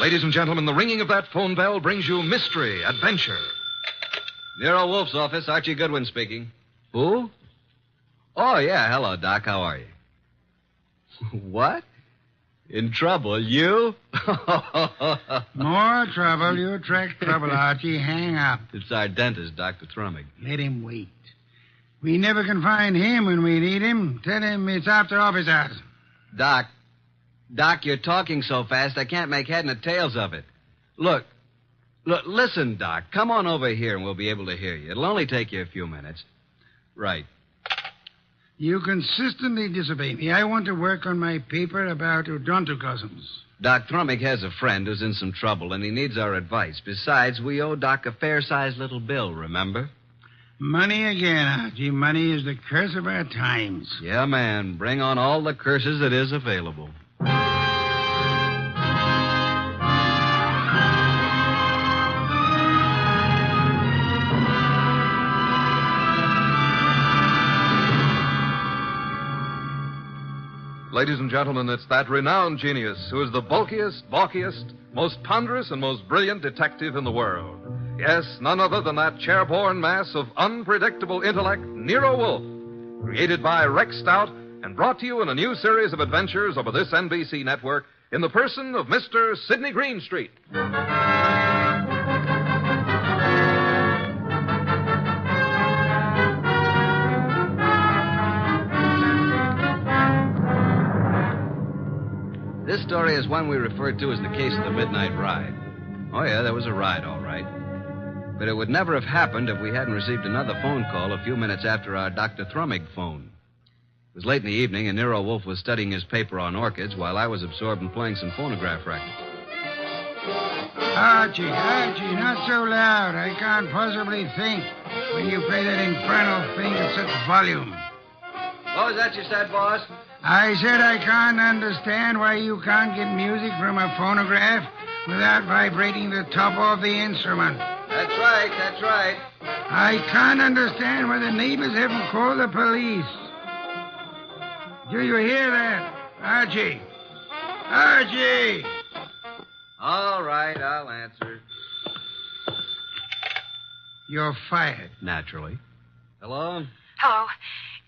Ladies and gentlemen, the ringing of that phone bell brings you mystery, adventure. Nero Wolf's office, Archie Goodwin speaking. Who? Oh, yeah. Hello, Doc. How are you? What? In trouble? You? More trouble. You attract trouble, Archie. Hang up. It's our dentist, Dr. Thrummig. Let him wait. We never can find him when we need him. Tell him it's after office hours. Doc, you're talking so fast I can't make head and tails of it. Look, listen, Doc. Come on over here and we'll be able to hear you. It'll only take you a few minutes. Right. You consistently disobey me. I want to work on my paper about odontocosms. Doc Thrummig has a friend who's in some trouble, and he needs our advice. Besides, we owe Doc a fair-sized little bill, remember? Money again, Archie. Money is the curse of our times. Yeah, man. Bring on all the curses that is available. Ladies and gentlemen, it's that renowned genius who is the bulkiest, balkiest, most ponderous, and most brilliant detective in the world. Yes, none other than that chair-borne mass of unpredictable intellect, Nero Wolfe, created by Rex Stout and brought to you in a new series of adventures over this NBC network in the person of Mr. Sidney Greenstreet. This story is one we refer to as the case of the Midnight Ride. Oh, yeah, there was a ride, all right. But it would never have happened if we hadn't received another phone call a few minutes after our Dr. Thrummig phone. It was late in the evening, and Nero Wolfe was studying his paper on orchids while I was absorbed in playing some phonograph records. Archie, not so loud. I can't possibly think when you play that infernal thing at such volume. What was that you said, boss? I said I can't understand why you can't get music from a phonograph without vibrating the top of the instrument. That's right. I can't understand why the neighbors haven't called the police. Do you hear that? Archie! All right, I'll answer. You're fired. Naturally. Hello? Hello.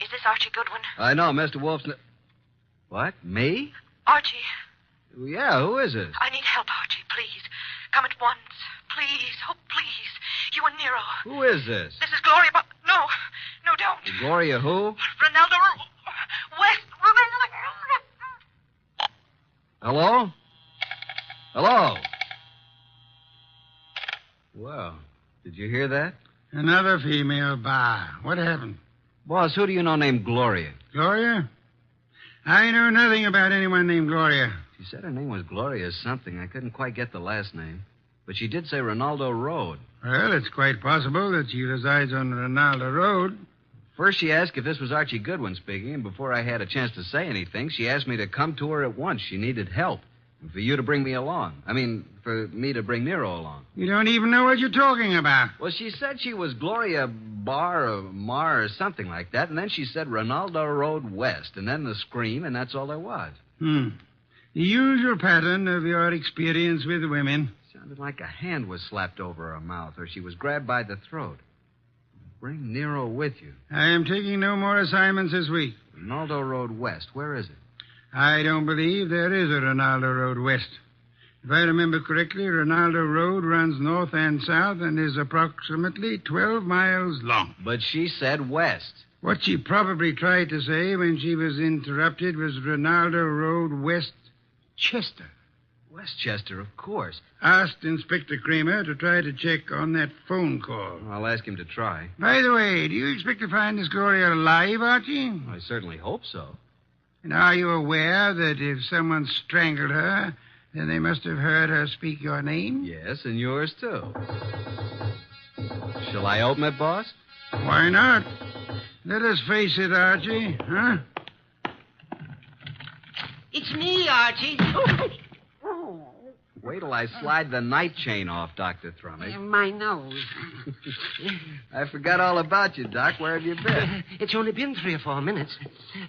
Is this Archie Goodwin? I know, Mr. Wolf's... What? Me? Archie. Yeah, who is it? I need help, Archie, please. Come at once. Please. Oh, please. You and Nero. Who is this? This is Gloria, but... No, don't. Gloria who? Ronaldo West. Hello? Well, did you hear that? Another female bar. What happened? Boss, who do you know named Gloria? Gloria? I know nothing about anyone named Gloria. She said her name was Gloria something. I couldn't quite get the last name. But she did say Ronaldo Road. Well, it's quite possible that she resides on Ronaldo Road. First, she asked if this was Archie Goodwin speaking, and before I had a chance to say anything, she asked me to come to her at once. She needed help. For you to bring me along. I mean, for me to bring Nero along. You don't even know what you're talking about. Well, she said she was Gloria Barr or Mar or something like that, and then she said Ronaldo Road West, and then the scream, and that's all there was. The usual pattern of your experience with women. Sounded like a hand was slapped over her mouth, or she was grabbed by the throat. Bring Nero with you. I am taking no more assignments this week. Ronaldo Road West, where is it? I don't believe there is a Ronaldo Road West. If I remember correctly, Ronaldo Road runs north and south and is approximately 12 miles long. But she said west. What she probably tried to say when she was interrupted was Ronaldo Road West Chester. Westchester, of course. Asked Inspector Kramer to try to check on that phone call. I'll ask him to try. By the way, do you expect to find this Gloria alive, Archie? I certainly hope so. And are you aware that if someone strangled her, then they must have heard her speak your name? Yes, and yours, too. Shall I open it, boss? Why not? Let us face it, Archie, huh? It's me, Archie. Wait till I slide the night chain off, Dr. Thrumming. My nose. I forgot all about you, Doc. Where have you been? It's only been 3 or 4 minutes.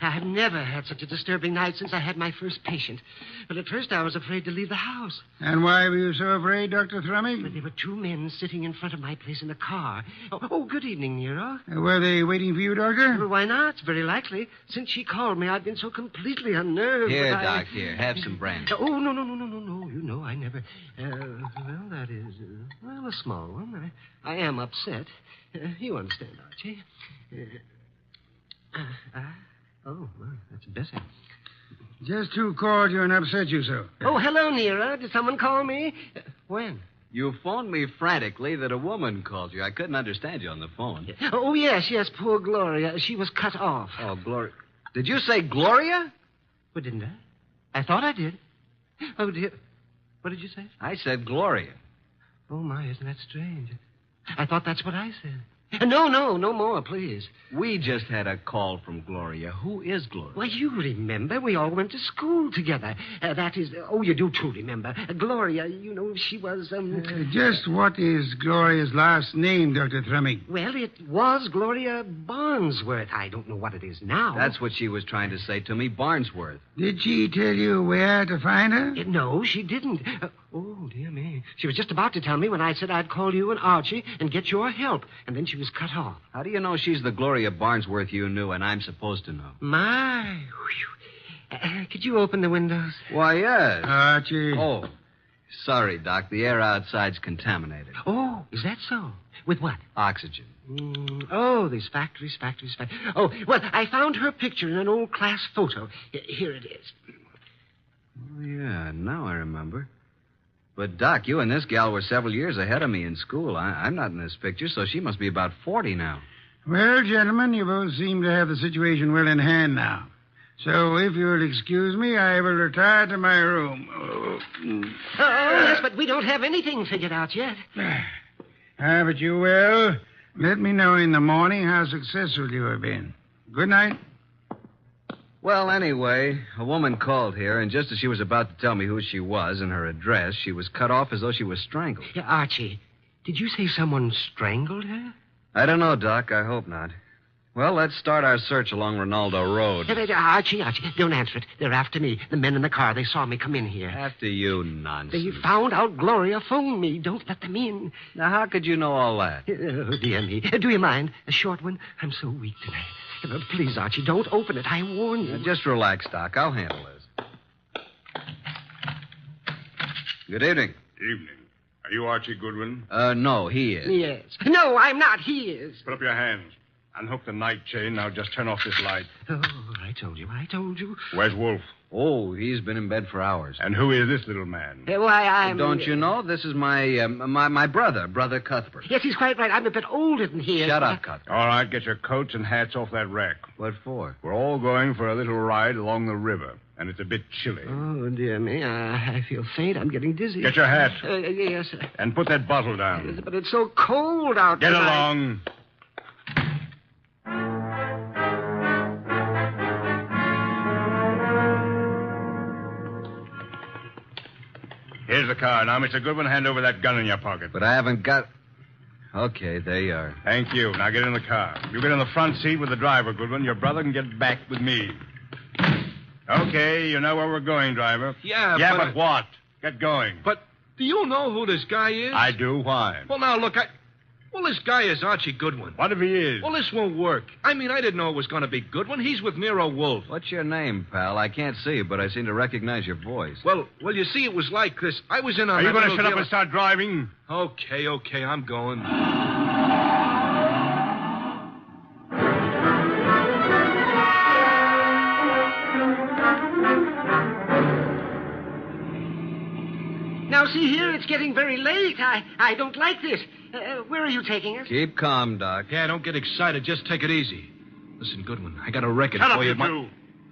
I have never had such a disturbing night since I had my first patient. But at first I was afraid to leave the house. And why were you so afraid, Dr. Thrumming? But there were 2 men sitting in front of my place in a car. Oh, good evening, Nero. Were they waiting for you, Doctor? Well, why not? It's very likely. Since she called me, I've been so completely unnerved. Here, that Doc, here. Have some brandy. Oh, no. You know, I never... well, that is, a small one. I am upset. You understand, Archie. Well, that's better. Just who called you and upset you so? Oh, hello, Nero. Did someone call me? When? You phoned me frantically that a woman called you. I couldn't understand you on the phone. Oh, yes, poor Gloria. She was cut off. Oh, Gloria. Did you say Gloria? Well, didn't I? I thought I did. Oh, dear. What did you say? I said Gloria. Oh, my, isn't that strange? I thought that's what I said. No more, please. We just had a call from Gloria. Who is Gloria? Why, you remember. We all went to school together. That is... you do too remember. Gloria, you know, she was, Just what is Gloria's last name, Dr. Thrumming? Well, it was Gloria Barnsworth. I don't know what it is now. That's what she was trying to say to me, Barnsworth. Did she tell you where to find her? No, she didn't. Oh, dear me. She was just about to tell me when I said I'd call you and Archie and get your help. And then she was cut off. How do you know she's the Gloria Barnsworth you knew and I'm supposed to know? My. Could you open the windows? Why, yes. Archie. Oh, sorry, Doc. The air outside's contaminated. Oh, is that so? With what? Oxygen. These factories. Oh, well, I found her picture in an old class photo. Here it is. Oh, yeah, now I remember. But, Doc, you and this gal were several years ahead of me in school. I'm not in this picture, so she must be about 40 now. Well, gentlemen, you both seem to have the situation well in hand now. So, if you'll excuse me, I will retire to my room. Yes, but we don't have anything figured out yet. But you will. Let me know in the morning how successful you have been. Good night. Well, anyway, a woman called here, and just as she was about to tell me who she was and her address, she was cut off as though she was strangled. Yeah, Archie, did you say someone strangled her? I don't know, Doc. I hope not. Well, let's start our search along Ronaldo Road. Archie, don't answer it. They're after me. The men in the car, they saw me come in here. After you, nonsense. They found out Gloria phoned me. Don't let them in. Now, how could you know all that? Oh, dear me. Do you mind? A short one? I'm so weak tonight. Please, Archie, don't open it. I warn you. Now, just relax, Doc. I'll handle this. Good evening. Evening. Are you Archie Goodwin? No, he is. Yes. No, I'm not. He is. Put up your hands. Unhook the night chain. Now just turn off this light. Oh, I told you. Where's Wolf? Oh, he's been in bed for hours. And who is this little man? Why, Don't you know? This is my brother Cuthbert. Yes, he's quite right. I'm a bit older than he is. Shut up, Cuthbert. All right, get your coats and hats off that rack. What for? We're all going for a little ride along the river, and it's a bit chilly. Oh, dear me. I feel faint. I'm getting dizzy. Get your hat. Yes. And put that bottle down. Yes, but it's so cold out Get tonight. along. Here's the car. Now, Mr. Goodwin, hand over that gun in your pocket. But I haven't got... Okay, there you are. Thank you. Now get in the car. You get in the front seat with the driver, Goodwin. Your brother can get back with me. Okay, you know where we're going, driver. Yeah, but what? Get going. But do you know who this guy is? I do. Why? Well, now, look, Well, this guy is Archie Goodwin. What if he is? Well, this won't work. I mean, I didn't know it was going to be Goodwin. He's with Nero Wolf. What's your name, pal? I can't see you, but I seem to recognize your voice. Well, you see, it was like this. I was in a... Are you going to shut up and start driving? Okay, I'm going. Now, see here, it's getting very late. I don't like this. Where are you taking us? Keep calm, Doc. Yeah, don't get excited. Just take it easy. Listen, Goodwin, I got a record Shut for up, you. you two.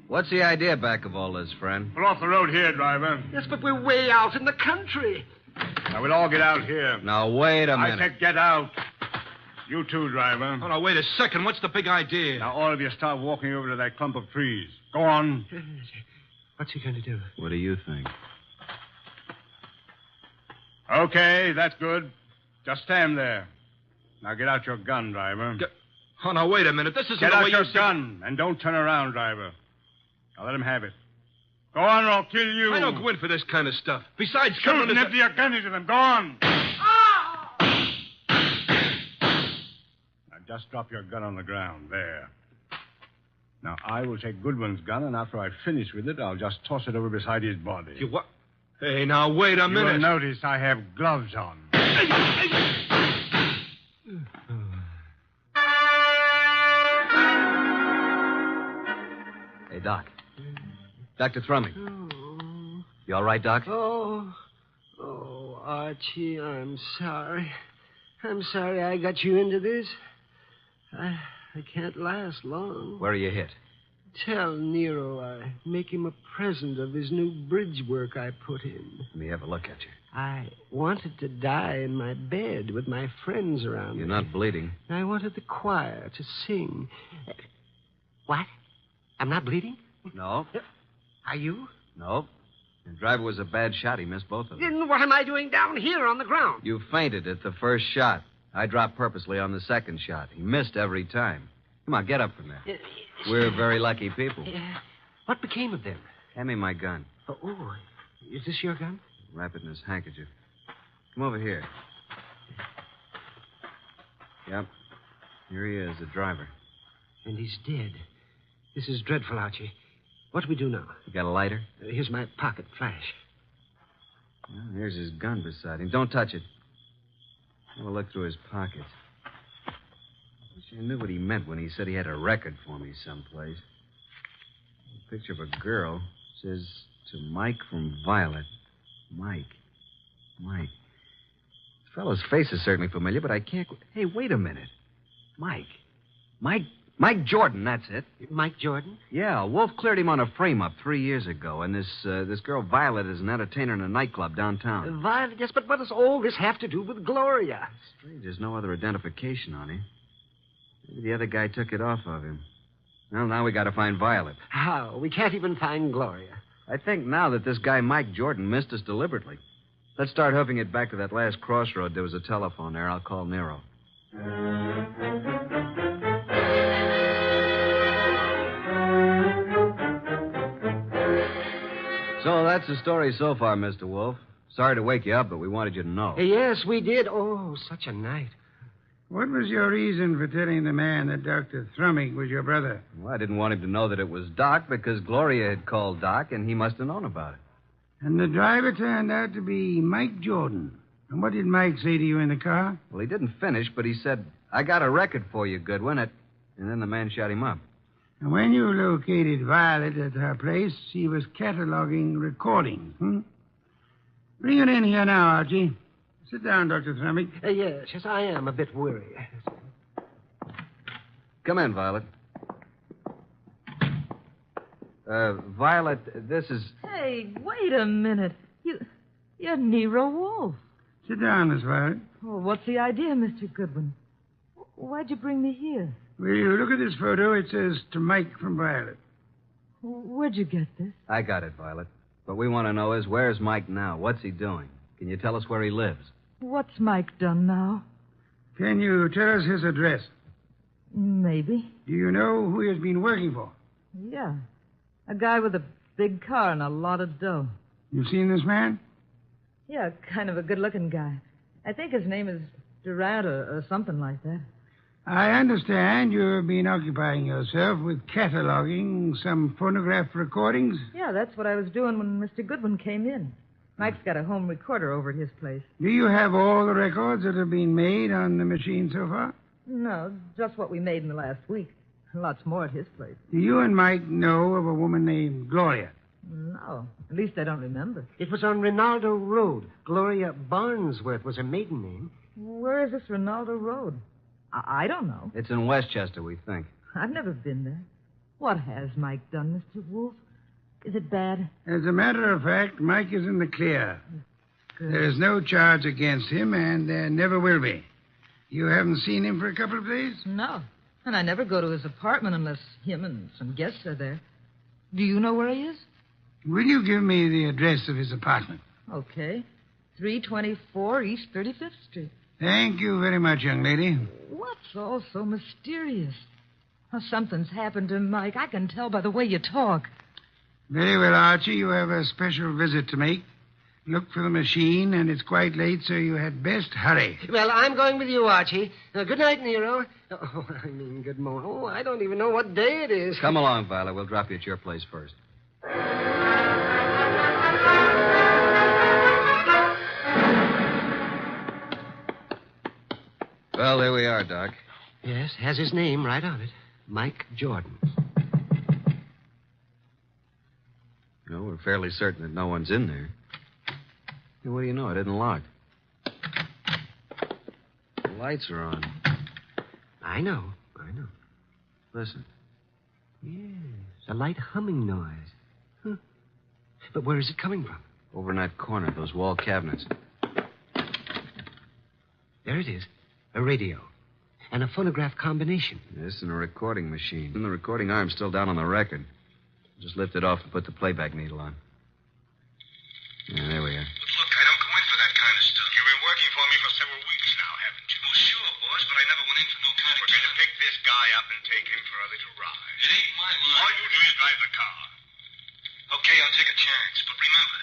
What's the idea back of all this, friend? Pull off the road here, driver. Yes, but we're way out in the country. Now, we'll all get out here. Now, wait a minute. I said get out. You too, driver. Oh, now, wait a second. What's the big idea? Now, all of you start walking over to that clump of trees. Go on. What's he going to do? What do you think? Okay, that's good. Just stand there. Now get out your gun, driver. Oh, now, wait a minute. This isn't Get the out way your you... gun, and don't turn around, driver. Now let him have it. Go on, or I'll kill you. I don't go in for this kind of stuff. Besides, shoot and empty your gun into them. Go on. Now just drop your gun on the ground. There. Now, I will take Goodwin's gun, and after I finish with it, I'll just toss it over beside his body. You what? Hey, now, wait a minute. You'll notice I have gloves on. Hey, Doc. Dr. Thrumming. You all right, Doc? Oh, Archie, I'm sorry. I'm sorry I got you into this. I can't last long. Where are you hit? Tell Nero I make him a present of his new bridge work I put in. Let me have a look at you. I wanted to die in my bed with my friends around You're me. not bleeding. I wanted the choir to sing. What? I'm not bleeding? No. Are you? No. The driver was a bad shot. He missed both of them. Then what am I doing down here on the ground? You fainted at the first shot. I dropped purposely on the second shot. He missed every time. Come on, get up from there. We're very lucky people. What became of them? Hand me my gun. Oh, is this your gun? Wrap it in his handkerchief. Come over here. Yep. Here he is, the driver. And he's dead. This is dreadful, Archie. What do we do now? You got a lighter? Here's my pocket flash. Well, here's his gun beside him. Don't touch it. Have a look through his pockets. I knew what he meant when he said he had a record for me someplace. A picture of a girl. Says, to Mike from Violet. Mike. The fellow's face is certainly familiar, but I can't... Hey, wait a minute. Mike Jordan, that's it. Mike Jordan? Yeah, Wolf cleared him on a frame-up 3 years ago, and this girl Violet is an entertainer in a nightclub downtown. Violet, yes, but what does all this have to do with Gloria? Strange, there's no other identification on him. Maybe the other guy took it off of him. Well, now we got to find Violet. How? We can't even find Gloria. I think now that this guy Mike Jordan missed us deliberately. Let's start hoofing it back to that last crossroad. There was a telephone there. I'll call Nero. So that's the story so far, Mr. Wolf. Sorry to wake you up, but we wanted you to know. Yes, we did. Oh, such a night. What was your reason for telling the man that Dr. Thrumming was your brother? Well, I didn't want him to know that it was Doc because Gloria had called Doc, and he must have known about it. And the driver turned out to be Mike Jordan. And what did Mike say to you in the car? Well, he didn't finish, but he said, I got a record for you, Goodwin. And then the man shot him up. And when you located Violet at her place, she was cataloging recordings, Bring it in here now, Archie. Sit down, Dr. Thrumming. Yes, I am a bit weary. Come in, Violet. Violet, this is... Hey, wait a minute. You're Nero Wolf. Sit down, Miss Violet. Oh, what's the idea, Mr. Goodwin? Why'd you bring me here? Will you look at this photo? It says to Mike from Violet. Where'd you get this? I got it, Violet. What we want to know is, where's Mike now? What's he doing? Can you tell us where he lives? What's Mike done now? Can you tell us his address? Maybe. Do you know who he has been working for? Yeah. A guy with a big car and a lot of dough. You seen this man? Yeah, kind of a good-looking guy. I think his name is Durant or something like that. I understand you've been occupying yourself with cataloging some phonograph recordings. Yeah, that's what I was doing when Mr. Goodwin came in. Mike's got a home recorder over at his place. Do you have all the records that have been made on the machine so far? No, just what we made in the last week. Lots more at his place. Do you and Mike know of a woman named Gloria? No, at least I don't remember. It was on Rinaldo Road. Gloria Barnsworth was her maiden name. Where is this Rinaldo Road? I don't know. It's in Westchester, we think. I've never been there. What has Mike done, Mr. Wolf? Is it bad? As a matter of fact, Mike is in the clear. Good. There is no charge against him, and there never will be. You haven't seen him for a couple of days? No. And I never go to his apartment unless him and some guests are there. Do you know where he is? Will you give me the address of his apartment? Okay. 324 East 35th Street. Thank you very much, young lady. What's all so mysterious? Oh, something's happened to Mike. I can tell by the way you talk. Very well, Archie. You have a special visit to make. Look for the machine, and it's quite late, so you had best hurry. Well, I'm going with you, Archie. Good night, Nero. Oh, I mean, good morning. Oh, I don't even know what day it is. Come along, Violet. We'll drop you at your place first. Well, there we are, Doc. Yes, has his name right on it. Mike Jordan. No, we're fairly certain that no one's in there. Hey, what do you know? It isn't locked. The lights are on. I know. Listen. Yes, a light humming noise. Huh. But where is it coming from? Over in that corner, those wall cabinets. There it is. A radio. And a phonograph combination. Yes, and a recording machine. And the recording arm's still down on the record. Just lift it off and put the playback needle on. Yeah, there we are. But look, I don't go in for that kind of stuff. You've been working for me for several weeks now, haven't you? Well, sure, boss, but I never went in for no kind of... We're going to pick this guy up and take him for a little ride. It ain't my line. All you do is drive the car. Okay, I'll take a chance, but remember,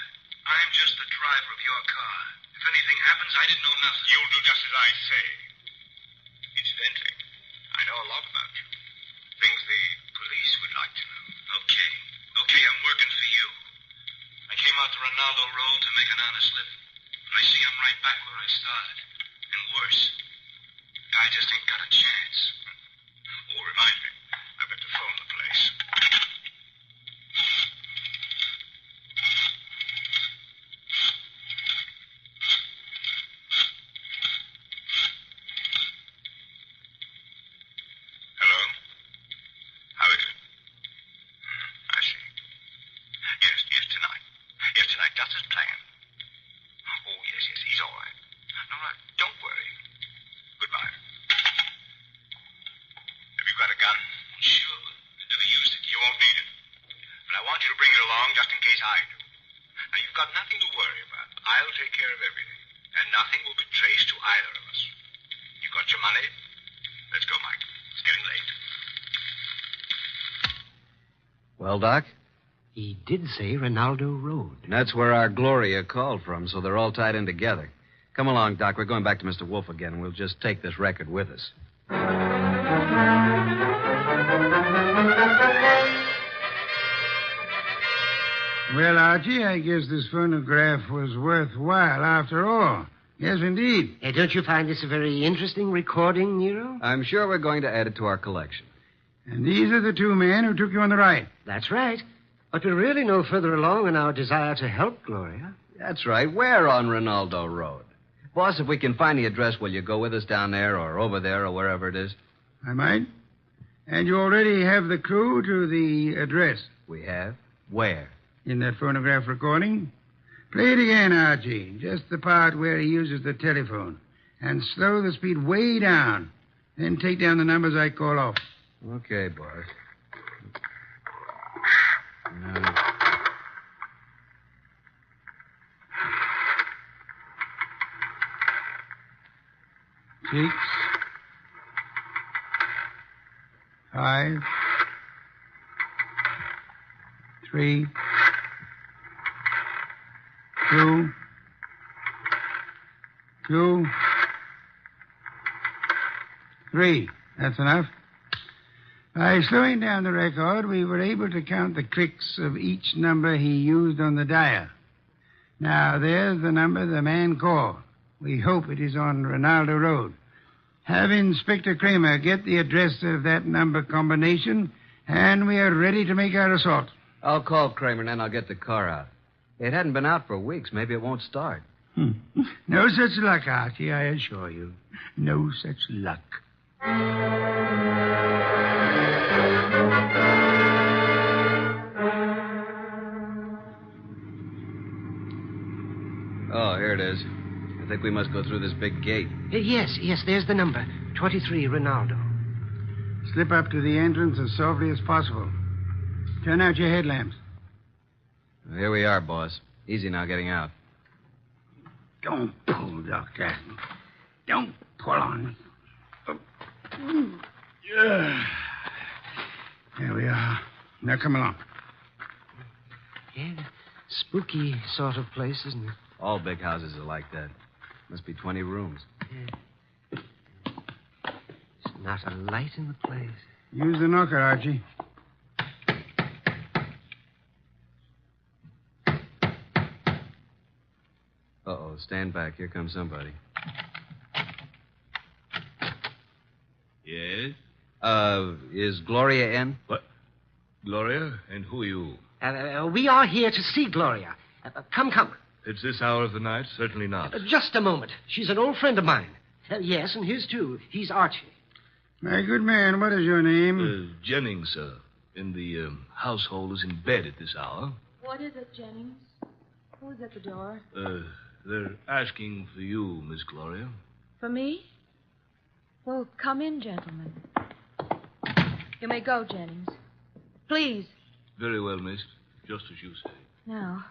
I'm just the driver of your car. If anything happens, I didn't know nothing. You'll do just as I say. Incidentally, I know a lot about you. Things the police would like to know. Okay, I'm working for you. I came out to Rinaldo Road to make an honest living. But I see I'm right back where I started. And worse. Guy just ain't got a chance. Oh, remind me. I've got to phone the place. Hello? How is it? I see. Yes, tonight. Yes, tonight, just as planned. Oh, yes, he's all right. No, don't worry. Goodbye. Have you got a gun? Sure, but I never used it. You won't need it. But I want you to bring it along just in case I do. Now, you've got nothing to worry about. I'll take care of everything. And nothing will be traced to either of us. You got your money? Let's go, Mike. It's getting late. Well, Doc? He did say Rinaldo Road. That's where our Gloria called from, so they're all tied in together. Come along, Doc. We're going back to Mr. Wolf again, and we'll just take this record with us. Well, Archie, I guess this phonograph was worthwhile after all. Yes, indeed. Don't you find this a very interesting recording, Nero? I'm sure we're going to add it to our collection. And these are the two men who took you on the ride. That's right. But we're really no further along in our desire to help Gloria. That's right. We're on Rinaldo Road. Boss, if we can find the address, will you go with us down there or over there or wherever it is? I might. And you already have the clue to the address. We have? Where? In that phonograph recording. Play it again, Archie. Just the part where he uses the telephone. And slow the speed way down. Then take down the numbers I call off. Okay, boss. 6, 5, 3, 2, 2, 3. That's enough. By slowing down the record, we were able to count the clicks of each number he used on the dial. Now, there's the number the man called. We hope it is on Ronaldo Road. Have Inspector Kramer get the address of that number combination, and we are ready to make our assault. I'll call Kramer, and then I'll get the car out. It hadn't been out for weeks. Maybe it won't start. No such luck, Archie, I assure you. No such luck. Oh, here it is. I think we must go through this big gate. Yes, there's the number. 23 Ronaldo. Slip up to the entrance as softly as possible. Turn out your headlamps. Well, here we are, boss. Easy now getting out. Don't pull, Doctor. Don't pull on me. There we are. Now come along. Yeah, spooky sort of place, isn't it? All big houses are like that. Must be 20 rooms. Yeah. There's not a light in the place. Use the knocker, Archie. Uh-oh, stand back. Here comes somebody. Yes? Is Gloria in? What? Gloria? And who are you? We are here to see Gloria. Come. It's this hour of the night? Certainly not. Just a moment. She's an old friend of mine. Yes, and his too. He's Archie. My good man, what is your name? Jennings, sir. And the household is in bed at this hour. What is it, Jennings? Who's at the door? They're asking for you, Miss Gloria. For me? Well, come in, gentlemen. You may go, Jennings. Please. Very well, miss. Just as you say. Now,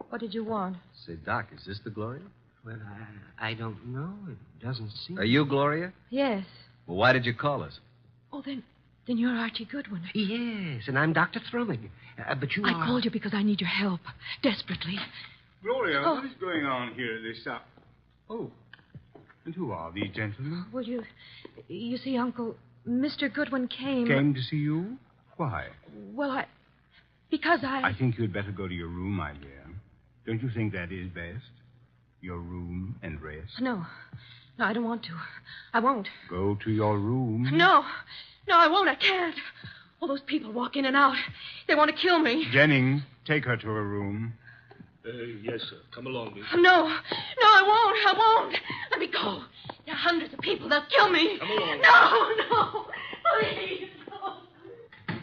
what did you want? Say, Doc, is this the Gloria? Well, I don't know. It doesn't seem... Are you Gloria? Yes. Well, why did you call us? Oh, then you're Archie Goodwin. Yes, and I'm Dr. Thrumming. But you I called you because I need your help. Desperately. Gloria, what is going on here at this hour? Oh, and who are these gentlemen? Well, you see, Uncle, Mr. Goodwin came... Came to see you? Why? Well, because I think you'd better go to your room, my dear. Don't you think that is best? Your room and rest? No, I don't want to. I won't. Go to your room. No, I won't. I can't. All those people walk in and out. They want to kill me. Jennings, take her to her room. Yes, sir. Come along, miss. No, I won't. Let me go. There are hundreds of people. They'll kill me. Come along. No, please. No.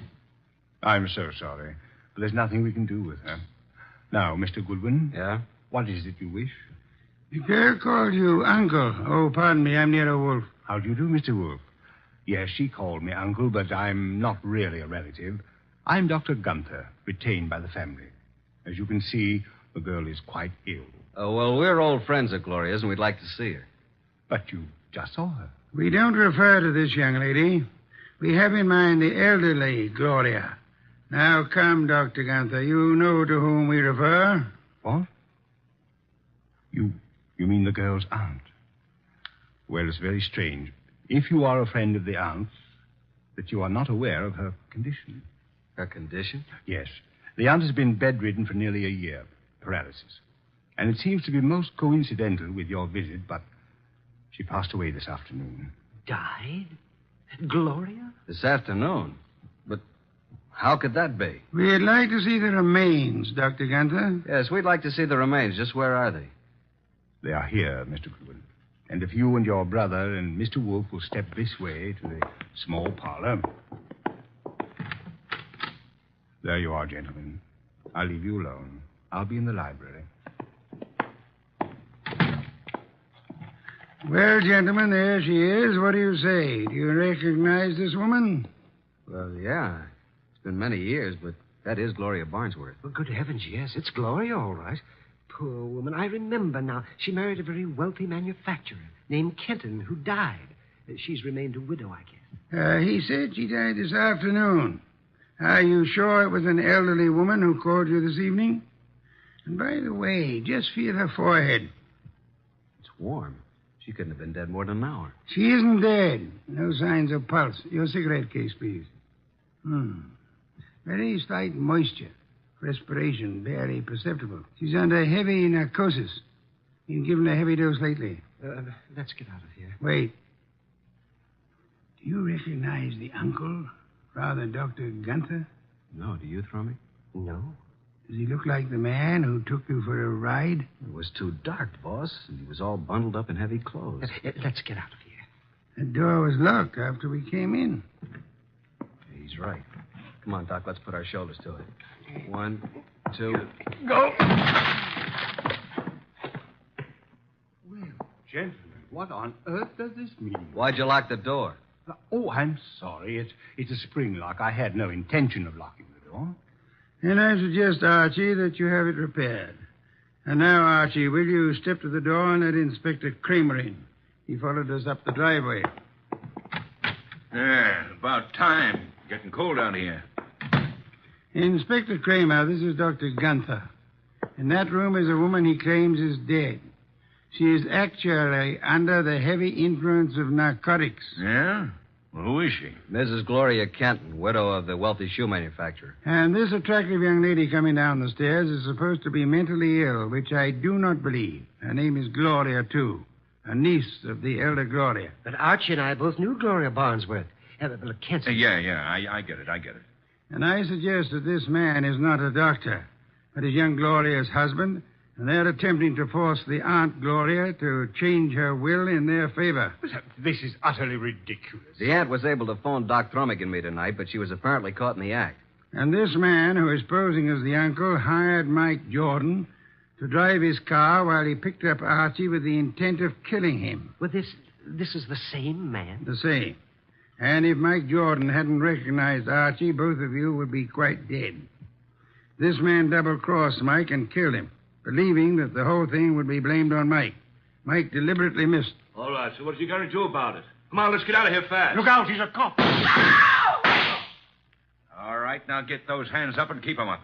I'm so sorry, but there's nothing we can do with her. Now, Mr. Goodwin. Yeah? What is it you wish? The girl called you Uncle. Oh, pardon me, I'm Nero Wolf. How do you do, Mr. Wolf? Yes, she called me Uncle, but I'm not really a relative. I'm Dr. Gunther, retained by the family. As you can see, the girl is quite ill. Oh, well, we're old friends of Gloria's, and we'd like to see her. But you just saw her. We don't refer to this young lady. We have in mind the elderly Gloria. Now, come, Dr. Gunther. You know to whom we refer. What? You mean the girl's aunt? Well, it's very strange. If you are a friend of the aunt's, that you are not aware of her condition. Her condition? Yes. The aunt has been bedridden for nearly a year. Paralysis. And it seems to be most coincidental with your visit, but she passed away this afternoon. Died? Gloria? This afternoon? But how could that be? We'd like to see the remains, Dr. Gunther. Yes, we'd like to see the remains. Just where are they? They are here, Mr. Goodwin. And if you and your brother and Mr. Wolf will step this way to the small parlor. There you are, gentlemen. I'll leave you alone. I'll be in the library. Well, gentlemen, there she is. What do you say? Do you recognize this woman? Well, yeah. It's been many years, but that is Gloria Barnsworth. Well, good heavens, yes. It's Gloria, all right. poor woman. I remember now. She married a very wealthy manufacturer named Kenton, who died. She's remained a widow, I guess. He said she died this afternoon. Are you sure it was an elderly woman who called you this evening? And by the way, just feel her forehead. It's warm. She couldn't have been dead more than an hour. She isn't dead. No signs of pulse. Your cigarette case, please. Very slight moisture. Respiration barely perceptible. She's under heavy narcosis. Been given a heavy dose lately. Let's get out of here. Wait. Do you recognize the uncle, Father Dr. Gunther? No, do you, Thrummy? No. Does he look like the man who took you for a ride? It was too dark, boss, and he was all bundled up in heavy clothes. Let's get out of here. The door was locked after we came in. He's right. Come on, Doc, let's put our shoulders to it. 1, 2... Go! Well, gentlemen, what on earth does this mean? Why'd you lock the door? Oh, I'm sorry. It's a spring lock. I had no intention of locking the door. And I suggest, Archie, that you have it repaired. And now, Archie, will you step to the door and let Inspector Kramer in? He followed us up the driveway. Yeah, about time. Getting cold out here. Inspector Kramer, this is Dr. Gunther. In that room is a woman he claims is dead. She is actually under the heavy influence of narcotics. Yeah? Well, who is she? Mrs. Gloria Kenton, widow of the wealthy shoe manufacturer. And this attractive young lady coming down the stairs is supposed to be mentally ill, which I do not believe. Her name is Gloria, too. A niece of the elder Gloria. But Archie and I both knew Gloria Barnsworth. Kenton. Yeah, I get it. And I suggest that this man is not a doctor, but is young Gloria's husband, and they're attempting to force the Aunt Gloria to change her will in their favor. This is utterly ridiculous. The aunt was able to phone Doc Thrummick and me tonight, but she was apparently caught in the act. And this man, who is posing as the uncle, hired Mike Jordan to drive his car while he picked up Archie with the intent of killing him. Well, this is the same man? The same. And if Mike Jordan hadn't recognized Archie, both of you would be quite dead. This man double-crossed Mike and killed him, believing that the whole thing would be blamed on Mike. Mike deliberately missed. All right, so what's he going to do about it? Come on, let's get out of here fast. Look out, he's a cop. All right, now get those hands up and keep them up.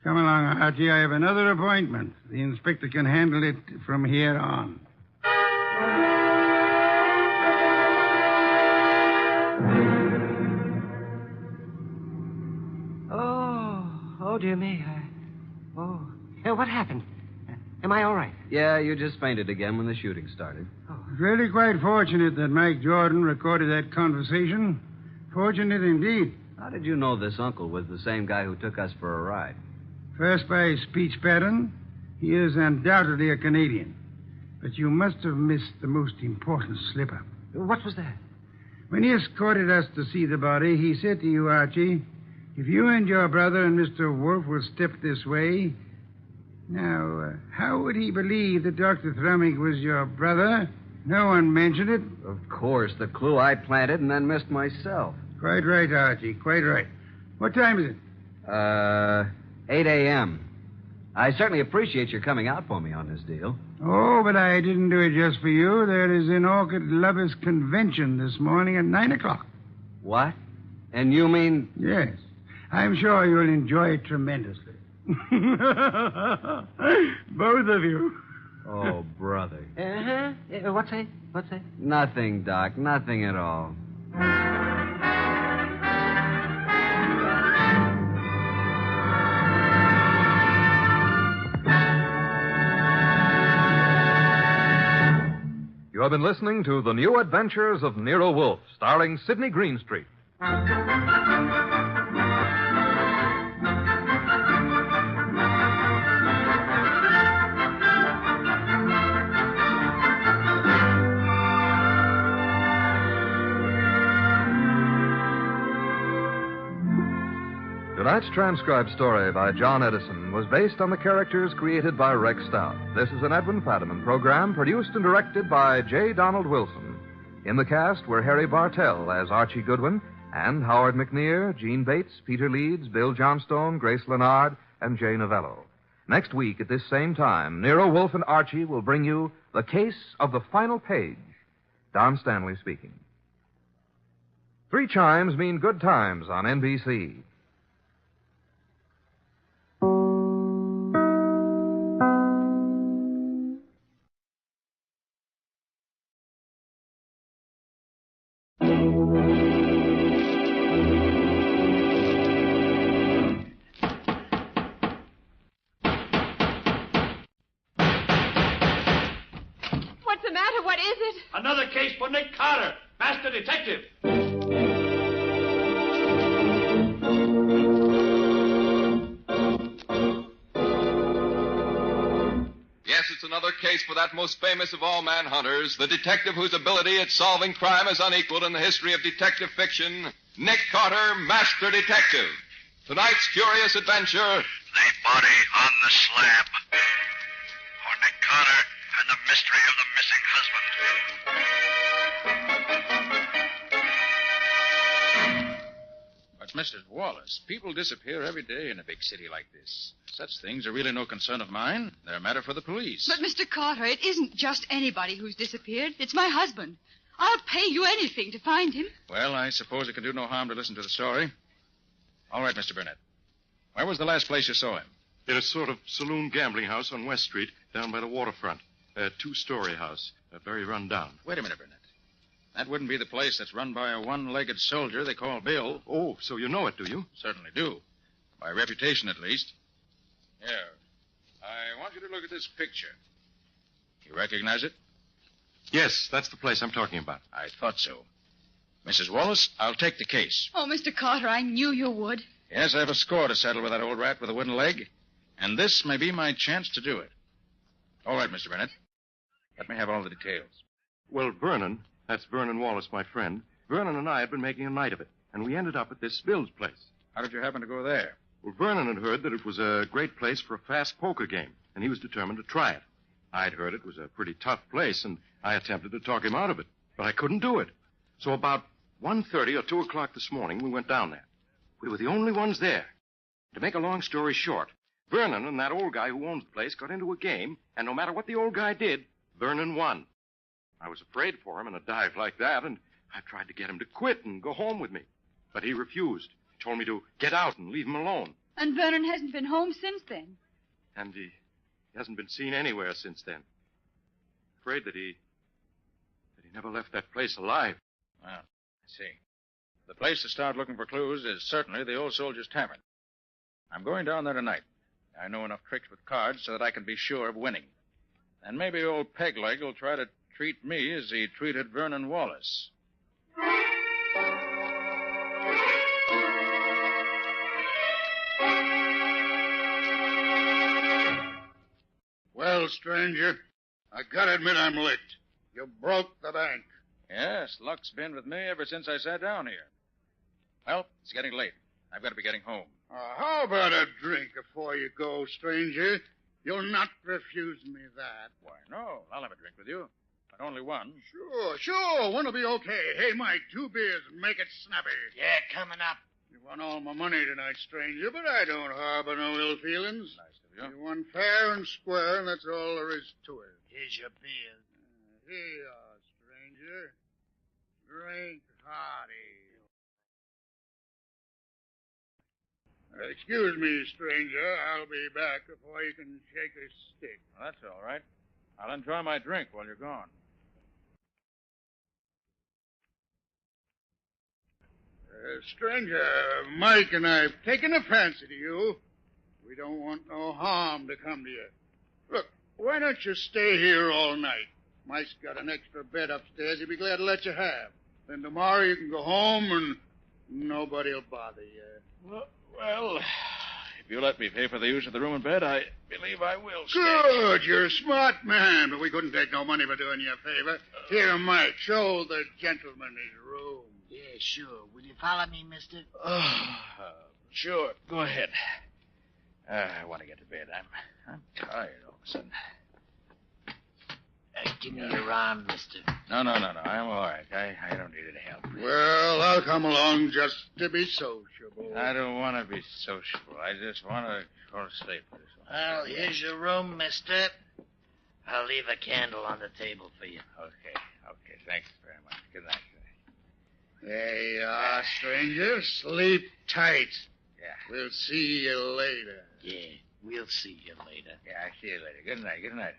Come along, Archie. I have another appointment. The inspector can handle it from here on. Oh, dear me. What happened? Am I all right? Yeah, you just fainted again when the shooting started. It's really quite fortunate that Mike Jordan recorded that conversation. Fortunate indeed. How did you know this uncle was the same guy who took us for a ride? First, by his speech pattern, he is undoubtedly a Canadian. But you must have missed the most important slip-up. What was that? When he escorted us to see the body, he said to you, Archie, if you and your brother and Mr. Wolf will step this way... Now, how would he believe that Dr. Thrummick was your brother? No one mentioned it. Of course, the clue I planted and then missed myself. Quite right, Archie, quite right. What time is it? 8 a.m. I certainly appreciate your coming out for me on this deal. Oh, but I didn't do it just for you. There is an Orchid Lovers Convention this morning at 9 o'clock. What? And you mean... Yes. I'm sure you'll enjoy it tremendously. Both of you. Oh, brother. What's that? Nothing, Doc. Nothing at all. You have been listening to The New Adventures of Nero Wolfe, starring Sidney Greenstreet. Tonight's transcribed story by John Edison was based on the characters created by Rex Stout. This is an Edwin Fadiman program produced and directed by J. Donald Wilson. In the cast were Harry Bartell as Archie Goodwin and Howard McNear, Gene Bates, Peter Leeds, Bill Johnstone, Grace Lennard, and Jay Novello. Next week at this same time, Nero Wolfe and Archie will bring you The Case of the Final Page. Don Stanley speaking. 3 chimes mean good times on NBC. What's the matter? What is it? Another case for Nick Carter, master detective. Yes, it's another case for that most famous of all manhunters, the detective whose ability at solving crime is unequaled in the history of detective fiction, Nick Carter, Master Detective. Tonight's curious adventure, The Body on the Slab. For Nick Carter and the mystery of the missing husband. But, Mrs. Wallace, people disappear every day in a big city like this. Such things are really no concern of mine. They're a matter for the police. But, Mr. Carter, it isn't just anybody who's disappeared. It's my husband. I'll pay you anything to find him. Well, I suppose it can do no harm to listen to the story. All right, Mr. Burnett. Where was the last place you saw him? In a sort of saloon gambling house on West Street, down by the waterfront. A 2-story house. Very run down. Wait a minute, Burnett. That wouldn't be the place that's run by a one-legged soldier they call Bill. Oh, so you know it, do you? Certainly do. By reputation, at least. Here. I want you to look at this picture. You recognize it? Yes, that's the place I'm talking about. I thought so. Mrs. Wallace, I'll take the case. Oh, Mr. Carter, I knew you would. Yes, I have a score to settle with that old rat with a wooden leg, and this may be my chance to do it. All right, Mr. Burnett. Let me have all the details. Well, Vernon, that's Vernon Wallace, my friend. Vernon and I had been making a night of it, and we ended up at this Bill's place. How did you happen to go there? Well, Vernon had heard that it was a great place for a fast poker game, and he was determined to try it. I'd heard it was a pretty tough place, and I attempted to talk him out of it, but I couldn't do it. So about 1:30 or 2 o'clock this morning, we went down there. We were the only ones there. To make a long story short, Vernon and that old guy who owns the place got into a game, and no matter what the old guy did, Vernon won. I was afraid for him in a dive like that, and I tried to get him to quit and go home with me. But he refused. He told me to get out and leave him alone. And Vernon hasn't been home since then. And he hasn't been seen anywhere since then. Afraid that he never left that place alive. Well, I see. The place to start looking for clues is certainly the Old Soldier's Tavern. I'm going down there tonight. I know enough tricks with cards so that I can be sure of winning. And maybe old Pegleg will try to treat me as he treated Vernon Wallace. Well, stranger, I gotta admit I'm licked. You broke the bank. Yes, luck's been with me ever since I sat down here. Well, it's getting late. I've got to be getting home. How about a drink before you go, stranger? You'll not refuse me that. Why, no. I'll have a drink with you. But only one. Sure. One'll be okay. Hey, Mike, 2 beers and make it snappy. Yeah, coming up. You won all my money tonight, stranger, but I don't harbor no ill feelings. Nice of you. You won fair and square, and that's all there is to it. Here's your beer. Here you are, stranger. Drink hearty. Excuse me, stranger. I'll be back before you can shake a stick. Well, that's all right. I'll enjoy my drink while you're gone. Stranger, Mike and I've taken a fancy to you. We don't want no harm to come to you. Look, why don't you stay here all night? Mike's got an extra bed upstairs he'd be glad to let you have. Then tomorrow you can go home and nobody'll bother you. Well, if you let me pay for the use of the room and bed, I believe I will stay. Good, you're a smart man, but we couldn't take no money for doing you a favor. Here, Mike, show the gentleman his room. Yeah, sure. Will you follow me, mister? Sure. Go ahead. I want to get to bed. I'm tired all of a sudden. Give me your arm, mister. No. I'm all right. I don't need any help. Well, I'll come along just to be sociable. I don't want to be sociable. I just want to go to sleep. Well, here's your room, mister. I'll leave a candle on the table for you. Okay. Thanks very much. Good night. There you are, stranger. Sleep tight. Yeah. We'll see you later. Yeah, we'll see you later. Yeah, I'll see you later. Good night.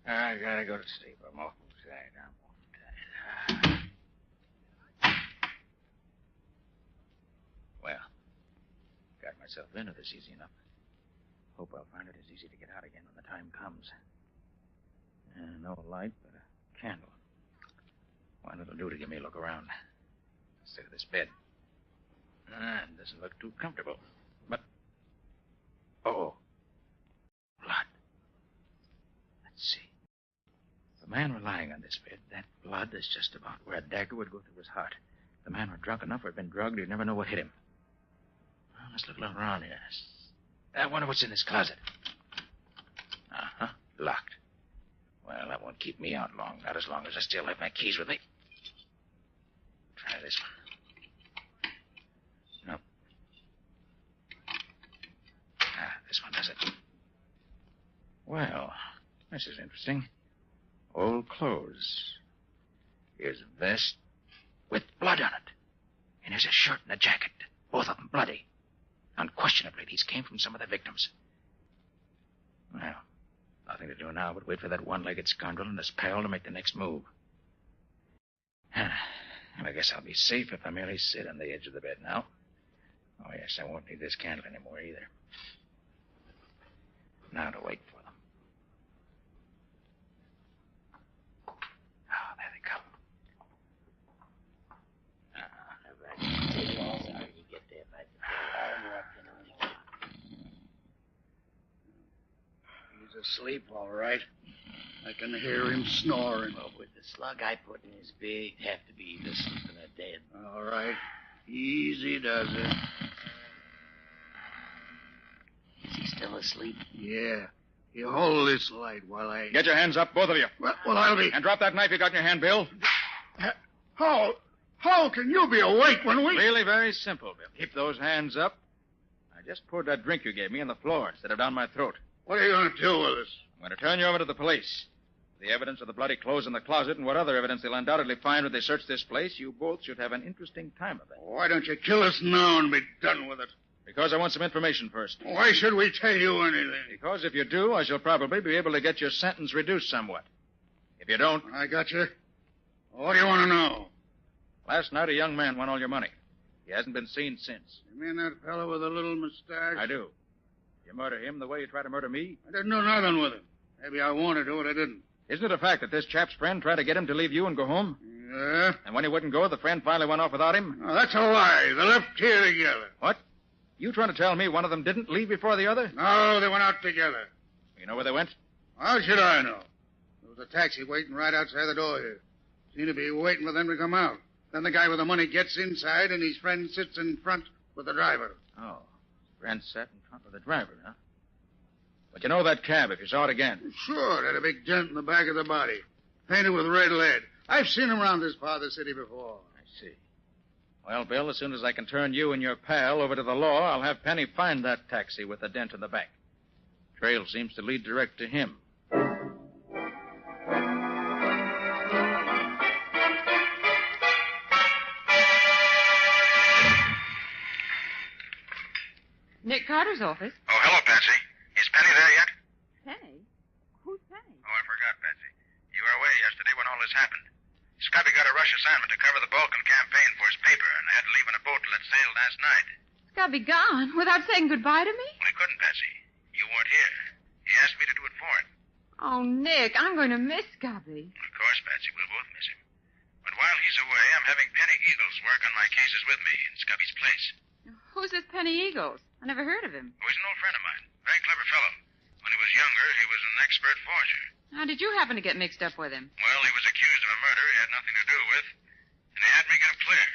I gotta go to sleep. I'm awful tired. Well, got myself into this easy enough. Hope I'll find it as easy to get out again when the time comes. No light, but a candle. One it'll do to give me a look around. Instead of this bed. It doesn't look too comfortable. But... Oh. Blood. Let's see. The man were lying on this bed. That blood is just about where a dagger would go through his heart. The man were drunk enough or had been drugged, he'd never know what hit him. Well, let's look around here. I wonder what's in this closet. Uh-huh. Locked. Well, that won't keep me out long. Not as long as I still have my keys with me. Try this one. Nope. This one does it. Well, this is interesting. Old clothes. Here's a vest with blood on it. And here's a shirt and a jacket. Both of them bloody. Unquestionably, these came from some of the victims. Well, nothing to do now but wait for that one-legged scoundrel and his pal to make the next move. I guess I'll be safe if I merely sit on the edge of the bed now. Oh, yes, I won't need this candle anymore either. Now to wait for them. Oh, there they come. Sorry you get there by He's asleep, all right. I can hear him snoring. Well, with the slug I put in his beard, he'd have to be either sleeping or dead. All right. Easy does it. Is he still asleep? Yeah. You hold this light while I... Get your hands up, both of you. Well, I'll be... And drop that knife you got in your hand, Bill. How can you be awake when we... Really very simple, Bill. Keep those hands up. I just poured that drink you gave me on the floor instead of down my throat. What are you going to do with us? I'm going to turn you over to the police. The evidence of the bloody clothes in the closet and what other evidence they'll undoubtedly find when they search this place, you both should have an interesting time of it. Why don't you kill us now and be done with it? Because I want some information first. Why should we tell you anything? Because if you do, I shall probably be able to get your sentence reduced somewhat. If you don't... I got you. What do you want to know? Last night, a young man won all your money. He hasn't been seen since. You mean that fellow with the little mustache? I do. You murder him the way you tried to murder me? I didn't do nothing with him. Maybe I wanted to, but I didn't. Isn't it a fact that this chap's friend tried to get him to leave you and go home? Yeah. And when he wouldn't go, the friend finally went off without him? Oh, that's a lie. They left here together. What? You trying to tell me one of them didn't leave before the other? No, they went out together. You know where they went? How should I know? There was a taxi waiting right outside the door here. Seemed to be waiting for them to come out. Then the guy with the money gets inside, and his friend sits in front with the driver. Oh. Friend sat in front with the driver, huh? But you know that cab if you saw it again? Sure, it had a big dent in the back of the body. Painted with red lead. I've seen them around this part of the city before. I see. Well, Bill, as soon as I can turn you and your pal over to the law, I'll have Penny find that taxi with the dent in the back. Trail seems to lead direct to him. Nick Carter's office. Oh, hello, Patsy. Is Penny there yet? Penny? Who's Penny? Oh, I forgot, Patsy. You were away yesterday when all this happened. Scotty got a rush assignment to cover the Balkan campaign for his paper and had to leave in a boat till it sailed last night. Scubby gone without saying goodbye to me? Well, he couldn't, Patsy. You weren't here. He asked me to do it for him. Oh, Nick, I'm going to miss Scubby. Of course, Patsy. We'll both miss him. But while he's away, I'm having Penny Eagles work on my cases with me in Scubby's place. Who's this Penny Eagles? I never heard of him. Oh, he's an old friend of mine. Very clever fellow. When he was younger, he was an expert forger. How did you happen to get mixed up with him? Well, he was accused of a murder he had nothing to do with, and he had me get him clear.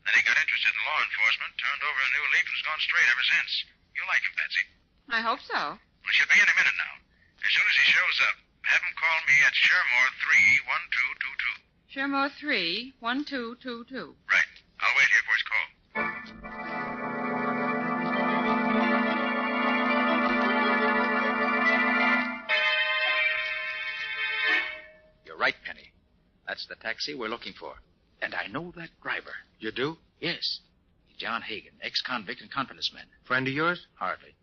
Then he got interested in law enforcement, turned over a new leaf, and has gone straight ever since. You'll like him, Patsy. I hope so. Well, she'll be any minute now. As soon as he shows up, Have him call me at Shermore 31222. Shermore 31222. Right. I'll wait here for his call. You're right, Penny. That's the taxi we're looking for. And I know that driver. You do? Yes. John Hagen, ex-convict and confidence man. Friend of yours? Hardly.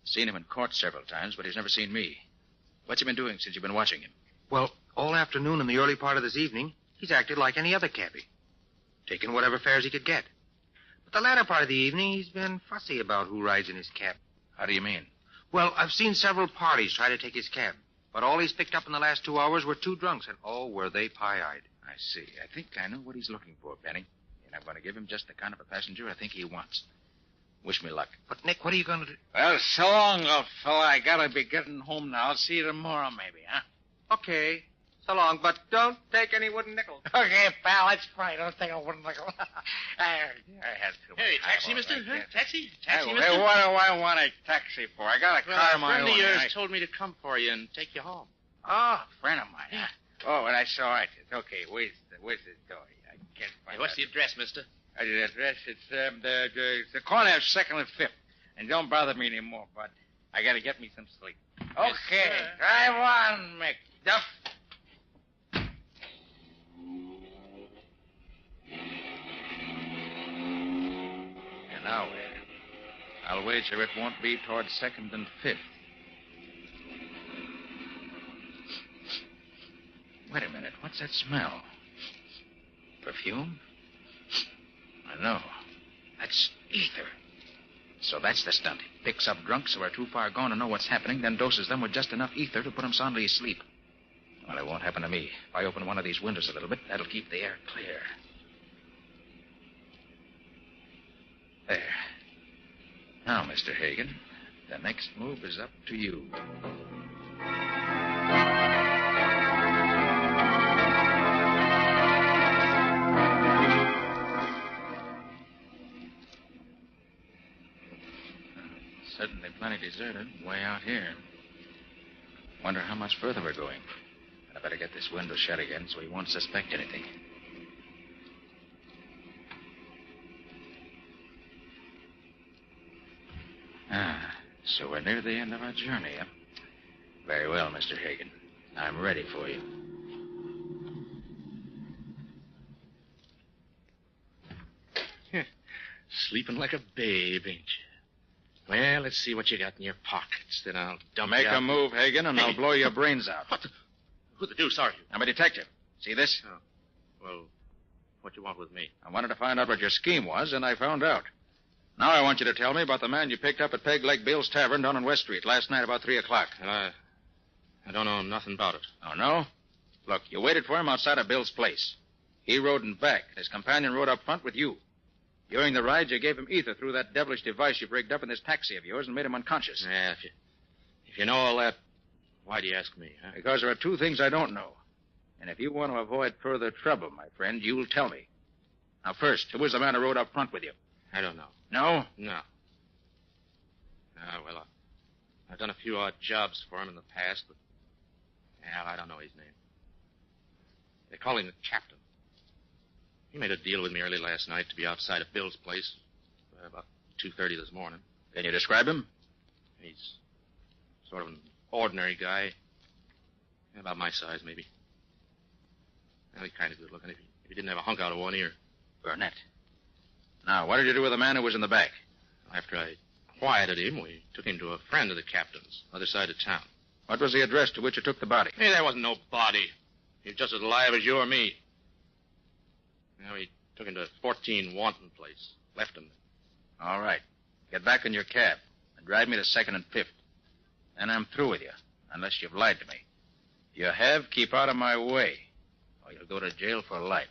Seen him in court several times, but he's never seen me. What's he been doing since you've been watching him? Well, all afternoon and the early part of this evening, he's acted like any other cabbie. Taking whatever fares he could get. But the latter part of the evening, he's been fussy about who rides in his cab. How do you mean? Well, I've seen several parties try to take his cab. But all he's picked up in the last 2 hours were 2 drunks, and oh, were they pie-eyed. I see. I think I know what he's looking for, Penny. And I'm going to give him just the kind of a passenger I think he wants. Wish me luck. But, Nick, what are you going to do? Well, so long, old fella. I gotta be getting home now. See you tomorrow, maybe, huh? Okay. So long, but don't take any wooden nickels. Okay, pal, that's fine. Don't take a wooden nickel. I had to. Hey, taxi, mister? Huh? Taxi? Taxi, Hey, mister? what do I want a taxi for? I got a car of my own. A friend of yours I- told me to come for you and take you home. Oh, a friend of mine. Huh? Oh, and I saw it. It's okay. Where's the door? I can't find Hey, what's out. the address, mister? The address? It's the corner of 2nd and 5th. And don't bother me anymore, bud. I gotta get me some sleep. Okay, drive on, McDuff. And now where? I'll wager it won't be towards 2nd and 5th. Wait a minute. What's that smell? Perfume? I know. That's ether. So that's the stunt. Picks up drunks who are too far gone to know what's happening, then doses them with just enough ether to put them soundly asleep. Well, it won't happen to me. If I open one of these windows a little bit, that'll keep the air clear. There. Now, Mr. Hagen, the next move is up to you. Certainly plenty deserted, way out here. Wonder how much further we're going. I better get this window shut again so he won't suspect anything. So we're near the end of our journey, huh? Very well, Mr. Hagen. I'm ready for you. Sleeping like a babe, ain't you? Well, let's see what you got in your pockets. Then I'll dump Make you out. a move, Hagen, and I'll blow your brains out. What the... Who the deuce are you? I'm a detective. See this? Oh. Well, what you want with me? I wanted to find out what your scheme was, and I found out. Now I want you to tell me about the man you picked up at Peg Leg Bill's Tavern down on West Street last night about 3 o'clock. And I don't know nothing about it. Oh, no? Look, you waited for him outside of Bill's place. He rode in back. His companion rode up front with you. During the ride, you gave him ether through that devilish device you've rigged up in this taxi of yours and made him unconscious. Yeah, if you know all that, why do you ask me, huh? Because there are 2 things I don't know. And if you want to avoid further trouble, my friend, you'll tell me. Now, first, who was the man who rode up front with you? I don't know. No? No. Well, I've done a few odd jobs for him in the past, but... Well, I don't know his name. They call him the Captain. He made a deal with me early last night to be outside of Bill's place about 2:30 this morning. Can you describe him? He's sort of an ordinary guy. About my size, maybe. Well, he's kind of good looking if he didn't have a hunk out of one ear. Burnett. Now, what did you do with the man who was in the back? After I quieted him, we took him to a friend of the captain's, other side of town. What was the address to which you took the body? Hey, there wasn't no body. He was just as alive as you or me. Now, he took him to 14 Wanton Place. Left him there. All right. Get back in your cab and drive me to 2nd and 5th. Then I'm through with you, unless you've lied to me. If you have, keep out of my way, or you'll go to jail for life.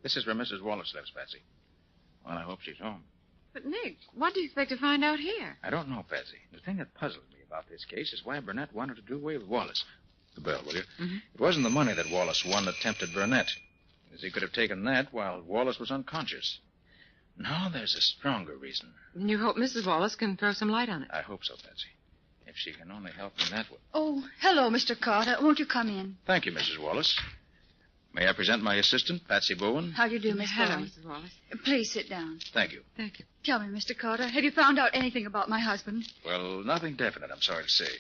This is where Mrs. Wallace lives, Patsy. Well, I hope she's home. But, Nick, what do you expect to find out here? I don't know, Patsy. The thing that puzzles me about this case is why Burnett wanted to do away with Wallace. The bell, will you? Mm-hmm. It wasn't the money that Wallace won that tempted Burnett. It as he could have taken that while Wallace was unconscious. No, there's a stronger reason. And you hope Mrs. Wallace can throw some light on it. I hope so, Patsy. If she can only help me that way. Oh, hello, Mr. Carter. Won't you come in? Thank you, Mrs. Wallace. May I present my assistant, Patsy Bowen? How do you do, Miss Hello, Bowen? Mrs. Wallace. Please sit down. Thank you. Thank you. Tell me, Mr. Carter, have you found out anything about my husband? Well, nothing definite, I'm sorry to say.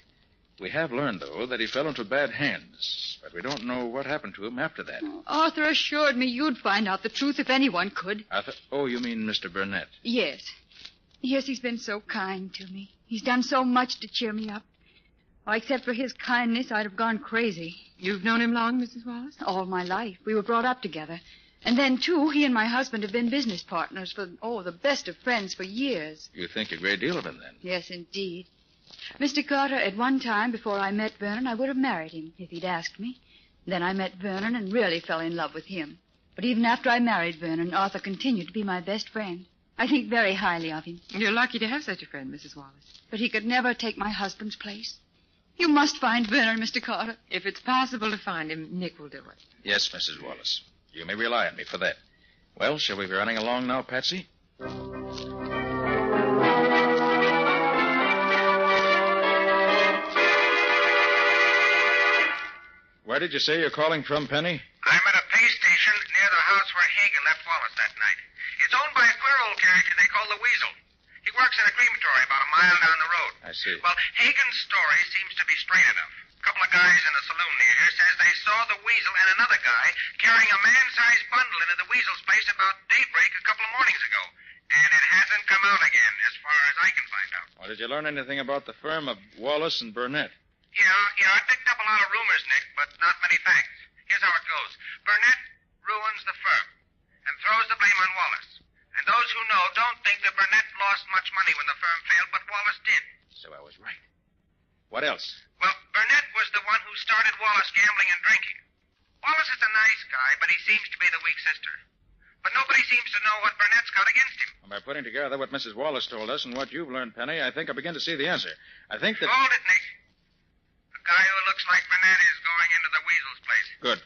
We have learned, though, that he fell into bad hands, but we don't know what happened to him after that. Arthur assured me you'd find out the truth if anyone could. Arthur? Oh, you mean Mr. Burnett? Yes. Yes, he's been so kind to me. He's done so much to cheer me up. Oh, except for his kindness, I'd have gone crazy. You've known him long, Mrs. Wallace? All my life. We were brought up together. And then, too, he and my husband have been business partners for, the best of friends for years. You think a great deal of him, then? Yes, indeed. Mr. Carter, at one time, before I met Vernon, I would have married him if he'd asked me. Then I met Vernon and really fell in love with him. But even after I married Vernon, Arthur continued to be my best friend. I think very highly of him. You're lucky to have such a friend, Mrs. Wallace. But he could never take my husband's place. You must find Vernon, Mr. Carter. If it's possible to find him, Nick will do it. Yes, Mrs. Wallace. You may rely on me for that. Well, shall we be running along now, Patsy? Where did you say you're calling from, Penny? I'm at a pay station near the house where Hagen left Wallace that night. It's owned by a queer old character they call the Weasel. He works in a crematory about a mile down the road. I see. Well, Hagen's story seems to be straight enough. A couple of guys in a saloon near here says they saw the Weasel and another guy carrying a man-sized bundle into the Weasel's place about daybreak a couple of mornings ago. And it hasn't come out again, as far as I can find out. Well, did you learn anything about the firm of Wallace and Burnett? Yeah, I picked up a lot of rumors, Nick, but not many facts. Here's how it goes. Burnett ruins the firm and throws the blame on Wallace. And those who know don't think that Burnett lost much money when the firm failed, but Wallace did. So I was right. What else? Well, Burnett was the one who started Wallace gambling and drinking. Wallace is a nice guy, but he seems to be the weak sister. But nobody seems to know what Burnett's got against him. Well, by putting together what Mrs. Wallace told us and what you've learned, Penny, I think I begin to see the answer. I think that... Hold it, Nick. The guy who looks like Burnett is going into the Weasel's place. Good.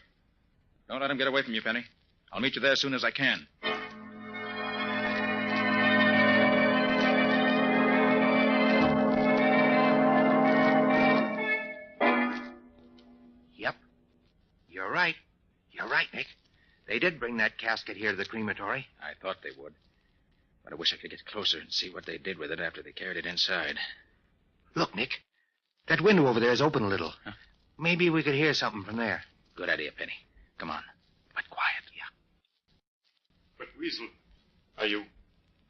Don't let him get away from you, Penny. I'll meet you there as soon as I can. Yep. You're right. You're right, Nick. They did bring that casket here to the crematory. I thought they would. But I wish I could get closer and see what they did with it after they carried it inside. Look, Nick. That window over there is open a little. Huh? Maybe we could hear something from there. Good idea, Penny. Come on. But quiet. Yeah. But, Weasel, are you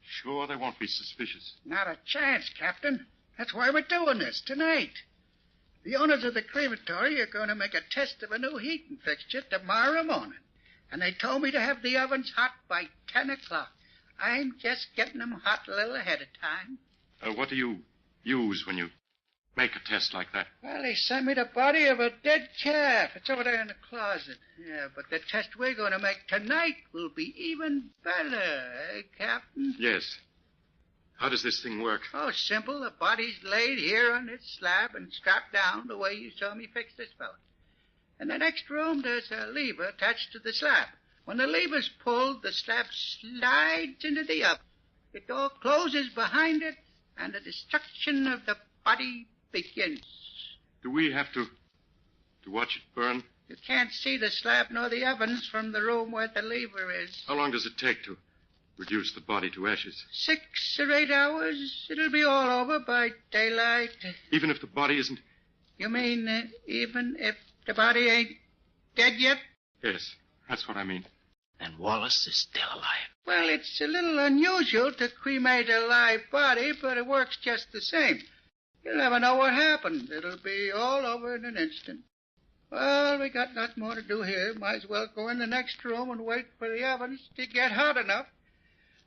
sure they won't be suspicious? Not a chance, Captain. That's why we're doing this tonight. The owners of the crematory are going to make a test of a new heating fixture tomorrow morning. And they told me to have the ovens hot by 10 o'clock. I'm just getting them hot a little ahead of time. What do you use when you make a test like that? Well, they sent me the body of a dead calf. It's over there in the closet. Yeah, but the test we're going to make tonight will be even better, eh, Captain? Yes. How does this thing work? Oh, simple. The body's laid here on this slab and strapped down the way you saw me fix this fella. In the next room, there's a lever attached to the slab. When the lever's pulled, the slab slides into the oven. The door closes behind it, and the destruction of the body begins. Do we have to watch it burn? You can't see the slab nor the ovens from the room where the lever is. How long does it take to reduce the body to ashes? 6 or 8 hours. It'll be all over by daylight. Even if the body isn't... You mean even if the body ain't dead yet? Yes, that's what I mean. And Wallace is still alive. Well, it's a little unusual to cremate a live body, but it works just the same. You'll never know what happened. It'll be all over in an instant. Well, we got nothing more to do here. Might as well go in the next room and wait for the ovens to get hot enough.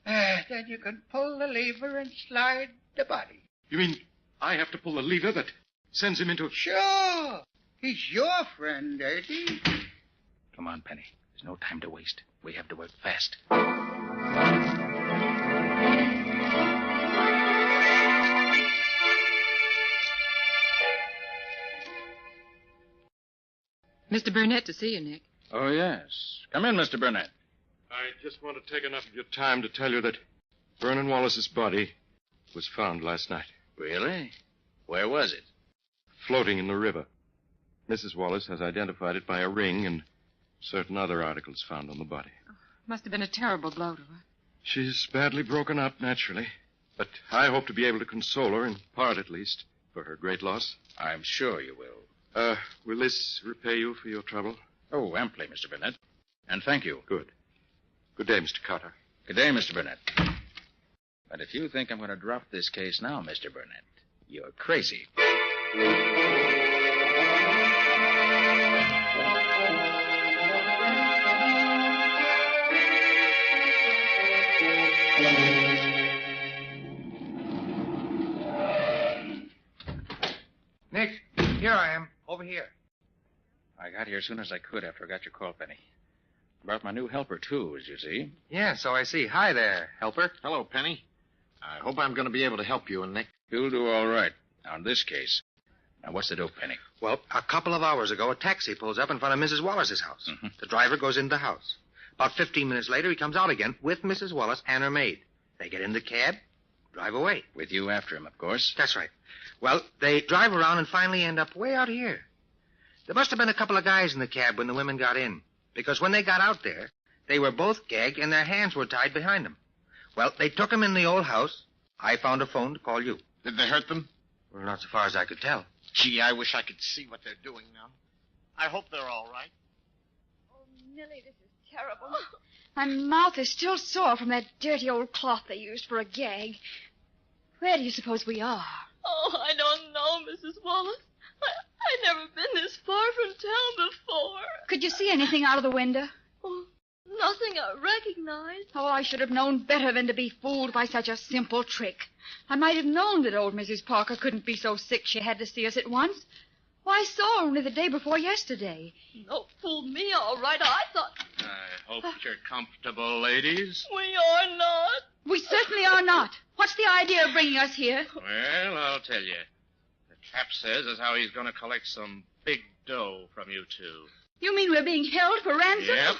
Then you can pull the lever and slide the body. You mean I have to pull the lever that sends him into... Sure. He's your friend, ain't he? Come on, Penny. There's no time to waste. We have to work fast. Mr. Burnett to see you, Nick. Oh, yes. Come in, Mr. Burnett. I just want to take enough of your time to tell you that Vernon Wallace's body was found last night. Really? Where was it? Floating in the river. Mrs. Wallace has identified it by a ring and certain other articles found on the body. Must have been a terrible blow to her. She's badly broken up, naturally. But I hope to be able to console her, in part at least, for her great loss. I'm sure you will. Will this repay you for your trouble? Oh, amply, Mr. Burnett. And thank you. Good. Good day, Mr. Carter. Good day, Mr. Burnett. But if you think I'm going to drop this case now, Mr. Burnett, you're crazy. Nick, here I am. Over here. I got here as soon as I could after I got your call, Penny. Brought my new helper, too, as you see. Yeah, so I see. Hi there, helper. Hello, Penny. I hope I'm going to be able to help you and Nick. You'll do all right on this case. Now, what's the dope, Penny? Well, a couple of hours ago, a taxi pulls up in front of Mrs. Wallace's house. Mm-hmm. The driver goes into the house. About 15 minutes later, he comes out again with Mrs. Wallace and her maid. They get in the cab, drive away. With you after him, of course. That's right. Well, they drive around and finally end up way out here. There must have been a couple of guys in the cab when the women got in, because when they got out there, they were both gagged and their hands were tied behind them. Well, they took them in the old house. I found a phone to call you. Did they hurt them? Well, not so far as I could tell. Gee, I wish I could see what they're doing now. I hope they're all right. Oh, Millie, this is terrible. My mouth is still sore from that dirty old cloth they used for a gag. Where do you suppose we are? Oh, I don't know, Mrs. Wallace. I never been this far from town before. Could you see anything out of the window? Oh, nothing I recognize. Oh, I should have known better than to be fooled by such a simple trick. I might have known that old Mrs. Parker couldn't be so sick she had to see us at once. Why, I saw her only the day before yesterday. No, fooled me all right. I thought... I hope you're comfortable, ladies. We are not. We certainly are not. What's the idea of bringing us here? Well, I'll tell you. The chap says as how he's going to collect some big dough from you two. You mean we're being held for ransom? Yep.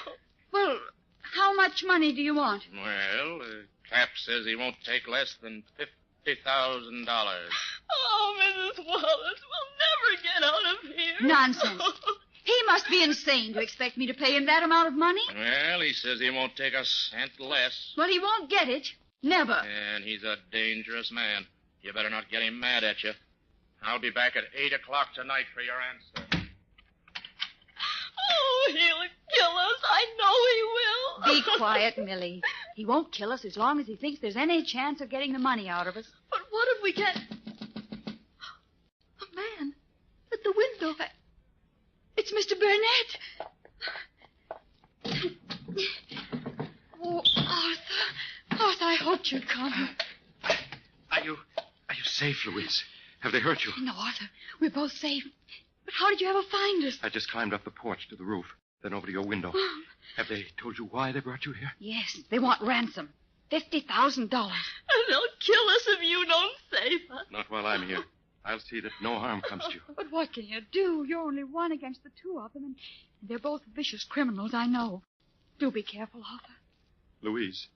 Well, how much money do you want? Well, the chap says he won't take less than $50,000. Oh, Mrs. Wallace, we'll never get out of here. Nonsense. He must be insane to expect me to pay him that amount of money. Well, he says he won't take a cent less. Well, he won't get it. Never. And he's a dangerous man. You better not get him mad at you. I'll be back at 8 o'clock tonight for your answer. Oh, he'll kill us. I know he will. Be quiet, Millie. He won't kill us as long as he thinks there's any chance of getting the money out of us. But what if we get... A man at the window. It's Mr. Burnett. Oh, Arthur. Arthur, I hoped you'd come. Are you safe, Louise? Have they hurt you? No, Arthur. We're both safe. But how did you ever find us? I just climbed up the porch to the roof, then over to your window. Have they told you why they brought you here? Yes, they want ransom. $50,000. And they'll kill us if you don't save us. Not while I'm here. I'll see that no harm comes to you. But what can you do? You're only one against the two of them, and they're both vicious criminals, I know. Do be careful, Arthur. Louise,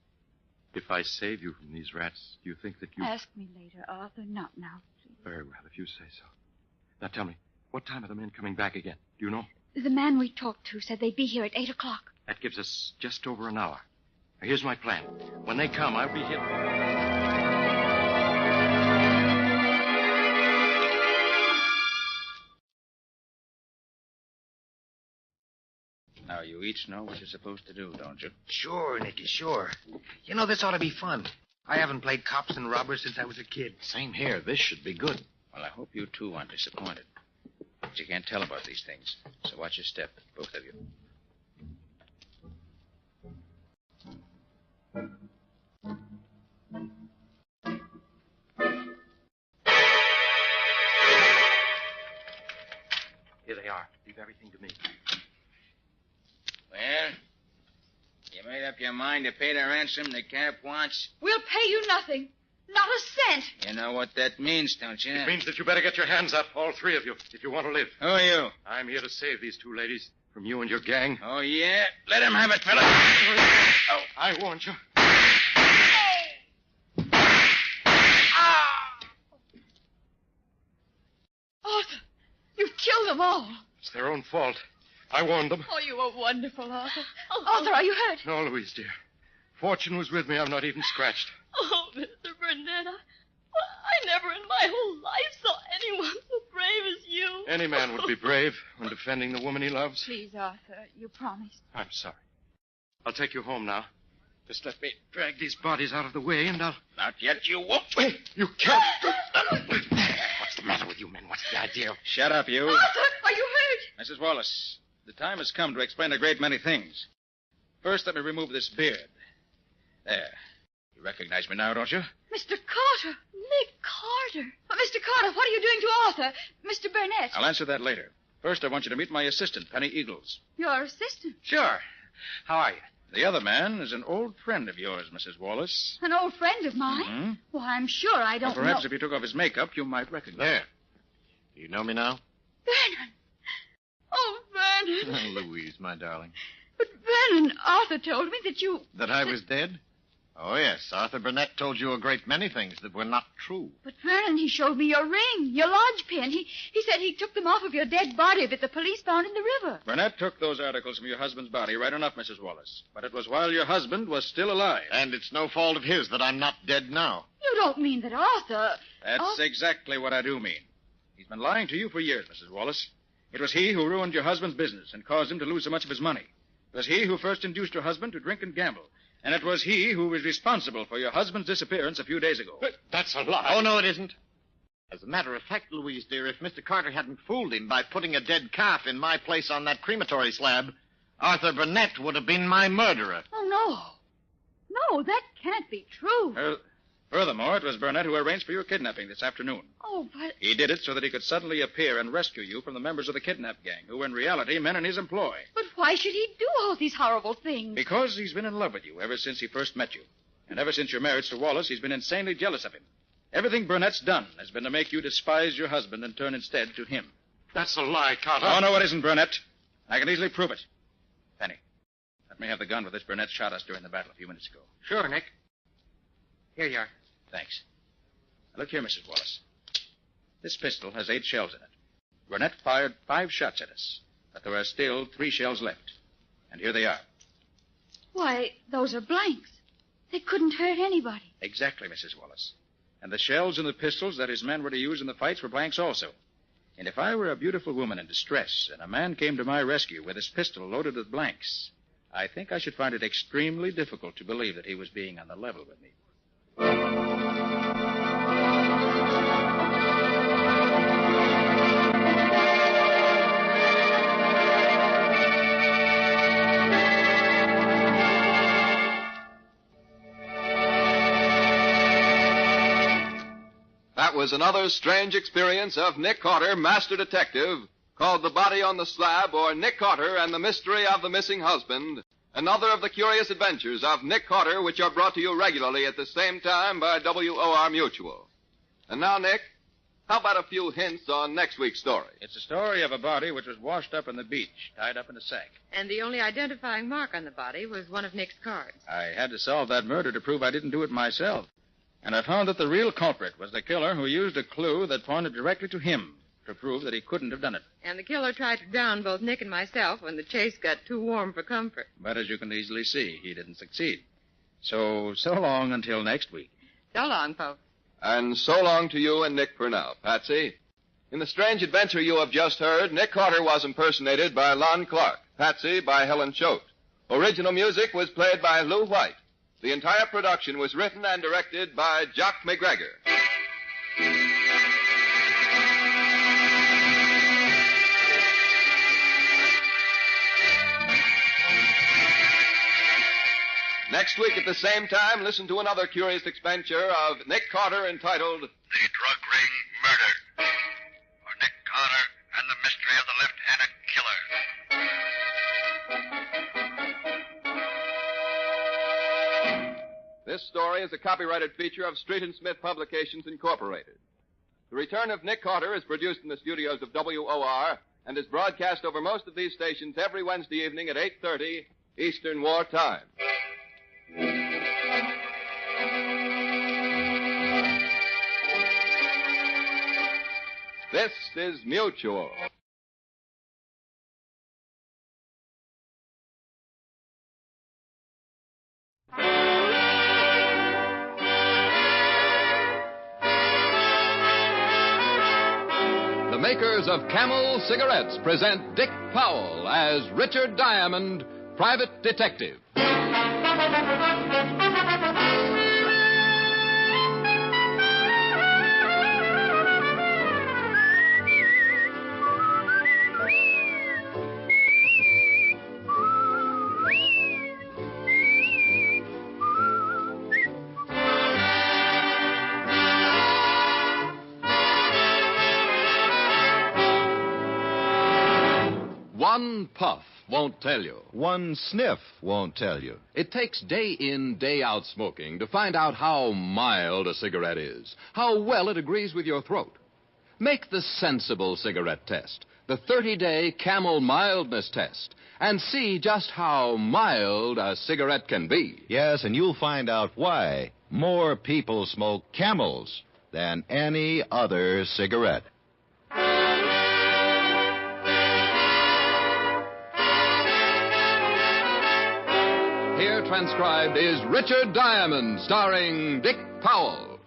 if I save you from these rats, do you think that you... Ask me later, Arthur. Not now, please. Very well, if you say so. Now tell me, what time are the men coming back again? Do you know? The man we talked to said they'd be here at 8 o'clock. That gives us just over an hour. Now, here's my plan. When they come, I'll be here... Now, you each know what you're supposed to do, don't you? Sure, Nicky, sure. You know, this ought to be fun. I haven't played cops and robbers since I was a kid. Same here. This should be good. Well, I hope you two aren't disappointed. But you can't tell about these things. So watch your step, both of you. Here they are. Leave everything to me. Well, you made up your mind to pay the ransom the cap wants? We'll pay you nothing. Not a cent. You know what that means, don't you? It means that you better get your hands up, all three of you, if you want to live. Who are you? I'm here to save these two ladies. From you and your gang. Oh, yeah? Let him have it, fella. Oh, I warned you. Arthur, you've killed them all. It's their own fault. I warned them. Oh, you were wonderful, Arthur. Arthur, are you hurt? No, Louise, dear. Fortune was with me. I'm not even scratched. Oh, Mr. Burnett, I never in my whole life saw anyone so brave as you. Any man would be brave when defending the woman he loves. Please, Arthur, you promised. I'm sorry. I'll take you home now. Just let me drag these bodies out of the way, and I'll... Not yet, you won't. Wait, you can't. What's the matter with you men? What's the idea? Shut up, you. Arthur, are you hurt? Mrs. Wallace, the time has come to explain a great many things. First, let me remove this beard. There. You recognize me now, don't you? Mr. Carter. Nick Carter. But, Mr. Carter, what are you doing to Arthur? Mr. Burnett. I'll answer that later. First, I want you to meet my assistant, Penny Eagles. Your assistant? Sure. How are you? The other man is an old friend of yours, Mrs. Wallace. An old friend of mine? Mm-hmm. Well, I'm sure I don't Well, perhaps know. if you took off his makeup, you might recognize him. There. Do you know me now? Vernon. Oh, Vernon. Louise, my darling. But, Vernon, Arthur told me that you... That I was dead? Oh, yes. Arthur Burnett told you a great many things that were not true. But, Vernon, he showed me your ring, your lodge pin. He said he took them off of your dead body that the police found in the river. Burnett took those articles from your husband's body, right enough, Mrs. Wallace. But it was while your husband was still alive. And it's no fault of his that I'm not dead now. You don't mean that Arthur... That's exactly what I do mean. He's been lying to you for years, Mrs. Wallace. It was he who ruined your husband's business and caused him to lose so much of his money. It was he who first induced your husband to drink and gamble. And it was he who was responsible for your husband's disappearance a few days ago. But that's a lie. Oh, no, it isn't. As a matter of fact, Louise, dear, if Mr. Carter hadn't fooled him by putting a dead calf in my place on that crematory slab, Arthur Burnett would have been my murderer. Oh, no. No, that can't be true. Furthermore, it was Burnett who arranged for your kidnapping this afternoon. Oh, but... He did it so that he could suddenly appear and rescue you from the members of the kidnap gang, who were in reality men in his employ. But why should he do all these horrible things? Because he's been in love with you ever since he first met you. And ever since your marriage to Wallace, he's been insanely jealous of him. Everything Burnett's done has been to make you despise your husband and turn instead to him. That's a lie, Carter. Oh, no, it isn't, Burnett. I can easily prove it. Penny, let me have the gun with which Burnett shot us during the battle a few minutes ago. Sure, Nick. Here you are. Thanks. Now, look here, Mrs. Wallace. This pistol has 8 shells in it. Burnett fired 5 shots at us, but there are still 3 shells left. And here they are. Why, those are blanks. They couldn't hurt anybody. Exactly, Mrs. Wallace. And the shells in the pistols that his men were to use in the fights were blanks also. And if I were a beautiful woman in distress and a man came to my rescue with his pistol loaded with blanks, I think I should find it extremely difficult to believe that he was being on the level with me. That was another strange experience of Nick Carter, Master Detective, called The Body on the Slab, or Nick Carter and the Mystery of the Missing Husband. Another of the curious adventures of Nick Carter, which are brought to you regularly at the same time by WOR Mutual. And now, Nick, how about a few hints on next week's story? It's a story of a body which was washed up on the beach, tied up in a sack. And the only identifying mark on the body was one of Nick's cards. I had to solve that murder to prove I didn't do it myself. And I found that the real culprit was the killer who used a clue that pointed directly to him to prove that he couldn't have done it. And the killer tried to drown both Nick and myself when the chase got too warm for comfort. But as you can easily see, he didn't succeed. So long until next week. So long, folks. And so long to you and Nick for now, Patsy. In the strange adventure you have just heard, Nick Carter was impersonated by Lon Clark, Patsy by Helen Choate. Original music was played by Lou White. The entire production was written and directed by Jock McGregor. Next week at the same time, listen to another curious adventure of Nick Carter entitled The Drug Ring Murder, or Nick Carter and the Mystery of the Left-Handed Killer. This story is a copyrighted feature of Street and Smith Publications, Incorporated. The Return of Nick Carter is produced in the studios of WOR and is broadcast over most of these stations every Wednesday evening at 8:30 Eastern War Time. This is Mutual. The makers of Camel cigarettes present Dick Powell as Richard Diamond, private detective. One puff won't tell you. One sniff won't tell you. It takes day in, day out smoking to find out how mild a cigarette is, how well it agrees with your throat. Make the sensible cigarette test, the 30-day Camel mildness test, and see just how mild a cigarette can be. Yes, and you'll find out why more people smoke Camels than any other cigarette. Here transcribed is Richard Diamond, starring Dick Powell.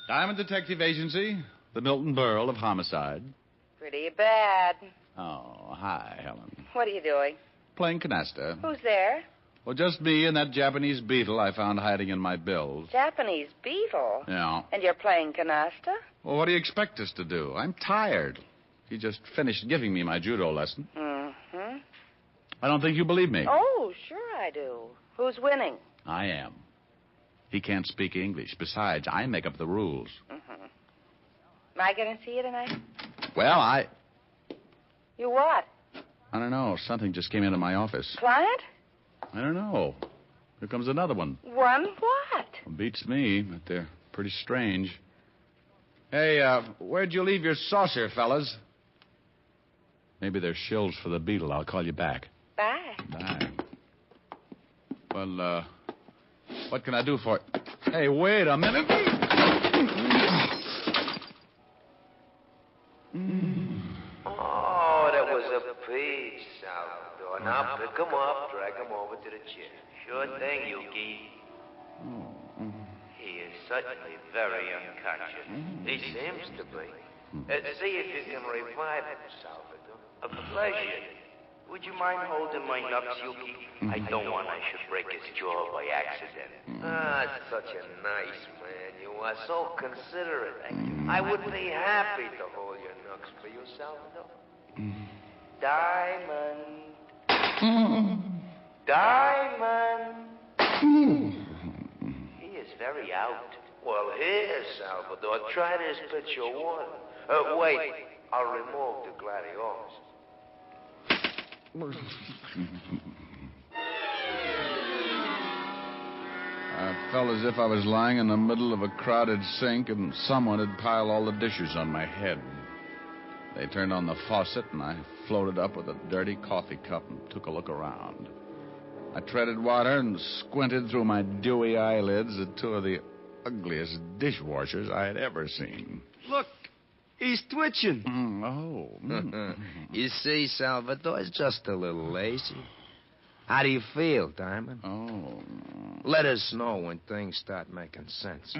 Diamond Detective Agency, the Milton Berle of Homicide. Pretty bad. Oh, hi, Helen. What are you doing? Playing canasta. Who's there? Well, just me and that Japanese beetle I found hiding in my bills. Japanese beetle. Yeah. And you're playing canasta? Well, what do you expect us to do? I'm tired. He just finished giving me my judo lesson. Mm-hmm. I don't think you believe me. Oh, sure I do. Who's winning? I am. He can't speak English. Besides, I make up the rules. Mm-hmm. Am I going to see you tonight? Well, You what? I don't know. Something just came into my office. Client? I don't know. Here comes another one. One what? Beats me, but they're pretty strange. Hey, where'd you leave your saucer, fellas? Maybe they're shills for the beetle. I'll call you back. Bye. Bye. Well, what can I do for it? Hey, wait a minute. Oh, that was a peach, Salvador. Now pick him up, drag him over to the chair. Sure thing, Yuki. He is certainly very unconscious. He seems to be. See if you can revive him, Salvador. A pleasure. Would you mind holding my nuts, Yuki? I don't want I should break his jaw by accident. Ah, such a nice man. You are so considerate. I would be happy to hold your nuts for you, Salvador. Diamond. Diamond. He is very out. Well, here, Salvador. Try this pitcher of water. Wait. I'll remove the gladiolus. I felt as if I was lying in the middle of a crowded sink and someone had piled all the dishes on my head. They turned on the faucet and I floated up with a dirty coffee cup and took a look around. I treaded water and squinted through my dewy eyelids at two of the ugliest dishwashers I had ever seen. Look, he's twitching. You see, Salvador, it's just a little lazy. How do you feel, Diamond? Let us know when things start making sense.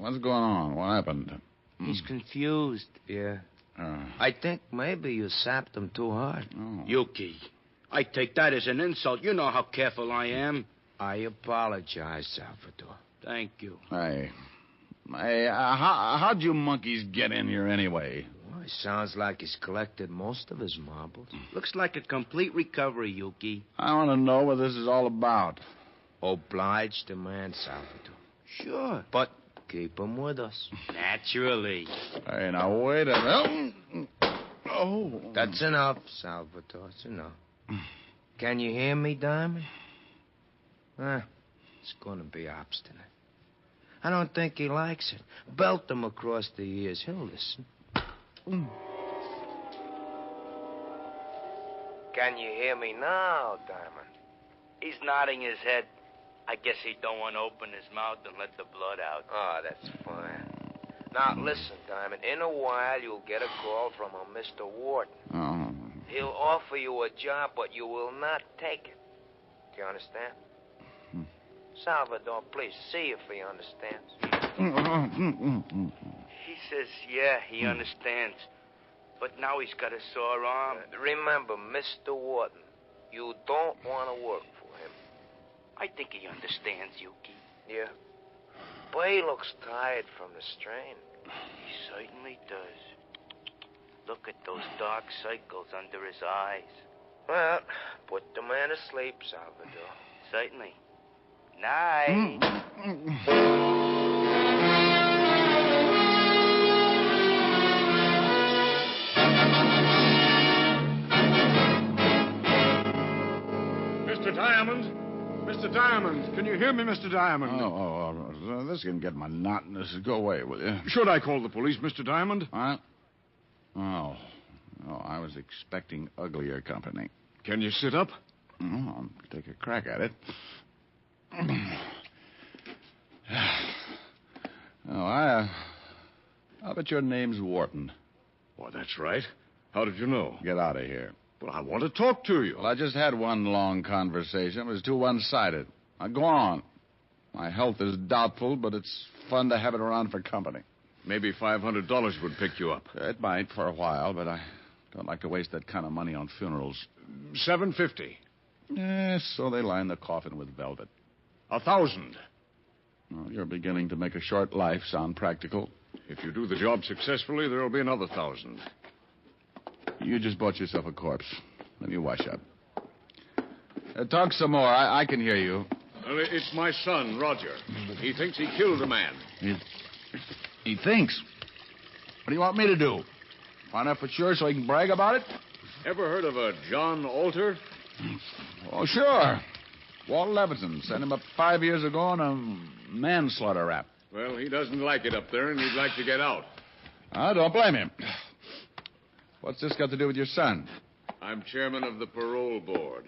What's going on? What happened? He's confused. Yeah. I think maybe you sapped him too hard. Yuki, I take that as an insult. You know how careful I am. I apologize, Salvador. Thank you. Hey, how'd you monkeys get in here anyway? Well, it sounds like he's collected most of his marbles. Looks like a complete recovery, Yuki. I want to know what this is all about. Obliged to man, Salvador. Sure. But keep him with us. Naturally. Hey, now, wait a minute. Oh. That's enough, Salvatore. It's enough. Can you hear me, Diamond? It's going to be obstinate. I don't think he likes it. Belt him across the ears. He'll listen. Can you hear me now, Diamond? He's nodding his head. I guess he don't want to open his mouth and let the blood out. Oh, that's fine. Now, listen, Diamond. In a while, you'll get a call from a Mr. Wharton. Oh. He'll offer you a job, but you will not take it. Do you understand? Salvador, please, see if he understands. He says, yeah, he understands. But now he's got a sore arm. Remember, Mr. Wharton, you don't want to work for him. I think he understands, Yuki. Yeah? But he looks tired from the strain. He certainly does. Look at those dark circles under his eyes. Well, put the man to sleep, Salvador. Certainly. Night. Mr. Diamond? Mr. Diamond, can you hear me, Mr. Diamond? This can get monotonous. Go away, will you? Should I call the police, Mr. Diamond? What? Oh, I was expecting uglier company. Can you sit up? I'll take a crack at it. I'll bet your name's Wharton. Well, that's right. How did you know? Get out of here. Well, I want to talk to you. Well, I just had one long conversation. It was too one-sided. Now, go on. My health is doubtful, but it's fun to have it around for company. Maybe $500 would pick you up. It might for a while, but I don't like to waste that kind of money on funerals. $750. Yes, so they line the coffin with velvet. $1,000. Well, you're beginning to make a short life sound practical. If you do the job successfully, there'll be another $1,000. You just bought yourself a corpse. Let me wash up. Talk some more. I can hear you. Well, it's my son, Roger. He thinks he killed a man. He thinks? What do you want me to do? Find out for sure so he can brag about it? Ever heard of a John Alter? Oh, sure. Walt Levinson sent him up 5 years ago on a manslaughter rap. Well, he doesn't like it up there, and he'd like to get out. I don't blame him. What's this got to do with your son? I'm chairman of the parole board.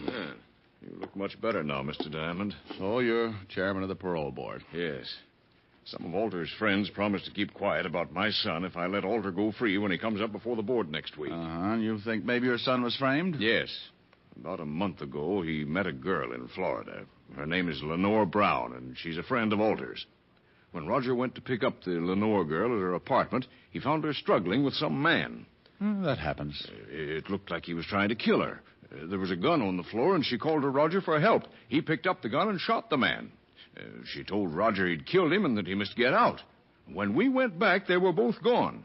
Yeah, you look much better now, Mr. Diamond. So you're chairman of the parole board? Yes. Some of Alter's friends promised to keep quiet about my son if I let Alter go free when he comes up before the board next week. You think maybe your son was framed? Yes. About a month ago, he met a girl in Florida. Her name is Lenore Brown, and she's a friend of Alter's. When Roger went to pick up the Lenore girl at her apartment, he found her struggling with some man. That happens. It looked like he was trying to kill her. There was a gun on the floor, and she called to Roger for help. He picked up the gun and shot the man. She told Roger he'd killed him and that he must get out. When we went back, they were both gone.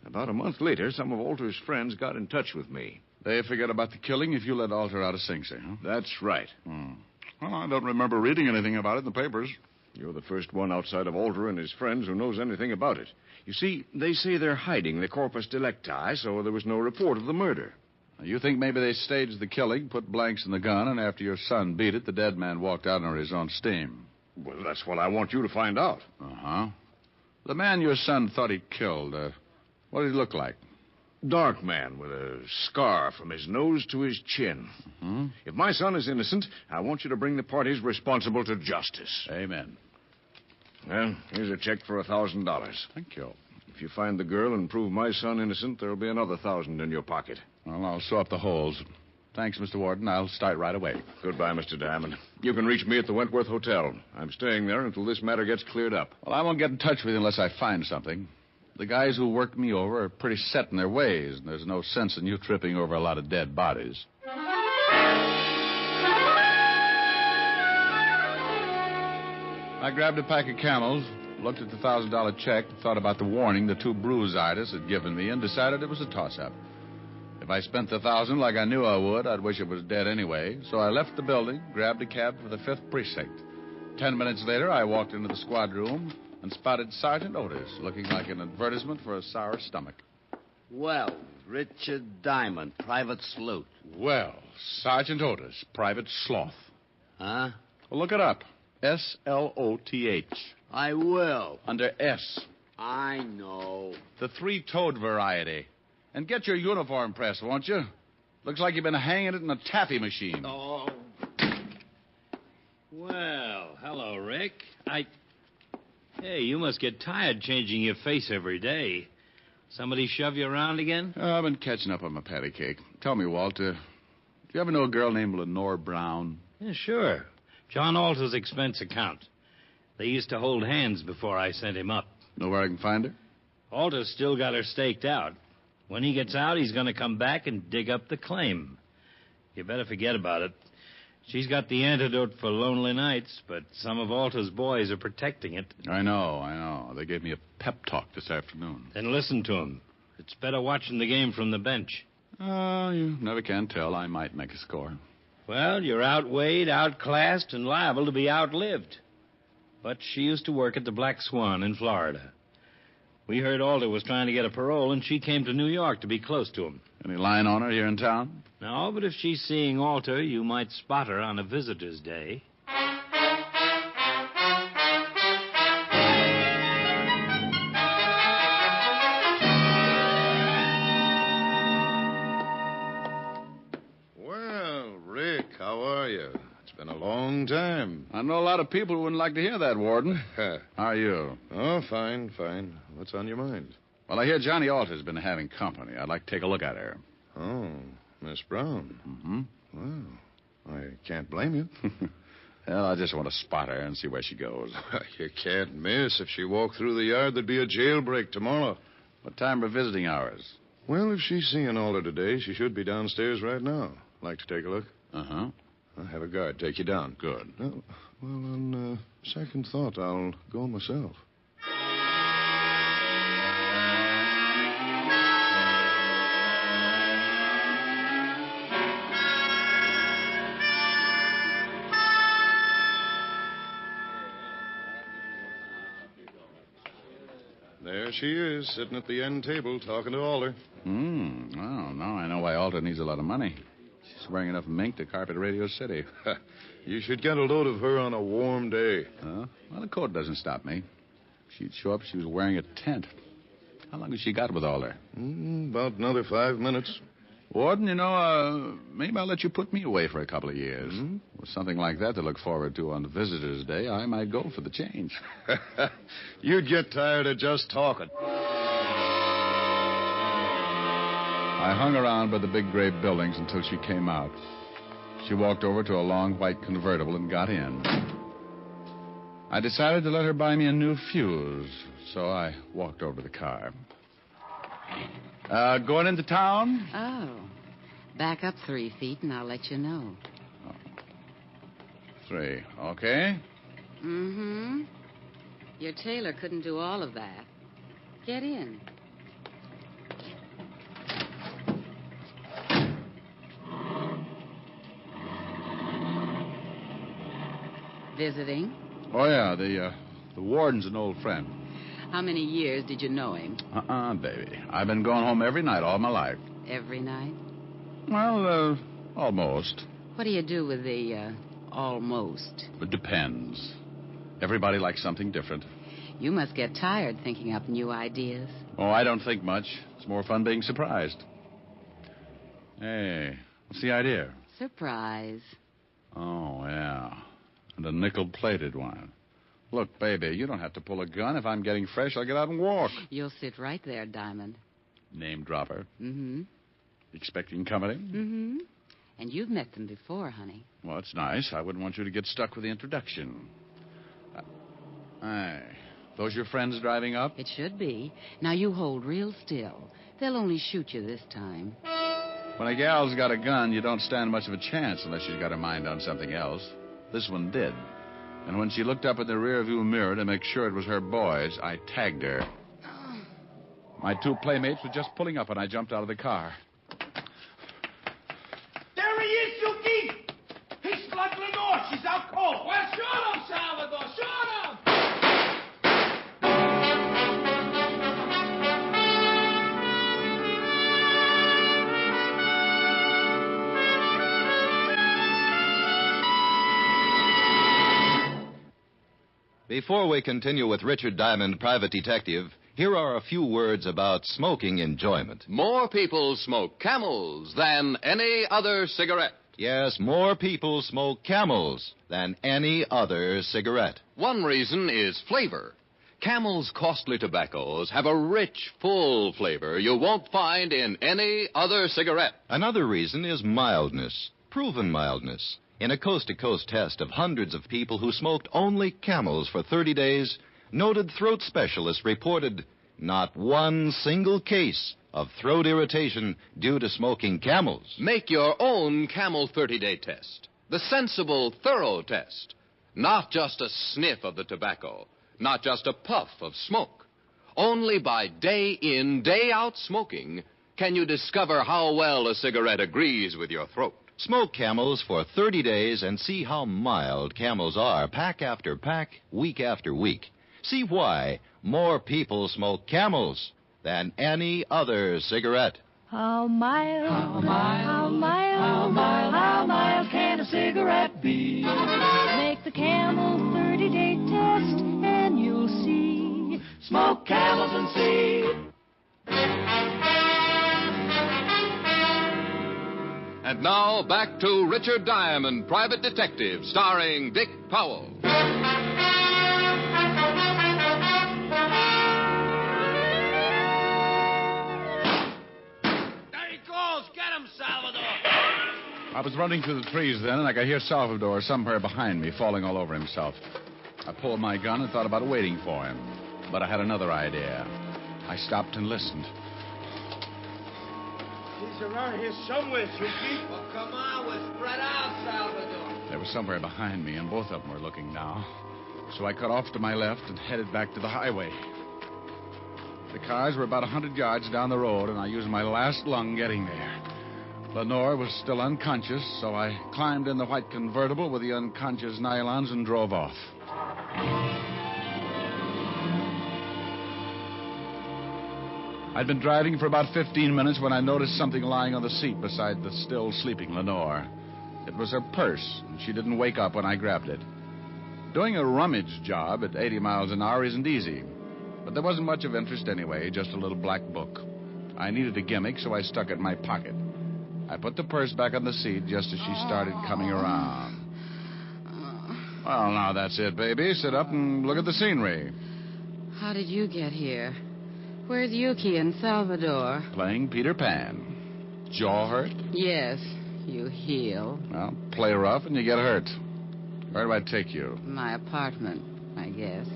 About a month later, some of Alter's friends got in touch with me. They forget about the killing if you let Alter out of Sing Sing, huh? That's right. Well, I don't remember reading anything about it in the papers. You're the first one outside of Alter and his friends who knows anything about it. You see, they say they're hiding the corpus delicti, so there was no report of the murder. You think maybe they staged the killing, put blanks in the gun, and after your son beat it, the dead man walked out under his own steam? Well, that's what I want you to find out. Uh-huh. The man your son thought he killed, what did he look like? Dark man with a scar from his nose to his chin. Mm-hmm. If my son is innocent, I want you to bring the parties responsible to justice. Amen. Well, here's a check for $1,000. Thank you. If you find the girl and prove my son innocent, there'll be another $1,000 in your pocket. Well, I'll sew up the holes. Thanks, Mr. Warden. I'll start right away. Goodbye, Mr. Diamond. You can reach me at the Wentworth Hotel. I'm staying there until this matter gets cleared up. Well, I won't get in touch with you unless I find something. The guys who worked me over are pretty set in their ways, and there's no sense in you tripping over a lot of dead bodies. I grabbed a pack of Camels, looked at the $1,000 check, thought about the warning the two bruise-itis had given me, and decided it was a toss-up. If I spent the $1,000 like I knew I would, I'd wish it was dead anyway. So I left the building, grabbed a cab for the 5th Precinct. 10 minutes later, I walked into the squad room and spotted Sergeant Otis, looking like an advertisement for a sour stomach. Well, Richard Diamond, private sleuth. Well, Sergeant Otis, private sloth. Huh? Well, look it up. S-L-O-T-H. I will. Under S. I know. The three-toed variety. And get your uniform pressed, won't you? Looks like you've been hanging it in a taffy machine. Oh. Well, hello, Rick. Hey, you must get tired changing your face every day. Somebody shove you around again? I've been catching up on my patty cake. Tell me, Walter, do you ever know a girl named Lenore Brown? Yeah, sure. John Alter's expense account. They used to hold hands before I sent him up. Know where I can find her? Alter's still got her staked out. When he gets out, he's going to come back and dig up the claim. You better forget about it. She's got the antidote for lonely nights, but some of Alter's boys are protecting it. I know. They gave me a pep talk this afternoon. Then listen to them. It's better watching the game from the bench. Oh, you never can tell. I might make a score. Well, you're outweighed, outclassed, and liable to be outlived. But she used to work at the Black Swan in Florida. We heard Alter was trying to get a parole, and she came to New York to be close to him. Any line on her here in town? No, but if she's seeing Alter, you might spot her on a visitor's day. Well, Rick, how are you? It's been a long time. I know a lot of people who wouldn't like to hear that, Warden. How are you? Oh, fine. What's on your mind? Well, I hear Johnny Alter's been having company. I'd like to take a look at her. Oh, Miss Brown. Mm-hmm. Well, I can't blame you. Well, I just want to spot her and see where she goes. You can't miss. If she walked through the yard, there'd be a jailbreak tomorrow. What time are visiting hours? Well, if she's seeing Alter today, she should be downstairs right now. Like to take a look? Uh-huh. I'll have a guard take you down. Good. Well, on second thought, I'll go myself. There she is, sitting at the end table, talking to Alter. Well, now I know why Alter needs a lot of money. She's wearing enough mink to carpet Radio City. You should get a load of her on a warm day. Well, the cold doesn't stop me. She'd show up if she was wearing a tent. How long has she got with Alter? About another 5 minutes. Warden, maybe I'll let you put me away for a couple of years. With something like that to look forward to on Visitor's Day, I might go for the change. You'd get tired of just talking. I hung around by the big gray buildings until she came out. She walked over to a long white convertible and got in. I decided to let her buy me a new fuse, so I walked over to the car. Going into town? Oh. Back up 3 feet and I'll let you know. 3. Okay. Mm-hmm. Your tailor couldn't do all of that. Get in. Visiting? Oh, yeah. The warden's an old friend. How many years did you know him? Baby. I've been going home every night all my life. Every night? Well, almost. What do you do with the, almost? It depends. Everybody likes something different. You must get tired thinking up new ideas. Oh, I don't think much. It's more fun being surprised. Hey, what's the idea? Surprise. Oh, yeah. And a nickel-plated one. Look, baby, you don't have to pull a gun. If I'm getting fresh, I'll get out and walk. You'll sit right there, Diamond. Name dropper. Mm-hmm. Expecting company? Mm-hmm. And you've met them before, honey. Well, it's nice. I wouldn't want you to get stuck with the introduction. Those your friends driving up? It should be. Now, you hold real still. They'll only shoot you this time. When a gal's got a gun, you don't stand much of a chance unless she's got her mind on something else. This one did. And when she looked up in the rearview mirror to make sure it was her boys, I tagged her. My 2 playmates were just pulling up, and I jumped out of the car. There he is, Yuki! He's like Lenore. She's out cold. Well, shoot him, Salvador. Shoot him! Before we continue with Richard Diamond, Private Detective, here are a few words about smoking enjoyment. More people smoke Camels than any other cigarette. Yes, more people smoke Camels than any other cigarette. One reason is flavor. Camel's costly tobaccos have a rich, full flavor you won't find in any other cigarette. Another reason is mildness, proven mildness. In a coast-to-coast test of hundreds of people who smoked only Camels for 30 days, noted throat specialists reported not one single case of throat irritation due to smoking Camels. Make your own Camel 30-day test. The sensible, thorough test. Not just a sniff of the tobacco. Not just a puff of smoke. Only by day in, day out smoking can you discover how well a cigarette agrees with your throat. Smoke Camels for 30 days and see how mild Camels are, pack after pack, week after week. See why more people smoke Camels than any other cigarette. How mild, how mild, how mild, how mild, how mild can a cigarette be? Make the Camel 30-day test and you'll see. Smoke Camels and see. And now, back to Richard Diamond, Private Detective, starring Dick Powell. I was running through the trees then, and I could hear Salvador somewhere behind me, falling all over himself. I pulled my gun and thought about waiting for him. But I had another idea. I stopped and listened. He's around here somewhere, Suki. Well, come on, we're spread out, Salvador. They were somewhere behind me, and both of them were looking now. So I cut off to my left and headed back to the highway. The cars were about 100 yards down the road, and I used my last lung getting there. Lenore was still unconscious, so I climbed in the white convertible with the unconscious nylons and drove off. I'd been driving for about 15 minutes when I noticed something lying on the seat beside the still sleeping Lenore. It was her purse, and she didn't wake up when I grabbed it. Doing a rummage job at 80 miles an hour isn't easy, but there wasn't much of interest anyway, just a little black book. I needed a gimmick, so I stuck it in my pocket. I put the purse back on the seat just as she started coming around. Well, now that's it, baby. Sit up and look at the scenery. How did you get here? Where's Yuki and Salvador? Playing Peter Pan. Jaw hurt? Yes, you heal. Well, play rough and you get hurt. Where do I take you? My apartment, I guess.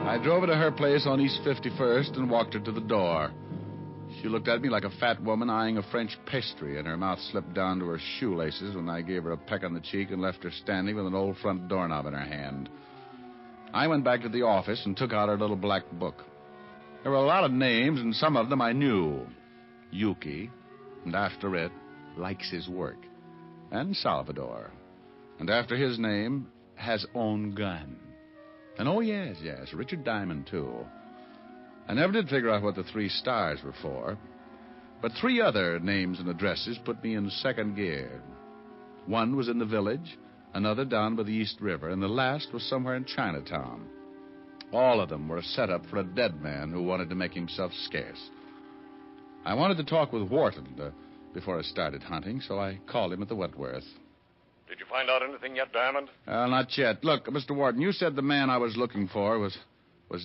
I drove her to her place on East 51st and walked her to the door. She looked at me like a fat woman eyeing a French pastry, and her mouth slipped down to her shoelaces when I gave her a peck on the cheek and left her standing with an old front doorknob in her hand. I went back to the office and took out her little black book. There were a lot of names, and some of them I knew. Yuki, and after it, likes his work. And Salvador. And after his name, has own gun. And oh, yes, Richard Diamond, too. I never did figure out what the 3 stars were for. But 3 other names and addresses put me in second gear. One was in the village, another down by the East River, and the last was somewhere in Chinatown. All of them were a setup for a dead man who wanted to make himself scarce. I wanted to talk with Wharton before I started hunting, so I called him at the Wentworth. Did you find out anything yet, Diamond? Not yet. Look, Mr. Wharton, you said the man I was looking for was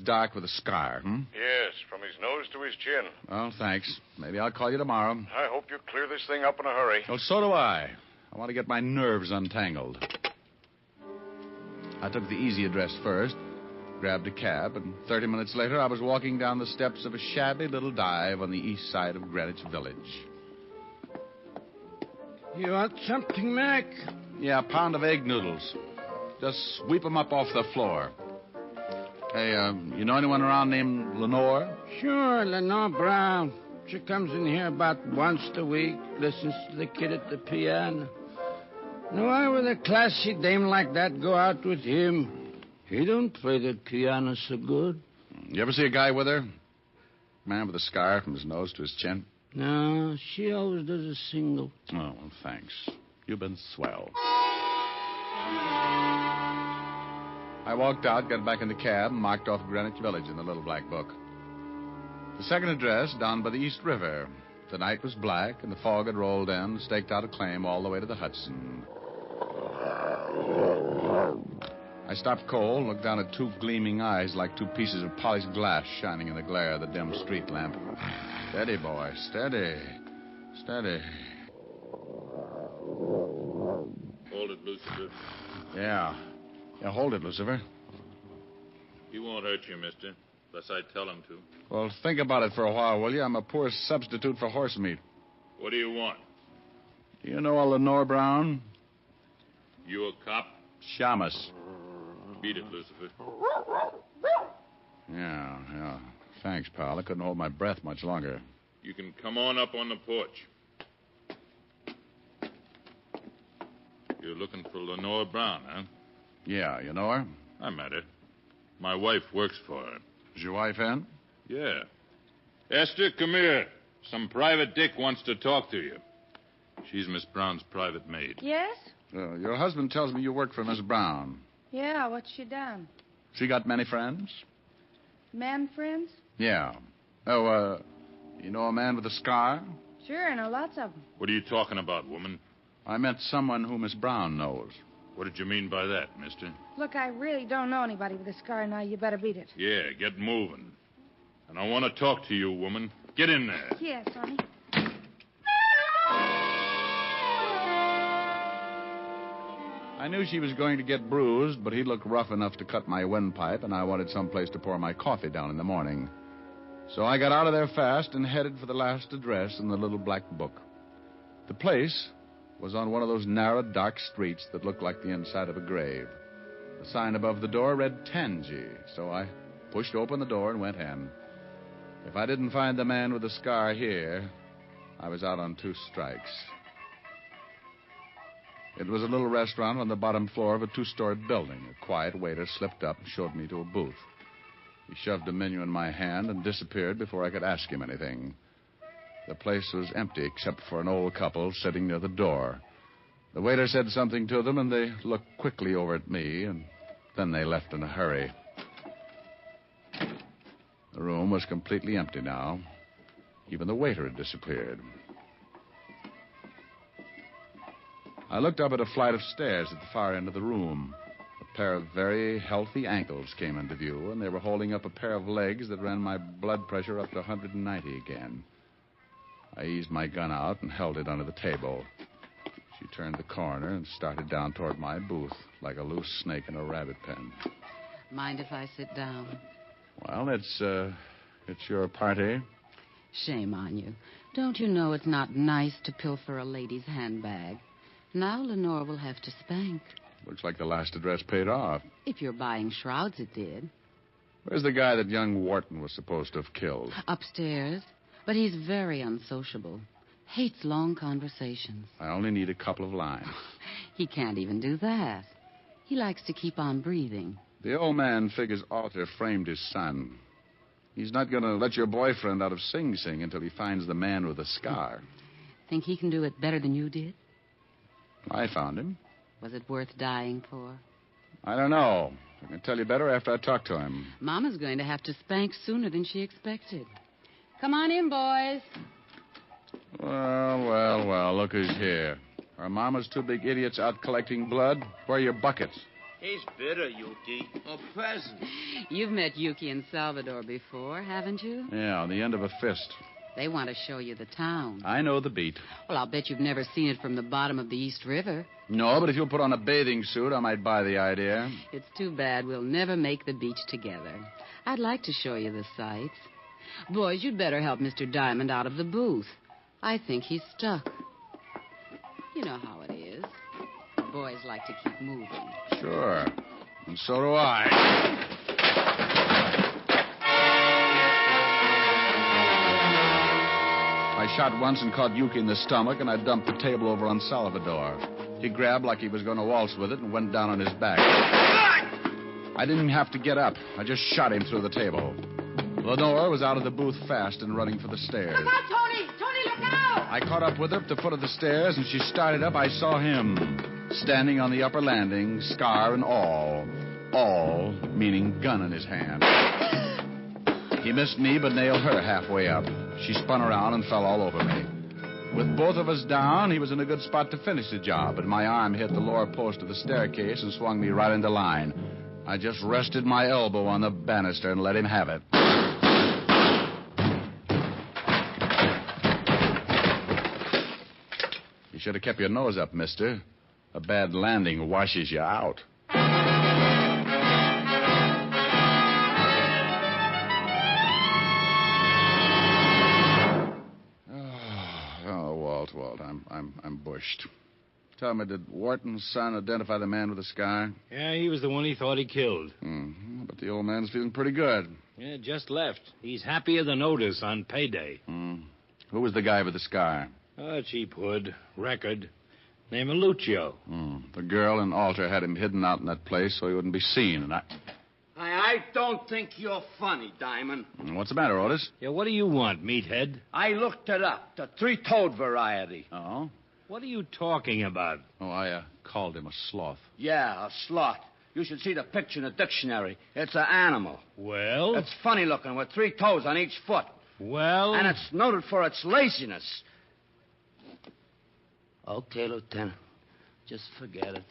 dark with a scar, Yes, from his nose to his chin. Well, thanks. Maybe I'll call you tomorrow. I hope you clear this thing up in a hurry. Well, so do I. I want to get my nerves untangled. I took the easy address first, grabbed a cab, and 30 minutes later I was walking down the steps of a shabby little dive on the east side of Greenwich Village. You want something, Mac? Yeah, a pound of egg noodles. Just sweep them up off the floor. Hey, you know anyone around named Lenore? Sure, Lenore Brown. She comes in here about once a week, listens to the kid at the piano. Now, why would a classy dame like that go out with him? He don't play the piano so good. You ever see a guy with her? Man with a scar from his nose to his chin? No, she always does a single. Oh, well, thanks. You've been swell. I walked out, got back in the cab, and marked off Greenwich Village in the little black book. The second address, down by the East River. The night was black, and the fog had rolled in, staked out a claim all the way to the Hudson. I stopped cold and looked down at two gleaming eyes like two pieces of polished glass shining in the glare of the dim street lamp. Steady, boy, steady. Steady. Hold it, Lucifer. Yeah, hold it, Lucifer. He won't hurt you, mister, unless I tell him to. Well, think about it for a while, will you? I'm a poor substitute for horse meat. What do you want? Do you know a Lenore Brown? You a cop? Shamus. Beat it, Lucifer. Yeah. Thanks, pal. I couldn't hold my breath much longer. You can come on up on the porch. You're looking for Lenore Brown, huh? Yeah, you know her? I met her. My wife works for her. Is your wife in? Yeah. Esther, come here. Some private dick wants to talk to you. She's Miss Brown's private maid. Yes? Your husband tells me you work for Miss Brown. Yeah, what's she done? She got many friends? Man friends? Yeah. Oh, you know a man with a scar? Sure, I know lots of them. What are you talking about, woman? I meant someone who Miss Brown knows. What did you mean by that, mister? Look, I really don't know anybody with a scar now. You better beat it. Yeah, get moving. And I want to talk to you, woman. Get in there. Yes, honey. I knew she was going to get bruised, but he looked rough enough to cut my windpipe, and I wanted someplace to pour my coffee down in the morning. So I got out of there fast and headed for the last address in the little black book. The place was on one of those narrow, dark streets that look like the inside of a grave. The sign above the door read Tangi, so I pushed open the door and went in. If I didn't find the man with the scar here, I was out on 2 strikes. It was a little restaurant on the bottom floor of a 2-story building. A quiet waiter slipped up and showed me to a booth. He shoved a menu in my hand and disappeared before I could ask him anything. The place was empty except for an old couple sitting near the door. The waiter said something to them, and they looked quickly over at me, and then they left in a hurry. The room was completely empty now. Even the waiter had disappeared. I looked up at a flight of stairs at the far end of the room. A pair of very healthy ankles came into view, and they were holding up a pair of legs that ran my blood pressure up to 190 again. I eased my gun out and held it under the table. She turned the corner and started down toward my booth like a loose snake in a rabbit pen. Mind if I sit down? Well, it's your party. Shame on you. Don't you know it's not nice to pilfer a lady's handbag? Now Lenore will have to spank. Looks like the last address paid off. If you're buying shrouds, it did. Where's the guy that young Wharton was supposed to have killed? Upstairs. But he's very unsociable. Hates long conversations. I only need a couple of lines. He can't even do that. He likes to keep on breathing. The old man figures Arthur framed his son. He's not going to let your boyfriend out of Sing Sing until he finds the man with the scar. Think he can do it better than you did? I found him. Was it worth dying for? I don't know. I can tell you better after I talk to him. Mama's going to have to spank sooner than she expected. Come on in, boys. Well, look who's here. Are Mama's 2 big idiots out collecting blood? Where are your buckets? He's bitter, Yuki. A peasant. You've met Yuki and Salvador before, haven't you? Yeah, on the end of a fist. They want to show you the town. I know the beat. Well, I'll bet you've never seen it from the bottom of the East River. No, but if you'll put on a bathing suit, I might buy the idea. It's too bad we'll never make the beach together. I'd like to show you the sights. Boys, you'd better help Mr. Diamond out of the booth. I think he's stuck. You know how it is. Boys like to keep moving. Sure. And so do I. I shot once and caught Yuki in the stomach, and I dumped the table over on Salvador. He grabbed like he was going to waltz with it and went down on his back. I didn't have to get up. I just shot him through the table. Lenore was out of the booth fast and running for the stairs. Look out, Tony! Tony, look out! I caught up with her at the foot of the stairs, and she started up. I saw him standing on the upper landing, scar and all. All meaning gun in his hand. He missed me, but nailed her halfway up. She spun around and fell all over me. With both of us down, he was in a good spot to finish the job, but my arm hit the lower post of the staircase and swung me right into line. I just rested my elbow on the banister and let him have it. You should have kept your nose up, mister. A bad landing washes you out. Walt, I'm bushed. Tell me, did Wharton's son identify the man with the scar? Yeah, he was the one he thought he killed. Mm-hmm. But the old man's feeling pretty good. Yeah, just left. He's happier than Otis on payday. Who was the guy with the scar? A cheap hood. Record. Named Lucio. The girl and Alter had him hidden out in that place so he wouldn't be seen, and I don't think you're funny, Diamond. What's the matter, Otis? Yeah, what do you want, meathead? I looked it up. The three-toed variety. Oh? What are you talking about? Oh, I called him a sloth. Yeah, a sloth. You should see the picture in the dictionary. It's an animal. Well? It's funny looking with 3 toes on each foot. Well? And it's noted for its laziness. Okay, Lieutenant. Just forget it.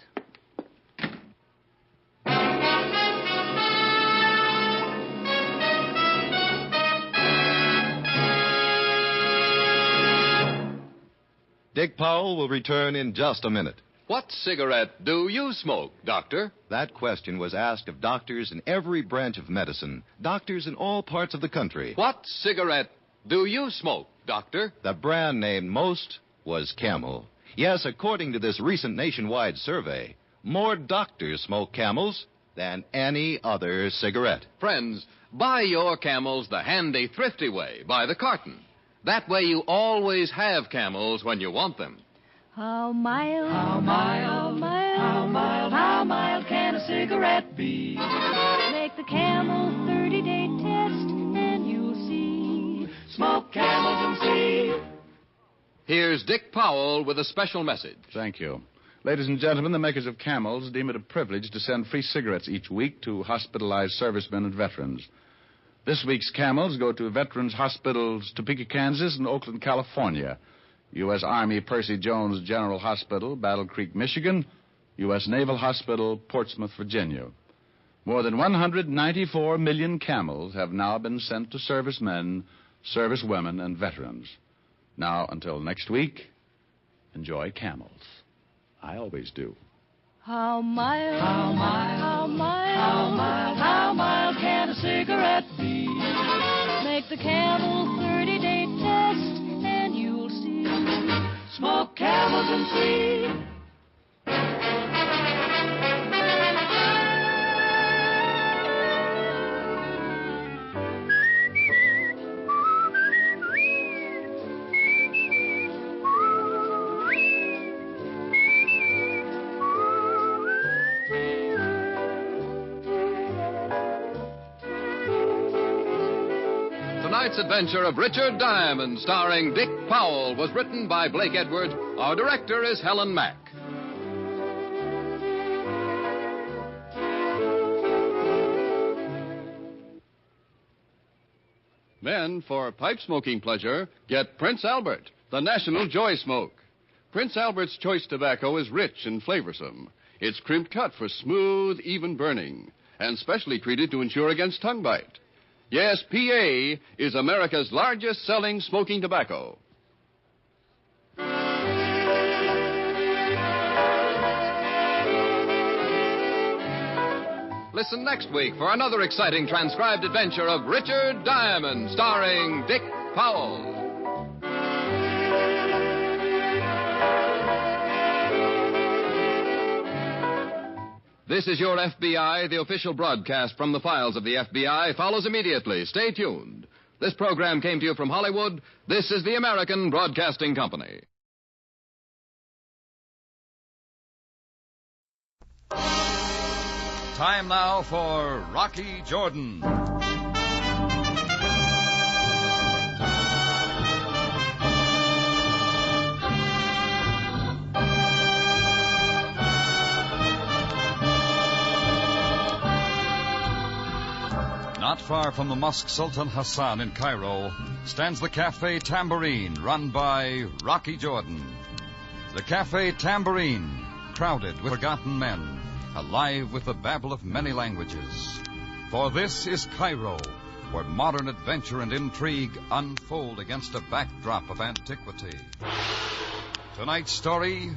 Dick Powell will return in just a minute. What cigarette do you smoke, Doctor? That question was asked of doctors in every branch of medicine, doctors in all parts of the country. What cigarette do you smoke, Doctor? The brand named most was Camel. Yes, according to this recent nationwide survey, more doctors smoke Camels than any other cigarette. Friends, buy your Camels the handy, thrifty way, by the carton. That way you always have Camels when you want them. How mild, how mild, how mild, how mild can a cigarette be? Make the Camel 30-day test and you'll see. Smoke Camels and see. Here's Dick Powell with a special message. Thank you. Ladies and gentlemen, the makers of Camels deem it a privilege to send free cigarettes each week to hospitalized servicemen and veterans. This week's Camels go to Veterans Hospitals Topeka, Kansas, and Oakland, California. U.S. Army Percy Jones General Hospital, Battle Creek, Michigan. U.S. Naval Hospital, Portsmouth, Virginia. More than 194 million Camels have now been sent to servicemen, servicewomen, and veterans. Now, until next week, enjoy Camels. I always do. How mild, how mild, how mild, how mild, how mild can a cigarette be? Make the Camel 30-day test and you'll see. Smoke Camels and see. Tonight's adventure of Richard Diamond, starring Dick Powell, was written by Blake Edwards. Our director is Helen Mack. Men, for pipe smoking pleasure, get Prince Albert, the national joy smoke. Prince Albert's choice tobacco is rich and flavorsome. It's crimped cut for smooth, even burning, and specially treated to ensure against tongue bite. Yes, PA is America's largest selling smoking tobacco. Listen next week for another exciting transcribed adventure of Richard Diamond, starring Dick Powell. This is Your FBI. The official broadcast from the files of the FBI follows immediately. Stay tuned. This program came to you from Hollywood. This is the American Broadcasting Company. Time now for Rocky Jordan. Not far from the Mosque Sultan Hassan in Cairo stands the Cafe Tambourine, run by Rocky Jordan. The Cafe Tambourine, crowded with forgotten men, alive with the babble of many languages. For this is Cairo, where modern adventure and intrigue unfold against a backdrop of antiquity. Tonight's story,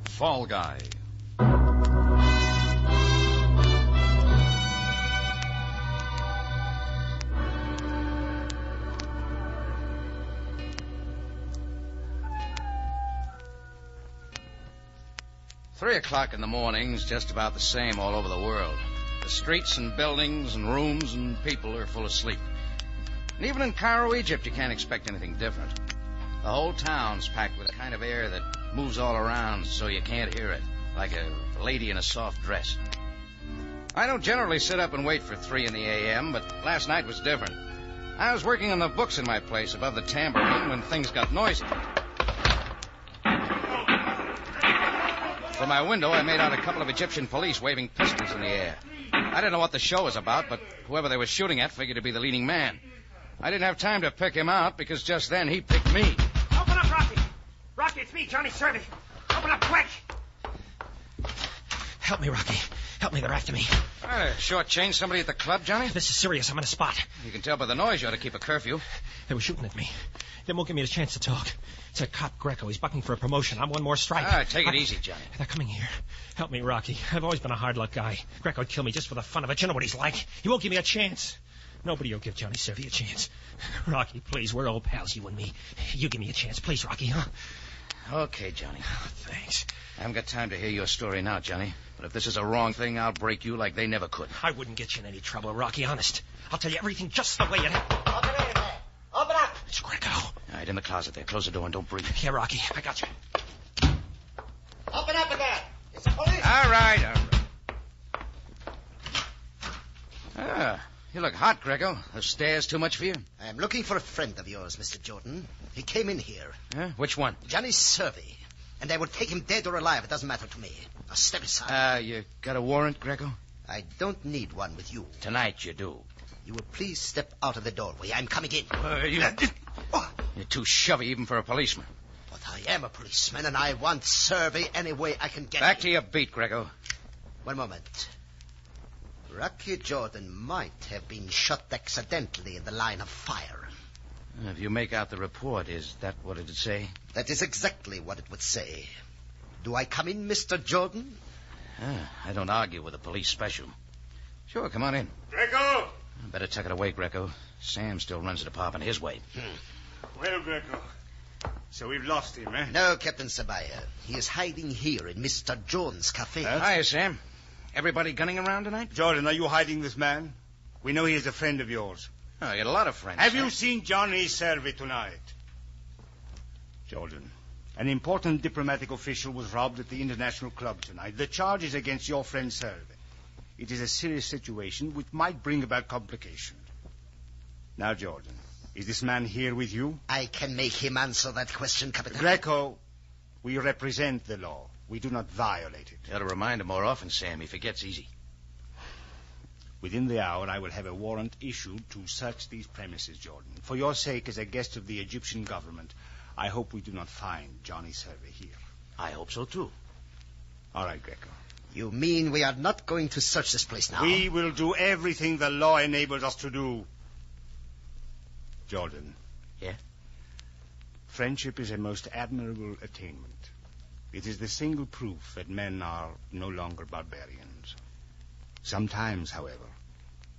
Fall Guy. 3 o'clock in the morning's just about the same all over the world. The streets and buildings and rooms and people are full of sleep. And even in Cairo, Egypt, you can't expect anything different. The whole town's packed with a kind of air that moves all around so you can't hear it, like a lady in a soft dress. I don't generally sit up and wait for 3 in the a.m., but last night was different. I was working on the books in my place above the tambourine when things got noisy. From my window, I made out a couple of Egyptian police waving pistols in the air. I didn't know what the show was about, but whoever they were shooting at figured to be the leading man. I didn't have time to pick him out because just then he picked me. Open up, Rocky. Rocky, it's me, Johnny Servey. Open up quick. Help me, Rocky. Help me, they're after me. Shortchanged somebody at the club, Johnny? This is serious. I'm in a spot. You can tell by the noise you ought to keep a curfew. They were shooting at me. They won't give me a chance to talk. It's a cop, Greco. He's bucking for a promotion. I'm one more strike. Take it easy, Johnny. They're coming here. Help me, Rocky. I've always been a hard-luck guy. Greco'd kill me just for the fun of it. You know what he's like. He won't give me a chance. Nobody will give Johnny Servey a chance. Rocky, please, we're old pals, you and me. You give me a chance, please, Rocky, huh? Okay, Johnny. Thanks. I haven't got time to hear your story now, Johnny. But if this is a wrong thing, I'll break you like they never could. I wouldn't get you in any trouble, Rocky, honest. I'll tell you everything just the way it happened. Open it in there. Open up. It's Greco. All right, in the closet there. Close the door and don't breathe. Yeah, Rocky, I got you. Open up in there. It's the police. All right. You look hot, Greco. The stairs too much for you? I'm looking for a friend of yours, Mr. Jordan. He came in here. Huh? Which one? Johnny Servey. And I would take him dead or alive. It doesn't matter to me. Now step aside. You got a warrant, Greco? I don't need one with you. Tonight you do. You will please step out of the doorway. I'm coming in. You're too shovey even for a policeman. But I am a policeman, and I want Servey any way I can get Back him. to your beat, Greco. One moment. Rocky Jordan might have been shot accidentally in the line of fire. If you make out the report, is that what it'd say? That is exactly what it would say. Do I come in, Mr. Jordan? I don't argue with a police special. Sure, come on in. Greco! Better tuck it away, Greco. Sam still runs the department his way. Well, Greco, so we've lost him, eh? No, Captain Sabaya. He is hiding here in Mr. Jones' cafe. Hiya, Sam. Everybody gunning around tonight? Jordan, are you hiding this man? We know he is a friend of yours. Oh, you got a lot of friends. Have you seen Johnny Servey tonight? Jordan, an important diplomatic official was robbed at the International Club tonight. The charge is against your friend Servey. It is a serious situation which might bring about complications. Now, Jordan, is this man here with you? I can make him answer that question, Captain. Greco, we represent the law. We do not violate it. You ought to remind him more often, Sam. He forgets easy. Within the hour, I will have a warrant issued to search these premises, Jordan. For your sake, as a guest of the Egyptian government, I hope we do not find Johnny Servey here. I hope so, too. All right, Greco. You mean we are not going to search this place now? We will do everything the law enables us to do. Jordan. Yeah? Friendship is a most admirable attainment. It is the single proof that men are no longer barbarians. Sometimes, however,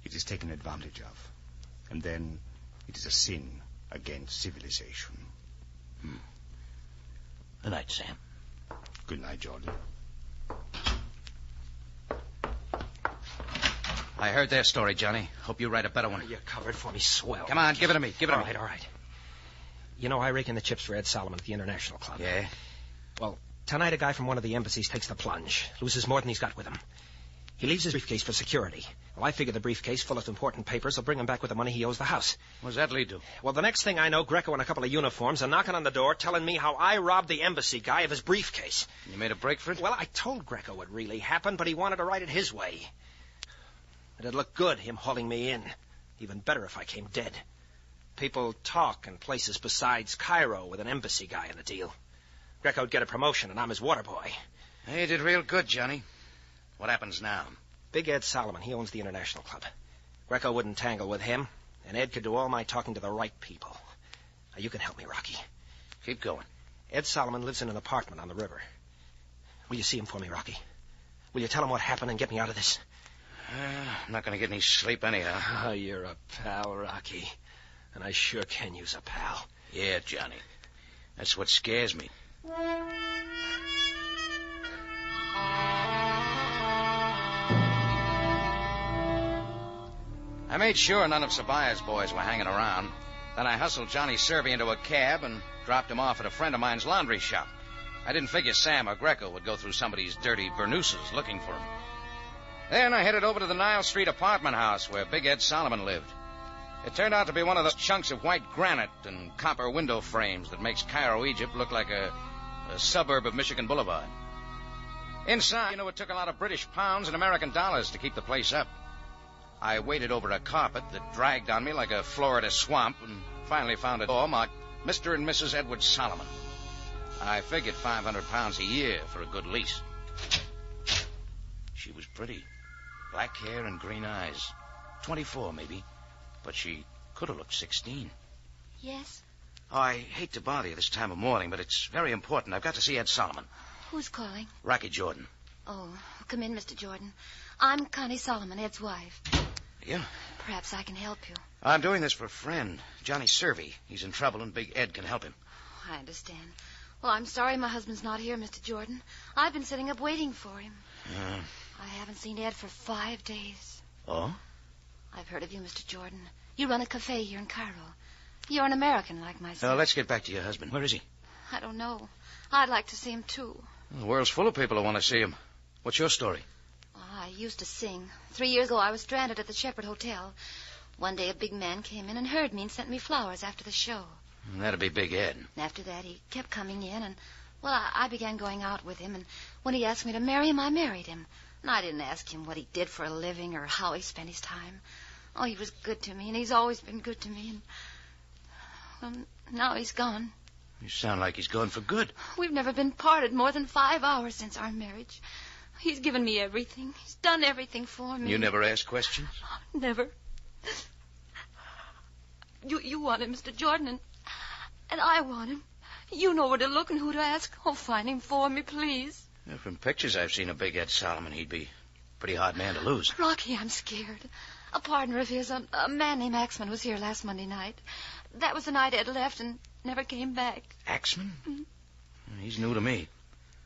it is taken advantage of. And then it is a sin against civilization. Good night, Sam. Good night, Jordan. I heard their story, Johnny. Hope you write a better one. You covered for me swell. Come on, give it to me. Give it to me. All right. You know, I rake in the chips for Ed Solomon at the International Club. Yeah? Well, tonight a guy from one of the embassies takes the plunge, loses more than he's got with him. He leaves his briefcase for security. Well, I figure the briefcase full of important papers will bring him back with the money he owes the house. What does that lead to? Well, the next thing I know, Greco and a couple of uniforms are knocking on the door telling me how I robbed the embassy guy of his briefcase. You made a break for it? Well, I told Greco what really happened, but he wanted to write it his way. It'd look good, him hauling me in. Even better if I came dead. People talk in places besides Cairo with an embassy guy in the deal. Greco'd get a promotion, and I'm his water boy. Hey, you did real good, Johnny. What happens now? Big Ed Solomon, he owns the International Club. Greco wouldn't tangle with him, and Ed could do all my talking to the right people. Now, you can help me, Rocky. Keep going. Ed Solomon lives in an apartment on the river. Will you see him for me, Rocky? Will you tell him what happened and get me out of this? I'm not going to get any sleep anyhow. Oh, you're a pal, Rocky. And I sure can use a pal. Yeah, Johnny. That's what scares me. I made sure none of Sabaya's boys were hanging around. Then I hustled Johnny Servey into a cab and dropped him off at a friend of mine's laundry shop. I didn't figure Sam or Greco would go through somebody's dirty burnouses looking for him. Then I headed over to the Nile Street apartment house where Big Ed Solomon lived. It turned out to be one of those chunks of white granite and copper window frames that makes Cairo, Egypt look like a suburb of Michigan Boulevard. Inside, it took a lot of British pounds and American dollars to keep the place up. I waded over a carpet that dragged on me like a Florida swamp and finally found a door marked Mr. and Mrs. Edward Solomon. I figured £500 a year for a good lease. She was pretty. Black hair and green eyes. 24, maybe. But she could have looked 16. Yes? Oh, I hate to bother you this time of morning, but it's very important. I've got to see Ed Solomon. Who's calling? Rocky Jordan. Oh, come in, Mr. Jordan. I'm Connie Solomon, Ed's wife. Yeah? Perhaps I can help you. I'm doing this for a friend, Johnny Servey. He's in trouble, and Big Ed can help him. I understand. Well, I'm sorry my husband's not here, Mr. Jordan. I've been sitting up waiting for him. I haven't seen Ed for 5 days. Oh? I've heard of you, Mr. Jordan. You run a cafe here in Cairo. You're an American like myself. Let's get back to your husband. Where is he? I don't know. I'd like to see him, too. The world's full of people who want to see him. What's your story? I used to sing. 3 years ago, I was stranded at the Shepherd Hotel. One day, a big man came in and heard me and sent me flowers after the show. That'd be Big Ed. After that, he kept coming in, and, well, I began going out with him, and when he asked me to marry him, I married him. And I didn't ask him what he did for a living or how he spent his time. Oh, he was good to me, and he's always been good to me, and, well, now he's gone. You sound like he's gone for good. We've never been parted more than 5 hours since our marriage. He's given me everything. He's done everything for me. You never asked questions? Never. You want him, Mr. Jordan, and I want him. You know where to look and who to ask. Oh, find him for me, please. Yeah, from pictures I've seen of Big Ed Solomon, he'd be a pretty hard man to lose. Rocky, I'm scared. A partner of his, a man named Axman, was here last Monday night. That was the night Ed left and never came back. Axman? Mm-hmm. He's new to me.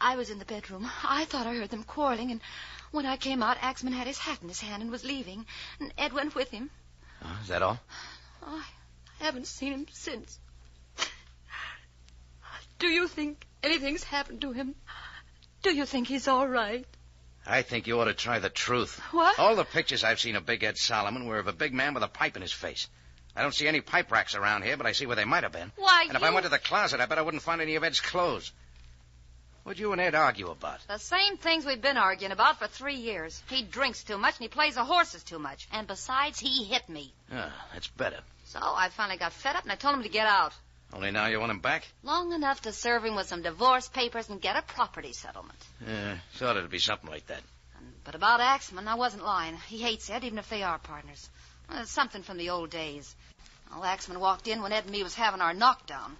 I was in the bedroom. I thought I heard them quarreling, and when I came out, Axman had his hat in his hand and was leaving, and Ed went with him. Is that all? Oh, I haven't seen him since. Do you think anything's happened to him? Do you think he's all right? I think you ought to try the truth. What? All the pictures I've seen of Big Ed Solomon were of a big man with a pipe in his face. I don't see any pipe racks around here, but I see where they might have been. Why, and if I went to the closet, I bet I wouldn't find any of Ed's clothes. What'd you and Ed argue about? The same things we've been arguing about for 3 years. He drinks too much and he plays the horses too much. And besides, he hit me. That's better. So I finally got fed up and I told him to get out. Only now you want him back? Long enough to serve him with some divorce papers and get a property settlement. Thought it'd be something like that. But about Axman, I wasn't lying. He hates Ed, even if they are partners. It's something from the old days. Well, Axman walked in when Ed and me was having our knockdown.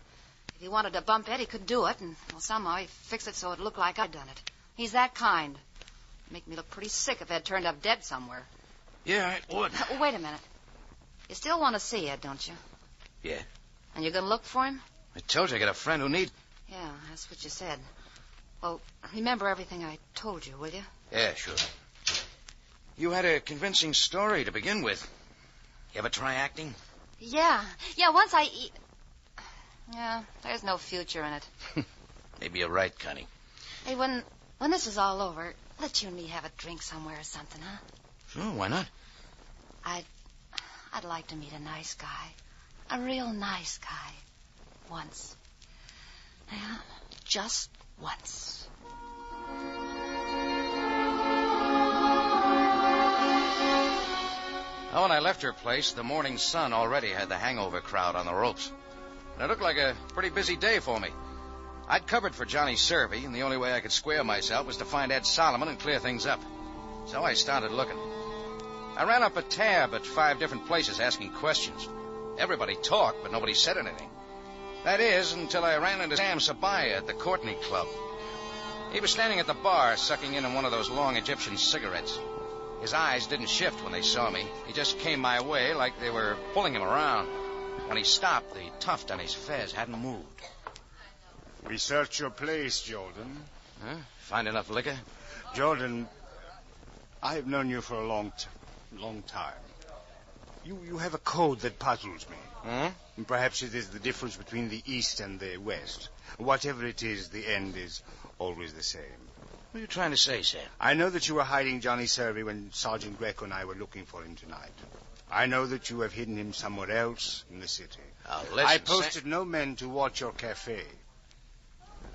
If he wanted to bump Ed, he could do it, and well, somehow he fixed it so it looked like I'd done it. He's that kind. It'd make me look pretty sick if Ed turned up dead somewhere. Yeah, it would. Wait a minute. You still want to see Ed, don't you? Yeah. And you're going to look for him? I told you I got a friend who needs... Yeah, that's what you said. Well, remember everything I told you, will you? Yeah, sure. You had a convincing story to begin with. You ever try acting? Yeah, once I... Yeah, there's no future in it. Maybe you're right, Connie. Hey, when this is all over, let you and me have a drink somewhere or something, huh? Sure, why not? I'd like to meet a nice guy. A real nice guy. Once. Yeah, just once. When I left her place, the morning sun already had the hangover crowd on the ropes. And it looked like a pretty busy day for me. I'd covered for Johnny Servey, and the only way I could square myself was to find Ed Solomon and clear things up. So I started looking. I ran up a tab at 5 different places asking questions. Everybody talked, but nobody said anything. That is, until I ran into Sam Sabaya at the Courtney Club. He was standing at the bar, sucking in on one of those long Egyptian cigarettes. His eyes didn't shift when they saw me. He just came my way like they were pulling him around. When he stopped, the tuft on his fez hadn't moved. We searched your place, Jordan. Huh? Find enough liquor? Jordan, I've known you for a long time. You have a code that puzzles me. Huh? And perhaps it is the difference between the East and the West. Whatever it is, the end is always the same. What are you trying to say, Sam? I know that you were hiding Johnny Servey when Sergeant Greco and I were looking for him tonight. I know that you have hidden him somewhere else in the city. Listen, I posted no men to watch your cafe.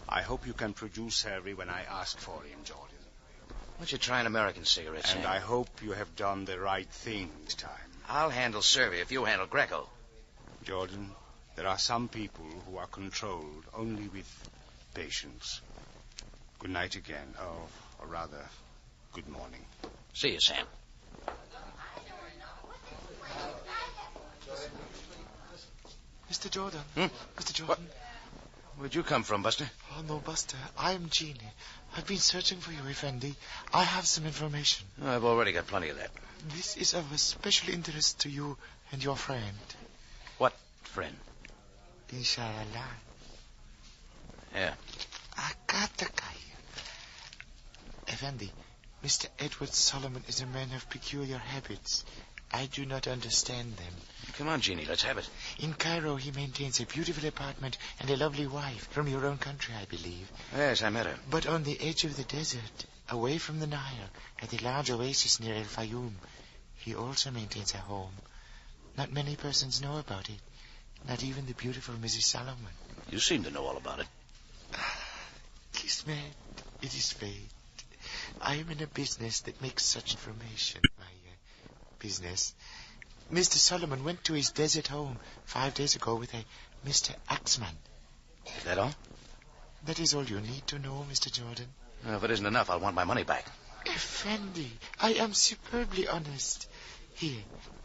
I hope you can produce Servey when I ask for him, Jordan. Why don't you try an American cigarette, Sam? And I hope you have done the right thing this time. I'll handle Servey if you handle Greco. Jordan, there are some people who are controlled only with patience. Good night again. Or rather, good morning. See you, Sam. Mr. Jordan. Mr. Jordan. What? Where'd you come from, Buster? Oh, no, Buster. I'm Jeannie. I've been searching for you, Effendi. I have some information. I've already got plenty of that. This is of a special interest to you and your friend. What friend? Inshallah. Yeah. I got the guy. Effendi, Mr. Edward Solomon is a man of peculiar habits. I do not understand them. Come on, Jeannie, let's have it. In Cairo, he maintains a beautiful apartment and a lovely wife from your own country, I believe. Yes, I met her. But on the edge of the desert, away from the Nile, at the large oasis near El Fayoum, he also maintains a home. Not many persons know about it. Not even the beautiful Mrs. Solomon. You seem to know all about it. Kismet, it is fate. I am in a business that makes such information my business. Mr. Solomon went to his desert home 5 days ago with a Mr. Axman. Is that all? That is all you need to know, Mr. Jordan. If it isn't enough, I'll want my money back. Effendi, I am superbly honest. Here,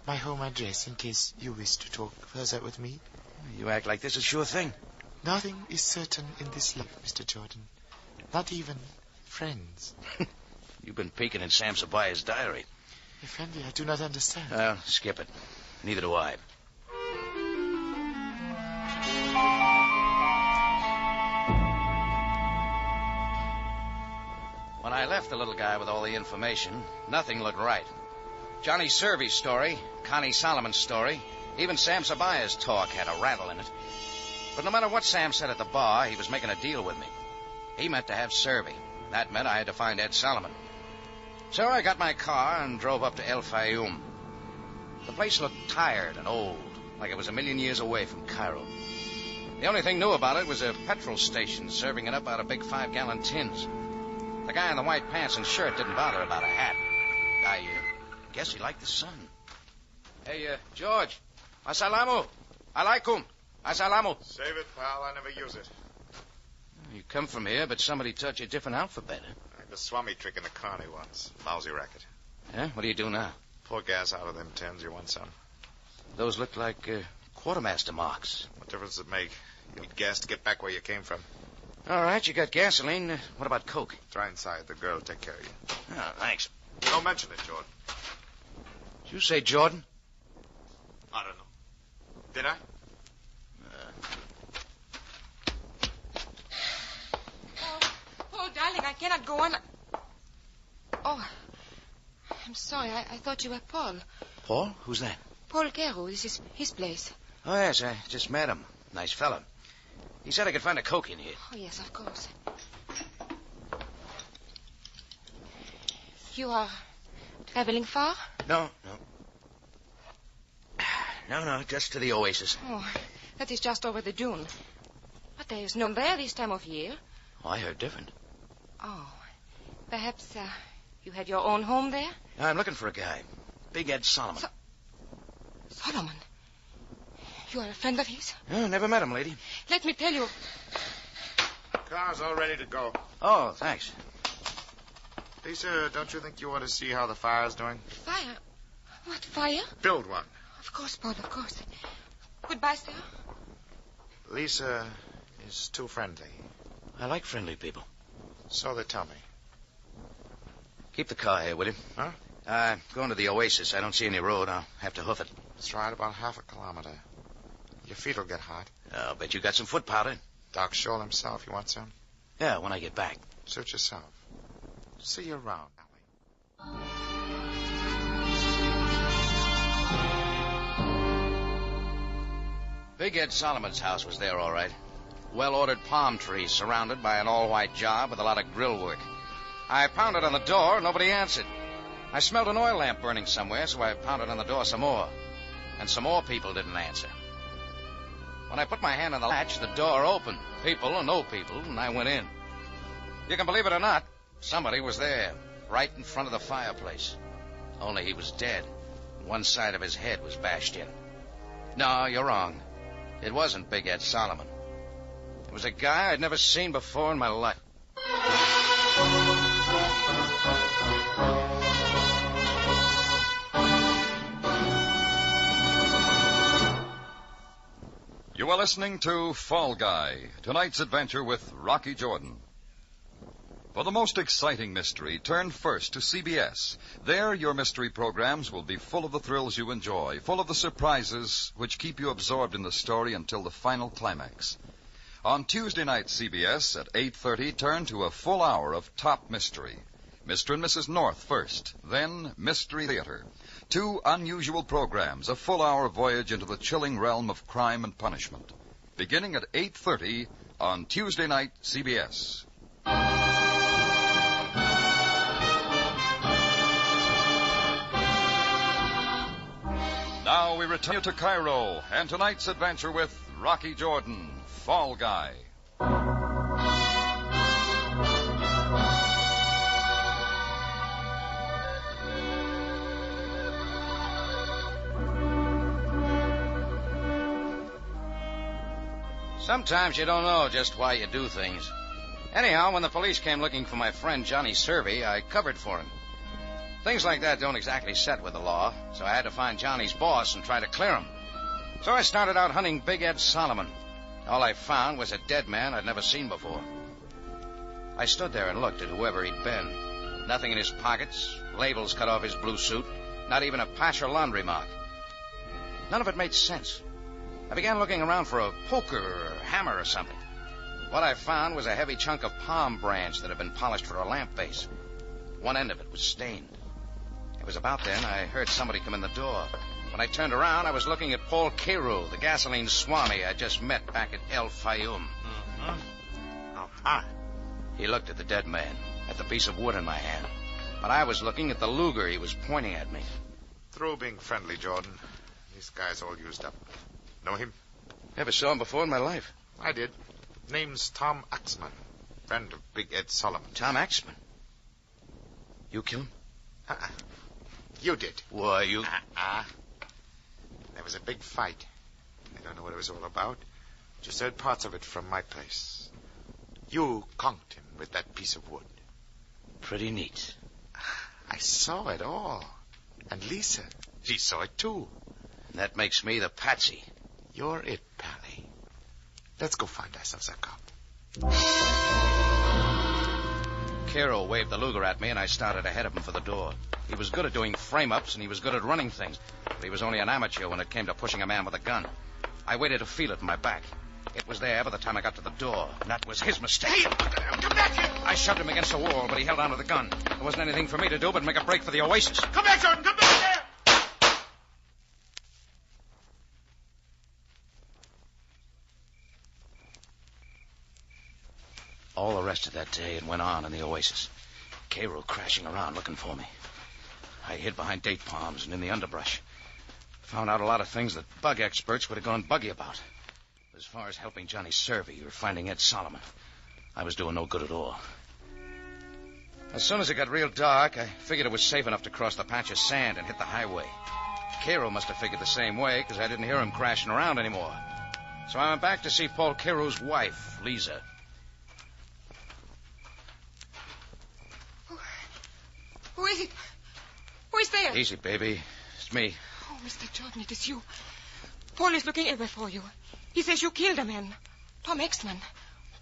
my home address in case you wish to talk further with me. You act like this is a sure thing. Nothing is certain in this life, Mr. Jordan. Not even friends. You've been peeking in Sam Sabaya's diary. Effendi, I do not understand. Well, skip it. Neither do I. When I left the little guy with all the information, nothing looked right. Johnny Servey's story, Connie Solomon's story, even Sam Sabaya's talk had a rattle in it. But no matter what Sam said at the bar, he was making a deal with me. He meant to have Servey. That meant I had to find Ed Solomon. So I got my car and drove up to El Fayoum. The place looked tired and old, like it was a million years away from Cairo. The only thing new about it was a petrol station serving it up out of big 5-gallon tins. The guy in the white pants and shirt didn't bother about a hat. I guess he liked the sun. Hey, George. Assalamu. Alaikum. Assalamu. Save it, pal. I never use it. You come from here, but somebody taught you a different alphabet. The Swami trick in the carny once. Lousy racket. Yeah? What do you do now? Pour gas out of them tins, you want some? Those look like quartermaster marks. What difference does it make? You need gas to get back where you came from. All right, you got gasoline. What about coke? Try inside. The girl will take care of you. Oh, thanks. Don't mention it, Jordan. Did you say Jordan? I don't know. Did I? Oh, darling, I cannot go on. Oh, I'm sorry. I thought you were Paul. Paul? Who's that? Paul Guerrero. This is his place. Oh, yes, I just met him. Nice fella. He said I could find a coke in here. Oh, yes, of course. You are traveling far? No. No, just to the oasis. Oh, that is just over the dune. But there is none there this time of year. Oh, I heard different. Oh, perhaps you had your own home there? I'm looking for a guy. Big Ed Solomon. Solomon. You are a friend of his? Oh, never met him, lady. Let me tell you. Car's all ready to go. Oh, thanks. Lisa, don't you think you ought to see how the fire's doing? Fire? What fire? Build one. Of course, Paul, of course. Goodbye, sir. Lisa is too friendly. I like friendly people. So they tell me. Keep the car here, will you? Huh? Going to the Oasis. I don't see any road. I'll have to hoof it. It's right about half a kilometer. Your feet will get hot. I'll bet you got some foot powder. Doc Scholl himself, you want some? Yeah, when I get back. Suit yourself. See you around, Allie. Big Ed Solomon's house was there, all right. Well-ordered palm trees surrounded by an all-white job with a lot of grill work. I pounded on the door. Nobody answered. I smelled an oil lamp burning somewhere, so I pounded on the door some more. And some more people didn't answer. When I put my hand on the latch, the door opened. People or no people, and I went in. You can believe it or not, somebody was there, right in front of the fireplace. Only he was dead. One side of his head was bashed in. No, you're wrong. It wasn't Big Ed Solomon. It was a guy I'd never seen before in my life. You are listening to Fall Guy, tonight's adventure with Rocky Jordan. For the most exciting mystery, turn first to CBS. There, your mystery programs will be full of the thrills you enjoy, full of the surprises which keep you absorbed in the story until the final climax. On Tuesday night, CBS, at 8:30, turn to a full hour of top mystery. Mr. and Mrs. North first, then Mystery Theater. Two unusual programs, a full hour voyage into the chilling realm of crime and punishment. Beginning at 8:30 on Tuesday night, CBS. Now we return you to Cairo and tonight's adventure with Rocky Jordan, Fall Guy. Sometimes you don't know just why you do things. Anyhow, when the police came looking for my friend Johnny Servey, I covered for him. Things like that don't exactly set with the law, so I had to find Johnny's boss and try to clear him. So I started out hunting Big Ed Solomon. All I found was a dead man I'd never seen before. I stood there and looked at whoever he'd been. Nothing in his pockets, labels cut off his blue suit, not even a patch or laundry mark. None of it made sense. I began looking around for a poker or a hammer or something. What I found was a heavy chunk of palm branch that had been polished for a lamp base. One end of it was stained. It was about then I heard somebody come in the door. When I turned around, I was looking at Paul Carew, the gasoline swami I'd just met back at El Fayum. He looked at the dead man, at the piece of wood in my hand. But I was looking at the Luger he was pointing at me. Through being friendly, Jordan. This guy's all used up. Know him? Never saw him before in my life. I did. Name's Tom Axman. Friend of Big Ed Solomon. Tom Axman? You killed him? You did. Why, you... There was a big fight. I don't know what it was all about. Just heard parts of it from my place. You conked him with that piece of wood. Pretty neat. I saw it all. And Lisa, she saw it too. That makes me the patsy. You're it, Pally. Let's go find ourselves a cop. Carew waved the Luger at me, and I started ahead of him for the door. He was good at doing frame-ups, and he was good at running things. But he was only an amateur when it came to pushing a man with a gun. I waited to feel it in my back. It was there by the time I got to the door, and that was his mistake. Hey, come back here! I shoved him against the wall, but he held onto the gun. There wasn't anything for me to do but make a break for the Oasis. Come back, Jordan! Come back there! All the rest of that day it went on in the Oasis. Carew crashing around looking for me. I hid behind date palms and in the underbrush. Found out a lot of things that bug experts would have gone buggy about. As far as helping Johnny Servey or finding Ed Solomon, I was doing no good at all. As soon as it got real dark, I figured it was safe enough to cross the patch of sand and hit the highway. Cairo must have figured the same way, because I didn't hear him crashing around anymore. So I went back to see Paul Cairo's wife, Lisa. Who is it? Who is there? Easy, baby. It's me. Oh, Mr. Jordan, it is you. Paul is looking everywhere for you. He says you killed a man, Tom Exman,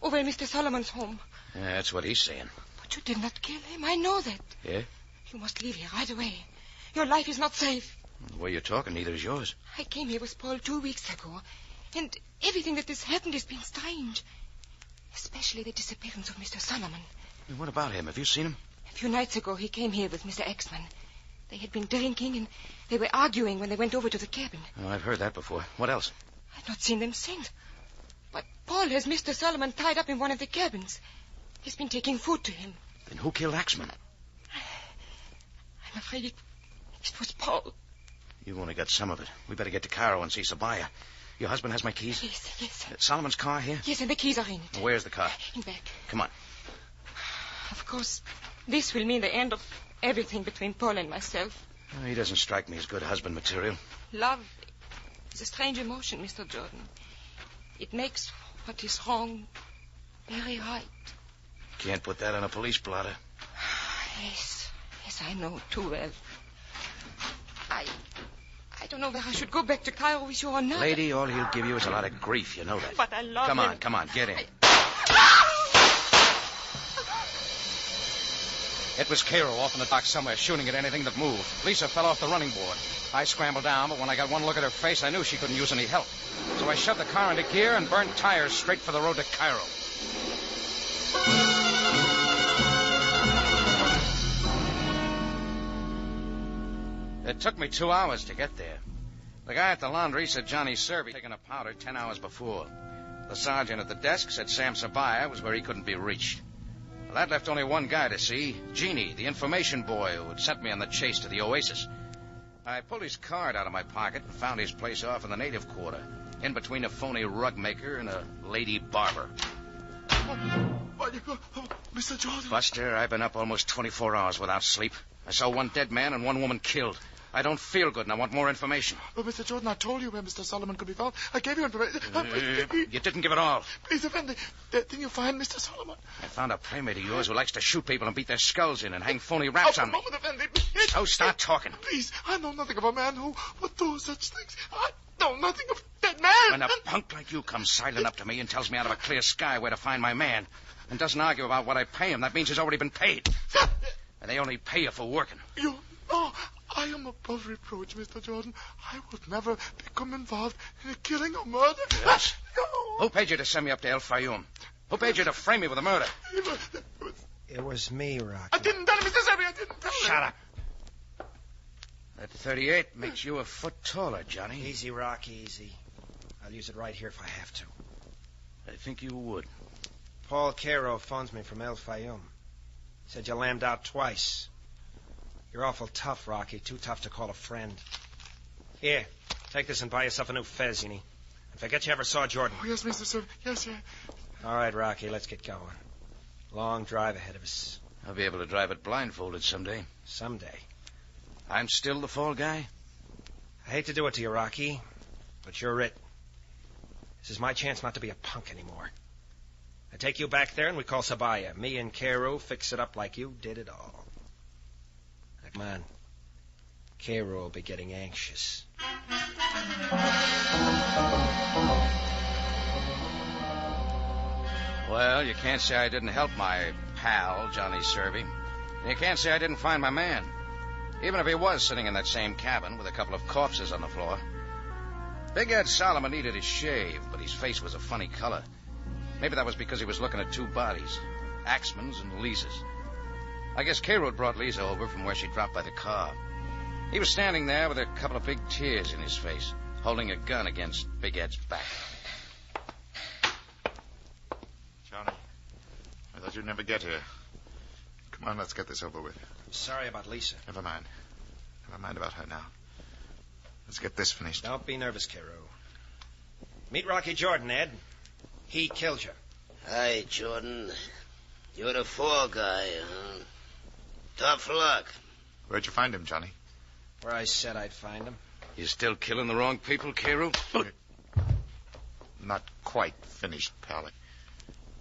over in Mr. Solomon's home. Yeah, that's what he's saying. But you did not kill him. I know that. Yeah? You must leave here right away. Your life is not safe. The way you're talking, neither is yours. I came here with Paul 2 weeks ago, and everything that has happened has been strange. Especially the disappearance of Mr. Solomon. What about him? Have you seen him? A few nights ago, he came here with Mr. Exman. They had been drinking, and they were arguing when they went over to the cabin. Oh, I've heard that before. What else? I've not seen them since. But Paul has Mr. Solomon tied up in one of the cabins. He's been taking food to him. Then who killed Axman? I'm afraid it was Paul. You've only got some of it. We better get to Cairo and see Sabaya. Your husband has my keys? Yes. Solomon's car here? Yes, and the keys are in it. Where's the car? In back. Come on. Of course, this will mean the end of everything between Paul and myself. Oh, he doesn't strike me as good husband material. Love is a strange emotion, Mr. Jordan. It makes what is wrong very right. Can't put that on a police blotter. Yes, I know too well. I don't know whether I should go back to Cairo with you or not. Lady, all he'll give you is a lot of grief. You know that. But I love him. Come on, get in. It was Cairo off in the dock somewhere, shooting at anything that moved. Lisa fell off the running board. I scrambled down, but when I got one look at her face, I knew she couldn't use any help. So I shoved the car into gear and burned tires straight for the road to Cairo. It took me 2 hours to get there. The guy at the laundry said Johnny Serby taken a powder 10 hours before. The sergeant at the desk said Sam Sabaya was where he couldn't be reached. Well, that left only one guy to see, Jeannie, the information boy who had sent me on the chase to the Oasis. I pulled his card out of my pocket and found his place off in the native quarter, in between a phony rug maker and a lady barber. Mr. Jordan. Buster, I've been up almost 24 hours without sleep. I saw one dead man and one woman killed. I don't feel good, and I want more information. But, Mr. Jordan, I told you where Mr. Solomon could be found. I gave you information. You didn't give it all. Please, Effendi, didn't you find Mr. Solomon? I found a playmate of yours who likes to shoot people and beat their skulls in and hang phony raps on me. Moment, Effendi. So start talking. Please, I know nothing of a man who would do such things. I know nothing of that man. When a punk like you comes sidling up to me and tells me out of a clear sky where to find my man and doesn't argue about what I pay him, that means he's already been paid. And they only pay you for working. You know, I am above reproach, Mr. Jordan. I would never become involved in a killing or murder. Yes. Who paid you to send me up to El Fayoum? Who paid you to frame me with a murder? It was me, Rocky. I didn't tell him, Mr. Serby. I didn't tell him. Shut up. That 38 makes you a foot taller, Johnny. Easy, Rocky, easy. I'll use it right here if I have to. I think you would. Paul Cairo phones me from El Fayoum. Said you lambed out twice. You're awful tough, Rocky. Too tough to call a friend. Here, take this and buy yourself a new fez, you need. And forget you ever saw Jordan. Oh, yes, Mr. Serby. Yes, sir. All right, Rocky, let's get going. Long drive ahead of us. I'll be able to drive it blindfolded someday. Someday. I'm still the fall guy? I hate to do it to you, Rocky, but you're it. This is my chance not to be a punk anymore. I take you back there and we call Sabaya. Me and Cairo fix it up like you did it all. Now, come on. Cairo will be getting anxious. Well, you can't say I didn't help my pal, Johnny Serby. And you can't say I didn't find my man. Even if he was sitting in that same cabin with a couple of corpses on the floor. Big Ed Solomon needed his shave, but his face was a funny color. Maybe that was because he was looking at two bodies, Axman's and Lisa's. I guess Cairo brought Lisa over from where she dropped by the car. He was standing there with a couple of big tears in his face, holding a gun against Big Ed's back. Johnny, I thought you'd never get here. Come on, let's get this over with. I'm sorry about Lisa. Never mind. Never mind about her now. Let's get this finished. Don't be nervous, Cairo. Meet Rocky Jordan, Ed. He killed you. Hi, Jordan. You're the fall guy, huh? Tough luck. Where'd you find him, Johnny? Where I said I'd find him. You still killing the wrong people, Carew? Not quite finished, Pally.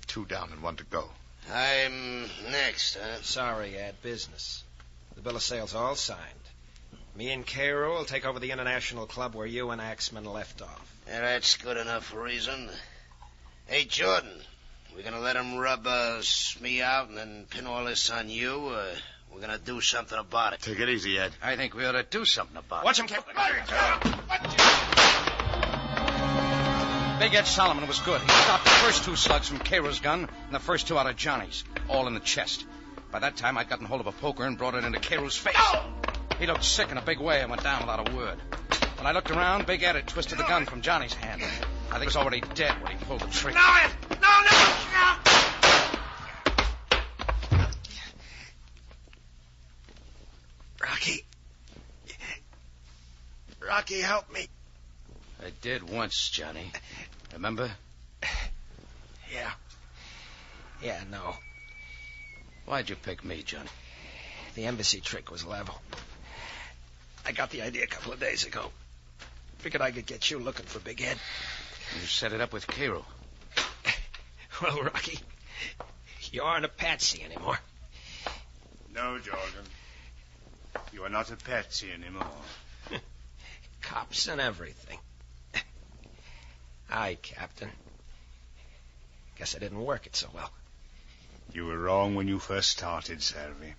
2 down and 1 to go. I'm next, huh? Sorry, Ed. Business. The bill of sale's all signed. Me and Carew will take over the International Club where you and Axman left off. Yeah, that's good enough reason. Hey, Jordan, we gonna let him rub me out and then pin all this on you? We're gonna do something about it. Take it easy, Ed. I think we ought to do something about Watch it. him, Captain. Big Ed Solomon was good. He stopped the first 2 slugs from Carew's gun and the first 2 out of Johnny's, all in the chest. By that time, I'd gotten hold of a poker and brought it into Carew's face. He looked sick in a big way and went down without a word. When I looked around, Big Ed had twisted the gun from Johnny's hand. I think he was already dead when he pulled the trigger. No, Ed! No! Rocky, help me. I did once, Johnny. Remember? Yeah. Yeah, no. Why'd you pick me, Johnny? The embassy trick was level. I got the idea a couple of days ago. Figured I could get you looking for Big Ed. You set it up with Carew. Well, Rocky, you aren't a patsy anymore. No, Jordan. You are not a patsy anymore. Cops and everything. Aye, Captain. Guess I didn't work it so well. You were wrong when you first started, Selvey.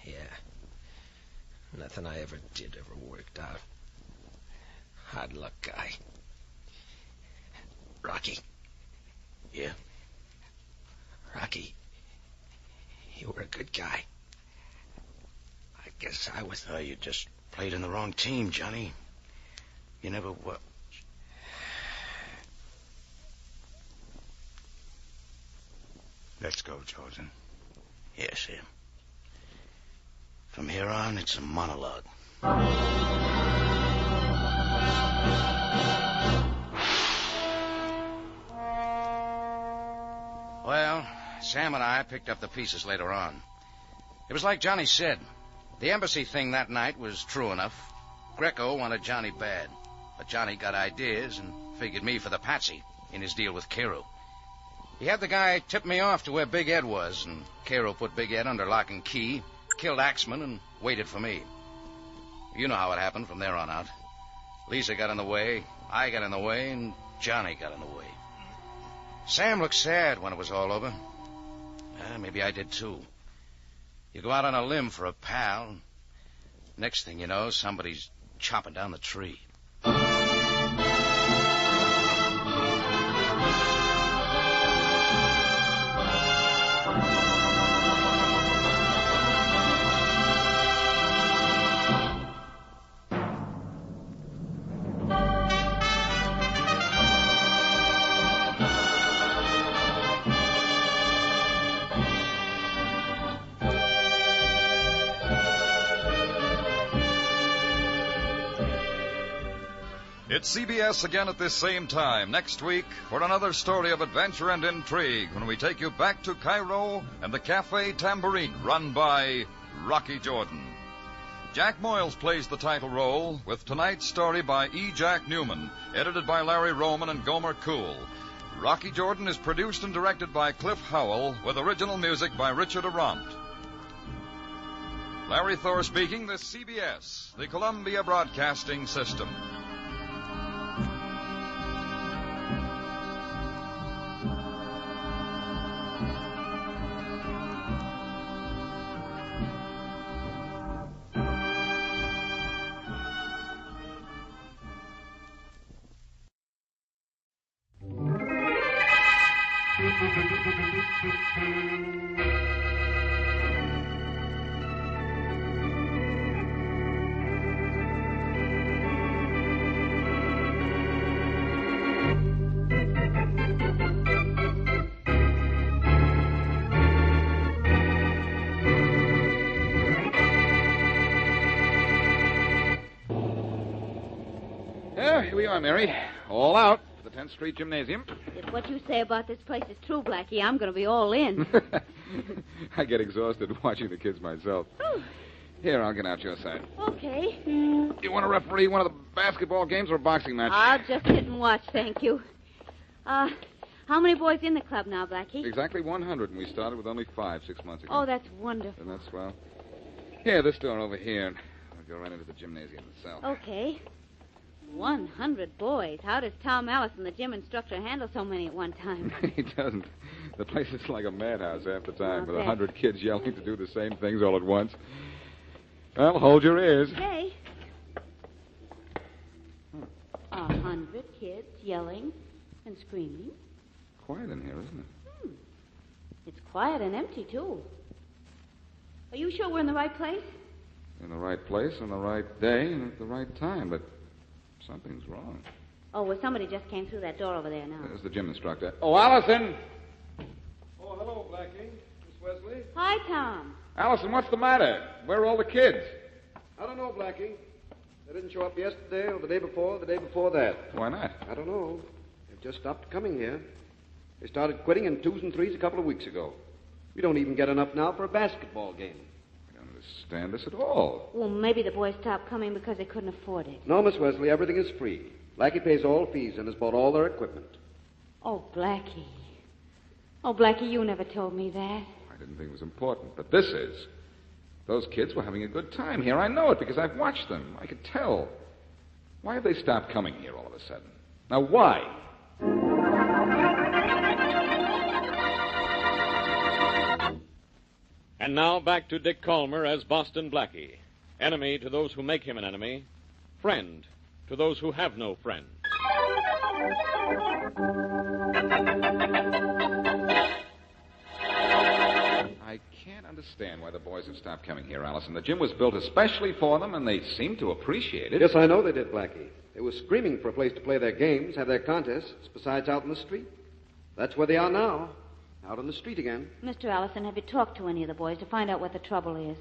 Yeah. Nothing I ever did ever worked out. Hard luck guy. Rocky. Yeah? Rocky, you were a good guy. I guess I was... You just played in the wrong team, Johnny. You never were... Let's go, Jordan. Yes, sir. From here on, it's a monologue. Well, Sam and I picked up the pieces later on. It was like Johnny said. The embassy thing that night was true enough. Greco wanted Johnny bad. But Johnny got ideas and figured me for the patsy in his deal with Carew. He had the guy tip me off to where Big Ed was, and Carew put Big Ed under lock and key, killed Axman, and waited for me. You know how it happened from there on out. Lisa got in the way, I got in the way, and Johnny got in the way. Sam looked sad when it was all over. Maybe I did too. You go out on a limb for a pal. Next thing you know, somebody's chopping down the tree. It's CBS again at this same time next week for another story of adventure and intrigue when we take you back to Cairo and the Cafe Tambourine, run by Rocky Jordan. Jack Moyles plays the title role, with tonight's story by E. Jack Newman, edited by Larry Roman and Gomer Cool. Rocky Jordan is produced and directed by Cliff Howell, with original music by Richard Arant. Larry Thor speaking, this CBS, the Columbia Broadcasting System. Well, here we are, Mary. All out for the 10th Street Gymnasium. If what you say about this place is true, Blackie, I'm going to be all in. I get exhausted watching the kids myself. Here, I'll get out your side. Okay. You want to referee one of the basketball games or a boxing match? I'll just sit and watch, thank you. How many boys in the club now, Blackie? Exactly 100, and we started with only 5 6 months ago. Oh, that's wonderful. And that's swell. Here, this door over here. We'll go right into the gymnasium itself. Okay. 100 boys. How does Tom Allison, the gym instructor, handle so many at one time? He doesn't. The place is like a madhouse half the time, with bet. 100 kids yelling to do the same things all at once. Well, hold your ears. Okay. 100 kids yelling and screaming. Quiet in here, isn't it? It's quiet and empty, too. Are you sure we're in the right place? In the right place, on the right day, and at the right time, but something's wrong. Oh, well, somebody just came through that door over there now. There's the gym instructor. Oh, Allison! Oh, hello, Blackie. Miss Wesley. Hi, Tom. Allison, what's the matter? Where are all the kids? I don't know, Blackie. They didn't show up yesterday or the day before that. Why not? I don't know. They've just stopped coming here. They started quitting in 2s and 3s a couple of weeks ago. We don't even get enough now for a basketball game. I don't understand this at all. Well, maybe the boys stopped coming because they couldn't afford it. No, Miss Wesley, everything is free. Blackie pays all fees and has bought all their equipment. Oh, Blackie. Oh, Blackie, you never told me that. I didn't think it was important, but this is. Those kids were having a good time here. I know it because I've watched them. I could tell. Why have they stopped coming here all of a sudden? Now, why? And now back to Dick Calmer as Boston Blackie. Enemy to those who make him an enemy. Friend to those who have no friend. I can't understand why the boys have stopped coming here, Allison. The gym was built especially for them, and they seem to appreciate it. Yes, I know they did, Blackie. They were screaming for a place to play their games, have their contests, besides out in the street. That's where they are now, out on the street again. Mr. Allison, have you talked to any of the boys to find out what the trouble is?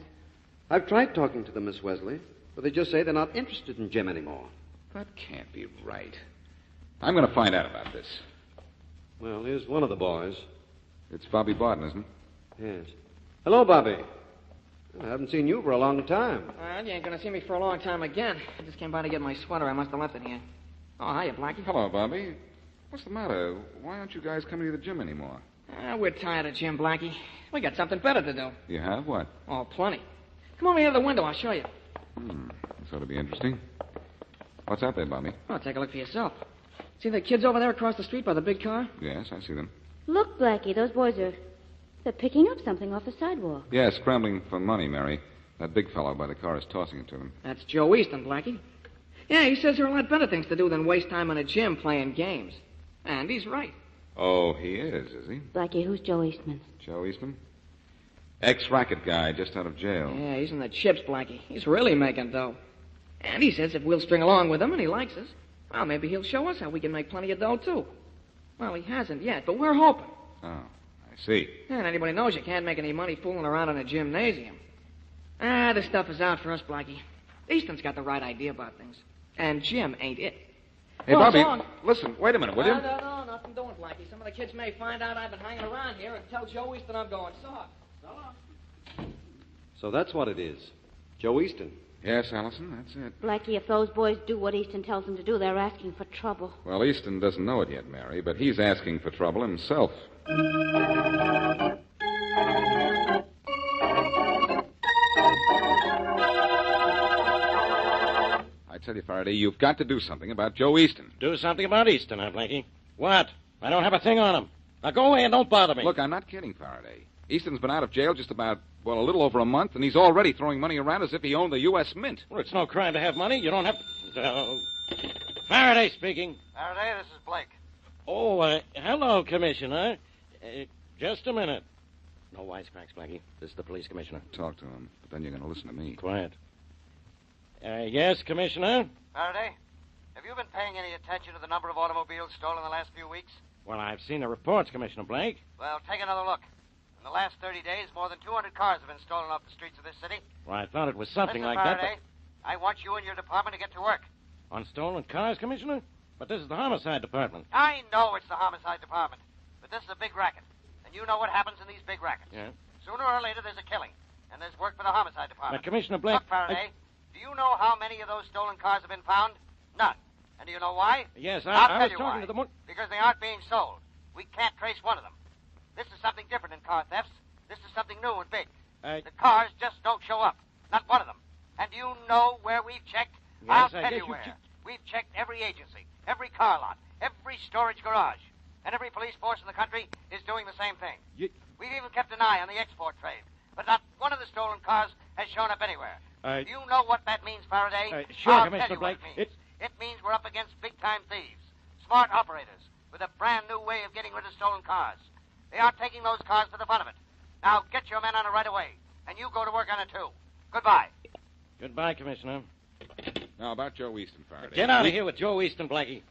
I've tried talking to them, Miss Wesley, but they just say they're not interested in Jim anymore. That can't be right. I'm going to find out about this. Well, here's one of the boys. It's Bobby Barton, isn't it? Yes. Hello, Bobby. I haven't seen you for a long time. Well, you ain't going to see me for a long time again. I just came by to get my sweater. I must have left it here. Oh, hiya, Blackie. Hello, Bobby. What's the matter? Why aren't you guys coming to the gym anymore? We're tired of Jim, Blackie. We got something better to do. You have? What? Oh, plenty. Come over here to the window. I'll show you. This ought to be interesting. What's out there, Bobby? Oh, take a look for yourself. See the kids over there across the street by the big car? Yes, I see them. Look, Blackie, those boys they're picking up something off the sidewalk. Yeah, scrambling for money, Mary. That big fellow by the car is tossing it to them. That's Joe Easton, Blackie. Yeah, he says there are a lot better things to do than waste time in a gym playing games. And he's right. Oh, he is he? Blackie, who's Joe Eastman? Joe Eastman? Ex-racket guy, just out of jail. Yeah, he's in the chips, Blackie. He's really making dough. And he says if we'll string along with him and he likes us, well, maybe he'll show us how we can make plenty of dough, too. Well, he hasn't yet, but we're hoping. Oh, I see. And anybody knows you can't make any money fooling around in a gymnasium. This stuff is out for us, Blackie. Easton's got the right idea about things. And Jim ain't it. Hey, Bobby, listen, wait a minute, will you? No, nothing doing, Blackie. Some of the kids may find out I've been hanging around here and tell Joe Easton I'm going soft. So long. So that's what it is. Joe Easton. Yes, Allison, that's it. Blackie, if those boys do what Easton tells them to do, they're asking for trouble. Well, Easton doesn't know it yet, Mary, but he's asking for trouble himself. I tell you, Faraday, you've got to do something about Joe Easton. Do something about Easton, huh, Blackie? What? I don't have a thing on him. Now go away and don't bother me. Look, I'm not kidding, Faraday. Easton's been out of jail just about, a little over a month, and he's already throwing money around as if he owned the U.S. Mint. Well, it's no crime to have money. You don't have to... Faraday speaking. Faraday, this is Blake. Oh, hello, Commissioner. Just a minute. No wisecracks, Blackie. This is the police commissioner. Talk to him, but then you're going to listen to me. Quiet. Yes, Commissioner? Faraday, have you been paying any attention to the number of automobiles stolen the last few weeks? Well, I've seen the reports, Commissioner Blake. Well, take another look. In the last 30 days, more than 200 cars have been stolen off the streets of this city. Well, I thought it was something Listen, like Faraday, that. I want you and your department to get to work. On stolen cars, Commissioner? But this is the homicide department. I know it's the homicide department, but this is a big racket. And you know what happens in these big rackets. Yeah. Sooner or later, there's a killing. And there's work for the homicide department. Now, Commissioner Blake... Look, Faraday, do you know how many of those stolen cars have been found? None. And do you know why? Yes, I'll I tell was you talking why. to the... Because they aren't being sold. We can't trace one of them. This is something different in car thefts. This is something new and big. The cars just don't show up. Not one of them. And do you know where we've checked? Yes, I'll I tell guess you you where. We've checked every agency, every car lot, every storage garage. And every police force in the country is doing the same thing. We've even kept an eye on the export trade. But not one of the stolen cars has shown up anywhere. Do you know what that means, Faraday? Sure, I'll Commissioner tell you what Blake. it means. It means we're up against big-time thieves, smart operators, with a brand-new way of getting rid of stolen cars. They aren't taking those cars for the fun of it. Now, get your men on it right away. And you go to work on it, too. Goodbye. Goodbye, Commissioner. Now, about Joe Easton, Faraday. Get out of here with Joe Easton, Blackie.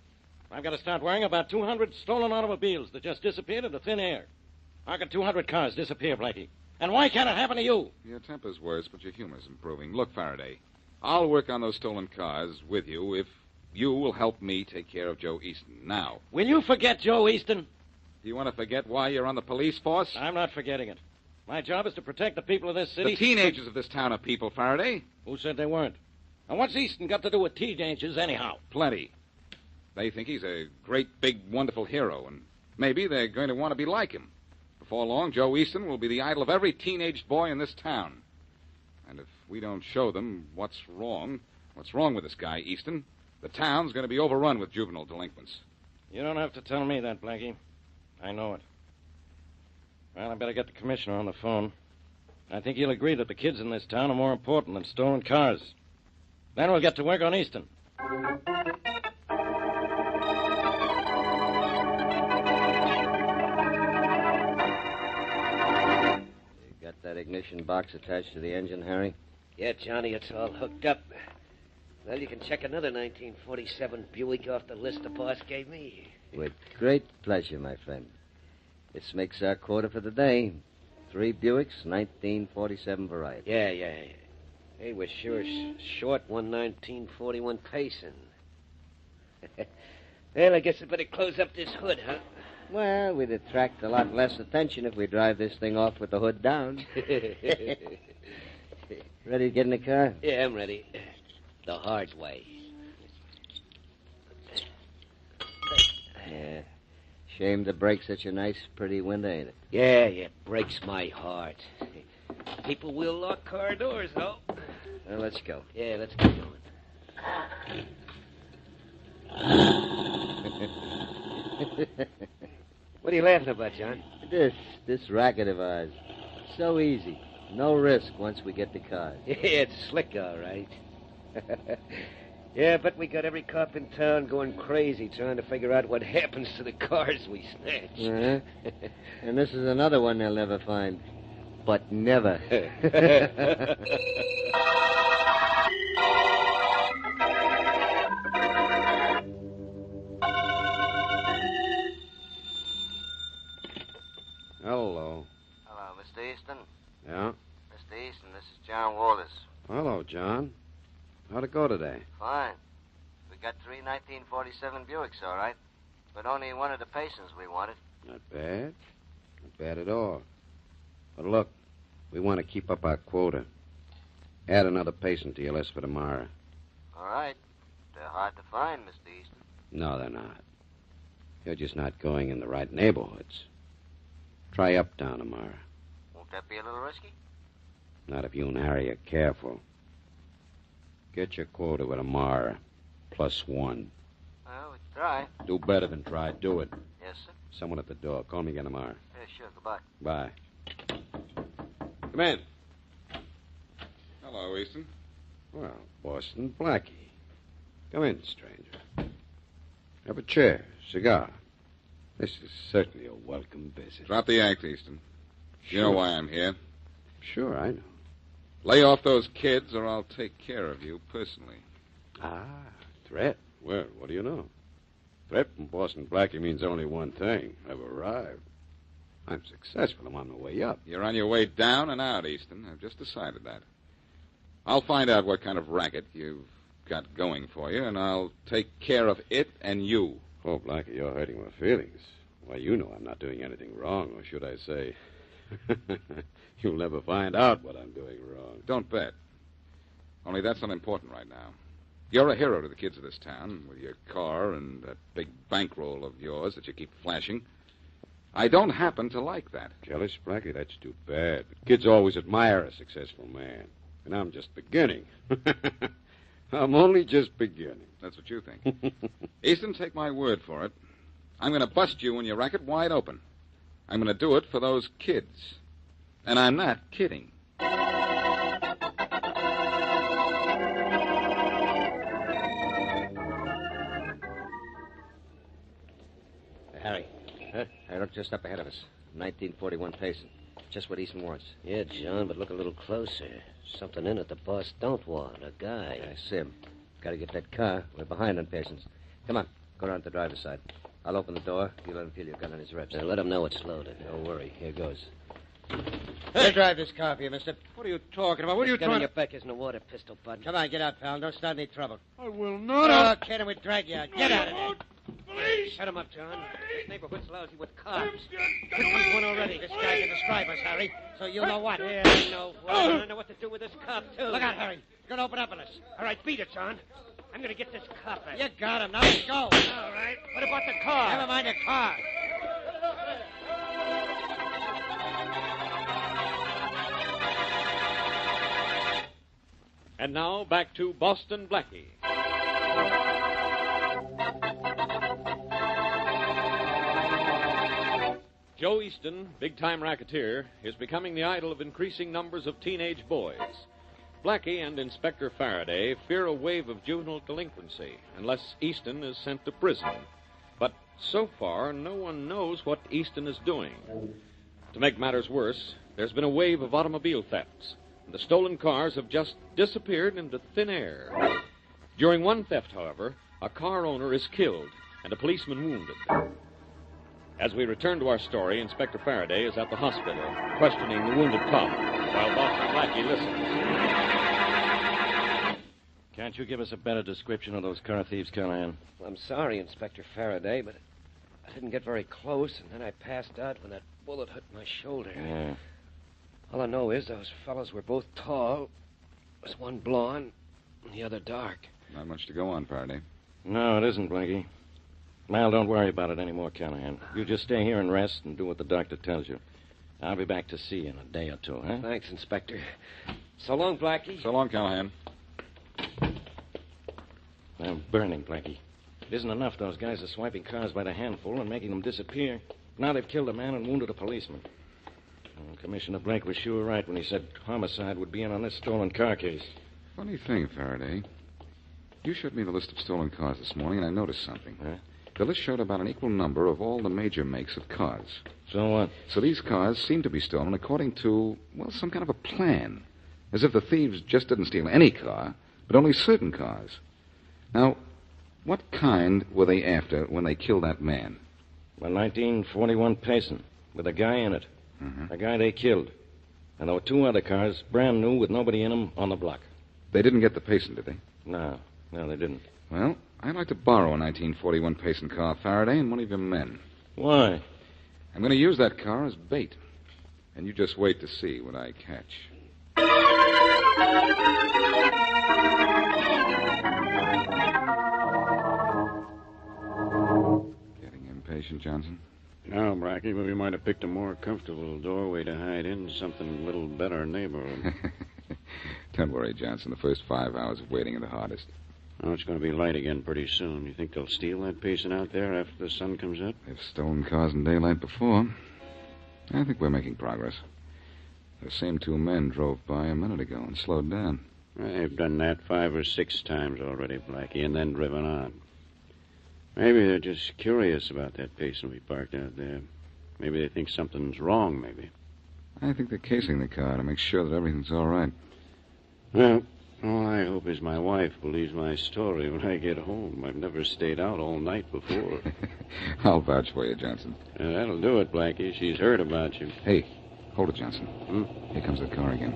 I've got to start worrying about 200 stolen automobiles that just disappeared into thin air. How could 200 cars disappear, Blackie? And why can't it happen to you? Your temper's worse, but your humor's improving. Look, Faraday, I'll work on those stolen cars with you if you will help me take care of Joe Easton. Now. Will you forget Joe Easton? Do you want to forget why you're on the police force? I'm not forgetting it. My job is to protect the people of this city. The teenagers of this town are people, Faraday. Who said they weren't? And what's Easton got to do with teenagers anyhow? Plenty. They think he's a great, big, wonderful hero, and maybe they're going to want to be like him. Before long, Joe Easton will be the idol of every teenage boy in this town. And if we don't show them what's wrong with this guy, Easton, the town's going to be overrun with juvenile delinquents. You don't have to tell me that, Blackie. I know it. Well, I better get the commissioner on the phone. I think he'll agree that the kids in this town are more important than stolen cars. Then we'll get to work on Easton. Got that ignition box attached to the engine, Harry? Yeah, Johnny, it's all hooked up. Well, you can check another 1947 Buick off the list the boss gave me. With great pleasure, my friend. This makes our quota for the day. 3 Buicks, 1947 variety. Yeah. Hey, we're sure short one 1941 Payson. Well, I guess I better close up this hood, huh? Well, we'd attract a lot less attention if we drive this thing off with the hood down. Ready to get in the car? Yeah, I'm ready. The hard way. Yeah. Shame the break such a nice, pretty window, ain't it? Yeah, breaks my heart. People will lock car doors, though. Well, let's go. Yeah, let's get going. What are you laughing about, John? This racket of ours. So easy. No risk once we get the cars. Yeah, it's slick, all right. Yeah, but we got every cop in town going crazy trying to figure out what happens to the cars we snatch. Uh-huh. And this is another one they'll never find. But never. Hello. Hello, Mr. Easton. Yeah? Mr. Easton, this is John Walters. Hello, John. How'd it go today? Fine. We got 3 1947 Buicks, all right. But only one of the Paysons we wanted. Not bad. Not bad at all. But look, we want to keep up our quota. Add another Payson to your list for tomorrow. All right. They're hard to find, Mr. Easton. No, they're not. You're just not going in the right neighborhoods. Try Uptown tomorrow. Won't that be a little risky? Not if you and Harry are careful. Get your quota with Amara. +1. Well, we can try. Do better than try. Do it. Yes, sir. Someone at the door. Call me again tomorrow. Yeah, sure. Goodbye. Bye. Come in. Hello, Easton. Well, Boston Blackie. Come in, stranger. Have a chair. Cigar. This is certainly a welcome visit. Drop the act, Easton. You know why I'm here. Sure, I know. Lay off those kids, or I'll take care of you personally. Ah, threat. Well, what do you know? Threat from Boston Blackie means only one thing. I've arrived. I'm successful. I'm on my way up. You're on your way down and out, Easton. I've just decided that. I'll find out what kind of racket you've got going for you, and I'll take care of it and you. Oh, Blackie, you're hurting my feelings. Why, you know I'm not doing anything wrong, or should I say, you'll never find out what I'm doing wrong. Don't bet. Only that's not important right now. You're a hero to the kids of this town with your car and that big bankroll of yours that you keep flashing. I don't happen to like that. Jealous, Blackie? That's too bad. Kids always admire a successful man. And I'm just beginning. I'm only just beginning. That's what you think. Easton, take my word for it. I'm going to bust you and your racket wide open. I'm going to do it for those kids. And I'm not kidding. Harry. Huh? I look just up ahead of us. 1941 Payson. Just what Easton wants. Yeah, John, but look a little closer. Something in it the boss don't want. A guy. Sim. Got to get that car. We're behind on Payson's. Come on. Go around to the driver's side. I'll open the door. You let him feel your gun on his ribs. Let him know it's loaded. Don't worry. Here goes. Hey, drive this car for you, mister. What are you talking about? What are you trying trying to... your back isn't a water pistol, bud. Come on, get out, pal. Don't start any trouble. I will not. Oh, kid, we drag you out. Get out of there. Please. Shut him up, John. This neighborhood's lousy with cops. This one's one already. This guy can describe us, Harry. So you'll know what. Yeah, I know. I know what to do with this cop, too. Look out, Harry. He's going to open up on us. All right, beat it, John. I'm going to get this cop out. You got him. Now let's go. All right. What about the car? Never mind the car. And now, back to Boston Blackie. Joe Easton, big-time racketeer, is becoming the idol of increasing numbers of teenage boys. Blackie and Inspector Faraday fear a wave of juvenile delinquency unless Easton is sent to prison. But so far, no one knows what Easton is doing. To make matters worse, there's been a wave of automobile thefts. The stolen cars have just disappeared into thin air. During one theft, however, a car owner is killed and a policeman wounded. As we return to our story, Inspector Faraday is at the hospital, questioning the wounded cop, while Boston Blackie listens. Can't you give us a better description of those car thieves, Callahan? I'm sorry, Inspector Faraday, but I didn't get very close, and then I passed out when that bullet hit my shoulder. Yeah. All I know is those fellows were both tall. There was one blonde and the other dark. Not much to go on, Faraday. No, it isn't, Blackie. Well, don't worry about it anymore, Callahan. You just stay here and rest and do what the doctor tells you. I'll be back to see you in a day or two, huh? Thanks, Inspector. So long, Blackie. So long, Callahan. They're burning, Blackie. It isn't enough those guys are swiping cars by the handful and making them disappear. Now they've killed a man and wounded a policeman. Commissioner Blake was sure right when he said homicide would be in on this stolen car case. Funny thing, Faraday. You showed me the list of stolen cars this morning, and I noticed something. Huh? The list showed about an equal number of all the major makes of cars. So what? So these cars seem to be stolen according to, well, some kind of a plan. As if the thieves just didn't steal any car, but only certain cars. Now, what kind were they after when they killed that man? A 1941 Payson with a guy in it. Mm-hmm. A guy they killed. And there were two other cars, brand new, with nobody in them, on the block. They didn't get the Payson, did they? No, they didn't. Well, I'd like to borrow a 1941 Payson car, Faraday, and one of your men. Why? I'm going to use that car as bait. And you just wait to see what I catch. Getting impatient, Johnson? No, Blackie, but we might have picked a more comfortable doorway to hide in, something a little better neighborhood. Don't worry, Johnson. The first 5 hours of waiting are the hardest. Oh, it's going to be light again pretty soon. You think they'll steal that Payson out there after the sun comes up? They've stolen cars in daylight before. I think we're making progress. The same two men drove by a minute ago and slowed down. They've done that 5 or 6 times already, Blackie, and then driven on. Maybe they're just curious about that Payson we parked out there. Maybe they think something's wrong, maybe. I think they're casing the car to make sure that everything's all right. Well, all I hope is my wife believes my story when I get home. I've never stayed out all night before. I'll vouch for you, Johnson. That'll do it, Blackie. She's heard about you. Hey, hold it, Johnson. Here comes the car again.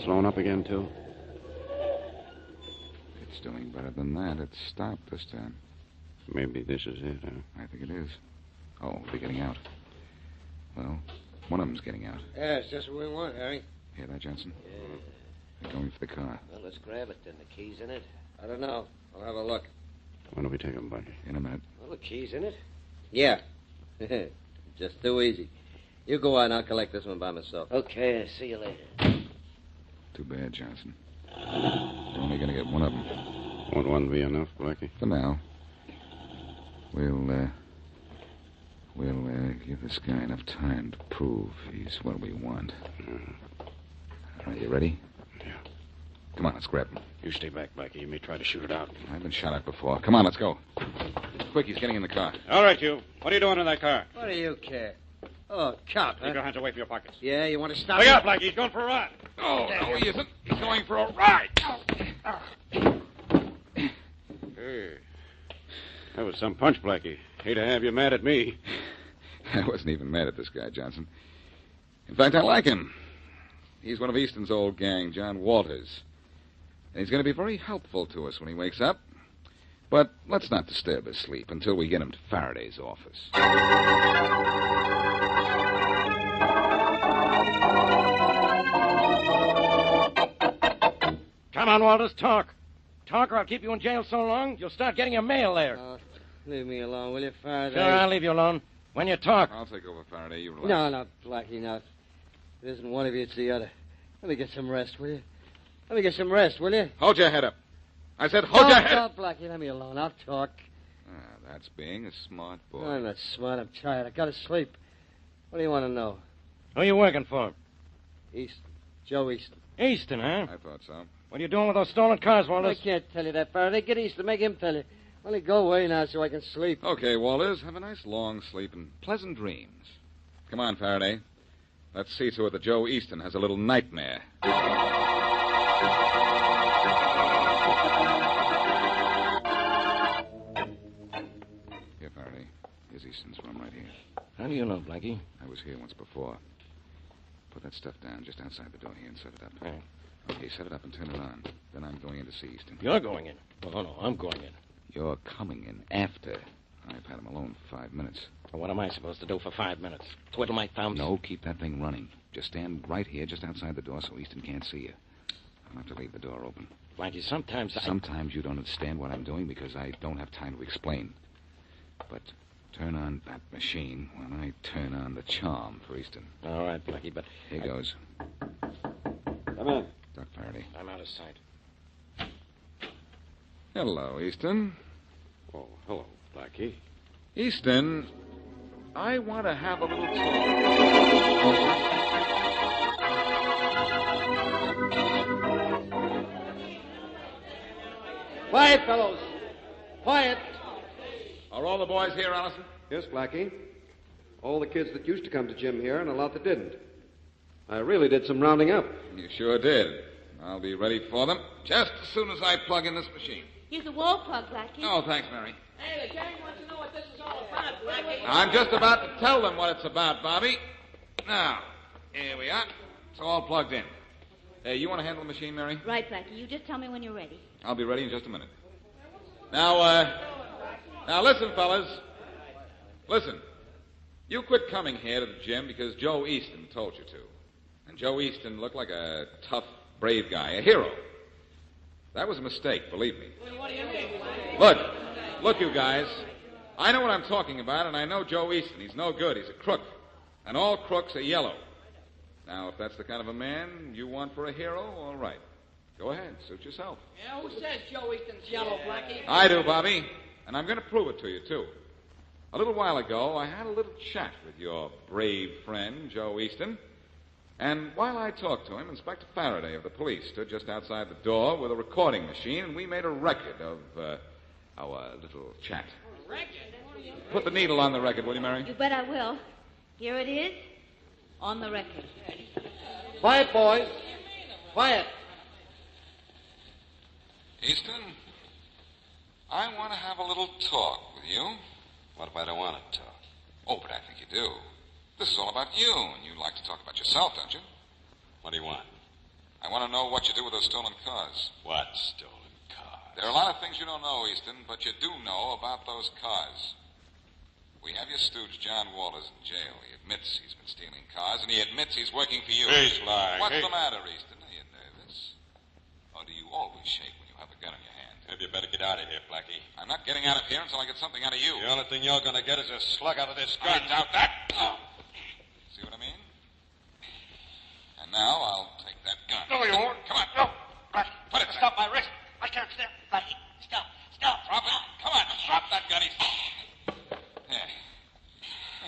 Slowing up again, too? It's doing better than that. It's stopped this time. Maybe this is it, huh? I think it is. Oh, they're getting out. Well, one of them's getting out. Yeah, it's just what we want, Harry. Hear that, Johnson? Yeah. They're going for the car. Well, let's grab it then. The key's in it? I don't know. I'll have a look. When do we take them, Blackie? In a minute. Well, the key's in it? Yeah. Just too easy. You go on. I'll collect this one by myself. Okay, see you later. Too bad, Johnson. You're only going to get one of them. Won't one be enough, Blackie? For now. We'll give this guy enough time to prove he's what we want. Are you ready? Yeah. Come on, let's grab him. You stay back, Blackie. You may try to shoot it out. I've been shot at before. Come on, let's go. Quick, he's getting in the car. All right, you. What are you doing in that car? What do you care? Oh, cop, huh? Keep your hands away from your pockets. Yeah, you want to stop Look me? out, Blackie. He's going for a ride. Oh, no, he isn't. He's going for a ride. Hey. That was some punch, Blackie. Hate to have you mad at me. I wasn't even mad at this guy, Johnson. In fact, I like him. He's one of Easton's old gang, John Walters. And he's going to be very helpful to us when he wakes up. But let's not disturb his sleep until we get him to Faraday's office. Come on, Walters, talk. Talk, or I'll keep you in jail so long you'll start getting your mail there. Leave me alone, will you, Faraday? Sure, I'll leave you alone. When you talk. I'll take over, Faraday. You relax. No, Blackie, no. It isn't one of you, it's the other. Let me get some rest, will you? Let me get some rest, will you? Hold your head up. I said hold your head up. No, Blackie, let me alone. I'll talk. That's being a smart boy. I'm not smart. I'm tired. I gotta sleep. What do you want to know? Who are you working for? Easton. Joe Easton. Easton, huh? I thought so. What are you doing with those stolen cars, Walters? I can't tell you that, Faraday. Get Easton. Make him tell you. Only go away now so I can sleep. Okay, Walters. Have a nice long sleep and pleasant dreams. Come on, Faraday. Let's see to it that Joe Easton has a little nightmare. Here, Faraday. Here's Easton's room right here. How do you know, Blackie? I was here once before. Put that stuff down just outside the door here and set it up. Right. Okay, set it up and turn it on. Then I'm going in to see Easton. You're going in? Oh, no, I'm going in. You're coming in after I've had him alone for 5 minutes. Well, what am I supposed to do for 5 minutes? Twiddle my thumbs? No, keep that thing running. Just stand right here, just outside the door, so Easton can't see you. I'll have to leave the door open. Blackie, sometimes Sometimes you don't understand what I'm doing because I don't have time to explain. But turn on that machine when I turn on the charm for Easton. All right, Blackie, but... Here goes. Come in. Duck Faraday. I'm out of sight. Hello, Easton. Oh, hello, Blackie. Easton, I want to have a little talk. Quiet, fellows. Quiet. Are all the boys here, Allison? Yes, Blackie. All the kids that used to come to gym here and a lot that didn't. I really did some rounding up. You sure did. I'll be ready for them just as soon as I plug in this machine. Use the wall plug, Blackie. Oh, thanks, Mary. Hey, the gang wants to know what this is all about, Blackie. I'm just about to tell them what it's about, Bobby. Now, here we are. It's all plugged in. Hey, you want to handle the machine, Mary? Right, Blackie. You just tell me when you're ready. I'll be ready in just a minute. Now listen, fellas. Listen. You quit coming here to the gym because Joe Easton told you to. And Joe Easton looked like a tough, brave guy, a hero. That was a mistake, believe me. What do you mean? Look, you guys. I know what I'm talking about, and I know Joe Easton. He's no good. He's a crook. And all crooks are yellow. Now, if that's the kind of a man you want for a hero, all right. Go ahead. Suit yourself. Yeah, who says Joe Easton's yellow, Blackie? I do, Bobby. And I'm going to prove it to you, too. A little while ago, I had a little chat with your brave friend, Joe Easton. And while I talked to him, Inspector Faraday of the police stood just outside the door with a recording machine, and we made a record of our little chat. Put the needle on the record, will you, Mary? You bet I will. Here it is, on the record. Quiet, boys. Quiet. Easton, I want to have a little talk with you. What if I don't want to talk? Oh, but I think you do. This is all about you, and you like to talk about yourself, don't you? What do you want? I want to know what you do with those stolen cars. What stolen cars? There are a lot of things you don't know, Easton, but you do know about those cars. We have your stooge, John Walters, in jail. He admits he's been stealing cars, and he admits he's working for you. He's lying. What's the matter, Easton? Are you nervous? always shake when you have a gun in your hand. Maybe you better get out of here, Blackie. I'm not getting out of here until I get something out of you. The only thing you're going to get is a slug out of this I gun. doubt that. See what I mean? And now I'll take that gun. No, you won't. Come on. No. Blackie, Put it stop my wrist. I can't stand. Blackie, stop. Stop. Drop it. Come on. Drop that gun. Yeah.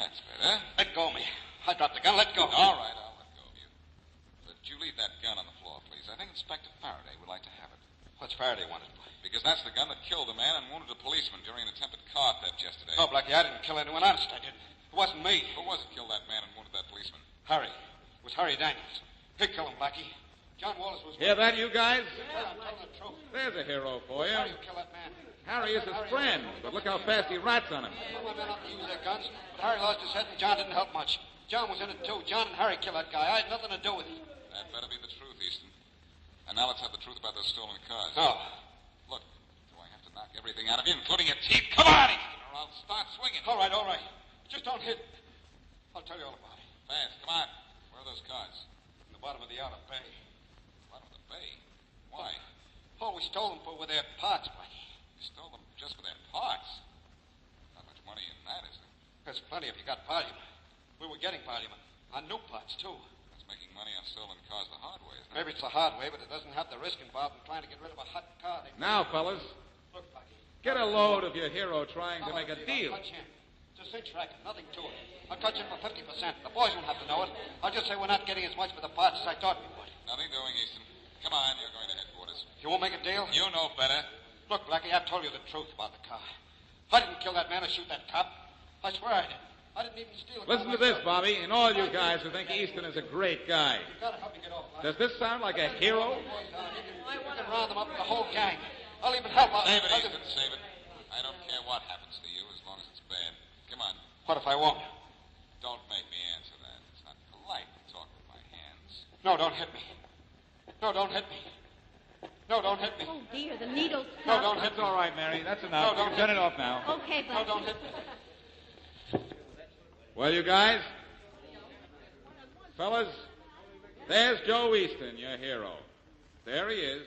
That's better. Let go of me. I dropped the gun. Let go. All right, I'll let go of you. But you leave that gun on the floor, please. I think Inspector Faraday would like to have it. What's Faraday wanted? Because that's the gun that killed a man and wounded a policeman during an attempted car theft yesterday. No, Blackie, I didn't kill anyone. Honest, I didn't. It wasn't me. Who was it killed that man and wounded that policeman? Harry. It was Harry Daniels. He killed him, Blackie. John Wallace was... Hear that, you guys? Yeah, I'm telling the truth. There's a hero for you. How do you kill that man? Harry is his friend, but look how fast he rats on him. Some of my men ought to use their guns, but Harry lost his head and John didn't help much. John was in it, too. John and Harry killed that guy. I had nothing to do with it. That better be the truth, Easton. And now let's have the truth about those stolen cars. No. Look, do I have to knock everything out of you, including your teeth? Come on, Easton, or I'll start swinging. All right, all right. Just don't hit. I'll tell you all about it. Fast, come on. Where are those cars? In the bottom of the outer bay. Bottom of the bay? Why? Oh, we stole them with their parts, Blackie. You stole them just for their parts. Not much money in that, is there? There's plenty if you got Parliament. We were getting Parliament. On new parts, too. That's making money on stolen cars the hard way, isn't it? Maybe it's the hard way, but it doesn't have the risk involved in trying to get rid of a hot car. Now, fellas, Look, Blackie. get a load of your hero trying to make a deal. I'll cut you. It's a cinch racket, nothing to it. I'll cut you for 50%. The boys won't have to know it. I'll just say we're not getting as much for the parts as I thought we would. Nothing doing, Easton. Come on, you're going to headquarters. You won't make a deal? You know better. Look, Blackie, I've told you the truth about the car. I didn't kill that man or shoot that cop. I swear I didn't. I didn't even steal a car Listen to this, Bobby, and all you guys who think Easton is a great guy. You gotta help me get off, Blackie. Does this sound like a hero? I want to round them up, the whole gang. I'll even help out. Save it, Easton, save it. I don't care what happens to you as long as it's bad. Come on. What if I won't? Don't make me answer that. It's not polite to talk with my hands. No, don't hit me. No, don't hit me. No, don't hit me. Oh, dear, the needle's No, don't hit That's me. all right, Mary. That's enough. No, don't Turn hit it off now. Okay, No, Blackie. don't hit me. Well, you guys, fellas, there's Joe Easton, your hero. There he is.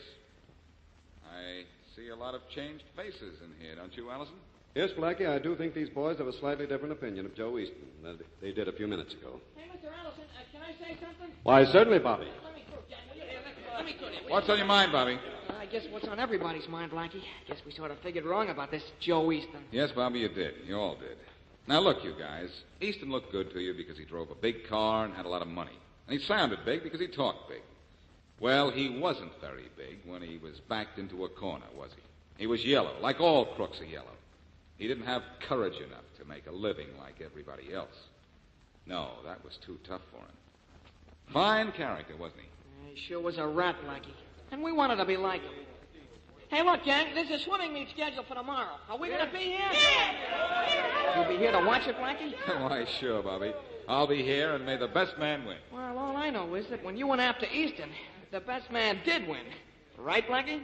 I see a lot of changed faces in here, don't you, Allison? Yes, Blackie, I do think these boys have a slightly different opinion of Joe Easton than they did a few minutes ago. Hey, Mr. Allison, can I say something? Why, certainly, Bobby. Let me put it. What's on your mind, Bobby? I guess what's on everybody's mind, Blackie. Guess we sort of figured wrong about this Joe Easton. Yes, Bobby, you did. You all did. Now, look, you guys. Easton looked good to you because he drove a big car and had a lot of money. And he sounded big because he talked big. Well, he wasn't very big when he was backed into a corner, was he? He was yellow, like all crooks are yellow. He didn't have courage enough to make a living like everybody else. No, that was too tough for him. Fine character, wasn't he? He sure was a rat, Blackie. And we wanted to be like him. Hey, look, gang, there's a swimming meet scheduled for tomorrow. Are we going to be here? Yeah. You'll be here to watch it, Blackie? Why, sure, Bobby. I'll be here, and may the best man win. Well, all I know is that when you went after Easton, the best man did win. Right, Blackie?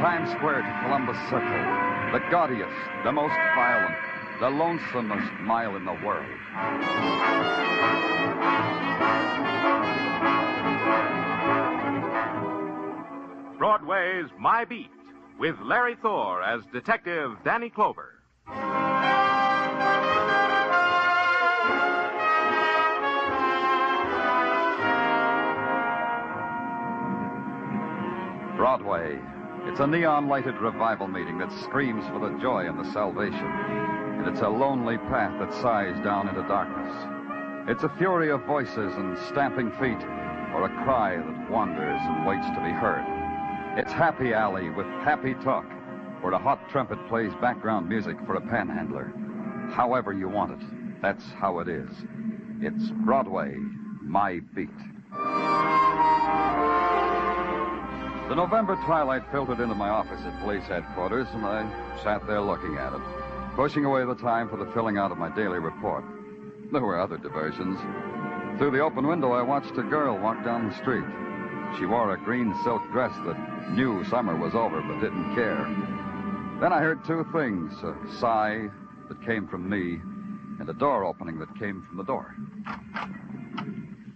Times Square to Columbus Circle, the gaudiest, the most violent, the lonesomest mile in the world. Broadway's My Beat, with Larry Thor as Detective Danny Clover. Broadway. It's a neon-lighted revival meeting that screams for the joy and the salvation. And it's a lonely path that sighs down into darkness. It's a fury of voices and stamping feet, or a cry that wanders and waits to be heard. It's Happy Alley with happy talk, where a hot trumpet plays background music for a panhandler. However you want it, that's how it is. It's Broadway, My Beat. The November twilight filtered into my office at police headquarters, and I sat there looking at it, pushing away the time for the filling out of my daily report. There were other diversions. Through the open window, I watched a girl walk down the street. She wore a green silk dress that knew summer was over but didn't care. Then I heard two things, a sigh that came from me and a door opening that came from the door.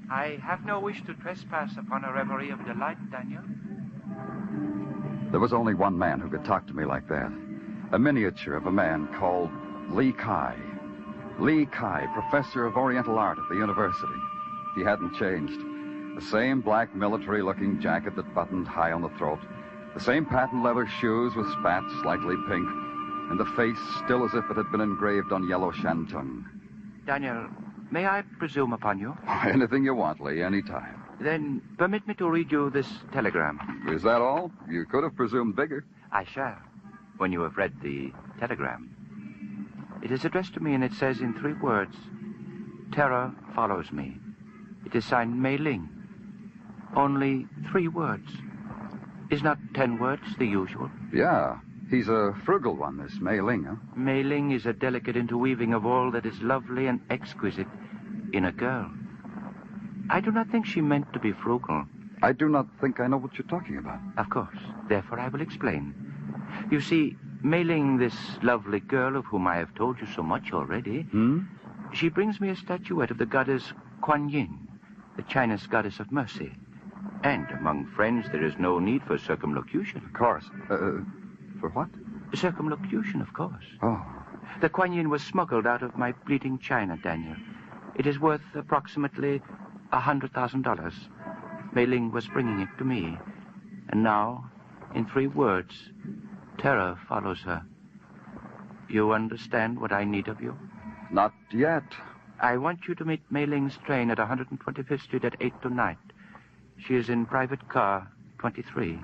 I have no wish to trespass upon a reverie of delight, Daniel. There was only one man who could talk to me like that. A miniature of a man called Lee Kai. Lee Kai, professor of Oriental art at the university. He hadn't changed. The same black military-looking jacket that buttoned high on the throat. The same patent leather shoes with spats slightly pink. And the face still as if it had been engraved on yellow shantung. Daniel, may I presume upon you? Anything you want, Lee, any time. Then permit me to read you this telegram. Is that all? You could have presumed bigger. I shall, when you have read the telegram. It is addressed to me, and it says in 3 words, "Terror follows me." It is signed Mei Ling. Only 3 words. Is not 10 words the usual? Yeah, he's a frugal one, this Mei Ling, huh? Mei Ling is a delicate interweaving of all that is lovely and exquisite in a girl. I do not think she meant to be frugal. I do not think I know what you're talking about. Of course. Therefore, I will explain. You see, Mei Ling, this lovely girl of whom I have told you so much already, she brings me a statuette of the goddess Kuan Yin, the Chinese goddess of mercy. And among friends, there is no need for circumlocution. Of course. For what? Circumlocution, of course. Oh. The Kuan Yin was smuggled out of my bleeding China, Daniel. It is worth approximately $100,000. Mei Ling was bringing it to me. And now, in 3 words, terror follows her. You understand what I need of you? Not yet. I want you to meet Mei Ling's train at 125th Street at 8 tonight. She is in private car 23.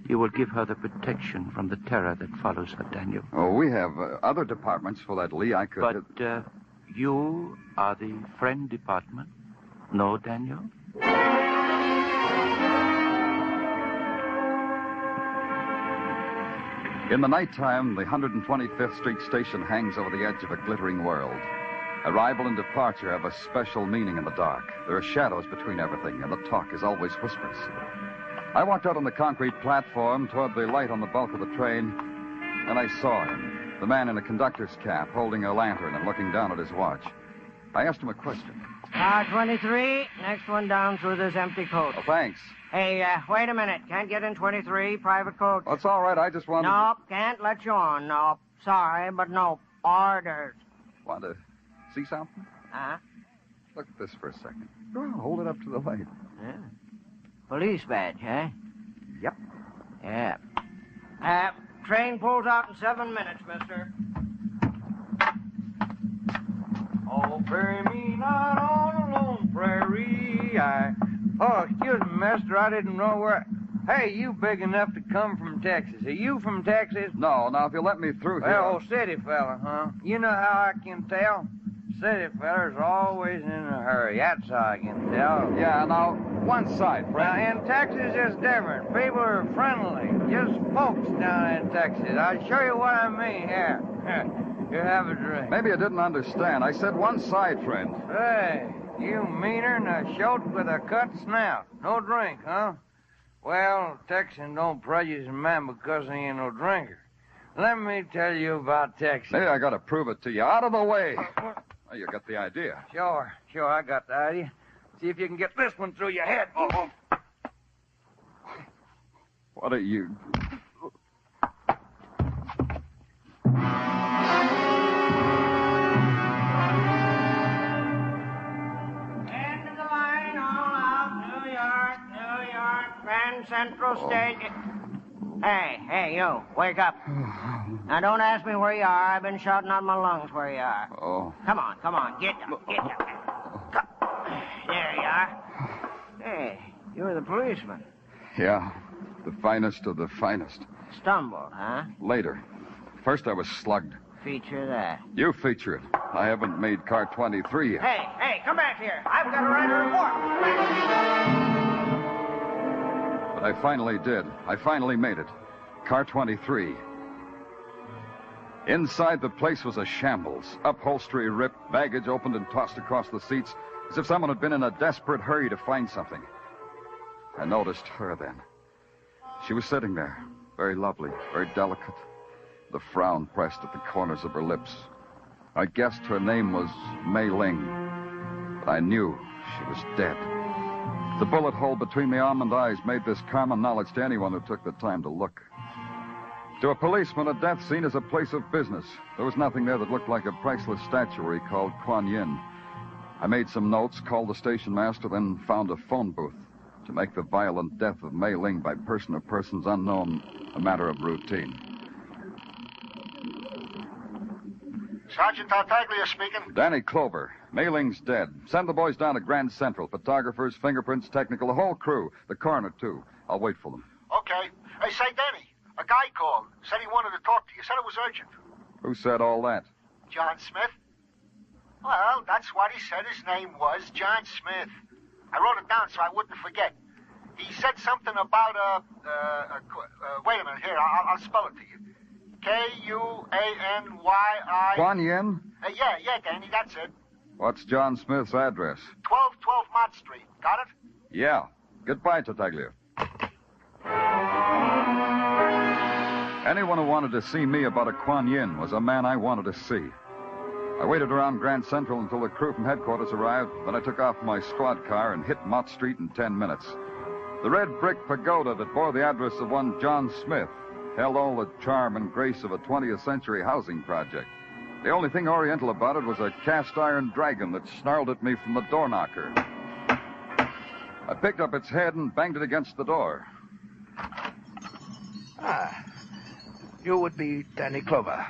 You will give her the protection from the terror that follows her, Daniel. Oh, we have other departments for that, Lee. I could... But you are the friend department. No, Daniel? In the nighttime, the 125th Street station hangs over the edge of a glittering world. Arrival and departure have a special meaning in the dark. There are shadows between everything, and the talk is always whispers. I walked out on the concrete platform toward the light on the bulk of the train, and I saw him, the man in a conductor's cap, holding a lantern and looking down at his watch. I asked him a question. Car 23, next one down through this empty coach. Oh, thanks. Hey, wait a minute. Can't get in 23, private coach. That's all right. I just wanted... Nope, can't let you on. Nope. Sorry, but nope. Orders. Want to see something? Huh? Look at this for a second. Oh, hold it up to the light. Yeah. Police badge, eh? Yep. Yeah. Train pulls out in 7 minutes, mister. Oh, bury me not on a lone prairie. Oh, excuse me, mister. I didn't know where... Hey, you big enough to come from Texas. Are you from Texas? No, now, if you'll let me through here... Well, city fella, huh? You know how I can tell? City fellas are always in a hurry. That's how I can tell. Yeah, now, one side, friend. Now, in Texas, it's different. People are friendly. Just folks down in Texas. I'll show you what I mean here. You have a drink. Maybe you didn't understand. I said one side, friend. Hey, you meaner than a shote with a cut snout. No drink, huh? Well, Texan don't prejudice a man because he ain't no drinker. Let me tell you about Texas. Hey, I gotta prove it to you. Out of the way. Oh, you got the idea. Sure, I got the idea. See if you can get this one through your head. What are you... End of the line, all out. New York, Grand Central Station. Hey, you, wake up. Now, don't ask me where you are. I've been shouting out my lungs where you are. Oh. Come on, get up. There you are. Hey, you're the policeman. Yeah, the finest of the finest. Stumbled, huh? Later. First I was slugged. Feature that. You feature it. I haven't made car 23 yet. Hey, come back here. I've got to write a report. But I finally did. I finally made it. Car 23. Inside the place was a shambles. Upholstery ripped, baggage opened and tossed across the seats, as if someone had been in a desperate hurry to find something. I noticed her then. She was sitting there, very lovely, very delicate, the frown pressed at the corners of her lips. I guessed her name was Mei Ling, but I knew she was dead. The bullet hole between the almond eyes made this common knowledge to anyone who took the time to look. To a policeman, a death scene is a place of business. There was nothing there that looked like a priceless statuary called Kuan Yin. I made some notes, called the station master, then found a phone booth to make the violent death of Mei Ling by person or persons unknown a matter of routine. Sergeant Tartaglia speaking. Danny Clover. Mei Ling's dead. Send the boys down to Grand Central. Photographers, fingerprints, technical, the whole crew. The coroner, too. I'll wait for them. Okay. Hey, say, Danny, a guy called. Said he wanted to talk to you. Said it was urgent. Who said all that? John Smith. Well, that's what he said. His name was John Smith. I wrote it down so I wouldn't forget. He said something about wait a minute. Here, I'll spell it to you. Kuanyi. Kuan Yin? Yeah, Danny, that's it. What's John Smith's address? 1212 Mott Street. Got it? Yeah. Goodbye, Tartaglia. Anyone who wanted to see me about a Kuan Yin was a man I wanted to see. I waited around Grand Central until the crew from headquarters arrived. Then I took off my squad car and hit Mott Street in 10 minutes. The red brick pagoda that bore the address of one John Smith held all the charm and grace of a 20th century housing project. The only thing oriental about it was a cast iron dragon that snarled at me from the door knocker. I picked up its head and banged it against the door. You would be Danny Clover,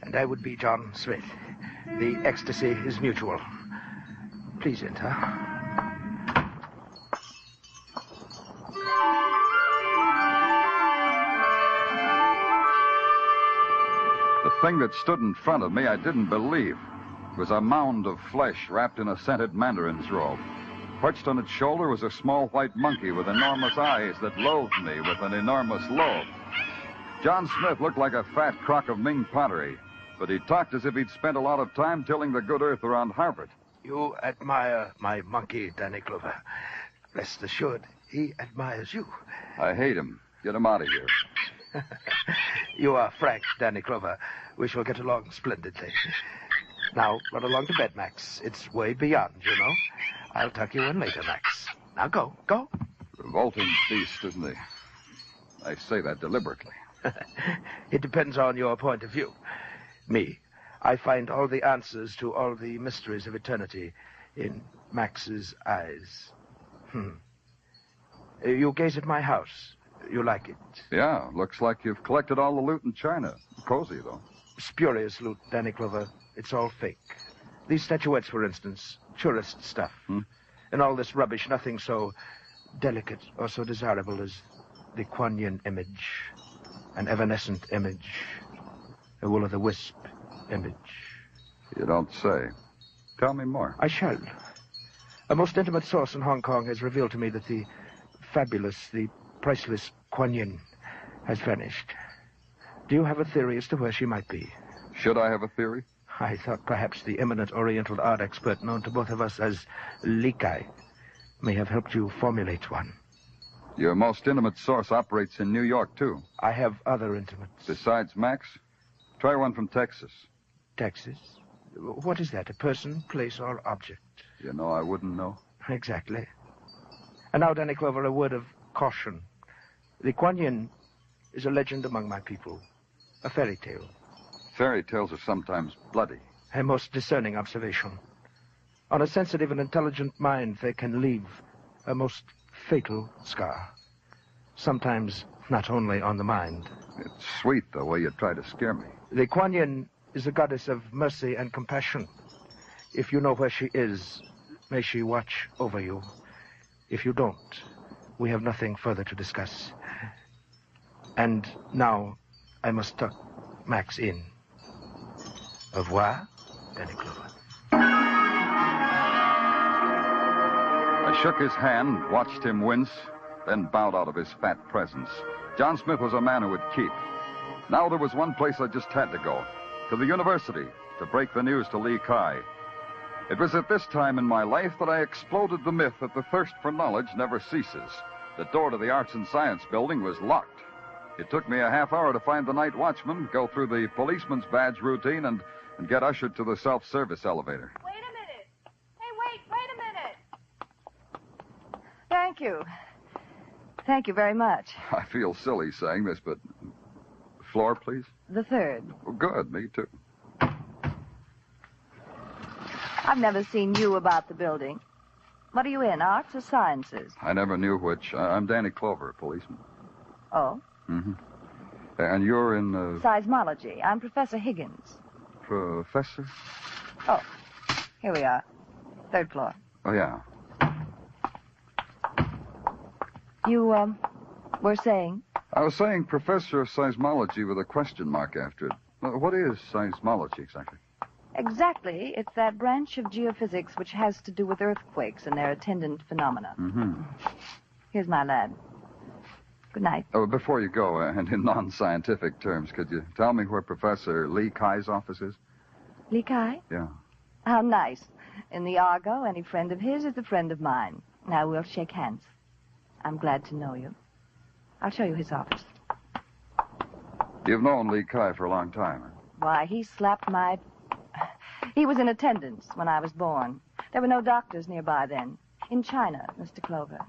and I would be John Smith. The ecstasy is mutual. Please enter. The thing that stood in front of me I didn't believe. It was a mound of flesh wrapped in a scented mandarin's robe. Perched on its shoulder was a small white monkey with enormous eyes that loathed me with an enormous lobe. John Smith looked like a fat crock of Ming pottery, but he talked as if he'd spent a lot of time tilling the good earth around Harvard. You admire my monkey, Danny Clover. Rest assured, he admires you. I hate him. Get him out of here. You are frank, Danny Clover. We shall get along splendidly. Now, run along to bed, Max. It's way beyond, you know. I'll tuck you in later, Max. Now go. Revolting beast, isn't he? I say that deliberately. It depends on your point of view. Me, I find all the answers to all the mysteries of eternity in Max's eyes. You gaze at my house. You like it? Yeah, looks like you've collected all the loot in China. Cozy, though. Spurious loot, Danny Clover. It's all fake. These statuettes, for instance, tourist stuff. And all this rubbish, nothing so delicate or so desirable as the Kuan Yin image, an evanescent image, a will-o'-the-wisp image. You don't say. Tell me more. I shall. A most intimate source in Hong Kong has revealed to me that the fabulous, the priceless Kuan Yin has vanished. Do you have a theory as to where she might be? Should I have a theory? I thought perhaps the eminent Oriental art expert known to both of us as Li Kai may have helped you formulate one. Your most intimate source operates in New York, too. I have other intimates. Besides Max? Try one from Texas. Texas? What is that? A person, place, or object? You know, I wouldn't know. Exactly. And now, Danny Clover, a word of caution. The Kuan Yin is a legend among my people. A fairy tale. Fairy tales are sometimes bloody. A most discerning observation. On a sensitive and intelligent mind, they can leave a most fatal scar. Sometimes not only on the mind. It's sweet, the way you try to scare me. The Kuan Yin is a goddess of mercy and compassion. If you know where she is, may she watch over you. If you don't, we have nothing further to discuss. And now I must tuck Max in. Au revoir, Danny Clover. I shook his hand, watched him wince, then bowed out of his fat presence. John Smith was a man who would keep. Now there was one place I just had to go. To the university, to break the news to Lee Kai. It was at this time in my life that I exploded the myth that the thirst for knowledge never ceases. The door to the Arts and Science building was locked. It took me a half hour to find the night watchman, go through the policeman's badge routine, and get ushered to the self-service elevator. Wait a minute. Hey, wait a minute. Thank you. Thank you very much. I feel silly saying this, but... Floor, please? The third. Oh, good, me too. I've never seen you about the building. What are you in, arts or sciences? I never knew which. I'm Danny Clover, a policeman. Oh? Mm-hmm. And you're in... Seismology. I'm Professor Higgins. Professor? Oh, here we are. Third floor. Oh, yeah. You, were saying? I was saying Professor of Seismology with a question mark after it. What is seismology exactly? Exactly. It's that branch of geophysics which has to do with earthquakes and their attendant phenomena. Mm-hmm. Here's my lad. Good night. Oh, before you go, and in non-scientific terms, could you tell me where Professor Lee Kai's office is? Lee Kai? Yeah. How nice. In the Argo, any friend of his is a friend of mine. Now we'll shake hands. I'm glad to know you. I'll show you his office. You've known Lee Kai for a long time. Why, he slapped my... He was in attendance when I was born. There were no doctors nearby then. In China, Mr. Clover.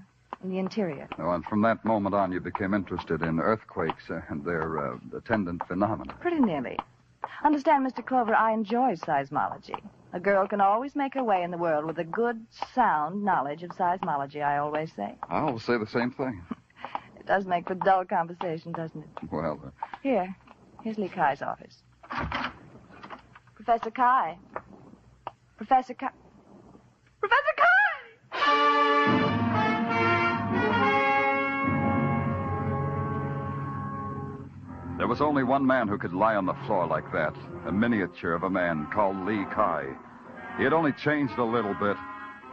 In the interior. Oh, and from that moment on, you became interested in earthquakes and their attendant phenomena. Pretty nearly. Understand, Mr. Clover, I enjoy seismology. A girl can always make her way in the world with a good, sound knowledge of seismology, I always say. I always say the same thing. It does make for dull conversation, doesn't it? Well, Here's Lee Kai's office. Professor Kai. Professor Kai. Professor Kai! There was only one man who could lie on the floor like that, a miniature of a man called Lee Kai. He had only changed a little bit.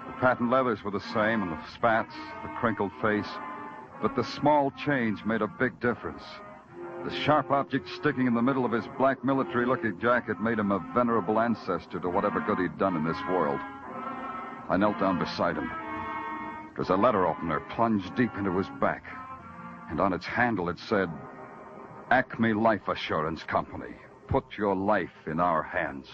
The patent leathers were the same, and the spats, the crinkled face. But the small change made a big difference. The sharp object sticking in the middle of his black military-looking jacket made him a venerable ancestor to whatever good he'd done in this world. I knelt down beside him. It was a letter opener plunged deep into his back. And on its handle it said, Acme Life Assurance Company. Put your life in our hands.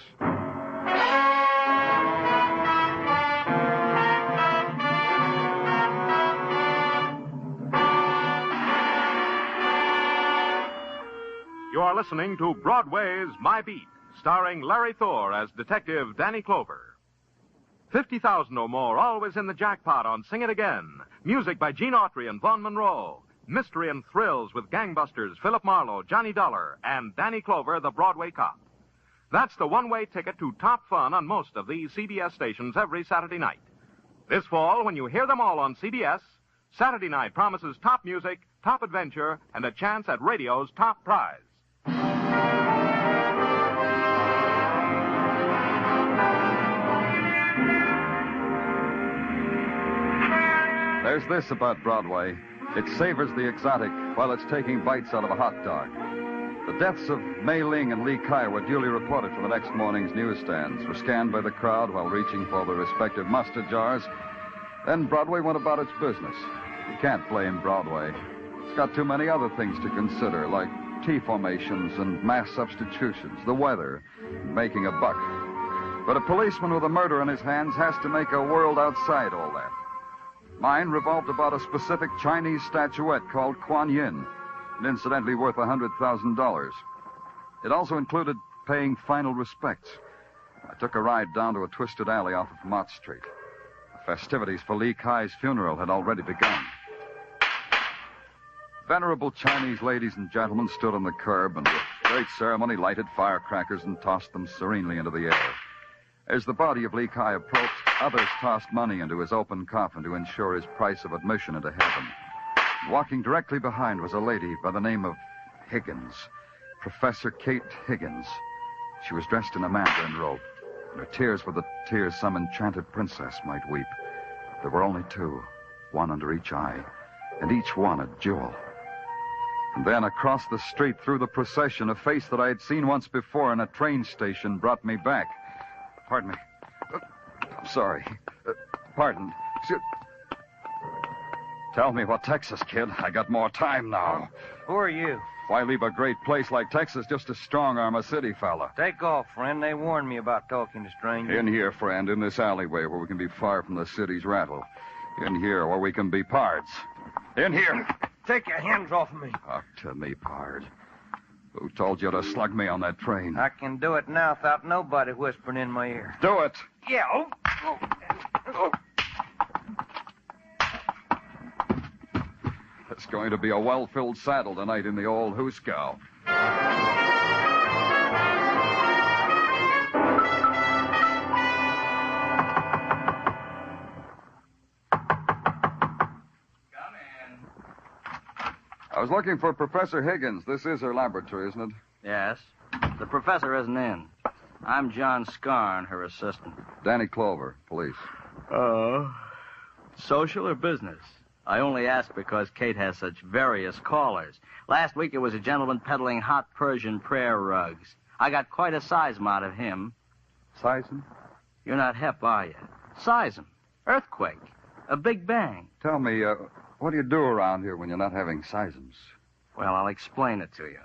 You are listening to Broadway's My Beat, starring Larry Thor as Detective Danny Clover. 50,000 or more, always in the jackpot on Sing It Again. Music by Gene Autry and Vaughn Monroe. Mystery and thrills with gangbusters Philip Marlowe, Johnny Dollar, and Danny Clover, the Broadway cop. That's the one-way ticket to top fun on most of these CBS stations every Saturday night. This fall, when you hear them all on CBS, Saturday night promises top music, top adventure, and a chance at radio's top prize. There's this about Broadway. It savors the exotic while it's taking bites out of a hot dog. The deaths of Mei Ling and Lee Kai were duly reported for the next morning's newsstands, were scanned by the crowd while reaching for their respective mustard jars. Then Broadway went about its business. You can't blame Broadway. It's got too many other things to consider, like T formations and mass substitutions, the weather, and making a buck. But a policeman with a murder in his hands has to make a world outside all that. Mine revolved about a specific Chinese statuette called Kuan Yin, and incidentally worth $100,000. It also included paying final respects. I took a ride down to a twisted alley off of Mott Street. The festivities for Li Kai's funeral had already begun. Venerable Chinese ladies and gentlemen stood on the curb and with great ceremony lighted firecrackers and tossed them serenely into the air. As the body of Li Kai approached, others tossed money into his open coffin to ensure his price of admission into heaven. Walking directly behind was a lady by the name of Higgins, Professor Kate Higgins. She was dressed in a mandarin robe, and her tears were the tears some enchanted princess might weep. There were only two, one under each eye, and each one a jewel. And then across the street through the procession, a face that I had seen once before in a train station brought me back. Pardon me. I'm sorry. Pardon. Tell me what Texas, kid. I got more time now. Who are you? Why leave a great place like Texas just to strong-arm a city fella? Take off, friend. They warned me about talking to strangers. In here, friend, in this alleyway where we can be far from the city's rattle. In here where we can be pards. In here. Take your hands off of me. Talk to me, pard. Who told you to slug me on that train? I can do it now without nobody whispering in my ear. Do it. Yeah. It's going to be a well-filled saddle tonight in the old Hooskow. I was looking for Professor Higgins. This is her laboratory, isn't it? Yes. The professor isn't in. I'm John Scarn, her assistant. Danny Clover, police. Social or business? I only ask because Kate has such various callers. Last week it was a gentleman peddling hot Persian prayer rugs. I got quite a seism out of him. Seism? You're not hep, are you? Seism. Earthquake. A big bang. Tell me, what do you do around here when you're not having seisms? Well, I'll explain it to you.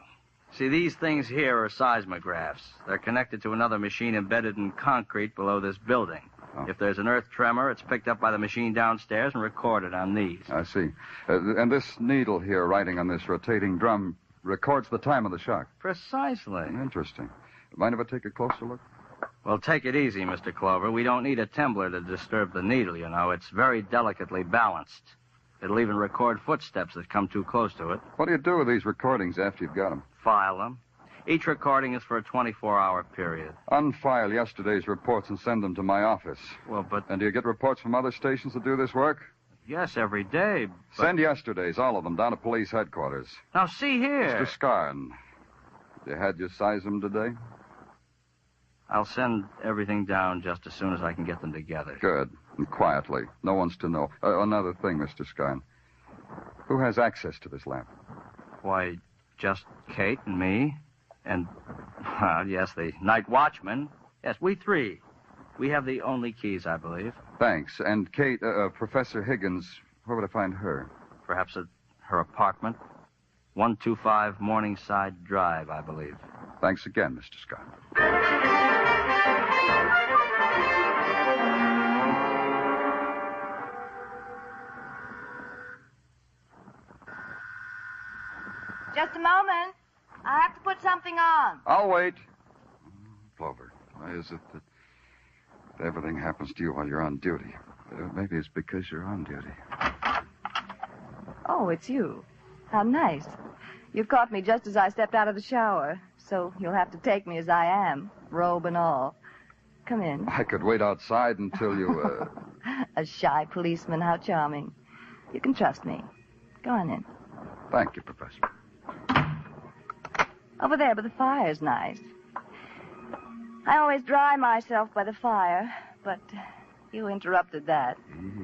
See, these things here are seismographs. They're connected to another machine embedded in concrete below this building. Oh. If there's an earth tremor, it's picked up by the machine downstairs and recorded on these. I see. And this needle here, writing on this rotating drum, records the time of the shock. Precisely. Interesting. Mind if I take a closer look? Well, take it easy, Mr. Clover. We don't need a temblor to disturb the needle, you know. It's very delicately balanced. It'll even record footsteps that come too close to it. What do you do with these recordings after you've got them? File them. Each recording is for a 24-hour period. Unfile yesterday's reports and send them to my office. Well, but... And do you get reports from other stations that do this work? Yes, every day, but... Send yesterday's, all of them, down to police headquarters. Now, see here. Mr. Scarn, you had your seism today? I'll send everything down just as soon as I can get them together. Good. And quietly. No one's to know. Another thing, Mr. Scarn. Who has access to this lab? Why, just Kate and me. And, yes, the night watchman. Yes, we three. We have the only keys, I believe. Thanks. And Kate, Professor Higgins, where would I find her? Perhaps at her apartment. 125 Morningside Drive, I believe. Thanks again, Mr. Scott. Just a moment. I have to put something on. I'll wait. Clover, why is it that everything happens to you while you're on duty? Maybe it's because you're on duty. Oh, it's you. How nice. You caught me just as I stepped out of the shower, so you'll have to take me as I am, robe and all. Come in. I could wait outside until you, A shy policeman, how charming. You can trust me. Go on in. Thank you, Professor. Over there, but the fire's nice. I always dry myself by the fire, but you interrupted that.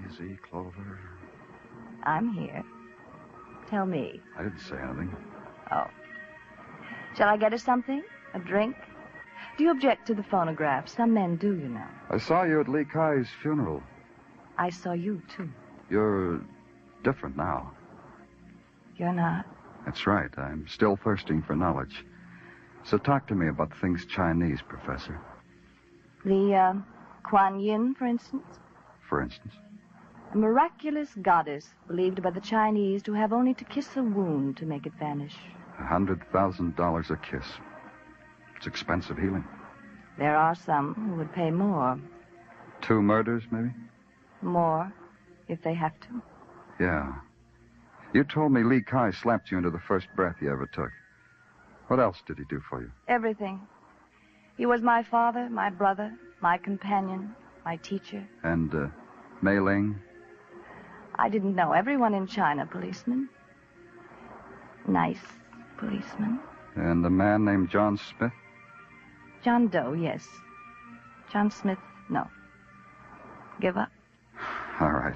Easy, Clover. I'm here. Tell me. I didn't say anything. Oh. Shall I get her something? A drink? Do you object to the phonograph? Some men do, you know. I saw you at Li Kai's funeral. I saw you, too. You're different now. You're not. That's right. I'm still thirsting for knowledge. So talk to me about things Chinese, Professor. The, Kuan Yin, for instance. For instance? A miraculous goddess believed by the Chinese to have only to kiss a wound to make it vanish. $100,000 a kiss. It's expensive healing. There are some who would pay more. 2 murders, maybe? More, if they have to. Yeah. You told me Lee Kai slapped you into the first breath he ever took. What else did he do for you? Everything. He was my father, my brother, my companion, my teacher. And, Mei Ling? I didn't know everyone in China, policeman. Nice policeman. And a man named John Smith? John Doe, yes. John Smith, no. Give up? All right.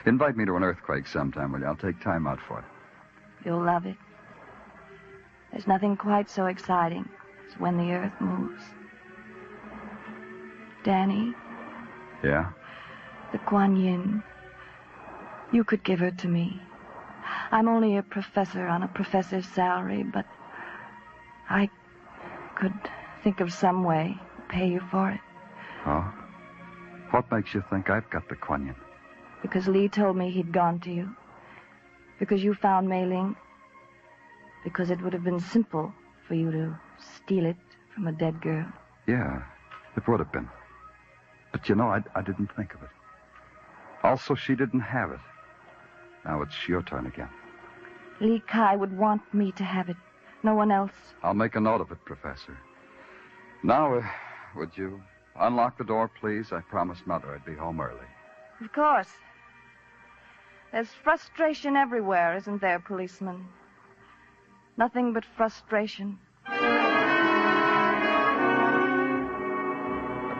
Invite me to an earthquake sometime, will you? I'll take time out for it. You'll love it. There's nothing quite so exciting as when the earth moves. Danny, Yeah? the Kuan Yin. You could give her to me. I'm only a professor on a professor's salary, but I could think of some way to pay you for it. Oh? What makes you think I've got the Kuan Yin? Because Lee told me he'd gone to you. Because you found Mei Ling. Because it would have been simple for you to steal it from a dead girl. Yeah, it would have been. But you know, I didn't think of it. Also, she didn't have it. Now it's your turn again. Lee Kai would want me to have it. No one else. I'll make a note of it, Professor. Now, would you unlock the door, please? I promised Mother I'd be home early. Of course. There's frustration everywhere, isn't there, policeman? Nothing but frustration. I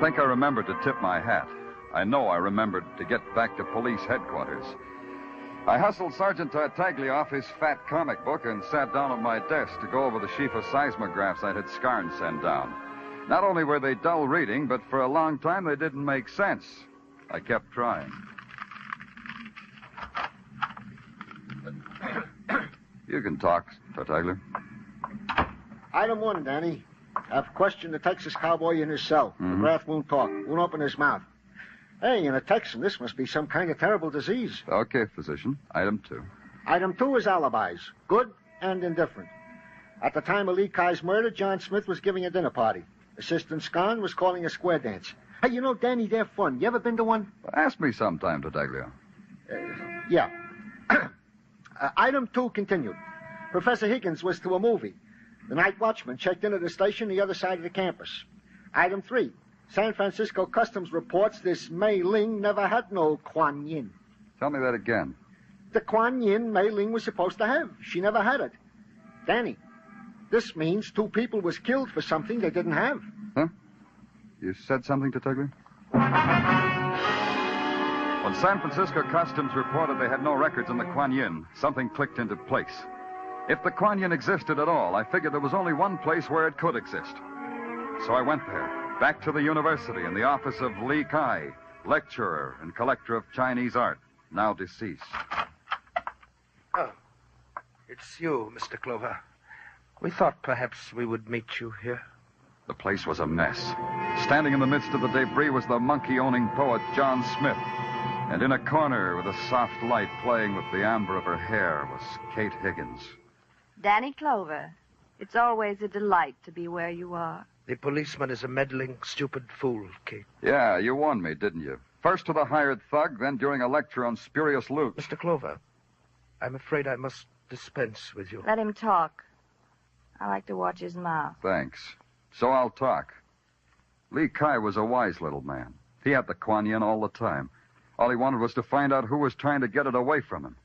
think I remembered to tip my hat. I know I remembered to get back to police headquarters. I hustled Sergeant Tartaglia off his fat comic book and sat down at my desk to go over the sheaf of seismographs I'd had Scarn send down. Not only were they dull reading, but for a long time they didn't make sense. I kept trying. You can talk, Tartaglia. Item 1, Danny. I've questioned the Texas cowboy in his cell. The graph won't talk, won't open his mouth. Hey, in a Texan, this must be some kind of terrible disease. Okay, physician. Item 2. Item 2 is alibis, good and indifferent. At the time of Lee Kai's murder, John Smith was giving a dinner party. Assistant Scarn was calling a square dance. Hey, you know, Danny, they're fun. You ever been to one? Ask me sometime, Tartaglia. Yeah. Item 2 continued. Professor Higgins was to a movie. The night watchman checked in at a station the other side of the campus. Item 3. San Francisco Customs reports this Mei Ling never had no Kuan Yin. Tell me that again. The Kuan Yin Mei Ling was supposed to have. She never had it. Danny, this means 2 people was killed for something they didn't have. Huh? You said something, Tartaglia? When San Francisco Customs reported they had no records on the Kuan Yin, something clicked into place. If the Kuan Yin existed at all, I figured there was only one place where it could exist. So I went there, back to the university in the office of Lee Kai, lecturer and collector of Chinese art, now deceased. Oh, it's you, Mr. Clover. We thought perhaps we would meet you here. The place was a mess. Standing in the midst of the debris was the monkey-owning poet John Smith. And in a corner with a soft light playing with the amber of her hair was Kate Higgins. Danny Clover, it's always a delight to be where you are. The policeman is a meddling, stupid fool, Kate. Yeah, you warned me, didn't you? First to the hired thug, then during a lecture on spurious loot. Mr. Clover, I'm afraid I must dispense with you. Let him talk. I like to watch his mouth. Thanks. So I'll talk. Lee Kai was a wise little man. He had the Kuan Yin all the time. All he wanted was to find out who was trying to get it away from him.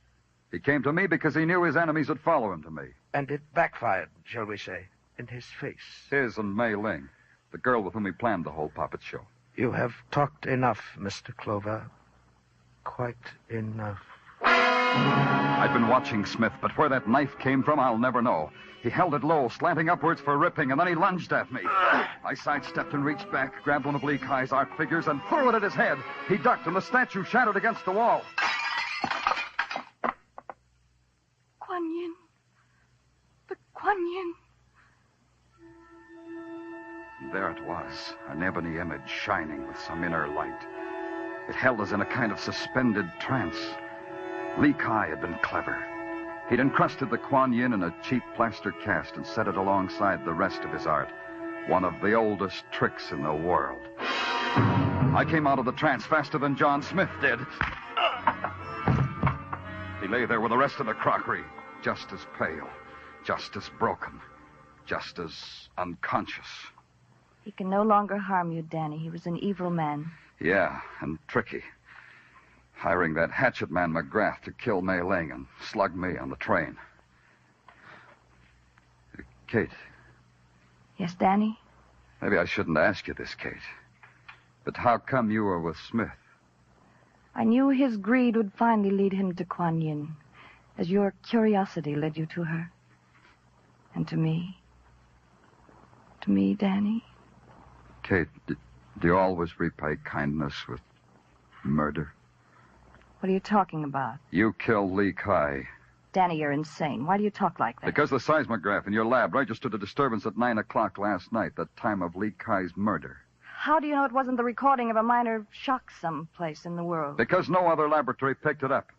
He came to me because he knew his enemies would follow him to me. And it backfired, shall we say, in his face. His and Mei Ling, the girl with whom he planned the whole puppet show. You have talked enough, Mr. Clover. Quite enough. I've been watching Smith, but where that knife came from, I'll never know. He held it low, slanting upwards for ripping, and then he lunged at me. I sidestepped and reached back, grabbed one of Lee Kai's art figures, and threw it at his head. He ducked, and the statue shattered against the wall. an ebony image shining with some inner light. It held us in a kind of suspended trance. Lee Kai had been clever. He'd encrusted the Kuan Yin in a cheap plaster cast and set it alongside the rest of his art. One of the oldest tricks in the world. I came out of the trance faster than John Smith did. He lay there with the rest of the crockery, just as pale, just as broken, just as unconscious. He can no longer harm you, Danny. He was an evil man. Yeah, and tricky. Hiring that hatchet man McGrath to kill Mei Ling and slug me on the train. Kate. Yes, Danny? Maybe I shouldn't ask you this, Kate. But how come you were with Smith? I knew his greed would finally lead him to Kuan Yin, as your curiosity led you to her. And to me. To me, Danny. Kate, do you always repay kindness with murder? What are you talking about? You killed Lee Kai. Danny, you're insane. Why do you talk like that? Because the seismograph in your lab registered a disturbance at 9 o'clock last night, the time of Lee Kai's murder. How do you know it wasn't the recording of a minor shock someplace in the world? Because no other laboratory picked it up.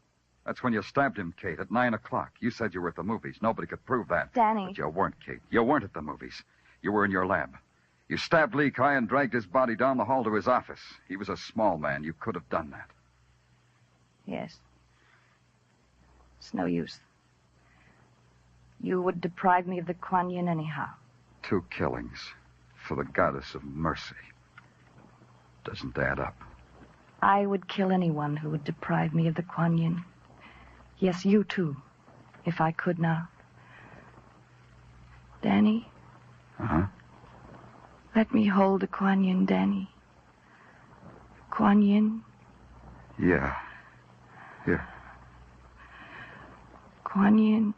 That's when you stabbed him, Kate, at 9 o'clock. You said you were at the movies. Nobody could prove that. Danny. But you weren't, Kate. You weren't at the movies. You were in your lab. You stabbed Lee Kai and dragged his body down the hall to his office. He was a small man. You could have done that. Yes. It's no use. You would deprive me of the Kuan Yin anyhow. 2 killings for the goddess of mercy. Doesn't add up. I would kill anyone who would deprive me of the Kuan Yin. Yes, you too, if I could now. Danny? Uh-huh. Let me hold the Kuan Yin, Danny. Kuan Yin? Yeah. Here. Kuan Yin.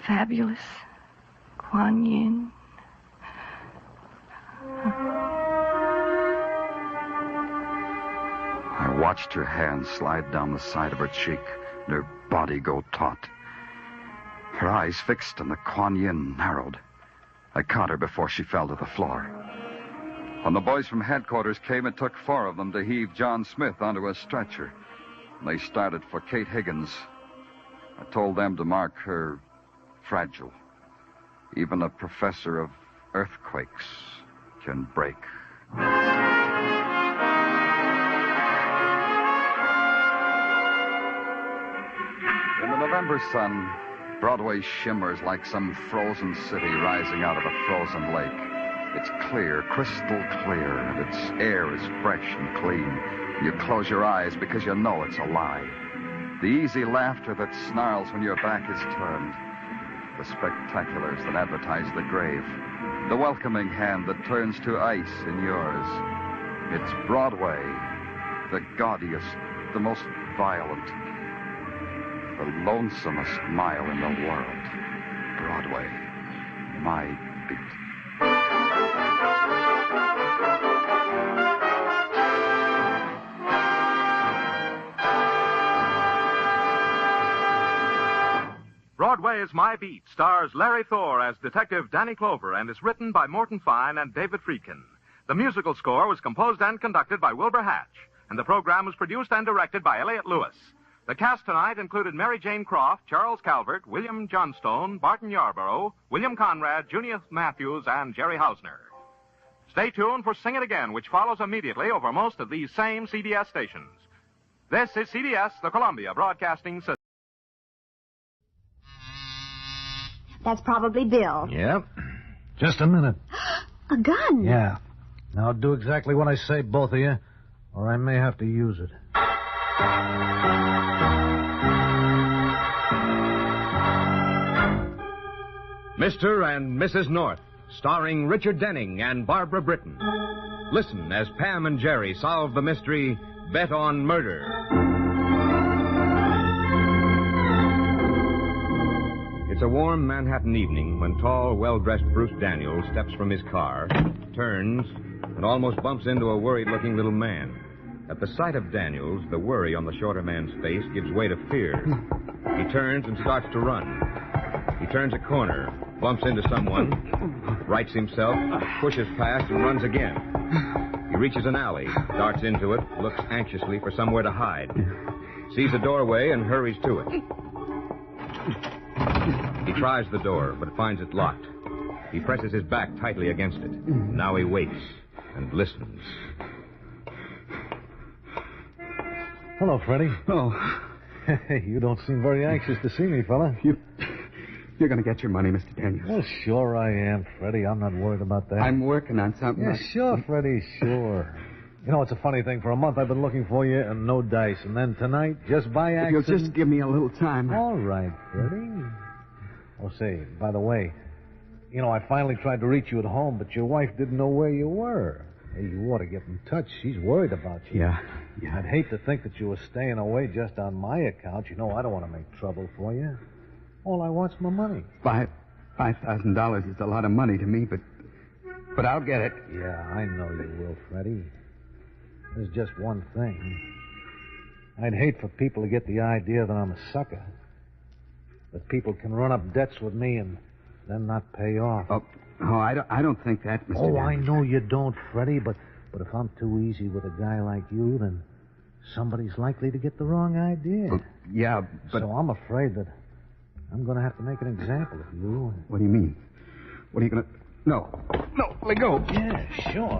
Fabulous. Kuan Yin. I watched her hand slide down the side of her cheek and her body go taut. Her eyes fixed and the Kuan Yin narrowed. I caught her before she fell to the floor. When the boys from headquarters came, it took 4 of them to heave John Smith onto a stretcher. They started for Kate Higgins. I told them to mark her fragile. Even a professor of earthquakes can break. In the November sun, Broadway shimmers like some frozen city rising out of a frozen lake. It's clear, crystal clear, and its air is fresh and clean. You close your eyes because you know it's alive. The easy laughter that snarls when your back is turned. The spectaculars that advertise the grave. The welcoming hand that turns to ice in yours. It's Broadway, the gaudiest, the most violent, the lonesomest mile in the world. Broadway, my beat. Broadway's My Beat stars Larry Thor as Detective Danny Clover and is written by Morton Fine and David Friedkin. The musical score was composed and conducted by Wilbur Hatch, and the program was produced and directed by Elliott Lewis. The cast tonight included Mary Jane Croft, Charles Calvert, William Johnstone, Barton Yarborough, William Conrad, Junius Matthews, and Jerry Hausner. Stay tuned for Sing It Again, which follows immediately over most of these same CBS stations. This is CBS, the Columbia Broadcasting System. That's probably Bill. Yep. Just a minute. A gun? Yeah. Now do exactly what I say, both of you, or I may have to use it. Mr. and Mrs. North, starring Richard Denning and Barbara Britton. Listen as Pam and Jerry solve the mystery, Bet on Murder. It's a warm Manhattan evening when tall, well-dressed Bruce Daniels steps from his car, turns, and almost bumps into a worried-looking little man. At the sight of Daniels, the worry on the shorter man's face gives way to fear. He turns and starts to run. He turns a corner, bumps into someone, rights himself, pushes past, and runs again. He reaches an alley, darts into it, looks anxiously for somewhere to hide. Sees a doorway and hurries to it. He tries the door, but finds it locked. He presses his back tightly against it. Now he waits and listens. Hello, Freddie. Oh. Hey, you don't seem very anxious to see me, fella. You're going to get your money, Mr. Daniels. Well, sure I am, Freddie. I'm not worried about that. I'm working on something. Yeah, sure, Freddie, sure. You know, it's a funny thing. For a month I've been looking for you and no dice. And then tonight, just by accident... You'll just give me a little time. All right, Freddie. Oh, say, by the way, you know, I finally tried to reach you at home, but your wife didn't know where you were. Hey, you ought to get in touch. She's worried about you. Yeah. I'd hate to think that you were staying away just on my account. You know, I don't want to make trouble for you. All I want's my money. $5,000 is a lot of money to me, but I'll get it. Yeah, I know you will, Freddie. There's just one thing. I'd hate for people to get the idea that I'm a sucker. That people can run up debts with me and then not pay off. Oh, I don't think that, Mr. Oh, Daniels. I know you don't, Freddie, but if I'm too easy with a guy like you, then somebody's likely to get the wrong idea. Yeah, but... So I'm afraid that I'm going to have to make an example of you. What do you mean? What are you going to... No, let go. Yeah, sure.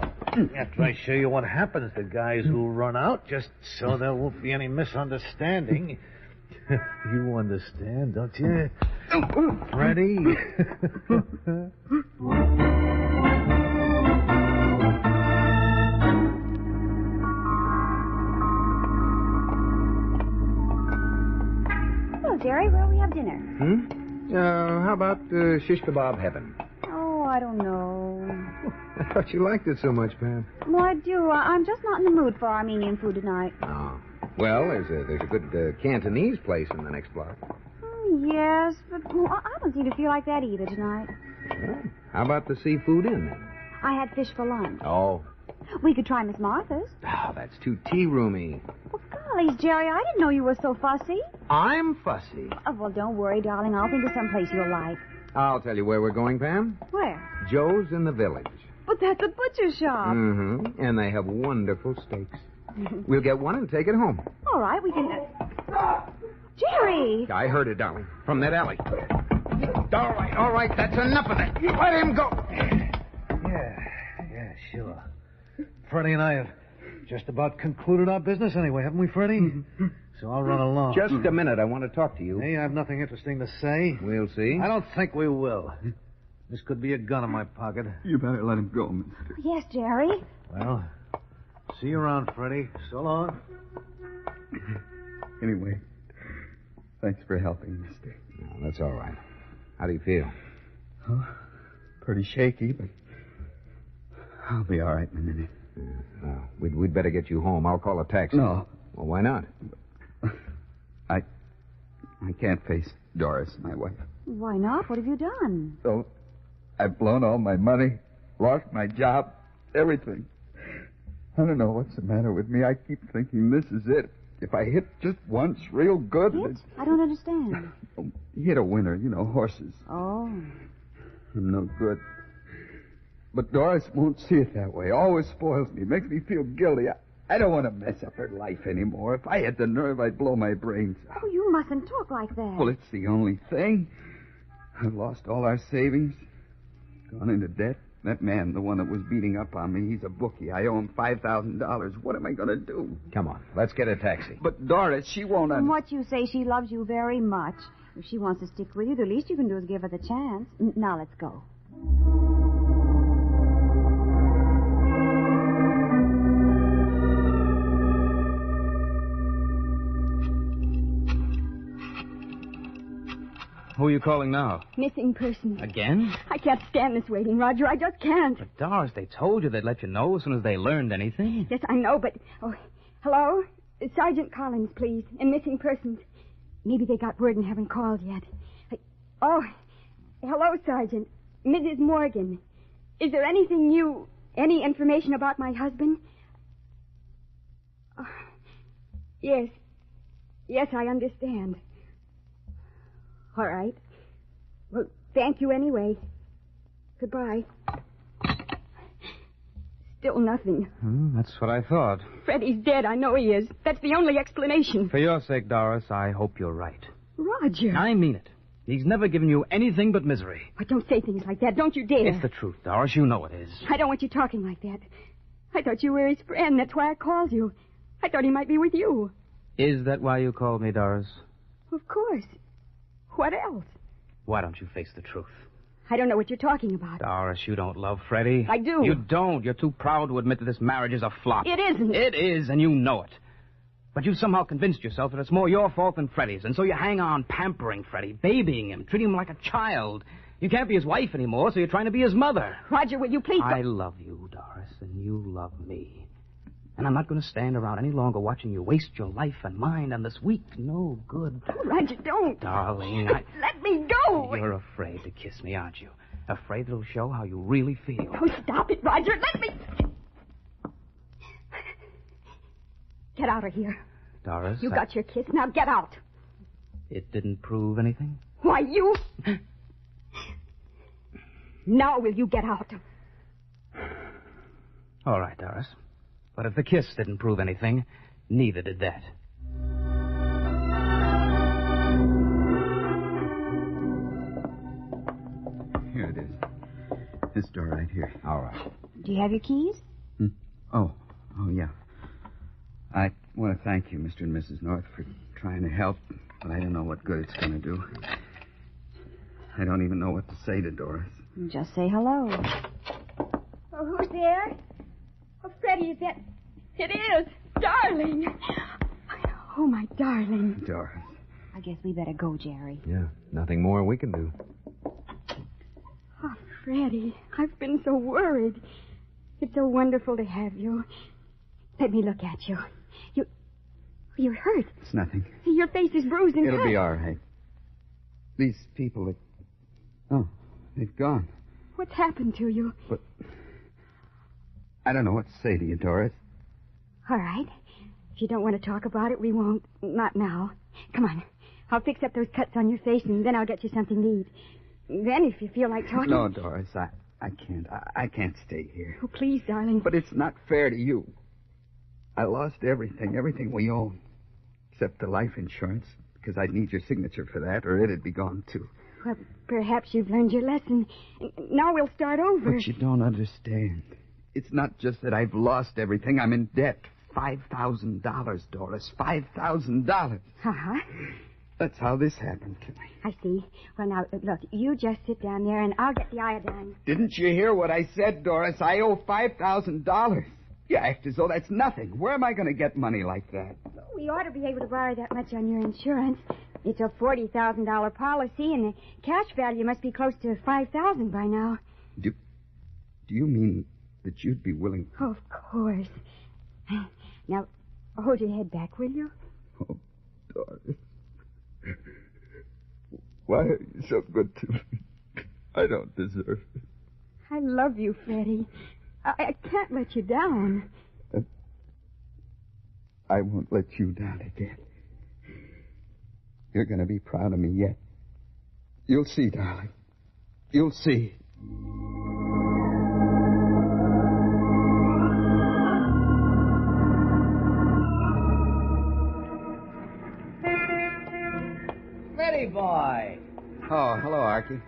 After I show you what happens to guys who run out, just so there won't be any misunderstanding. You understand, don't you? Freddie? Hello, Jerry. Where'll we have dinner? How about shish kebab heaven? Oh, I don't know. I thought you liked it so much, Pam. Well, I do. I'm just not in the mood for Armenian food tonight. Oh. Well, there's a good Cantonese place in the next block. Yes, but I don't seem to feel like that either tonight. Well, how about the seafood inn, then? I had fish for lunch. Oh. We could try Miss Martha's. Oh, that's too tea-roomy. Well, golly, Jerry, I didn't know you were so fussy. I'm fussy. Oh, well, don't worry, darling. I'll think of some place you'll like. I'll tell you where we're going, Pam. Where? Joe's in the village. But that's a butcher's shop. Mm-hmm. And they have wonderful steaks. We'll get one and take it home. All right, we can... Jerry! I heard it, darling. From that alley. All right. That's enough of that. Let him go. Yeah, sure. Freddie and I have just about concluded our business anyway, haven't we, Freddie? So I'll run along. Just a minute. I want to talk to you. Hey, I have nothing interesting to say. We'll see. I don't think we will. This could be a gun in my pocket. You better let him go, mister. Yes, Jerry. Well, see you around, Freddie. So long. Anyway, thanks for helping, mister. No, that's all right. How do you feel? Oh, pretty shaky, but I'll be all right in a minute. Well, we'd better get you home. I'll call a taxi. No. Well, why not? I can't face Doris, my wife. Why not? What have you done? So, I've blown all my money, lost my job, everything. I don't know what's the matter with me. I keep thinking this is it. If I hit just once real good... I don't understand. Hit a winner, horses. Oh. I'm no good. But Doris won't see it that way. Always spoils me. Makes me feel guilty. I don't want to mess up her life anymore. If I had the nerve, I'd blow my brains out. Oh, you mustn't talk like that. Well, it's the only thing. I've lost all our savings. Gone into debt. That man, the one that was beating up on me, he's a bookie. I owe him $5,000. What am I going to do? Come on, let's get a taxi. But Doris, she won't... From what you say, she loves you very much. If she wants to stick with you, the least you can do is give her the chance. Now, let's go. Who are you calling now? Missing persons. Again? I can't stand this waiting, Roger. I just can't. But, Doris, they told you they'd let you know as soon as they learned anything. Yes, I know, but... Oh, hello? Sergeant Collins, please. And missing persons. Maybe they got word and haven't called yet. Oh, hello, Sergeant. Mrs. Morgan. Is there anything new... Any information about my husband? Oh, yes. Yes, I understand. All right. Well, thank you anyway. Goodbye. Still nothing. That's what I thought. Freddie's dead. I know he is. That's the only explanation. For your sake, Doris, I hope you're right. Roger. I mean it. He's never given you anything but misery. But don't say things like that. Don't you dare. It's the truth, Doris. You know it is. I don't want you talking like that. I thought you were his friend. That's why I called you. I thought he might be with you. Is that why you called me, Doris? Of course. What else? Why don't you face the truth? I don't know what you're talking about. Doris, you don't love Freddie. I do. You don't. You're too proud to admit that this marriage is a flop. It isn't. It is, and you know it. But you've somehow convinced yourself that it's more your fault than Freddie's, and so you hang on pampering Freddie, babying him, treating him like a child. You can't be his wife anymore, so you're trying to be his mother. Roger, will you please... I love you, Doris, and you love me. And I'm not going to stand around any longer watching you waste your life and mine on this weak, no good... Oh, Roger, don't. Darling, Let me go. You're afraid to kiss me, aren't you? Afraid it'll show how you really feel. Oh, stop it, Roger. Let me... Get out of here. Doris, You got your kiss. Now get out. It didn't prove anything? Why, you... Now will you get out? All right, Doris. But if the kiss didn't prove anything, neither did that. Here it is. This door right here. All right. Do you have your keys? Oh, yeah. I want to thank you, Mr. and Mrs. North, for trying to help, but I don't know what good it's going to do. I don't even know what to say to Doris. Just say hello. Oh, who's there? Oh, Freddie, is that... It is. Darling. Oh, my darling. Doris. I guess we better go, Jerry. Yeah, nothing more we can do. Oh, Freddie, I've been so worried. It's so wonderful to have you. Let me look at you. You're hurt. It's nothing. Your face is bruised and It'll cut. be all right. These people, they've gone. What's happened to you? But I don't know what to say to you, Doris. All right. If you don't want to talk about it, we won't. Not now. Come on. I'll fix up those cuts on your face, and then I'll get you something to eat. Then, if you feel like talking... No, Doris, I can't. I can't stay here. Oh, please, darling. But it's not fair to you. I lost everything we own, except the life insurance, because I'd need your signature for that, or it'd be gone, too. Well, perhaps you've learned your lesson. Now we'll start over. But you don't understand. It's not just that I've lost everything. I'm in debt. $5,000, Doris. $5,000. Uh-huh. That's how this happened to me. I see. Well, now, look, you just sit down there, and I'll get the iodine. Didn't you hear what I said, Doris? I owe $5,000. You act as though that's nothing. Where am I going to get money like that? We ought to be able to borrow that much on your insurance. It's a $40,000 policy, and the cash value must be close to $5,000 by now. Do you mean that you'd be willing... Oh, of course. Now, hold your head back, will you? Oh, Doris. Why are you so good to me? I don't deserve it. I love you, Freddie. I can't let you down. I won't let you down again. You're going to be proud of me yet. You'll see, darling. You'll see. Freddie boy. Oh, hello, Archie.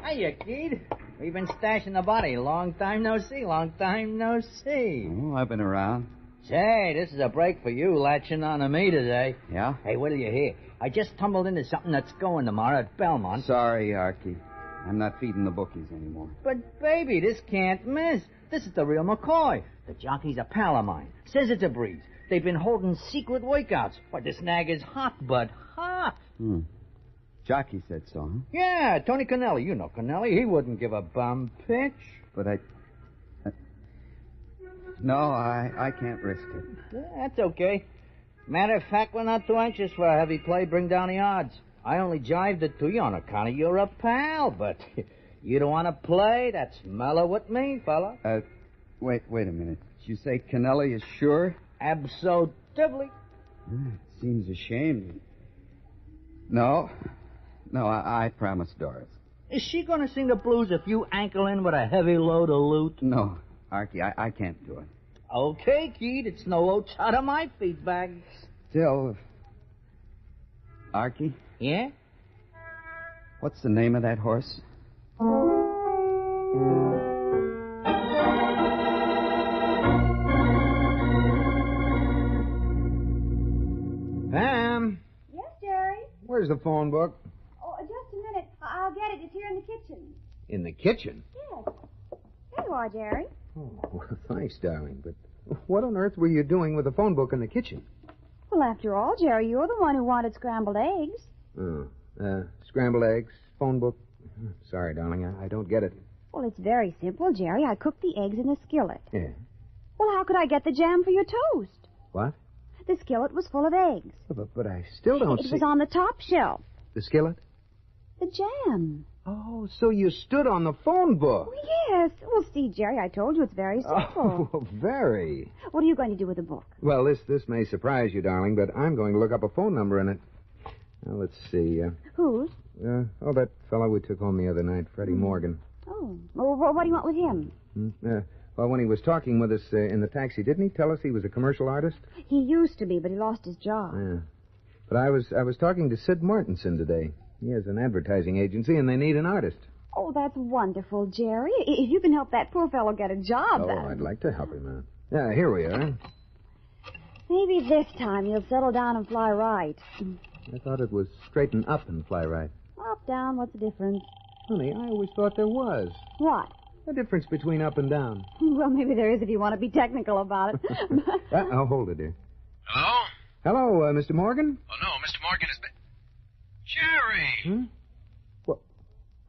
Hiya, kid. We've been stashing the body. Long time no see. Oh, I've been around. Say, this is a break for you, latching on to me today. Yeah? Hey, what'll you hear? I just tumbled into something that's going tomorrow at Belmont. Sorry, Archie. I'm not feeding the bookies anymore. But, baby, this can't miss. This is the real McCoy. The jockey's a pal of mine. Says it's a breeze. They've been holding secret workouts. But this nag is hot, bud. Hot. Jockey said so, huh? Yeah, Tony Connelly. You know Connelly. He wouldn't give a bum pitch. But No, I can't risk it. Yeah, that's okay. Matter of fact, we're not too anxious for a heavy play. Bring down the odds. I only jived it to you on account of you're a pal, but you don't want to play? That's mellow with me, fella. Wait a minute. Did you say Connelly is sure? Absolutely. It seems a shame. No, I promise, Doris. Is she going to sing the blues if you ankle in with a heavy load of loot? No, Archie, I can't do it. Okay, Keith, it's no oats out of my feed bag. Still, Archie? Yeah? What's the name of that horse? Pam, Yes, Jerry? where's the phone book? Oh, just a minute. I'll get it. It's here in the kitchen. In the kitchen. Yes. There you are, Jerry. Oh, well, thanks, darling, but what on earth were you doing with the phone book in the kitchen? Well, after all, Jerry, you're the one who wanted scrambled eggs. Oh, scrambled eggs, phone book. Sorry, darling, I don't get it. Well, it's very simple, Jerry. I cooked the eggs in a skillet. Yeah. Well, how could I get the jam for your toast? What? The skillet was full of eggs. But I still don't see... It was on the top shelf. The skillet? The jam. Oh, so you stood on the phone book. Well, yes. Well, see, Jerry, I told you it's very simple. Oh, very. What are you going to do with the book? Well, this may surprise you, darling, but I'm going to look up a phone number in it. Now, let's see. Whose? That fellow we took home the other night, Freddie Morgan. Oh. Well, what do you want with him? Well, when he was talking with us in the taxi, didn't he tell us he was a commercial artist? He used to be, but he lost his job. Yeah. But I was talking to Sid Martinson today. He has an advertising agency, and they need an artist. Oh, that's wonderful, Jerry. If you can help that poor fellow get a job, Oh, I'd like to help him out. Yeah, here we are. Maybe this time you'll settle down and fly right. I thought it was straighten up and fly right. Up, down, what's the difference? Honey, I always thought there was. What? A difference between up and down. Well, maybe there is if you want to be technical about it. I'll hold it, dear. Hello? Hello, Mr. Morgan? Oh, no, Mr. Morgan is... Jerry! Well,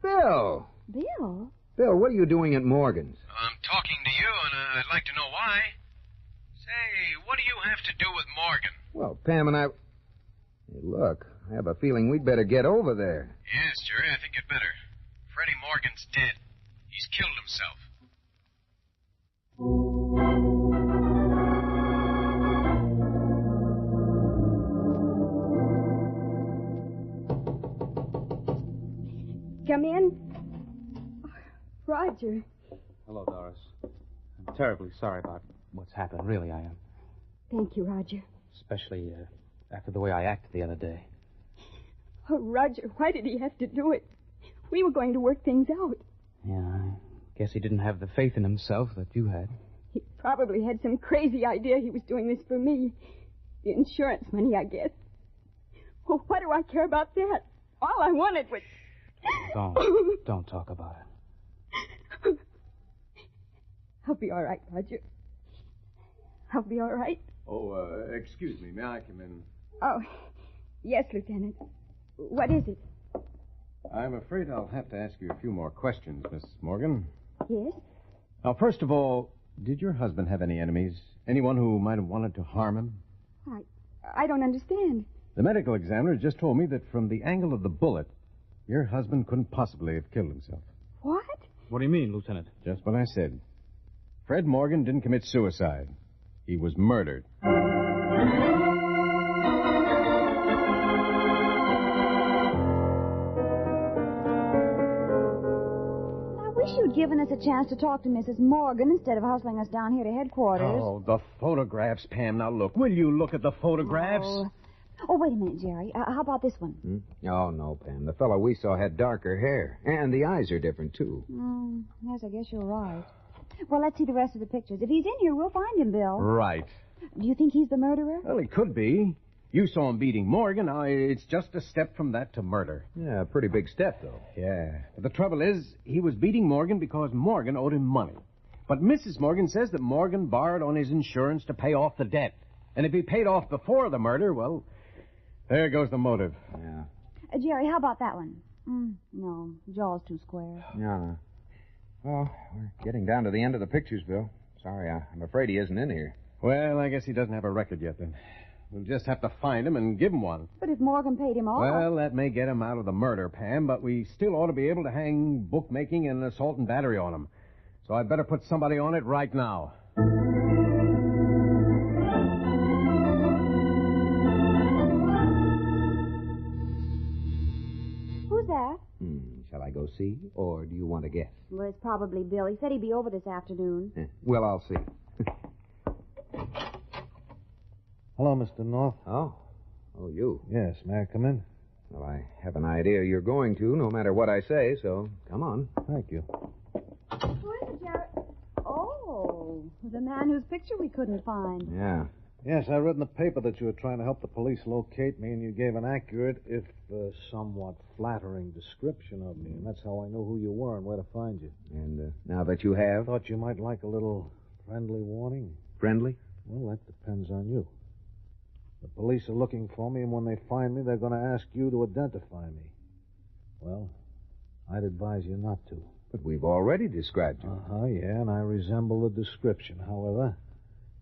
Bill! Bill? Bill, what are you doing at Morgan's? I'm talking to you, and I'd like to know why. Say, what do you have to do with Morgan? Well, Pam and I... Hey, look, I have a feeling we'd better get over there. Yes, Jerry, I think you'd better. Freddie Morgan's dead. He's killed himself. Come in. Roger. Hello, Doris. I'm terribly sorry about what's happened. Really, I am. Thank you, Roger. Especially after the way I acted the other day. Oh, Roger, why did he have to do it? We were going to work things out. Yeah, I guess he didn't have the faith in himself that you had. He probably had some crazy idea he was doing this for me. The insurance money, I guess. Well, what do I care about that? All I wanted was... Don't talk about it. I'll be all right, Roger. I'll be all right. Oh, excuse me. May I come in? Oh, yes, Lieutenant. What is it? I'm afraid I'll have to ask you a few more questions, Miss Morgan. Yes? Now, first of all, did your husband have any enemies? Anyone who might have wanted to harm him? I don't understand. The medical examiner just told me that from the angle of the bullet, your husband couldn't possibly have killed himself. What? What do you mean, Lieutenant? Just what I said. Fred Morgan didn't commit suicide. He was murdered. I wish you'd given us a chance to talk to Mrs. Morgan instead of hustling us down here to headquarters. Oh, the photographs, Pam. Now, look. Will you look at the photographs? Oh, wait a minute, Jerry. How about this one? Oh, no, Pam. The fellow we saw had darker hair. And the eyes are different, too. Yes, I guess you're right. Well, let's see the rest of the pictures. If he's in here, we'll find him, Bill. Right. Do you think he's the murderer? Well, he could be. You saw him beating Morgan. Now, it's just a step from that to murder. Yeah, a pretty big step, though. Yeah. But the trouble is, he was beating Morgan because Morgan owed him money. But Mrs. Morgan says that Morgan borrowed on his insurance to pay off the debt. And if he paid off before the murder, well, there goes the motive. Yeah. Jerry, how about that one? No, jaw's too square. Yeah. Well, we're getting down to the end of the pictures, Bill. Sorry, I'm afraid he isn't in here. Well, I guess he doesn't have a record yet, then. We'll just have to find him and give him one. But if Morgan paid him off... Well, that may get him out of the murder, Pam, but we still ought to be able to hang bookmaking and assault and battery on him. So I'd better put somebody on it right now. Who's that? Shall I I go see, or do you want to guess? Well, it's probably Bill. He said he'd be over this afternoon. Well, I'll see. Hello, Mr. North. Oh, you? Yes, may I come in? Well, I have an idea you're going to, no matter what I say, so come on. Thank you. Who is it, Jerry? Oh, the man whose picture we couldn't find. Yeah. Yes, I read in the paper that you were trying to help the police locate me, and you gave an accurate, if somewhat flattering description of me, and that's how I know who you were and where to find you. And now that you have... Thought you might like a little friendly warning. Friendly? Well, that depends on you. The police are looking for me, and when they find me, they're going to ask you to identify me. Well, I'd advise you not to. But we've already described you. Yeah, and I resemble the description. However,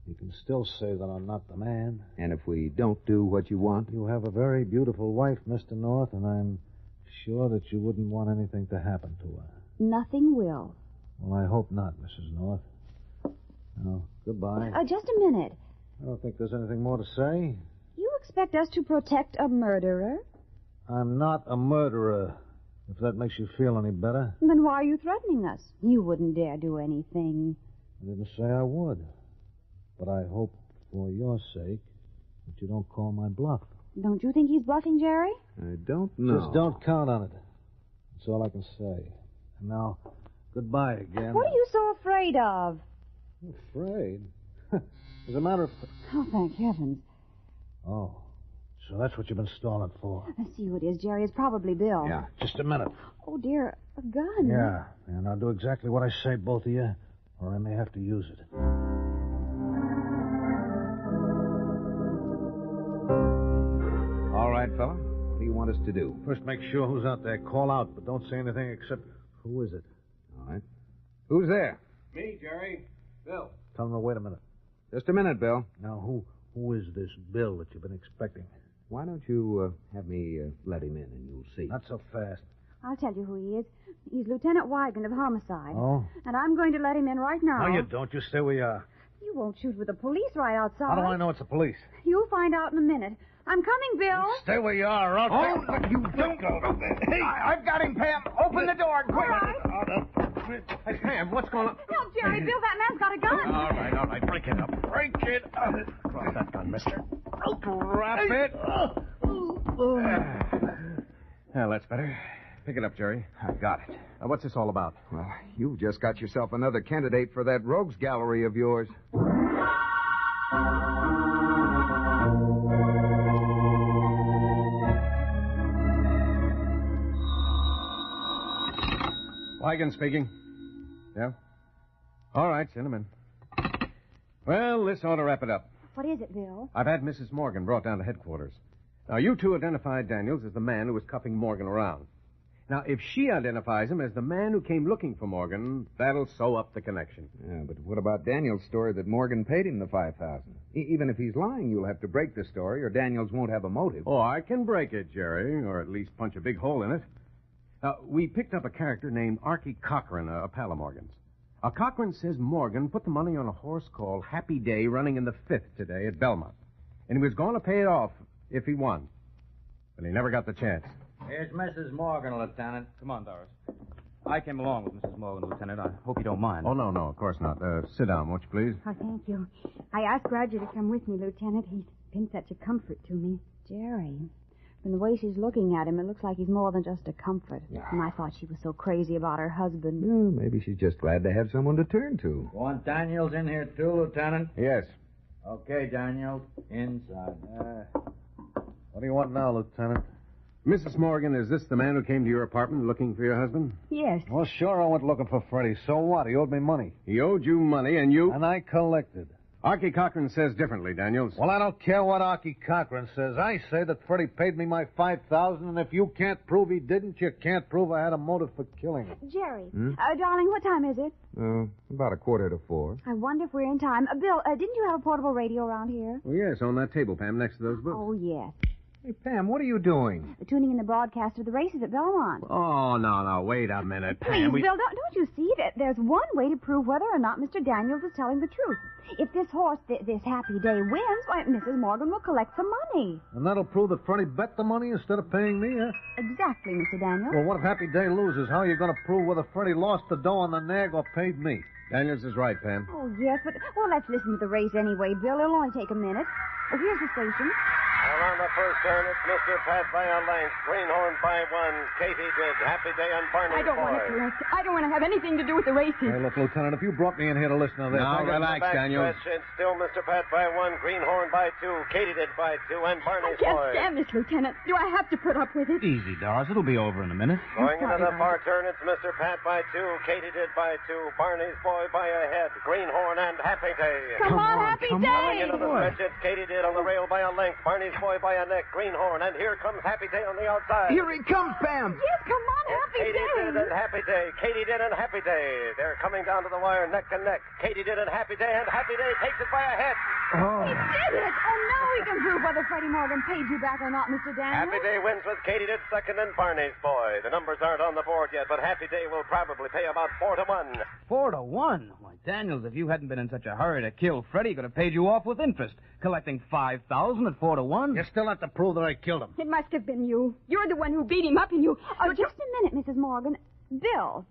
you can still say that I'm not the man. And if we don't do what you want? You have a very beautiful wife, Mr. North, and I'm sure that you wouldn't want anything to happen to her. Nothing will. Well, I hope not, Mrs. North. Now, goodbye. Just a minute. I don't think there's anything more to say. You expect us to protect a murderer? I'm not a murderer, if that makes you feel any better. Then why are you threatening us? You wouldn't dare do anything. I didn't say I would. But I hope, for your sake, that you don't call my bluff. Don't you think he's bluffing, Jerry? I don't know. Just don't count on it. That's all I can say. And now, goodbye again. What are you so afraid of? Afraid? As a matter of... Oh, thank heavens. Oh, so that's what you've been stalling for. I see who it is, Jerry. It's probably Bill. Yeah, just a minute. Oh, dear, a gun. Yeah, and I'll do exactly what I say, both of you, or I may have to use it. All right, fella. What do you want us to do? First, make sure who's out there. Call out, but don't say anything except, who is it? All right. Who's there? Me, Jerry. Bill. Tell them to wait a minute. Just a minute, Bill. Now, who is this Bill that you've been expecting? Why don't you have me let him in and you'll see? Not so fast. I'll tell you who he is. He's Lieutenant Wigan of Homicide. Oh? And I'm going to let him in right now. No, you don't. You stay where you are. You won't shoot with the police right outside. How do I know it's the police? You'll find out in a minute. I'm coming, Bill. Stay where you are, or I'll... Oh, you don't go. Hey, I've got him, Pam. Open the door, quick. All right. Hey, Pam, what's going on? No, Jerry, Bill, that man's got a gun. All right. Break it up. Break it up. Drop that gun, mister. Drop it. Well, that's better. Pick it up, Jerry. I got it. Now, what's this all about? Well, you've just got yourself another candidate for that rogues gallery of yours. Wigan speaking. Yeah? All right, send him in. Well, this ought to wrap it up. What is it, Bill? I've had Mrs. Morgan brought down to headquarters. Now, you two identified Daniels as the man who was cuffing Morgan around. Now, if she identifies him as the man who came looking for Morgan, that'll sew up the connection. Yeah, but what about Daniels' story that Morgan paid him the $5,000? Even if he's lying, you'll have to break the story, or Daniels won't have a motive. Oh, I can break it, Jerry, or at least punch a big hole in it. We picked up a character named Archie Cochran, a pal of Morgan's. Cochran says Morgan put the money on a horse called Happy Day running in the 5th today at Belmont. And he was going to pay it off if he won. But he never got the chance. Here's Mrs. Morgan, Lieutenant. Come on, Doris. I came along with Mrs. Morgan, Lieutenant. I hope you don't mind. Oh, no, of course not. Sit down, won't you, please? Oh, thank you. I asked Roger to come with me, Lieutenant. He's been such a comfort to me. Jerry, from the way she's looking at him, it looks like he's more than just a comfort. Yeah. And I thought she was so crazy about her husband. Well, maybe she's just glad to have someone to turn to. Want Daniels in here, too, Lieutenant? Yes. Okay, Daniels. Inside. What do you want now, Lieutenant? Mrs. Morgan, is this the man who came to your apartment looking for your husband? Yes. Well, sure, I went looking for Freddie. So what? He owed me money. He owed you money, and you... And I collected. Archie Cochran says differently, Daniels. Well, I don't care what Archie Cochran says. I say that Freddie paid me my $5,000, and if you can't prove he didn't, you can't prove I had a motive for killing him. Jerry, darling, what time is it? About 3:45. I wonder if we're in time. Bill, didn't you have a portable radio around here? Oh, yes, on that table, Pam, next to those books. Oh, yes. Hey, Pam, what are you doing? Tuning in the broadcast of the races at Belmont. Oh, no, wait a minute, Please, Pam. Bill, don't you see that there's one way to prove whether or not Mr. Daniels is telling the truth? If this horse, this Happy Day, wins, why, Mrs. Morgan will collect some money. And that'll prove that Freddie bet the money instead of paying me, huh? Exactly, Mr. Daniels. Well, what if Happy Day loses? How are you going to prove whether Freddie lost the dough on the nag or paid me? Daniels is right, Pam. Oh, yes, but, well, let's listen to the race anyway, Bill. It'll only take a minute. Oh, here's the station. Around the first turn, it's Mr. Pat by a length. Greenhorn by 1. Katie did. Happy Day and Barney I don't want to correct. I don't want to have anything to do with the races. Hey, look, Lieutenant, if you brought me in here to listen to this... Now, relax, Daniels. It's still Mr. Pat by 1. Greenhorn by 2. Katie did by 2. And Barney's I can't boy. stand this, Lieutenant. Do I have to put up with it? Easy, Doris. It'll be over in a minute. Going into the far turn, it's Mr. Pat by 2. Katie did by 2. Barney's boy by a head. Greenhorn and Happy Day. Come on, Happy Day! Coming into the stretch, it's Katie did on the rail by a length. Barney's boy by a neck. Greenhorn, and here comes Happy Day on the outside. Here he comes, Pam! Yes, come on, Happy Katie Day! did and Happy Day. Katie did and Happy Day. They're coming down to the wire neck and neck. Katie did and Happy Day, and Happy Day takes it by a head. Oh. He did it! Oh, now we can prove whether Freddie Morgan paid you back or not, Mr. Daniels. Happy Day wins with Katie did second and Barney's boy. The numbers aren't on the board yet, but Happy Day will probably pay about 4 to 1. 4 to 1? Why, Daniels, if you hadn't been in such a hurry to kill Freddie, he could have paid you off with interest, collecting $5,000 at 4 to 1. You still have to prove that I killed him. It must have been you. You're the one who beat him up, and you... Oh, just a minute, Mrs. Morgan. Bill,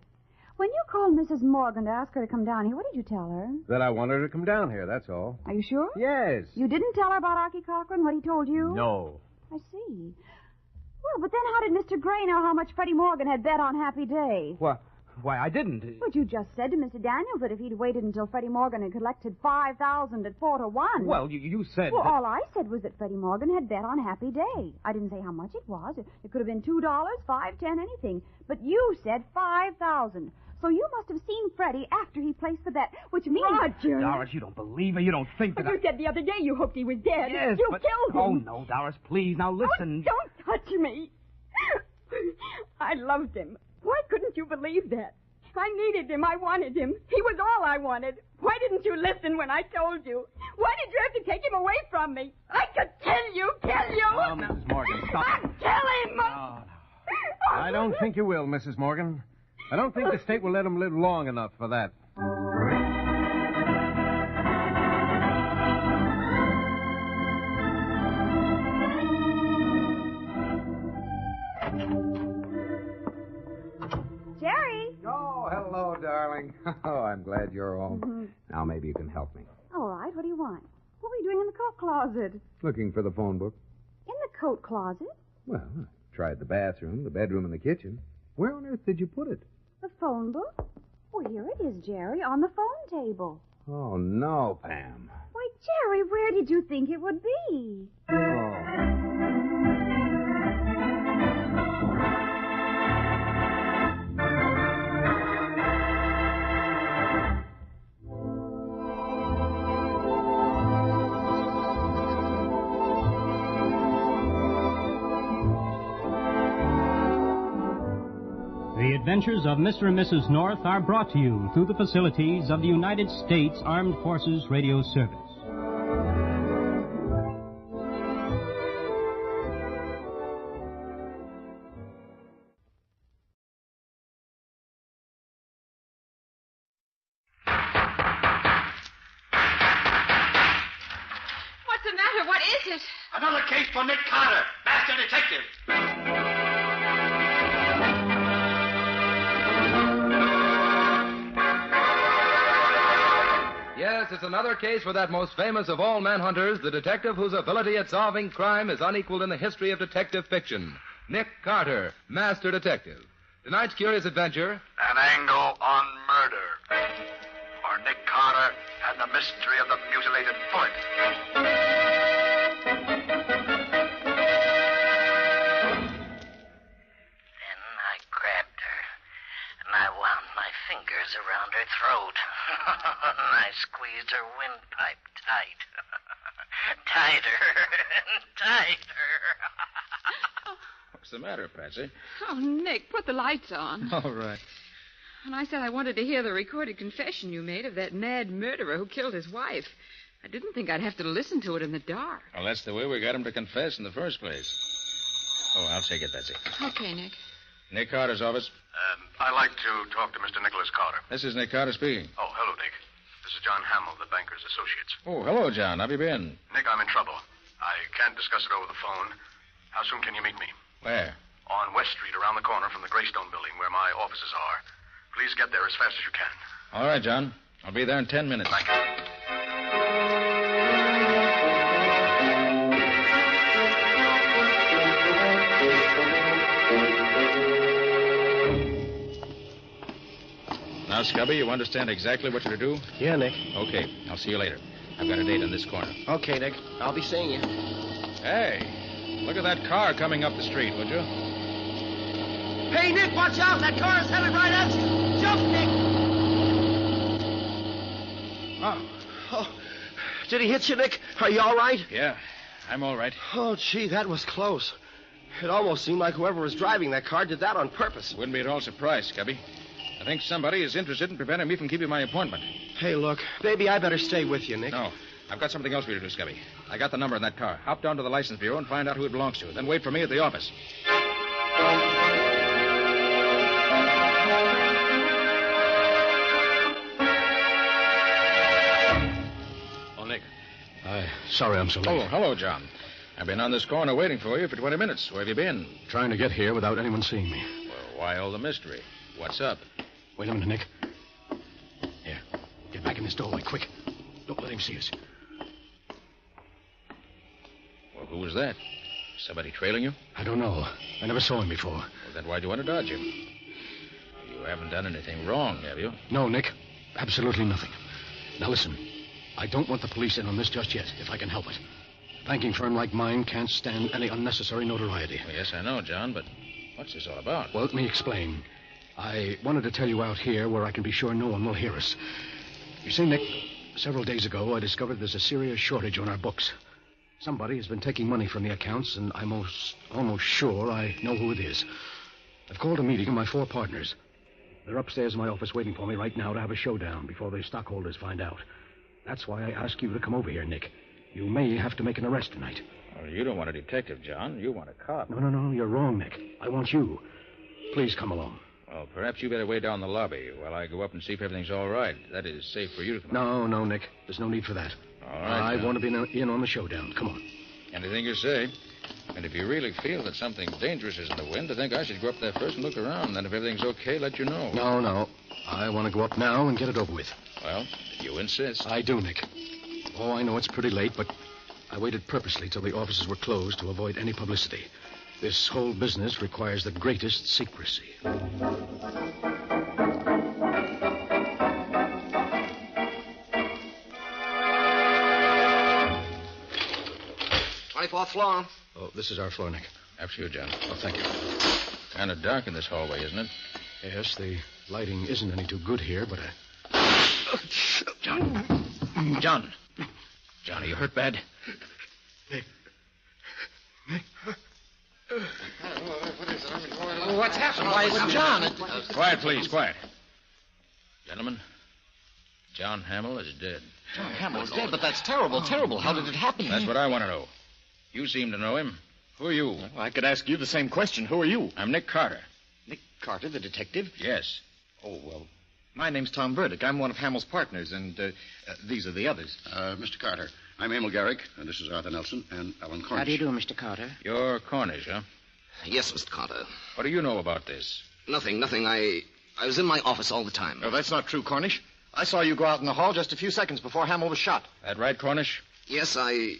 when you called Mrs. Morgan to ask her to come down here, what did you tell her? That I wanted her to come down here, that's all. Are you sure? Yes. You didn't tell her about Archie Cochran, what he told you? No. I see. Well, but then how did Mr. Gray know how much Freddie Morgan had bet on Happy Day? Why, I didn't. But you just said to Mr. Daniels that if he'd waited until Freddie Morgan had collected $5,000 at 4 to 1. Well, you said... Well, that... all I said was that Freddie Morgan had bet on Happy Day. I didn't say how much it was. It could have been $2, $5, $10, anything. But you said $5,000. So you must have seen Freddie after he placed the bet, which means... Roger! Doris, you don't believe her. You don't think that But you said the other day you hoped he was dead. Yes, you but... killed him. Oh, no, Doris, please. Now, listen. Oh, don't touch me. I loved him. Why couldn't you believe that? I needed him. I wanted him. He was all I wanted. Why didn't you listen when I told you? Why did you have to take him away from me? I could kill you. Oh, Mrs. Morgan, stop. I'd kill him. No. I don't think you will, Mrs. Morgan. I don't think the state will let him live long enough for that. Jerry! Oh, hello, darling. Oh, I'm glad you're home. Mm-hmm. Now maybe you can help me. All right, what do you want? What were you doing in the coat closet? Looking for the phone book? In the coat closet? Well, I tried the bathroom, the bedroom, and the kitchen. Where on earth did you put it? The phone book? Well, here it is, Jerry, on the phone table. Oh, no, Pam. Why, Jerry, where did you think it would be? Oh. The adventures of Mr. and Mrs. North are brought to you through the facilities of the United States Armed Forces Radio Service. What's the matter? What is it? Another case for Nick Carter, master detective. Yes, it's another case for that most famous of all manhunters, the detective whose ability at solving crime is unequaled in the history of detective fiction. Nick Carter, Master Detective. Tonight's curious adventure... An angle on murder. Or Nick Carter and the mystery of the mutilated foot. Then I grabbed her, and I wound my fingers around her throat. And I squeezed her windpipe tight. Tighter and tighter. What's the matter, Patsy? Oh, Nick, put the lights on. All right. And I said I wanted to hear the recorded confession you made of that mad murderer who killed his wife. I didn't think I'd have to listen to it in the dark. Well, that's the way we got him to confess in the first place. Oh, I'll take it, Betsy. Okay, Nick. Nick Carter's office. I'd like to talk to Mr. Nicholas Carter. This is Nick Carter speaking. Oh, hello, Nick. This is John Hamill, the banker's associates. Oh, hello, John. How have you been? Nick, I'm in trouble. I can't discuss it over the phone. How soon can you meet me? Where? On West Street, around the corner from the Greystone building where my offices are. Please get there as fast as you can. All right, John. I'll be there in 10 minutes. Thank you. Now, Scubby, you understand exactly what you're to do? Yeah, Nick. Okay. I'll see you later. I've got a date on this corner. Okay, Nick. I'll be seeing you. Hey, look at that car coming up the street, would you? Hey, Nick, watch out. That car is headed right at you. Jump, Nick. Oh. Did he hit you, Nick? Are you all right? Yeah, I'm all right. Oh, gee, that was close. It almost seemed like whoever was driving that car did that on purpose. Wouldn't be at all surprised, Scubby. I think somebody is interested in preventing me from keeping my appointment. Hey, look, maybe I better stay with you, Nick. No, I've got something else for you to do, Scubby. I got the number in that car. Hop down to the license bureau and find out who it belongs to. Then wait for me at the office. Oh, Nick. Sorry I'm so late. Oh, hello, John. I've been on this corner waiting for you for 20 minutes. Where have you been? Trying to get here without anyone seeing me. Well, why all the mystery? What's up? Wait a minute, Nick. Here, get back in this doorway, quick. Don't let him see us. Well, who was that? Somebody trailing you? I don't know. I never saw him before. Well, then why'd you want to dodge him? You haven't done anything wrong, have you? No, Nick. Absolutely nothing. Now, listen. I don't want the police in on this just yet, if I can help it. A banking firm like mine can't stand any unnecessary notoriety. Well, yes, I know, John, but what's this all about? Well, let me explain. I wanted to tell you out here where I can be sure no one will hear us. You see, Nick, several days ago I discovered there's a serious shortage on our books. Somebody has been taking money from the accounts, and I'm almost sure I know who it is. I've called a meeting of my 4 partners. They're upstairs in my office waiting for me right now to have a showdown before the stockholders find out. That's why I asked you to come over here, Nick. You may have to make an arrest tonight. Well, you don't want a detective, John. You want a cop. No, you're wrong, Nick. I want you. Please come along. Well, perhaps you better wait down the lobby while I go up and see if everything's all right. That is safe for you to come on. No, Nick. There's no need for that. All right, I want to be in on the showdown. Come on. Anything you say. And if you really feel that something dangerous is in the wind, I think I should go up there first and look around. Then if everything's okay, let you know. No. I want to go up now and get it over with. Well, if you insist. I do, Nick. Oh, I know it's pretty late, but I waited purposely till the offices were closed to avoid any publicity. This whole business requires the greatest secrecy. 24th floor. Oh, this is our floor, Nick. After you, John. Oh, thank you. Kind of dark in this hallway, isn't it? Yes, the lighting isn't any too good here, but John, are you hurt bad? Nick. What's happened? Why, it's John. Quiet, please, quiet. Gentlemen, John Hamill is dead. John Hamill's dead, but that's terrible. How did it happen? That's what I want to know. You seem to know him. Who are you? Well, I could ask you the same question. Who are you? I'm Nick Carter. Nick Carter, the detective? Yes. Oh, well, my name's Tom Burdick. I'm one of Hamill's partners, and these are the others. Mr. Carter, I'm Emil Garrick, and this is Arthur Nelson and Alan Cornish. How do you do, Mr. Carter? You're Cornish, huh? Yes, Mr. Carter. What do you know about this? Nothing. I was in my office all the time. Oh, that's not true, Cornish. I saw you go out in the hall just a few seconds before Hamill was shot. That right, Cornish? Yes, I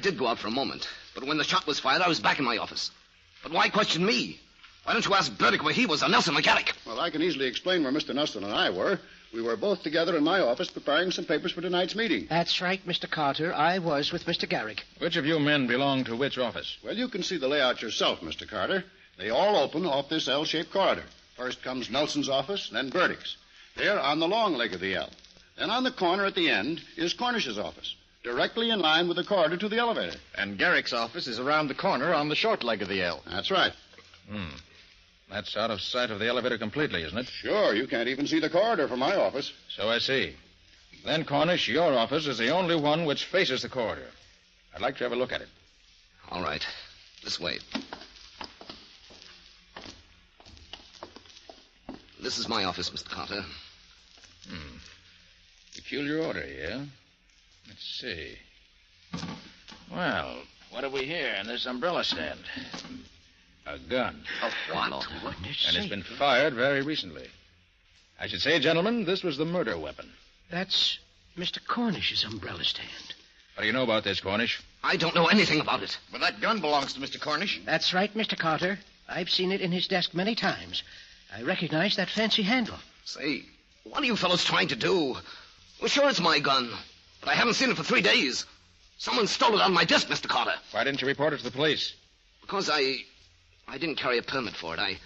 did go out for a moment. But when the shot was fired, I was back in my office. But why question me? Why don't you ask Burdick where he was, or Nelson McGarrick? Well, I can easily explain where Mr. Nelson and I were. We were both together in my office preparing some papers for tonight's meeting. That's right, Mr. Carter. I was with Mr. Garrick. Which of you men belong to which office? Well, you can see the layout yourself, Mr. Carter. They all open off this L-shaped corridor. First comes Nelson's office, then Burdick's. They're on the long leg of the L. Then on the corner at the end is Cornish's office, directly in line with the corridor to the elevator. And Garrick's office is around the corner on the short leg of the L. That's right. That's out of sight of the elevator completely, isn't it? Sure. You can't even see the corridor from my office. So I see. Then, Cornish, your office is the only one which faces the corridor. I'd like to have a look at it. All right. This way. This is my office, Mr. Carter. Peculiar order, yeah? Let's see. Well, what have we here in this umbrella stand? A gun. What? And it's been fired very recently. I should say, gentlemen, this was the murder weapon. That's Mr. Cornish's umbrella stand. What do you know about this, Cornish? I don't know anything about it. But that gun belongs to Mr. Cornish. That's right, Mr. Carter. I've seen it in his desk many times. I recognize that fancy handle. Say, what are you fellows trying to do? Well, sure, it's my gun, but I haven't seen it for 3 days. Someone stole it out of my desk, Mr. Carter. Why didn't you report it to the police? Because I didn't carry a permit for it. I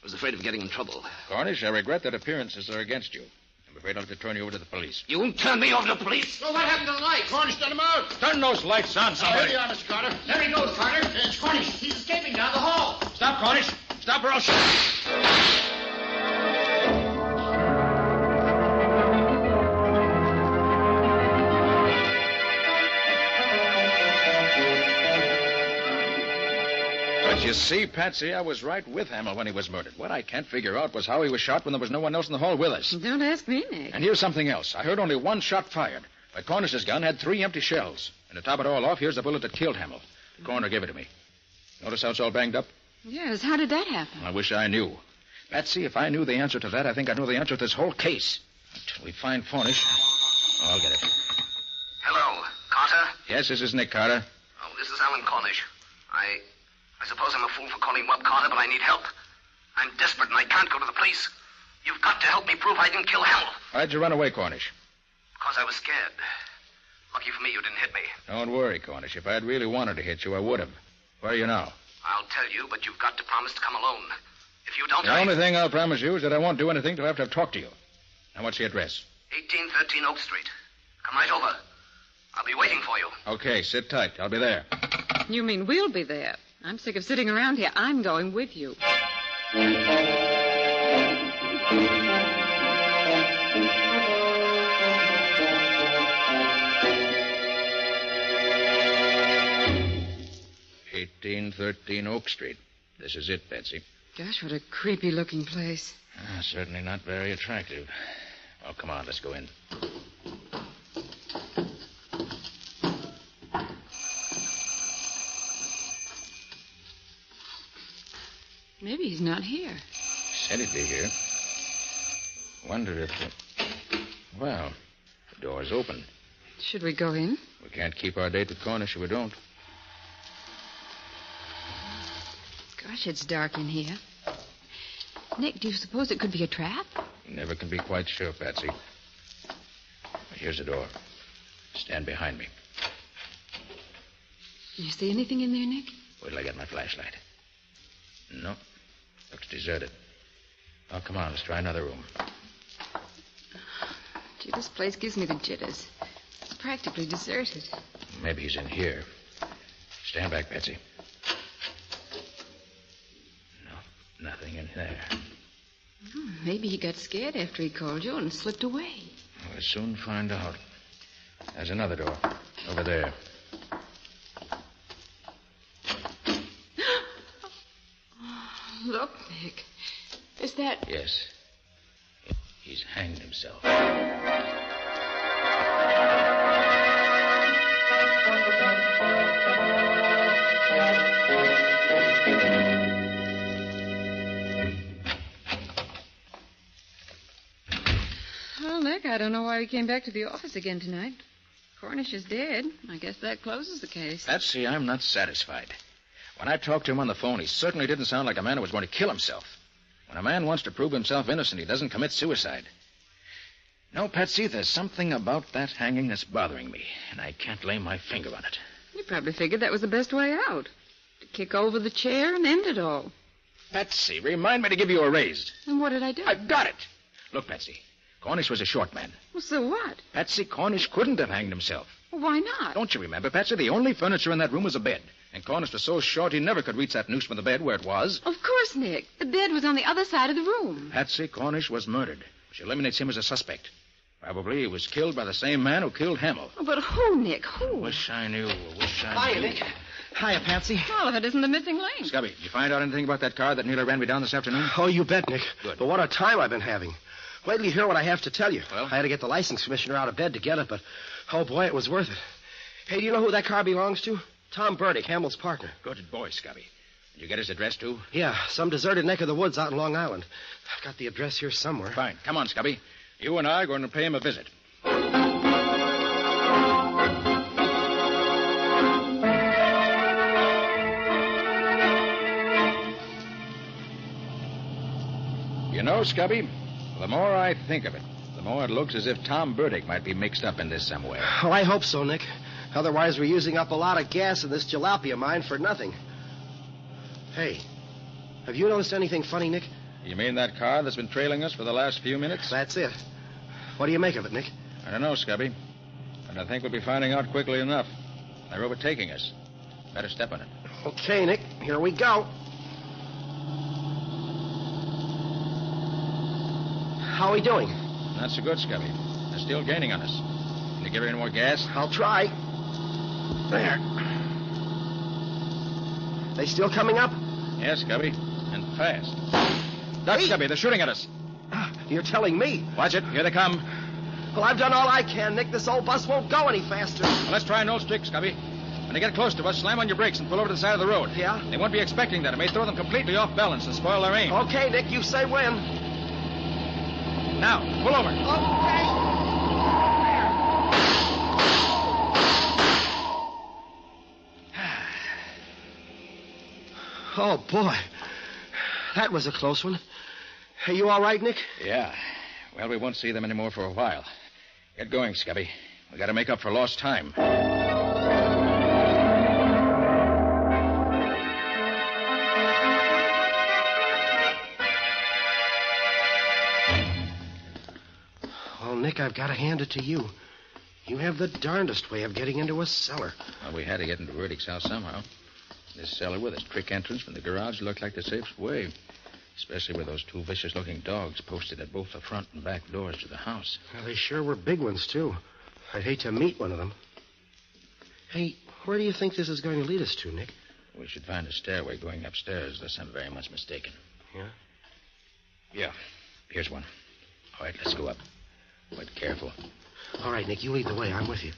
was afraid of getting in trouble. Cornish, I regret that appearances are against you. I'm afraid I'll have to turn you over to the police. You won't turn me over to the police. Well, what happened to the light? Cornish, let him out. Turn those lights on, somebody. Here you are, Mr. Carter. There he goes, Carter. It's Cornish. He's escaping down the hall. Stop, Cornish. Stop or I'll shoot. You see, Patsy, I was right with Hamill when he was murdered. What I can't figure out was how he was shot when there was no one else in the hall with us. Don't ask me, Nick. And here's something else. I heard only one shot fired, but Cornish's gun had 3 empty shells. And to top it all off, here's the bullet that killed Hamill. The coroner gave it to me. Notice how it's all banged up? Yes, how did that happen? I wish I knew. Patsy, if I knew the answer to that, I think I know the answer to this whole case. Until we find Cornish. Oh, I'll get it. Hello, Carter? Yes, this is Nick Carter. Oh, this is Alan Cornish. I suppose I'm a fool for calling you up, Carter, but I need help. I'm desperate and I can't go to the police. You've got to help me prove I didn't kill Hamill. Why'd you run away, Cornish? Because I was scared. Lucky for me you didn't hit me. Don't worry, Cornish. If I'd really wanted to hit you, I would have. Where are you now? I'll tell you, but you've got to promise to come alone. If you don't, The only thing I'll promise you is that I won't do anything till after I've talked to you. Now, what's the address? 1813 Oak Street. Come right over. I'll be waiting for you. Okay, sit tight. I'll be there. You mean we'll be there? I'm sick of sitting around here. I'm going with you. "1813 Oak Street. This is it, Betsy. Gosh, what a creepy-looking place. Certainly not very attractive. Oh, come on, let's go in. Maybe he's not here. Said he'd be here. Wonder if... Well, the door's open. Should we go in? We can't keep our date with Cornish if we don't. Gosh, it's dark in here. Nick, do you suppose it could be a trap? You never can be quite sure, Patsy. Here's the door. Stand behind me. You see anything in there, Nick? Wait till I get my flashlight. No. Looks deserted. Oh, come on. Let's try another room. Gee, this place gives me the jitters. It's practically deserted. Maybe he's in here. Stand back, Betsy. No, nothing in there. Maybe he got scared after he called you and slipped away. We'll soon find out. There's another door. Over there. Look, Nick. Is that... Yes. He's hanged himself. Well, Nick, I don't know why we came back to the office again tonight. Cornish is dead. I guess that closes the case. Patsy, I'm not satisfied. When I talked to him on the phone, he certainly didn't sound like a man who was going to kill himself. When a man wants to prove himself innocent, he doesn't commit suicide. No, Patsy, there's something about that hanging that's bothering me, and I can't lay my finger on it. You probably figured that was the best way out. To kick over the chair and end it all. Patsy, remind me to give you a raise. And what did I do? I've got it. Look, Patsy, Cornish was a short man. Well, so what? Patsy, Cornish couldn't have hanged himself. Well, why not? Don't you remember, Patsy? The only furniture in that room was a bed. And Cornish was so short he never could reach that noose from the bed where it was. Of course, Nick. The bed was on the other side of the room. Patsy, Cornish was murdered, which eliminates him as a suspect. Probably he was killed by the same man who killed Hamill. Oh, but who, Nick? Who? Wish I knew. Hiya, Nick. Hiya, Patsy. Well, if it isn't the missing link. Scubby, did you find out anything about that car that nearly ran me down this afternoon? Oh, you bet, Nick. Good. But what a time I've been having. Wait till you hear what I have to tell you. Well? I had to get the license commissioner out of bed to get it, but, oh, boy, it was worth it. Hey, do you know who that car belongs to? Tom Burdick, Hamill's partner. Good boy, Scubby. Did you get his address, too? Yeah, some deserted neck of the woods out in Long Island. I've got the address here somewhere. Fine. Come on, Scubby. You and I are going to pay him a visit. You know, Scubby, the more I think of it, the more it looks as if Tom Burdick might be mixed up in this somewhere. Oh, I hope so, Nick. Otherwise, we're using up a lot of gas in this jalapia mine for nothing. Hey, have you noticed anything funny, Nick? You mean that car that's been trailing us for the last few minutes? That's it. What do you make of it, Nick? I don't know, Scubby. But I think we'll be finding out quickly enough. They're overtaking us. Better step on it. Okay, Nick. Here we go. How are we doing? Not so good, Scubby. They're still gaining on us. Can you give her any more gas? I'll try. There. They still coming up? Yes, Scubby. And fast. Duck, Scubby. They're shooting at us. You're telling me? Watch it. Here they come. Well, I've done all I can, Nick. This old bus won't go any faster. Well, let's try no tricks, Scubby. When they get close to us, slam on your brakes and pull over to the side of the road. Yeah? They won't be expecting that. It may throw them completely off balance and spoil their aim. Okay, Nick. You say when. Now, pull over. Oh, boy. That was a close one. Are you all right, Nick? Yeah. Well, we won't see them anymore for a while. Get going, Scubby. We got to make up for lost time. Well, Nick, I've got to hand it to you. You have the darndest way of getting into a cellar. Well, we had to get into Burdick's house somehow. This cellar with its trick entrance from the garage looked like the safest way. Especially with those two vicious-looking dogs posted at both the front and back doors to the house. Well, they sure were big ones, too. I'd hate to meet one of them. Hey, where do you think this is going to lead us to, Nick? We should find a stairway going upstairs, unless I'm very much mistaken. Yeah? Yeah. Here's one. All right, let's go up. But careful. All right, Nick, you lead the way. I'm with you.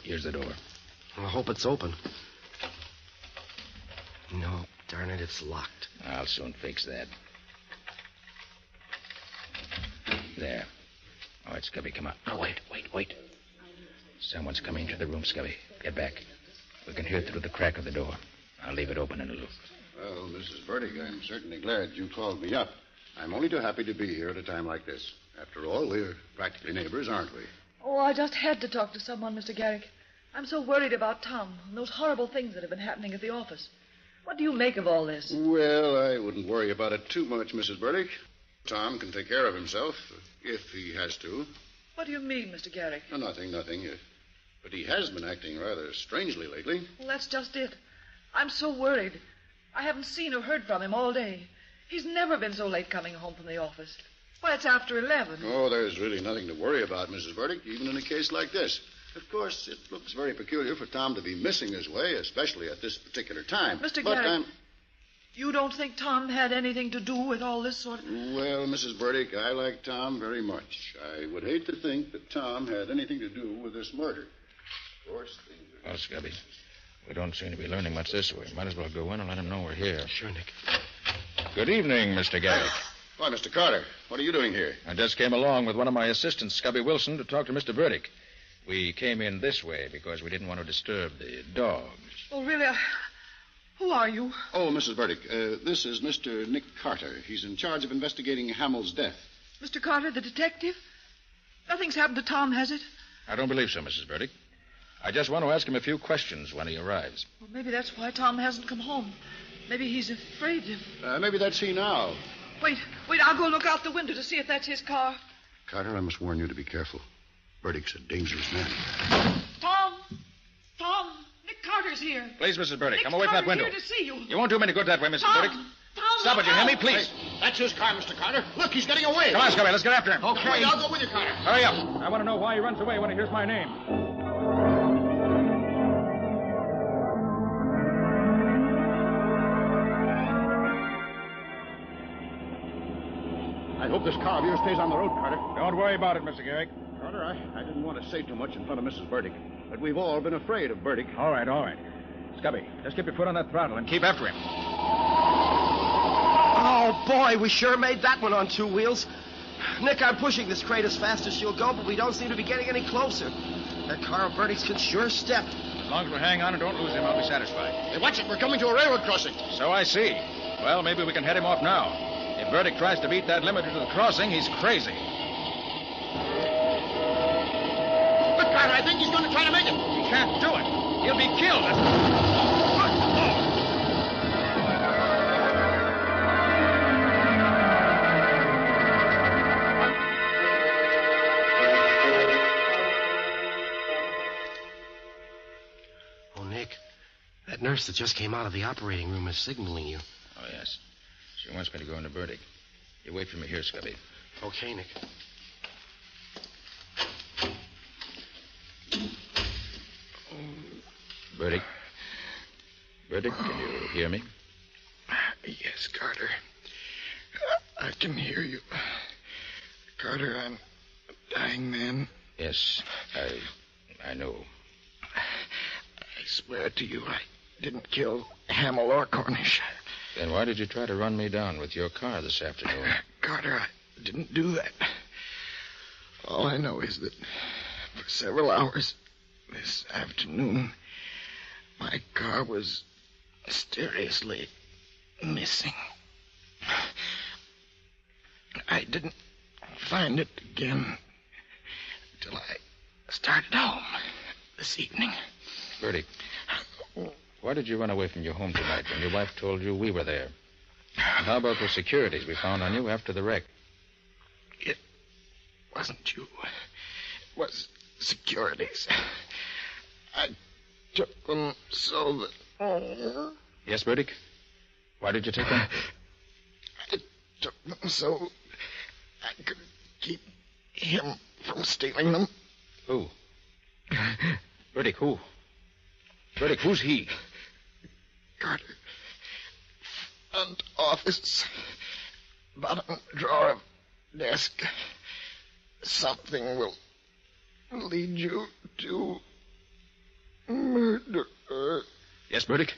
Here's the door. I hope it's open. No, darn it, it's locked. I'll soon fix that. There. All right, Scubby, come on. No, wait. Someone's coming into the room, Scubby. Get back. We can hear through the crack of the door. I'll leave it open in a little. Well, Mrs. Burdick, I'm certainly glad you called me up. I'm only too happy to be here at a time like this. After all, we're practically neighbors, aren't we? Oh, I just had to talk to someone, Mr. Garrick. I'm so worried about Tom and those horrible things that have been happening at the office. What do you make of all this? Well, I wouldn't worry about it too much, Mrs. Burdick. Tom can take care of himself, if he has to. What do you mean, Mr. Garrick? Oh, nothing. But he has been acting rather strangely lately. Well, that's just it. I'm so worried. I haven't seen or heard from him all day. He's never been so late coming home from the office. Well, it's after 11. Oh, there's really nothing to worry about, Mrs. Burdick, even in a case like this. Of course, it looks very peculiar for Tom to be missing his way, especially at this particular time. Mr. Garrick, you don't think Tom had anything to do with all this sort of... Well, Mrs. Burdick, I like Tom very much. I would hate to think that Tom had anything to do with this murder. Of course, things are... Well, Scubby, we don't seem to be learning much this way. Might as well go in and let him know we're here. Sure, Nick. Good evening, Mr. Garrick. Why, Mr. Carter, what are you doing here? I just came along with one of my assistants, Scubby Wilson, to talk to Mr. Burdick. We came in this way because we didn't want to disturb the dogs. Oh, really? Who are you? Oh, Mrs. Burdick, this is Mr. Nick Carter. He's in charge of investigating Hamill's death. Mr. Carter, the detective? Nothing's happened to Tom, has it? I don't believe so, Mrs. Burdick. I just want to ask him a few questions when he arrives. Well, maybe that's why Tom hasn't come home. Maybe he's afraid of... Maybe that's he now. Wait, I'll go look out the window to see if that's his car. Carter, I must warn you to be careful. Burdick's a dangerous man. Tom, Nick Carter's here. Please, Mrs. Burdick, Nick come away from that window. Here to see you. You won't do him any good that way, Mrs. Burdick. Tom, Stop it, you hear me? Please. Hey, that's his car, Mr. Carter. Look, he's getting away. Come on, Scubby, let's get after him. Okay, I'll go with you, Carter. Hurry up. I want to know why he runs away when he hears my name. I hope this car of yours stays on the road, Carter. Don't worry about it, Mr. Garrick. Carter, I didn't want to say too much in front of Mrs. Burdick, but we've all been afraid of Burdick. All right. Scubby, just keep your foot on that throttle and keep after him. Oh, boy, we sure made that one on two wheels. Nick, I'm pushing this crate as fast as she'll go, but we don't seem to be getting any closer. That car of Burdick's can sure step. As long as we hang on and don't lose him, I'll be satisfied. Hey, watch it. We're coming to a railroad crossing. So I see. Well, maybe we can head him off now. If Burdick tries to beat that limiter to the crossing, he's crazy. Look, Carter, I think he's going to try to make it. He can't do it. He'll be killed. Oh, Nick, that nurse that just came out of the operating room is signaling you. Oh, yes. She wants me to go into Burdick. You wait for me here, Scubby. Okay, Nick. Burdick? Burdick, can you hear me? Yes, Carter. I can hear you. Carter, I'm a dying man. Yes, I know. I swear to you, I didn't kill Hamill or Cornish. Then why did you try to run me down with your car this afternoon? Carter, I didn't do that. All I know is that for several hours this afternoon, my car was mysteriously missing. I didn't find it again until I started home this evening. Burdick, why did you run away from your home tonight when your wife told you we were there? And how about the securities we found on you after the wreck? It wasn't you. It was securities. I took them so that... Yes, Burdick? Why did you take them? I took them so I could keep him from stealing them. Who? Burdick, who? Burdick, who's he? Carter. Front office. Bottom drawer of desk. Something will lead you to murder. Yes, Burdick?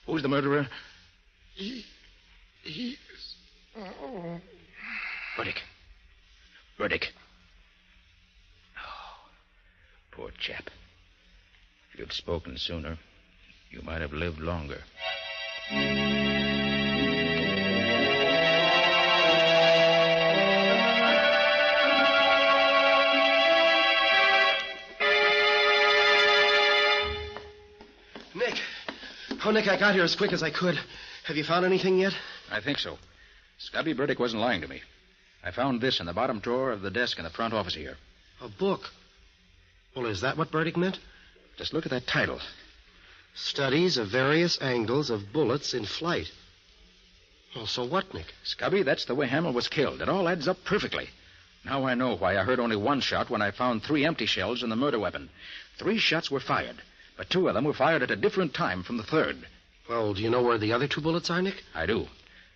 Who's the murderer? He's... Oh. Burdick. Burdick. Oh, poor chap. If you'd spoken sooner, you might have lived longer. Nick. Oh, Nick, I got here as quick as I could. Have you found anything yet? I think so. Scubby Burdick wasn't lying to me. I found this in the bottom drawer of the desk in the front office here. A book. Well, is that what Burdick meant? Just look at that title. Studies of various angles of bullets in flight. Well, so what, Nick? Scubby, that's the way Hamill was killed. It all adds up perfectly. Now I know why I heard only one shot when I found 3 empty shells in the murder weapon. 3 shots were fired, but 2 of them were fired at a different time from the third. Well, do you know where the other 2 bullets are, Nick? I do.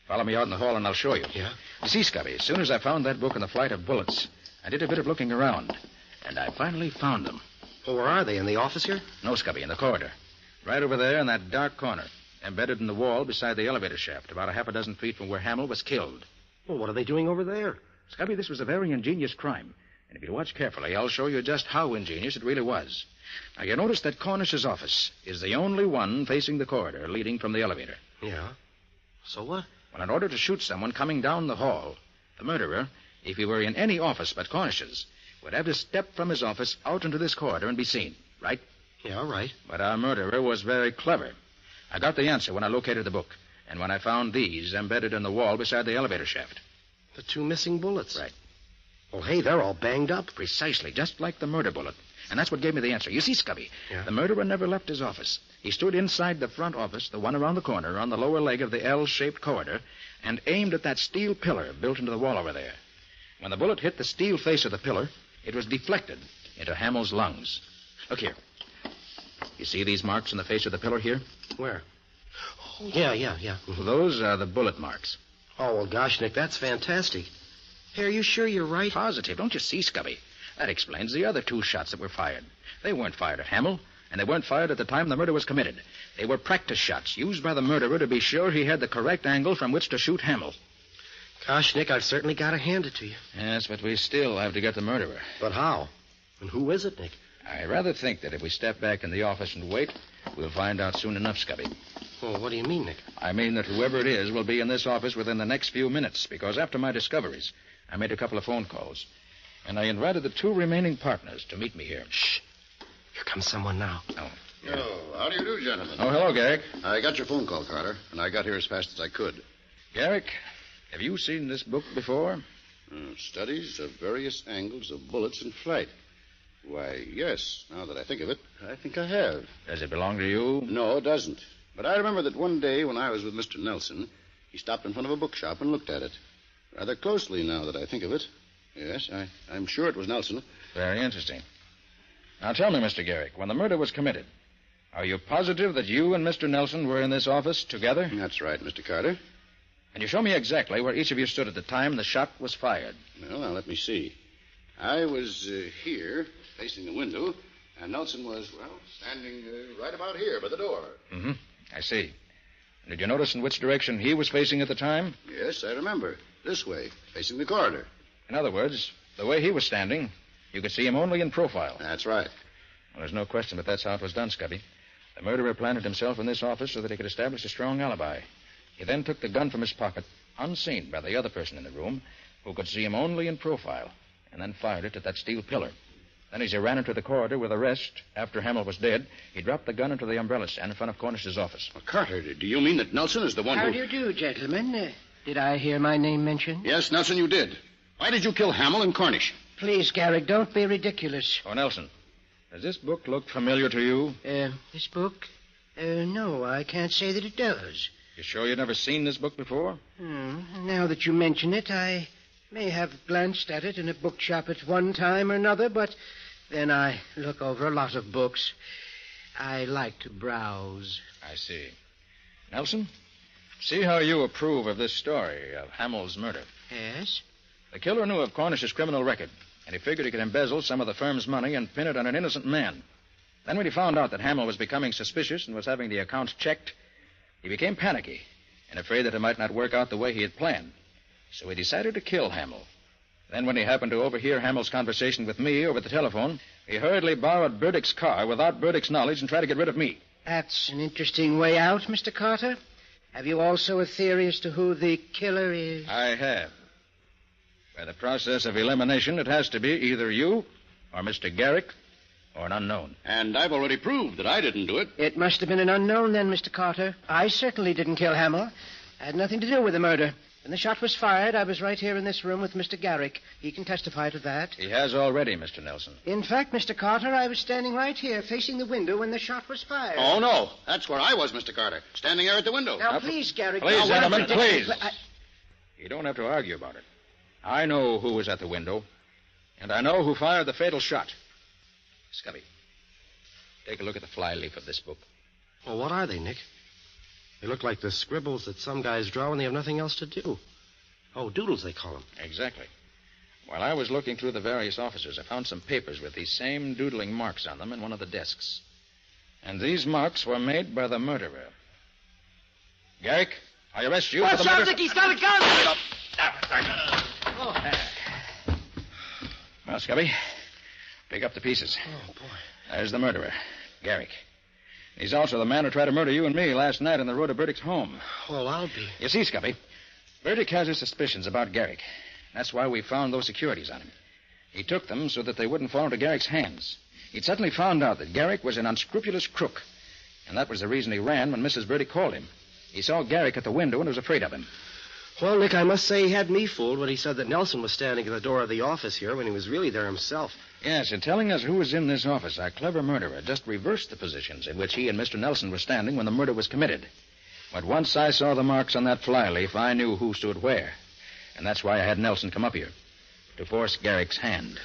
Follow me out in the hall and I'll show you. Yeah? You see, Scubby, as soon as I found that book in the flight of bullets, I did a bit of looking around, and I finally found them. Well, where are they? In the office here? No, Scubby, in the corridor. Right over there in that dark corner, embedded in the wall beside the elevator shaft, about a half a dozen feet from where Hamill was killed. Well, what are they doing over there? Scubby, this was a very ingenious crime. And if you watch carefully, I'll show you just how ingenious it really was. Now, you notice that Cornish's office is the only one facing the corridor leading from the elevator. Yeah. So what? Well, in order to shoot someone coming down the hall, the murderer, if he were in any office but Cornish's, would have to step from his office out into this corridor and be seen, right? Yeah, right. But our murderer was very clever. I got the answer when I located the book, and when I found these embedded in the wall beside the elevator shaft. The 2 missing bullets. Right. Well, hey, they're all banged up. Precisely, just like the murder bullet. And that's what gave me the answer. You see, Scubby, the murderer never left his office. He stood inside the front office, the one around the corner, on the lower leg of the L-shaped corridor, and aimed at that steel pillar built into the wall over there. When the bullet hit the steel face of the pillar, it was deflected into Hamill's lungs. Look here. You see these marks in the face of the pillar here? Where? Oh, yeah. Mm-hmm. Those are the bullet marks. Oh, well, gosh, Nick, that's fantastic. Hey, are you sure you're right? Positive. Don't you see, Scubby? That explains the other 2 shots that were fired. They weren't fired at Hamill, and they weren't fired at the time the murder was committed. They were practice shots used by the murderer to be sure he had the correct angle from which to shoot Hamill. Gosh, Nick, I've certainly got to hand it to you. Yes, but we still have to get the murderer. But how? And who is it, Nick? I rather think that if we step back in the office and wait, we'll find out soon enough, Scubby. Well, what do you mean, Nick? I mean that whoever it is will be in this office within the next few minutes, because after my discoveries, I made a couple of phone calls, and I invited the 2 remaining partners to meet me here. Shh. Here comes someone now. Oh. Oh, how do you do, gentlemen? Oh, hello, Garrick. I got your phone call, Carter, and I got here as fast as I could. Garrick, have you seen this book before? Studies of various angles of bullets in flight. Why, yes, now that I think of it, I think I have. Does it belong to you? No, it doesn't. But I remember that one day when I was with Mr. Nelson, he stopped in front of a bookshop and looked at it. Rather closely, now that I think of it. Yes, I'm sure it was Nelson. Very interesting. Now tell me, Mr. Garrick, when the murder was committed, are you positive that you and Mr. Nelson were in this office together? That's right, Mr. Carter. Can you show me exactly where each of you stood at the time the shot was fired? Well, now, let me see. I was here, facing the window, and Nelson was, standing right about here by the door. Mm-hmm. I see. Did you notice in which direction he was facing at the time? Yes, I remember. This way, facing the corridor. In other words, the way he was standing, you could see him only in profile. That's right. Well, there's no question that that's how it was done, Scubby. The murderer planted himself in this office so that he could establish a strong alibi. He then took the gun from his pocket, unseen by the other person in the room, who could see him only in profile, and then fired it at that steel pillar. Then as he ran into the corridor with the rest, after Hamill was dead, he dropped the gun into the umbrella stand in front of Cornish's office. Well, Carter, do you mean that Nelson is the one How who... do you do, gentlemen? Did I hear my name mentioned? Yes, Nelson, you did. Why did you kill Hamill and Cornish? Please, Garrick, don't be ridiculous. Oh, Nelson, does this book look familiar to you? This book? No, I can't say that it does. You sure you've never seen this book before? Now that you mention it, I may have glanced at it in a bookshop at one time or another, but then I look over a lot of books. I like to browse. I see. Nelson, see how you approve of this story of Hamill's murder. Yes? The killer knew of Cornish's criminal record, and he figured he could embezzle some of the firm's money and pin it on an innocent man. Then when he found out that Hamill was becoming suspicious and was having the accounts checked, he became panicky and afraid that it might not work out the way he had planned. So he decided to kill Hamill. Then when he happened to overhear Hamill's conversation with me over the telephone, he hurriedly borrowed Burdick's car without Burdick's knowledge and tried to get rid of me. That's an interesting way out, Mr. Carter. Have you also a theory as to who the killer is? I have. By the process of elimination, it has to be either you or Mr. Garrick or an unknown. And I've already proved that I didn't do it. It must have been an unknown then, Mr. Carter. I certainly didn't kill Hamill. I had nothing to do with the murder. When the shot was fired, I was right here in this room with Mr. Garrick. He can testify to that. He has already, Mr. Nelson. In fact, Mr. Carter, I was standing right here facing the window when the shot was fired. Oh, no. That's where I was, Mr. Carter. Standing there at the window. Now, please, Garrick. Please, gentlemen, please. I... You don't have to argue about it. I know who was at the window, and I know who fired the fatal shot. Scubby, take a look at the flyleaf of this book. Well, what are they, Nick? They look like the scribbles that some guys draw when they have nothing else to do. Oh, doodles, they call them. Exactly. While I was looking through the various offices, I found some papers with these same doodling marks on them in one of the desks. And these marks were made by the murderer. Garrick, I arrest you for the murder... Sounds like he's got a gun! Well, Scubby, pick up the pieces. Oh, boy. There's the murderer, Garrick. He's also the man who tried to murder you and me last night on the road to Burdick's home. Well, I'll be... You see, Scubby, Burdick has his suspicions about Garrick. That's why we found those securities on him. He took them so that they wouldn't fall into Garrick's hands. He'd suddenly found out that Garrick was an unscrupulous crook. And that was the reason he ran when Mrs. Burdick called him. He saw Garrick at the window and was afraid of him. Well, Nick, I must say he had me fooled when he said that Nelson was standing at the door of the office here when he was really there himself. Yes, in telling us who was in this office, our clever murderer just reversed the positions in which he and Mr. Nelson were standing when the murder was committed. But once I saw the marks on that flyleaf, I knew who stood where. And that's why I had Nelson come up here, to force Garrick's hand.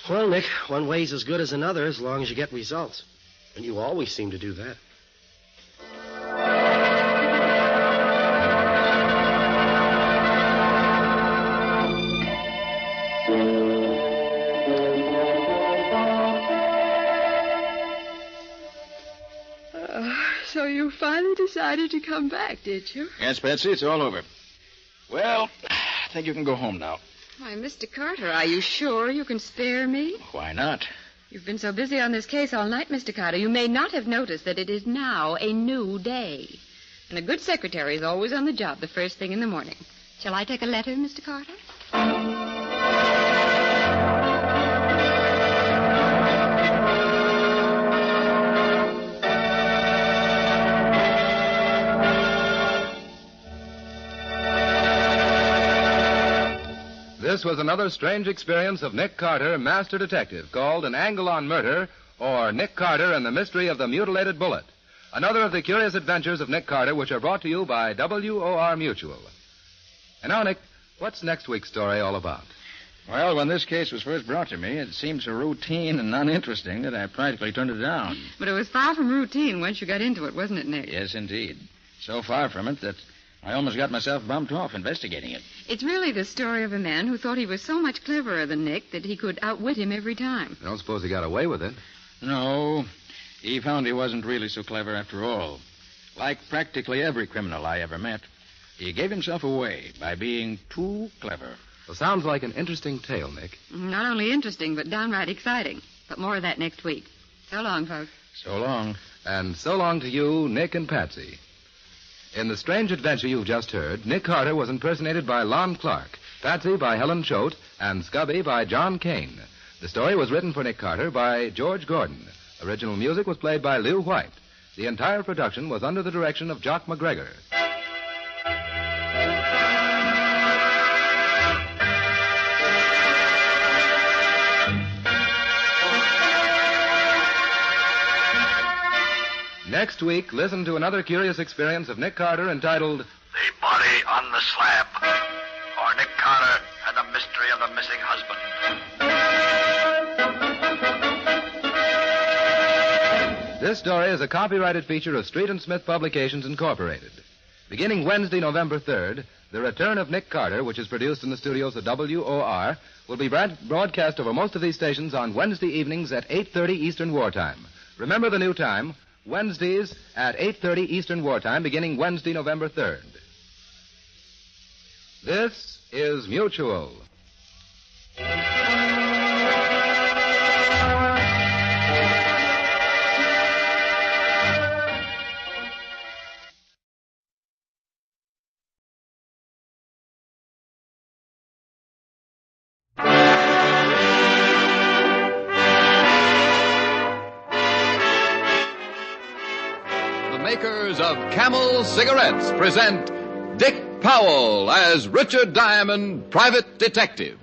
Well, Nick, one way's as good as another as long as you get results. And you always seem to do that. So you finally decided to come back, did you? Yes, Patsy, it's all over. Well, I think you can go home now. Why, Mr. Carter, are you sure you can spare me? Why not? You've been so busy on this case all night, Mr. Carter, you may not have noticed that it is now a new day. And a good secretary is always on the job the first thing in the morning. Shall I take a letter, Mr. Carter? This was another strange experience of Nick Carter, Master Detective, called An Angle on Murder, or Nick Carter and the Mystery of the Mutilated Bullet. Another of the curious adventures of Nick Carter, which are brought to you by WOR Mutual. And now, Nick, what's next week's story all about? Well, when this case was first brought to me, it seemed so routine and uninteresting that I practically turned it down. But it was far from routine once you got into it, wasn't it, Nick? Yes, indeed. So far from it that I almost got myself bumped off investigating it. It's really the story of a man who thought he was so much cleverer than Nick that he could outwit him every time. I don't suppose he got away with it. No, he found he wasn't really so clever after all. Like practically every criminal I ever met, he gave himself away by being too clever. Well, sounds like an interesting tale, Nick. Not only interesting, but downright exciting. But more of that next week. So long, folks. So long. And so long to you, Nick and Patsy. In the strange adventure you've just heard, Nick Carter was impersonated by Lon Clark, Patsy by Helen Choate, and Scubby by John Kane. The story was written for Nick Carter by George Gordon. Original music was played by Lew White. The entire production was under the direction of Jock McGregor. Next week, listen to another curious experience of Nick Carter entitled The Body on the Slab, or Nick Carter and the Mystery of the Missing Husband. This story is a copyrighted feature of Street and Smith Publications, Incorporated. Beginning Wednesday, November 3rd, The Return of Nick Carter, which is produced in the studios of WOR, will be broadcast over most of these stations on Wednesday evenings at 8:30 Eastern Wartime. Remember the new time, Wednesdays at 8:30 Eastern Wartime, beginning Wednesday, November 3rd. This is Mutual. Makers of Camel Cigarettes present Dick Powell as Richard Diamond, Private Detective.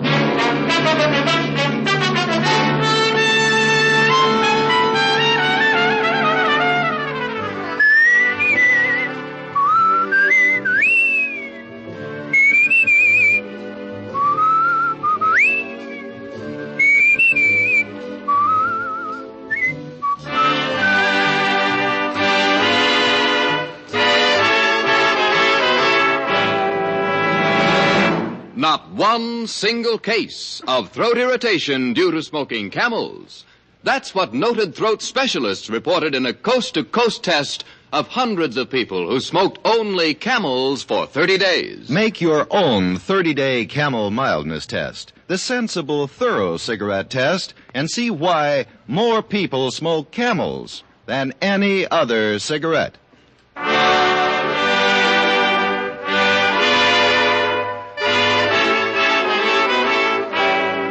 Not one single case of throat irritation due to smoking Camels. That's what noted throat specialists reported in a coast-to-coast test of hundreds of people who smoked only Camels for 30 days. Make your own 30-day Camel mildness test, the sensible, thorough cigarette test, and see why more people smoke Camels than any other cigarette.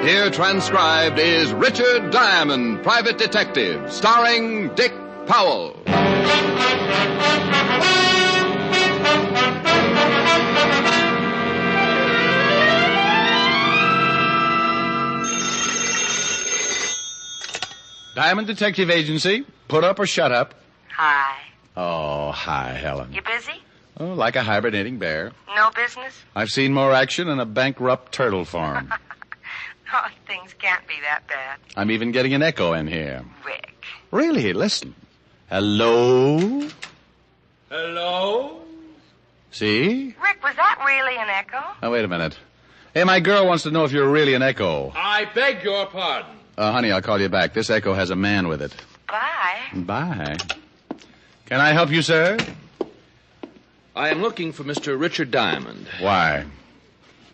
Here transcribed is Richard Diamond, Private Detective, starring Dick Powell. Diamond Detective Agency. Put up or shut up. Hi. Oh, hi, Helen. You busy? Oh, like a hibernating bear. No business? I've seen more action in a bankrupt turtle farm. Oh, things can't be that bad. I'm even getting an echo in here. Rick. Really? Listen. Hello? Hello? See? Rick, was that really an echo? Oh, wait a minute. Hey, my girl wants to know if you're really an echo. I beg your pardon. Honey, I'll call you back. This echo has a man with it. Bye. Bye. Can I help you, sir? I am looking for Mr. Richard Diamond. Why?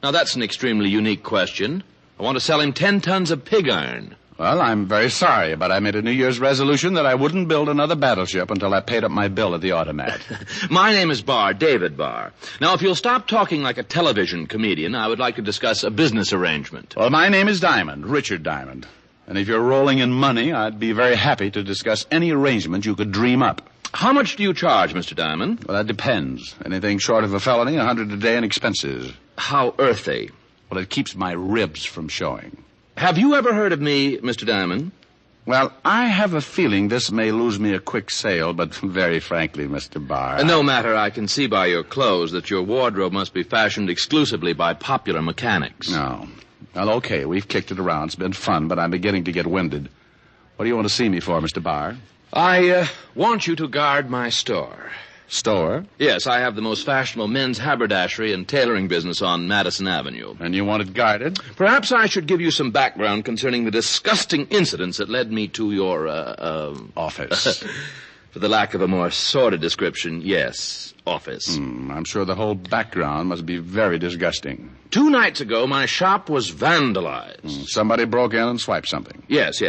Now, that's an extremely unique question. I want to sell him 10 tons of pig iron. Well, I'm very sorry, but I made a New Year's resolution that I wouldn't build another battleship until I paid up my bill at the automat. My name is Barr, David Barr. Now, if you'll stop talking like a television comedian, I would like to discuss a business arrangement. Well, my name is Diamond, Richard Diamond. And if you're rolling in money, I'd be very happy to discuss any arrangement you could dream up. How much do you charge, Mr. Diamond? Well, that depends. Anything short of a felony, $100 a day in expenses. How earthy? Well, it keeps my ribs from showing. Have you ever heard of me, Mr. Diamond? Well, I have a feeling this may lose me a quick sale, but very frankly, Mr. Barr... No matter, I can see by your clothes that your wardrobe must be fashioned exclusively by popular mechanics. No. Well, okay, we've kicked it around. It's been fun, but I'm beginning to get winded. What do you want to see me for, Mr. Barr? I want you to guard my store. Store? Yes, I have the most fashionable men's haberdashery and tailoring business on Madison Avenue. And you want it guarded? Perhaps I should give you some background concerning the disgusting incidents that led me to your, office. For the lack of a more sordid description, yes, office. I'm sure the whole background must be very disgusting. 2 nights ago, my shop was vandalized. Somebody broke in and swiped something. Yes.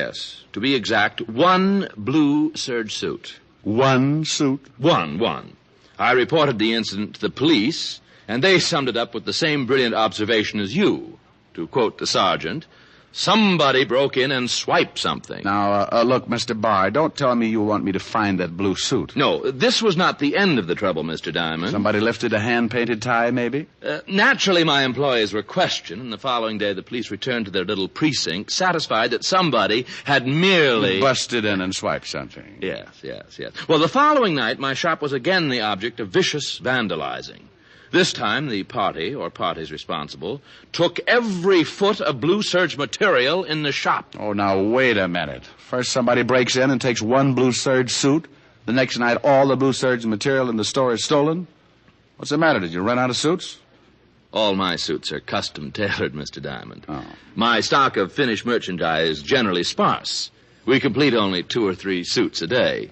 To be exact, 1 blue serge suit. 1 suit? One. I reported the incident to the police, and they summed it up with the same brilliant observation as you. To quote the sergeant, somebody broke in and swiped something. Now, look, Mr. Barr, don't tell me you want me to find that blue suit. No, this was not the end of the trouble, Mr. Diamond. Somebody lifted a hand-painted tie, maybe? Naturally, my employees were questioned, and the following day the police returned to their little precinct, satisfied that somebody had merely... busted in and swiped something. Yes. Well, the following night, my shop was again the object of vicious vandalizing. This time, the party, or parties responsible, took every foot of blue serge material in the shop. Oh, now, wait a minute. First, somebody breaks in and takes 1 blue serge suit. The next night, all the blue serge material in the store is stolen. What's the matter? Did you run out of suits? All my suits are custom tailored, Mr. Diamond. Oh. My stock of finished merchandise is generally sparse. We complete only 2 or 3 suits a day.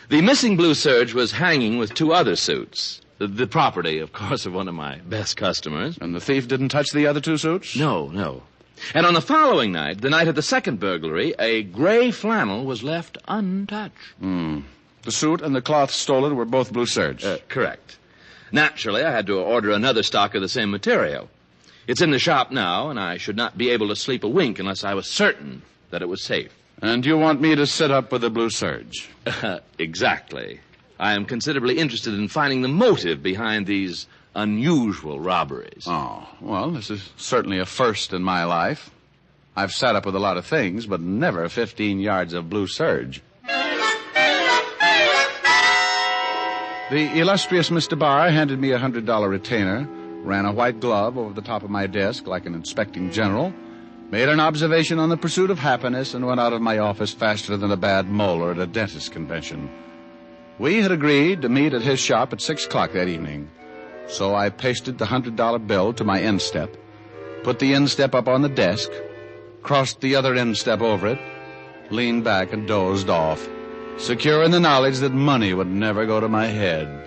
The missing blue serge was hanging with 2 other suits. The property, of course, of one of my best customers. And the thief didn't touch the other 2 suits? No. And on the following night, the night of the second burglary, a gray flannel was left untouched. The suit and the cloth stolen were both blue serge? Correct. Naturally, I had to order another stock of the same material. It's in the shop now, and I should not be able to sleep a wink unless I was certain that it was safe. And you want me to sit up with the blue serge? Exactly. I am considerably interested in finding the motive behind these unusual robberies. Oh, well, this is certainly a first in my life. I've sat up with a lot of things, but never 15 yards of blue serge. The illustrious Mr. Barr handed me a $100 retainer, ran a white glove over the top of my desk like an inspecting general, made an observation on the pursuit of happiness, and went out of my office faster than a bad molar at a dentist convention. We had agreed to meet at his shop at 6 o'clock that evening. So I pasted the $100 bill to my instep, put the instep up on the desk, crossed the other instep over it, leaned back and dozed off, secure in the knowledge that money would never go to my head.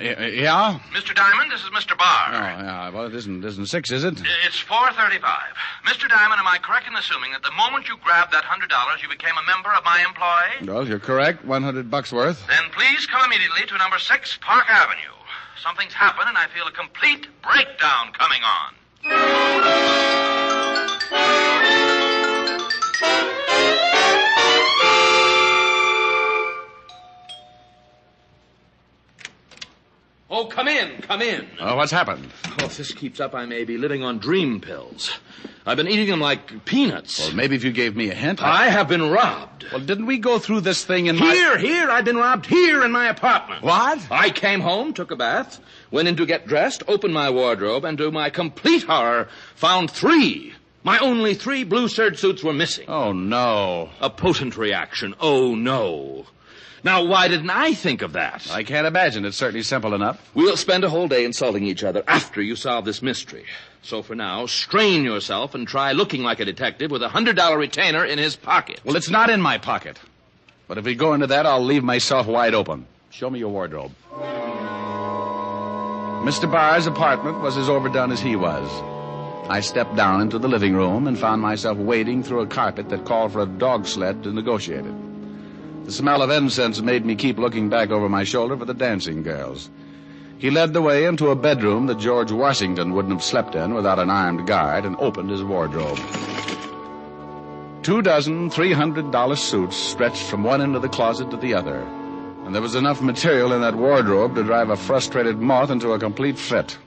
Yeah? Mr. Diamond, this is Mr. Barr. Oh, yeah. Well, it isn't 6, is it? It's 4:35. Mr. Diamond, am I correct in assuming that the moment you grabbed that $100, you became a member of my employ? Well, you're correct. $100 worth. Then please come immediately to number 6 Park Avenue. Something's happened, and I feel a complete breakdown coming on. Oh, come in, come in. Oh, what's happened? Oh, if this keeps up, I may be living on dream pills. I've been eating them like peanuts. Well, maybe if you gave me a hint. I have been robbed. Well, didn't we go through this thing in Here, I've been robbed here in my apartment. What? I came home, took a bath, went in to get dressed, opened my wardrobe, and to my complete horror, found 3. My only 3 blue serge suits were missing. Oh, no. A potent reaction. Oh, no. Now, why didn't I think of that? I can't imagine. It's certainly simple enough. We'll spend a whole day insulting each other after you solve this mystery. So for now, strain yourself and try looking like a detective with a $100 retainer in his pocket. Well, it's not in my pocket. But if we go into that, I'll leave myself wide open. Show me your wardrobe. Mr. Barr's apartment was as overdone as he was. I stepped down into the living room and found myself wading through a carpet that called for a dog sled to negotiate it. The smell of incense made me keep looking back over my shoulder for the dancing girls. He led the way into a bedroom that George Washington wouldn't have slept in without an armed guard and opened his wardrobe. 2 dozen $300 suits stretched from one end of the closet to the other, and there was enough material in that wardrobe to drive a frustrated moth into a complete fit.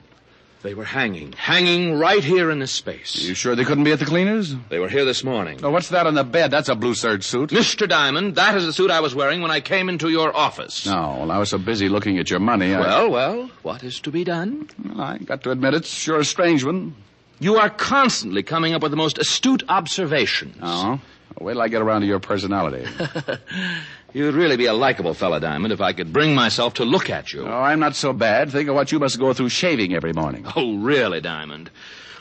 They were hanging right here in this space. You sure they couldn't be at the cleaners? They were here this morning. Oh, what's that on the bed? That's a blue serge suit. Mr. Diamond, that is the suit I was wearing when I came into your office. No, well, I was so busy looking at your money, Well, what is to be done? Well, I got to admit it's sure a strange one. You are constantly coming up with the most astute observations. Oh? Well, wait till I get around to your personality. You'd really be a likable fella, Diamond, if I could bring myself to look at you. Oh, I'm not so bad. Think of what you must go through shaving every morning. Oh, really, Diamond?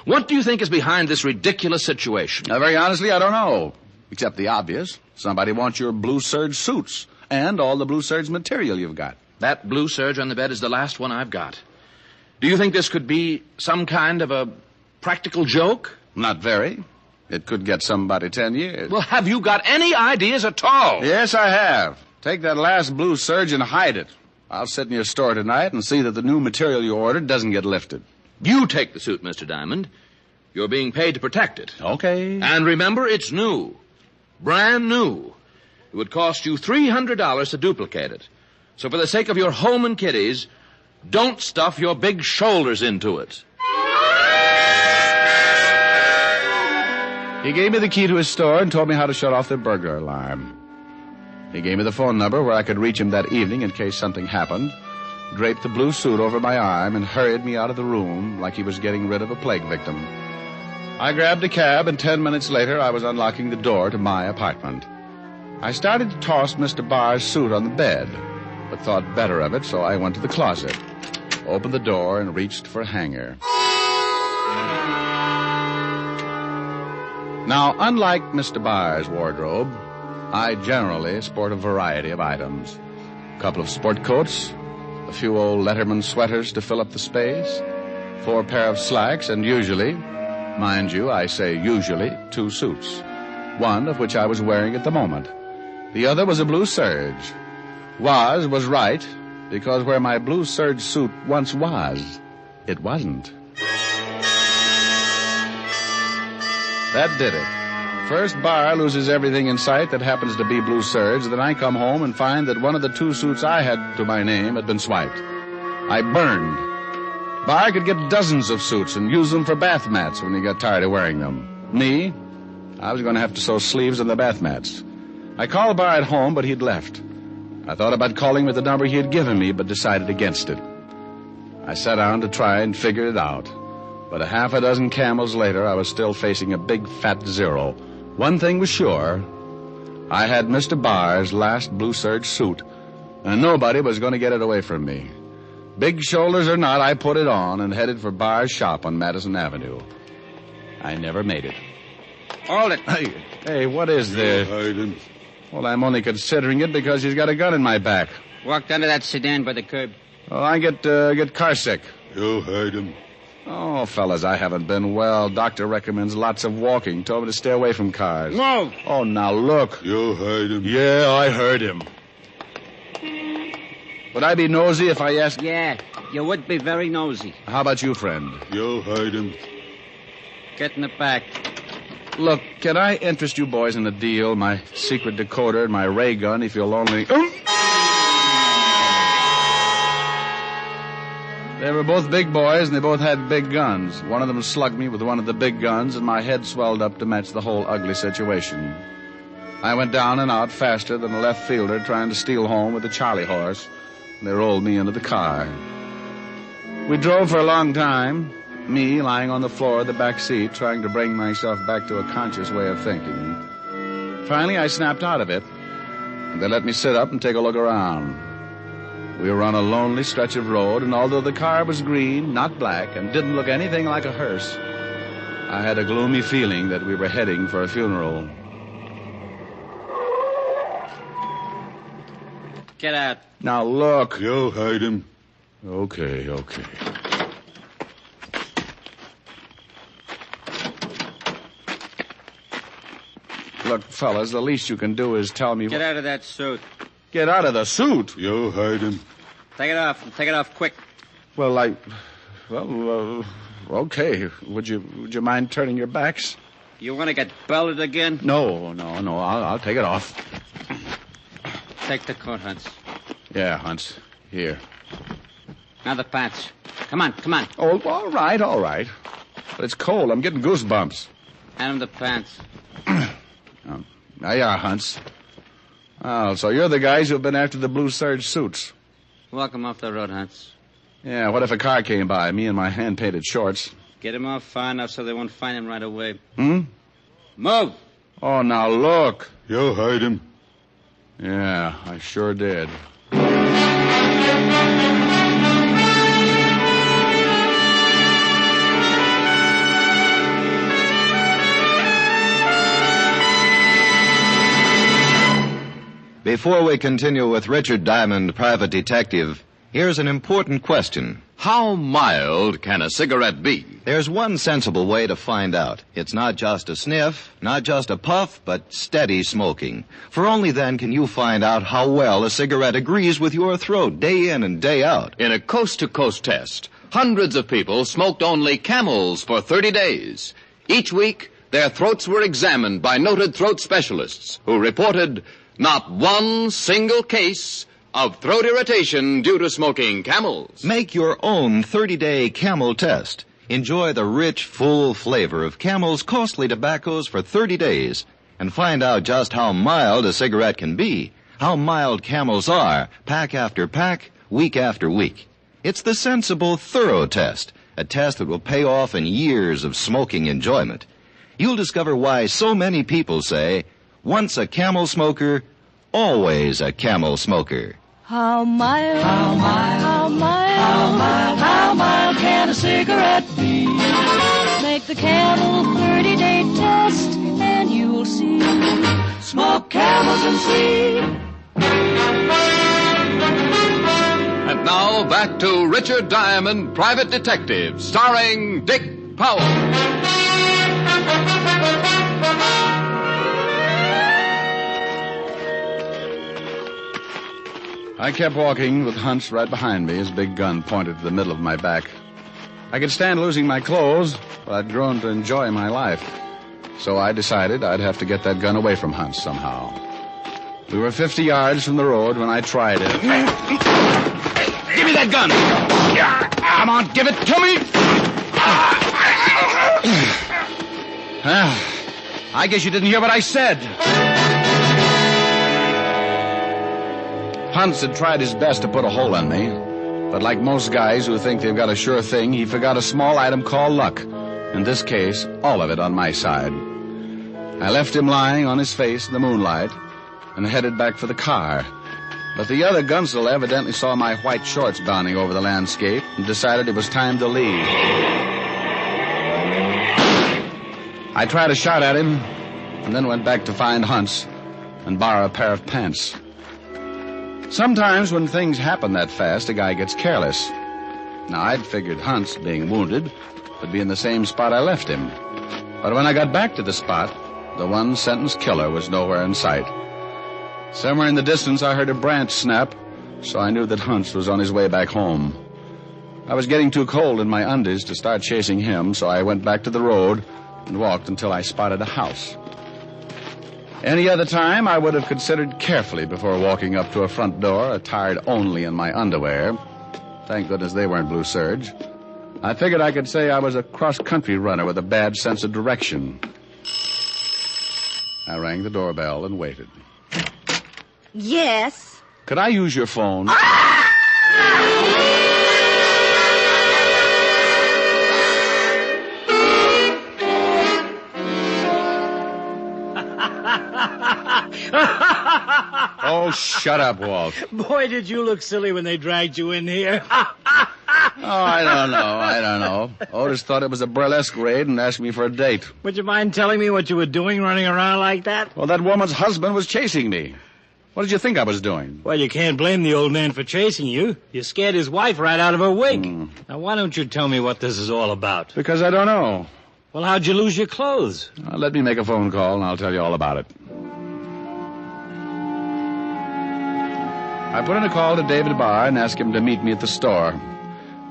What do you think is behind this ridiculous situation? Very honestly, I don't know. Except the obvious. Somebody wants your blue serge suits and all the blue serge material you've got. That blue serge on the bed is the last one I've got. Do you think this could be some kind of a practical joke? Not very. It could get somebody 10 years. Well, have you got any ideas at all? Yes, I have. Take that last blue serge and hide it. I'll sit in your store tonight and see that the new material you ordered doesn't get lifted. You take the suit, Mr. Diamond. You're being paid to protect it. Okay. And remember, it's new. Brand new. It would cost you $300 to duplicate it. So for the sake of your home and kiddies, don't stuff your big shoulders into it. He gave me the key to his store and told me how to shut off the burglar alarm. He gave me the phone number where I could reach him that evening in case something happened, draped the blue suit over my arm, and hurried me out of the room like he was getting rid of a plague victim. I grabbed a cab, and 10 minutes later I was unlocking the door to my apartment. I started to toss Mr. Barr's suit on the bed, but thought better of it, so I went to the closet, opened the door, and reached for a hanger. Now, unlike Mr. Barr's wardrobe, I generally sport a variety of items. A couple of sport coats, a few old Letterman sweaters to fill up the space, 4 pair of slacks, and usually, mind you, I say usually, 2 suits. One of which I was wearing at the moment. The other was a blue serge. Was right, because where my blue serge suit once was, it wasn't. That did it. First Barr loses everything in sight that happens to be blue serge. Then I come home and find that one of the 2 suits I had to my name had been swiped. I burned. Barr could get dozens of suits and use them for bath mats when he got tired of wearing them. Me, I was going to have to sew sleeves on the bath mats. I called Barr at home, but he'd left. I thought about calling with the number he had given me, but decided against it. I sat down to try and figure it out. But a half a dozen camels later, I was still facing a big fat zero. One thing was sure. I had Mr. Barr's last blue serge suit, and nobody was going to get it away from me. Big shoulders or not, I put it on and headed for Barr's shop on Madison Avenue. I never made it. Hold it. Hey, what is this? Hayden. Well, I'm only considering it because he's got a gun in my back. Walked under that sedan by the curb. Well, I get car sick. You heard him. Oh, fellas, I haven't been well. Doctor recommends lots of walking. Told me to stay away from cars. Move. Oh, now look. You heard him. Yeah, I heard him. Would I be nosy if I asked? Yeah, you would be very nosy. How about you, friend? You heard him. Get in the back. Look, can I interest you boys in a deal? My secret decoder and my ray gun, if you'll only... They were both big boys, and they both had big guns. One of them slugged me with one of the big guns, and my head swelled up to match the whole ugly situation. I went down and out faster than a left fielder trying to steal home with a Charlie horse, and they rolled me into the car. We drove for a long time, me lying on the floor of the back seat, trying to bring myself back to a conscious way of thinking. Finally, I snapped out of it, and they let me sit up and take a look around. We were on a lonely stretch of road, and although the car was green, not black, and didn't look anything like a hearse, I had a gloomy feeling that we were heading for a funeral. Get out. Now, look. You'll hide him. Okay. Look, fellas, the least you can do is tell me... Get out of that suit. Get out of the suit? You'll hide him. Take it off. Take it off quick. Well, okay. Would you mind turning your backs? You want to get belted again? No. I'll take it off. Take the coat, Hunts. Yeah, Hunts. Here. Now the pants. Come on. Oh, all right. But it's cold. I'm getting goosebumps. Hand him the pants. There you are, Hunts. Oh, so you're the guys who've been after the blue serge suits. Walk him off the road, Hunts. Yeah, what if a car came by, me in my hand-painted shorts? Get him off far enough so they won't find him right away. Move! Oh, now look. You'll hide him. Yeah, I sure did. Before we continue with Richard Diamond, Private Detective, here's an important question. How mild can a cigarette be? There's one sensible way to find out. It's not just a sniff, not just a puff, but steady smoking. For only then can you find out how well a cigarette agrees with your throat day in and day out. In a coast-to-coast test, hundreds of people smoked only Camels for 30 days. Each week, their throats were examined by noted throat specialists who reported not one single case of throat irritation due to smoking Camels. Make your own 30-day Camel test. Enjoy the rich, full flavor of Camel's costly tobaccos for 30 days and find out just how mild a cigarette can be, how mild Camels are, pack after pack, week after week. It's the sensible, thorough test, a test that will pay off in years of smoking enjoyment. You'll discover why so many people say, once a Camel smoker, always a Camel smoker. How mild can a cigarette be? Make the Camel 30-day test, and you'll see. Smoke Camels and see. And now back to Richard Diamond, Private Detective, starring Dick Powell. I kept walking with Hunts right behind me, his big gun pointed to the middle of my back. I could stand losing my clothes, but I'd grown to enjoy my life. So I decided I'd have to get that gun away from Hunts somehow. We were 50 yards from the road when I tried it. Give me that gun! Come on, give it to me! I guess you didn't hear what I said. Hunts had tried his best to put a hole in me, but like most guys who think they've got a sure thing, he forgot a small item called luck. In this case, all of it on my side. I left him lying on his face in the moonlight and headed back for the car. But the other gunsel evidently saw my white shorts bounding over the landscape and decided it was time to leave. I tried a shot at him and then went back to find Hunts and borrow a pair of pants. Sometimes when things happen that fast, a guy gets careless. Now, I'd figured Hunts, being wounded, would be in the same spot I left him. But when I got back to the spot, the one-sentence killer was nowhere in sight. Somewhere in the distance, I heard a branch snap, so I knew that Hunts was on his way back home. I was getting too cold in my undies to start chasing him, so I went back to the road and walked until I spotted a house. Any other time, I would have considered carefully before walking up to a front door, attired only in my underwear. Thank goodness they weren't blue serge. I figured I could say I was a cross-country runner with a bad sense of direction. I rang the doorbell and waited. Yes. Could I use your phone? Oh, shut up, Walt. Boy, did you look silly when they dragged you in here. Oh, I don't know. Otis thought it was a burlesque raid and asked me for a date. Would you mind telling me what you were doing running around like that? Well, that woman's husband was chasing me. What did you think I was doing? Well, you can't blame the old man for chasing you. You scared his wife right out of her wig. Now, why don't you tell me what this is all about? Because I don't know. Well, how'd you lose your clothes? Let me make a phone call and I'll tell you all about it. I put in a call to David Barr and asked him to meet me at the store.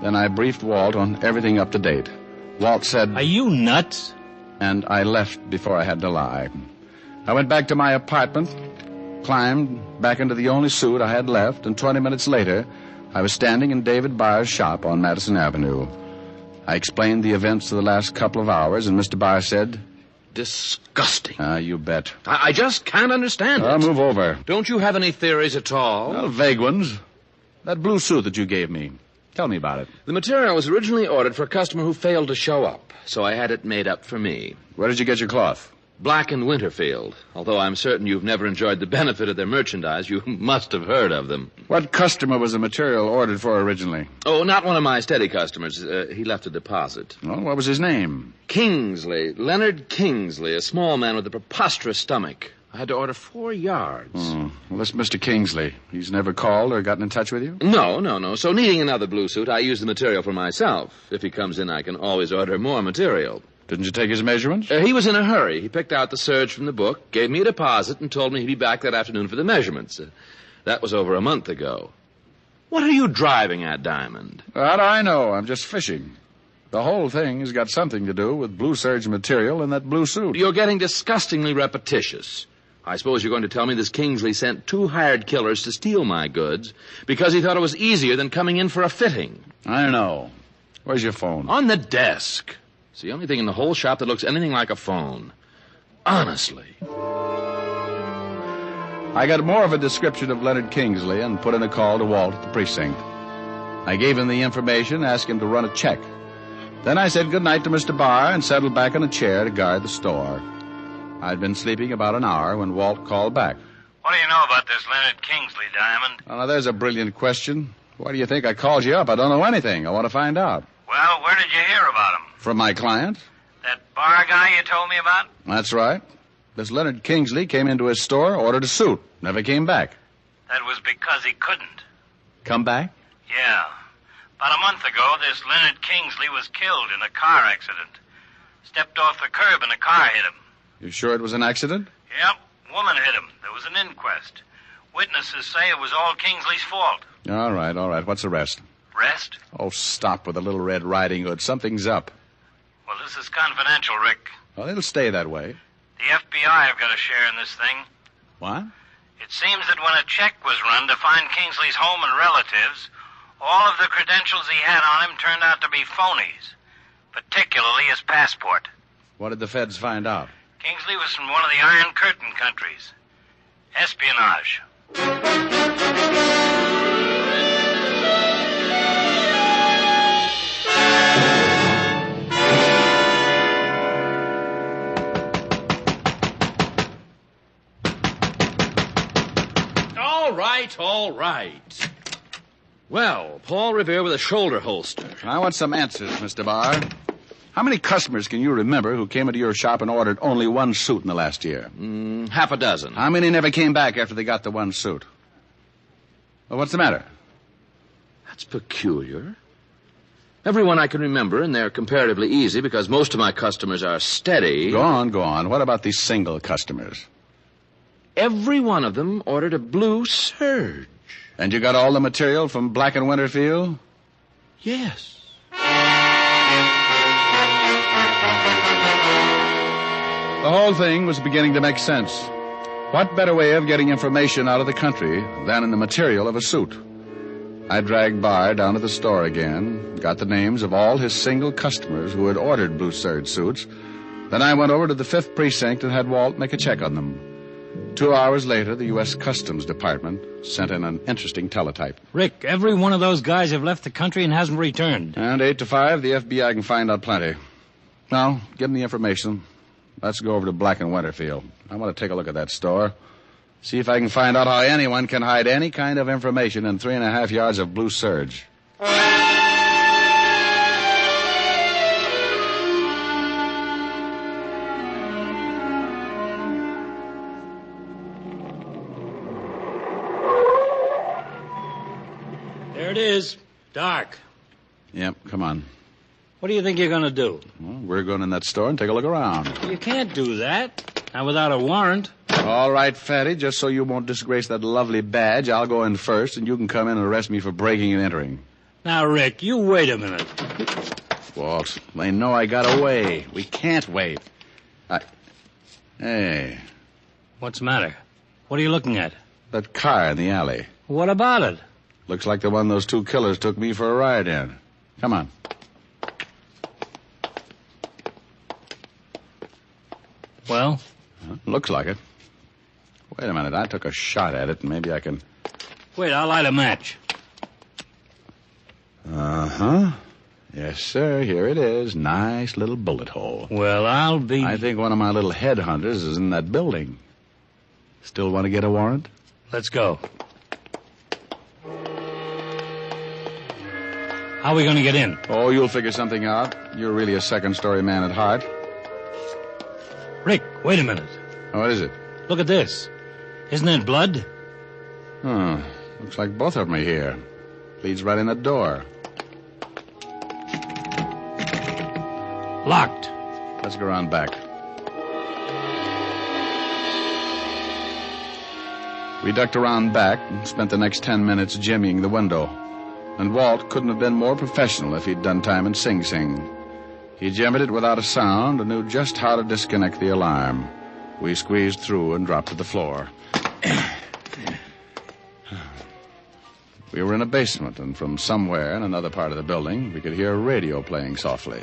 Then I briefed Walt on everything up to date. Walt said... Are you nuts? And I left before I had to lie. I went back to my apartment, climbed back into the only suit I had left, and 20 minutes later, I was standing in David Barr's shop on Madison Avenue. I explained the events of the last couple of hours, and Mr. Barr said... Disgusting. You bet. I just can't understand it. Move over. Don't you have any theories at all? Well, vague ones. That blue suit that you gave me. Tell me about it. The material was originally ordered for a customer who failed to show up, so I had it made up for me. Where did you get your cloth? Black & Winterfield. Although I'm certain you've never enjoyed the benefit of their merchandise, you must have heard of them. What customer was the material ordered for originally? Oh, not one of my steady customers. He left a deposit. Oh, what was his name? Kingsley. Leonard Kingsley, a small man with a preposterous stomach. I had to order 4 yards. Well, this Mr. Kingsley. He's never called or gotten in touch with you? No. So needing another blue suit, I use the material for myself. If he comes in, I can always order more material. Didn't you take his measurements? He was in a hurry. He picked out the serge from the book, gave me a deposit, and told me he'd be back that afternoon for the measurements. That was over a month ago. What are you driving at, Diamond? How do I know? I'm just fishing. The whole thing has got something to do with blue serge material and that blue suit. You're getting disgustingly repetitious. I suppose you're going to tell me this Kingsley sent 2 hired killers to steal my goods because he thought it was easier than coming in for a fitting. I know. Where's your phone? On the desk. It's the only thing in the whole shop that looks anything like a phone. Honestly. I got more of a description of Leonard Kingsley and put in a call to Walt at the precinct. I gave him the information, asked him to run a check. Then I said goodnight to Mr. Barr and settled back in a chair to guard the store. I'd been sleeping about an hour when Walt called back. What do you know about this Leonard Kingsley, Diamond? Oh, now, there's a brilliant question. Why do you think I called you up? I don't know anything. I want to find out. Well, where did you hear about him? From my client. That bar guy you told me about? That's right. This Leonard Kingsley came into his store, ordered a suit, never came back. That was because he couldn't. Come back? Yeah. About a month ago, this Leonard Kingsley was killed in a car accident. Stepped off the curb and a car hit him. You sure it was an accident? Yep. Woman hit him. There was an inquest. Witnesses say it was all Kingsley's fault. All right. What's the rest? Rest? Oh, stop with the Little Red Riding Hood. Something's up. Well, this is confidential, Rick. Well, it'll stay that way. The FBI have got a share in this thing. What? It seems that when a check was run to find Kingsley's home and relatives, all of the credentials he had on him turned out to be phonies, particularly his passport. What did the feds find out? Kingsley was from one of the Iron Curtain countries. Espionage. All right. Well, Paul Revere with a shoulder holster. I want some answers, Mr. Barr. How many customers can you remember who came into your shop and ordered only one suit in the last year? Half a dozen. How many never came back after they got the one suit? Well, what's the matter? That's peculiar. Everyone I can remember, and they're comparatively easy because most of my customers are steady. Go on. What about these single customers? Every one of them ordered a blue serge. And you got all the material from Black & Winterfield? Yes. The whole thing was beginning to make sense. What better way of getting information out of the country than in the material of a suit? I dragged Bard down to the store again, got the names of all his single customers who had ordered blue serge suits. Then I went over to the 5th Precinct and had Walt make a check on them. 2 hours later, the U.S. Customs Department sent in an interesting teletype. Rick, every one of those guys have left the country and hasn't returned. And 8 to 5, the FBI can find out plenty. Now, give them the information. Let's go over to Black and Winterfield. I want to take a look at that store. See if I can find out how anyone can hide any kind of information in 3.5 yards of blue serge. There it is. Dark. Yep, come on. What do you think you're going to do? Well, we're going in that store and take a look around. You can't do that. Not without a warrant. All right, Fatty, just so you won't disgrace that lovely badge, I'll go in first, and you can come in and arrest me for breaking and entering. Now, Rick, you wait a minute. Walt, they know I got away. We can't wait. Hey. What's the matter? What are you looking at? That car in the alley. What about it? Looks like the one those two killers took me for a ride in. Come on. Well? Looks like it. Wait a minute. I took a shot at it, and maybe I can... Wait, I'll light a match. Uh-huh. Yes, sir. Here it is. Nice little bullet hole. Well, I'll be... I think one of my little headhunters is in that building. Still want to get a warrant? Let's go. How are we going to get in? Oh, you'll figure something out. You're really a second-story man at heart. Rick, wait a minute. What is it? Look at this. Isn't it blood? Oh, looks like both of them are here. Leads right in the door. Locked. Let's go around back. We ducked around back and spent the next 10 minutes jimmying the window. And Walt couldn't have been more professional if he'd done time in Sing Sing. He jammed it without a sound and knew just how to disconnect the alarm. We squeezed through and dropped to the floor. We were in a basement, and from somewhere in another part of the building, we could hear a radio playing softly.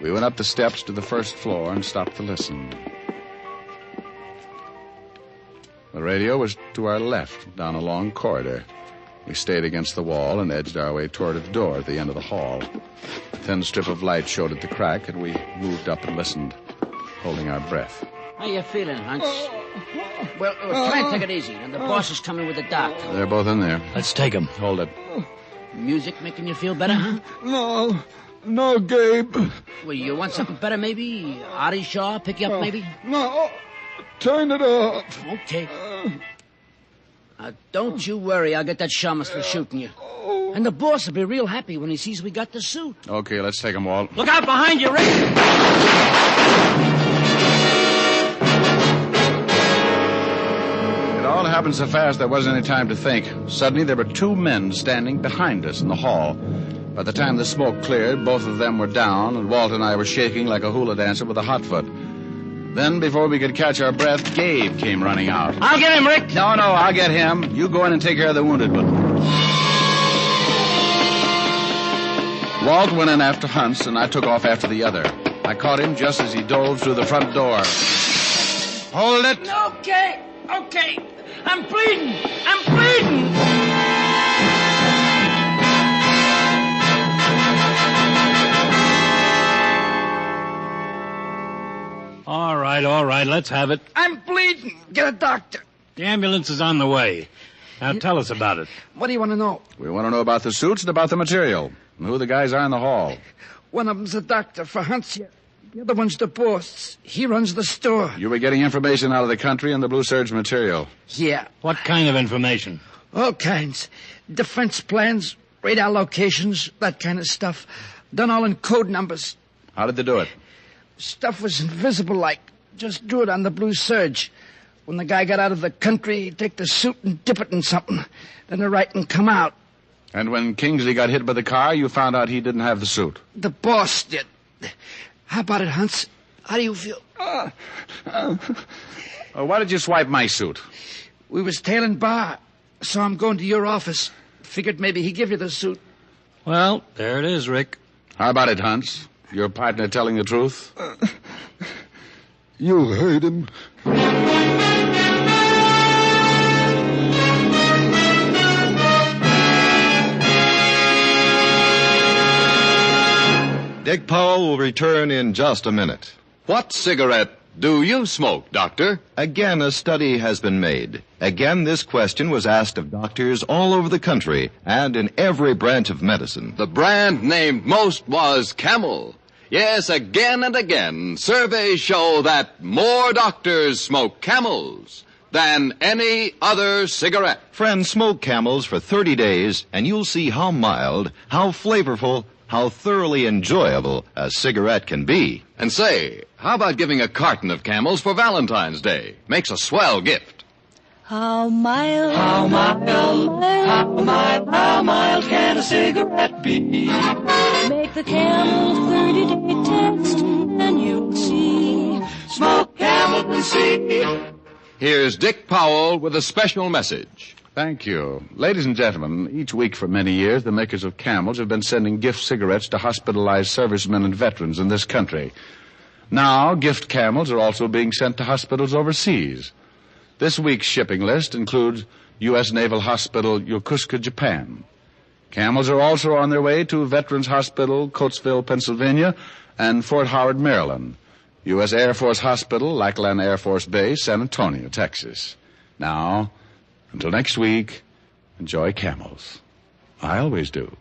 We went up the steps to the first floor and stopped to listen. The radio was to our left, down a long corridor. We stayed against the wall and edged our way toward a door at the end of the hall. A thin strip of light showed at the crack, and we moved up and listened, holding our breath. How you feeling, Hans? Well, try and take it easy. And the boss is coming with the doctor. They're both in there. Let's take them. Hold it. Music making you feel better, huh? No, Gabe. Well, you want something better, maybe? Artie Shaw pick you up, maybe? No, turn it off. Okay. Don't you worry. I'll get that shamus for shooting you. And the boss will be real happy when he sees we got the suit. Okay, let's take them, Walt. Look out behind you, Rick! It all happened so fast there wasn't any time to think. Suddenly, there were two men standing behind us in the hall. By the time the smoke cleared, both of them were down, and Walt and I were shaking like a hula dancer with a hot foot. Then, before we could catch our breath, Gabe came running out. I'll get him, Rick! No, I'll get him. You go in and take care of the wounded one. Walt went in after Hunts, and I took off after the other. I caught him just as he dove through the front door. Hold it! Okay. I'm bleeding! All right, let's have it. I'm bleeding. Get a doctor. The ambulance is on the way. Now tell us about it. What do you want to know? We want to know about the suits and about the material, and who the guys are in the hall. One of them's a doctor for Hunsia. The other one's the boss. He runs the store. You were getting information out of the country and the blue serge material. Yeah. What kind of information? All kinds. Defense plans, radar locations, that kind of stuff. Done all in code numbers. How did they do it? Stuff was invisible like. Just drew it on the blue serge. When the guy got out of the country, he'd take the suit and dip it in something. Then the writing come out. And when Kingsley got hit by the car, you found out he didn't have the suit. The boss did. How about it, Hunts? How do you feel? Why did you swipe my suit? We was tailing Bar. So I'm going to your office. Figured maybe he'd give you the suit. Well, there it is, Rick. How about it, Hunts? Your partner telling the truth? You heard him. Dick Powell will return in just a minute. What cigarette do you smoke, Doctor? Again, a study has been made. Again, this question was asked of doctors all over the country and in every branch of medicine. The brand named most was Camel. Yes, again and again, surveys show that more doctors smoke Camels than any other cigarette. Friends, smoke Camels for 30 days, and you'll see how mild, how flavorful, how thoroughly enjoyable a cigarette can be. And say, how about giving a carton of Camels for Valentine's Day? Makes a swell gift. How mild, how mild, how mild, how mild can a cigarette be? Make the Camel 30-day test, and you'll see. Smoke Camel and see. Here's Dick Powell with a special message. Thank you. Ladies and gentlemen, each week for many years, the makers of Camels have been sending gift cigarettes to hospitalized servicemen and veterans in this country. Now, gift Camels are also being sent to hospitals overseas. This week's shipping list includes U.S. Naval Hospital, Yokosuka, Japan. Camels are also on their way to Veterans Hospital, Coatesville, Pennsylvania, and Fort Howard, Maryland. U.S. Air Force Hospital, Lackland Air Force Base, San Antonio, Texas. Now, until next week, enjoy Camels. I always do.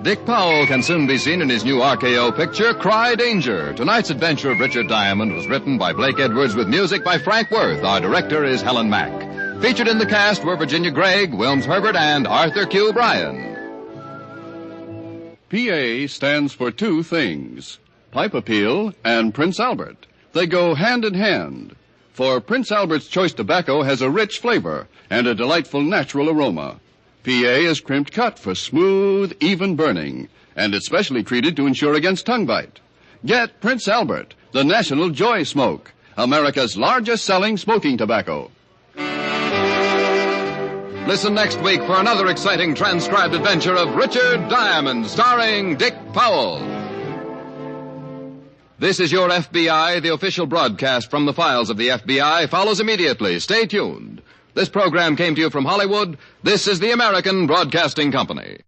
Dick Powell can soon be seen in his new RKO picture, Cry Danger. Tonight's adventure of Richard Diamond was written by Blake Edwards with music by Frank Worth. Our director is Helen Mack. Featured in the cast were Virginia Gregg, Wilms Herbert, and Arthur Q. Bryan. PA stands for two things, Pipe Appeal and Prince Albert. They go hand in hand. For Prince Albert's Choice Tobacco has a rich flavor and a delightful natural aroma. PA is crimped cut for smooth, even burning, and it's specially treated to ensure against tongue bite. Get Prince Albert, the National Joy Smoke, America's largest selling smoking tobacco. Listen next week for another exciting transcribed adventure of Richard Diamond, starring Dick Powell. This is Your FBI. The official broadcast from the files of the FBI follows immediately. Stay tuned. This program came to you from Hollywood. This is the American Broadcasting Company.